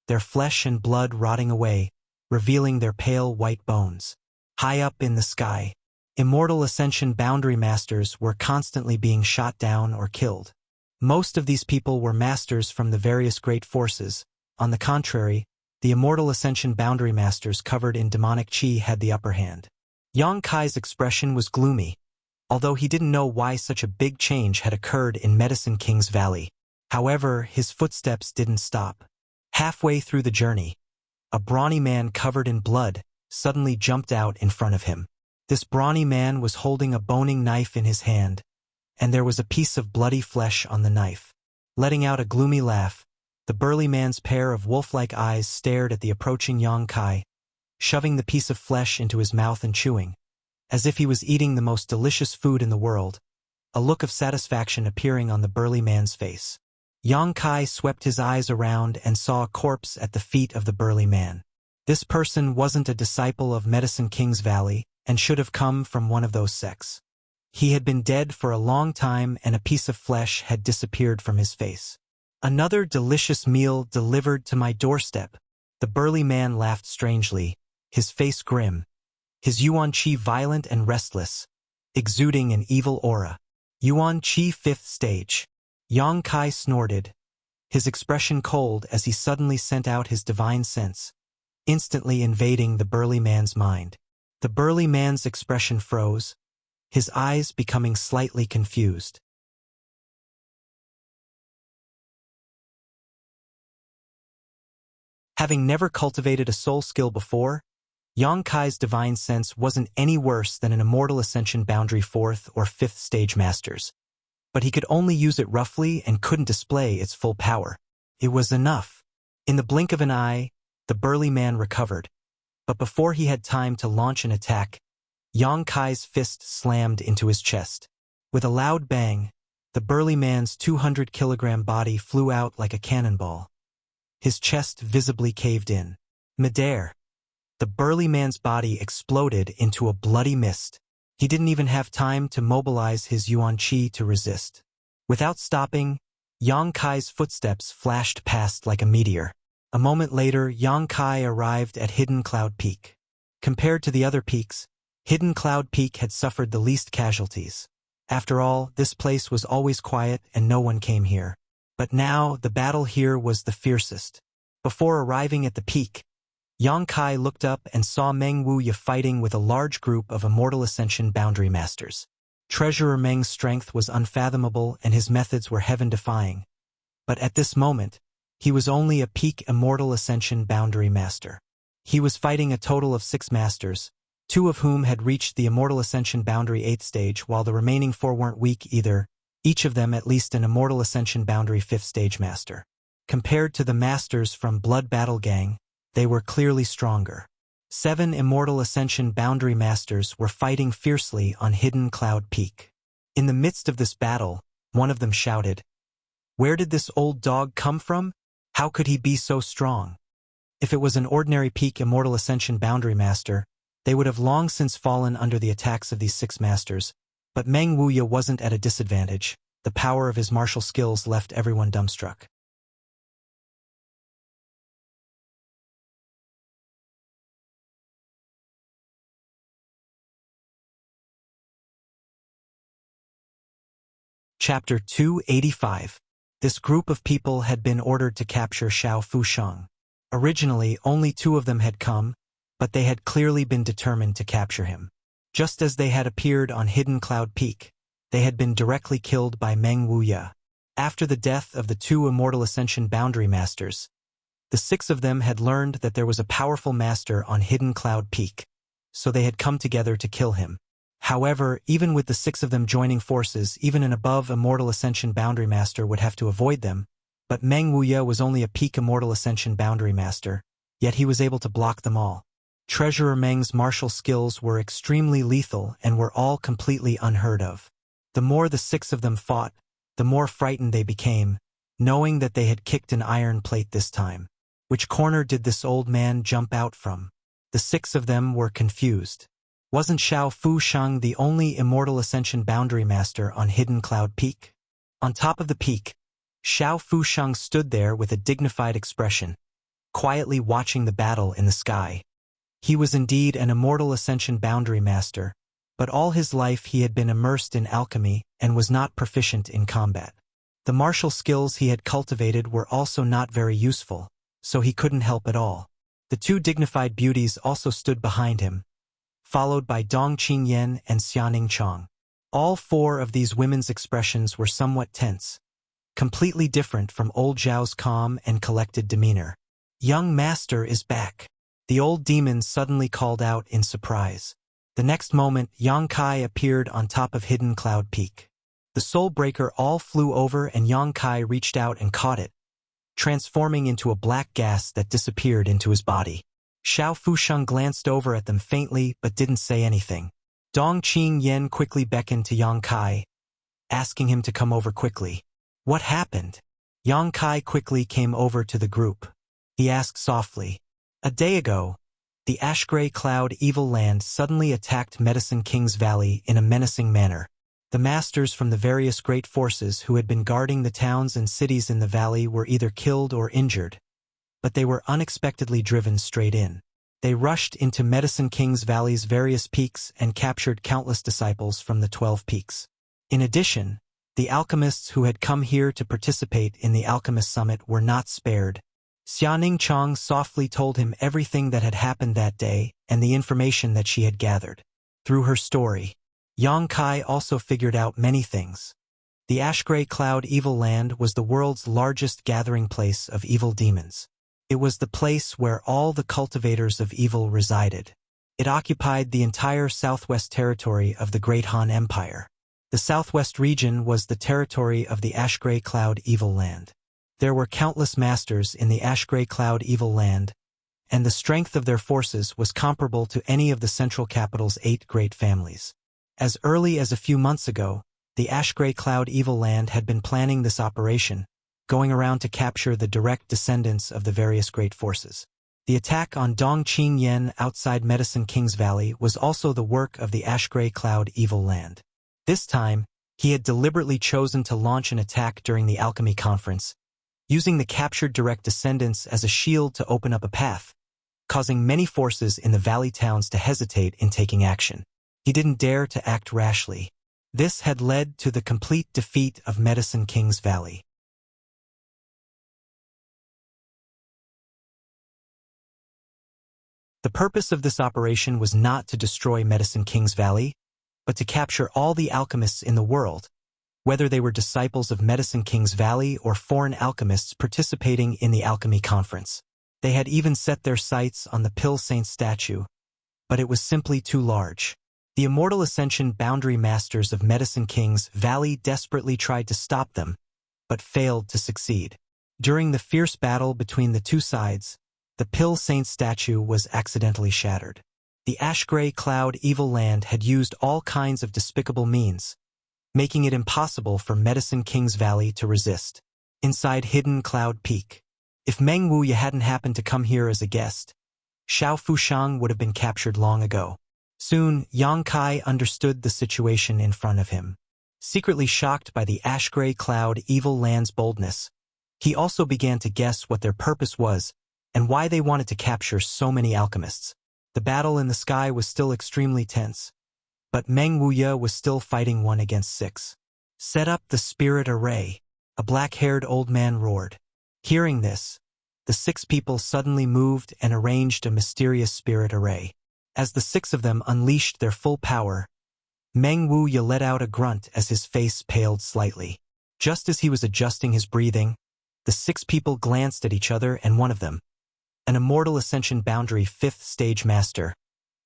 Speaker 1: their flesh and blood rotting away, revealing their pale white bones. High up in the sky, immortal Ascension Boundary Masters were constantly being shot down or killed. Most of these people were masters from the various great forces. On the contrary, the immortal Ascension Boundary Masters covered in demonic chi had the upper hand. Yang Kai's expression was gloomy, although he didn't know why such a big change had occurred in Medicine King's Valley. However, his footsteps didn't stop. Halfway through the journey, a brawny man covered in blood suddenly jumped out in front of him. This brawny man was holding a boning knife in his hand, and there was a piece of bloody flesh on the knife. Letting out a gloomy laugh, the burly man's pair of wolf-like eyes stared at the approaching Yang Kai, shoving the piece of flesh into his mouth and chewing, as if he was eating the most delicious food in the world, a look of satisfaction appearing on the burly man's face. Yang Kai swept his eyes around and saw a corpse at the feet of the burly man. This person wasn't a disciple of Medicine King's Valley and should have come from one of those sects. He had been dead for a long time and a piece of flesh had disappeared from his face. Another delicious meal delivered to my doorstep. The burly man laughed strangely, his face grim, his Yuan Qi violent and restless, exuding an evil aura. Yuan Qi 5th stage. Yang Kai snorted, his expression cold as he suddenly sent out his divine sense, instantly invading the burly man's mind. The burly man's expression froze, his eyes becoming slightly confused. Having never cultivated a soul skill before, Yang Kai's divine sense wasn't any worse than an immortal Ascension Boundary 4th or 5th stage masters. But he could only use it roughly and couldn't display its full power. It was enough. In the blink of an eye, the burly man recovered. But before he had time to launch an attack, Yang Kai's fist slammed into his chest. With a loud bang, the burly man's 200-kilogram body flew out like a cannonball. His chest visibly caved in. Midair. The burly man's body exploded into a bloody mist. He didn't even have time to mobilize his Yuan Qi to resist. Without stopping, Yang Kai's footsteps flashed past like a meteor. A moment later, Yang Kai arrived at Hidden Cloud Peak. Compared to the other peaks, Hidden Cloud Peak had suffered the least casualties. After all, this place was always quiet and no one came here. But now, the battle here was the fiercest. Before arriving at the peak, Yang Kai looked up and saw Meng Wuya fighting with a large group of Immortal Ascension Boundary Masters. Treasurer Meng's strength was unfathomable and his methods were heaven-defying. But at this moment, he was only a peak Immortal Ascension Boundary Master. He was fighting a total of 6 masters, 2 of whom had reached the Immortal Ascension Boundary 8th stage while the remaining 4 weren't weak either, each of them at least an Immortal Ascension Boundary 5th stage master. Compared to the masters from Blood Battle Gang, they were clearly stronger. 7 Immortal Ascension Boundary Masters were fighting fiercely on Hidden Cloud Peak. In the midst of this battle, one of them shouted, "Where did this old dog come from? How could he be so strong?" If it was an ordinary peak Immortal Ascension Boundary Master, they would have long since fallen under the attacks of these 6 masters, but Meng Wuya wasn't at a disadvantage. The power of his martial skills left everyone dumbstruck. Chapter 285. This group of people had been ordered to capture Xiao Fusheng. Originally, only 2 of them had come, but they had clearly been determined to capture him. Just as they had appeared on Hidden Cloud Peak, they had been directly killed by Meng Wuya. After the death of the 2 Immortal Ascension Boundary Masters, the 6 of them had learned that there was a powerful master on Hidden Cloud Peak, so they had come together to kill him. However, even with the 6 of them joining forces, even an above Immortal Ascension Boundary Master would have to avoid them, but Meng Wuya was only a peak Immortal Ascension Boundary Master, yet he was able to block them all. Treasurer Meng's martial skills were extremely lethal and were all completely unheard of. The more the 6 of them fought, the more frightened they became, knowing that they had kicked an iron plate this time. Which corner did this old man jump out from? The 6 of them were confused. Wasn't Xiao Fusheng the only Immortal Ascension Boundary Master on Hidden Cloud Peak? On top of the peak, Xiao Fusheng stood there with a dignified expression, quietly watching the battle in the sky. He was indeed an Immortal Ascension Boundary Master, but all his life he had been immersed in alchemy and was not proficient in combat. The martial skills he had cultivated were also not very useful, so he couldn't help at all. The 2 dignified beauties also stood behind him, followed by Dong Qingyan and Xianing Chong. All 4 of these women's expressions were somewhat tense, completely different from old Zhao's calm and collected demeanor. "Young master is back," the old demon suddenly called out in surprise. The next moment, Yang Kai appeared on top of Hidden Cloud Peak. The Soul Breaker all flew over and Yang Kai reached out and caught it, transforming into a black gas that disappeared into his body. Xiao Fusheng glanced over at them faintly but didn't say anything. Dong Qingyan quickly beckoned to Yang Kai, asking him to come over quickly. What happened? Yang Kai quickly came over to the group. He asked softly. A day ago, the ash-gray cloud evil land suddenly attacked Medicine King's Valley in a menacing manner. The masters from the various great forces who had been guarding the towns and cities in the valley were either killed or injured, but they were unexpectedly driven straight in. They rushed into Medicine King's Valley's various peaks and captured countless disciples from the 12 peaks. In addition, the alchemists who had come here to participate in the Alchemist Summit were not spared. Xianing Chong softly told him everything that had happened that day and the information that she had gathered. Through her story, Yang Kai also figured out many things. The Ash-Gray Cloud Evil Land was the world's largest gathering place of evil demons. It was the place where all the cultivators of evil resided. It occupied the entire southwest territory of the Great Han Empire. The southwest region was the territory of the Ash-Gray Cloud Evil Land. There were countless masters in the Ash-Gray Cloud Evil Land, and the strength of their forces was comparable to any of the central capital's 8 great families. As early as a few months ago, the Ash-Gray Cloud Evil Land had been planning this operation, going around to capture the direct descendants of the various great forces. The attack on Dong Qingyan outside Medicine King's Valley was also the work of the Ash-Gray Cloud Evil Land. This time, he had deliberately chosen to launch an attack during the alchemy conference, using the captured direct descendants as a shield to open up a path, causing many forces in the valley towns to hesitate in taking action. He didn't dare to act rashly. This had led to the complete defeat of Medicine King's Valley. The purpose of this operation was not to destroy Medicine King's Valley, but to capture all the alchemists in the world, whether they were disciples of Medicine King's Valley or foreign alchemists participating in the alchemy conference. They had even set their sights on the Pill Saint statue, but it was simply too large. The Immortal Ascension Boundary Masters of Medicine King's Valley desperately tried to stop them, but failed to succeed. During the fierce battle between the two sides, the Pill Saint statue was accidentally shattered. The Ash-Gray Cloud Evil Land had used all kinds of despicable means, making it impossible for Medicine King's Valley to resist. Inside Hidden Cloud Peak, if Meng Wuya hadn't happened to come here as a guest, Xiao Fusheng would have been captured long ago. Soon, Yang Kai understood the situation in front of him. Secretly shocked by the Ash-Gray Cloud Evil Land's boldness, he also began to guess what their purpose was and why they wanted to capture so many alchemists. The battle in the sky was still extremely tense, but Meng Wuya was still fighting 1 against 6. Set up the spirit array, a black-haired old man roared. Hearing this, the 6 people suddenly moved and arranged a mysterious spirit array. As the 6 of them unleashed their full power, Meng Wuya let out a grunt as his face paled slightly. Just as he was adjusting his breathing, the 6 people glanced at each other and one of them, an Immortal Ascension Boundary 5th Stage Master,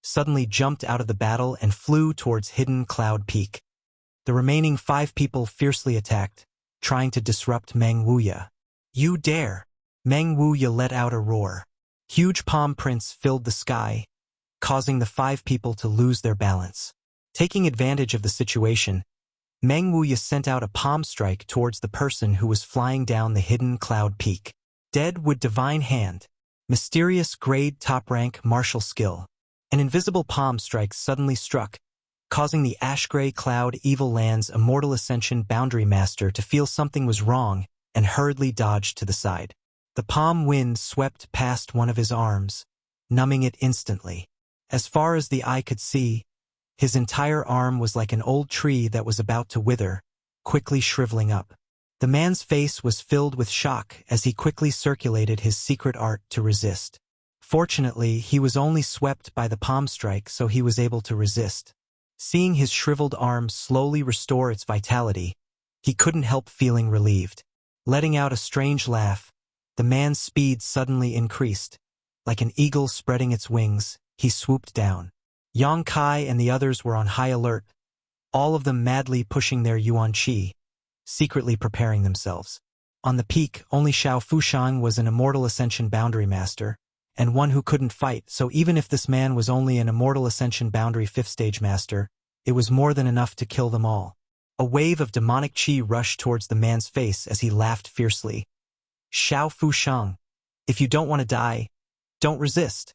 Speaker 1: suddenly jumped out of the battle and flew towards Hidden Cloud Peak. The remaining 5 people fiercely attacked, trying to disrupt Meng Wuya. "You dare!" Meng Wuya let out a roar. Huge palm prints filled the sky, causing the 5 people to lose their balance. Taking advantage of the situation, Meng Wuya sent out a palm strike towards the person who was flying down the Hidden Cloud Peak. Dead with Divine Hand, mysterious grade top-rank martial skill. An invisible palm strike suddenly struck, causing the Ash-Gray Cloud Evil Land's Immortal Ascension Boundary Master to feel something was wrong and hurriedly dodged to the side. The palm wind swept past one of his arms, numbing it instantly. As far as the eye could see, his entire arm was like an old tree that was about to wither, quickly shriveling up. The man's face was filled with shock as he quickly circulated his secret art to resist. Fortunately, he was only swept by the palm strike, so he was able to resist. Seeing his shriveled arm slowly restore its vitality, he couldn't help feeling relieved. Letting out a strange laugh, the man's speed suddenly increased. Like an eagle spreading its wings, he swooped down. Yang Kai and the others were on high alert, all of them madly pushing their yuan qi, secretly preparing themselves. On the peak, only Xiao Fushang was an Immortal Ascension Boundary Master, and one who couldn't fight, so even if this man was only an Immortal Ascension Boundary 5th Stage Master, it was more than enough to kill them all. A wave of demonic qi rushed towards the man's face as he laughed fiercely. "Xiao Fushang, if you don't want to die, don't resist."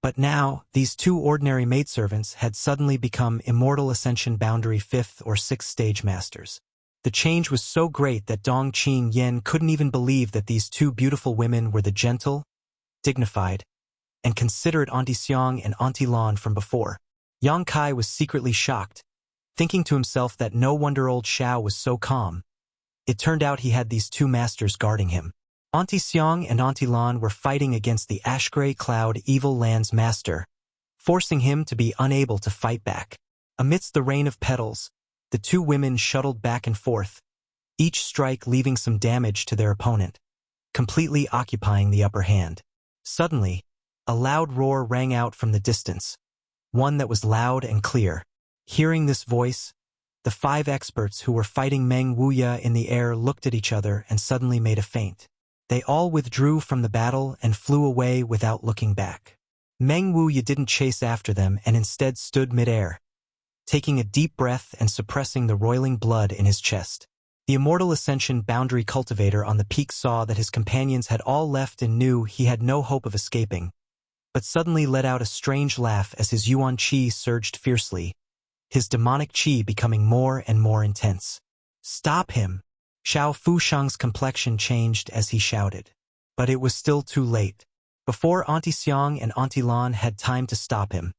Speaker 1: But now, these 2 ordinary maidservants had suddenly become Immortal Ascension Boundary 5th or 6th Stage Masters. The change was so great that Dong Qing Yen couldn't even believe that these 2 beautiful women were the gentle, dignified, and considerate Auntie Xiang and Auntie Lan from before. Yang Kai was secretly shocked, thinking to himself that no wonder old Xiao was so calm. It turned out he had these 2 masters guarding him. Auntie Xiang and Auntie Lan were fighting against the Ash-Gray Cloud Evil Land's master, forcing him to be unable to fight back. Amidst the rain of petals, the 2 women shuttled back and forth, each strike leaving some damage to their opponent, completely occupying the upper hand. Suddenly, a loud roar rang out from the distance, one that was loud and clear. Hearing this voice, the 5 experts who were fighting Meng Wuya in the air looked at each other and suddenly made a feint. They all withdrew from the battle and flew away without looking back. Meng Wuya didn't chase after them and instead stood mid-air, taking a deep breath and suppressing the roiling blood in his chest. The Immortal Ascension Boundary Cultivator on the peak saw that his companions had all left and knew he had no hope of escaping, but suddenly let out a strange laugh as his yuan qi surged fiercely, his demonic qi becoming more and more intense. "Stop him!" Xiao Fushang's complexion changed as he shouted. But it was still too late. Before Auntie Xiang and Auntie Lan had time to stop him,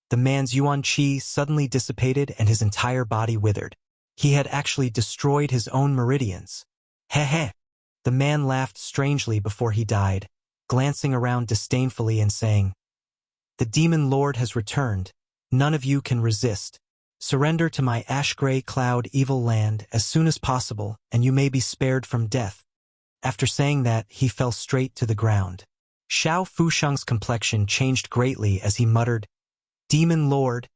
Speaker 1: the man's yuan qi suddenly dissipated and his entire body withered. He had actually destroyed his own meridians. "Heh heh." The man laughed strangely before he died, glancing around disdainfully and saying, "The Demon Lord has returned. None of you can resist. Surrender to my Ash-Gray Cloud Evil Land as soon as possible, and you may be spared from death." After saying that, he fell straight to the ground. Xiao Fushang's complexion changed greatly as he muttered, "Demon Lord."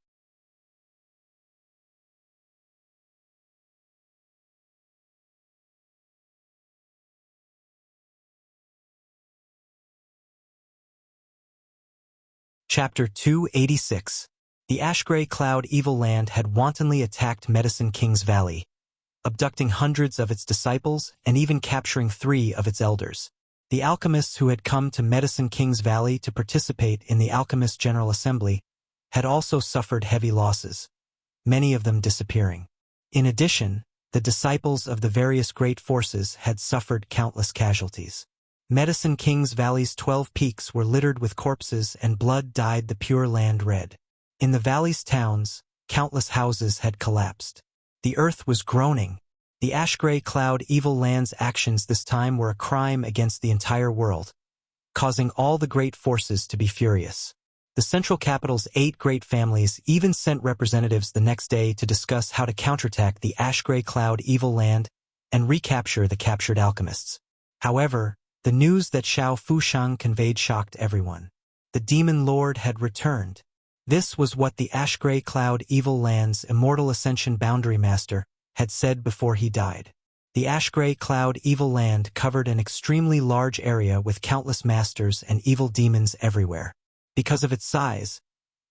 Speaker 1: Chapter 286. The Ash-Gray Cloud Evil Land had wantonly attacked Medicine King's Valley, abducting hundreds of its disciples and even capturing 3 of its elders. The alchemists who had come to Medicine King's Valley to participate in the Alchemist General Assembly had also suffered heavy losses, many of them disappearing. In addition, the disciples of the various great forces had suffered countless casualties. Medicine King's Valley's 12 peaks were littered with corpses and blood dyed the pure land red. In the valley's towns, countless houses had collapsed. The earth was groaning. The Ash-Gray Cloud Evil Land's actions this time were a crime against the entire world, causing all the great forces to be furious. The central capital's 8 great families even sent representatives the next day to discuss how to counterattack the ash-gray cloud evil land and recapture the captured alchemists. However, the news that Xiao Fushang conveyed shocked everyone. The demon lord had returned. This was what the ash-gray cloud evil land's immortal ascension boundary master had said before he died. The ash-gray cloud evil land covered an extremely large area with countless masters and evil demons everywhere. Because of its size,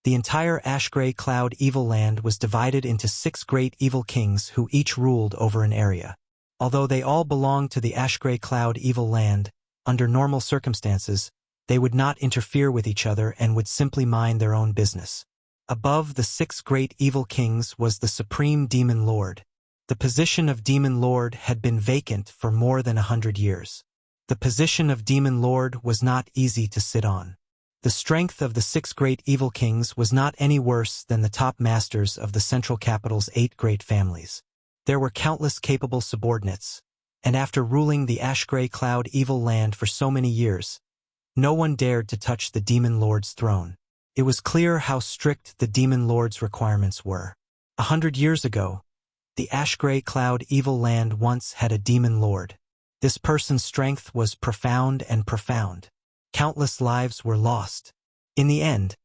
Speaker 1: the entire ash-gray cloud evil land was divided into 6 great evil kings who each ruled over an area. Although they all belonged to the ash-gray cloud evil land, under normal circumstances, they would not interfere with each other and would simply mind their own business. Above the 6 great evil kings was the supreme demon lord. The position of demon lord had been vacant for more than 100 years. The position of demon lord was not easy to sit on. The strength of the 6 great evil kings was not any worse than the top masters of the central capital's 8 great families. There were countless capable subordinates, and after ruling the ash-gray cloud evil land for so many years, no one dared to touch the demon lord's throne. It was clear how strict the demon lord's requirements were. 100 years ago, the ash-gray cloud evil land once had a demon lord. This person's strength was profound and profound. Countless lives were lost. In the end,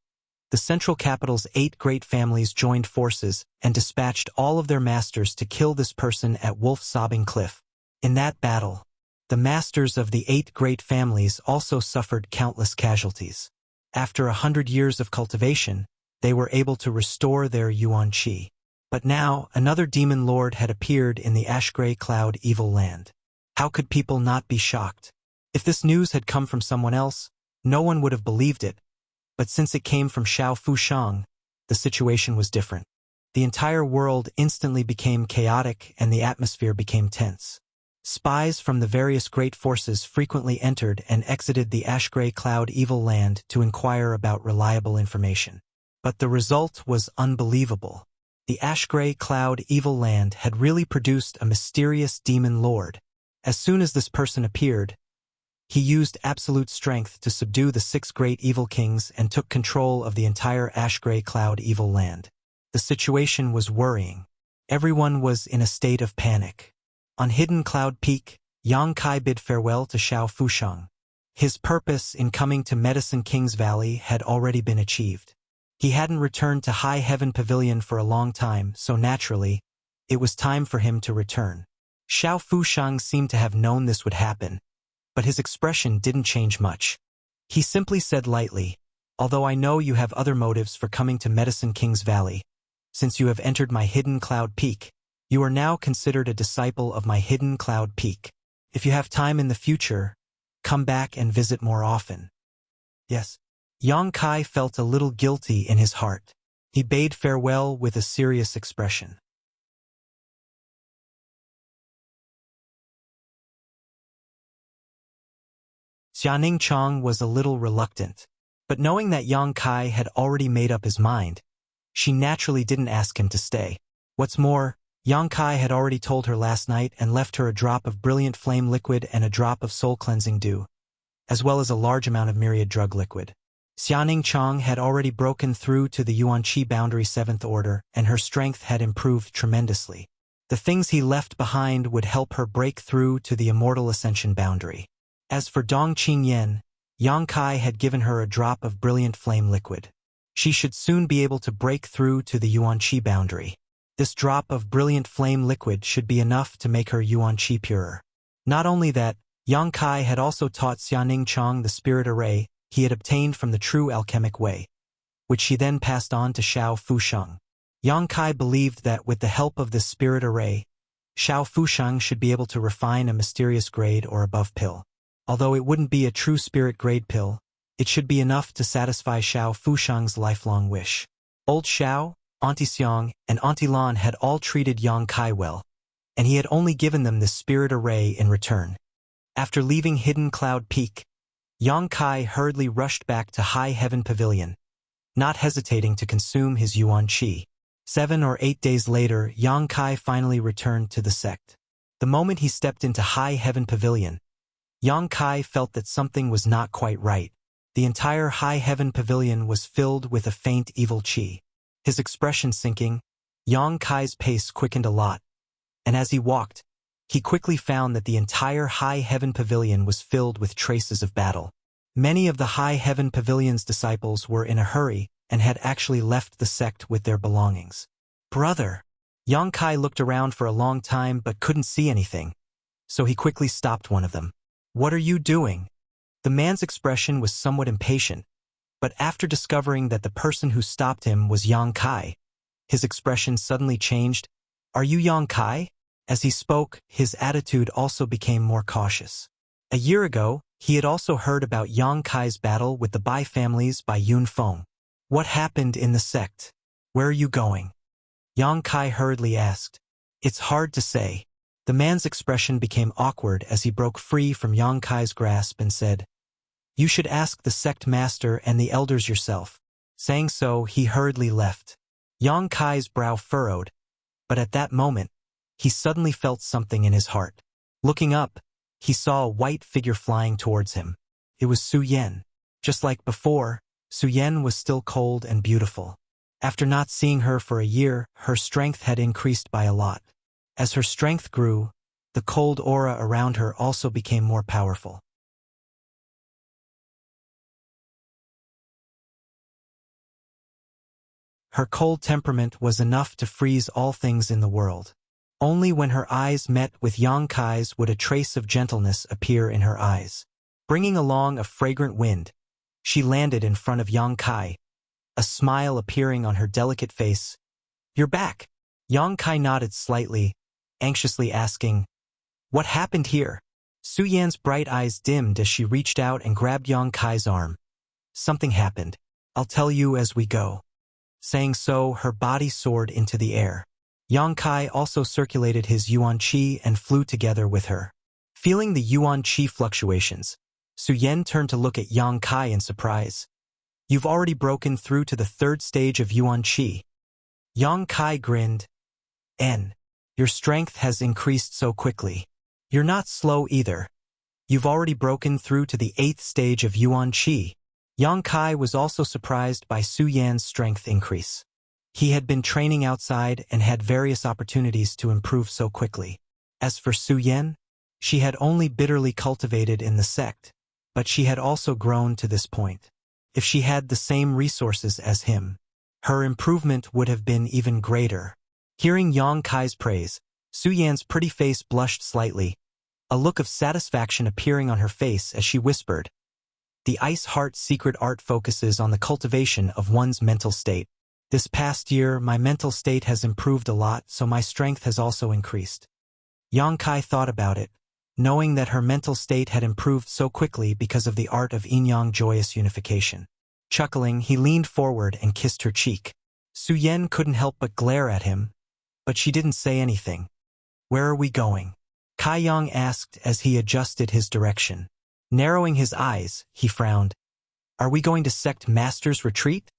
Speaker 1: the central capital's 8 great families joined forces and dispatched all of their masters to kill this person at Wolf Sobbing Cliff. In that battle, the masters of the 8 great families also suffered countless casualties. After 100 years of cultivation, they were able to restore their yuan qi. But now, another demon lord had appeared in the ash-gray cloud evil land. How could people not be shocked? If this news had come from someone else, no one would have believed it. But since it came from Xiao Fushang, the situation was different. The entire world instantly became chaotic and the atmosphere became tense. Spies from the various great forces frequently entered and exited the ash-gray cloud evil land to inquire about reliable information. But the result was unbelievable. The ash-gray cloud evil land had really produced a mysterious demon lord. As soon as this person appeared, he used absolute strength to subdue the 6 great evil kings and took control of the entire ash-gray cloud evil land. The situation was worrying. Everyone was in a state of panic. On Hidden Cloud Peak, Yang Kai bid farewell to Xiao Fushang. His purpose in coming to Medicine King's Valley had already been achieved. He hadn't returned to High Heaven Pavilion for a long time, so naturally, it was time for him to return. Xiao Fushang seemed to have known this would happen, but his expression didn't change much. He simply said lightly, "Although I know you have other motives for coming to Medicine King's Valley, since you have entered my Hidden Cloud Peak, you are now considered a disciple of my Hidden Cloud Peak. If you have time in the future, come back and visit more often." Yes. Yang Kai felt a little guilty in his heart. He bade farewell with a serious expression. Xianing Chong was a little reluctant, but knowing that Yang Kai had already made up his mind, she naturally didn't ask him to stay. What's more, Yang Kai had already told her last night and left her a drop of brilliant flame liquid and a drop of soul-cleansing dew, as well as a large amount of myriad drug liquid. Xianing Chong had already broken through to the Yuan Qi boundary 7th order, and her strength had improved tremendously. The things he left behind would help her break through to the immortal ascension boundary. As for Dong Qingyan, Yang Kai had given her a drop of brilliant flame liquid. She should soon be able to break through to the Yuan Qi boundary. This drop of brilliant flame liquid should be enough to make her Yuan Qi purer. Not only that, Yang Kai had also taught Xianing Chong the spirit array he had obtained from the true alchemic way, which she then passed on to Xiao Fushang. Yang Kai believed that with the help of this spirit array, Xiao Fushang should be able to refine a mysterious grade or above pill. Although it wouldn't be a true spirit grade pill, it should be enough to satisfy Xiao Fushang's lifelong wish. Old Xiao, Auntie Xiang, and Auntie Lan had all treated Yang Kai well, and he had only given them this spirit array in return. After leaving Hidden Cloud Peak, Yang Kai hurriedly rushed back to High Heaven Pavilion, not hesitating to consume his Yuan Qi. 7 or 8 days later, Yang Kai finally returned to the sect. The moment he stepped into High Heaven Pavilion, Yang Kai felt that something was not quite right. The entire high heaven pavilion was filled with a faint evil qi. His expression sinking, Yang Kai's pace quickened a lot, and as he walked, he quickly found that the entire high heaven pavilion was filled with traces of battle. Many of the high heaven pavilion's disciples were in a hurry and had actually left the sect with their belongings. Brother! Yang Kai looked around for a long time but couldn't see anything, so he quickly stopped one of them. What are you doing? The man's expression was somewhat impatient, but after discovering that the person who stopped him was Yang Kai, his expression suddenly changed. Are you Yang Kai? As he spoke, his attitude also became more cautious. A year ago, he had also heard about Yang Kai's battle with the Bai families by Yun Feng. What happened in the sect? Where are you going? Yang Kai hurriedly asked. It's hard to say. The man's expression became awkward as he broke free from Yang Kai's grasp and said, You should ask the sect master and the elders yourself. Saying so, he hurriedly left. Yang Kai's brow furrowed, but at that moment, he suddenly felt something in his heart. Looking up, he saw a white figure flying towards him. It was Su Yan. Just like before, Su Yan was still cold and beautiful. After not seeing her for a year, her strength had increased by a lot. As her strength grew, the cold aura around her also became more powerful. Her cold temperament was enough to freeze all things in the world. Only when her eyes met with Yang Kai's would a trace of gentleness appear in her eyes. Bringing along a fragrant wind, she landed in front of Yang Kai, a smile appearing on her delicate face. You're back. Yang Kai nodded slightly, anxiously asking, What happened here? Su Yan's bright eyes dimmed as she reached out and grabbed Yang Kai's arm. Something happened. I'll tell you as we go. Saying so, her body soared into the air. Yang Kai also circulated his yuan qi and flew together with her. Feeling the yuan qi fluctuations, Su Yan turned to look at Yang Kai in surprise. You've already broken through to the third stage of yuan qi. Yang Kai grinned. Your strength has increased so quickly. You're not slow either. You've already broken through to the 8th stage of yuan qi. Yang Kai was also surprised by Su Yan's strength increase. He had been training outside and had various opportunities to improve so quickly. As for Su Yan, she had only bitterly cultivated in the sect, but she had also grown to this point. If she had the same resources as him, her improvement would have been even greater. Hearing Yang Kai's praise, Su Yan's pretty face blushed slightly, a look of satisfaction appearing on her face as she whispered, The Ice Heart secret art focuses on the cultivation of one's mental state. This past year, my mental state has improved a lot, so my strength has also increased. Yang Kai thought about it, knowing that her mental state had improved so quickly because of the art of yin-yang joyous unification. Chuckling, he leaned forward and kissed her cheek. Su Yan couldn't help but glare at him, but she didn't say anything. Where are we going? Kai Yang asked as he adjusted his direction. Narrowing his eyes, he frowned. Are we going to Sect Master's retreat?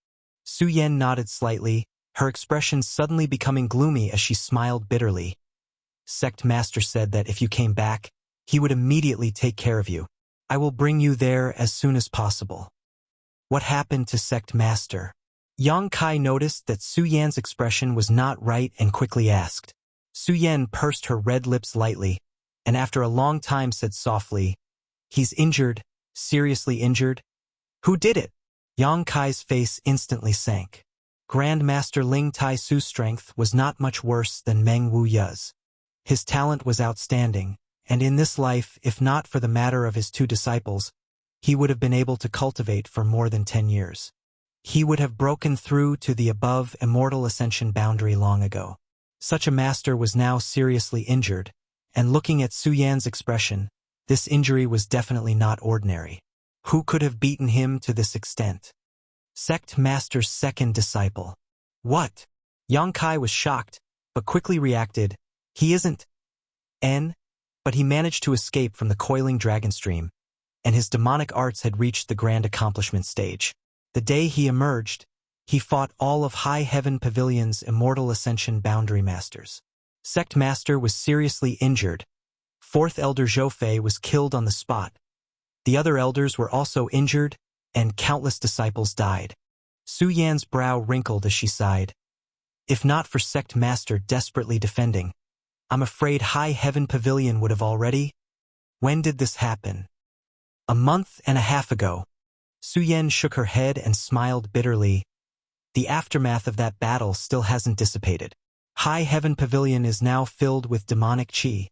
Speaker 1: Su Yan nodded slightly, her expression suddenly becoming gloomy as she smiled bitterly. Sect Master said that if you came back, he would immediately take care of you. I will bring you there as soon as possible. What happened to Sect Master? Yang Kai noticed that Su Yan's expression was not right and quickly asked. Su Yan pursed her red lips lightly, and after a long time said softly, He's injured, seriously injured. Who did it? Yang Kai's face instantly sank. Grandmaster Ling Tai Su's strength was not much worse than Meng Wu Ya's. His talent was outstanding, and in this life, if not for the matter of his 2 disciples, he would have been able to cultivate for more than 10 years. He would have broken through to the above immortal ascension boundary long ago. Such a master was now seriously injured, and looking at Su Yan's expression, this injury was definitely not ordinary. Who could have beaten him to this extent? Sect Master's second disciple. What? Yang Kai was shocked, but quickly reacted. He isn't but he managed to escape from the coiling dragon stream, and his demonic arts had reached the grand accomplishment stage. The day he emerged, he fought all of High Heaven Pavilion's immortal ascension boundary masters. Sect Master was seriously injured. 4th Elder Zhou Fei was killed on the spot. The other elders were also injured, and countless disciples died. Su Yan's brow wrinkled as she sighed. If not for sect master desperately defending, I'm afraid High Heaven Pavilion would have already. When did this happen? A month and a half ago. Su Yan shook her head and smiled bitterly. The aftermath of that battle still hasn't dissipated. High Heaven Pavilion is now filled with demonic qi,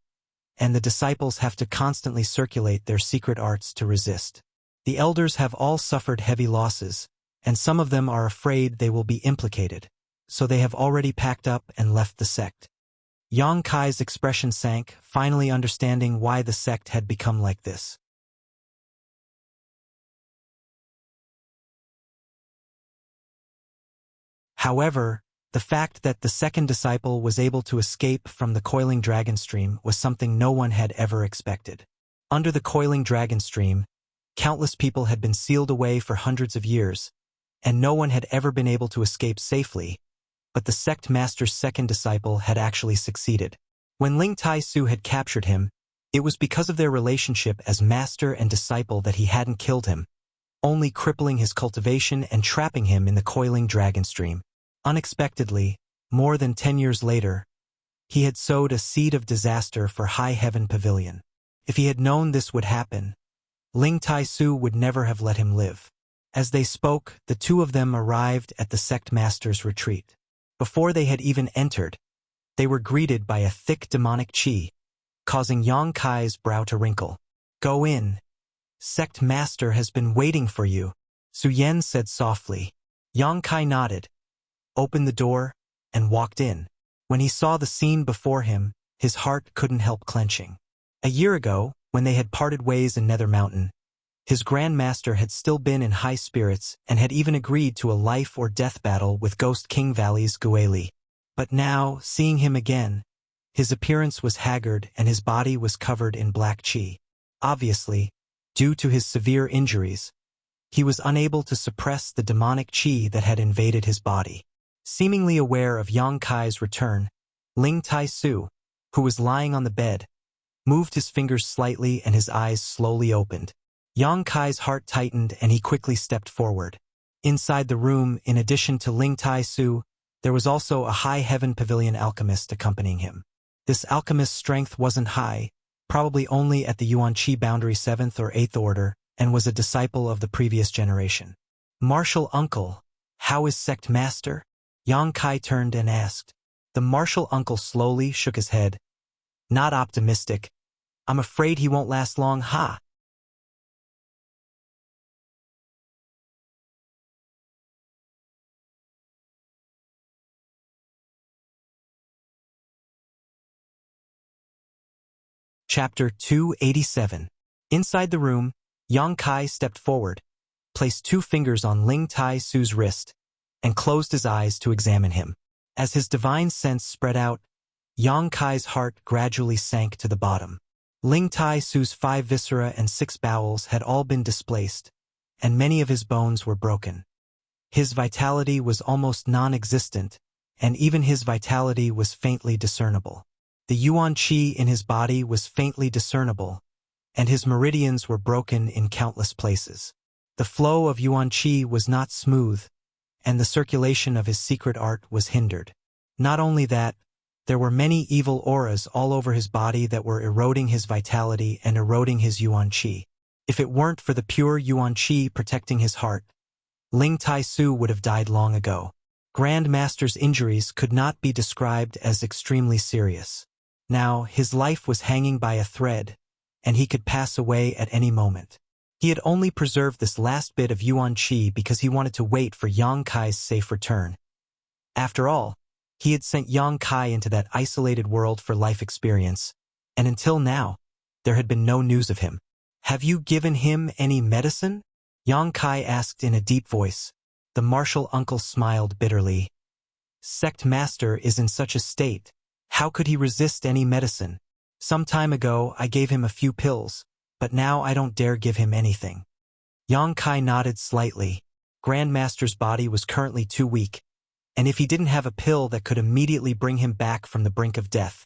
Speaker 1: and the disciples have to constantly circulate their secret arts to resist. The elders have all suffered heavy losses, and some of them are afraid they will be implicated, so they have already packed up and left the sect. Yang Kai's expression sank, finally understanding why the sect had become like this. However, the fact that the second disciple was able to escape from the coiling dragon stream was something no one had ever expected. Under the coiling dragon stream, countless people had been sealed away for hundreds of years, and no one had ever been able to escape safely, but the sect master's second disciple had actually succeeded. When Ling Tai Su had captured him, it was because of their relationship as master and disciple that he hadn't killed him, only crippling his cultivation and trapping him in the coiling dragon stream. Unexpectedly, more than 10 years later, he had sowed a seed of disaster for High Heaven Pavilion. If he had known this would happen, Ling Tai Su would never have let him live. As they spoke, the two of them arrived at the sect master's retreat. Before they had even entered, they were greeted by a thick demonic qi, causing Yang Kai's brow to wrinkle. Go in. Sect master has been waiting for you, Su Yan said softly. Yang Kai nodded, opened the door, and walked in. When he saw the scene before him, his heart couldn't help clenching. A year ago, when they had parted ways in Nether Mountain, his Grandmaster had still been in high spirits and had even agreed to a life-or-death battle with Ghost King Valley's Gueli. But now, seeing him again, his appearance was haggard and his body was covered in black qi. Obviously, due to his severe injuries, he was unable to suppress the demonic qi that had invaded his body. Seemingly aware of Yang Kai's return, Ling Tai Su, who was lying on the bed, moved his fingers slightly and his eyes slowly opened. Yang Kai's heart tightened and he quickly stepped forward. Inside the room, in addition to Ling Tai Su, there was also a High Heaven Pavilion alchemist accompanying him. This alchemist's strength wasn't high, probably only at the Yuan Qi boundary 7th or 8th order, and was a disciple of the previous generation. Martial uncle, how is sect master? Yang Kai turned and asked. The martial uncle slowly shook his head. Not optimistic. I'm afraid he won't last long, ha. Chapter 287. Inside the room, Yang Kai stepped forward, placed 2 fingers on Ling Tai Su's wrist, and closed his eyes to examine him. As his divine sense spread out, Yang Kai's heart gradually sank to the bottom. Ling Tai Su's 5 viscera and 6 bowels had all been displaced, and many of his bones were broken. His vitality was almost non-existent, and even his vitality was faintly discernible. The Yuan Qi in his body was faintly discernible, and his meridians were broken in countless places. The flow of Yuan Qi was not smooth, and the circulation of his secret art was hindered. Not only that, there were many evil auras all over his body that were eroding his vitality and eroding his Yuan Qi. If it weren't for the pure Yuan Qi protecting his heart, Ling Tai Su would have died long ago. Grand Master's injuries could not be described as extremely serious. Now, his life was hanging by a thread, and he could pass away at any moment. He had only preserved this last bit of Yuan Qi because he wanted to wait for Yang Kai's safe return. After all, he had sent Yang Kai into that isolated world for life experience, and until now, there had been no news of him. Have you given him any medicine? Yang Kai asked in a deep voice. The martial uncle smiled bitterly. Sect master is in such a state. How could he resist any medicine? Some time ago, I gave him a few pills, but now I don't dare give him anything. Yang Kai nodded slightly. Grandmaster's body was currently too weak, and if he didn't have a pill that could immediately bring him back from the brink of death,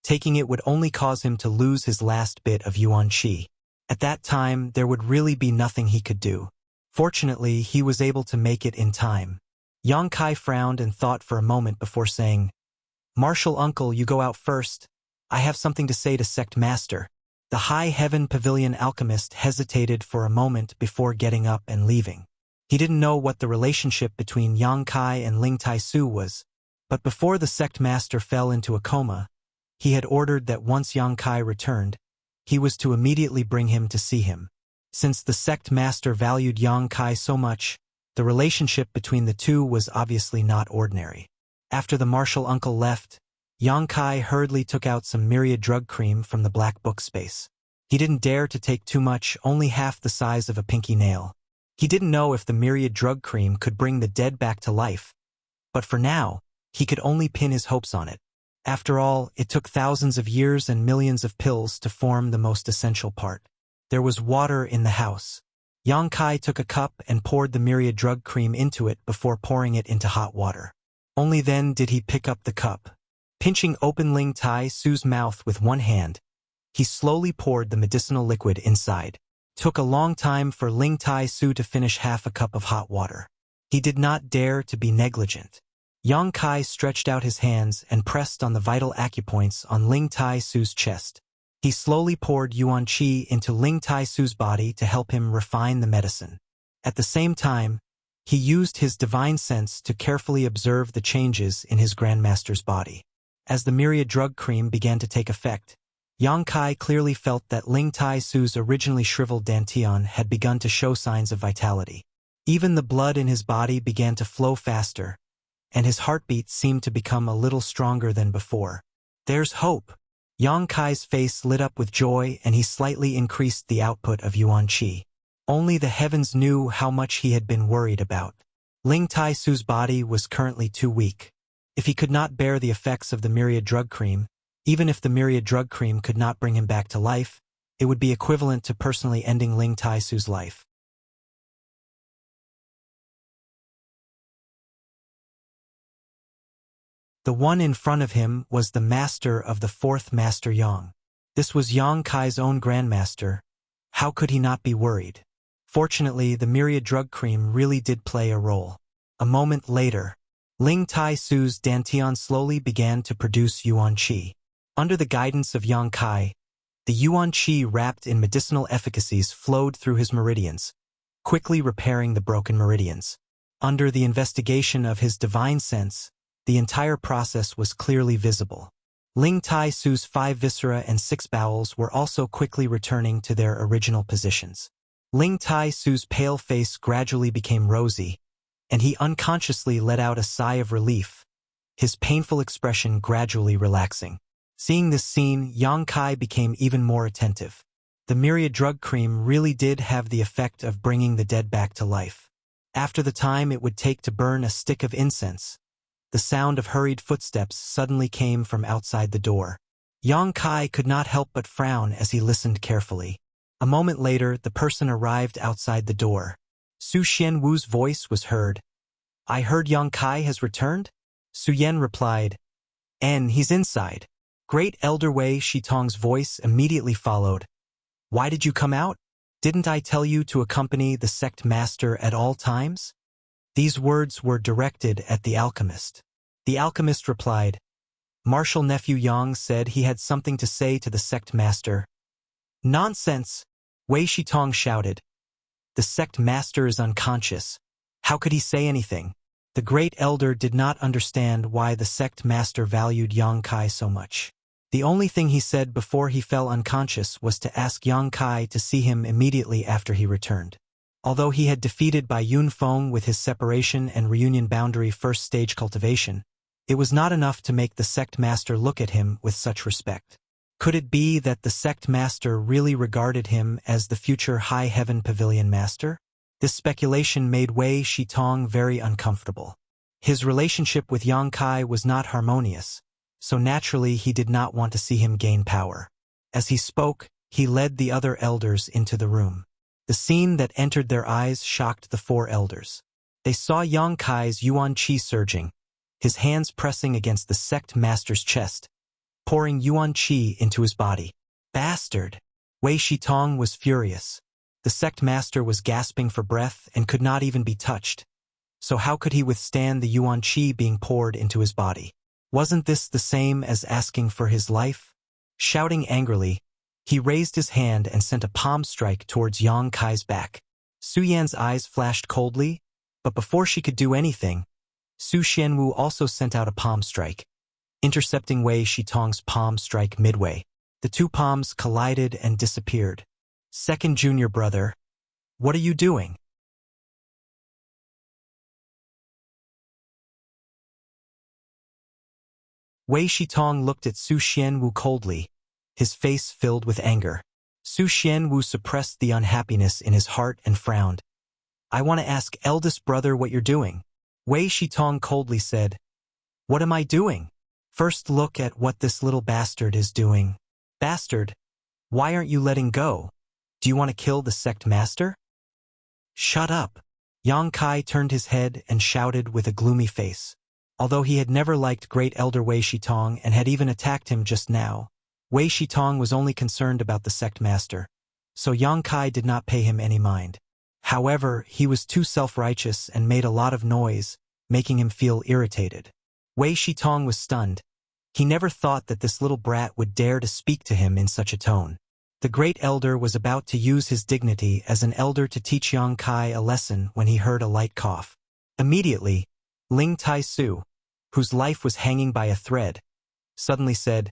Speaker 1: taking it would only cause him to lose his last bit of Yuan Qi. At that time, there would really be nothing he could do. Fortunately, he was able to make it in time. Yang Kai frowned and thought for a moment before saying, "Martial uncle, you go out first. I have something to say to sect master." The High Heaven Pavilion alchemist hesitated for a moment before getting up and leaving. He didn't know what the relationship between Yang Kai and Ling Tai Su was, but before the sect master fell into a coma, he had ordered that once Yang Kai returned, he was to immediately bring him to see him. Since the sect master valued Yang Kai so much, the relationship between the two was obviously not ordinary. After the martial uncle left, Yang Kai hurriedly took out some myriad drug cream from the black book space. He didn't dare to take too much, only half the size of a pinky nail. He didn't know if the myriad drug cream could bring the dead back to life, but for now, he could only pin his hopes on it. After all, it took thousands of years and millions of pills to form the most essential part. There was water in the house. Yang Kai took a cup and poured the myriad drug cream into it before pouring it into hot water. Only then did he pick up the cup. Pinching open Ling Tai Su's mouth with one hand, he slowly poured the medicinal liquid inside. Took a long time for Ling Tai Su to finish half a cup of hot water. He did not dare to be negligent. Yang Kai stretched out his hands and pressed on the vital acupoints on Ling Tai Su's chest. He slowly poured Yuan Qi into Ling Tai Su's body to help him refine the medicine. At the same time, he used his divine sense to carefully observe the changes in his grandmaster's body. As the myriad drug cream began to take effect, Yang Kai clearly felt that Ling Tai Su's originally shriveled dantian had begun to show signs of vitality. Even the blood in his body began to flow faster, and his heartbeat seemed to become a little stronger than before. "There's hope." Yang Kai's face lit up with joy and he slightly increased the output of Yuan Qi. Only the heavens knew how much he had been worried about. Ling Tai Su's body was currently too weak. If he could not bear the effects of the myriad drug cream, even if the myriad drug cream could not bring him back to life, it would be equivalent to personally ending Ling Tai Su's life. The one in front of him was the master of the fourth Master Yang. This was Yang Kai's own grandmaster. How could he not be worried? Fortunately, the myriad drug cream really did play a role. A moment later, Ling Tai Su's dantian slowly began to produce Yuan Qi. Under the guidance of Yang Kai, the Yuan Qi wrapped in medicinal efficacies flowed through his meridians, quickly repairing the broken meridians. Under the investigation of his divine sense, the entire process was clearly visible. Ling Tai Su's 5 viscera and 6 bowels were also quickly returning to their original positions. Ling Tai Su's pale face gradually became rosy, and he unconsciously let out a sigh of relief, his painful expression gradually relaxing. Seeing this scene, Yang Kai became even more attentive. The myriad drug cream really did have the effect of bringing the dead back to life. After the time it would take to burn a stick of incense, the sound of hurried footsteps suddenly came from outside the door. Yang Kai could not help but frown as he listened carefully. A moment later, the person arrived outside the door. Su Xianwu's voice was heard. "I heard Yang Kai has returned?" Su Yan replied, "And he's inside." Great Elder Wei Shitong's voice immediately followed. "Why did you come out? Didn't I tell you to accompany the sect master at all times?" These words were directed at the alchemist. The alchemist replied, "Martial nephew Yang said he had something to say to the sect master." "Nonsense!" Wei Shitong shouted. "The sect master is unconscious. How could he say anything?" The great elder did not understand why the sect master valued Yang Kai so much. The only thing he said before he fell unconscious was to ask Yang Kai to see him immediately after he returned. Although he had defeated Bai Yunfeng with his separation and reunion boundary first stage cultivation, it was not enough to make the sect master look at him with such respect. Could it be that the sect master really regarded him as the future High Heaven Pavilion master? This speculation made Wei Shitong very uncomfortable. His relationship with Yang Kai was not harmonious, so naturally he did not want to see him gain power. As he spoke, he led the other elders into the room. The scene that entered their eyes shocked the 4 elders. They saw Yang Kai's Yuan Qi surging, his hands pressing against the sect master's chest, pouring Yuan Qi into his body. "Bastard!" Wei Shitong was furious. The sect master was gasping for breath and could not even be touched. So how could he withstand the yuan qi being poured into his body? Wasn't this the same as asking for his life? Shouting angrily, he raised his hand and sent a palm strike towards Yang Kai's back. Su Yan's eyes flashed coldly, but before she could do anything, Su Xianwu also sent out a palm strike, intercepting Wei Shitong's palm strike midway. The two palms collided and disappeared. Second junior brother, what are you doing? Wei Shitong looked at Su Xianwu coldly, his face filled with anger. Su Xianwu suppressed the unhappiness in his heart and frowned. I want to ask eldest brother what you're doing. Wei Shitong coldly said, What am I doing? First look at what this little bastard is doing. Bastard? Why aren't you letting go? Do you want to kill the sect master? Shut up. Yang Kai turned his head and shouted with a gloomy face. Although he had never liked Great Elder Wei Shitong and had even attacked him just now, Wei Shitong was only concerned about the sect master, so Yang Kai did not pay him any mind. However, he was too self-righteous and made a lot of noise, making him feel irritated. Wei Shitong was stunned. He never thought that this little brat would dare to speak to him in such a tone. The great elder was about to use his dignity as an elder to teach Yang Kai a lesson when he heard a light cough. Immediately, Ling Tai-su, whose life was hanging by a thread, suddenly said,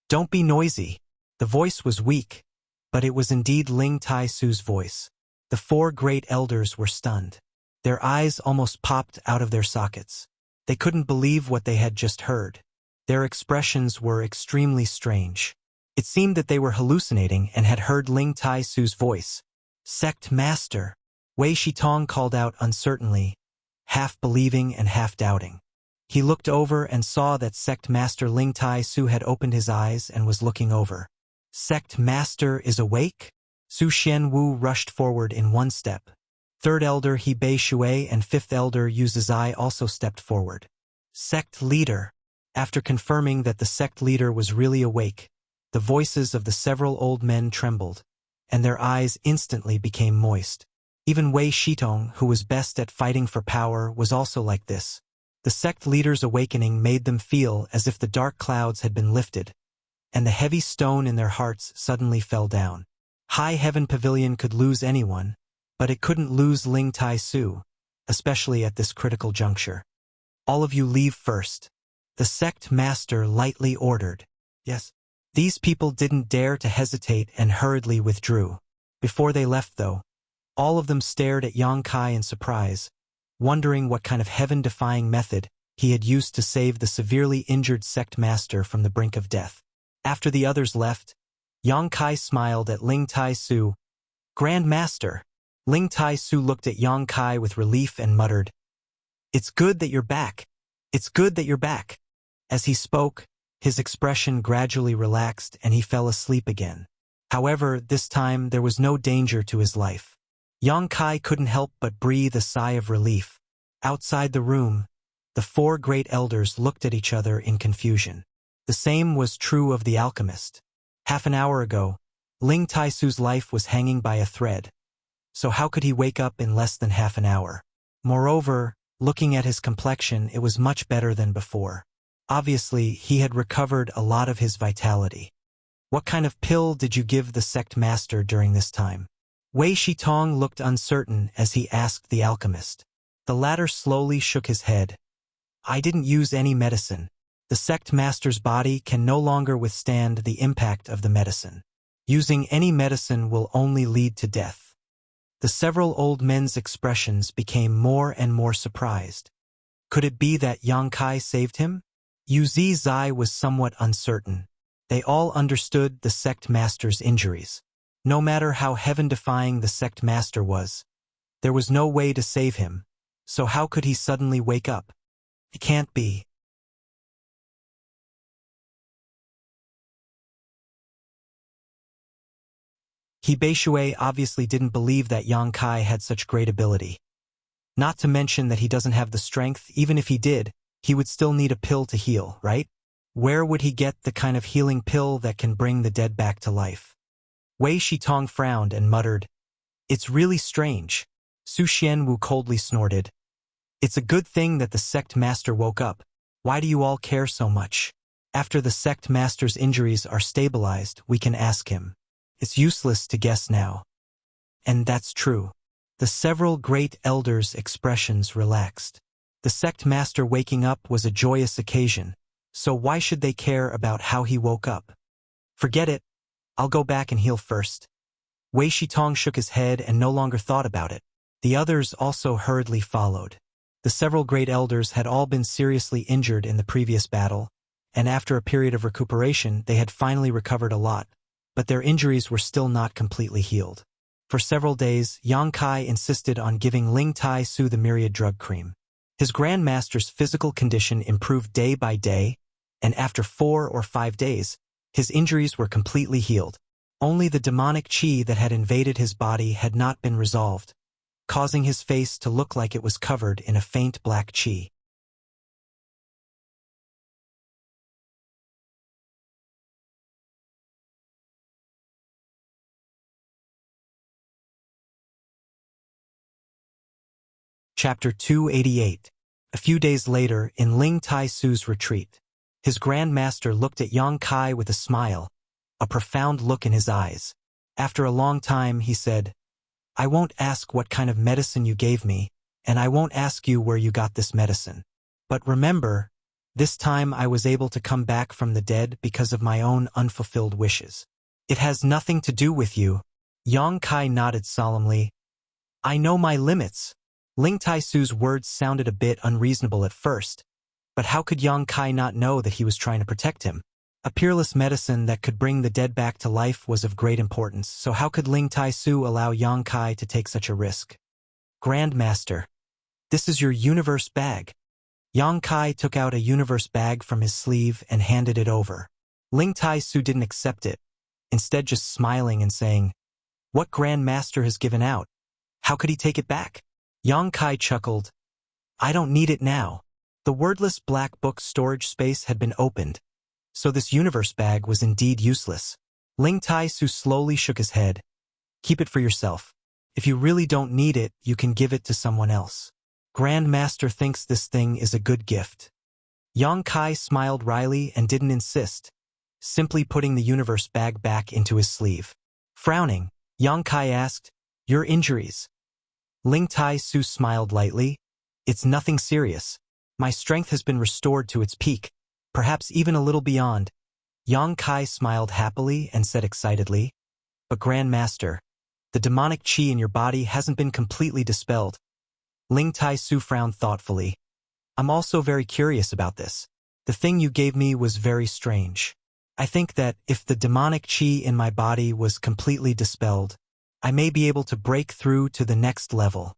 Speaker 1: Don't be noisy. The voice was weak, but it was indeed Ling Tai-su's voice. The four great elders were stunned. Their eyes almost popped out of their sockets. They couldn't believe what they had just heard. Their expressions were extremely strange. It seemed that they were hallucinating and had heard Ling Tai-su's voice. Sect master. Wei Shitong called out uncertainly, half believing and half doubting. He looked over and saw that sect master Ling Tai-su had opened his eyes and was looking over. Sect master is awake? Su Xianwu rushed forward in one step. Third elder He Bei Shui and fifth elder Yu Zizai also stepped forward. Sect leader. After confirming that the sect leader was really awake, the voices of the several old men trembled, and their eyes instantly became moist. Even Wei Shitong, who was best at fighting for power, was also like this. The sect leader's awakening made them feel as if the dark clouds had been lifted, and the heavy stone in their hearts suddenly fell down. High Heaven Pavilion could lose anyone, but it couldn't lose Ling Tai-su, especially at this critical juncture. All of you leave first. The sect master lightly ordered. Yes. These people didn't dare to hesitate and hurriedly withdrew. Before they left, though, all of them stared at Yang Kai in surprise, wondering what kind of heaven-defying method he had used to save the severely injured sect master from the brink of death. After the others left, Yang Kai smiled at Ling Tai-su. Grand Master. Ling Tai-su looked at Yang Kai with relief and muttered, It's good that you're back. It's good that you're back. As he spoke, his expression gradually relaxed and he fell asleep again. However, this time there was no danger to his life. Yang Kai couldn't help but breathe a sigh of relief. Outside the room, the four great elders looked at each other in confusion. The same was true of the alchemist. Half an hour ago, Ling Tai-su's life was hanging by a thread. So how could he wake up in less than half an hour? Moreover, looking at his complexion, it was much better than before. Obviously, he had recovered a lot of his vitality. What kind of pill did you give the sect master during this time? Wei Shitong looked uncertain as he asked the alchemist. The latter slowly shook his head. I didn't use any medicine. The sect master's body can no longer withstand the impact of the medicine. Using any medicine will only lead to death. The several old men's expressions became more and more surprised. Could it be that Yang Kai saved him? Yu Zizai was somewhat uncertain. They all understood the sect master's injuries. No matter how heaven-defying the sect master was, there was no way to save him, so how could he suddenly wake up? It can't be. He Bei Shui obviously didn't believe that Yang Kai had such great ability. Not to mention that he doesn't have the strength. Even if he did, he would still need a pill to heal, right? Where would he get the kind of healing pill that can bring the dead back to life? Wei Shitong frowned and muttered, It's really strange. Su Xianwu coldly snorted. It's a good thing that the sect master woke up. Why do you all care so much? After the sect master's injuries are stabilized, we can ask him. It's useless to guess now. And that's true. The several great elders' expressions relaxed. The sect master waking up was a joyous occasion, so why should they care about how he woke up? Forget it. I'll go back and heal first. Wei Shitong shook his head and no longer thought about it. The others also hurriedly followed. The several great elders had all been seriously injured in the previous battle, and after a period of recuperation they had finally recovered a lot, but their injuries were still not completely healed. For several days, Yang Kai insisted on giving Ling Tai Su the myriad drug cream. His grandmaster's physical condition improved day by day, and after 4 or 5 days, his injuries were completely healed. Only the demonic qi that had invaded his body had not been resolved, causing his face to look like it was covered in a faint black qi. Chapter 288. A few days later, in Ling Tai Su's retreat, his grandmaster looked at Yang Kai with a smile, a profound look in his eyes. After a long time, he said, I won't ask what kind of medicine you gave me, and I won't ask you where you got this medicine. But remember, this time I was able to come back from the dead because of my own unfulfilled wishes. It has nothing to do with you. Yang Kai nodded solemnly. I know my limits. Ling Tai Su's words sounded a bit unreasonable at first, but how could Yang Kai not know that he was trying to protect him? A peerless medicine that could bring the dead back to life was of great importance, so how could Ling Tai Su allow Yang Kai to take such a risk? Grandmaster, this is your universe bag. Yang Kai took out a universe bag from his sleeve and handed it over. Ling Tai Su didn't accept it, instead just smiling and saying, What grandmaster has given out? How could he take it back? Yang Kai chuckled. I don't need it now. The wordless black book storage space had been opened, so this universe bag was indeed useless. Ling Tai Su slowly shook his head. Keep it for yourself. If you really don't need it, you can give it to someone else. Grandmaster thinks this thing is a good gift. Yang Kai smiled wryly and didn't insist, simply putting the universe bag back into his sleeve. Frowning, Yang Kai asked, Your injuries? Ling Tai Su smiled lightly. It's nothing serious. My strength has been restored to its peak, perhaps even a little beyond. Yang Kai smiled happily and said excitedly, But Grandmaster, the demonic qi in your body hasn't been completely dispelled. Ling Tai Su frowned thoughtfully. I'm also very curious about this. The thing you gave me was very strange. I think that if the demonic qi in my body was completely dispelled, I may be able to break through to the next level.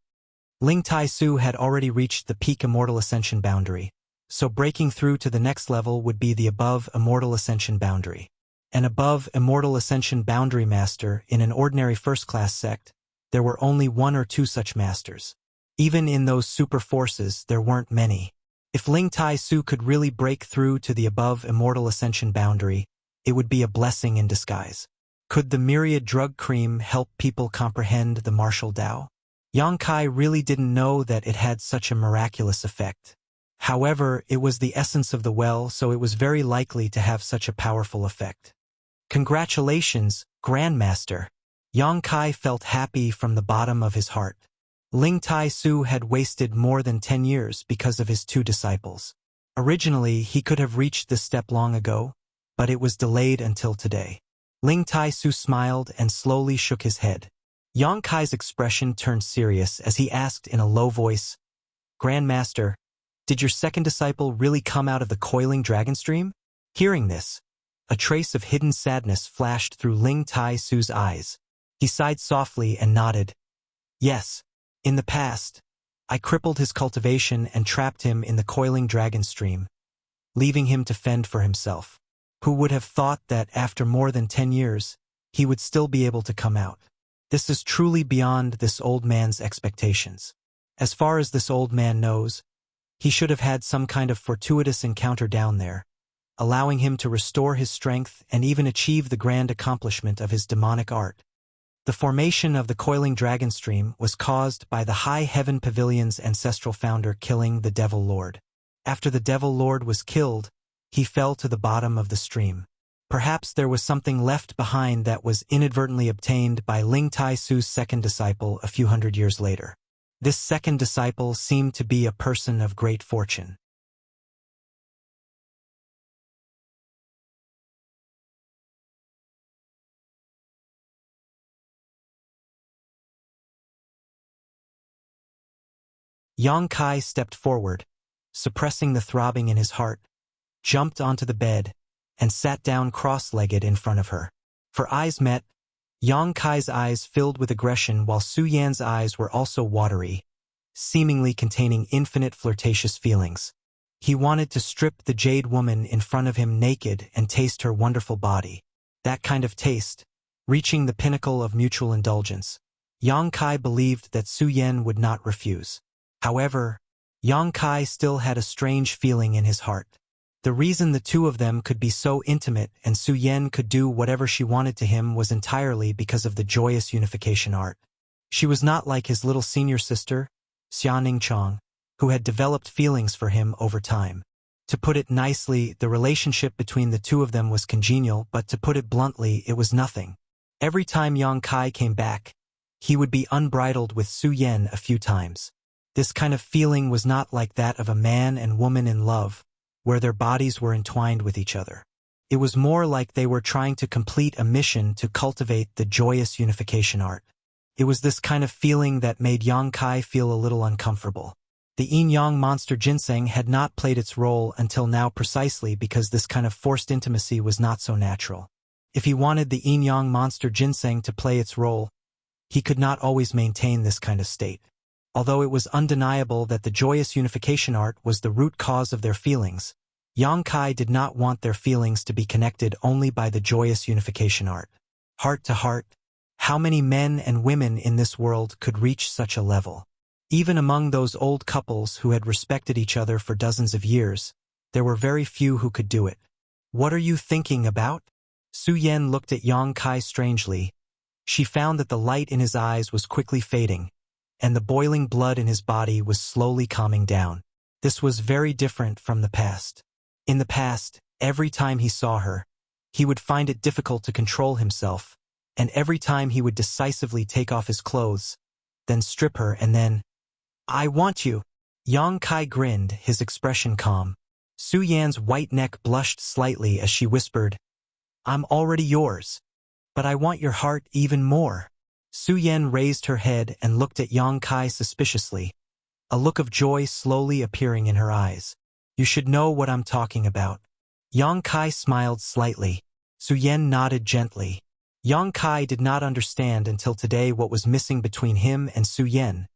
Speaker 1: Ling Tai Su had already reached the peak immortal ascension boundary, so breaking through to the next level would be the above immortal ascension boundary. An above immortal ascension boundary master in an ordinary first-class sect, there were only 1 or 2 such masters. Even in those super forces, there weren't many. If Ling Tai Su could really break through to the above immortal ascension boundary, it would be a blessing in disguise. Could the myriad drug cream help people comprehend the martial Tao? Yang Kai really didn't know that it had such a miraculous effect. However, it was the essence of the well, so it was very likely to have such a powerful effect. Congratulations, Grandmaster. Yang Kai felt happy from the bottom of his heart. Ling Tai Su had wasted more than 10 years because of his 2 disciples. Originally, he could have reached this step long ago, but it was delayed until today. Ling Tai Su smiled and slowly shook his head. Yang Kai's expression turned serious as he asked in a low voice, Grandmaster, did your second disciple really come out of the coiling dragon stream? Hearing this, a trace of hidden sadness flashed through Ling Tai Su's eyes. He sighed softly and nodded. Yes, in the past, I crippled his cultivation and trapped him in the coiling dragon stream, leaving him to fend for himself. Who would have thought that after more than 10 years, he would still be able to come out? This is truly beyond this old man's expectations. As far as this old man knows, he should have had some kind of fortuitous encounter down there, allowing him to restore his strength and even achieve the grand accomplishment of his demonic art. The formation of the coiling dragon stream was caused by the High Heaven Pavilion's ancestral founder killing the Devil Lord. After the Devil Lord was killed, he fell to the bottom of the stream. Perhaps there was something left behind that was inadvertently obtained by Ling Tai-Su's second disciple a few hundred years later. This second disciple seemed to be a person of great fortune. Yang Kai stepped forward, suppressing the throbbing in his heart, jumped onto the bed, and sat down cross-legged in front of her. For eyes met, Yang Kai's eyes filled with aggression while Su Yan's eyes were also watery, seemingly containing infinite flirtatious feelings. He wanted to strip the jade woman in front of him naked and taste her wonderful body. That kind of taste, reaching the pinnacle of mutual indulgence. Yang Kai believed that Su Yan would not refuse. However, Yang Kai still had a strange feeling in his heart. The reason the two of them could be so intimate and Su Yan could do whatever she wanted to him was entirely because of the joyous unification art. She was not like his little senior sister, Xia Ningchong, who had developed feelings for him over time. To put it nicely, the relationship between the two of them was congenial, but to put it bluntly, it was nothing. Every time Yang Kai came back, he would be unbridled with Su Yan a few times. This kind of feeling was not like that of a man and woman in love, where their bodies were entwined with each other. It was more like they were trying to complete a mission to cultivate the joyous unification art. It was this kind of feeling that made Yang Kai feel a little uncomfortable. The yin-yang monster ginseng had not played its role until now precisely because this kind of forced intimacy was not so natural. If he wanted the yin-yang monster ginseng to play its role, he could not always maintain this kind of state. Although it was undeniable that the joyous unification art was the root cause of their feelings, Yang Kai did not want their feelings to be connected only by the joyous unification art. Heart to heart, how many men and women in this world could reach such a level? Even among those old couples who had respected each other for dozens of years, there were very few who could do it. What are you thinking about? Su Yan looked at Yang Kai strangely. She found that the light in his eyes was quickly fading, and the boiling blood in his body was slowly calming down. This was very different from the past. In the past, every time he saw her, he would find it difficult to control himself, and every time he would decisively take off his clothes, then strip her and then, "I want you." Yang Kai grinned, his expression calm. Su Yan's white neck blushed slightly as she whispered, "I'm already yours, but I want your heart even more." Su Yan raised her head and looked at Yang Kai suspiciously, a look of joy slowly appearing in her eyes. "You should know what I'm talking about." Yang Kai smiled slightly. Su Yan nodded gently. Yang Kai did not understand until today what was missing between him and Su Yan,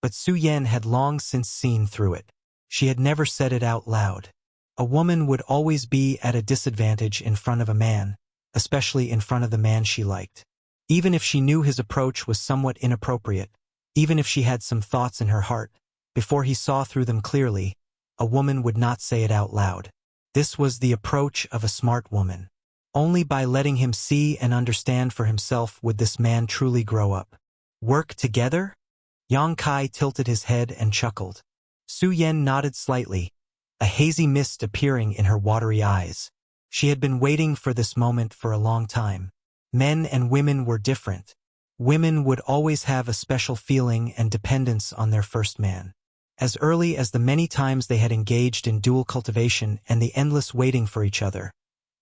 Speaker 1: but Su Yan had long since seen through it. She had never said it out loud. A woman would always be at a disadvantage in front of a man, especially in front of the man she liked. Even if she knew his approach was somewhat inappropriate, even if she had some thoughts in her heart, before he saw through them clearly, a woman would not say it out loud. This was the approach of a smart woman. Only by letting him see and understand for himself would this man truly grow up. Work together? Yang Kai tilted his head and chuckled. Su Yan nodded slightly, a hazy mist appearing in her watery eyes. She had been waiting for this moment for a long time. Men and women were different. Women would always have a special feeling and dependence on their first man. As early as the many times they had engaged in dual cultivation and the endless waiting for each other,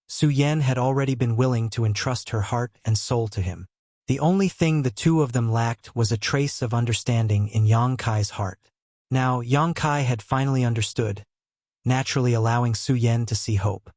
Speaker 1: Su Yan had already been willing to entrust her heart and soul to him. The only thing the two of them lacked was a trace of understanding in Yang Kai's heart. Now Yang Kai had finally understood, naturally allowing Su Yan to see hope.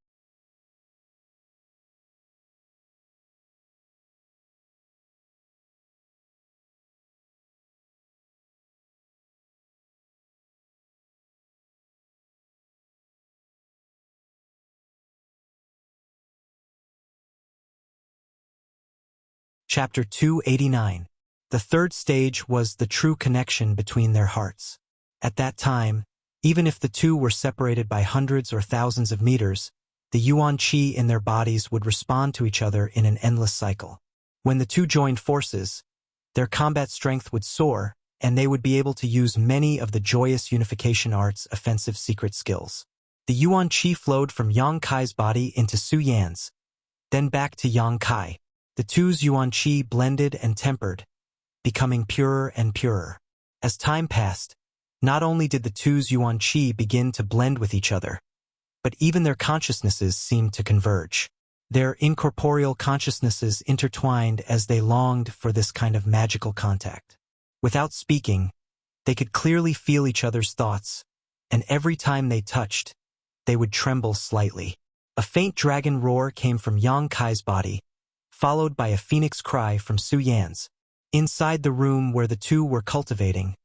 Speaker 1: Chapter 289. The third stage was the true connection between their hearts. At that time, even if the two were separated by hundreds or thousands of meters, the yuan qi in their bodies would respond to each other in an endless cycle. When the two joined forces, their combat strength would soar, and they would be able to use many of the joyous unification art's offensive secret skills. The Yuan Qi flowed from Yang Kai's body into Su Yan's, then back to Yang Kai. The two's Yuan Qi blended and tempered, becoming purer and purer. As time passed, not only did the two's Yuan Qi begin to blend with each other, but even their consciousnesses seemed to converge. Their incorporeal consciousnesses intertwined as they longed for this kind of magical contact. Without speaking, they could clearly feel each other's thoughts, and every time they touched, they would tremble slightly. A faint dragon roar came from Yang Kai's body, followed by a phoenix cry from Su Yan's. Inside the room where the two were cultivating,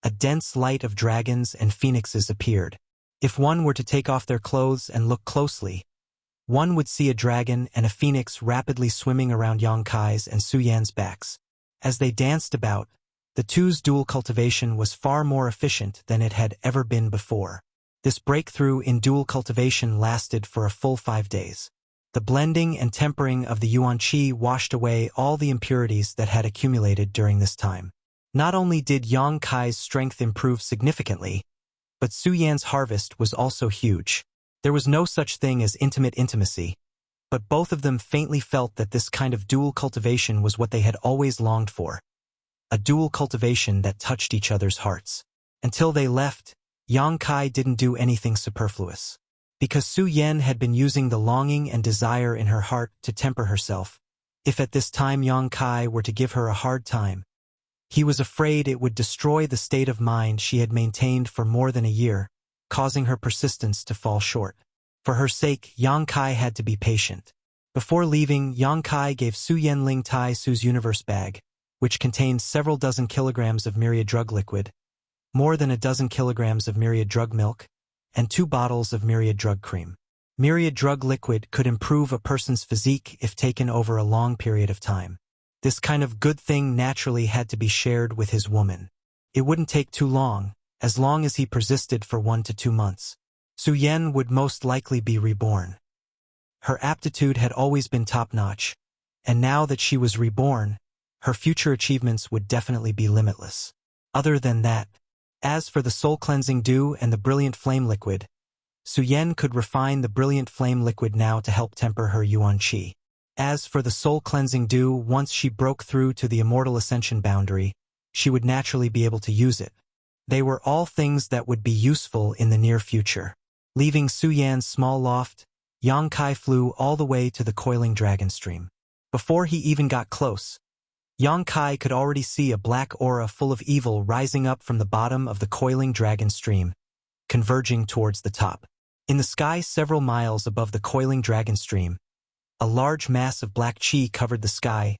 Speaker 1: a dense light of dragons and phoenixes appeared. If one were to take off their clothes and look closely, one would see a dragon and a phoenix rapidly swimming around Yang Kai's and Su Yan's backs. As they danced about, the two's dual cultivation was far more efficient than it had ever been before. This breakthrough in dual cultivation lasted for a full 5 days. The blending and tempering of the Yuan Qi washed away all the impurities that had accumulated during this time. Not only did Yang Kai's strength improve significantly, but Su Yan's harvest was also huge. There was no such thing as intimate intimacy, but both of them faintly felt that this kind of dual cultivation was what they had always longed for. A dual cultivation that touched each other's hearts. Until they left, Yang Kai didn't do anything superfluous. Because Su Yan had been using the longing and desire in her heart to temper herself, if at this time Yang Kai were to give her a hard time, he was afraid it would destroy the state of mind she had maintained for more than a year, causing her persistence to fall short. For her sake, Yang Kai had to be patient. Before leaving, Yang Kai gave Su Yan Ling Tai Su's universe bag, which contained several dozen kilograms of myriad drug liquid, more than a dozen kilograms of myriad drug milk, and 2 bottles of myriad drug cream. Myriad drug liquid could improve a person's physique if taken over a long period of time. This kind of good thing naturally had to be shared with his woman. It wouldn't take too long, as long as he persisted for 1 to 2 months. Su Yan would most likely be reborn. Her aptitude had always been top-notch, and now that she was reborn, her future achievements would definitely be limitless. Other than that, as for the soul-cleansing dew and the brilliant flame liquid, Su Yan could refine the brilliant flame liquid now to help temper her Yuan Qi. As for the soul-cleansing dew, once she broke through to the immortal ascension boundary, she would naturally be able to use it. They were all things that would be useful in the near future. Leaving Su Yan's small loft, Yang Kai flew all the way to the coiling dragon stream. Before he even got close, Yang Kai could already see a black aura full of evil rising up from the bottom of the coiling dragon stream, converging towards the top. In the sky several miles above the coiling dragon stream, a large mass of black qi covered the sky,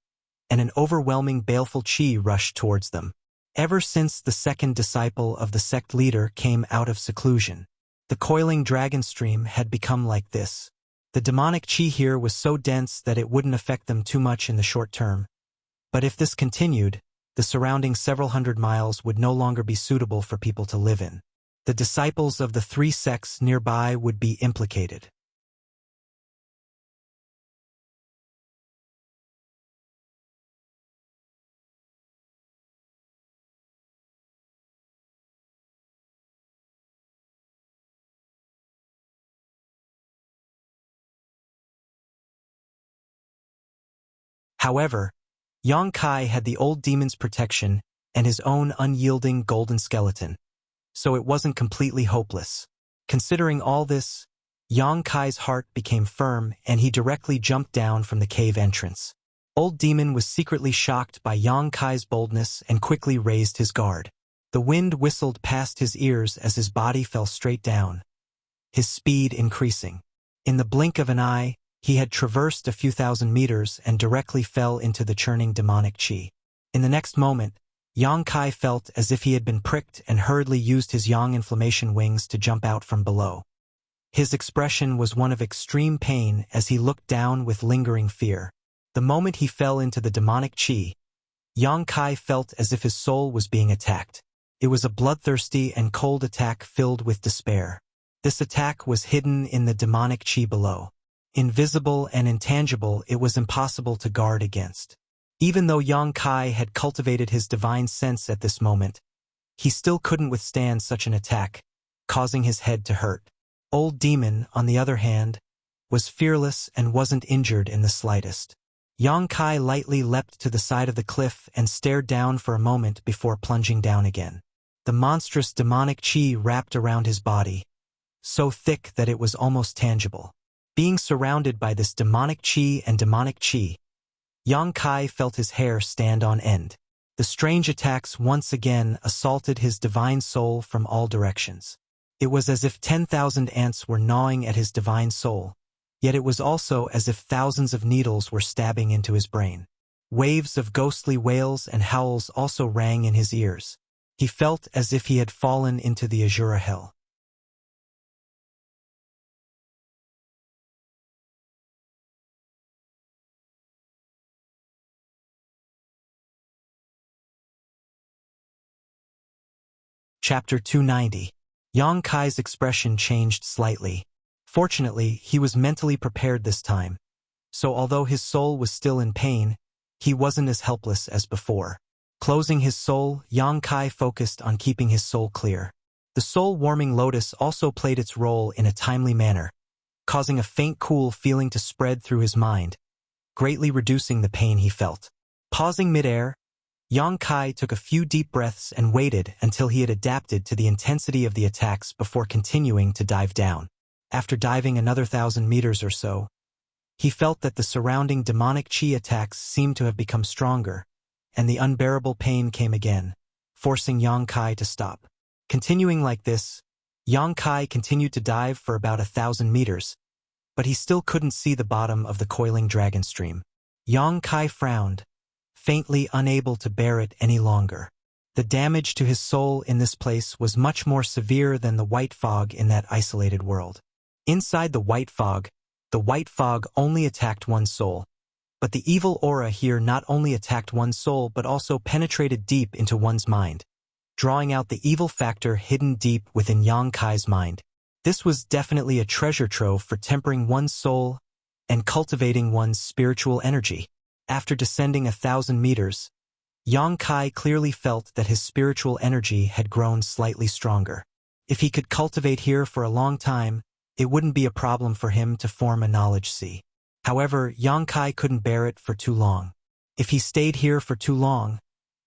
Speaker 1: and an overwhelming baleful qi rushed towards them. Ever since the second disciple of the sect leader came out of seclusion, the coiling dragon stream had become like this. The demonic qi here was so dense that it wouldn't affect them too much in the short term. But if this continued, the surrounding several hundred miles would no longer be suitable for people to live in. The disciples of the 3 sects nearby would be implicated. However, Yang Kai had the old demon's protection and his own unyielding golden skeleton, so it wasn't completely hopeless. Considering all this, Yang Kai's heart became firm and he directly jumped down from the cave entrance. Old Demon was secretly shocked by Yang Kai's boldness and quickly raised his guard. The wind whistled past his ears as his body fell straight down, his speed increasing. In the blink of an eye, he had traversed a few thousand meters and directly fell into the churning demonic qi. In the next moment, Yang Kai felt as if he had been pricked and hurriedly used his yang inflammation wings to jump out from below. His expression was one of extreme pain as he looked down with lingering fear. The moment he fell into the demonic qi, Yang Kai felt as if his soul was being attacked. It was a bloodthirsty and cold attack filled with despair. This attack was hidden in the demonic qi below. Invisible and intangible, it was impossible to guard against. Even though Yang Kai had cultivated his divine sense at this moment, he still couldn't withstand such an attack, causing his head to hurt. Old Demon, on the other hand, was fearless and wasn't injured in the slightest. Yang Kai lightly leapt to the side of the cliff and stared down for a moment before plunging down again. The monstrous demonic chi wrapped around his body, so thick that it was almost tangible. Being surrounded by this demonic chi, Yang Kai felt his hair stand on end. The strange attacks once again assaulted his divine soul from all directions. It was as if 10,000 ants were gnawing at his divine soul, yet it was also as if thousands of needles were stabbing into his brain. Waves of ghostly wails and howls also rang in his ears. He felt as if he had fallen into the Azura hell. Chapter 290. Yang Kai's expression changed slightly. Fortunately, he was mentally prepared this time, so although his soul was still in pain, he wasn't as helpless as before. Closing his soul, Yang Kai focused on keeping his soul clear. The soul-warming lotus also played its role in a timely manner, causing a faint cool feeling to spread through his mind, greatly reducing the pain he felt. Pausing mid-air, Yang Kai took a few deep breaths and waited until he had adapted to the intensity of the attacks before continuing to dive down. After diving another 1,000 meters or so, he felt that the surrounding demonic chi attacks seemed to have become stronger, and the unbearable pain came again, forcing Yang Kai to stop. Continuing like this, Yang Kai continued to dive for about 1,000 meters, but he still couldn't see the bottom of the coiling dragon stream. Yang Kai frowned, faintly unable to bear it any longer. The damage to his soul in this place was much more severe than the white fog in that isolated world. Inside the white fog only attacked one's soul, but the evil aura here not only attacked one's soul but also penetrated deep into one's mind, drawing out the evil factor hidden deep within Yang Kai's mind. This was definitely a treasure trove for tempering one's soul and cultivating one's spiritual energy. After descending 1,000 meters, Yang Kai clearly felt that his spiritual energy had grown slightly stronger. If he could cultivate here for a long time, it wouldn't be a problem for him to form a knowledge sea. However, Yang Kai couldn't bear it for too long. If he stayed here for too long,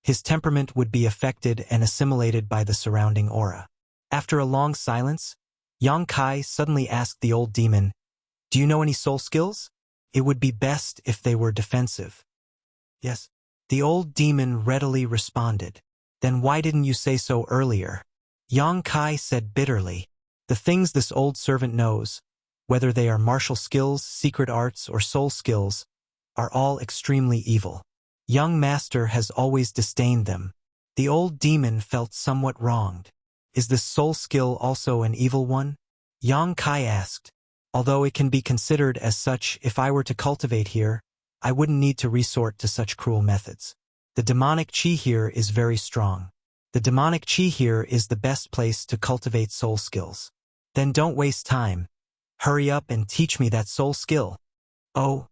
Speaker 1: his temperament would be affected and assimilated by the surrounding aura. After a long silence, Yang Kai suddenly asked the old demon, "Do you know any soul skills? It would be best if they were defensive." "Yes." The old demon readily responded. "Then why didn't you say so earlier?" Yang Kai said bitterly. The things this old servant knows, whether they are martial skills, secret arts, or soul skills, are all extremely evil. Young Master has always disdained them. The old demon felt somewhat wronged. Is this soul skill also an evil one? Yang Kai asked. Although it can be considered as such, if I were to cultivate here, I wouldn't need to resort to such cruel methods. The demonic chi here is very strong. The demonic chi here is the best place to cultivate soul skills. Then don't waste time. Hurry up and teach me that soul skill. Oh.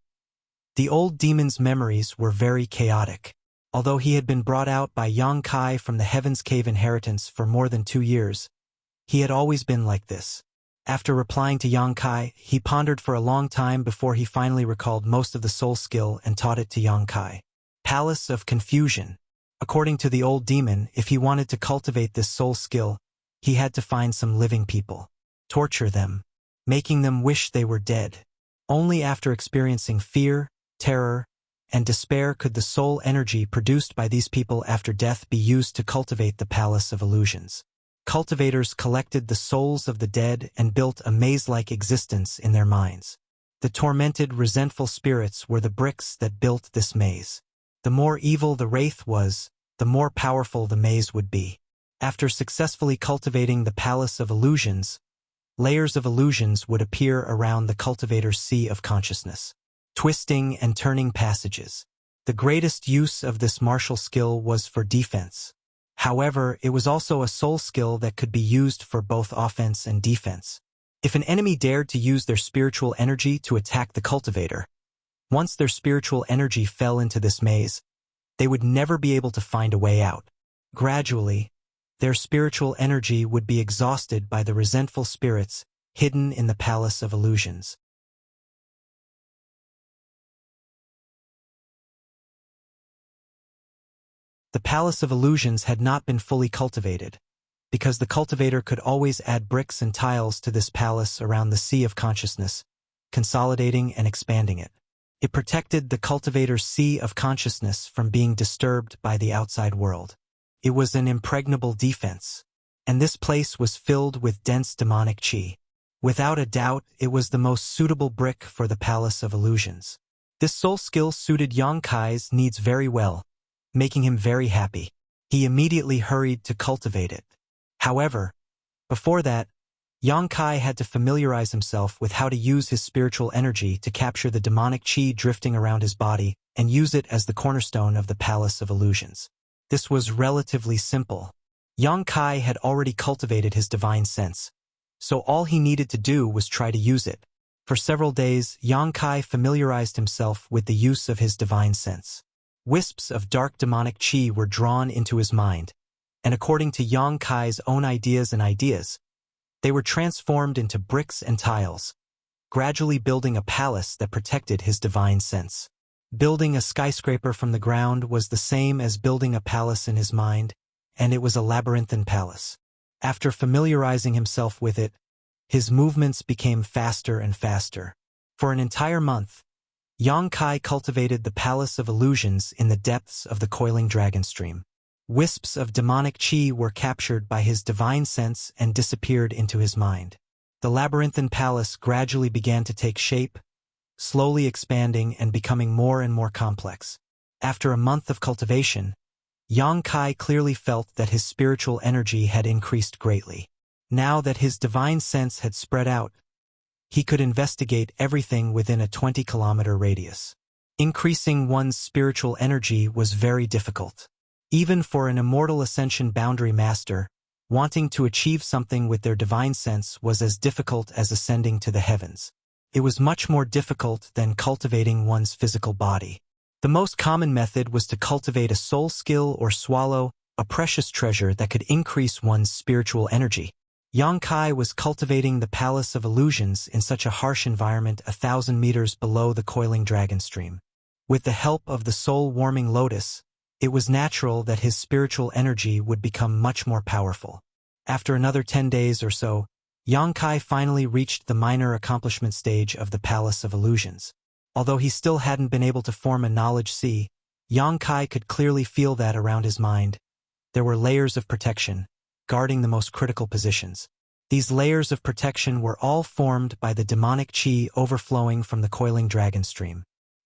Speaker 1: The old demon's memories were very chaotic. Although he had been brought out by Yang Kai from the Heaven's Cave inheritance for more than 2 years, he had always been like this. After replying to Yang Kai, he pondered for a long time before he finally recalled most of the soul skill and taught it to Yang Kai. Palace of Confusion. According to the old demon, if he wanted to cultivate this soul skill, he had to find some living people, torture them, making them wish they were dead. Only after experiencing fear, terror, and despair could the soul energy produced by these people after death be used to cultivate the Palace of Illusions. Cultivators collected the souls of the dead and built a maze-like existence in their minds. The tormented, resentful spirits were the bricks that built this maze. The more evil the wraith was, the more powerful the maze would be. After successfully cultivating the Palace of Illusions, layers of illusions would appear around the cultivator's sea of consciousness. Twisting and turning passages. The greatest use of this martial skill was for defense. However, it was also a soul skill that could be used for both offense and defense. If an enemy dared to use their spiritual energy to attack the cultivator, once their spiritual energy fell into this maze, they would never be able to find a way out. Gradually, their spiritual energy would be exhausted by the resentful spirits hidden in the Palace of Illusions. The Palace of Illusions had not been fully cultivated, because the cultivator could always add bricks and tiles to this palace around the sea of consciousness, consolidating and expanding it. It protected the cultivator's sea of consciousness from being disturbed by the outside world. It was an impregnable defense, and this place was filled with dense demonic chi. Without a doubt, it was the most suitable brick for the Palace of Illusions. This soul skill suited Yang Kai's needs very well, making him very happy. He immediately hurried to cultivate it. However, before that, Yang Kai had to familiarize himself with how to use his spiritual energy to capture the demonic chi drifting around his body and use it as the cornerstone of the Palace of Illusions. This was relatively simple. Yang Kai had already cultivated his divine sense, so all he needed to do was try to use it. For several days, Yang Kai familiarized himself with the use of his divine sense. Wisps of dark demonic chi were drawn into his mind, and according to Yang Kai's own ideas, they were transformed into bricks and tiles, gradually building a palace that protected his divine sense. Building a skyscraper from the ground was the same as building a palace in his mind, and it was a labyrinthine palace. After familiarizing himself with it, his movements became faster and faster. For an entire month, Yang Kai cultivated the Palace of Illusions in the depths of the coiling dragon stream. Wisps of demonic chi were captured by his divine sense and disappeared into his mind. The labyrinthine palace gradually began to take shape, slowly expanding and becoming more and more complex. After a month of cultivation, Yang Kai clearly felt that his spiritual energy had increased greatly. Now that his divine sense had spread out, he could investigate everything within a 20-kilometer radius. Increasing one's spiritual energy was very difficult. Even for an immortal ascension boundary master, wanting to achieve something with their divine sense was as difficult as ascending to the heavens. It was much more difficult than cultivating one's physical body. The most common method was to cultivate a soul skill or swallow a precious treasure that could increase one's spiritual energy. Yang Kai was cultivating the Palace of Illusions in such a harsh environment 1,000 meters below the coiling dragon stream. With the help of the soul-warming lotus, it was natural that his spiritual energy would become much more powerful. After another 10 days or so, Yang Kai finally reached the minor accomplishment stage of the Palace of Illusions. Although he still hadn't been able to form a knowledge sea, Yang Kai could clearly feel that around his mind. There were layers of protection, guarding the most critical positions. These layers of protection were all formed by the demonic chi overflowing from the coiling dragon stream.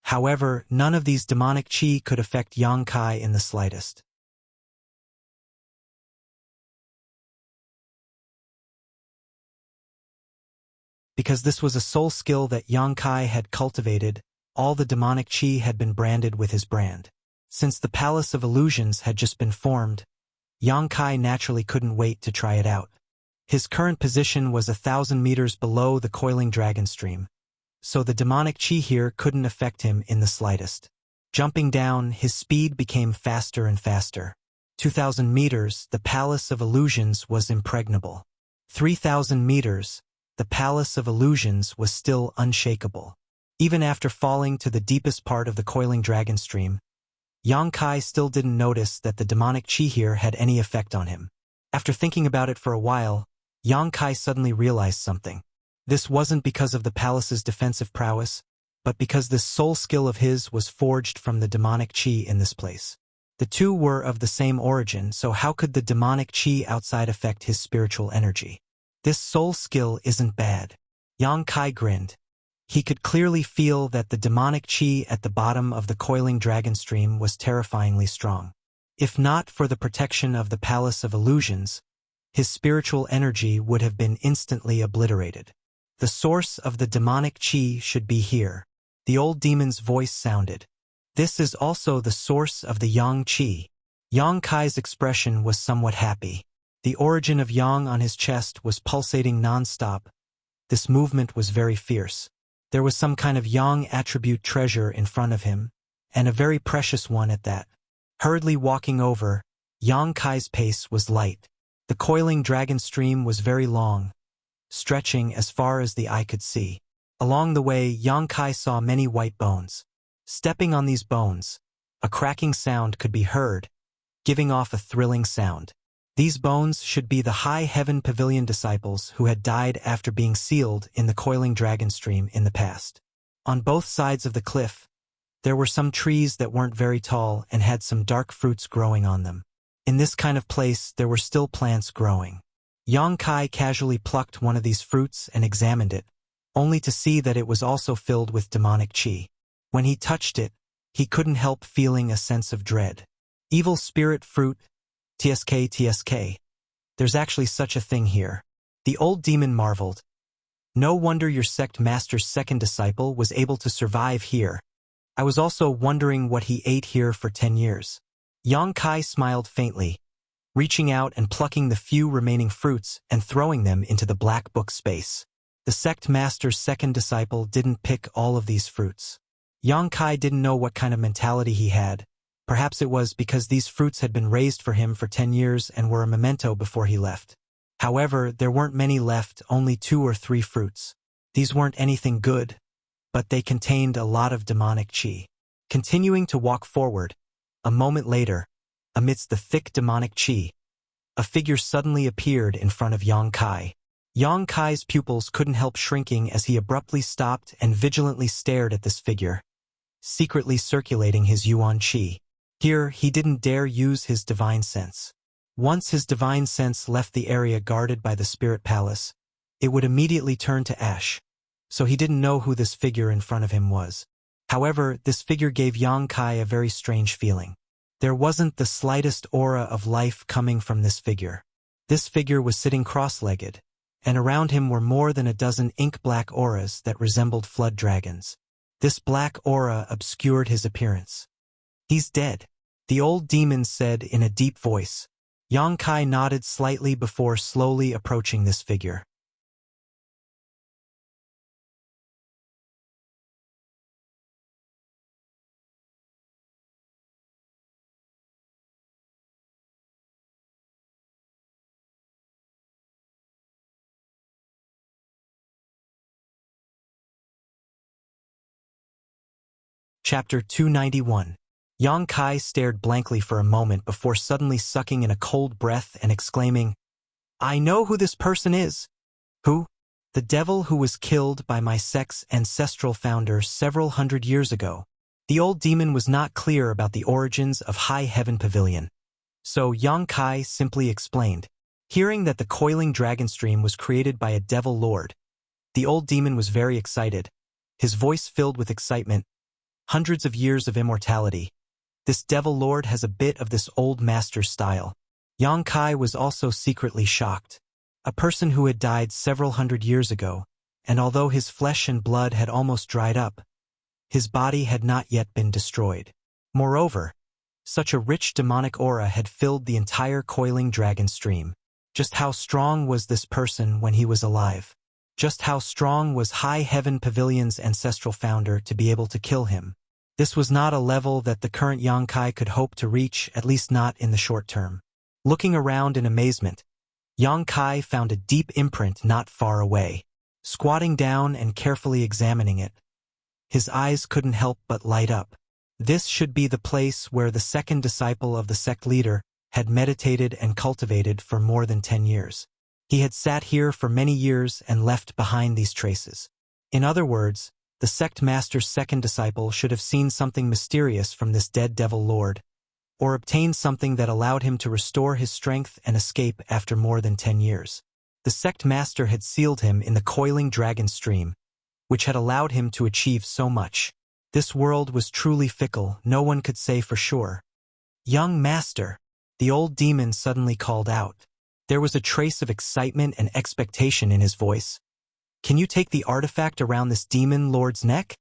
Speaker 1: However, none of these demonic chi could affect Yang Kai in the slightest. Because this was a soul skill that Yang Kai had cultivated, all the demonic chi had been branded with his brand. Since the Palace of Illusions had just been formed, Yang Kai naturally couldn't wait to try it out. His current position was 1,000 meters below the coiling dragon stream, so the demonic chi here couldn't affect him in the slightest. Jumping down, his speed became faster and faster. 2,000 meters, the Palace of Illusions was impregnable. 3,000 meters, the Palace of Illusions was still unshakable. Even after falling to the deepest part of the coiling dragon stream, Yang Kai still didn't notice that the demonic chi here had any effect on him. After thinking about it for a while, Yang Kai suddenly realized something. This wasn't because of the palace's defensive prowess, but because this soul skill of his was forged from the demonic chi in this place. The two were of the same origin, so how could the demonic chi outside affect his spiritual energy? This soul skill isn't bad. Yang Kai grinned. He could clearly feel that the demonic chi at the bottom of the coiling dragon stream was terrifyingly strong. If not for the protection of the Palace of Illusions, his spiritual energy would have been instantly obliterated. The source of the demonic chi should be here. The old demon's voice sounded. This is also the source of the yang chi. Yang Kai's expression was somewhat happy. The origin of yang on his chest was pulsating non-stop. This movement was very fierce. There was some kind of yang attribute treasure in front of him, and a very precious one at that. Hurriedly walking over, Yang Kai's pace was light. The coiling dragon stream was very long, stretching as far as the eye could see. Along the way, Yang Kai saw many white bones. Stepping on these bones, a cracking sound could be heard, giving off a thrilling sound. These bones should be the High Heaven Pavilion disciples who had died after being sealed in the coiling dragon stream in the past. On both sides of the cliff, there were some trees that weren't very tall and had some dark fruits growing on them. In this kind of place, there were still plants growing. Yang Kai casually plucked one of these fruits and examined it, only to see that it was also filled with demonic qi. When he touched it, he couldn't help feeling a sense of dread. Evil spirit fruit, TSK. There's actually such a thing here. The old demon marveled. No wonder your sect master's second disciple was able to survive here. I was also wondering what he ate here for 10 years. Yang Kai smiled faintly, reaching out and plucking the few remaining fruits and throwing them into the black book space. The sect master's second disciple didn't pick all of these fruits. Yang Kai didn't know what kind of mentality he had. Perhaps it was because these fruits had been raised for him for 10 years and were a memento before he left. However, there weren't many left, only 2 or 3 fruits. These weren't anything good, but they contained a lot of demonic qi. Continuing to walk forward, a moment later, amidst the thick demonic qi, a figure suddenly appeared in front of Yang Kai. Yang Kai's pupils couldn't help shrinking as he abruptly stopped and vigilantly stared at this figure, secretly circulating his yuan qi. Here, he didn't dare use his divine sense. Once his divine sense left the area guarded by the spirit palace, it would immediately turn to ash. So he didn't know who this figure in front of him was. However, this figure gave Yang Kai a very strange feeling. There wasn't the slightest aura of life coming from this figure. This figure was sitting cross-legged, and around him were more than a dozen ink-black auras that resembled flood dragons. This black aura obscured his appearance. He's dead, the old demon said in a deep voice. Yang Kai nodded slightly before slowly approaching this figure. Chapter 291. Yang Kai stared blankly for a moment before suddenly sucking in a cold breath and exclaiming, "I know who this person is." "Who?" "The devil who was killed by my sect's ancestral founder several hundred years ago." The old demon was not clear about the origins of High Heaven Pavilion, so Yang Kai simply explained. Hearing that the coiling dragon stream was created by a devil lord, the old demon was very excited, his voice filled with excitement. Hundreds of years of immortality. This devil lord has a bit of this old master's style. Yang Kai was also secretly shocked. A person who had died several hundred years ago, and although his flesh and blood had almost dried up, his body had not yet been destroyed. Moreover, such a rich demonic aura had filled the entire coiling dragon stream. Just how strong was this person when he was alive? Just how strong was High Heaven Pavilion's ancestral founder to be able to kill him? This was not a level that the current Yang Kai could hope to reach, at least not in the short term. Looking around in amazement, Yang Kai found a deep imprint not far away. Squatting down and carefully examining it, his eyes couldn't help but light up. This should be the place where the second disciple of the sect leader had meditated and cultivated for more than 10 years. He had sat here for many years and left behind these traces. In other words, the sect master's second disciple should have seen something mysterious from this dead devil lord, or obtained something that allowed him to restore his strength and escape after more than 10 years. The sect master had sealed him in the coiling dragon stream, which had allowed him to achieve so much. This world was truly fickle, no one could say for sure. "Young master," the old demon suddenly called out. There was a trace of excitement and expectation in his voice. "Can you take the artifact around this demon lord's neck?"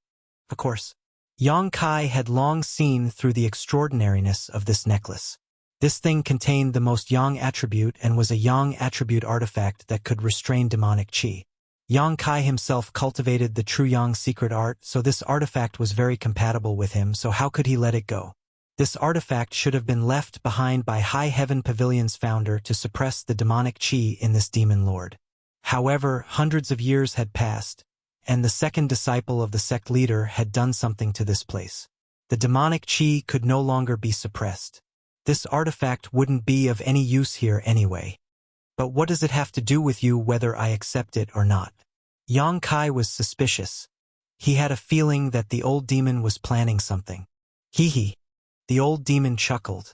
Speaker 1: Of course. Yang Kai had long seen through the extraordinariness of this necklace. This thing contained the most Yang attribute and was a Yang attribute artifact that could restrain demonic qi. Yang Kai himself cultivated the true Yang secret art, so this artifact was very compatible with him, so how could he let it go? This artifact should have been left behind by High Heaven Pavilion's founder to suppress the demonic chi in this demon lord. However, hundreds of years had passed, and the second disciple of the sect leader had done something to this place. The demonic chi could no longer be suppressed. This artifact wouldn't be of any use here anyway. But what does it have to do with you whether I accept it or not? Yang Kai was suspicious. He had a feeling that the old demon was planning something. Hee. The old demon chuckled.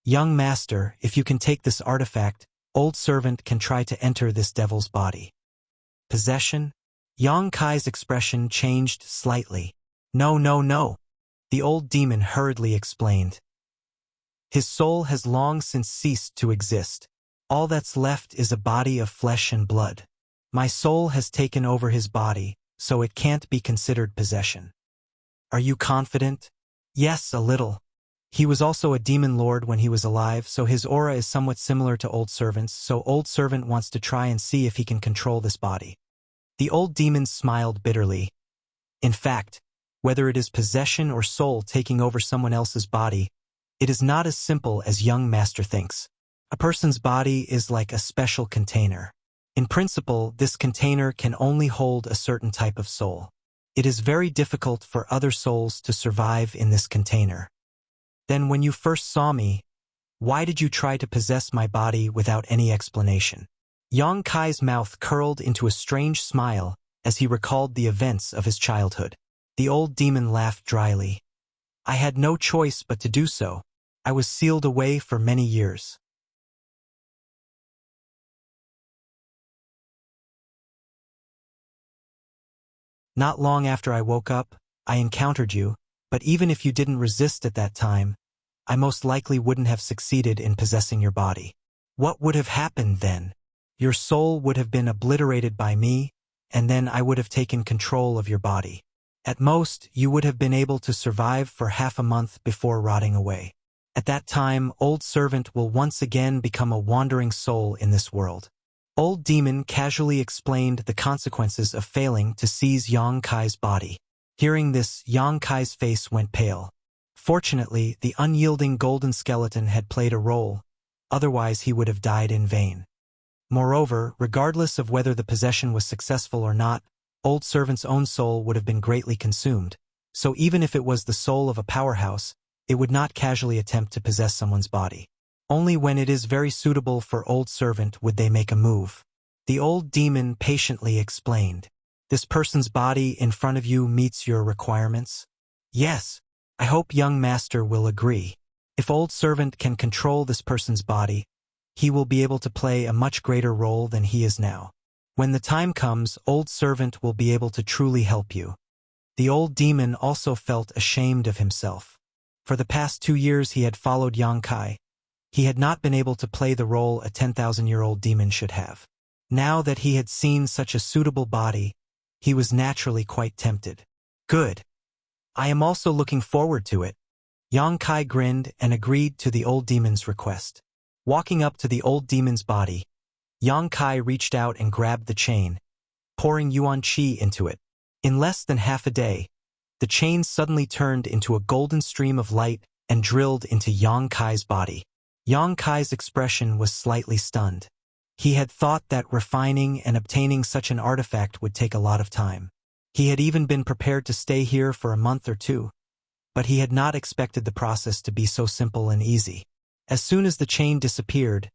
Speaker 1: Young master, if you can take this artifact, old servant can try to enter this devil's body. Possession? Yang Kai's expression changed slightly. No. The old demon hurriedly explained. His soul has long since ceased to exist. All that's left is a body of flesh and blood. My soul has taken over his body, so it can't be considered possession. Are you confident? Yes, a little. He was also a demon lord when he was alive, so his aura is somewhat similar to old servant's, so old servant wants to try and see if he can control this body. The old demon smiled bitterly. In fact, whether it is possession or soul taking over someone else's body, it is not as simple as young master thinks. A person's body is like a special container. In principle, this container can only hold a certain type of soul. It is very difficult for other souls to survive in this container. Then when you first saw me, why did you try to possess my body without any explanation? Yang Kai's mouth curled into a strange smile as he recalled the events of his childhood. The old demon laughed dryly. I had no choice but to do so. I was sealed away for many years. Not long after I woke up, I encountered you, but even if you didn't resist at that time, I most likely wouldn't have succeeded in possessing your body. What would have happened then? Your soul would have been obliterated by me, and then I would have taken control of your body. At most, you would have been able to survive for half a month before rotting away. At that time, old servant will once again become a wandering soul in this world. Old demon casually explained the consequences of failing to seize Yang Kai's body. Hearing this, Yang Kai's face went pale. Fortunately, the unyielding golden skeleton had played a role, otherwise he would have died in vain. Moreover, regardless of whether the possession was successful or not, old servant's own soul would have been greatly consumed, so even if it was the soul of a powerhouse, it would not casually attempt to possess someone's body. Only when it is very suitable for old servant would they make a move. The old demon patiently explained. This person's body in front of you meets your requirements? Yes. I hope young master will agree. If old servant can control this person's body, he will be able to play a much greater role than he is now. When the time comes, old servant will be able to truly help you. The old demon also felt ashamed of himself. For the past 2 years he had followed Yang Kai. He had not been able to play the role a 10,000-year-old demon should have. Now that he had seen such a suitable body, he was naturally quite tempted. Good. I am also looking forward to it. Yang Kai grinned and agreed to the old demon's request. Walking up to the old demon's body, Yang Kai reached out and grabbed the chain, pouring yuan qi into it. In less than half a day, the chain suddenly turned into a golden stream of light and drilled into Yang Kai's body. Yang Kai's expression was slightly stunned. He had thought that refining and obtaining such an artifact would take a lot of time. He had even been prepared to stay here for a month or two, but he had not expected the process to be so simple and easy. As soon as the chain disappeared,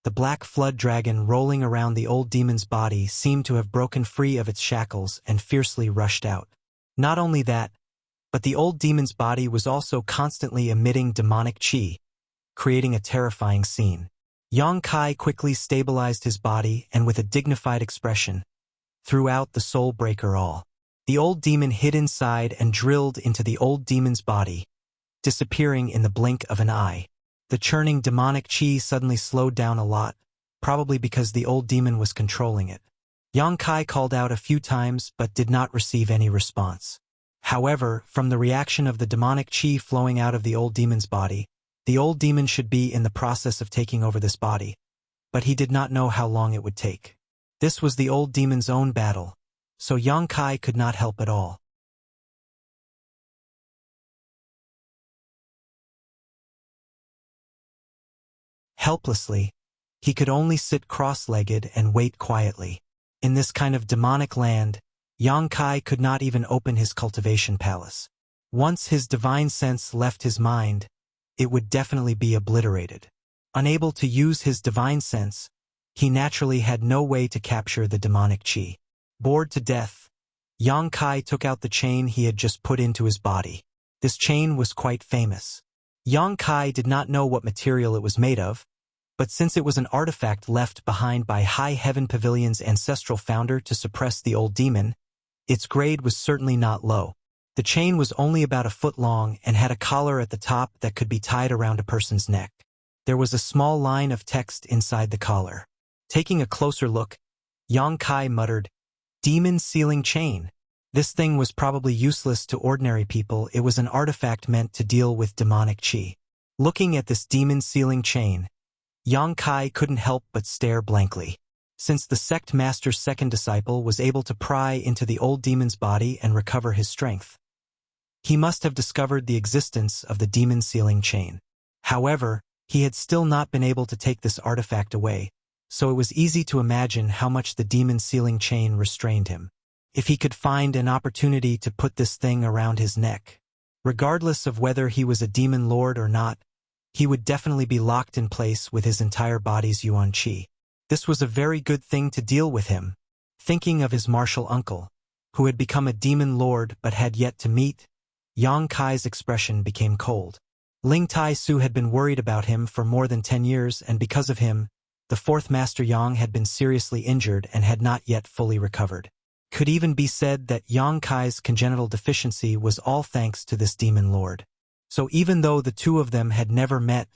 Speaker 1: the black flood dragon rolling around the old demon's body seemed to have broken free of its shackles and fiercely rushed out. Not only that, but the old demon's body was also constantly emitting demonic chi, creating a terrifying scene. Yang Kai quickly stabilized his body and with a dignified expression, threw out the soul breaker all. The old demon hid inside and drilled into the old demon's body, disappearing in the blink of an eye. The churning demonic chi suddenly slowed down a lot, probably because the old demon was controlling it. Yang Kai called out a few times but did not receive any response. However, from the reaction of the demonic chi flowing out of the old demon's body, the old demon should be in the process of taking over this body, but he did not know how long it would take. This was the old demon's own battle, so Yang Kai could not help at all. Helplessly, he could only sit cross-legged and wait quietly. In this kind of demonic land, Yang Kai could not even open his cultivation palace. Once his divine sense left his mind, it would definitely be obliterated. Unable to use his divine sense, he naturally had no way to capture the demonic chi. Bored to death, Yang Kai took out the chain he had just put into his body. This chain was quite famous. Yang Kai did not know what material it was made of, but since it was an artifact left behind by High Heaven Pavilion's ancestral founder to suppress the old demon, its grade was certainly not low. The chain was only about a foot long and had a collar at the top that could be tied around a person's neck. There was a small line of text inside the collar. Taking a closer look, Yang Kai muttered, "Demon sealing chain." This thing was probably useless to ordinary people. It was an artifact meant to deal with demonic chi. Looking at this demon sealing chain, Yang Kai couldn't help but stare blankly. Since the sect master's second disciple was able to pry into the old demon's body and recover his strength, he must have discovered the existence of the demon sealing chain. However, he had still not been able to take this artifact away, so it was easy to imagine how much the demon sealing chain restrained him. If he could find an opportunity to put this thing around his neck, regardless of whether he was a demon lord or not, he would definitely be locked in place with his entire body's yuan qi. This was a very good thing to deal with him. Thinking of his martial uncle, who had become a demon lord but had yet to meet, Yang Kai's expression became cold. Ling Tai Su had been worried about him for more than 10 years, and because of him, the fourth Master Yang had been seriously injured and had not yet fully recovered. Could even be said that Yang Kai's congenital deficiency was all thanks to this demon lord. So even though the two of them had never met,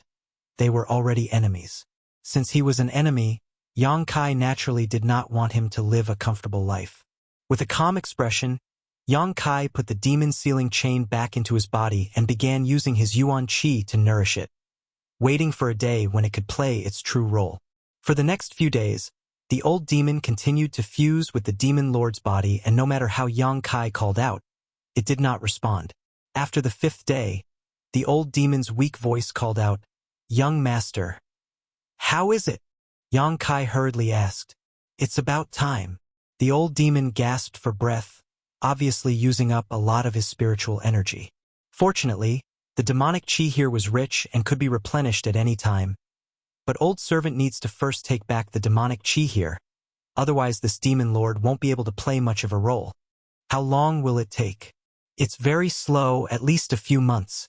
Speaker 1: they were already enemies. Since he was an enemy, Yang Kai naturally did not want him to live a comfortable life. With a calm expression, Yang Kai put the demon sealing chain back into his body and began using his yuan qi to nourish it, waiting for a day when it could play its true role. For the next few days, the old demon continued to fuse with the demon lord's body, and no matter how Yang Kai called out, it did not respond. After the 5th day, the old demon's weak voice called out, "Young master, how is it?" Yang Kai hurriedly asked, "It's about time." The old demon gasped for breath, obviously using up a lot of his spiritual energy. Fortunately, the demonic chi here was rich and could be replenished at any time, but old servant needs to first take back the demonic chi here, otherwise this demon lord won't be able to play much of a role. How long will it take? It's very slow, at least a few months.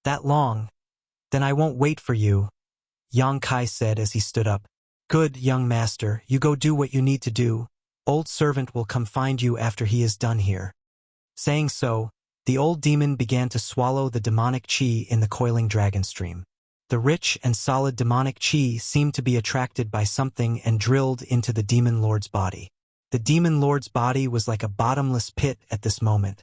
Speaker 1: That long? Then I won't wait for you, Yang Kai said as he stood up. Good, young master, you go do what you need to do. Old servant will come find you after he is done here. Saying so, the old demon began to swallow the demonic chi in the coiling dragon stream. The rich and solid demonic chi seemed to be attracted by something and drilled into the demon lord's body. The demon lord's body was like a bottomless pit at this moment,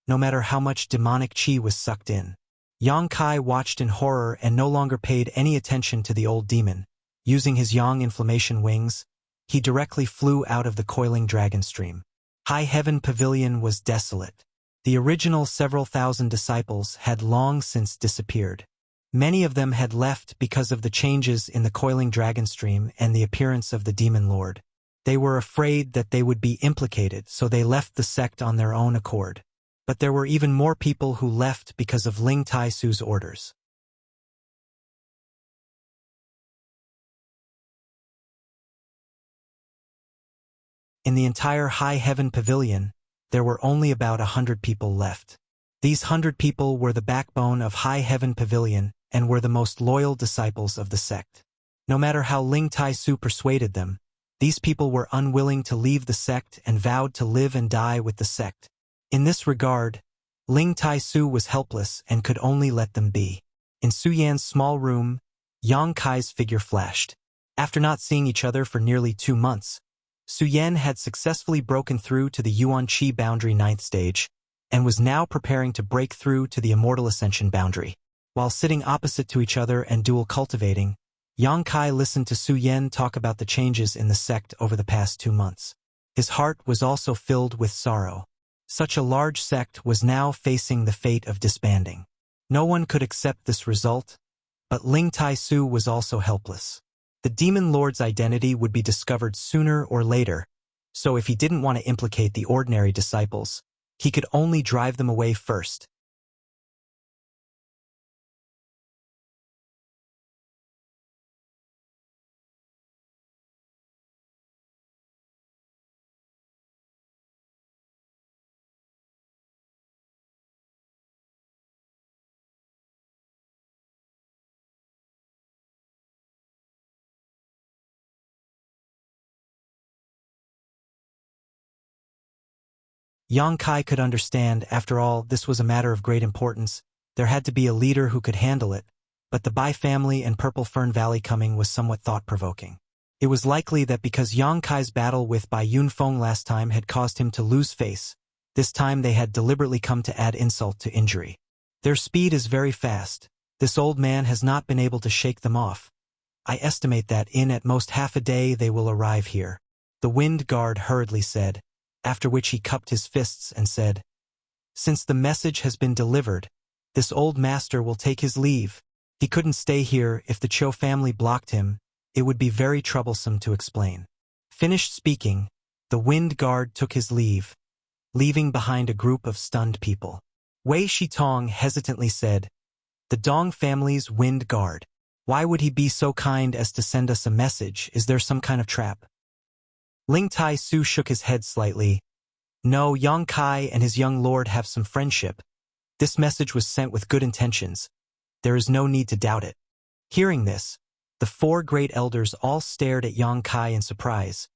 Speaker 1: no matter how much demonic chi was sucked in. Yang Kai watched in horror and no longer paid any attention to the old demon. Using his yang inflammation wings, he directly flew out of the coiling dragon stream. High Heaven Pavilion was desolate. The original several thousand disciples had long since disappeared. Many of them had left because of the changes in the coiling dragon stream and the appearance of the demon lord. They were afraid that they would be implicated, so they left the sect on their own accord. But there were even more people who left because of Ling Tai Su's orders. In the entire High Heaven Pavilion, there were only about 100 people left. These 100 people were the backbone of High Heaven Pavilion and were the most loyal disciples of the sect. No matter how Ling Tai Su persuaded them, these people were unwilling to leave the sect and vowed to live and die with the sect. In this regard, Ling Tai Su was helpless and could only let them be. In Su Yan's small room, Yang Kai's figure flashed. After not seeing each other for nearly 2 months, Su Yan had successfully broken through to the Yuan Qi boundary 9th stage, and was now preparing to break through to the Immortal Ascension boundary. While sitting opposite to each other and dual cultivating, Yang Kai listened to Su Yan talk about the changes in the sect over the past 2 months. His heart was also filled with sorrow. Such a large sect was now facing the fate of disbanding. No one could accept this result, But Ling Tai-su was also helpless. The demon lord's identity would be discovered sooner or later, so if he didn't want to implicate the ordinary disciples, he could only drive them away first. Yang Kai could understand, after all, this was a matter of great importance. There had to be a leader who could handle it, but the Bai family and Purple Fern Valley coming was somewhat thought-provoking. It was likely that because Yang Kai's battle with Bai Yunfeng last time had caused him to lose face, this time they had deliberately come to add insult to injury. Their speed is very fast. This old man has not been able to shake them off. I estimate that in at most half a day they will arrive here. The wind guard hurriedly said, after which he cupped his fists and said, "Since the message has been delivered, this old master will take his leave. He couldn't stay here if the Cho family blocked him. It would be very troublesome to explain." Finished speaking, the wind guard took his leave, leaving behind a group of stunned people. Wei Shitong hesitantly said, "The Dong family's wind guard. Why would he be so kind as to send us a message? Is there some kind of trap?" Ling Tai-su shook his head slightly. "No, Yang Kai and his young lord have some friendship. This message was sent with good intentions. There is no need to doubt it." Hearing this, the four great elders all stared at Yang Kai in surprise,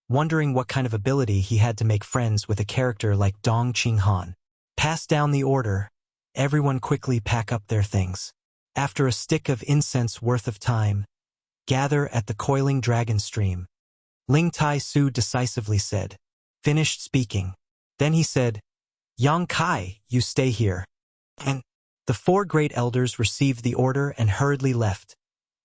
Speaker 1: wondering what kind of ability he had to make friends with a character like Dong Qinghan. Pass down the order. Everyone quickly pack up their things. After a stick of incense worth of time, gather at the coiling dragon stream. Ling Tai-su decisively said, finished speaking. Then he said, "Yang Kai, you stay here." And the four great elders received the order and hurriedly left,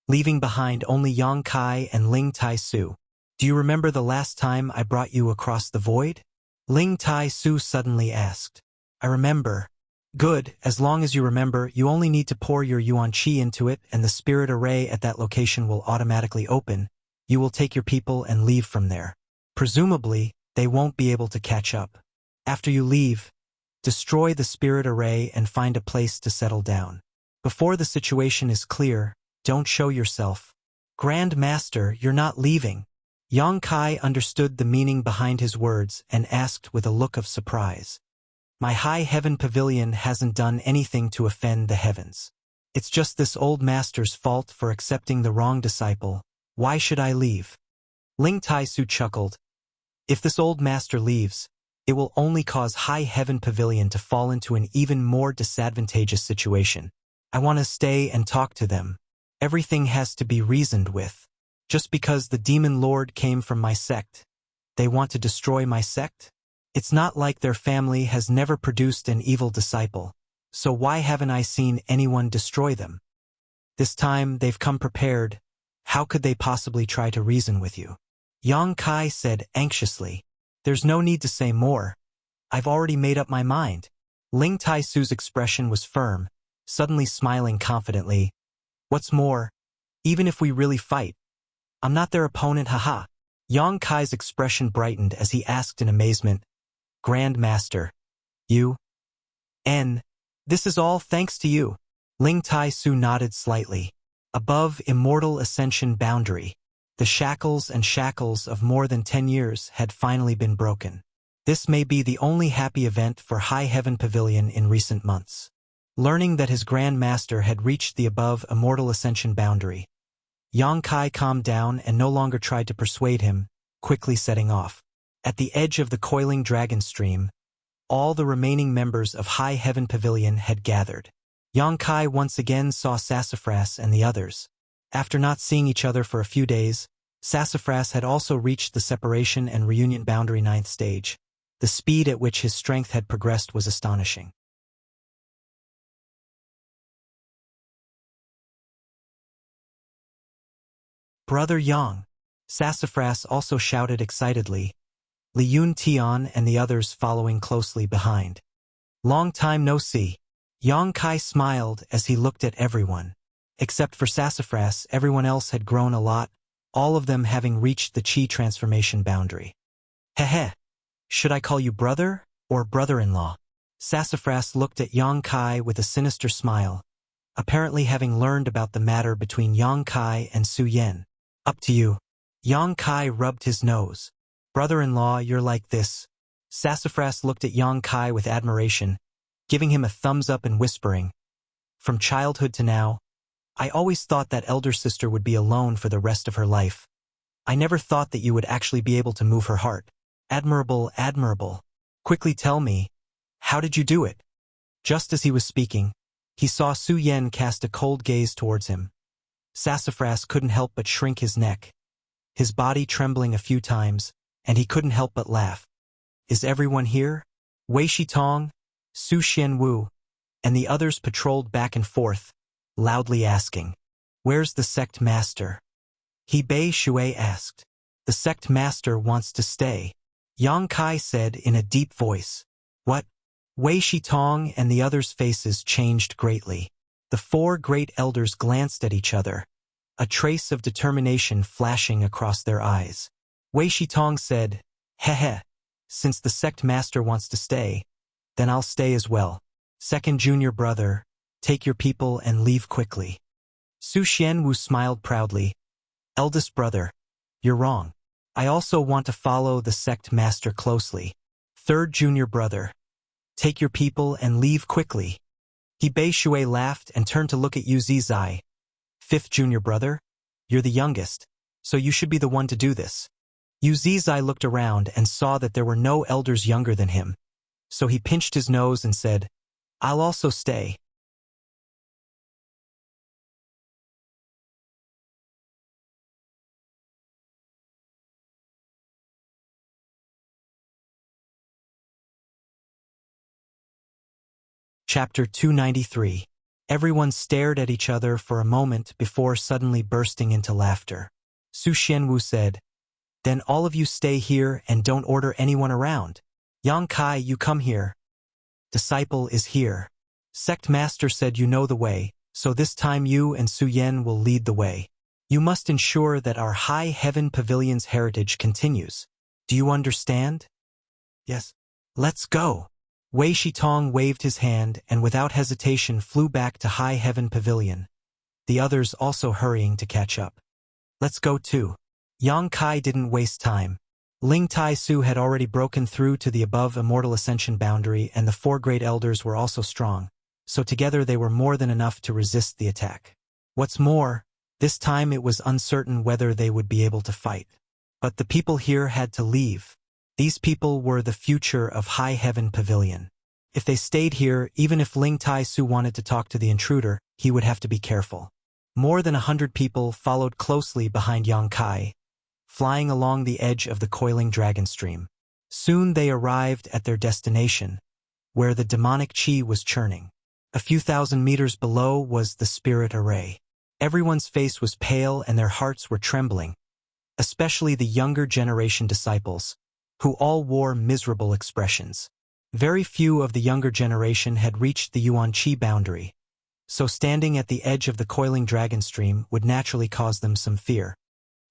Speaker 1: leaving behind only Yang Kai and Ling Tai-su. "Do you remember the last time I brought you across the void?" Ling Tai-su suddenly asked. "I remember." "Good, as long as you remember, you only need to pour your yuan qi into it and the spirit array at that location will automatically open. You will take your people and leave from there. Presumably, they won't be able to catch up. After you leave, destroy the spirit array and find a place to settle down. Before the situation is clear, don't show yourself." "Grand Master, you're not leaving." Yang Kai understood the meaning behind his words and asked with a look of surprise. "My high heaven pavilion hasn't done anything to offend the heavens. It's just this old master's fault for accepting the wrong disciple. Why should I leave?" Ling Tai-su chuckled. "If this old master leaves, it will only cause High Heaven Pavilion to fall into an even more disadvantageous situation. I want to stay and talk to them. Everything has to be reasoned with. Just because the demon lord came from my sect, they want to destroy my sect? It's not like their family has never produced an evil disciple, so why haven't I seen anyone destroy them? This time they've come prepared. How could they possibly try to reason with you?" Yang Kai said anxiously. "There's no need to say more. I've already made up my mind." Ling Tai-su's expression was firm, suddenly smiling confidently. "What's more, even if we really fight, I'm not their opponent, haha." Yang Kai's expression brightened as he asked in amazement, "Grand Master, you? This is all thanks to you." Ling Tai-su nodded slightly. Above immortal ascension boundary, the shackles and shackles of more than 10 years had finally been broken. This may be the only happy event for High Heaven Pavilion in recent months. Learning that his Grand Master had reached the above immortal ascension boundary, Yang Kai calmed down and no longer tried to persuade him, quickly setting off. At the edge of the coiling dragon stream, all the remaining members of High Heaven Pavilion had gathered. Yang Kai once again saw Sassafras and the others. After not seeing each other for a few days, Sassafras had also reached the separation and reunion boundary 9th stage. The speed at which his strength had progressed was astonishing. "Brother Yang!" Sassafras also shouted excitedly, Li Yun Tian and the others following closely behind. "Long time no see." Yang Kai smiled as he looked at everyone. Except for Sassafras, everyone else had grown a lot, all of them having reached the Qi transformation boundary. Heh. Should I call you brother or brother-in-law? Sassafras looked at Yang Kai with a sinister smile, apparently having learned about the matter between Yang Kai and Su Yan. Up to you. Yang Kai rubbed his nose. Brother-in-law, you're like this. Sassafras looked at Yang Kai with admiration, giving him a thumbs up and whispering, from childhood to now, I always thought that elder sister would be alone for the rest of her life. I never thought that you would actually be able to move her heart. Admirable, admirable. Quickly tell me, how did you do it? Just as he was speaking, he saw Su Yan cast a cold gaze towards him. Sassafras couldn't help but shrink his neck, his body trembling a few times, and he couldn't help but laugh. Is everyone here? Wei Shitong, Su Xianwu, and the others patrolled back and forth, loudly asking, Where's the sect master? He Bei Shui asked. The sect master wants to stay. Yang Kai said in a deep voice. What? Wei Shitong and the others' faces changed greatly. The four great elders glanced at each other, a trace of determination flashing across their eyes. Wei Shitong said, Heh, since the sect master wants to stay, then I'll stay as well. Second junior brother, take your people and leave quickly. Su Xianwu smiled proudly. Eldest brother, you're wrong. I also want to follow the sect master closely. Third junior brother, take your people and leave quickly. He Bei Shui laughed and turned to look at Yu Zizai. Fifth junior brother, you're the youngest, so you should be the one to do this. Yu Zizai looked around and saw that there were no elders younger than him, so he pinched his nose and said, I'll also stay. Chapter 293. Everyone stared at each other for a moment before suddenly bursting into laughter. Su Xianwu said, Then all of you stay here and don't order anyone around. Yang Kai, you come here. Disciple is here. Sect master said you know the way, so this time you and Su Yan will lead the way. You must ensure that our High Heaven Pavilion's heritage continues. Do you understand? Yes. Let's go. Wei Shitong waved his hand and without hesitation flew back to High Heaven Pavilion, the others also hurrying to catch up. Let's go too. Yang Kai didn't waste time. Ling Tai Su had already broken through to the above Immortal Ascension boundary and the four great elders were also strong, so together they were more than enough to resist the attack. What's more, this time it was uncertain whether they would be able to fight. But the people here had to leave. These people were the future of High Heaven Pavilion. If they stayed here, even if Ling Tai Su wanted to talk to the intruder, he would have to be careful. More than 100 people followed closely behind Yang Kai, flying along the edge of the coiling dragon stream. Soon they arrived at their destination, where the demonic qi was churning. A few thousand meters below was the spirit array. Everyone's face was pale and their hearts were trembling, especially the younger generation disciples, who all wore miserable expressions. Very few of the younger generation had reached the Yuan Qi boundary, so standing at the edge of the coiling dragon stream would naturally cause them some fear.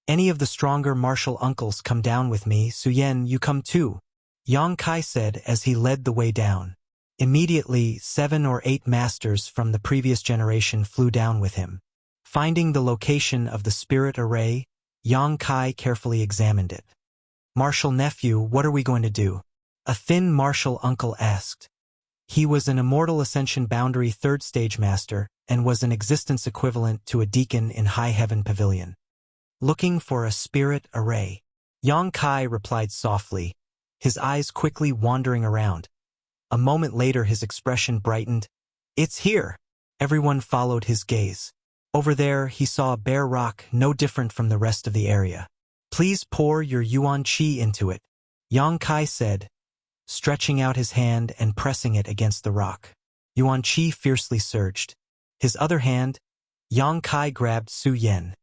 Speaker 1: Any of the stronger martial uncles come down with me, Su Yan, you come too, Yang Kai said as he led the way down. Immediately, 7 or 8 masters from the previous generation flew down with him. Finding the location of the spirit array, Yang Kai carefully examined it. Martial nephew, what are we going to do? A thin martial uncle asked. He was an Immortal Ascension Boundary 3rd Stage Master and was an existence equivalent to a deacon in High Heaven Pavilion. Looking for a spirit array. Yang Kai replied softly, his eyes quickly wandering around. A moment later his expression brightened. It's here. Everyone followed his gaze. Over there he saw a bare rock no different from the rest of the area. Please pour your Yuan Qi into it, Yang Kai said, stretching out his hand and pressing it against the rock. Yuan Qi fiercely surged. His other hand, Yang Kai grabbed Su Yan.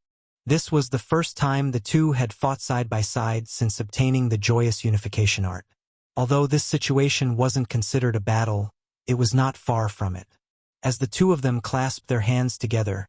Speaker 1: This was the first time the two had fought side by side since obtaining the Joyous Unification art. Although this situation wasn't considered a battle, it was not far from it. As the two of them clasped their hands together,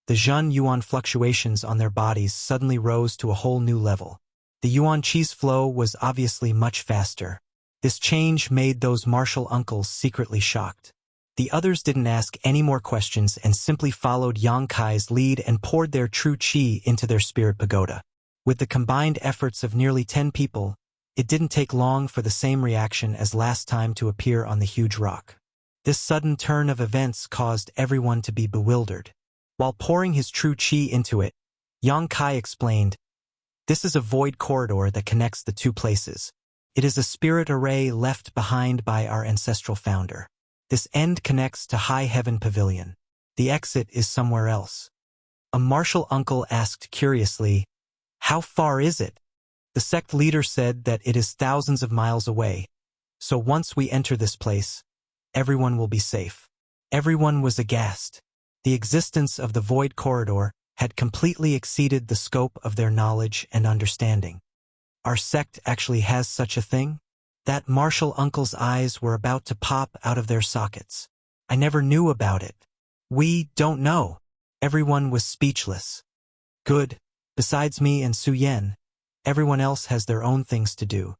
Speaker 1: The Zhen Yuan fluctuations on their bodies suddenly rose to a whole new level. The Yuan Qi's flow was obviously much faster. This change made those martial uncles secretly shocked. The others didn't ask any more questions and simply followed Yang Kai's lead and poured their true qi into their spirit pagoda. With the combined efforts of nearly 10 people, it didn't take long for the same reaction as last time to appear on the huge rock. This sudden turn of events caused everyone to be bewildered. While pouring his true qi into it, Yang Kai explained, "This is a void corridor that connects the two places. It is a spirit array left behind by our ancestral founder. This end connects to High Heaven Pavilion. The exit is somewhere else." A martial uncle asked curiously, "How far is it?" The sect leader said that it is thousands of miles away, so once we enter this place, everyone will be safe. Everyone was aghast. The existence of the void corridor had completely exceeded the scope of their knowledge and understanding. Our sect actually has such a thing? That martial uncle's eyes were about to pop out of their sockets. I never knew about it. We don't know. Everyone was speechless. Good. Besides me and Su Yan, everyone else has their own things to do.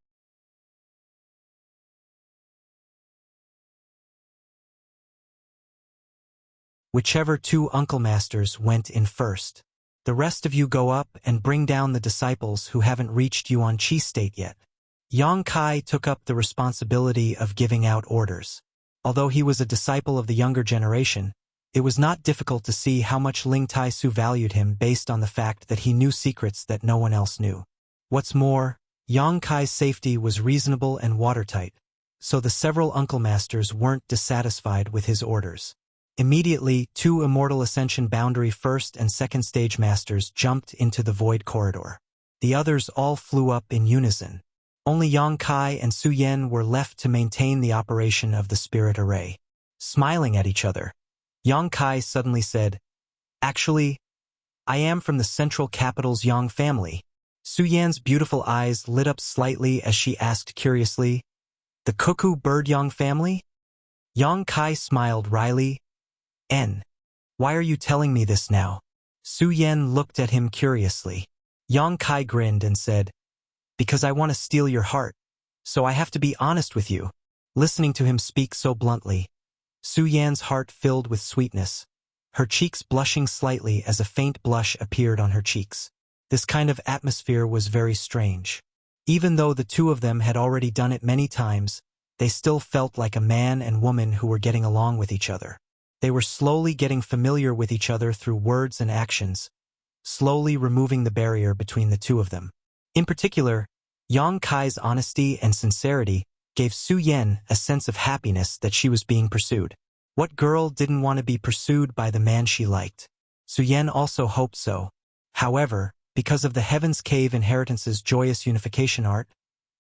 Speaker 1: Whichever two uncle masters went in first. The rest of you go up and bring down the disciples who haven't reached Yuan Qi state yet. Yang Kai took up the responsibility of giving out orders. Although he was a disciple of the younger generation, it was not difficult to see how much Ling Tai Su valued him based on the fact that he knew secrets that no one else knew. What's more, Yang Kai's safety was reasonable and watertight, so the several uncle masters weren't dissatisfied with his orders. Immediately, two Immortal Ascension Boundary First and Second Stage Masters jumped into the Void Corridor. The others all flew up in unison. Only Yang Kai and Su Yan were left to maintain the operation of the Spirit Array. Smiling at each other, Yang Kai suddenly said, "Actually, I am from the Central Capital's Yang family." Su Yan's beautiful eyes lit up slightly as she asked curiously, "The Cuckoo Bird Yang family?" Yang Kai smiled wryly. Why are you telling me this now?" Su Yan looked at him curiously. Yang Kai grinned and said, "Because I want to steal your heart, so I have to be honest with you." Listening to him speak so bluntly, Su Yan's heart filled with sweetness, her cheeks blushing slightly as a faint blush appeared on her cheeks. This kind of atmosphere was very strange. Even though the two of them had already done it many times, they still felt like a man and woman who were getting along with each other. They were slowly getting familiar with each other through words and actions, slowly removing the barrier between the two of them. In particular, Yang Kai's honesty and sincerity gave Su Yan a sense of happiness that she was being pursued. What girl didn't want to be pursued by the man she liked? Su Yan also hoped so. However, because of the Heaven's Cave Inheritance's joyous unification art,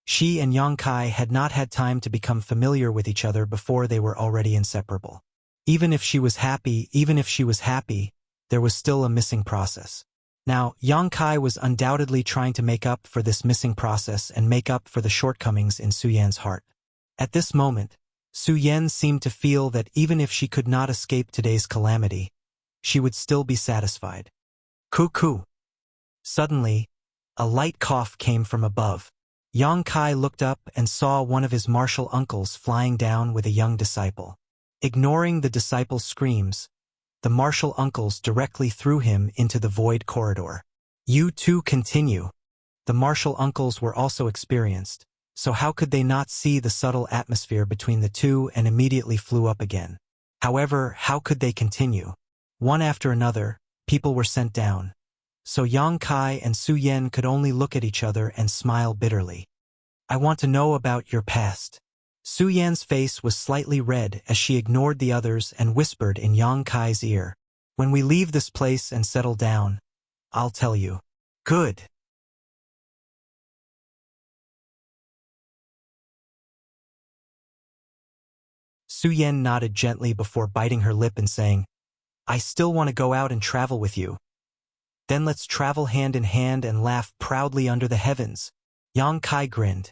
Speaker 1: she and Yang Kai had not had time to become familiar with each other before they were already inseparable. Even if she was happy, there was still a missing process. Now, Yang Kai was undoubtedly trying to make up for this missing process and make up for the shortcomings in Su Yan's heart. At this moment, Su Yan seemed to feel that even if she could not escape today's calamity, she would still be satisfied. Cuckoo! Suddenly, a light cough came from above. Yang Kai looked up and saw one of his martial uncles flying down with a young disciple. Ignoring the disciple's screams, the martial uncles directly threw him into the void corridor. You two continue. The martial uncles were also experienced, so how could they not see the subtle atmosphere between the two and immediately flew up again? However, how could they continue? One after another, people were sent down, so Yang Kai and Su Yan could only look at each other and smile bitterly. I want to know about your past. Su Yan's face was slightly red as she ignored the others and whispered in Yang Kai's ear. When we leave this place and settle down, I'll tell you. Good. Su Yan nodded gently before biting her lip and saying, I still want to go out and travel with you. Then let's travel hand in hand and laugh proudly under the heavens. Yang Kai grinned.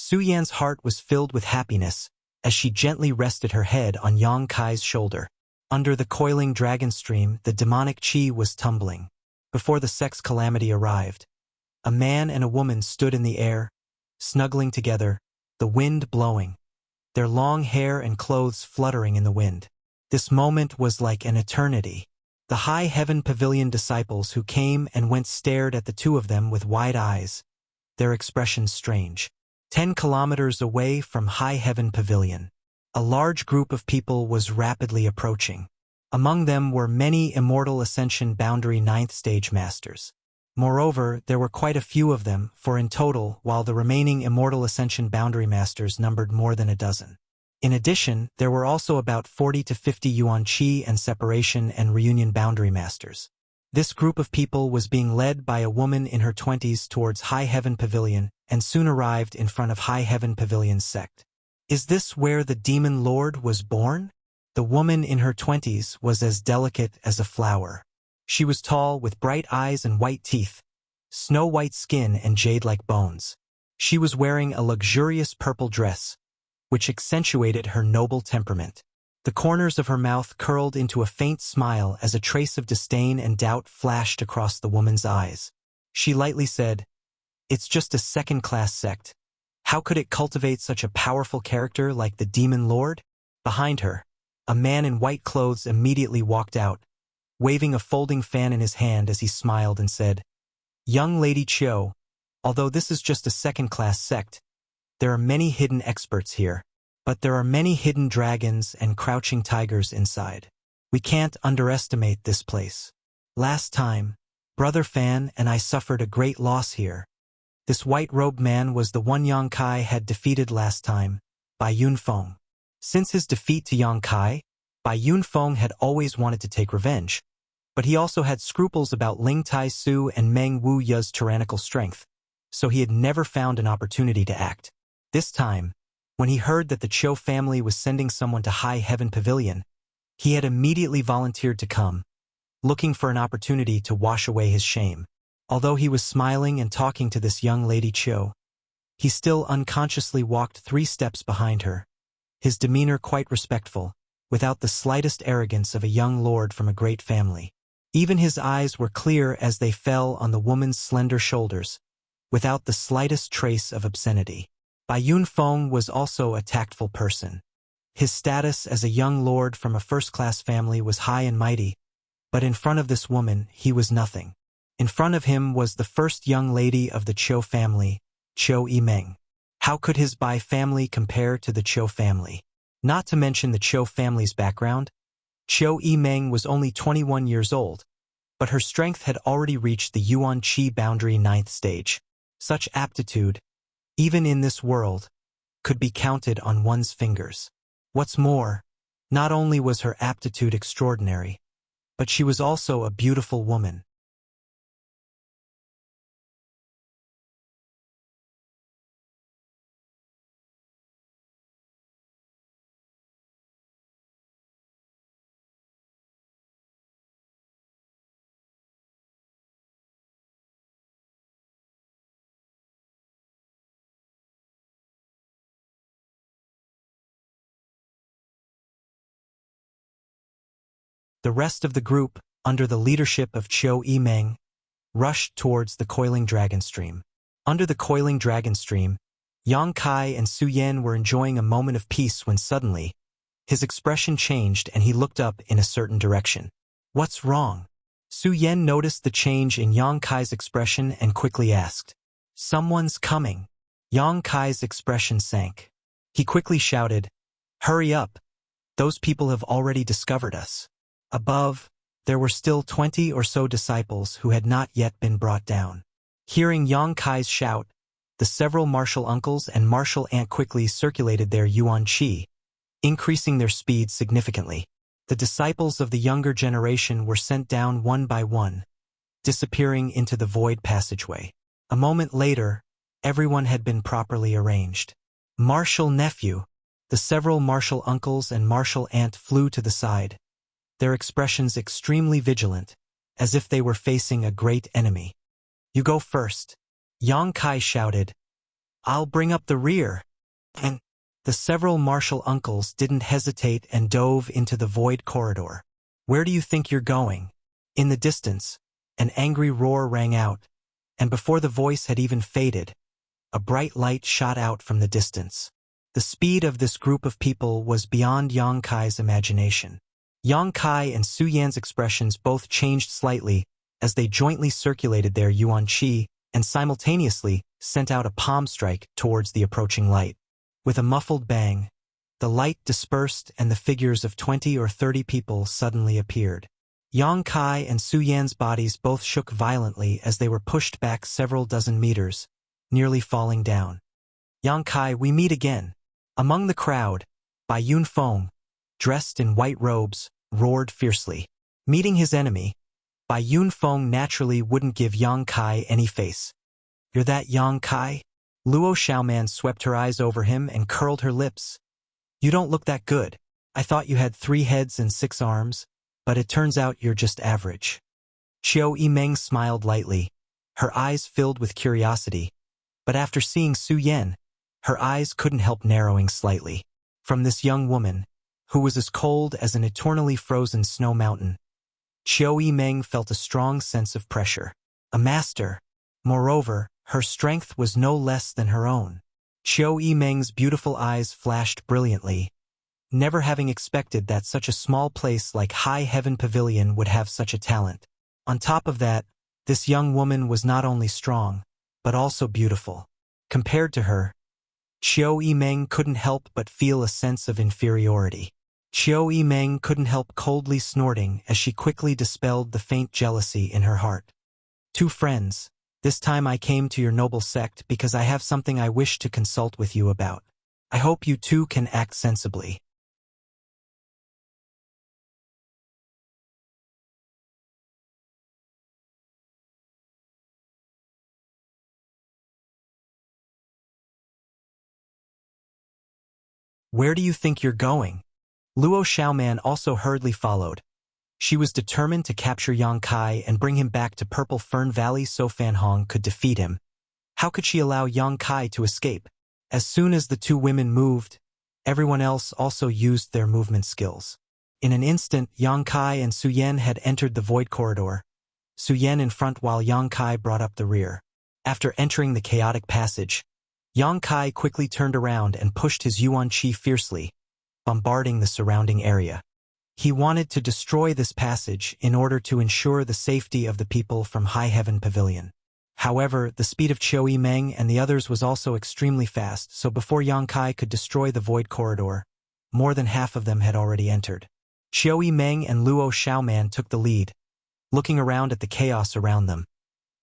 Speaker 1: Su Yan's heart was filled with happiness as she gently rested her head on Yang Kai's shoulder. Under the coiling dragon stream, the demonic chi was tumbling. Before the sex calamity arrived, a man and a woman stood in the air, snuggling together, the wind blowing, their long hair and clothes fluttering in the wind. This moment was like an eternity. The high heaven pavilion disciples who came and went stared at the two of them with wide eyes, their expressions strange. 10 kilometers away from high heaven pavilion, a large group of people was rapidly approaching. Among them were many Immortal Ascension Boundary 9th Stage Masters. Moreover, there were quite a few of them, for in total, while the remaining Immortal Ascension Boundary Masters numbered more than a dozen. In addition, there were also about 40 to 50 Yuan Qi and Separation and Reunion Boundary Masters. This group of people was being led by a woman in her 20s towards High Heaven Pavilion and soon arrived in front of High Heaven Pavilion's sect. Is this where the Demon Lord was born? The woman in her 20s was as delicate as a flower. She was tall with bright eyes and white teeth, snow-white skin and jade-like bones. She was wearing a luxurious purple dress, which accentuated her noble temperament. The corners of her mouth curled into a faint smile as a trace of disdain and doubt flashed across the woman's eyes. She lightly said, "It's just a second-class sect. How could it cultivate such a powerful character like the Demon Lord?" Behind her, a man in white clothes immediately walked out, waving a folding fan in his hand as he smiled and said, "Young Lady Chiu, although this is just a second-class sect, there are many hidden experts here. But there are many hidden dragons and crouching tigers inside. We can't underestimate this place. Last time, Brother Fan and I suffered a great loss here. This white-robed man was the one Yang Kai had defeated last time, Bai Yunfeng. Since his defeat to Yang Kai, Bai Yunfeng had always wanted to take revenge, but he also had scruples about Ling Tai Su and Meng Wu Ya's tyrannical strength, so he had never found an opportunity to act. This time, when he heard that the Chiu family was sending someone to High Heaven Pavilion, he had immediately volunteered to come, looking for an opportunity to wash away his shame. Although he was smiling and talking to this young Lady Chiu, he still unconsciously walked 3 steps behind her, his demeanor quite respectful, without the slightest arrogance of a young lord from a great family. Even his eyes were clear as they fell on the woman's slender shoulders, without the slightest trace of obscenity. Bai Yunfeng was also a tactful person. His status as a young lord from a first-class family was high and mighty, but in front of this woman he was nothing. In front of him was the first young lady of the Chiu family, Chiu Yimeng. How could his Bai family compare to the Chiu family? Not to mention the Chiu family's background, Chiu Yimeng was only 21 years old, but her strength had already reached the Yuan Qi boundary 9th stage. Such aptitude, even in this world, could be counted on one's fingers. What's more, not only was her aptitude extraordinary, but she was also a beautiful woman. The rest of the group, under the leadership of Chiu Yimeng, rushed towards the coiling dragon stream. Under the coiling dragon stream, Yang Kai and Su Yan were enjoying a moment of peace when suddenly, his expression changed and he looked up in a certain direction. "What's wrong?" Su Yan noticed the change in Yang Kai's expression and quickly asked. "Someone's coming." Yang Kai's expression sank. He quickly shouted, "Hurry up! Those people have already discovered us." Above, there were still 20 or so disciples who had not yet been brought down. Hearing Yang Kai's shout, the several martial uncles and martial aunt quickly circulated their Yuan Qi, increasing their speed significantly. The disciples of the younger generation were sent down one by one, disappearing into the void passageway. A moment later, everyone had been properly arranged. "Martial nephew!" The several martial uncles and martial aunt flew to the side, their expressions extremely vigilant, as if they were facing a great enemy. "You go first," Yang Kai shouted. "I'll bring up the rear." And The several martial uncles didn't hesitate and dove into the void corridor. "Where do you think you're going?" In the distance, an angry roar rang out, and before the voice had even faded, a bright light shot out from the distance. The speed of this group of people was beyond Yang Kai's imagination. Yang Kai and Su Yan's expressions both changed slightly as they jointly circulated their yuan qi and simultaneously sent out a palm strike towards the approaching light. With a muffled bang, the light dispersed and the figures of 20 or 30 people suddenly appeared. Yang Kai and Su Yan's bodies both shook violently as they were pushed back several dozen meters, nearly falling down. "Yang Kai, we meet again." Among the crowd, Bai Yunfeng, dressed in white robes, roared fiercely. Meeting his enemy, Bai Yunfeng naturally wouldn't give Yang Kai any face. "You're that Yang Kai?" Luo Xiaoman swept her eyes over him and curled her lips. "You don't look that good. I thought you had 3 heads and 6 arms, but it turns out you're just average." Qiu Yimeng smiled lightly, her eyes filled with curiosity, but after seeing Su Yan, her eyes couldn't help narrowing slightly. From this young woman, who was as cold as an eternally frozen snow mountain, Qiu Yimeng felt a strong sense of pressure. A master. Moreover, her strength was no less than her own. Qiu Yimeng's beautiful eyes flashed brilliantly, never having expected that such a small place like High Heaven Pavilion would have such a talent. On top of that, this young woman was not only strong, but also beautiful. Compared to her, Qiu Yimeng couldn't help but feel a sense of inferiority. Qiu Yimeng couldn't help coldly snorting as she quickly dispelled the faint jealousy in her heart. "Two friends, this time I came to your noble sect because I have something I wish to consult with you about. I hope you two can act sensibly." "Where do you think you're going?" Luo Xiaoman also hurriedly followed. She was determined to capture Yang Kai and bring him back to Purple Fern Valley so Fan Hong could defeat him. How could she allow Yang Kai to escape? As soon as the two women moved, everyone else also used their movement skills. In an instant, Yang Kai and Su Yan had entered the void corridor, Su Yan in front while Yang Kai brought up the rear. After entering the chaotic passage, Yang Kai quickly turned around and pushed his yuan qi fiercely, bombarding the surrounding area. He wanted to destroy this passage in order to ensure the safety of the people from High Heaven Pavilion. However, the speed of Qiu Yimeng and the others was also extremely fast, so before Yang Kai could destroy the void corridor, more than half of them had already entered. Qiu Yimeng and Luo Xiaoman took the lead, looking around at the chaos around them,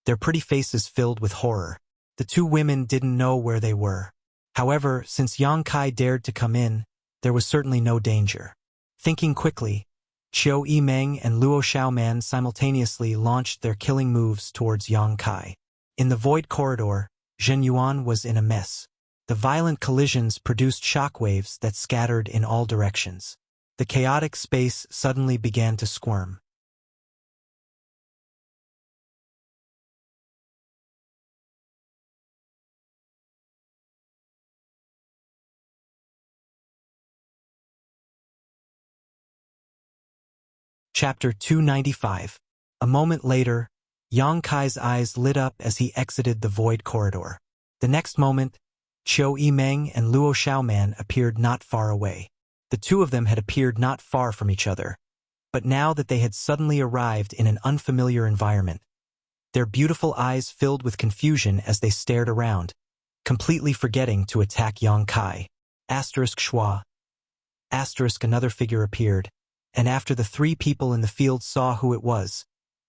Speaker 1: their pretty faces filled with horror. The two women didn't know where they were. However, since Yang Kai dared to come in, there was certainly no danger. Thinking quickly, Qiu Yimeng and Luo Xiaoman simultaneously launched their killing moves towards Yang Kai. In the void corridor, Zhen Yuan was in a mess. The violent collisions produced shockwaves that scattered in all directions. The chaotic space suddenly began to squirm. Chapter 295. A moment later, Yang Kai's eyes lit up as he exited the void corridor. The next moment, Qiu Yimeng and Luo Xiaoman appeared not far away. The two of them had appeared not far from each other, but now that they had suddenly arrived in an unfamiliar environment, their beautiful eyes filled with confusion as they stared around, completely forgetting to attack Yang Kai. Asterisk schwa. Asterisk another figure appeared, and after the three people in the field saw who it was,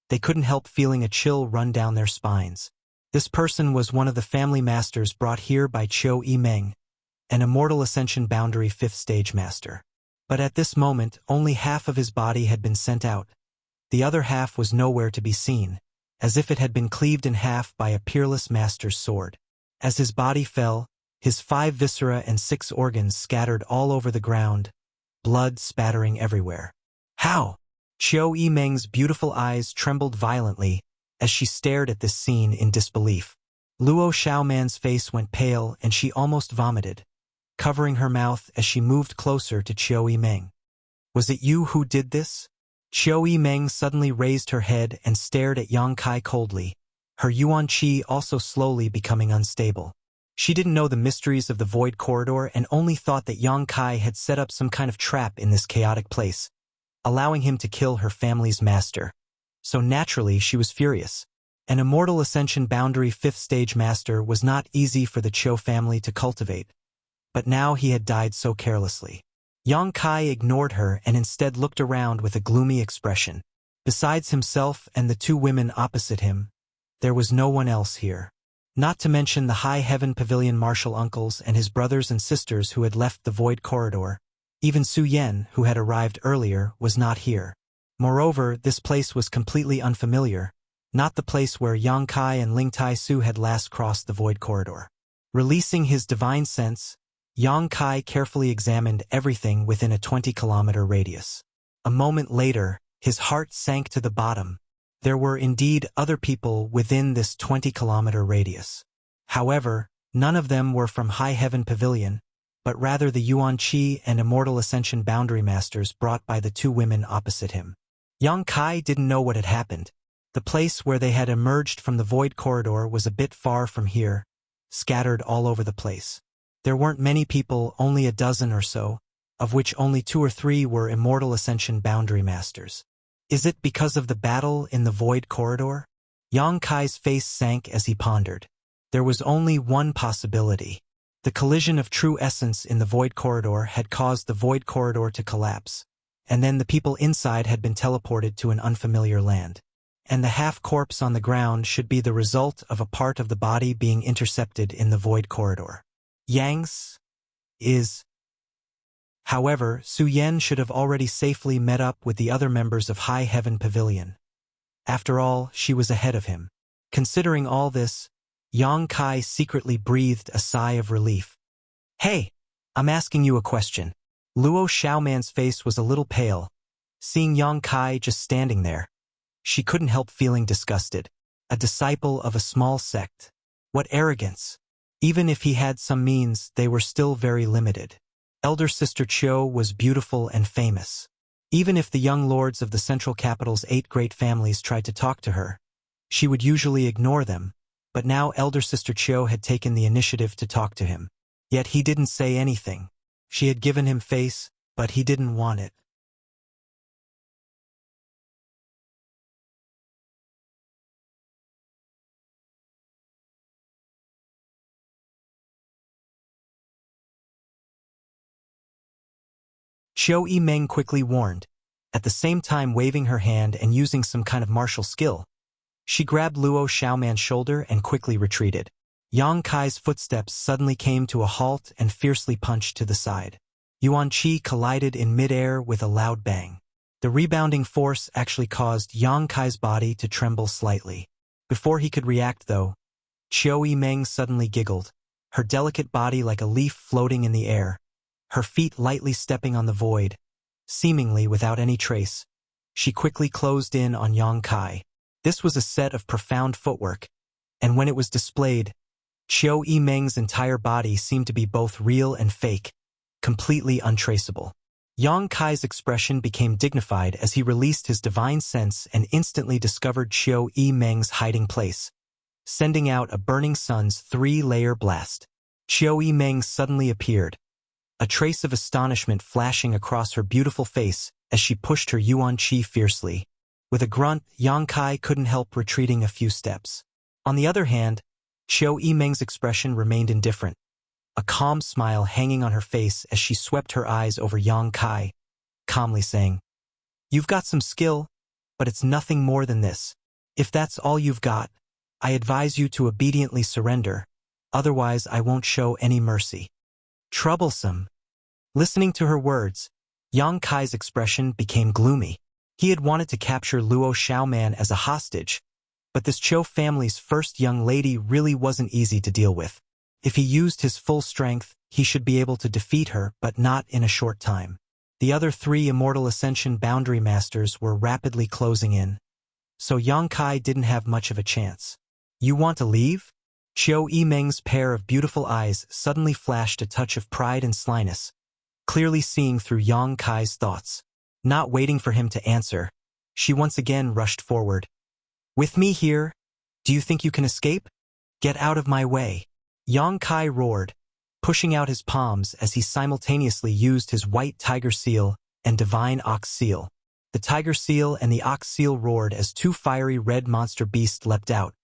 Speaker 1: they couldn't help feeling a chill run down their spines. This person was one of the family masters brought here by Qiu Yimeng, an Immortal Ascension Boundary 5th Stage Master. But at this moment, only half of his body had been sent out. The other half was nowhere to be seen, as if it had been cleaved in half by a peerless master's sword. As his body fell, his 5 viscera and 6 organs scattered all over the ground, blood spattering everywhere. How? Qiu Yimeng's beautiful eyes trembled violently as she stared at this scene in disbelief. Luo Xiaoman's face went pale and she almost vomited. covering her mouth as she moved closer to Qiu Yimeng. Was it you who did this? Qiu Yimeng suddenly raised her head and stared at Yang Kai coldly, her yuan qi also slowly becoming unstable. She didn't know the mysteries of the void corridor and only thought that Yang Kai had set up some kind of trap in this chaotic place, allowing him to kill her family's master. So naturally she was furious. An immortal ascension boundary 5th stage master was not easy for the Qiu family to cultivate, but now he had died so carelessly. Yang Kai ignored her and instead looked around with a gloomy expression. Besides himself and the two women opposite him, there was no one else here. Not to mention the High Heaven Pavilion martial uncles and his brothers and sisters who had left the void corridor. Even Su Yan, who had arrived earlier, was not here. Moreover, this place was completely unfamiliar, not the place where Yang Kai and Ling Tai Su had last crossed the void corridor. Releasing his divine sense, Yang Kai carefully examined everything within a 20-kilometer radius. A moment later, his heart sank to the bottom. There were indeed other people within this 20-kilometer radius. However, none of them were from High Heaven Pavilion, but rather the Yuan Qi and Immortal Ascension boundary masters brought by the two women opposite him. Yang Kai didn't know what had happened. The place where they had emerged from the void corridor was a bit far from here, scattered all over the place. There weren't many people, only a dozen or so, of which only 2 or 3 were Immortal Ascension boundary masters. Is it because of the battle in the void corridor? Yang Kai's face sank as he pondered. There was only one possibility. The collision of true essence in the void corridor had caused the void corridor to collapse, and then the people inside had been teleported to an unfamiliar land. And the half-corpse on the ground should be the result of a part of the body being intercepted in the void corridor. Yang's is... However, Su Yan should have already safely met up with the other members of High Heaven Pavilion. After all, she was ahead of him. Considering all this, Yang Kai secretly breathed a sigh of relief. Hey, I'm asking you a question. Luo Xiaoman's face was a little pale. Seeing Yang Kai just standing there, she couldn't help feeling disgusted. A disciple of a small sect. What arrogance. Even if he had some means, they were still very limited. Elder Sister Qiu was beautiful and famous. Even if the young lords of the central capital's 8 great families tried to talk to her, she would usually ignore them, but now Elder Sister Qiu had taken the initiative to talk to him. Yet he didn't say anything. She had given him face, but he didn't want it. Qiu Yimeng quickly warned, at the same time waving her hand and using some kind of martial skill. She grabbed Luo Xiaoman's shoulder and quickly retreated. Yang Kai's footsteps suddenly came to a halt and fiercely punched to the side. Yuan Qi collided in midair with a loud bang. The rebounding force actually caused Yang Kai's body to tremble slightly. Before he could react though, Qiu Yimeng suddenly giggled, her delicate body like a leaf floating in the air, her feet lightly stepping on the void, seemingly without any trace. She quickly closed in on Yang Kai. This was a set of profound footwork, and when it was displayed, Qiu Yimeng's entire body seemed to be both real and fake, completely untraceable. Yang Kai's expression became dignified as he released his divine sense and instantly discovered Qiu Yimeng's hiding place, sending out a burning sun's 3-layer blast. Qiu Yimeng suddenly appeared, a trace of astonishment flashing across her beautiful face as she pushed her Yuan Qi fiercely. With a grunt, Yang Kai couldn't help retreating a few steps. On the other hand, Qiu Yimeng's expression remained indifferent, a calm smile hanging on her face as she swept her eyes over Yang Kai, calmly saying, "You've got some skill, but it's nothing more than this. If that's all you've got, I advise you to obediently surrender, otherwise I won't show any mercy." Troublesome. Listening to her words, Yang Kai's expression became gloomy. He had wanted to capture Luo Xiaoman as a hostage, but this Qiu family's first young lady really wasn't easy to deal with. If he used his full strength, he should be able to defeat her, but not in a short time. The other 3 Immortal Ascension boundary masters were rapidly closing in, so Yang Kai didn't have much of a chance. "You want to leave?" Qiu Yimeng's pair of beautiful eyes suddenly flashed a touch of pride and slyness, clearly seeing through Yang Kai's thoughts. Not waiting for him to answer, she once again rushed forward. "With me here? Do you think you can escape? Get out of my way." Yang Kai roared, pushing out his palms as he simultaneously used his white tiger seal and divine ox seal. The tiger seal and the ox seal roared as two fiery red monster beasts leapt out,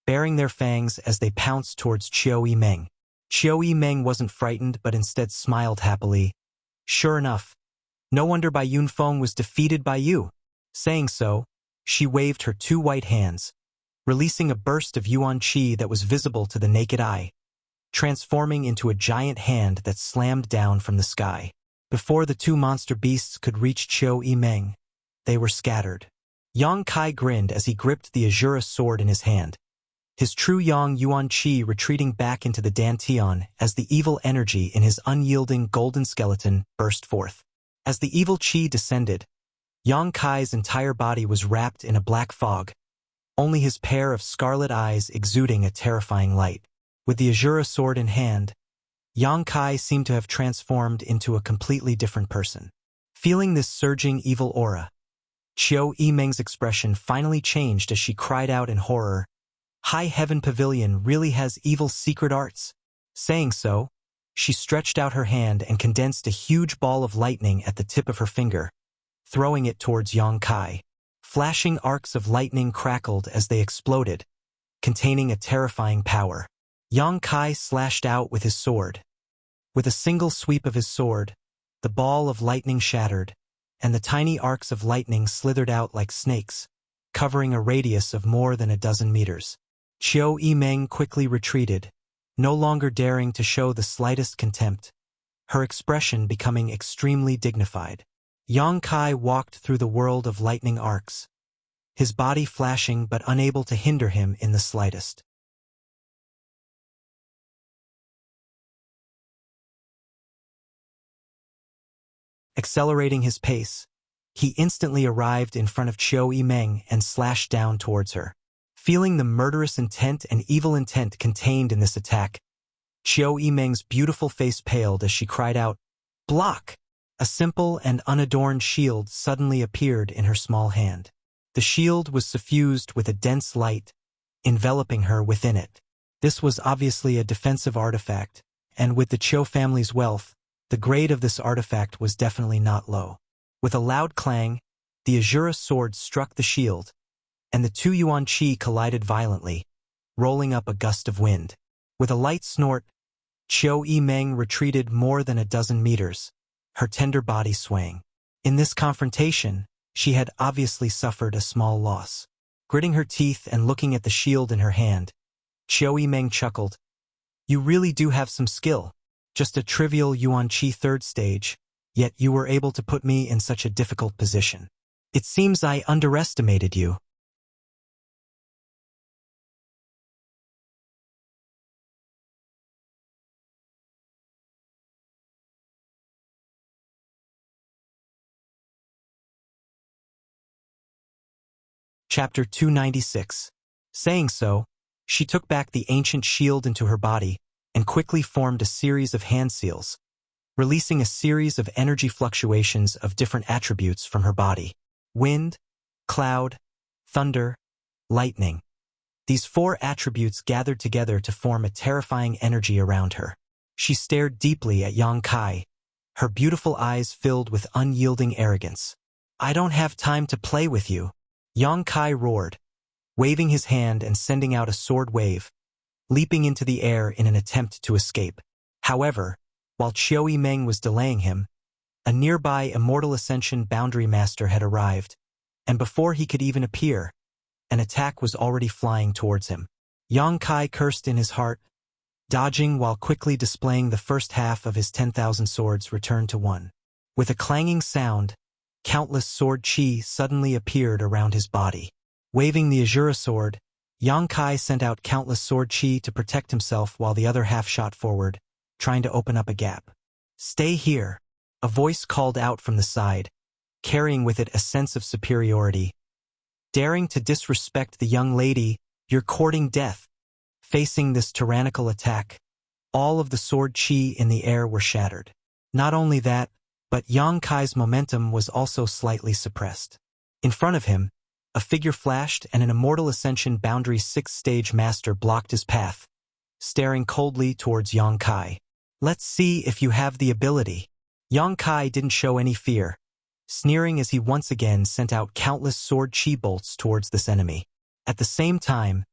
Speaker 1: baring their fangs as they pounced towards Qiu Yimeng. Qiu Yimeng wasn't frightened but instead smiled happily. "Sure enough, no wonder Bai Yunfeng was defeated by you." Saying so, she waved her two white hands, releasing a burst of yuan qi that was visible to the naked eye, transforming into a giant hand that slammed down from the sky. Before the two monster beasts could reach Qiu Yimeng, they were scattered. Yang Kai grinned as he gripped the Azura sword in his hand, his true Yang yuan qi retreating back into the dantian as the evil energy in his unyielding golden skeleton burst forth. As the evil qi descended, Yang Kai's entire body was wrapped in a black fog, only his pair of scarlet eyes exuding a terrifying light. With the Azura sword in hand, Yang Kai seemed to have transformed into a completely different person. Feeling this surging evil aura, Qiu Yimeng's expression finally changed as she cried out in horror, "High Heaven Pavilion really has evil secret arts." Saying so, she stretched out her hand and condensed a huge ball of lightning at the tip of her finger, throwing it towards Yang Kai. Flashing arcs of lightning crackled as they exploded, containing a terrifying power. Yang Kai slashed out with his sword. With a single sweep of his sword, the ball of lightning shattered, and the tiny arcs of lightning slithered out like snakes, covering a radius of more than a dozen meters. Qiu Yimeng quickly retreated, no longer daring to show the slightest contempt, her expression becoming extremely dignified. Yang Kai walked through the world of lightning arcs, his body flashing but unable to hinder him in the slightest. Accelerating his pace, he instantly arrived in front of Qiu Yimeng and slashed down towards her. Feeling the murderous intent and evil intent contained in this attack, Qiu Yimeng's beautiful face paled as she cried out, "Block!" A simple and unadorned shield suddenly appeared in her small hand. The shield was suffused with a dense light, enveloping her within it. This was obviously a defensive artifact, and with the Qiu family's wealth, the grade of this artifact was definitely not low. With a loud clang, the Azura sword struck the shield, and the two yuan qi collided violently, rolling up a gust of wind. With a light snort, Qiu Yimeng retreated more than a dozen meters, her tender body swaying. In this confrontation, she had obviously suffered a small loss. Gritting her teeth and looking at the shield in her hand, Qiu Yimeng chuckled, "You really do have some skill. Just a trivial yuan qi third stage, yet you were able to put me in such a difficult position. It seems I underestimated you." Chapter 296. Saying so, she took back the ancient shield into her body and quickly formed a series of hand seals, releasing a series of energy fluctuations of different attributes from her body. Wind, cloud, thunder, lightning. These four attributes gathered together to form a terrifying energy around her. She stared deeply at Yang Kai, her beautiful eyes filled with unyielding arrogance. "I don't have time to play with you," Yang Kai roared, waving his hand and sending out a sword wave, leaping into the air in an attempt to escape. However, while Qiu Yimeng was delaying him, a nearby Immortal Ascension Boundary Master had arrived, and before he could even appear, an attack was already flying towards him. Yang Kai cursed in his heart, dodging while quickly displaying the first half of his 10,000 swords returned to one. With a clanging sound, countless sword chi suddenly appeared around his body. Waving the Azura sword, Yang Kai sent out countless sword chi to protect himself while the other half shot forward, trying to open up a gap. "Stay here," a voice called out from the side, carrying with it a sense of superiority. "Daring to disrespect the young lady, you're courting death." Facing this tyrannical attack, all of the sword chi in the air were shattered. Not only that, but Yang Kai's momentum was also slightly suppressed. In front of him, a figure flashed and an Immortal Ascension Boundary 6th Stage Master blocked his path, staring coldly towards Yang Kai. "Let's see if you have the ability." Yang Kai didn't show any fear, sneering as he once again sent out countless sword chi bolts towards this enemy. At the same time,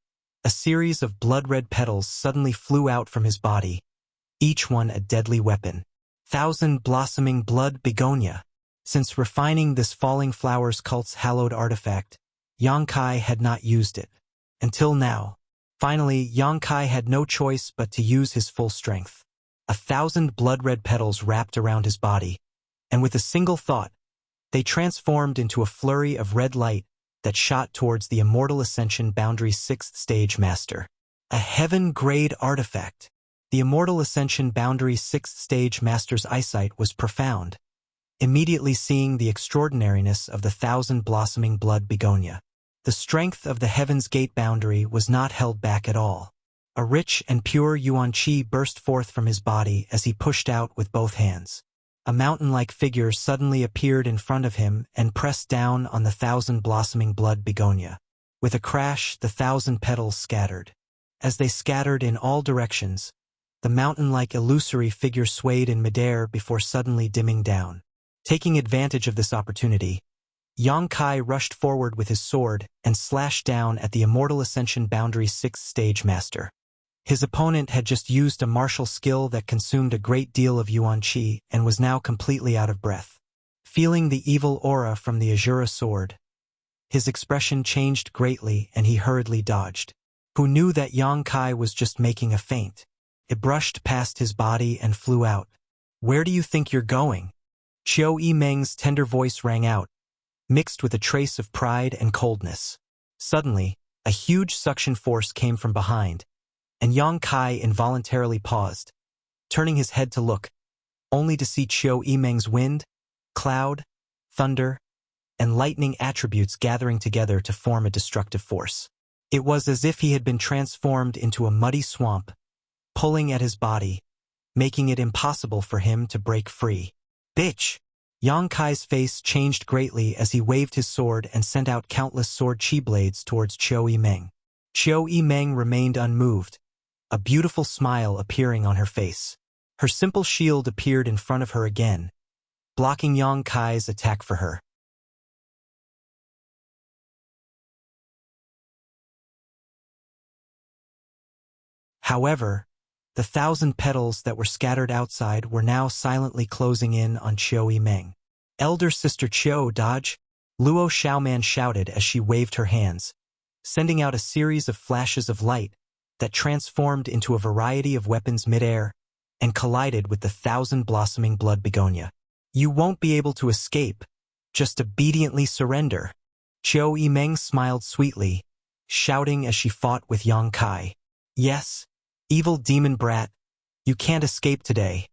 Speaker 1: a series of blood-red petals suddenly flew out from his body, each one a deadly weapon. 1,000 blossoming blood begonia. Since refining this falling flowers cult's hallowed artifact, Yang Kai had not used it. Until now. Finally, Yang Kai had no choice but to use his full strength. 1,000 blood-red petals wrapped around his body, and with a single thought, they transformed into a flurry of red light that shot towards the Immortal Ascension Boundary 6th Stage Master. A heaven-grade artifact. The Immortal Ascension Boundary 6th Stage Master's eyesight was profound, immediately seeing the extraordinariness of the 1,000 blossoming blood begonia. The strength of the Heaven's Gate boundary was not held back at all. A rich and pure yuan qi burst forth from his body as he pushed out with both hands. A mountain-like figure suddenly appeared in front of him and pressed down on the 1,000 blossoming blood begonia. With a crash, the 1,000 petals scattered. As they scattered in all directions, the mountain-like illusory figure swayed in midair before suddenly dimming down. Taking advantage of this opportunity, Yang Kai rushed forward with his sword and slashed down at the Immortal Ascension Boundary 6th Stage Master. His opponent had just used a martial skill that consumed a great deal of yuan qi and was now completely out of breath. Feeling the evil aura from the Azura sword, his expression changed greatly and he hurriedly dodged. Who knew that Yang Kai was just making a feint? It brushed past his body and flew out. "Where do you think you're going?" Qiu Yimeng's tender voice rang out, mixed with a trace of pride and coldness. Suddenly, a huge suction force came from behind, and Yang Kai involuntarily paused, turning his head to look, only to see Qiu Yimeng's wind, cloud, thunder, and lightning attributes gathering together to form a destructive force. It was as if he had been transformed into a muddy swamp, pulling at his body, making it impossible for him to break free. "Bitch!" Yang Kai's face changed greatly as he waved his sword and sent out countless sword chi blades towards Qiu Yimeng. Qiu Yimeng remained unmoved, a beautiful smile appearing on her face. Her simple shield appeared in front of her again, blocking Yang Kai's attack for her. However, the 1,000 petals that were scattered outside were now silently closing in on Qiu Yimeng. "Elder Sister Qiu, dodge!" Luo Xiaoman shouted as she waved her hands, sending out a series of flashes of light that transformed into a variety of weapons midair and collided with the 1,000 blossoming blood begonia. "You won't be able to escape. Just obediently surrender." Qiu Yimeng smiled sweetly, shouting as she fought with Yang Kai. "Yes, evil demon brat, you can't escape today."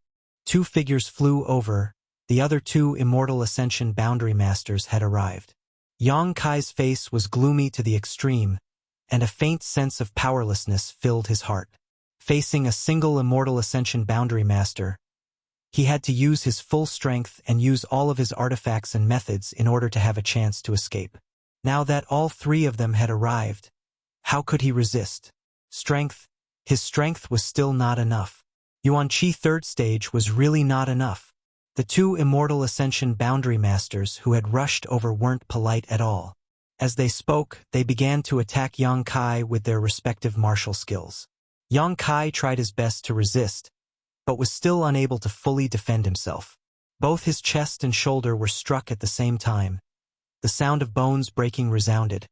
Speaker 1: Two figures flew over. The other two Immortal Ascension Boundary Masters had arrived. Yang Kai's face was gloomy to the extreme, and a faint sense of powerlessness filled his heart. Facing a single Immortal Ascension Boundary Master, he had to use his full strength and use all of his artifacts and methods in order to have a chance to escape. Now that all three of them had arrived, how could he resist? His strength was still not enough. Yuan Qi 3rd stage was really not enough. The two Immortal Ascension Boundary Masters who had rushed over weren't polite at all. As they spoke, they began to attack Yang Kai with their respective martial skills. Yang Kai tried his best to resist, but was still unable to fully defend himself. Both his chest and shoulder were struck at the same time. The sound of bones breaking resounded,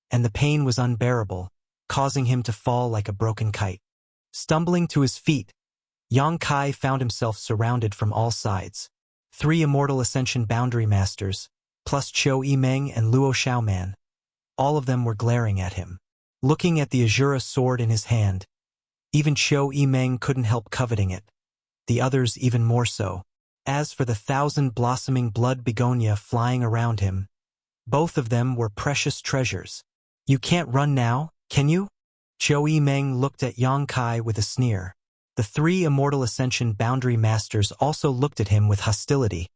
Speaker 1: and the pain was unbearable, causing him to fall like a broken kite. Stumbling to his feet, Yang Kai found himself surrounded from all sides. 3 Immortal Ascension Boundary Masters, plus Qiu Yimeng and Luo Xiaoman. All of them were glaring at him. Looking at the Azura sword in his hand, even Qiu Yimeng couldn't help coveting it. The others even more so. As for the 1,000 blossoming blood begonia flying around him, both of them were precious treasures. "You can't run now, can you?" Qiu Yimeng looked at Yang Kai with a sneer. The three Immortal Ascension Boundary Masters also looked at him with hostility,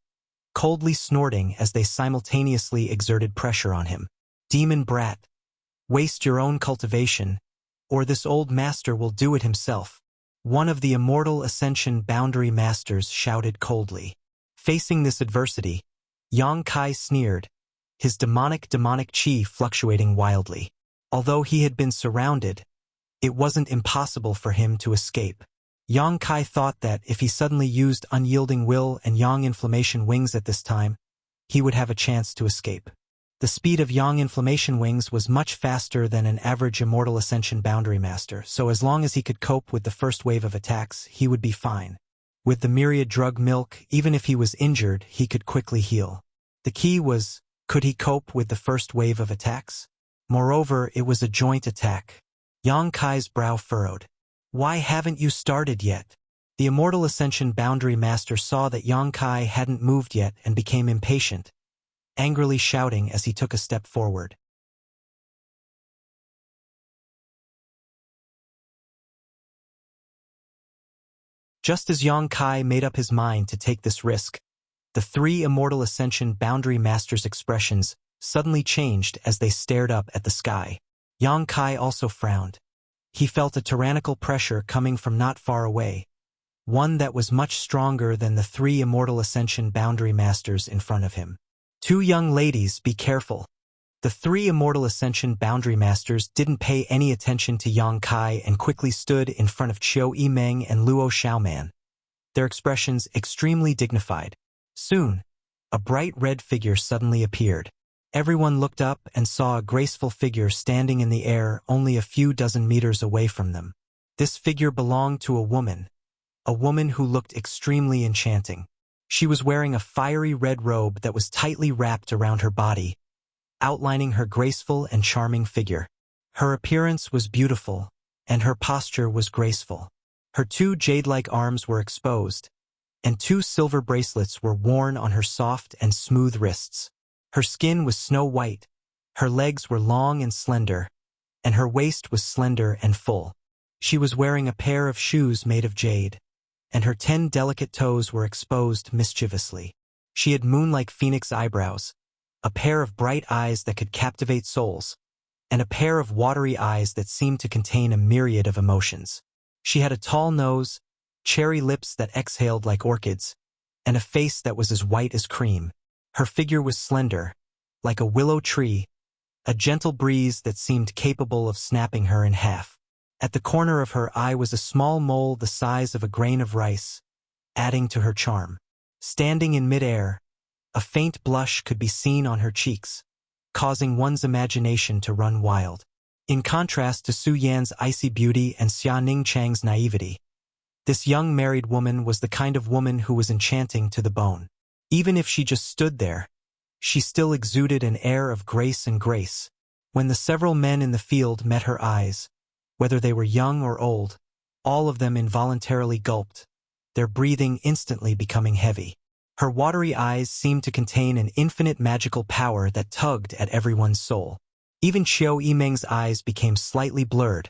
Speaker 1: coldly snorting as they simultaneously exerted pressure on him. Demon brat, waste your own cultivation, or this old master will do it himself. One of the Immortal Ascension Boundary Masters shouted coldly. Facing this adversity, Yang Kai sneered, his demonic chi fluctuating wildly. Although he had been surrounded, it wasn't impossible for him to escape. Yang Kai thought that if he suddenly used Unyielding Will and Yang Inflammation Wings at this time, he would have a chance to escape. The speed of Yang Inflammation Wings was much faster than an average Immortal Ascension Boundary Master, so as long as he could cope with the first wave of attacks, he would be fine. With the myriad drug milk, even if he was injured, he could quickly heal. The key was, could he cope with the first wave of attacks? Moreover, it was a joint attack. Yang Kai's brow furrowed. Why haven't you started yet? The Immortal Ascension Boundary Master saw that Yang Kai hadn't moved yet and became impatient, angrily shouting as he took a step forward. Just as Yang Kai made up his mind to take this risk, the three Immortal Ascension Boundary Masters' expressions suddenly changed as they stared up at the sky. Yang Kai also frowned. He felt a tyrannical pressure coming from not far away, one that was much stronger than the three Immortal Ascension Boundary Masters in front of him. Two young ladies, be careful. The three Immortal Ascension Boundary Masters didn't pay any attention to Yang Kai and quickly stood in front of Qiu Yimeng and Luo Xiaoman, their expressions extremely dignified. Soon, a bright red figure suddenly appeared. Everyone looked up and saw a graceful figure standing in the air only a few dozen meters away from them. This figure belonged to a woman who looked extremely enchanting. She was wearing a fiery red robe that was tightly wrapped around her body, outlining her graceful and charming figure. Her appearance was beautiful, and her posture was graceful. Her two jade-like arms were exposed, and two silver bracelets were worn on her soft and smooth wrists. Her skin was snow white, her legs were long and slender, and her waist was slender and full. She was wearing a pair of shoes made of jade, and her 10 delicate toes were exposed mischievously. She had moon-like phoenix eyebrows, a pair of bright eyes that could captivate souls, and a pair of watery eyes that seemed to contain a myriad of emotions. She had a tall nose, cherry lips that exhaled like orchids, and a face that was as white as cream. Her figure was slender, like a willow tree, a gentle breeze that seemed capable of snapping her in half. At the corner of her eye was a small mole the size of a grain of rice, adding to her charm. Standing in midair, a faint blush could be seen on her cheeks, causing one's imagination to run wild. In contrast to Su Yan's icy beauty and Xia Ningchang's naivety, this young married woman was the kind of woman who was enchanting to the bone. Even if she just stood there, she still exuded an air of grace and grace. When the several men in the field met her eyes, whether they were young or old, all of them involuntarily gulped, their breathing instantly becoming heavy. Her watery eyes seemed to contain an infinite magical power that tugged at everyone's soul. Even Qiu Yimeng's eyes became slightly blurred,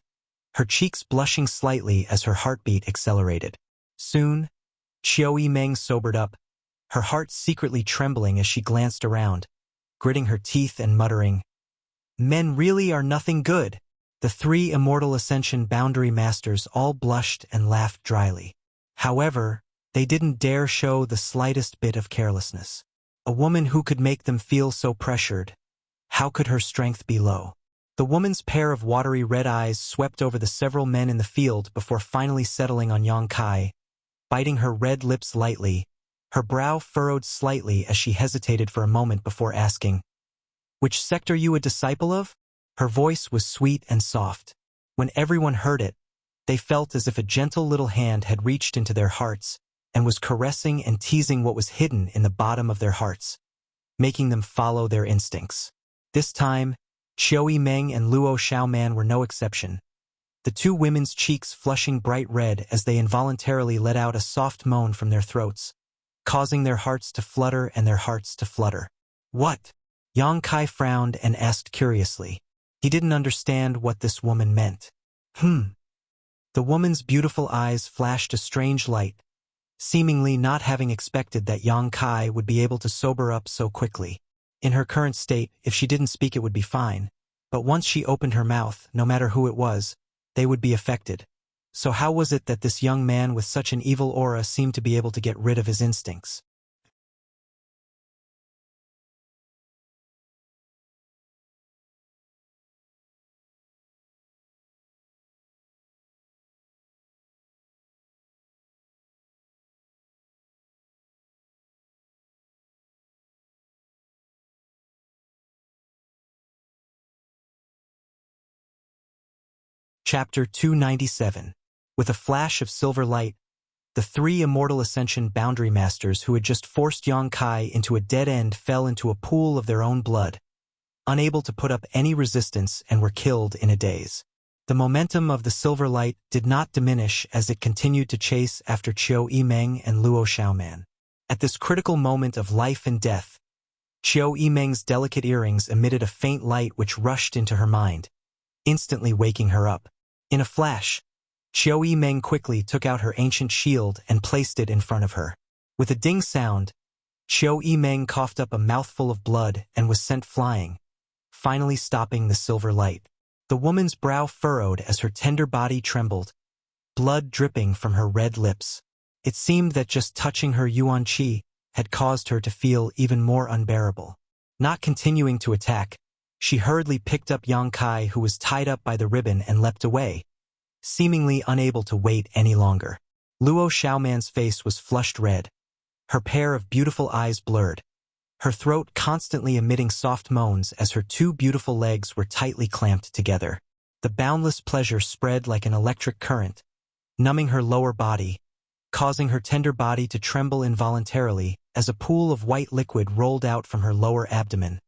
Speaker 1: her cheeks blushing slightly as her heartbeat accelerated. Soon, Qiu Yimeng sobered up, her heart secretly trembling as she glanced around, gritting her teeth and muttering, "Men really are nothing good." The three Immortal Ascension Boundary Masters all blushed and laughed dryly. However, they didn't dare show the slightest bit of carelessness. A woman who could make them feel so pressured, how could her strength be low? The woman's pair of watery red eyes swept over the several men in the field before finally settling on Yang Kai, biting her red lips lightly, her brow furrowed slightly as she hesitated for a moment before asking, "Which sect are you a disciple of?" Her voice was sweet and soft. When everyone heard it, they felt as if a gentle little hand had reached into their hearts and was caressing and teasing what was hidden in the bottom of their hearts, making them follow their instincts. This time, Qiu Yimeng and Luo Xiaoman were no exception, the two women's cheeks flushing bright red as they involuntarily let out a soft moan from their throats, causing their hearts to flutter and their hearts to flutter. "What?" Yang Kai frowned and asked curiously. He didn't understand what this woman meant. Hmm. The woman's beautiful eyes flashed a strange light, seemingly not having expected that Yang Kai would be able to sober up so quickly. In her current state, if she didn't speak it would be fine, but once she opened her mouth, no matter who it was, they would be affected. So how was it that this young man with such an evil aura seemed to be able to get rid of his instincts? Chapter 297. With a flash of silver light, the three immortal Ascension Boundary Masters who had just forced Yang Kai into a dead end fell into a pool of their own blood, unable to put up any resistance and were killed in a daze. The momentum of the silver light did not diminish as it continued to chase after Qiu Yimeng and Luo Xiaoman. At this critical moment of life and death, Qiu Yimeng's delicate earrings emitted a faint light which rushed into her mind, instantly waking her up. In a flash, Qiu Yimeng quickly took out her ancient shield and placed it in front of her. With a ding sound, Qiu Yimeng coughed up a mouthful of blood and was sent flying, finally stopping the silver light. The woman's brow furrowed as her tender body trembled, blood dripping from her red lips. It seemed that just touching her yuan qi had caused her to feel even more unbearable. Not continuing to attack, she hurriedly picked up Yang Kai, who was tied up by the ribbon, and leapt away, seemingly unable to wait any longer. Luo Xiaoman's face was flushed red, her pair of beautiful eyes blurred, her throat constantly emitting soft moans as her two beautiful legs were tightly clamped together. The boundless pleasure spread like an electric current, numbing her lower body, causing her tender body to tremble involuntarily as a pool of white liquid rolled out from her lower abdomen,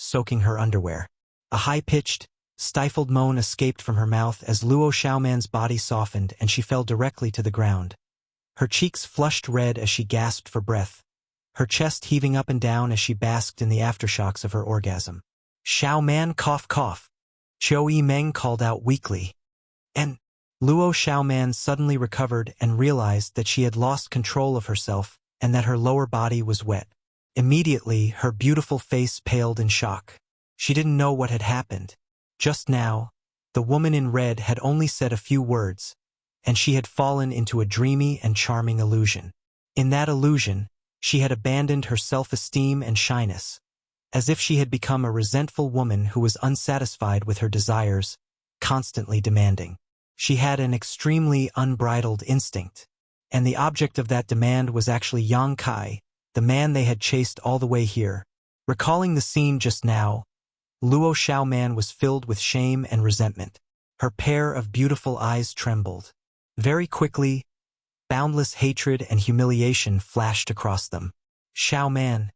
Speaker 1: soaking her underwear. A high-pitched, stifled moan escaped from her mouth as Luo Xiaoman's body softened and she fell directly to the ground. Her cheeks flushed red as she gasped for breath, her chest heaving up and down as she basked in the aftershocks of her orgasm. "Xiaoman, cough cough," Qiu Yimeng called out weakly. And Luo Xiaoman suddenly recovered and realized that she had lost control of herself and that her lower body was wet. Immediately, her beautiful face paled in shock. She didn't know what had happened. Just now, the woman in red had only said a few words, and she had fallen into a dreamy and charming illusion. In that illusion, she had abandoned her self-esteem and shyness, as if she had become a resentful woman who was unsatisfied with her desires, constantly demanding. She had an extremely unbridled instinct, and the object of that demand was actually Yang Kai, the man they had chased all the way here. Recalling the scene just now, Luo Xiaoman was filled with shame and resentment. Her pair of beautiful eyes trembled. Very quickly, boundless hatred and humiliation flashed across them. "Xiaoman,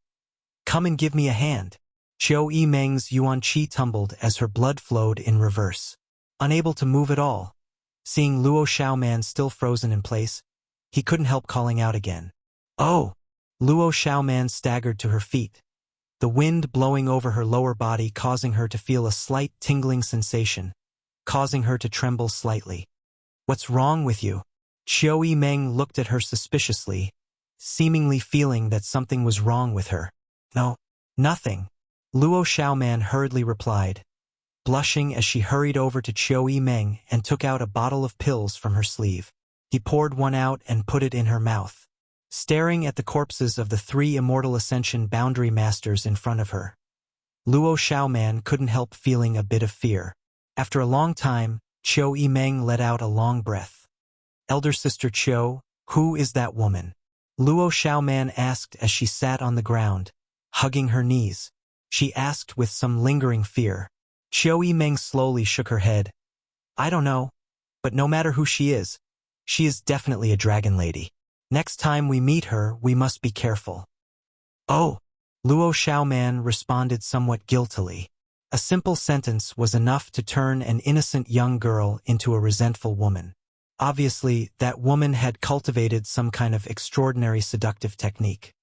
Speaker 1: come and give me a hand." Qiu Yimeng's yuan qi tumbled as her blood flowed in reverse. Unable to move at all, seeing Luo Xiaoman still frozen in place, he couldn't help calling out again. "Oh!" Luo Xiaoman staggered to her feet, the wind blowing over her lower body causing her to feel a slight tingling sensation, causing her to tremble slightly. "What's wrong with you?" Qiu Yimeng looked at her suspiciously, seemingly feeling that something was wrong with her. "No, nothing," Luo Xiaoman hurriedly replied, blushing as she hurried over to Qiu Yimeng and took out a bottle of pills from her sleeve. He poured one out and put it in her mouth. Staring at the corpses of the three immortal Ascension Boundary Masters in front of her, Luo Xiaoman couldn't help feeling a bit of fear. After a long time, Qiu Yimeng let out a long breath. "Elder Sister Qiu, who is that woman?" Luo Xiaoman asked as she sat on the ground, hugging her knees. She asked with some lingering fear. Qiu Yimeng slowly shook her head. "I don't know, but no matter who she is definitely a dragon lady. Next time we meet her, we must be careful." "Oh," Luo Xiaoman responded somewhat guiltily. A simple sentence was enough to turn an innocent young girl into a resentful woman. Obviously, that woman had cultivated some kind of extraordinary seductive technique.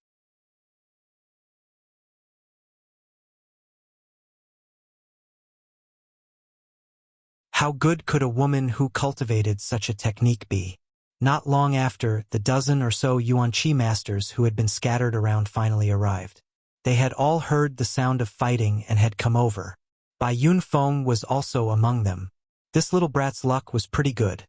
Speaker 1: How good could a woman who cultivated such a technique be? Not long after, the dozen or so Yuan Qi masters who had been scattered around finally arrived. They had all heard the sound of fighting and had come over. Bai Yunfeng was also among them. This little brat's luck was pretty good.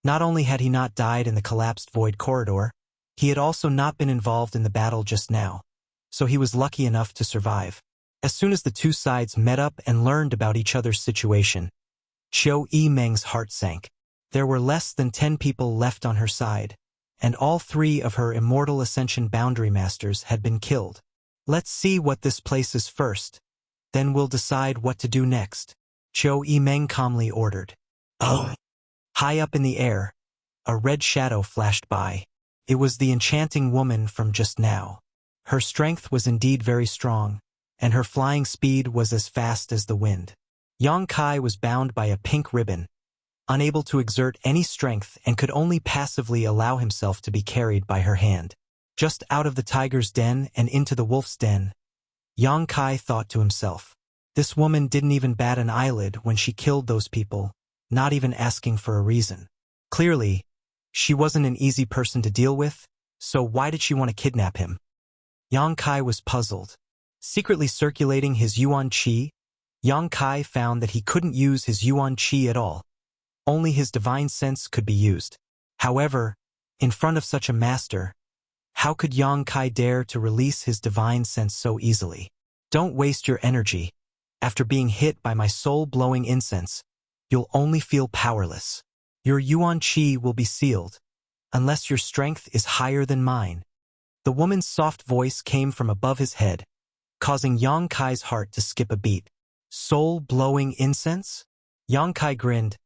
Speaker 1: Not only had he not died in the collapsed void corridor, he had also not been involved in the battle just now, so he was lucky enough to survive. As soon as the two sides met up and learned about each other's situation, Qiu Yimeng's heart sank. There were less than 10 people left on her side, and all 3 of her immortal ascension boundary masters had been killed. Let's see what this place is first, then we'll decide what to do next, Qiu Yimeng calmly ordered. Oh! High up in the air, a red shadow flashed by. It was the enchanting woman from just now. Her strength was indeed very strong, and her flying speed was as fast as the wind. Yang Kai was bound by a pink ribbon, unable to exert any strength and could only passively allow himself to be carried by her hand. Just out of the tiger's den and into the wolf's den, Yang Kai thought to himself, this woman didn't even bat an eyelid when she killed those people, not even asking for a reason. Clearly, she wasn't an easy person to deal with, so why did she want to kidnap him? Yang Kai was puzzled. Secretly circulating his Yuan Qi, Yang Kai found that he couldn't use his Yuan Qi at all. Only his divine sense could be used. However, in front of such a master, how could Yang Kai dare to release his divine sense so easily? Don't waste your energy. After being hit by my soul-blowing incense, you'll only feel powerless. Your Yuan Qi will be sealed, unless your strength is higher than mine. The woman's soft voice came from above his head, causing Yang Kai's heart to skip a beat. Soul-blowing incense? Yang Kai grinned.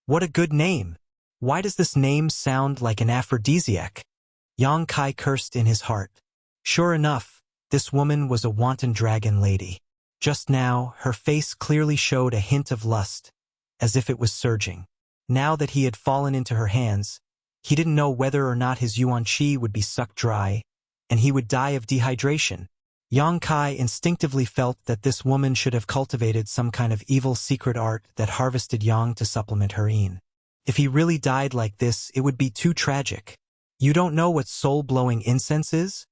Speaker 1: What a good name! Why does this name sound like an aphrodisiac? Yang Kai cursed in his heart. Sure enough, this woman was a wanton dragon lady. Just now, her face clearly showed a hint of lust, as if it was surging. Now that he had fallen into her hands, he didn't know whether or not his Yuan Qi would be sucked dry, and he would die of dehydration. Yang Kai instinctively felt that this woman should have cultivated some kind of evil secret art that harvested yang to supplement her yin. If he really died like this, it would be too tragic. You don't know what soul-blowing incense is?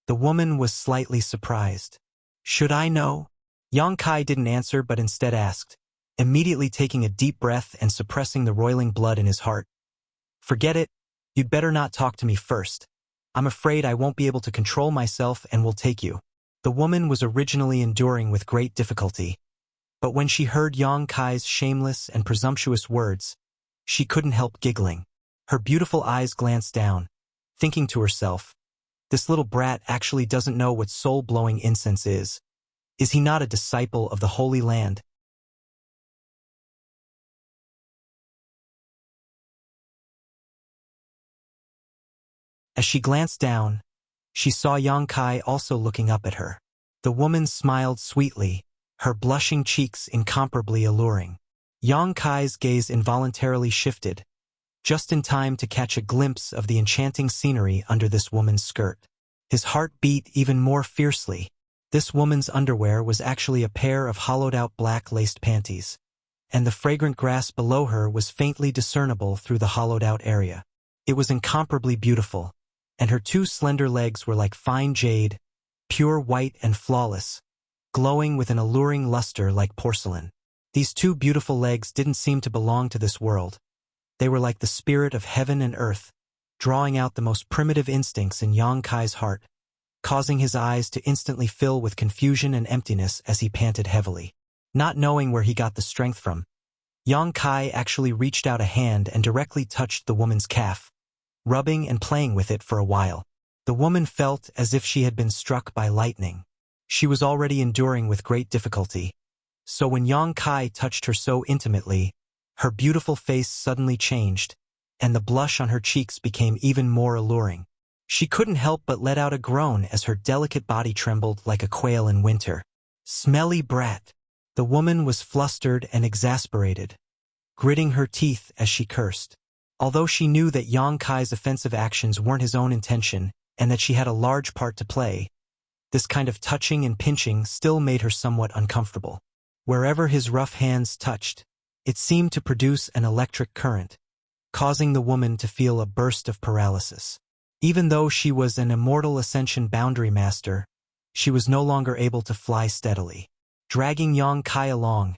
Speaker 1: The woman was slightly surprised. Should I know? Yang Kai didn't answer but instead asked, immediately taking a deep breath and suppressing the roiling blood in his heart. Forget it. You'd better not talk to me first. I'm afraid I won't be able to control myself and will take you. The woman was originally enduring with great difficulty, but when she heard Yang Kai's shameless and presumptuous words, she couldn't help giggling. Her beautiful eyes glanced down, thinking to herself, this little brat actually doesn't know what soul-blowing incense is. Is he not a disciple of the Holy Land? As she glanced down, she saw Yang Kai also looking up at her. The woman smiled sweetly, her blushing cheeks incomparably alluring. Yang Kai's gaze involuntarily shifted, just in time to catch a glimpse of the enchanting scenery under this woman's skirt. His heart beat even more fiercely. This woman's underwear was actually a pair of hollowed-out black laced panties, and the fragrant grass below her was faintly discernible through the hollowed-out area. It was incomparably beautiful, and her 2 slender legs were like fine jade, pure white and flawless, glowing with an alluring luster like porcelain. These 2 beautiful legs didn't seem to belong to this world. They were like the spirit of heaven and earth, drawing out the most primitive instincts in Yang Kai's heart, causing his eyes to instantly fill with confusion and emptiness as he panted heavily. Not knowing where he got the strength from, Yang Kai actually reached out a hand and directly touched the woman's calf, rubbing and playing with it for a while. The woman felt as if she had been struck by lightning. She was already enduring with great difficulty, so when Yang Kai touched her so intimately, her beautiful face suddenly changed, and the blush on her cheeks became even more alluring. She couldn't help but let out a groan as her delicate body trembled like a quail in winter. Smelly brat! The woman was flustered and exasperated, gritting her teeth as she cursed. Although she knew that Yang Kai's offensive actions weren't his own intention and that she had a large part to play, this kind of touching and pinching still made her somewhat uncomfortable. Wherever his rough hands touched, It seemed to produce an electric current, causing the woman to feel a burst of paralysis. Even though she was an immortal ascension boundary master, she was no longer able to fly steadily. Dragging Yang Kai along,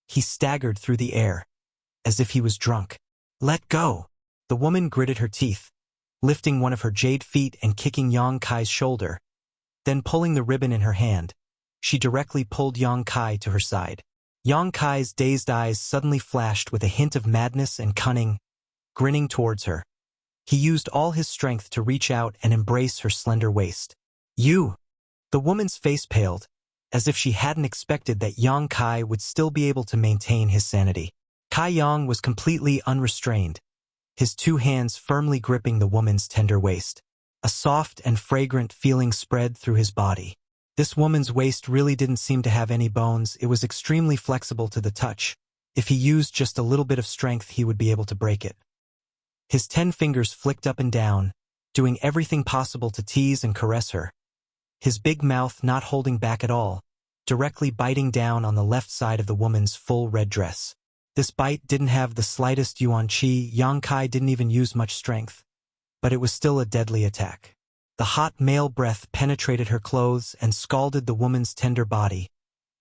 Speaker 1: he staggered through the air, as if he was drunk. "Let go!" The woman gritted her teeth, lifting one of her jade feet and kicking Yang Kai's shoulder. Then pulling the ribbon in her hand, she directly pulled Yang Kai to her side. Yang Kai's dazed eyes suddenly flashed with a hint of madness and cunning, grinning towards her. He used all his strength to reach out and embrace her slender waist. "You!" The woman's face paled, as if she hadn't expected that Yang Kai would still be able to maintain his sanity. Kai Yang was completely unrestrained, his two hands firmly gripping the woman's tender waist. A soft and fragrant feeling spread through his body. This woman's waist really didn't seem to have any bones. It was extremely flexible to the touch. If he used just a little bit of strength, he would be able to break it. His 10 fingers flicked up and down, doing everything possible to tease and caress her. His big mouth not holding back at all, directly biting down on the left side of the woman's full red dress. This bite didn't have the slightest yuan qi. Yang Kai didn't even use much strength, but it was still a deadly attack. The hot male breath penetrated her clothes and scalded the woman's tender body,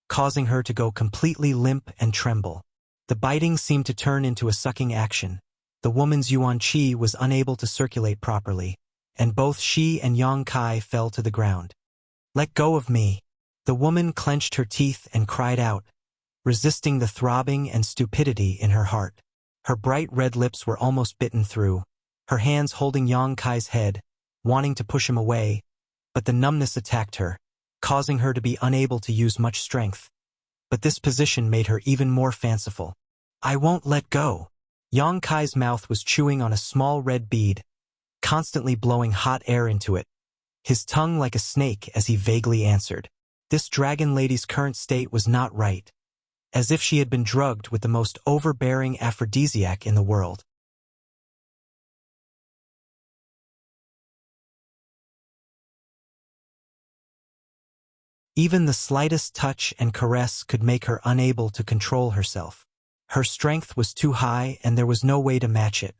Speaker 1: causing her to go completely limp and tremble. The biting seemed to turn into a sucking action. The woman's yuan qi was unable to circulate properly, and both she and Yang Kai fell to the ground. "Let go of me!" The woman clenched her teeth and cried out, resisting the throbbing and stupidity in her heart. Her bright red lips were almost bitten through, her hands holding Yang Kai's head, wanting to push him away, but the numbness attacked her, causing her to be unable to use much strength. But this position made her even more fanciful. "I won't let go." Yang Kai's mouth was chewing on a small red bead, constantly blowing hot air into it, his tongue like a snake as he vaguely answered. This dragon lady's current state was not right, as if she had been drugged with the most overbearing aphrodisiac in the world. Even the slightest touch and caress could make her unable to control herself. Her strength was too high and there was no way to match it.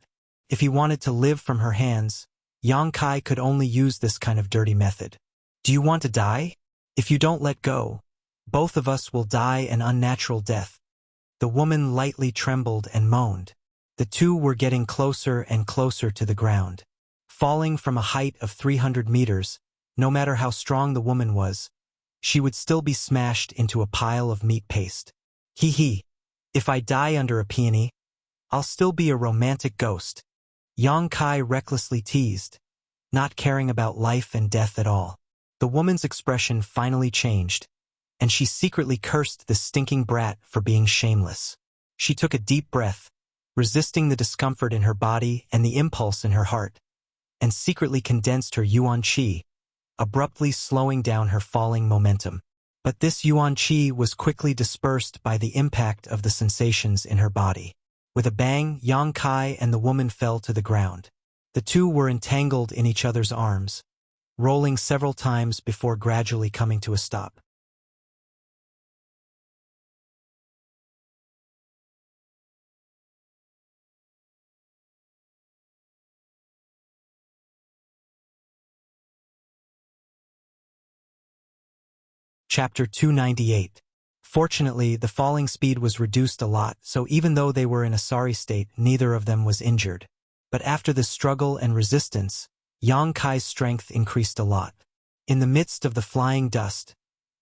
Speaker 1: If he wanted to live from her hands, Yang Kai could only use this kind of dirty method. "Do you want to die? If you don't let go, both of us will die an unnatural death." The woman lightly trembled and moaned. The two were getting closer and closer to the ground. Falling from a height of 300 meters, no matter how strong the woman was, she would still be smashed into a pile of meat paste. Hee. If I die under a peony, I'll still be a romantic ghost. Yang Kai recklessly teased, not caring about life and death at all. The woman's expression finally changed, and she secretly cursed the stinking brat for being shameless. She took a deep breath, resisting the discomfort in her body and the impulse in her heart, and secretly condensed her yuan qi, abruptly slowing down her falling momentum. But this yuan qi was quickly dispersed by the impact of the sensations in her body. With a bang, Yang Kai and the woman fell to the ground. The two were entangled in each other's arms, rolling several times before gradually coming to a stop. Chapter 298. Fortunately, the falling speed was reduced a lot, so even though they were in a sorry state, neither of them was injured. But after the struggle and resistance, Yang Kai's strength increased a lot. In the midst of the flying dust,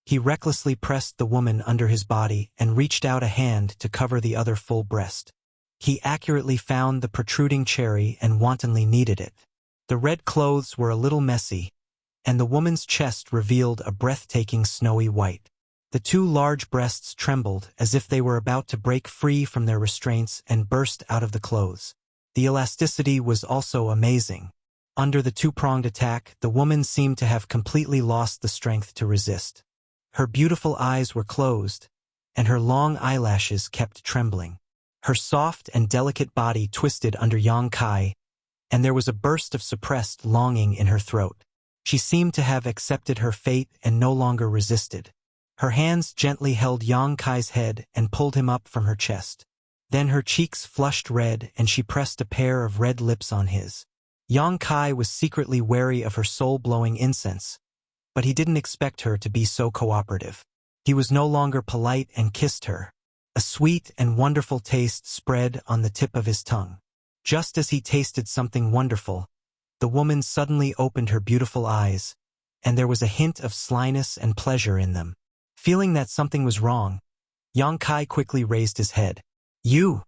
Speaker 1: he recklessly pressed the woman under his body and reached out a hand to cover the other full breast. He accurately found the protruding cherry and wantonly kneaded it. The red clothes were a little messy, and the woman's chest revealed a breathtaking snowy white. The two large breasts trembled as if they were about to break free from their restraints and burst out of the clothes. The elasticity was also amazing. Under the two-pronged attack, the woman seemed to have completely lost the strength to resist. Her beautiful eyes were closed, and her long eyelashes kept trembling. Her soft and delicate body twisted under Yang Kai, and there was a burst of suppressed longing in her throat. She seemed to have accepted her fate and no longer resisted. Her hands gently held Yang Kai's head and pulled him up from her chest. Then her cheeks flushed red and she pressed a pair of red lips on his. Yang Kai was secretly wary of her soul-blowing incense, but he didn't expect her to be so cooperative. He was no longer polite and kissed her. A sweet and wonderful taste spread on the tip of his tongue. Just as he tasted something wonderful, the woman suddenly opened her beautiful eyes, and there was a hint of slyness and pleasure in them. Feeling that something was wrong, Yang Kai quickly raised his head. You!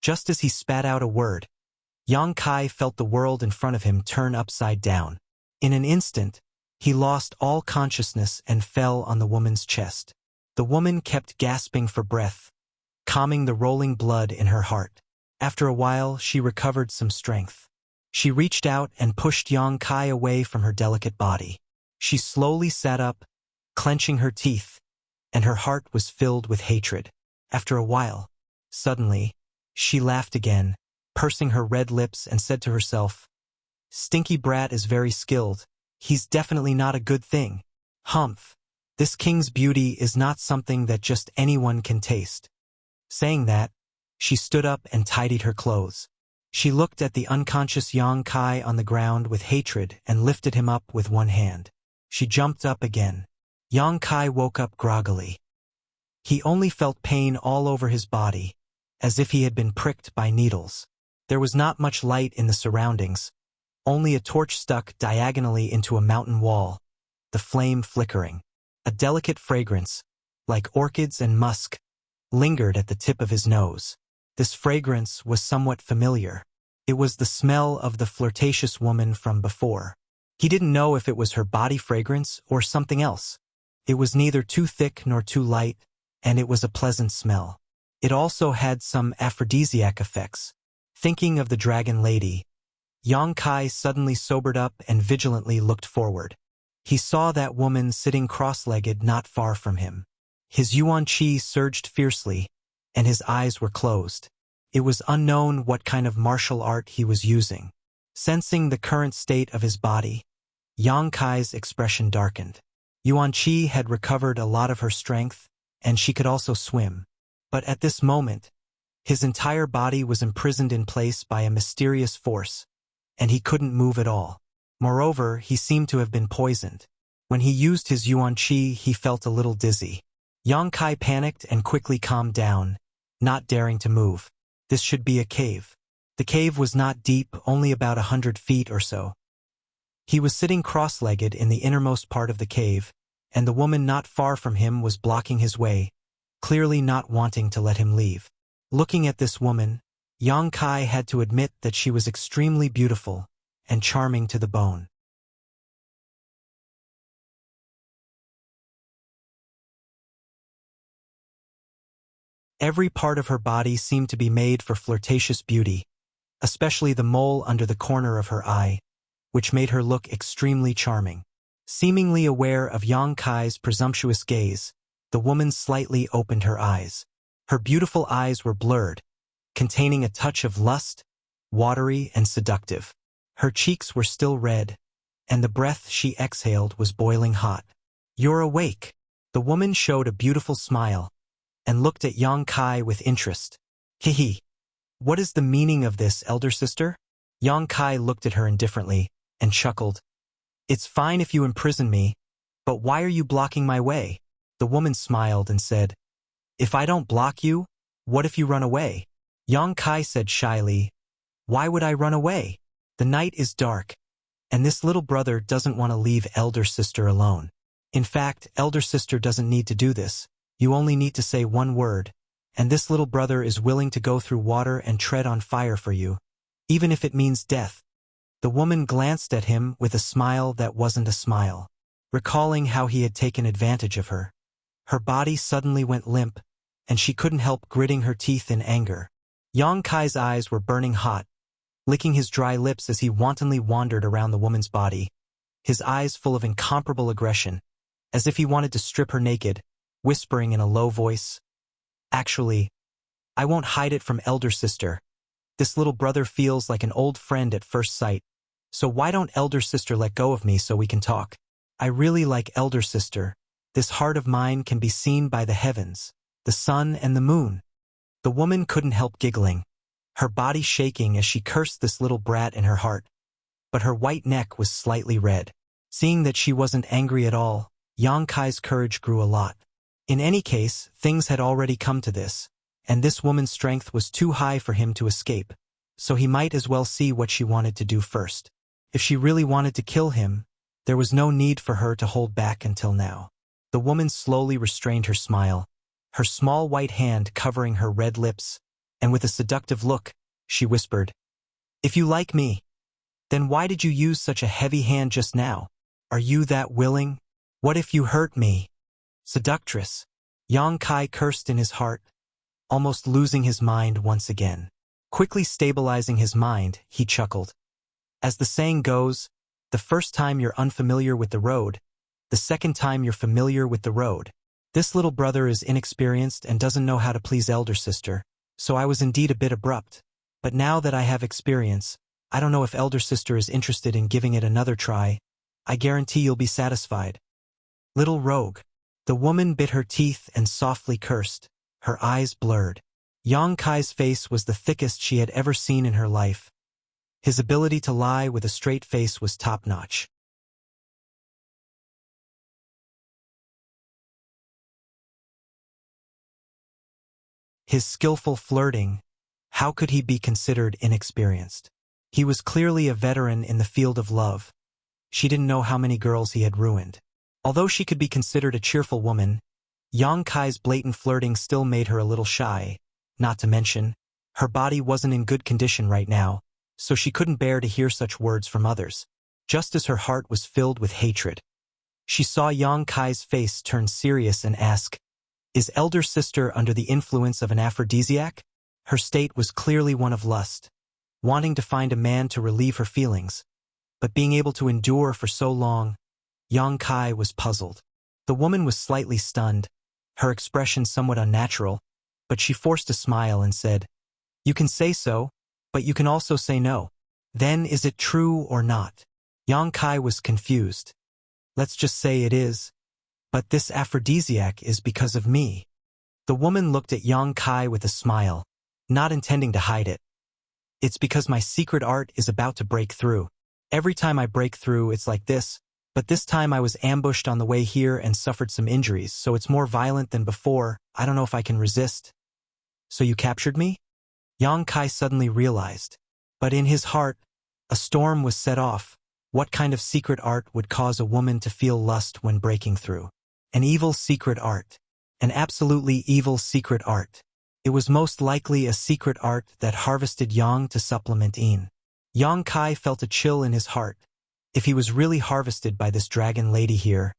Speaker 1: Just as he spat out a word, Yang Kai felt the world in front of him turn upside down. In an instant, he lost all consciousness and fell on the woman's chest. The woman kept gasping for breath, calming the rolling blood in her heart. After a while, she recovered some strength. She reached out and pushed Yang Kai away from her delicate body. She slowly sat up, clenching her teeth, and her heart was filled with hatred. After a while, suddenly, she laughed again, pursing her red lips, and said to herself, "Stinky brat is very skilled. He's definitely not a good thing. Humph. This king's beauty is not something that just anyone can taste." Saying that, she stood up and tidied her clothes. She looked at the unconscious Yang Kai on the ground with hatred and lifted him up with one hand. She jumped up again. Yang Kai woke up groggily. He only felt pain all over his body, as if he had been pricked by needles. There was not much light in the surroundings, only a torch stuck diagonally into a mountain wall, the flame flickering. A delicate fragrance, like orchids and musk, lingered at the tip of his nose. This fragrance was somewhat familiar. It was the smell of the flirtatious woman from before. He didn't know if it was her body fragrance or something else. It was neither too thick nor too light, and it was a pleasant smell. It also had some aphrodisiac effects. Thinking of the dragon lady, Yang Kai suddenly sobered up and vigilantly looked forward. He saw that woman sitting cross-legged not far from him. His yuan qi surged fiercely, and his eyes were closed. It was unknown what kind of martial art he was using. Sensing the current state of his body, Yang Kai's expression darkened. Yuan qi had recovered a lot of her strength, and she could also swim. But at this moment, his entire body was imprisoned in place by a mysterious force, and he couldn't move at all. Moreover, he seemed to have been poisoned. When he used his yuan qi, he felt a little dizzy. Yang Kai panicked and quickly calmed down, not daring to move. This should be a cave. The cave was not deep, only about 100 feet or so. He was sitting cross-legged in the innermost part of the cave, and the woman not far from him was blocking his way, clearly not wanting to let him leave. Looking at this woman, Yang Kai had to admit that she was extremely beautiful and charming to the bone. Every part of her body seemed to be made for flirtatious beauty, especially the mole under the corner of her eye, which made her look extremely charming. Seemingly aware of Yang Kai's presumptuous gaze, the woman slightly opened her eyes. Her beautiful eyes were blurred, containing a touch of lust, watery and seductive. Her cheeks were still red, and the breath she exhaled was boiling hot. "You're awake." The woman showed a beautiful smile, and looked at Yang Kai with interest. "Hihi. What is the meaning of this, elder sister?" Yang Kai looked at her indifferently, and chuckled. "It's fine if you imprison me, but why are you blocking my way?" The woman smiled and said, "If I don't block you, what if you run away?" Yang Kai said shyly, "Why would I run away? The night is dark, and this little brother doesn't want to leave elder sister alone. In fact, elder sister doesn't need to do this. You only need to say one word, and this little brother is willing to go through water and tread on fire for you, even if it means death." The woman glanced at him with a smile that wasn't a smile, recalling how he had taken advantage of her. Her body suddenly went limp, and she couldn't help gritting her teeth in anger. Yang Kai's eyes were burning hot, licking his dry lips as he wantonly wandered around the woman's body, his eyes full of incomparable aggression, as if he wanted to strip her naked, whispering in a low voice, "Actually, I won't hide it from elder sister. This little brother feels like an old friend at first sight, so why don't elder sister let go of me so we can talk? I really like elder sister. This heart of mine can be seen by the heavens, the sun and the moon." The woman couldn't help giggling, her body shaking as she cursed this little brat in her heart. But her white neck was slightly red. Seeing that she wasn't angry at all, Yang Kai's courage grew a lot. In any case, things had already come to this, and this woman's strength was too high for him to escape, so he might as well see what she wanted to do first. If she really wanted to kill him, there was no need for her to hold back until now. The woman slowly restrained her smile, her small white hand covering her red lips, and with a seductive look, she whispered, "If you like me, then why did you use such a heavy hand just now? Are you that willing? What if you hurt me?" Seductress. Yang Kai cursed in his heart, almost losing his mind once again. Quickly stabilizing his mind, he chuckled. As the saying goes, the first time you're unfamiliar with the road, the second time you're familiar with the road. This little brother is inexperienced and doesn't know how to please elder sister, so I was indeed a bit abrupt. But now that I have experience, I don't know if elder sister is interested in giving it another try. I guarantee you'll be satisfied. Little rogue. The woman bit her teeth and softly cursed, her eyes blurred. Yang Kai's face was the thickest she had ever seen in her life. His ability to lie with a straight face was top-notch. His skillful flirting, how could he be considered inexperienced? He was clearly a veteran in the field of love. She didn't know how many girls he had ruined. Although she could be considered a cheerful woman, Yang Kai's blatant flirting still made her a little shy. Not to mention, her body wasn't in good condition right now, so she couldn't bear to hear such words from others. Just as her heart was filled with hatred, she saw Yang Kai's face turn serious and ask, "Is elder sister under the influence of an aphrodisiac?" Her state was clearly one of lust, wanting to find a man to relieve her feelings. But being able to endure for so long, Yang Kai was puzzled. The woman was slightly stunned, her expression somewhat unnatural, but she forced a smile and said, "You can say so, but you can also say no. Then is it true or not?" Yang Kai was confused. "Let's just say it is. But this aphrodisiac is because of me." The woman looked at Yang Kai with a smile, not intending to hide it. "It's because my secret art is about to break through. Every time I break through, it's like this, but this time I was ambushed on the way here and suffered some injuries, so it's more violent than before. I don't know if I can resist." "So you captured me?" Yang Kai suddenly realized. But in his heart, a storm was set off. What kind of secret art would cause a woman to feel lust when breaking through? An evil secret art. An absolutely evil secret art. It was most likely a secret art that harvested yang to supplement yin. Yang Kai felt a chill in his heart. If he was really harvested by this dragon lady here,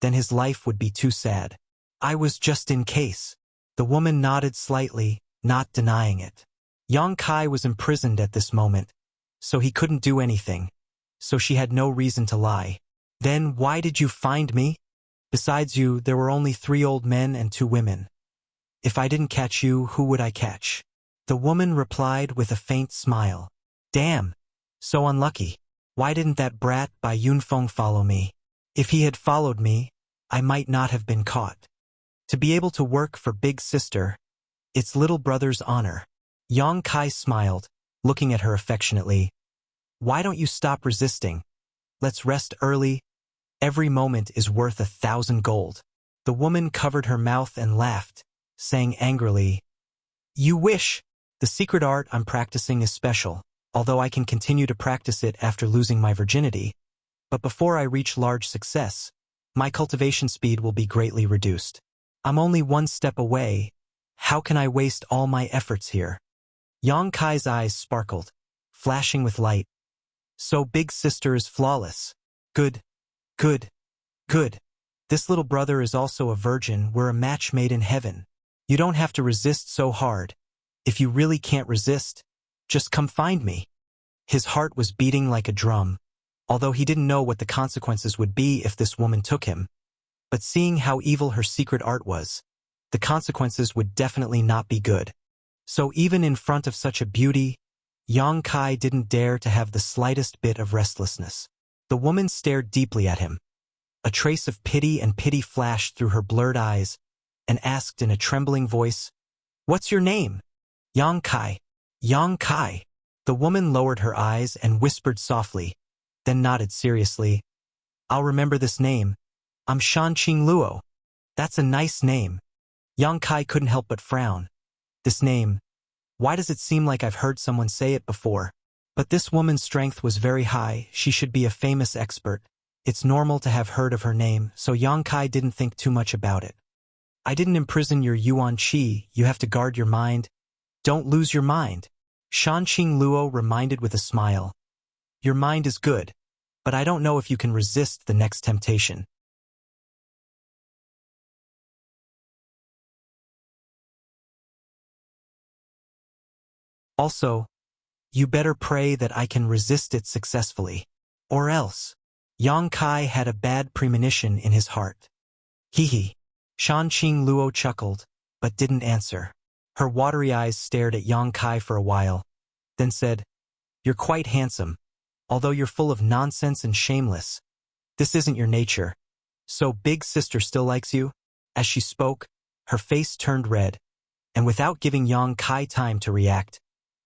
Speaker 1: then his life would be too sad. "I was just in case." The woman nodded slightly, not denying it. Yang Kai was imprisoned at this moment, so he couldn't do anything, so she had no reason to lie. "Then why did you find me? Besides you, there were only 3 old men and 2 women. If I didn't catch you, who would I catch?" The woman replied with a faint smile. "Damn, so unlucky. Why didn't that brat Bai Yunfeng follow me? If he had followed me, I might not have been caught. To be able to work for big sister, it's little brother's honor." Yang Kai smiled, looking at her affectionately. "Why don't you stop resisting? Let's rest early. Every moment is worth 1,000 gold. The woman covered her mouth and laughed, saying angrily, "You wish. The secret art I'm practicing is special, although I can continue to practice it after losing my virginity. But before I reach large success, my cultivation speed will be greatly reduced. I'm only 1 step away. How can I waste all my efforts here?" Yang Kai's eyes sparkled, flashing with light. "So big sister is flawless. Good, good, good. This little brother is also a virgin. We're a match made in heaven. You don't have to resist so hard. If you really can't resist, just come find me." His heart was beating like a drum, although he didn't know what the consequences would be if this woman took him. But seeing how evil her secret art was, the consequences would definitely not be good. So even in front of such a beauty, Yang Kai didn't dare to have the slightest bit of restlessness. The woman stared deeply at him. A trace of pity flashed through her blurred eyes, and asked in a trembling voice, "What's your name?" Yang Kai. Yang Kai. The woman lowered her eyes and whispered softly, then nodded seriously. I'll remember this name. I'm Shanqing Luo. That's a nice name. Yang Kai couldn't help but frown. This name. Why does it seem like I've heard someone say it before? But this woman's strength was very high. She should be a famous expert. It's normal to have heard of her name, so Yang Kai didn't think too much about it. I didn't imprison your yuan qi. You have to guard your mind. Don't lose your mind. Shanqing Luo reminded with a smile. Your mind is good, but I don't know if you can resist the next temptation. Also, you better pray that I can resist it successfully. Or else. Yang Kai had a bad premonition in his heart. Hee. Shanqing Luo chuckled, but didn't answer. Her watery eyes stared at Yang Kai for a while, then said, You're quite handsome, although you're full of nonsense and shameless. This isn't your nature. So big sister still likes you? As she spoke, her face turned red, and without giving Yang Kai time to react,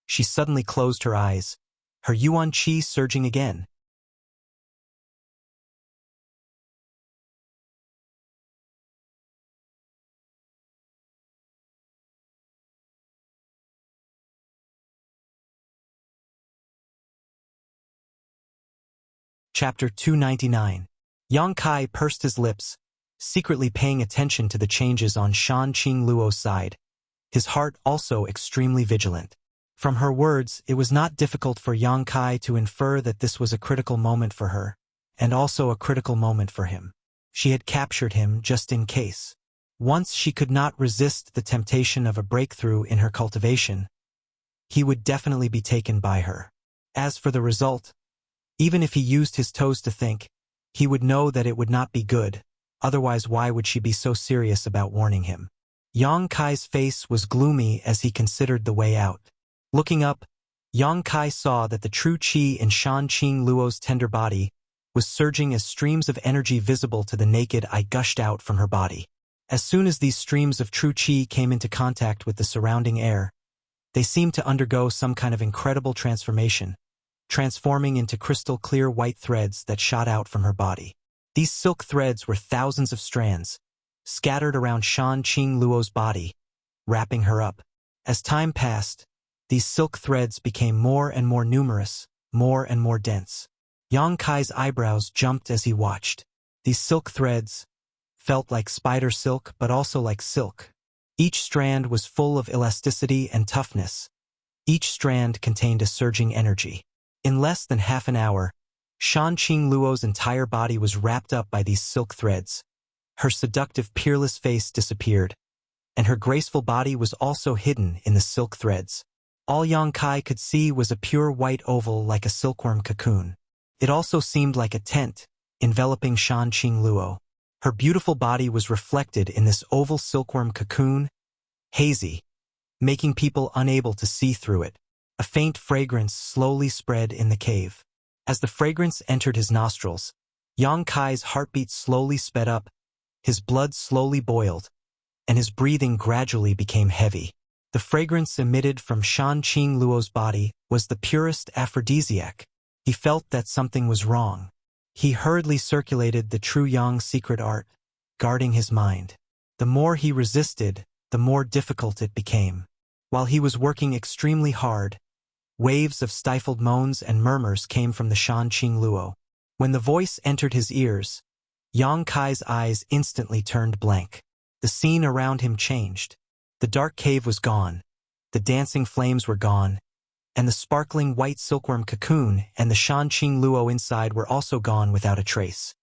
Speaker 1: she suddenly closed her eyes, her yuan qi surging again. Chapter 299. Yang Kai pursed his lips, secretly paying attention to the changes on Shanqing Luo's side, his heart also extremely vigilant. From her words, it was not difficult for Yang Kai to infer that this was a critical moment for her, and also a critical moment for him. She had captured him just in case. Once she could not resist the temptation of a breakthrough in her cultivation, he would definitely be taken by her. As for the result, even if he used his toes to think, he would know that it would not be good, otherwise why would she be so serious about warning him? Yang Kai's face was gloomy as he considered the way out. Looking up, Yang Kai saw that the true qi in Shanqing Luo's tender body was surging as streams of energy visible to the naked eye gushed out from her body. As soon as these streams of true qi came into contact with the surrounding air, they seemed to undergo some kind of incredible transformation, transforming into crystal-clear white threads that shot out from her body. These silk threads were thousands of strands, scattered around Shanqing Luo's body, wrapping her up. As time passed, these silk threads became more and more numerous, more and more dense. Yang Kai's eyebrows jumped as he watched. These silk threads felt like spider silk but also like silk. Each strand was full of elasticity and toughness. Each strand contained a surging energy. In less than half an hour, Shanqing Luo's entire body was wrapped up by these silk threads. Her seductive, peerless face disappeared, and her graceful body was also hidden in the silk threads. All Yang Kai could see was a pure white oval like a silkworm cocoon. It also seemed like a tent, enveloping Shanqing Luo. Her beautiful body was reflected in this oval silkworm cocoon, hazy, making people unable to see through it. A faint fragrance slowly spread in the cave. As the fragrance entered his nostrils, Yang Kai's heartbeat slowly sped up, his blood slowly boiled, and his breathing gradually became heavy. The fragrance emitted from Shanqing Luo's body was the purest aphrodisiac. He felt that something was wrong. He hurriedly circulated the true Yang secret art, guarding his mind. The more he resisted, the more difficult it became. While he was working extremely hard, waves of stifled moans and murmurs came from the Shanqing Luo. When the voice entered his ears, Yang Kai's eyes instantly turned blank. The scene around him changed. The dark cave was gone, the dancing flames were gone, and the sparkling white silkworm cocoon and the Shanqing Luo inside were also gone without a trace.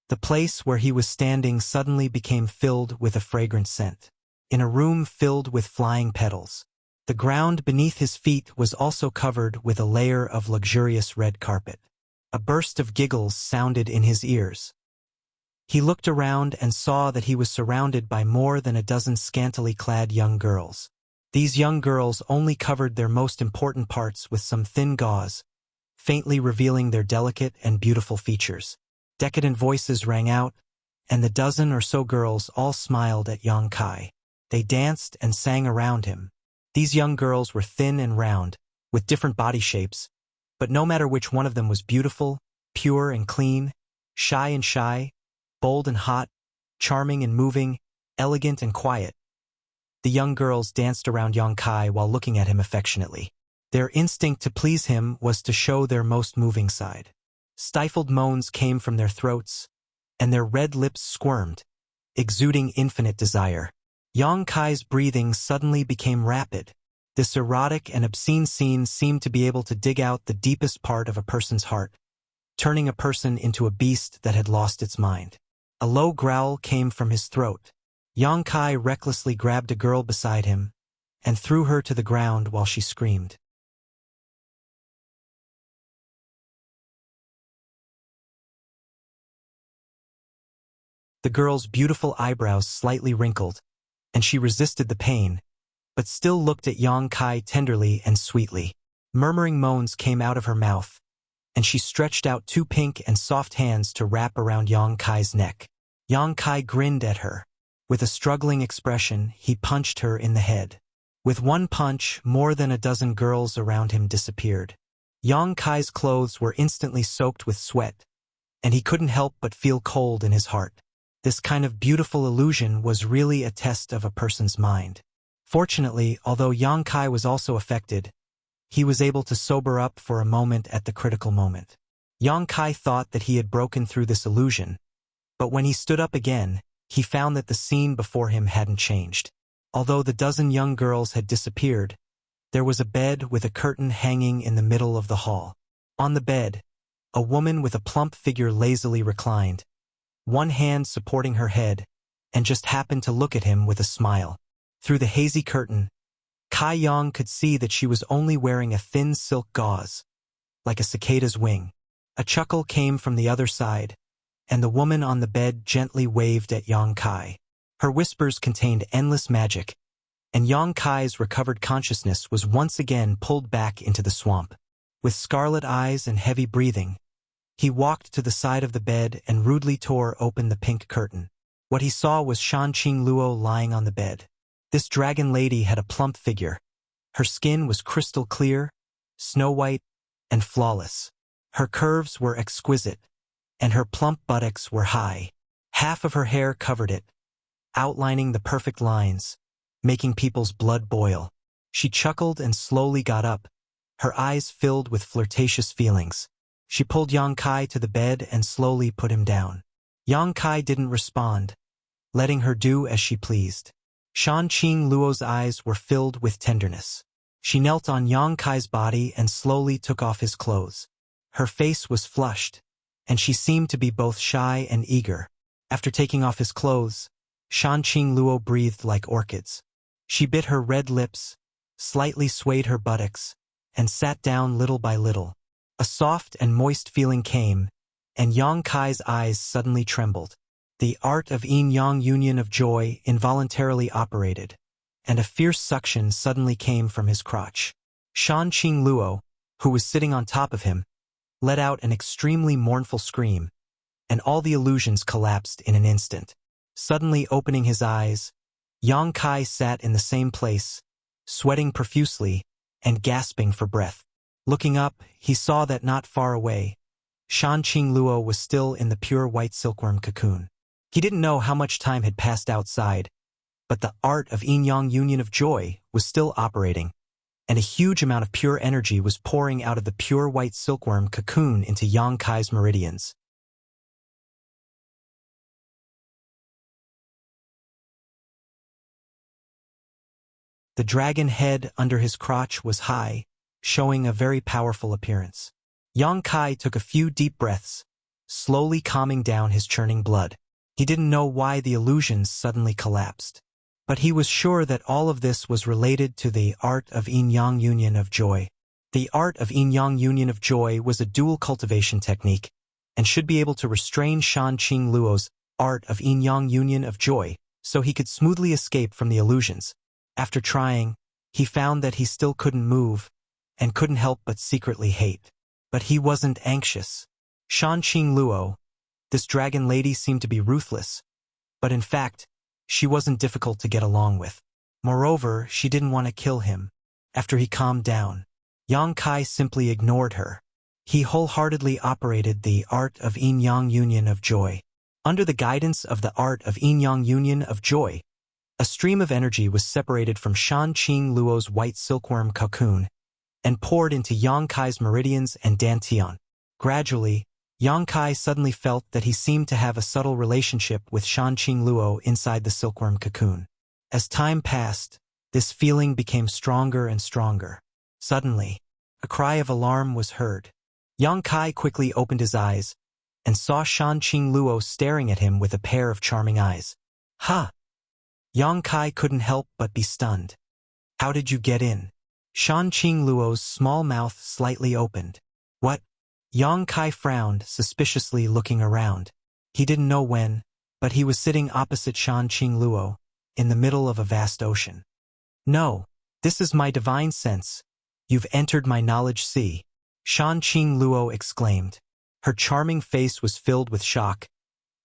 Speaker 1: The place where he was standing suddenly became filled with a fragrant scent. In a room filled with flying petals. The ground beneath his feet was also covered with a layer of luxurious red carpet. A burst of giggles sounded in his ears. He looked around and saw that he was surrounded by more than a dozen scantily clad young girls. These young girls only covered their most important parts with some thin gauze, faintly revealing their delicate and beautiful features. Decadent voices rang out, and the dozen or so girls all smiled at Yang Kai. They danced and sang around him. These young girls were thin and round, with different body shapes, but no matter which one of them was beautiful, pure and clean, shy, bold and hot, charming and moving, elegant and quiet. The young girls danced around Yang Kai while looking at him affectionately. Their instinct to please him was to show their most moving side. Stifled moans came from their throats, and their red lips squirmed, exuding infinite desire. Yang Kai's breathing suddenly became rapid. This erotic and obscene scene seemed to be able to dig out the deepest part of a person's heart, turning a person into a beast that had lost its mind. A low growl came from his throat. Yang Kai recklessly grabbed a girl beside him and threw her to the ground while she screamed. The girl's beautiful eyebrows slightly wrinkled, and she resisted the pain, but still looked at Yang Kai tenderly and sweetly. Murmuring moans came out of her mouth, and she stretched out two pink and soft hands to wrap around Yang Kai's neck. Yang Kai grinned at her. With a struggling expression, he punched her in the head. With one punch, more than a dozen girls around him disappeared. Yang Kai's clothes were instantly soaked with sweat, and he couldn't help but feel cold in his heart. This kind of beautiful illusion was really a test of a person's mind. Fortunately, although Yang Kai was also affected, he was able to sober up for a moment at the critical moment. Yang Kai thought that he had broken through this illusion, but when he stood up again, he found that the scene before him hadn't changed. Although the dozen young girls had disappeared, there was a bed with a curtain hanging in the middle of the hall. On the bed, a woman with a plump figure lazily reclined, one hand supporting her head, and just happened to look at him with a smile. Through the hazy curtain, Kai Yang could see that she was only wearing a thin silk gauze, like a cicada's wing. A chuckle came from the other side, and the woman on the bed gently waved at Yang Kai. Her whispers contained endless magic, and Yang Kai's recovered consciousness was once again pulled back into the swamp. With scarlet eyes and heavy breathing, he walked to the side of the bed and rudely tore open the pink curtain. What he saw was Shanqing Luo lying on the bed. This dragon lady had a plump figure. Her skin was crystal clear, snow-white, and flawless. Her curves were exquisite, and her plump buttocks were high. Half of her hair covered it, outlining the perfect lines, making people's blood boil. She chuckled and slowly got up, her eyes filled with flirtatious feelings. She pulled Yang Kai to the bed and slowly put him down. Yang Kai didn't respond, letting her do as she pleased. Shanqing Luo's eyes were filled with tenderness. She knelt on Yang Kai's body and slowly took off his clothes. Her face was flushed, and she seemed to be both shy and eager. After taking off his clothes, Shanqing Luo breathed like orchids. She bit her red lips, slightly swayed her buttocks, and sat down little by little. A soft and moist feeling came, and Yang Kai's eyes suddenly trembled. The art of yin-yang union of joy involuntarily operated, and a fierce suction suddenly came from his crotch. Shanqing Luo, who was sitting on top of him, let out an extremely mournful scream, and all the illusions collapsed in an instant. Suddenly opening his eyes, Yang Kai sat in the same place, sweating profusely and gasping for breath. Looking up, he saw that not far away, Shanqing Luo was still in the pure white silkworm cocoon. He didn't know how much time had passed outside, but the art of yin-yang union of joy was still operating, and a huge amount of pure energy was pouring out of the pure white silkworm cocoon into Yang Kai's meridians. The dragon head under his crotch was high, showing a very powerful appearance. Yang Kai took a few deep breaths, slowly calming down his churning blood. He didn't know why the illusions suddenly collapsed, but he was sure that all of this was related to the art of yin-yang union of joy. The art of yin-yang union of joy was a dual cultivation technique, and should be able to restrain Shanqing Luo's art of yin-yang union of joy, so he could smoothly escape from the illusions. After trying, he found that he still couldn't move, and couldn't help but secretly hate. But he wasn't anxious. Shanqing Luo, this dragon lady, seemed to be ruthless, but in fact, she wasn't difficult to get along with. Moreover, she didn't want to kill him. After he calmed down, Yang Kai simply ignored her. He wholeheartedly operated the art of yin-yang union of joy. Under the guidance of the art of yin-yang union of joy, a stream of energy was separated from Shan Qing Luo's white silkworm cocoon and poured into Yang Kai's meridians and dantian. Gradually, Yang Kai suddenly felt that he seemed to have a subtle relationship with Shan Qing Luo inside the silkworm cocoon. As time passed, this feeling became stronger and stronger. Suddenly, a cry of alarm was heard. Yang Kai quickly opened his eyes and saw Shan Qing Luo staring at him with a pair of charming eyes. Ha! Yang Kai couldn't help but be stunned. How did you get in? Shan Qing Luo's small mouth slightly opened. What? Yang Kai frowned, suspiciously looking around. He didn't know when, but he was sitting opposite Shan Qing Luo, in the middle of a vast ocean. No, this is my divine sense. You've entered my knowledge sea, Shan Qing Luo exclaimed. Her charming face was filled with shock.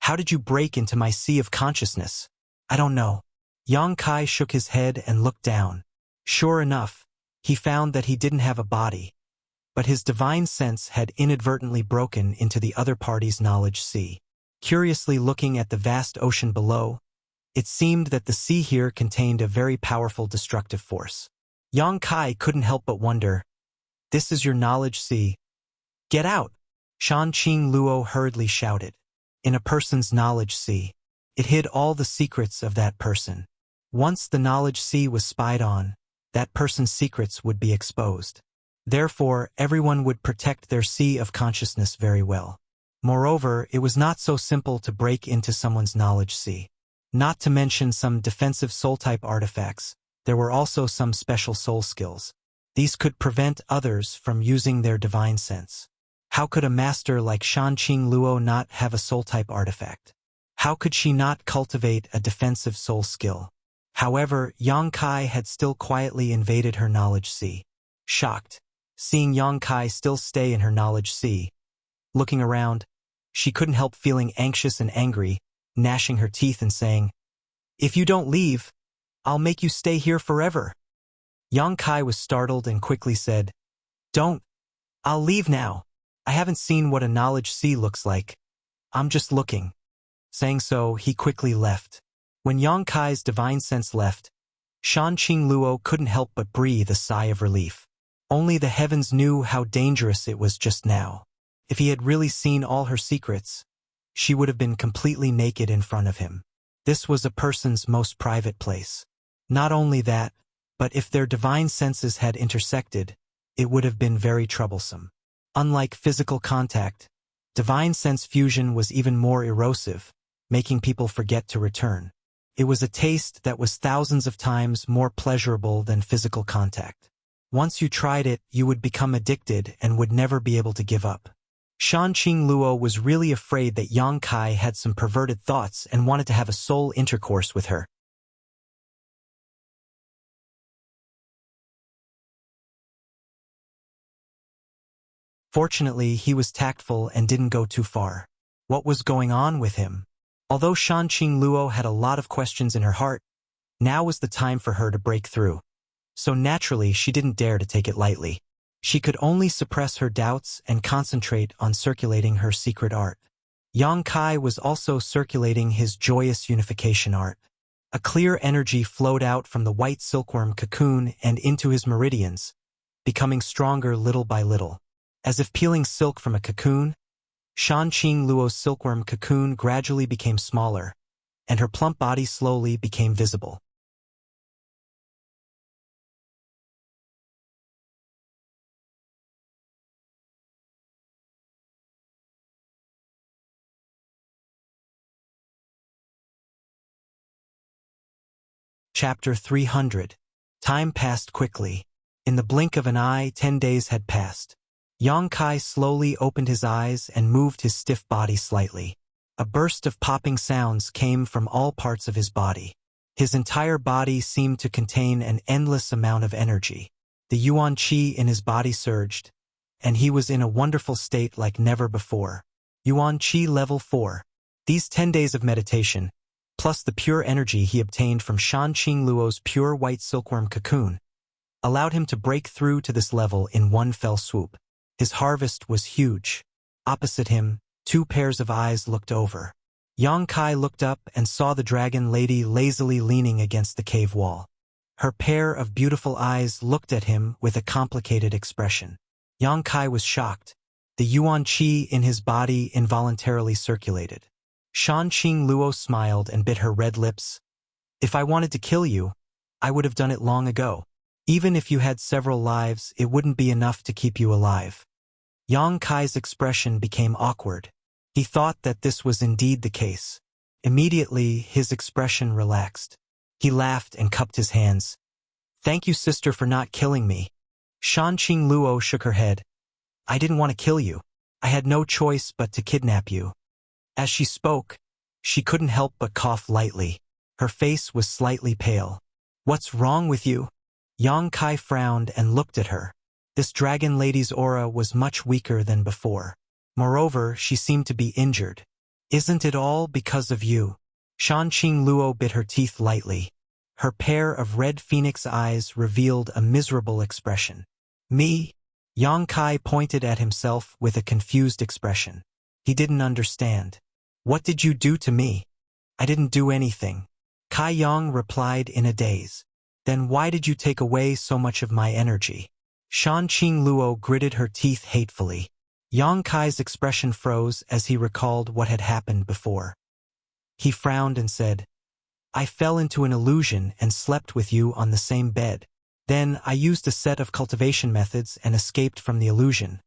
Speaker 1: How did you break into my sea of consciousness? I don't know. Yang Kai shook his head and looked down. Sure enough, he found that he didn't have a body, but his divine sense had inadvertently broken into the other party's knowledge sea. Curiously looking at the vast ocean below, it seemed that the sea here contained a very powerful destructive force. Yang Kai couldn't help but wonder, this is your knowledge sea? Get out! Shan Qing Luo hurriedly shouted. In a person's knowledge sea, it hid all the secrets of that person. Once the knowledge sea was spied on, that person's secrets would be exposed. Therefore, everyone would protect their sea of consciousness very well. Moreover, it was not so simple to break into someone's knowledge sea. Not to mention some defensive soul-type artifacts, there were also some special soul skills. These could prevent others from using their divine sense. How could a master like Shan Qing Luo not have a soul-type artifact? How could she not cultivate a defensive soul skill? However, Yang Kai had still quietly invaded her knowledge sea. Shocked, seeing Yang Kai still stay in her knowledge sea, looking around, she couldn't help feeling anxious and angry, gnashing her teeth and saying, If you don't leave, I'll make you stay here forever. Yang Kai was startled and quickly said, Don't. I'll leave now. I haven't seen what a knowledge sea looks like. I'm just looking. Saying so, he quickly left. When Yang Kai's divine sense left, Shan Qing Luo couldn't help but breathe a sigh of relief. Only the heavens knew how dangerous it was just now. If he had really seen all her secrets, she would have been completely naked in front of him. This was a person's most private place. Not only that, but if their divine senses had intersected, it would have been very troublesome. Unlike physical contact, divine sense fusion was even more erosive, making people forget to return. It was a taste that was thousands of times more pleasurable than physical contact. Once you tried it, you would become addicted and would never be able to give up. Shan Qing Luo was really afraid that Yang Kai had some perverted thoughts and wanted to have a soul intercourse with her. Fortunately, he was tactful and didn't go too far. What was going on with him? Although Shan Qing Luo had a lot of questions in her heart, now was the time for her to break through. So naturally, she didn't dare to take it lightly. She could only suppress her doubts and concentrate on circulating her secret art. Yang Kai was also circulating his joyous unification art. A clear energy flowed out from the white silkworm cocoon and into his meridians, becoming stronger little by little. As if peeling silk from a cocoon, Shan Qing Luo's silkworm cocoon gradually became smaller, and her plump body slowly became visible. Chapter 300. Time passed quickly. In the blink of an eye, 10 days had passed. Yang Kai slowly opened his eyes and moved his stiff body slightly. A burst of popping sounds came from all parts of his body. His entire body seemed to contain an endless amount of energy. The Yuan Qi in his body surged, and he was in a wonderful state like never before. Yuan Qi level 4. These 10 days of meditation, plus the pure energy he obtained from Shan Qing Luo's pure white silkworm cocoon, allowed him to break through to this level in one fell swoop. His harvest was huge. Opposite him, two pairs of eyes looked over. Yang Kai looked up and saw the dragon lady lazily leaning against the cave wall. Her pair of beautiful eyes looked at him with a complicated expression. Yang Kai was shocked. The yuan qi in his body involuntarily circulated. Shan Qing Luo smiled and bit her red lips. If I wanted to kill you, I would have done it long ago. Even if you had several lives, it wouldn't be enough to keep you alive. Yang Kai's expression became awkward. He thought that this was indeed the case. Immediately, his expression relaxed. He laughed and cupped his hands. Thank you, sister, for not killing me. Shan Qing Luo shook her head. I didn't want to kill you. I had no choice but to kidnap you. As she spoke, she couldn't help but cough lightly. Her face was slightly pale. What's wrong with you? Yang Kai frowned and looked at her. This dragon lady's aura was much weaker than before. Moreover, she seemed to be injured. Isn't it all because of you? Shan Qing Luo bit her teeth lightly. Her pair of red phoenix eyes revealed a miserable expression. Me? Yang Kai pointed at himself with a confused expression. He didn't understand. What did you do to me? I didn't do anything. Kai Yang replied in a daze. Then why did you take away so much of my energy? Shan Qing Luo gritted her teeth hatefully. Yang Kai's expression froze as he recalled what had happened before. He frowned and said, I fell into an illusion and slept with you on the same bed. Then I used a set of cultivation methods and escaped from the illusion.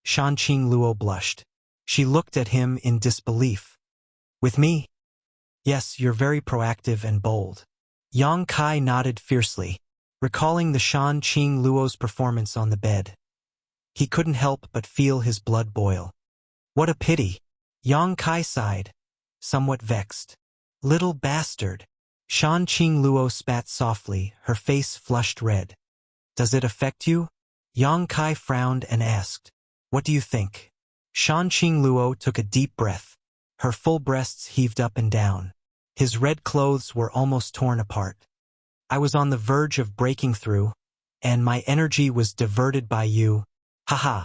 Speaker 1: Shan Qing Luo blushed. She looked at him in disbelief. With me? Yes, you're very proactive and bold. Yang Kai nodded fiercely, recalling the Shan Qing Luo's performance on the bed. He couldn't help but feel his blood boil. What a pity. Yang Kai sighed, somewhat vexed. Little bastard. Shan Qing Luo spat softly, her face flushed red. Does it affect you? Yang Kai frowned and asked, What do you think? Shan Qing Luo took a deep breath. Her full breasts heaved up and down. His red clothes were almost torn apart. I was on the verge of breaking through, and my energy was diverted by you. Haha.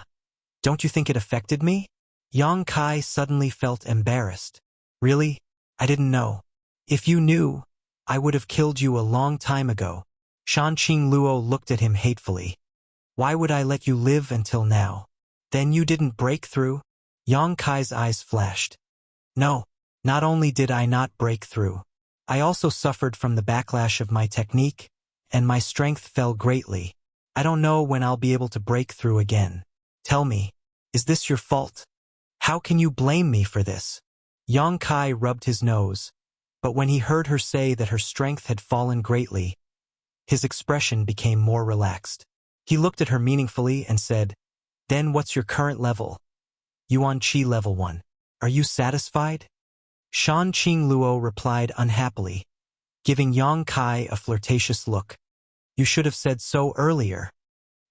Speaker 1: Don't you think it affected me? Yang Kai suddenly felt embarrassed. Really? I didn't know. If you knew, I would have killed you a long time ago. Shan Qing Luo looked at him hatefully. Why would I let you live until now? Then you didn't break through? Yang Kai's eyes flashed. No, not only did I not break through, I also suffered from the backlash of my technique, and my strength fell greatly. I don't know when I'll be able to break through again. Tell me, is this your fault? How can you blame me for this? Yang Kai rubbed his nose, but when he heard her say that her strength had fallen greatly, his expression became more relaxed. He looked at her meaningfully and said, Then what's your current level? Yuan Qi level 1. Are you satisfied? Shan Qing Luo replied unhappily, giving Yang Kai a flirtatious look. You should have said so earlier.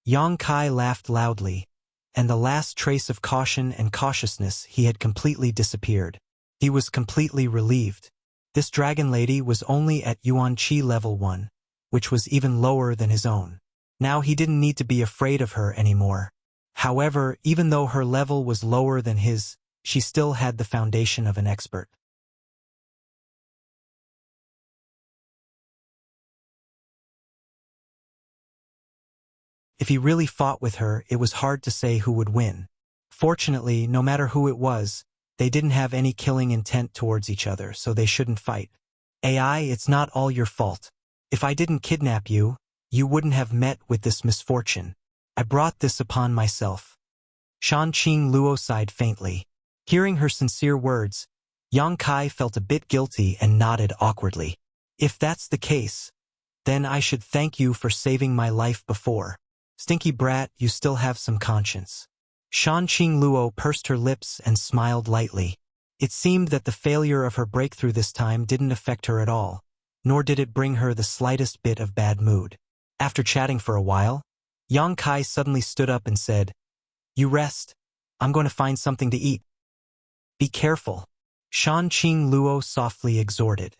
Speaker 1: Yang Kai laughed loudly, and the last trace of caution and cautiousness he had completely disappeared. He was completely relieved. This dragon lady was only at Yuan Qi level 1, which was even lower than his own. Now he didn't need to be afraid of her anymore. However, even though her level was lower than his, she still had the foundation of an expert. If he really fought with her, it was hard to say who would win. Fortunately, no matter who it was, they didn't have any killing intent towards each other, so they shouldn't fight. AI, it's not all your fault. If I didn't kidnap you, you wouldn't have met with this misfortune. I brought this upon myself. Shan Qing Luo sighed faintly. Hearing her sincere words, Yang Kai felt a bit guilty and nodded awkwardly. If that's the case, then I should thank you for saving my life before. Stinky brat, you still have some conscience. Shan Qing Luo pursed her lips and smiled lightly. It seemed that the failure of her breakthrough this time didn't affect her at all, nor did it bring her the slightest bit of bad mood. After chatting for a while, Yang Kai suddenly stood up and said, You rest. I'm going to find something to eat. Be careful. Shan Qing Luo softly exhorted.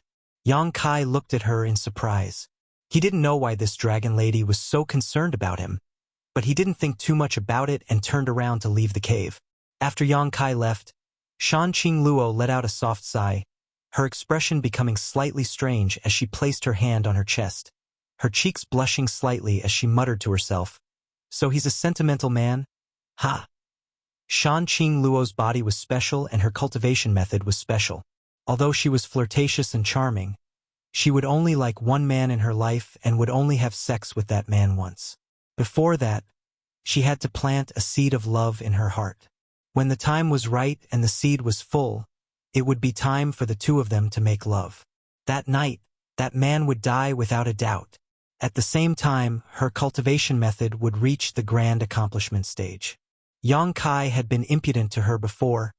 Speaker 1: Yang Kai looked at her in surprise. He didn't know why this dragon lady was so concerned about him, but he didn't think too much about it and turned around to leave the cave. After Yang Kai left, Shan Qing Luo let out a soft sigh, her expression becoming slightly strange as she placed her hand on her chest, her cheeks blushing slightly as she muttered to herself, "So he's a sentimental man? Ha!" Shan Qing Luo's body was special and her cultivation method was special. Although she was flirtatious and charming, she would only like one man in her life and would only have sex with that man once. Before that, she had to plant a seed of love in her heart. When the time was right and the seed was full, it would be time for the two of them to make love. That night, that man would die without a doubt. At the same time, her cultivation method would reach the grand accomplishment stage. Yang Kai had been impudent to her before,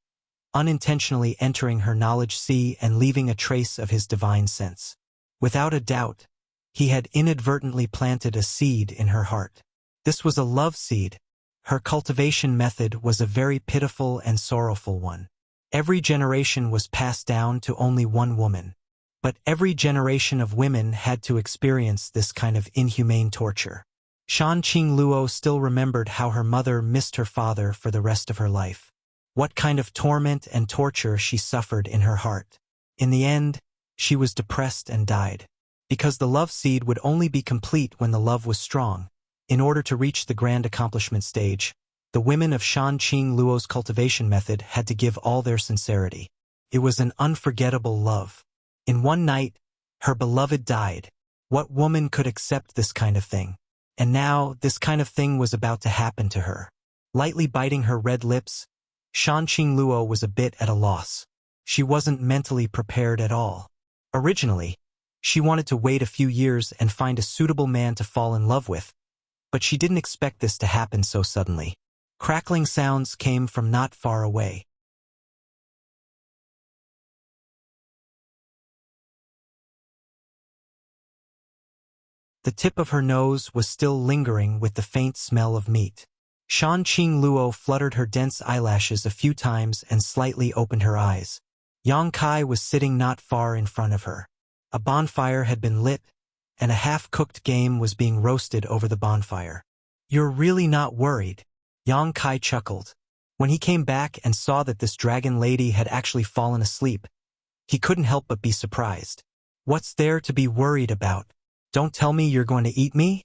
Speaker 1: unintentionally entering her knowledge sea and leaving a trace of his divine sense. Without a doubt, he had inadvertently planted a seed in her heart. This was a love seed. Her cultivation method was a very pitiful and sorrowful one. Every generation was passed down to only one woman. But every generation of women had to experience this kind of inhumane torture. Shan Qing Luo still remembered how her mother missed her father for the rest of her life. What kind of torment and torture she suffered in her heart. In the end, she was depressed and died. Because the love seed would only be complete when the love was strong. In order to reach the grand accomplishment stage, the women of Shan Qing Luo's cultivation method had to give all their sincerity. It was an unforgettable love. In one night, her beloved died. What woman could accept this kind of thing? And now, this kind of thing was about to happen to her. Lightly biting her red lips, Shan Qing Luo was a bit at a loss. She wasn't mentally prepared at all. Originally, she wanted to wait a few years and find a suitable man to fall in love with, but she didn't expect this to happen so suddenly. Crackling sounds came from not far away. The tip of her nose was still lingering with the faint smell of meat. Shan Qing Luo fluttered her dense eyelashes a few times and slightly opened her eyes. Yang Kai was sitting not far in front of her. A bonfire had been lit, and a half-cooked game was being roasted over the bonfire. "You're really not worried?" Yang Kai chuckled. When he came back and saw that this dragon lady had actually fallen asleep, he couldn't help but be surprised. "What's there to be worried about? Don't tell me you're going to eat me?"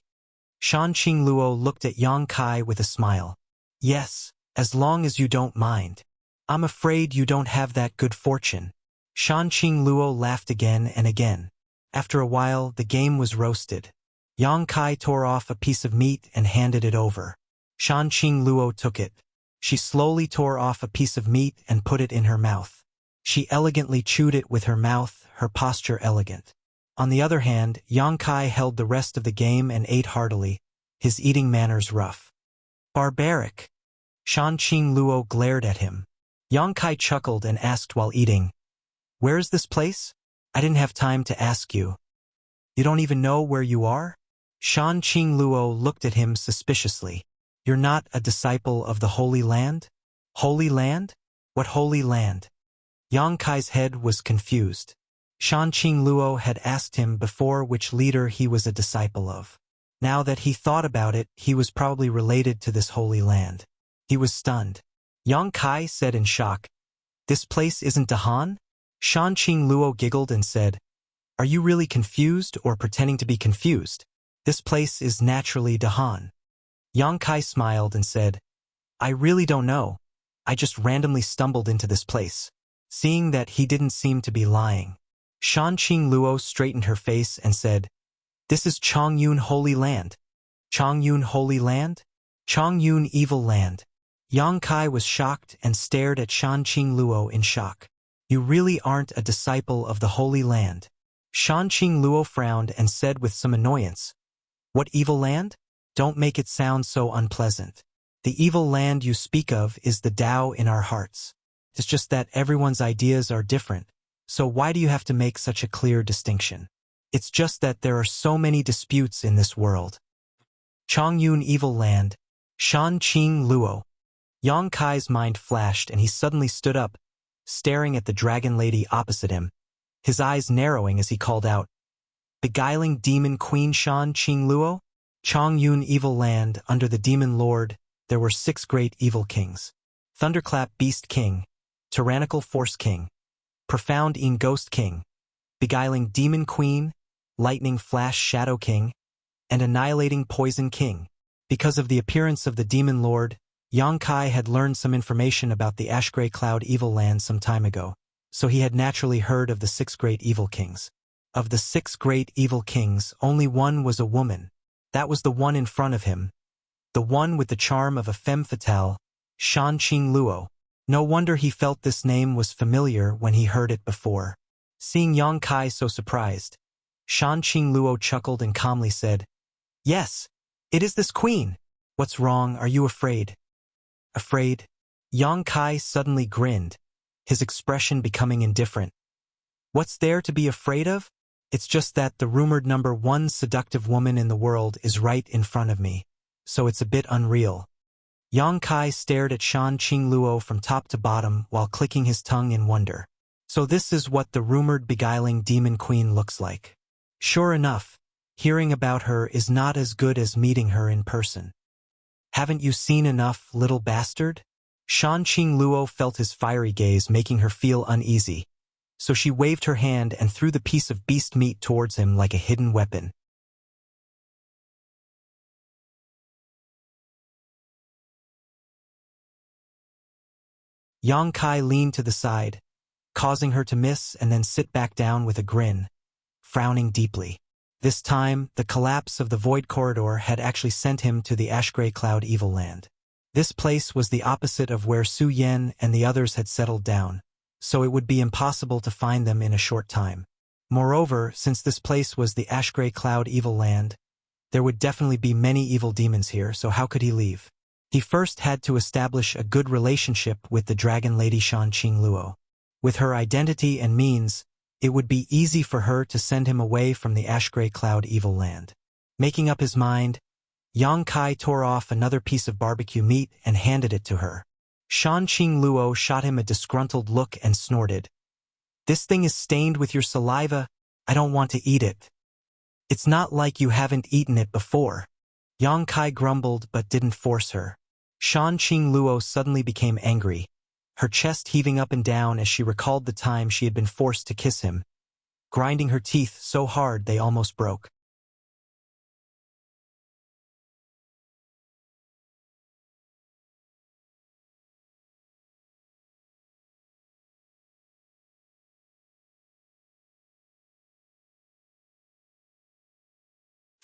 Speaker 1: Shan Qing Luo looked at Yang Kai with a smile. "Yes, as long as you don't mind. I'm afraid you don't have that good fortune." Shan Qing Luo laughed again and again. After a while, the game was roasted. Yang Kai tore off a piece of meat and handed it over. Shan Qing Luo took it. She slowly tore off a piece of meat and put it in her mouth. She elegantly chewed it with her mouth, her posture elegant. On the other hand, Yang Kai held the rest of the game and ate heartily, his eating manners rough. "Barbaric." Shan Qing Luo glared at him. Yang Kai chuckled and asked while eating, "Where is this place? I didn't have time to ask you. You don't even know where you are?" Shan Qing Luo looked at him suspiciously. "You're not a disciple of the Holy Land?" "Holy Land? What Holy Land?" Yang Kai's head was confused. Shan Qing Luo had asked him before which leader he was a disciple of. Now that he thought about it, he was probably related to this Holy Land. He was stunned. Yang Kai said in shock, "This place isn't Dahan?" Shan Qing Luo giggled and said, "Are you really confused or pretending to be confused? This place is naturally Dahan." Yang Kai smiled and said, "I really don't know. I just randomly stumbled into this place." Seeing that he didn't seem to be lying, Shan Qing Luo straightened her face and said, "This is Chongyun Holy Land." "Chongyun Holy Land? Chongyun Evil Land." Yang Kai was shocked and stared at Shan Qing Luo in shock. "You really aren't a disciple of the Holy Land." Shan Qing Luo frowned and said with some annoyance, "What evil land? Don't make it sound so unpleasant. The evil land you speak of is the Tao in our hearts. It's just that everyone's ideas are different. So why do you have to make such a clear distinction? It's just that there are so many disputes in this world." Chongyun Evil Land, Shan Qing Luo. Yang Kai's mind flashed and he suddenly stood up, staring at the dragon lady opposite him. his eyes narrowing as he called out, "Beguiling demon queen Shan Qing Luo? Chong Yun evil land, under the demon lord, there were 6 great evil kings. Thunderclap beast king, tyrannical force king, profound een ghost king, beguiling demon queen, lightning flash shadow king, and annihilating poison king." Because of the appearance of the demon lord, Yang Kai had learned some information about the Ash Gray Cloud evil land some time ago, so he had naturally heard of the 6 great evil kings. Of the 6 great evil kings, only one was a woman. That was the one in front of him, the one with the charm of a femme fatale, Shan Qing Luo. No wonder he felt this name was familiar when he heard it before. Seeing Yang Kai so surprised, Shan Qing Luo chuckled and calmly said, "Yes, it is this queen. What's wrong? Are you afraid?" "Afraid?" Yang Kai suddenly grinned, his expression becoming indifferent. "What's there to be afraid of? It's just that the rumored #1 seductive woman in the world is right in front of me, so it's a bit unreal." Yang Kai stared at Shan Qing Luo from top to bottom while clicking his tongue in wonder. So this is what the rumored beguiling demon queen looks like. Sure enough, hearing about her is not as good as meeting her in person. "Haven't you seen enough, little bastard?" Shan Qing Luo felt his fiery gaze making her feel uneasy, so she waved her hand and threw the piece of beast meat towards him like a hidden weapon. Yang Kai leaned to the side, causing her to miss and then sit back down with a grin, frowning deeply. This time, the collapse of the void corridor had actually sent him to the Ash Gray Cloud evil land. This place was the opposite of where Su Yen and the others had settled down, so it would be impossible to find them in a short time. Moreover, since this place was the Ash Gray Cloud evil land, there would definitely be many evil demons here, so how could he leave? He first had to establish a good relationship with the Dragon Lady Shan Qing Luo. With her identity and means, it would be easy for her to send him away from the Ash Gray Cloud evil land. Making up his mind, Yang Kai tore off another piece of barbecue meat and handed it to her. Shan Qing Luo shot him a disgruntled look and snorted, "This thing is stained with your saliva. I don't want to eat it." "It's not like you haven't eaten it before." Yang Kai grumbled but didn't force her. Shan Qing Luo suddenly became angry, her chest heaving up and down as she recalled the time she had been forced to kiss him, grinding her teeth so hard they almost broke.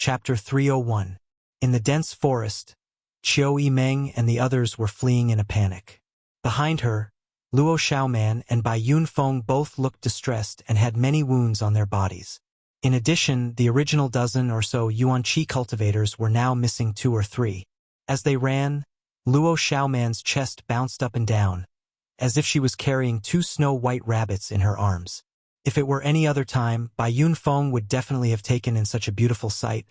Speaker 1: Chapter 301. In the dense forest, Qiu Yimeng and the others were fleeing in a panic. Behind her, Luo Xiaoman and Bai Yunfeng both looked distressed and had many wounds on their bodies. In addition, the original dozen or so Yuanqi cultivators were now missing 2 or 3. As they ran, Luo Xiaoman's chest bounced up and down, as if she was carrying 2 snow-white rabbits in her arms. If it were any other time, Bai Yunfeng would definitely have taken in such a beautiful sight,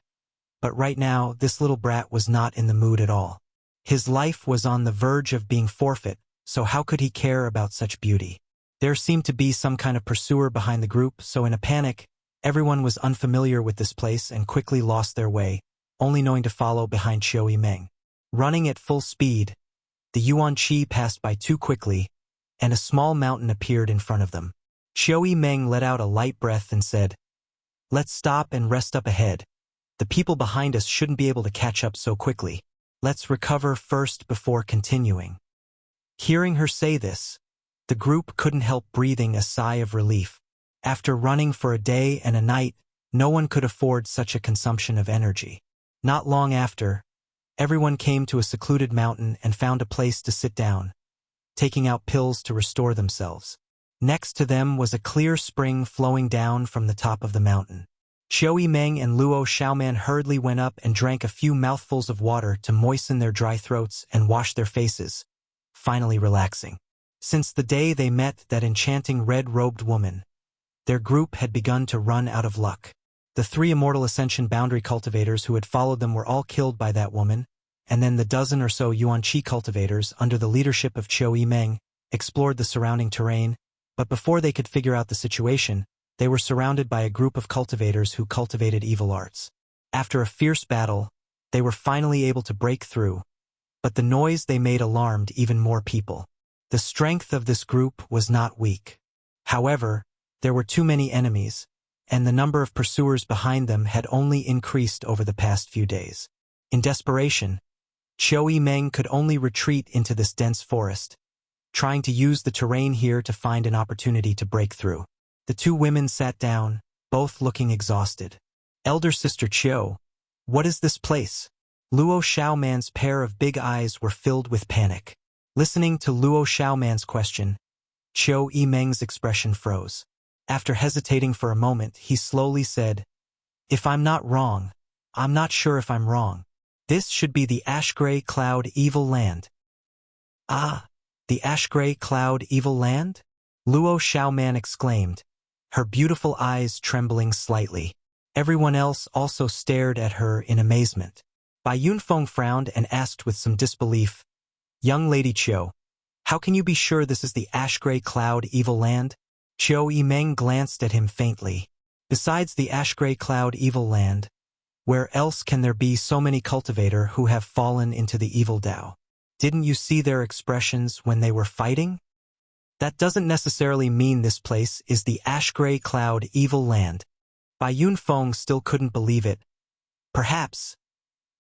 Speaker 1: but right now this little brat was not in the mood at all. His life was on the verge of being forfeit, so how could he care about such beauty? There seemed to be some kind of pursuer behind the group, so in a panic, everyone was unfamiliar with this place and quickly lost their way, only knowing to follow behind Qiu Yimeng. Running at full speed, the Yuanqi passed by too quickly, and a small mountain appeared in front of them. Qiu Yimeng let out a light breath and said, "Let's stop and rest up ahead. The people behind us shouldn't be able to catch up so quickly. Let's recover first before continuing." Hearing her say this, the group couldn't help breathing a sigh of relief. After running for a day and a night, no one could afford such a consumption of energy. Not long after, everyone came to a secluded mountain and found a place to sit down, taking out pills to restore themselves. Next to them was a clear spring flowing down from the top of the mountain. Qiu Yimeng and Luo Xiaoman hurriedly went up and drank a few mouthfuls of water to moisten their dry throats and wash their faces, finally relaxing. Since the day they met that enchanting red-robed woman, their group had begun to run out of luck. The 3 Immortal Ascension boundary cultivators who had followed them were all killed by that woman, and then the dozen or so Yuanqi cultivators under the leadership of Qiu Yimeng explored the surrounding terrain, but before they could figure out the situation, They were surrounded by a group of cultivators who cultivated evil arts. After a fierce battle, they were finally able to break through, but the noise they made alarmed even more people. The strength of this group was not weak. However, there were too many enemies, and the number of pursuers behind them had only increased over the past few days. In desperation, Qiu Yimeng could only retreat into this dense forest, trying to use the terrain here to find an opportunity to break through. The two women sat down, both looking exhausted. Elder Sister Qiu, what is this place? Luo Xiaoman's pair of big eyes were filled with panic. Listening to Luo Xiaoman's question, Qiu Yimeng's expression froze. After hesitating for a moment, he slowly said, "If I'm not wrong, I'm not sure if I'm wrong. This should be the Ash-Gray Cloud Evil Land." "Ah, the Ash-Gray Cloud Evil Land?" Luo Xiaoman exclaimed, her beautiful eyes trembling slightly. Everyone else also stared at her in amazement. Bai Yunfeng frowned and asked with some disbelief, "Young Lady Qiu, how can you be sure this is the Ash-Gray Cloud Evil Land?" Qiu Yimeng glanced at him faintly. "Besides the Ash-Gray Cloud Evil Land, where else can there be so many cultivators who have fallen into the evil Dao? Didn't you see their expressions when they were fighting? That doesn't necessarily mean this place is the Ash-Gray Cloud Evil Land." Bai Yunfeng still couldn't believe it. "Perhaps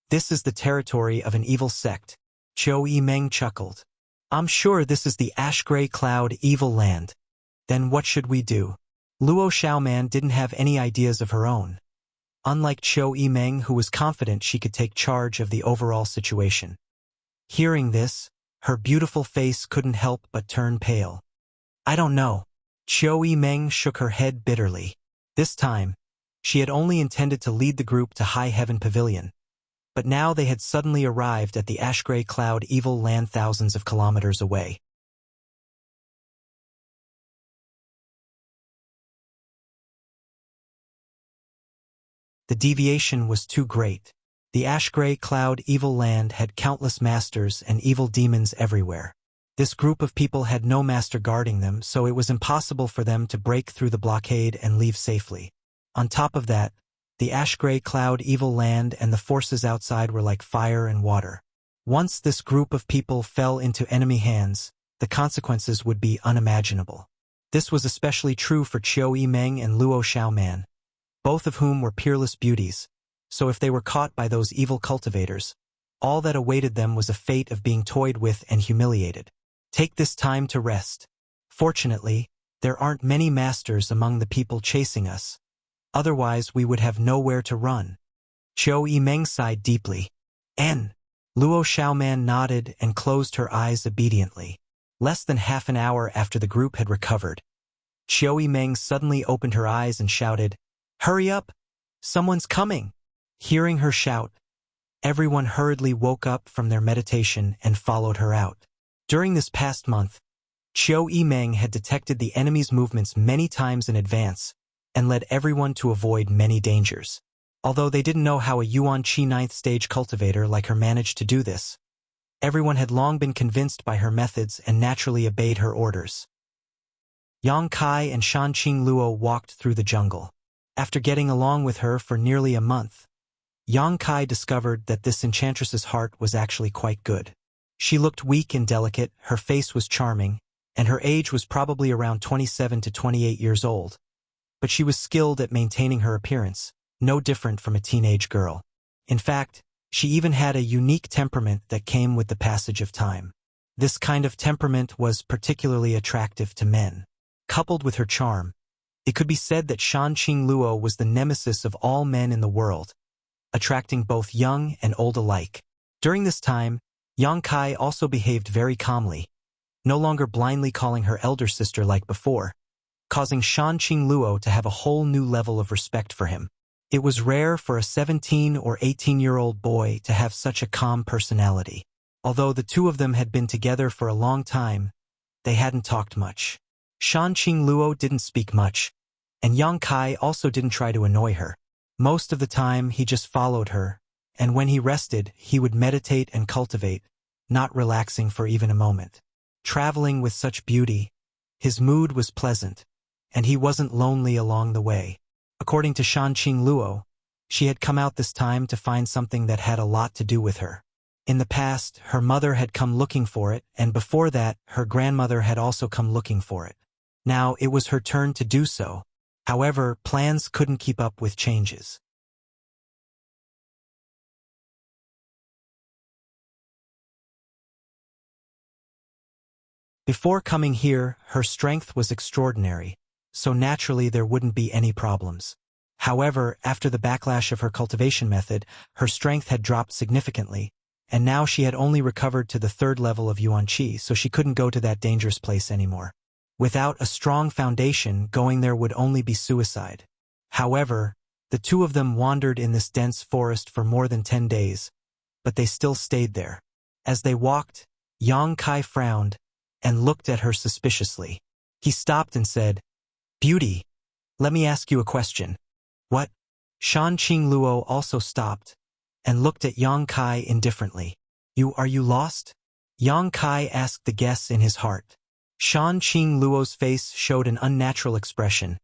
Speaker 1: this is the territory of an evil sect." Qiu Yimeng chuckled. "I'm sure this is the Ash-Gray Cloud Evil Land. Then what should we do?" Luo Xiaoman didn't have any ideas of her own, unlike Qiu Yimeng, who was confident she could take charge of the overall situation. Hearing this, her beautiful face couldn't help but turn pale. "I don't know." Qiu Yimeng shook her head bitterly. This time, she had only intended to lead the group to High Heaven Pavilion, but now they had suddenly arrived at the Ash-Gray Cloud Evil Land thousands of kilometers away. The deviation was too great. The Ash-Gray Cloud Evil Land had countless masters and evil demons everywhere. This group of people had no master guarding them, so it was impossible for them to break through the blockade and leave safely. On top of that, the Ash-Gray Cloud Evil Land and the forces outside were like fire and water. Once this group of people fell into enemy hands, the consequences would be unimaginable. This was especially true for Qiu Yimeng and Luo Xiaoman, both of whom were peerless beauties, so if they were caught by those evil cultivators, all that awaited them was a fate of being toyed with and humiliated. Take this time to rest. Fortunately, there aren't many masters among the people chasing us. Otherwise, we would have nowhere to run. Qiu Yimeng sighed deeply. "N." Luo Xiaoman nodded and closed her eyes obediently. Less than half an hour after the group had recovered, Qiu Yimeng suddenly opened her eyes and shouted, "Hurry up! Someone's coming!" Hearing her shout, everyone hurriedly woke up from their meditation and followed her out. During this past month, Qiu Yimeng had detected the enemy's movements many times in advance and led everyone to avoid many dangers. Although they didn't know how a Yuan Qi 9th stage cultivator like her managed to do this, everyone had long been convinced by her methods and naturally obeyed her orders. Yang Kai and Shanqing Luo walked through the jungle. After getting along with her for nearly a month, Yang Kai discovered that this enchantress's heart was actually quite good. She looked weak and delicate, her face was charming, and her age was probably around 27 to 28 years old. But she was skilled at maintaining her appearance, no different from a teenage girl. In fact, she even had a unique temperament that came with the passage of time. This kind of temperament was particularly attractive to men. Coupled with her charm, it could be said that Shanqing Luo was the nemesis of all men in the world, attracting both young and old alike. During this time, Yang Kai also behaved very calmly, no longer blindly calling her elder sister like before, causing Shanqing Luo to have a whole new level of respect for him. It was rare for a 17 or 18-year-old boy to have such a calm personality. Although the two of them had been together for a long time, they hadn't talked much. Shanqing Luo didn't speak much, and Yang Kai also didn't try to annoy her. Most of the time, he just followed her, and when he rested, he would meditate and cultivate, not relaxing for even a moment. Traveling with such beauty, his mood was pleasant, and he wasn't lonely along the way. According to Shan Qing Luo, she had come out this time to find something that had a lot to do with her. In the past, her mother had come looking for it, and before that, her grandmother had also come looking for it. Now, it was her turn to do so. However, plans couldn't keep up with changes. Before coming here, her strength was extraordinary, so naturally there wouldn't be any problems. However, after the backlash of her cultivation method, her strength had dropped significantly, and now she had only recovered to the 3rd level of Yuan Qi, so she couldn't go to that dangerous place anymore. Without a strong foundation, going there would only be suicide. However, the two of them wandered in this dense forest for more than 10 days, but they still stayed there. As they walked, Yang Kai frowned and looked at her suspiciously. He stopped and said, "Beauty, let me ask you a question." "What?" Shan Qing Luo also stopped and looked at Yang Kai indifferently. Are you lost?" Yang Kai asked the guess in his heart. Shan Qing Luo's face showed an unnatural expression,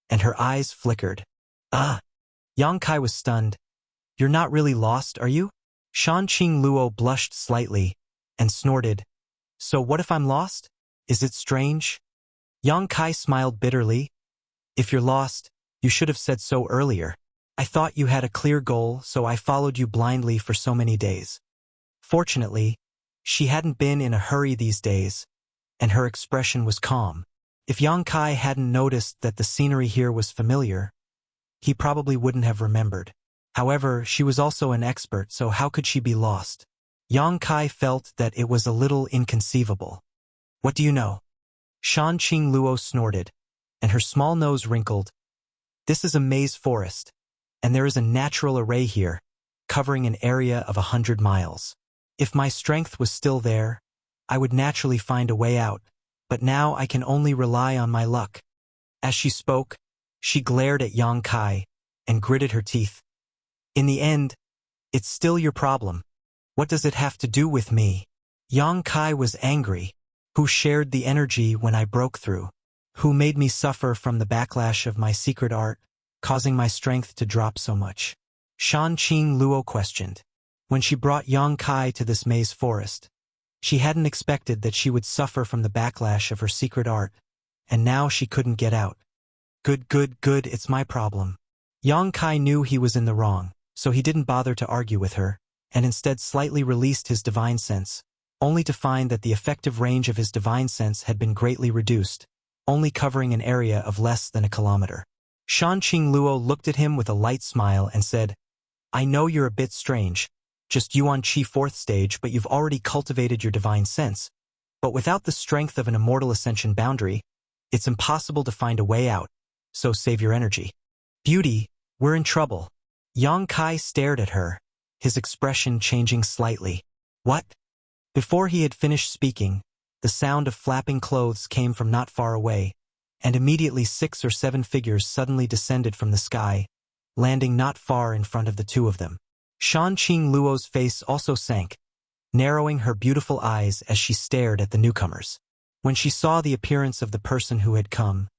Speaker 1: and her eyes flickered. Yang Kai was stunned. "You're not really lost, are you?" Shan Qing Luo blushed slightly and snorted. "So what if I'm lost? Is it strange?" Yang Kai smiled bitterly. "If you're lost, you should have said so earlier. I thought you had a clear goal, so I followed you blindly for so many days." Fortunately, she hadn't been in a hurry these days, and her expression was calm. If Yang Kai hadn't noticed that the scenery here was familiar, he probably wouldn't have remembered. However, she was also an expert, so how could she be lost? Yang Kai felt that it was a little inconceivable. "What do you know?" Shan Qing Luo snorted, and her small nose wrinkled. "This is a maze forest, and there is a natural array here, covering an area of 100 miles. If my strength was still there, I would naturally find a way out, but now I can only rely on my luck." As she spoke, she glared at Yang Kai and gritted her teeth. "In the end, it's still your problem. What does it have to do with me?" Yang Kai was angry. "Who shared the energy when I broke through? Who made me suffer from the backlash of my secret art, causing my strength to drop so much?" Shan Qing Luo questioned. When she brought Yang Kai to this maze forest, she hadn't expected that she would suffer from the backlash of her secret art, and now she couldn't get out. Good, it's my problem." Yang Kai knew he was in the wrong, so he didn't bother to argue with her, and instead slightly released his divine sense, only to find that the effective range of his divine sense had been greatly reduced, only covering an area of less than a kilometer. Shan Qing Luo looked at him with a light smile and said, "I know you're a bit strange, just Yuan Qi 4th stage, but you've already cultivated your divine sense. But without the strength of an immortal ascension boundary, it's impossible to find a way out, so save your energy." "Beauty, we're in trouble." Yang Kai stared at her, his expression changing slightly. "What?" Before he had finished speaking, the sound of flapping clothes came from not far away, and immediately 6 or 7 figures suddenly descended from the sky, landing not far in front of the two of them. Shan Qing Luo's face also sank, narrowing her beautiful eyes as she stared at the newcomers. When she saw the appearance of the person who had come,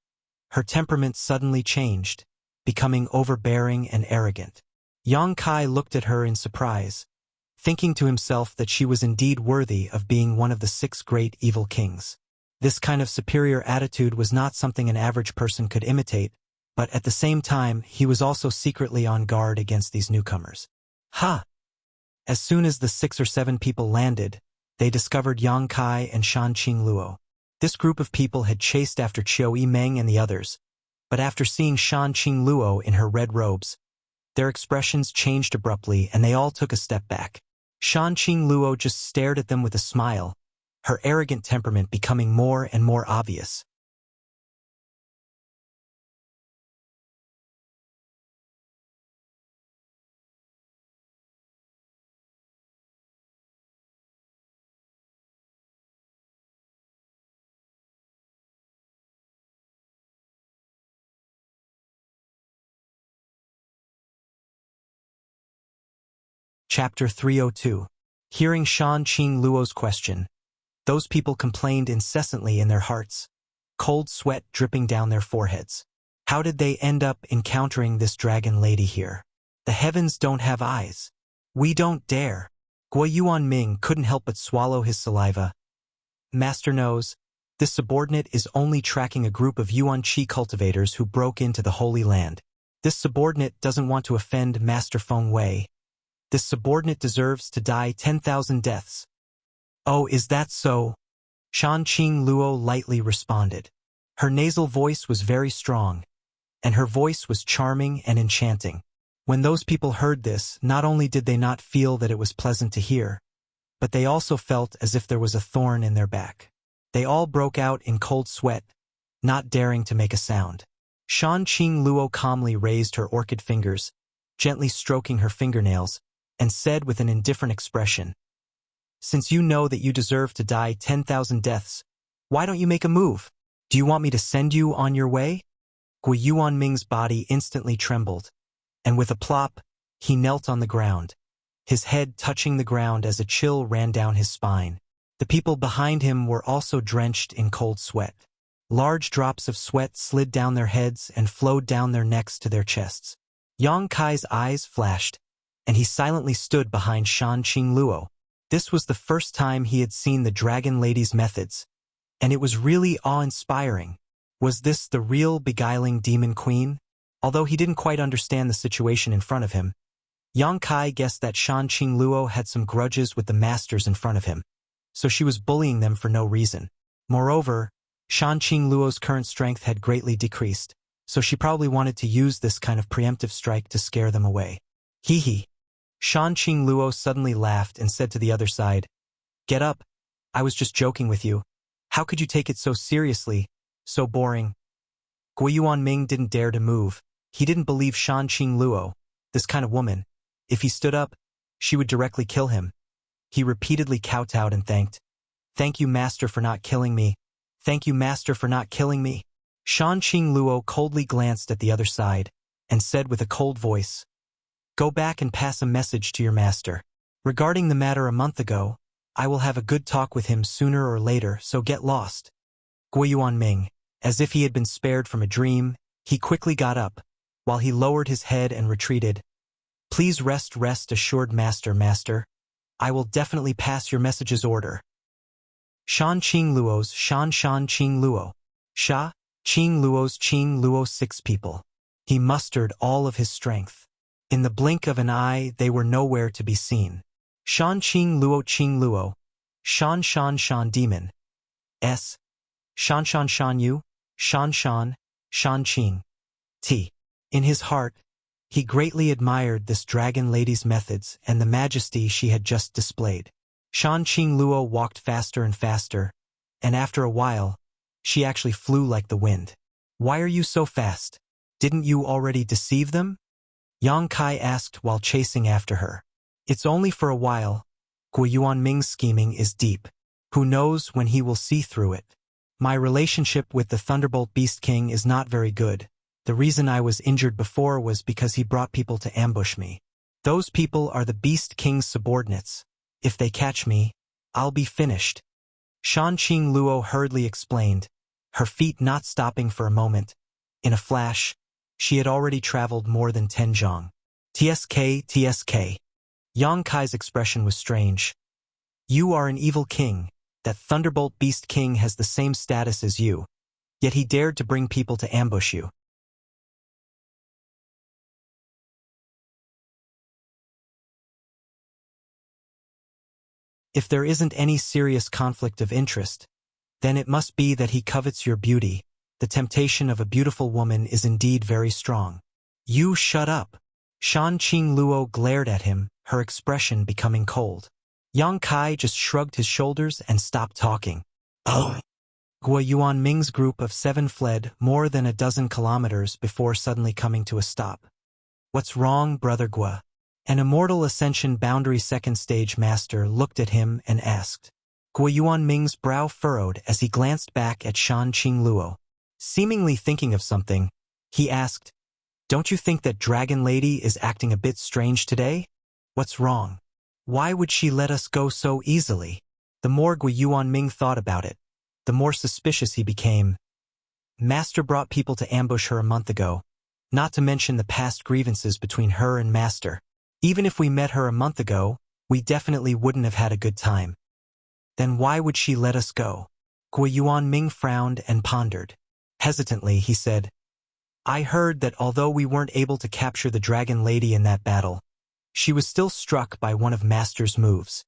Speaker 1: her temperament suddenly changed, becoming overbearing and arrogant. Yang Kai looked at her in surprise, thinking to himself that she was indeed worthy of being one of the 6 great evil kings. This kind of superior attitude was not something an average person could imitate, but at the same time, he was also secretly on guard against these newcomers. As soon as the 6 or 7 people landed, they discovered Yang Kai and Shan Qing Luo. This group of people had chased after Qiu Yimeng and the others, but after seeing Shan Qing Luo in her red robes, their expressions changed abruptly and they all took a step back. Shan Qing Luo just stared at them with a smile, her arrogant temperament becoming more and more obvious. Chapter 302. Hearing Shan Qing Luo's question, those people complained incessantly in their hearts. cold sweat dripping down their foreheads. How did they end up encountering this dragon lady here? The heavens don't have eyes. We don't dare. Guo Yuanming couldn't help but swallow his saliva. Master knows, this subordinate is only tracking a group of Yuan Qi cultivators who broke into the Holy Land. This subordinate doesn't want to offend Master Feng Wei. This subordinate deserves to die 10,000 deaths. Oh, is that so? Shan Qing Luo lightly responded. Her nasal voice was very strong, and her voice was charming and enchanting. When those people heard this, not only did they not feel that it was pleasant to hear, but they also felt as if there was a thorn in their back. They all broke out in cold sweat, not daring to make a sound. Shan Qing Luo calmly raised her orchid fingers, gently stroking her fingernails, and said with an indifferent expression, "Since you know that you deserve to die 10,000 deaths, why don't you make a move? Do you want me to send you on your way?" Guo Yuanming's body instantly trembled, and with a plop, he knelt on the ground, his head touching the ground as a chill ran down his spine. The people behind him were also drenched in cold sweat. Large drops of sweat slid down their heads and flowed down their necks to their chests. Yang Kai's eyes flashed, and he silently stood behind Shan Qing Luo. This was the first time he had seen the Dragon Lady's methods, and it was really awe-inspiring. Was this the real beguiling demon queen? Although he didn't quite understand the situation in front of him, Yang Kai guessed that Shan Qing Luo had some grudges with the masters in front of him, so she was bullying them for no reason. Moreover, Shan Qing Luo's current strength had greatly decreased, so she probably wanted to use this kind of preemptive strike to scare them away. Hee hee. Shan Qing Luo suddenly laughed and said to the other side, "Get up. I was just joking with you. How could you take it so seriously? So boring." Guo Yuanming didn't dare to move. He didn't believe Shan Qing Luo, this kind of woman. If he stood up, she would directly kill him. He repeatedly kowtowed and thanked. "Thank you, Master, for not killing me. Thank you, Master, for not killing me." Shan Qing Luo coldly glanced at the other side and said with a cold voice, "Go back and pass a message to your master. Regarding the matter a month ago, I will have a good talk with him sooner or later, so get lost." Guo Yuanming, as if he had been spared from a dream, he quickly got up, while he lowered his head and retreated. "Please rest assured, Master. I will definitely pass your message's order." Shan Qing Luo's Shan Qing Luo. Sha Qing Luo's Qing Luo 6 people. He mustered all of his strength. In the blink of an eye, they were nowhere to be seen. Shan Qing Luo. Shan Demon. S. Shan Yu. Shan Qing. T. In his heart, he greatly admired this dragon lady's methods and the majesty she had just displayed. Shan Qing Luo walked faster and faster, and after a while, she actually flew like the wind. "Why are you so fast? Didn't you already deceive them?" Yang Kai asked while chasing after her. "It's only for a while. Guo Yuanming's scheming is deep. Who knows when he will see through it? My relationship with the Thunderbolt Beast King is not very good. The reason I was injured before was because he brought people to ambush me. Those people are the Beast King's subordinates. If they catch me, I'll be finished." Shan Qing Luo hurriedly explained, her feet not stopping for a moment. In a flash, she had already traveled more than 10 zhang. TSK. Yang Kai's expression was strange. "You are an evil king. That Thunderbolt Beast King has the same status as you, yet he dared to bring people to ambush you. If there isn't any serious conflict of interest, then it must be that he covets your beauty. The temptation of a beautiful woman is indeed very strong." "You shut up." Shan Qing Luo glared at him, her expression becoming cold. Yang Kai just shrugged his shoulders and stopped talking. Oh. Guo Yuanming's group of 7 fled more than a dozen kilometers before suddenly coming to a stop. "What's wrong, Brother Guo?" An Immortal Ascension Boundary Second Stage Master looked at him and asked. Guo Yuanming's brow furrowed as he glanced back at Shan Qing Luo. Seemingly thinking of something, he asked, "Don't you think that Dragon Lady is acting a bit strange today? What's wrong? Why would she let us go so easily?" The more Guo Yuanming thought about it, the more suspicious he became. Master brought people to ambush her a month ago, not to mention the past grievances between her and Master. Even if we met her a month ago, we definitely wouldn't have had a good time. Then why would she let us go? Guo Yuanming frowned and pondered. Hesitantly, he said, I heard that although we weren't able to capture the Dragon Lady in that battle, she was still struck by one of Master's moves.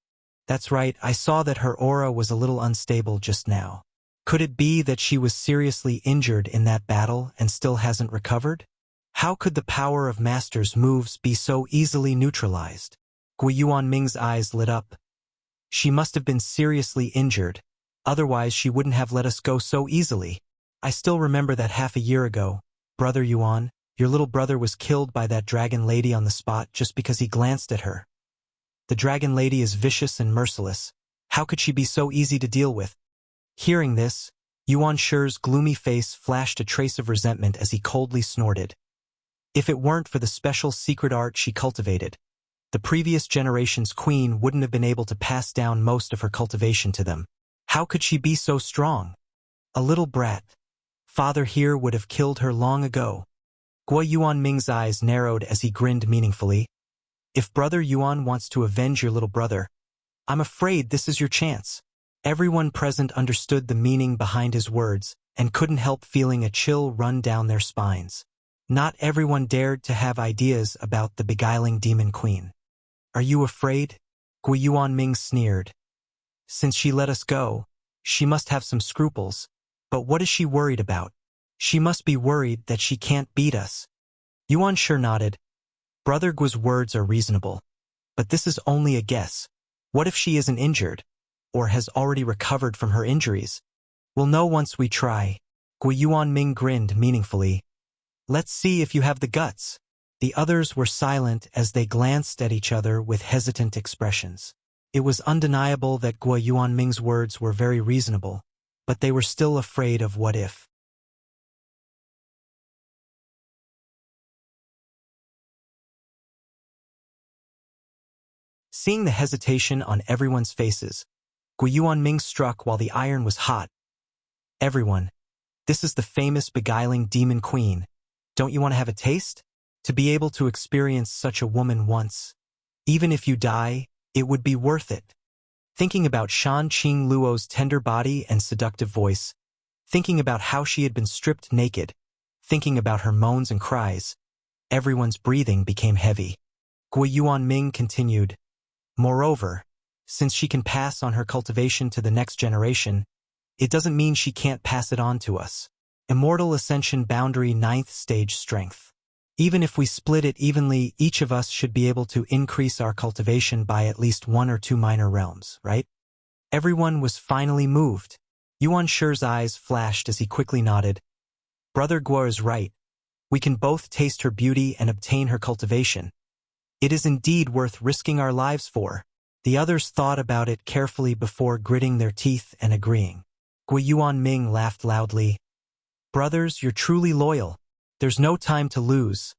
Speaker 1: That's right, I saw that her aura was a little unstable just now. Could it be that she was seriously injured in that battle and still hasn't recovered? How could the power of Master's moves be so easily neutralized? Guo Yuanming's eyes lit up. She must have been seriously injured, otherwise she wouldn't have let us go so easily. I still remember that half a year ago, Brother Yuan, your little brother was killed by that Dragon Lady on the spot just because he glanced at her. The Dragon Lady is vicious and merciless. How could she be so easy to deal with? Hearing this, Yuan Shi's gloomy face flashed a trace of resentment as he coldly snorted. If it weren't for the special secret art she cultivated, the previous generation's queen wouldn't have been able to pass down most of her cultivation to them. How could she be so strong? A little brat. Father here would have killed her long ago. Guo Yuanming's eyes narrowed as he grinned meaningfully. If Brother Yuan wants to avenge your little brother, I'm afraid this is your chance. Everyone present understood the meaning behind his words and couldn't help feeling a chill run down their spines. Not everyone dared to have ideas about the beguiling demon queen. Are you afraid? Guo Yuanming sneered. Since she let us go, she must have some scruples. But what is she worried about? She must be worried that she can't beat us. Yuan Shi nodded. Brother Guo's words are reasonable. But this is only a guess. What if she isn't injured? Or has already recovered from her injuries? We'll know once we try. Guo Yuanming grinned meaningfully. Let's see if you have the guts. The others were silent as they glanced at each other with hesitant expressions. It was undeniable that Guo Yuanming's words were very reasonable, but they were still afraid of what if. Seeing the hesitation on everyone's faces, Guo Yuanming struck while the iron was hot. Everyone, this is the famous beguiling demon queen. Don't you want to have a taste? To be able to experience such a woman once. Even if you die, it would be worth it. Thinking about Shan Qing Luo's tender body and seductive voice, thinking about how she had been stripped naked, thinking about her moans and cries, everyone's breathing became heavy. Guo Yuanming continued, moreover, since she can pass on her cultivation to the next generation, it doesn't mean she can't pass it on to us. Immortal Ascension Boundary 9th Stage Strength. Even if we split it evenly, each of us should be able to increase our cultivation by at least 1 or 2 minor realms, right? Everyone was finally moved. Yuan Shi's eyes flashed as he quickly nodded. Brother Guo is right. We can both taste her beauty and obtain her cultivation. It is indeed worth risking our lives for. The others thought about it carefully before gritting their teeth and agreeing. Guo Yuanming laughed loudly. Brothers, you're truly loyal. There's no time to lose.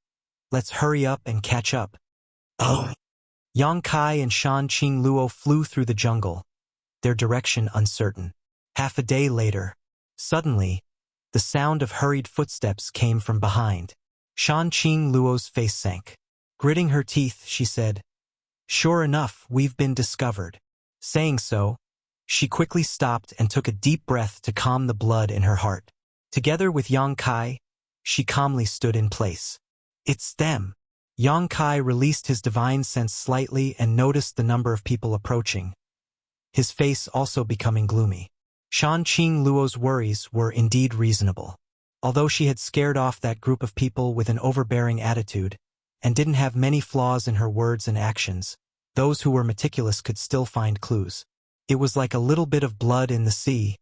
Speaker 1: Let's hurry up and catch up. Oh. Yang Kai and Shan Qing Luo flew through the jungle, their direction uncertain. Half a day later, suddenly, the sound of hurried footsteps came from behind. Shan Qing Luo's face sank. Gritting her teeth, she said, Sure enough, we've been discovered. Saying so, she quickly stopped and took a deep breath to calm the blood in her heart. Together with Yang Kai, she calmly stood in place. It's them. Yang Kai released his divine sense slightly and noticed the number of people approaching, his face also becoming gloomy. Shan Qing Luo's worries were indeed reasonable. Although she had scared off that group of people with an overbearing attitude, and didn't have many flaws in her words and actions, those who were meticulous could still find clues. It was like a little bit of blood in the sea.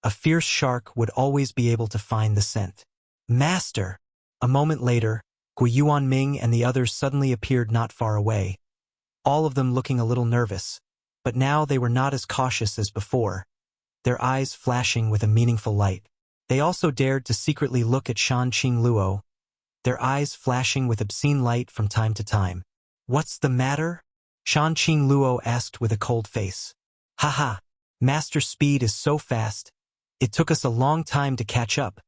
Speaker 1: A fierce shark would always be able to find the scent. Master! A moment later, Guo Yuanming and the others suddenly appeared not far away, all of them looking a little nervous, but now they were not as cautious as before, their eyes flashing with a meaningful light. They also dared to secretly look at Shan Qing Luo, their eyes flashing with obscene light from time to time. What's the matter? Shan Qing Luo asked with a cold face. Haha, Master's speed is so fast. It took us a long time to catch up.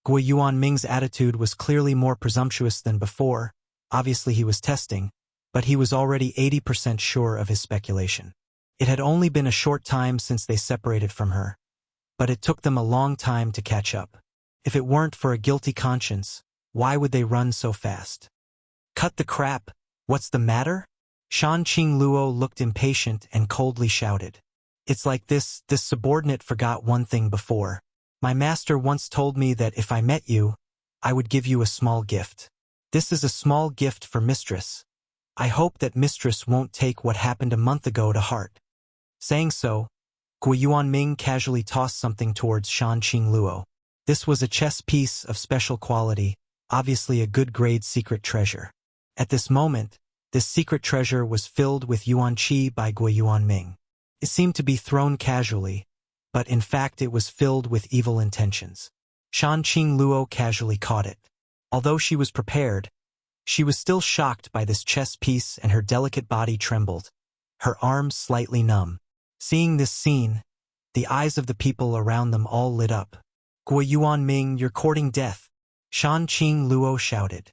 Speaker 1: Guo Yuanming's attitude was clearly more presumptuous than before. Obviously he was testing, but he was already 80% sure of his speculation. It had only been a short time since they separated from her, but it took them a long time to catch up. If it weren't for a guilty conscience, why would they run so fast? Cut the crap, what's the matter? Shan Qingluo looked impatient and coldly shouted. It's like this subordinate forgot one thing before. My master once told me that if I met you, I would give you a small gift. This is a small gift for mistress. I hope that mistress won't take what happened a month ago to heart. Saying so, Guo Yuanming casually tossed something towards Shan Qingluo. This was a chess piece of special quality, obviously a good-grade secret treasure. At this moment, this secret treasure was filled with yuanqi by Guo Yuanming. It seemed to be thrown casually, but in fact it was filled with evil intentions. Shan Qingluo casually caught it. Although she was prepared, she was still shocked by this chess piece and her delicate body trembled, her arms slightly numb. Seeing this scene, the eyes of the people around them all lit up. Guo Yuanming, you're courting death, Shan Qingluo shouted.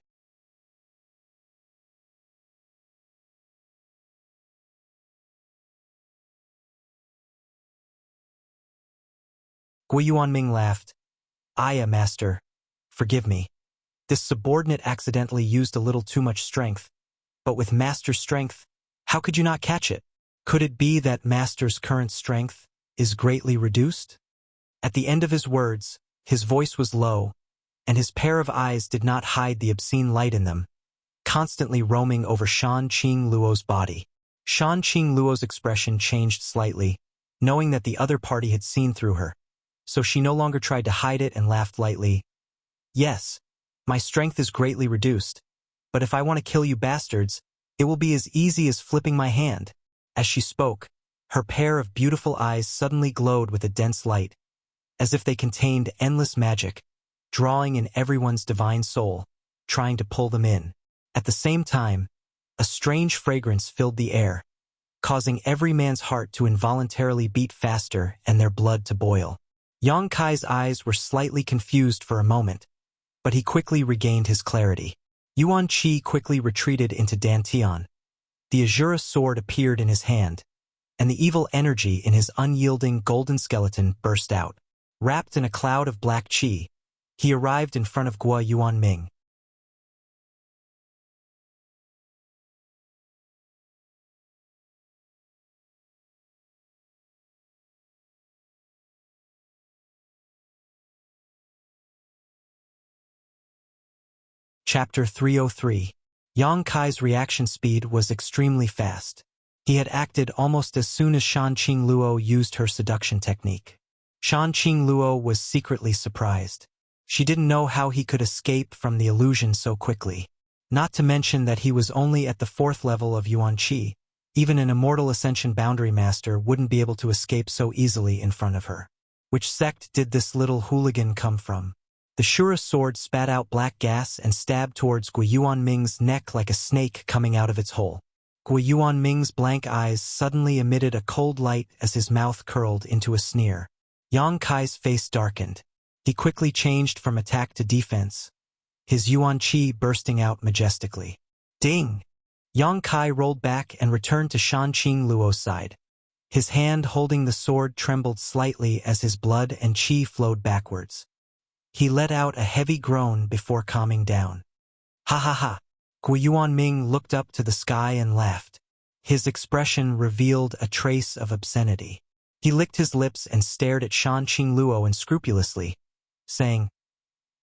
Speaker 1: Guo Yuanming laughed. Aya, master, forgive me. This subordinate accidentally used a little too much strength, but with master's strength, how could you not catch it? Could it be that master's current strength is greatly reduced? At the end of his words, his voice was low, and his pair of eyes did not hide the obscene light in them, constantly roaming over Shan Qingluo's body. Shan Qingluo's expression changed slightly, knowing that the other party had seen through her, so she no longer tried to hide it and laughed lightly. Yes, my strength is greatly reduced, but if I want to kill you bastards, it will be as easy as flipping my hand. As she spoke, her pair of beautiful eyes suddenly glowed with a dense light, as if they contained endless magic, drawing in everyone's divine soul, trying to pull them in. At the same time, a strange fragrance filled the air, causing every man's heart to involuntarily beat faster and their blood to boil. Yang Kai's eyes were slightly confused for a moment, but he quickly regained his clarity. Yuan Qi quickly retreated into Dantian. The Azura sword appeared in his hand, and the evil energy in his unyielding golden skeleton burst out. Wrapped in a cloud of black qi, he arrived in front of Guo Yuanming. Chapter 303. Yang Kai's reaction speed was extremely fast. He had acted almost as soon as Shan Qingluo used her seduction technique. Shan Qingluo was secretly surprised. She didn't know how he could escape from the illusion so quickly. Not to mention that he was only at the 4th level of yuanqi. Even an immortal ascension boundary master wouldn't be able to escape so easily in front of her. Which sect did this little hooligan come from? The Shura sword spat out black gas and stabbed towards Guo Yuanming's neck like a snake coming out of its hole. Guo Yuanming's blank eyes suddenly emitted a cold light as his mouth curled into a sneer. Yang Kai's face darkened. He quickly changed from attack to defense, his yuanqi bursting out majestically. Ding! Yang Kai rolled back and returned to Shan Qingluo's side. His hand holding the sword trembled slightly as his blood and qi flowed backwards. He let out a heavy groan before calming down. Ha ha ha! Guo Yuanming looked up to the sky and laughed. His expression revealed a trace of obscenity. He licked his lips and stared at Shan Qingluo unscrupulously, saying,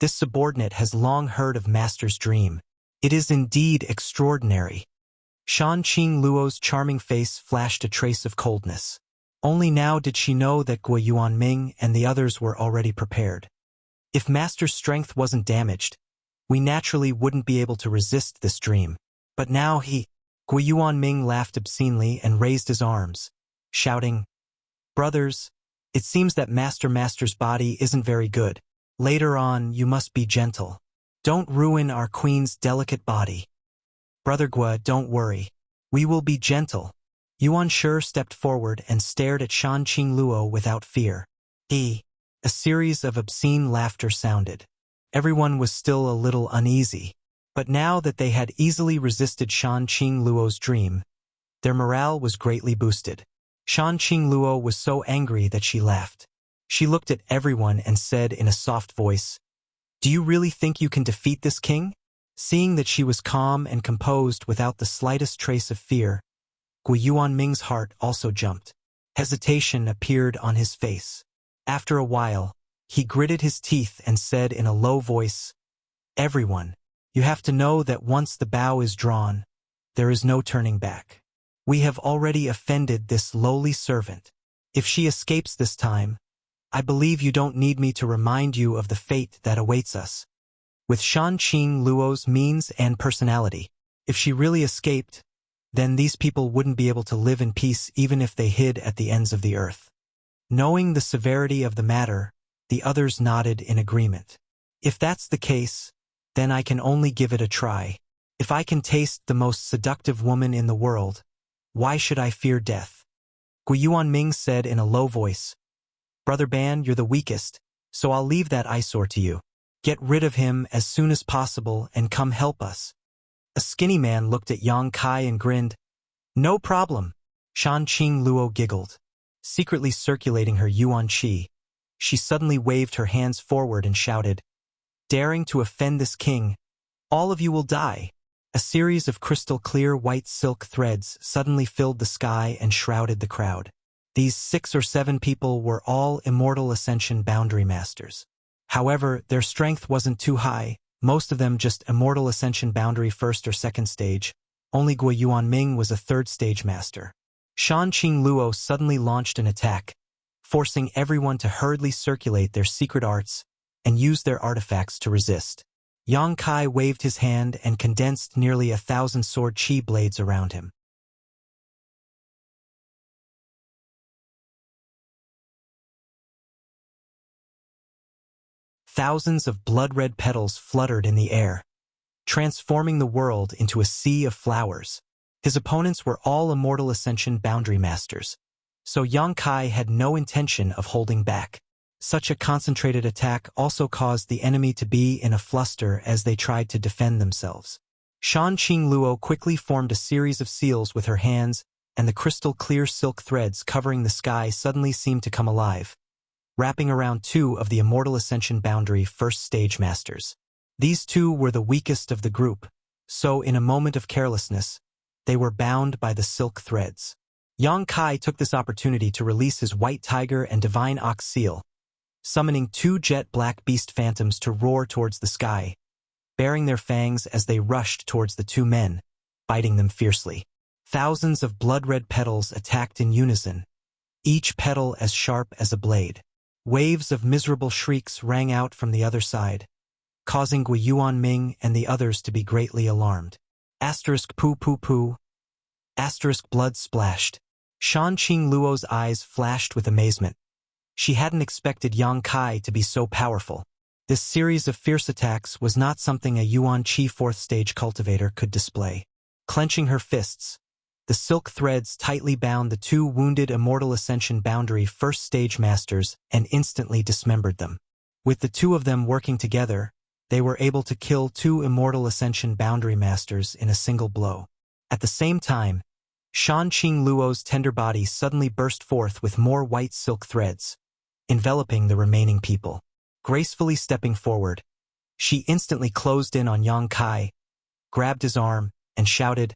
Speaker 1: "This subordinate has long heard of Master's dream. It is indeed extraordinary." Shan Qingluo's charming face flashed a trace of coldness. Only now did she know that Guo Yuanming and the others were already prepared. If Master's strength wasn't damaged, we naturally wouldn't be able to resist this dream. But now Guo Yuanming laughed obscenely and raised his arms, shouting, "Brothers, it seems that Master's body isn't very good. Later on, you must be gentle. Don't ruin our queen's delicate body. Brother Guo, don't worry. We will be gentle." Yuan Shi stepped forward and stared at Shan Qingluo without fear. A series of obscene laughter sounded. Everyone was still a little uneasy, but now that they had easily resisted Shan Qingluo's dream, their morale was greatly boosted. Shan Qingluo was so angry that she laughed. She looked at everyone and said in a soft voice, "Do you really think you can defeat this king?" Seeing that she was calm and composed without the slightest trace of fear, Gui Yuanming's heart also jumped. Hesitation appeared on his face. After a while, he gritted his teeth and said in a low voice, "Everyone, you have to know that once the bow is drawn, there is no turning back. We have already offended this lowly servant. If she escapes this time, I believe you don't need me to remind you of the fate that awaits us." With Shan Qingluo's means and personality, if she really escaped, then these people wouldn't be able to live in peace even if they hid at the ends of the earth. Knowing the severity of the matter, the others nodded in agreement. "If that's the case, then I can only give it a try. If I can taste the most seductive woman in the world, why should I fear death?" Gui Yuanming said in a low voice, "Brother Ban, you're the weakest, so I'll leave that eyesore to you. Get rid of him as soon as possible and come help us." A skinny man looked at Yang Kai and grinned. "No problem." Shan Qingluo giggled. Secretly circulating her yuan qi, she suddenly waved her hands forward and shouted, "Daring to offend this king, all of you will die." A series of crystal-clear white silk threads suddenly filled the sky and shrouded the crowd. These 6 or 7 people were all Immortal Ascension Boundary Masters. However, their strength wasn't too high, most of them just Immortal Ascension Boundary 1st or 2nd stage. Only Gui Yuanming was a 3rd stage master. Shan Qingluo suddenly launched an attack, forcing everyone to hurriedly circulate their secret arts and use their artifacts to resist. Yang Kai waved his hand and condensed nearly 1,000 sword chi blades around him. Thousands of blood-red petals fluttered in the air, transforming the world into a sea of flowers. His opponents were all Immortal Ascension Boundary Masters, so Yang Kai had no intention of holding back. Such a concentrated attack also caused the enemy to be in a fluster as they tried to defend themselves. Shan Qingluo quickly formed a series of seals with her hands, and the crystal-clear silk threads covering the sky suddenly seemed to come alive, wrapping around 2 of the Immortal Ascension Boundary 1st stage masters. These 2 were the weakest of the group, so in a moment of carelessness, they were bound by the silk threads. Yang Kai took this opportunity to release his White Tiger and Divine Ox Seal, summoning 2 jet black beast phantoms to roar towards the sky, baring their fangs as they rushed towards the 2 men, biting them fiercely. Thousands of blood-red petals attacked in unison, each petal as sharp as a blade. Waves of miserable shrieks rang out from the other side, causing Gui Yuanming and the others to be greatly alarmed. Asterisk poo poo poo. Asterisk blood splashed. Shan Qingluo's eyes flashed with amazement. She hadn't expected Yang Kai to be so powerful. This series of fierce attacks was not something a Yuan Qi 4th stage cultivator could display. Clenching her fists, the silk threads tightly bound the 2 wounded Immortal Ascension Boundary 1st stage masters and instantly dismembered them. With the 2 of them working together, they were able to kill 2 Immortal Ascension Boundary Masters in a single blow. At the same time, Shan Qingluo's tender body suddenly burst forth with more white silk threads, enveloping the remaining people. Gracefully stepping forward, she instantly closed in on Yang Kai, grabbed his arm, and shouted,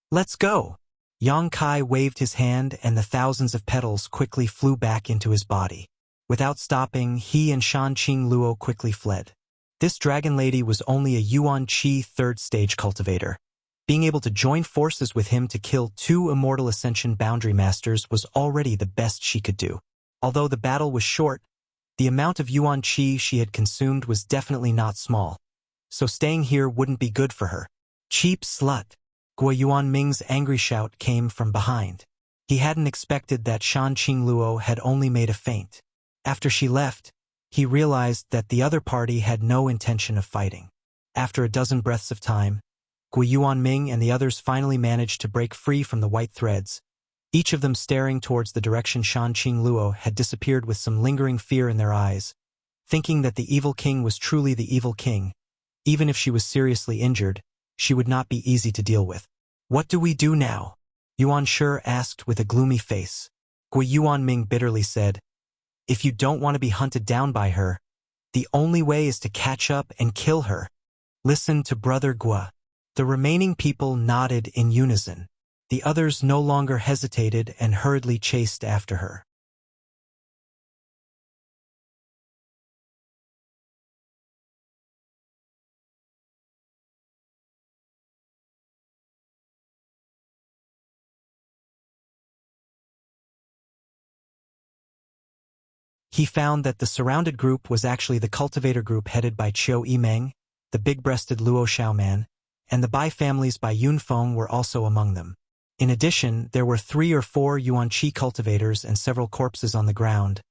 Speaker 1: "Let's go!" Yang Kai waved his hand and the thousands of petals quickly flew back into his body. Without stopping, he and Shan Qingluo quickly fled. This dragon lady was only a Yuan Qi 3rd stage cultivator. Being able to join forces with him to kill 2 Immortal Ascension Boundary Masters was already the best she could do. Although the battle was short, the amount of Yuan Qi she had consumed was definitely not small, so staying here wouldn't be good for her. "Cheap slut!" Gui Yuanming's angry shout came from behind. He hadn't expected that Shan Qingluo had only made a feint. After she left, he realized that the other party had no intention of fighting. After a dozen breaths of time, Gui Yuanming and the others finally managed to break free from the white threads, each of them staring towards the direction Shan Qingluo had disappeared with some lingering fear in their eyes. thinking that the evil king was truly the evil king. Even if she was seriously injured, she would not be easy to deal with. What do we do now? Yuan Shi asked with a gloomy face. Gui Yuanming bitterly said, if you don't want to be hunted down by her, the only way is to catch up and kill her. Listen to Brother Gua. The remaining people nodded in unison. The others no longer hesitated and hurriedly chased after her. He found that the surrounded group was actually the cultivator group headed by Qiu Yimeng, the big-breasted Luo Xiaoman, and the Bai families by Yunfeng were also among them. In addition, there were 3 or 4 Yuanqi cultivators and several corpses on the ground,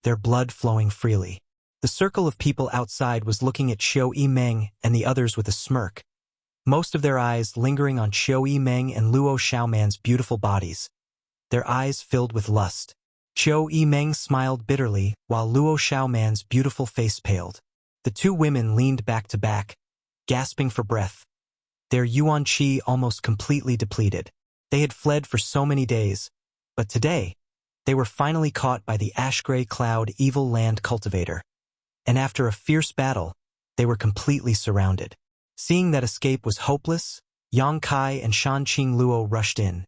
Speaker 1: their blood flowing freely. The circle of people outside was looking at Qiu Yimeng and the others with a smirk, most of their eyes lingering on Qiu Yimeng and Luo Xiaoman's beautiful bodies. Their eyes filled with lust. Qiu Yimeng smiled bitterly, while Luo Xiaoman's beautiful face paled. The 2 women leaned back to back, gasping for breath, their yuan qi almost completely depleted. They had fled for so many days, but today, they were finally caught by the ash-gray cloud evil land cultivator. And after a fierce battle, they were completely surrounded. Seeing that escape was hopeless, Yang Kai and Shanqing Luo rushed in.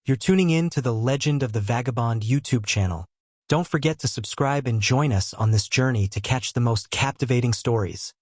Speaker 1: You're tuning in to the Legend of the Vagabond YouTube channel. Don't forget to subscribe and join us on this journey to catch the most captivating stories.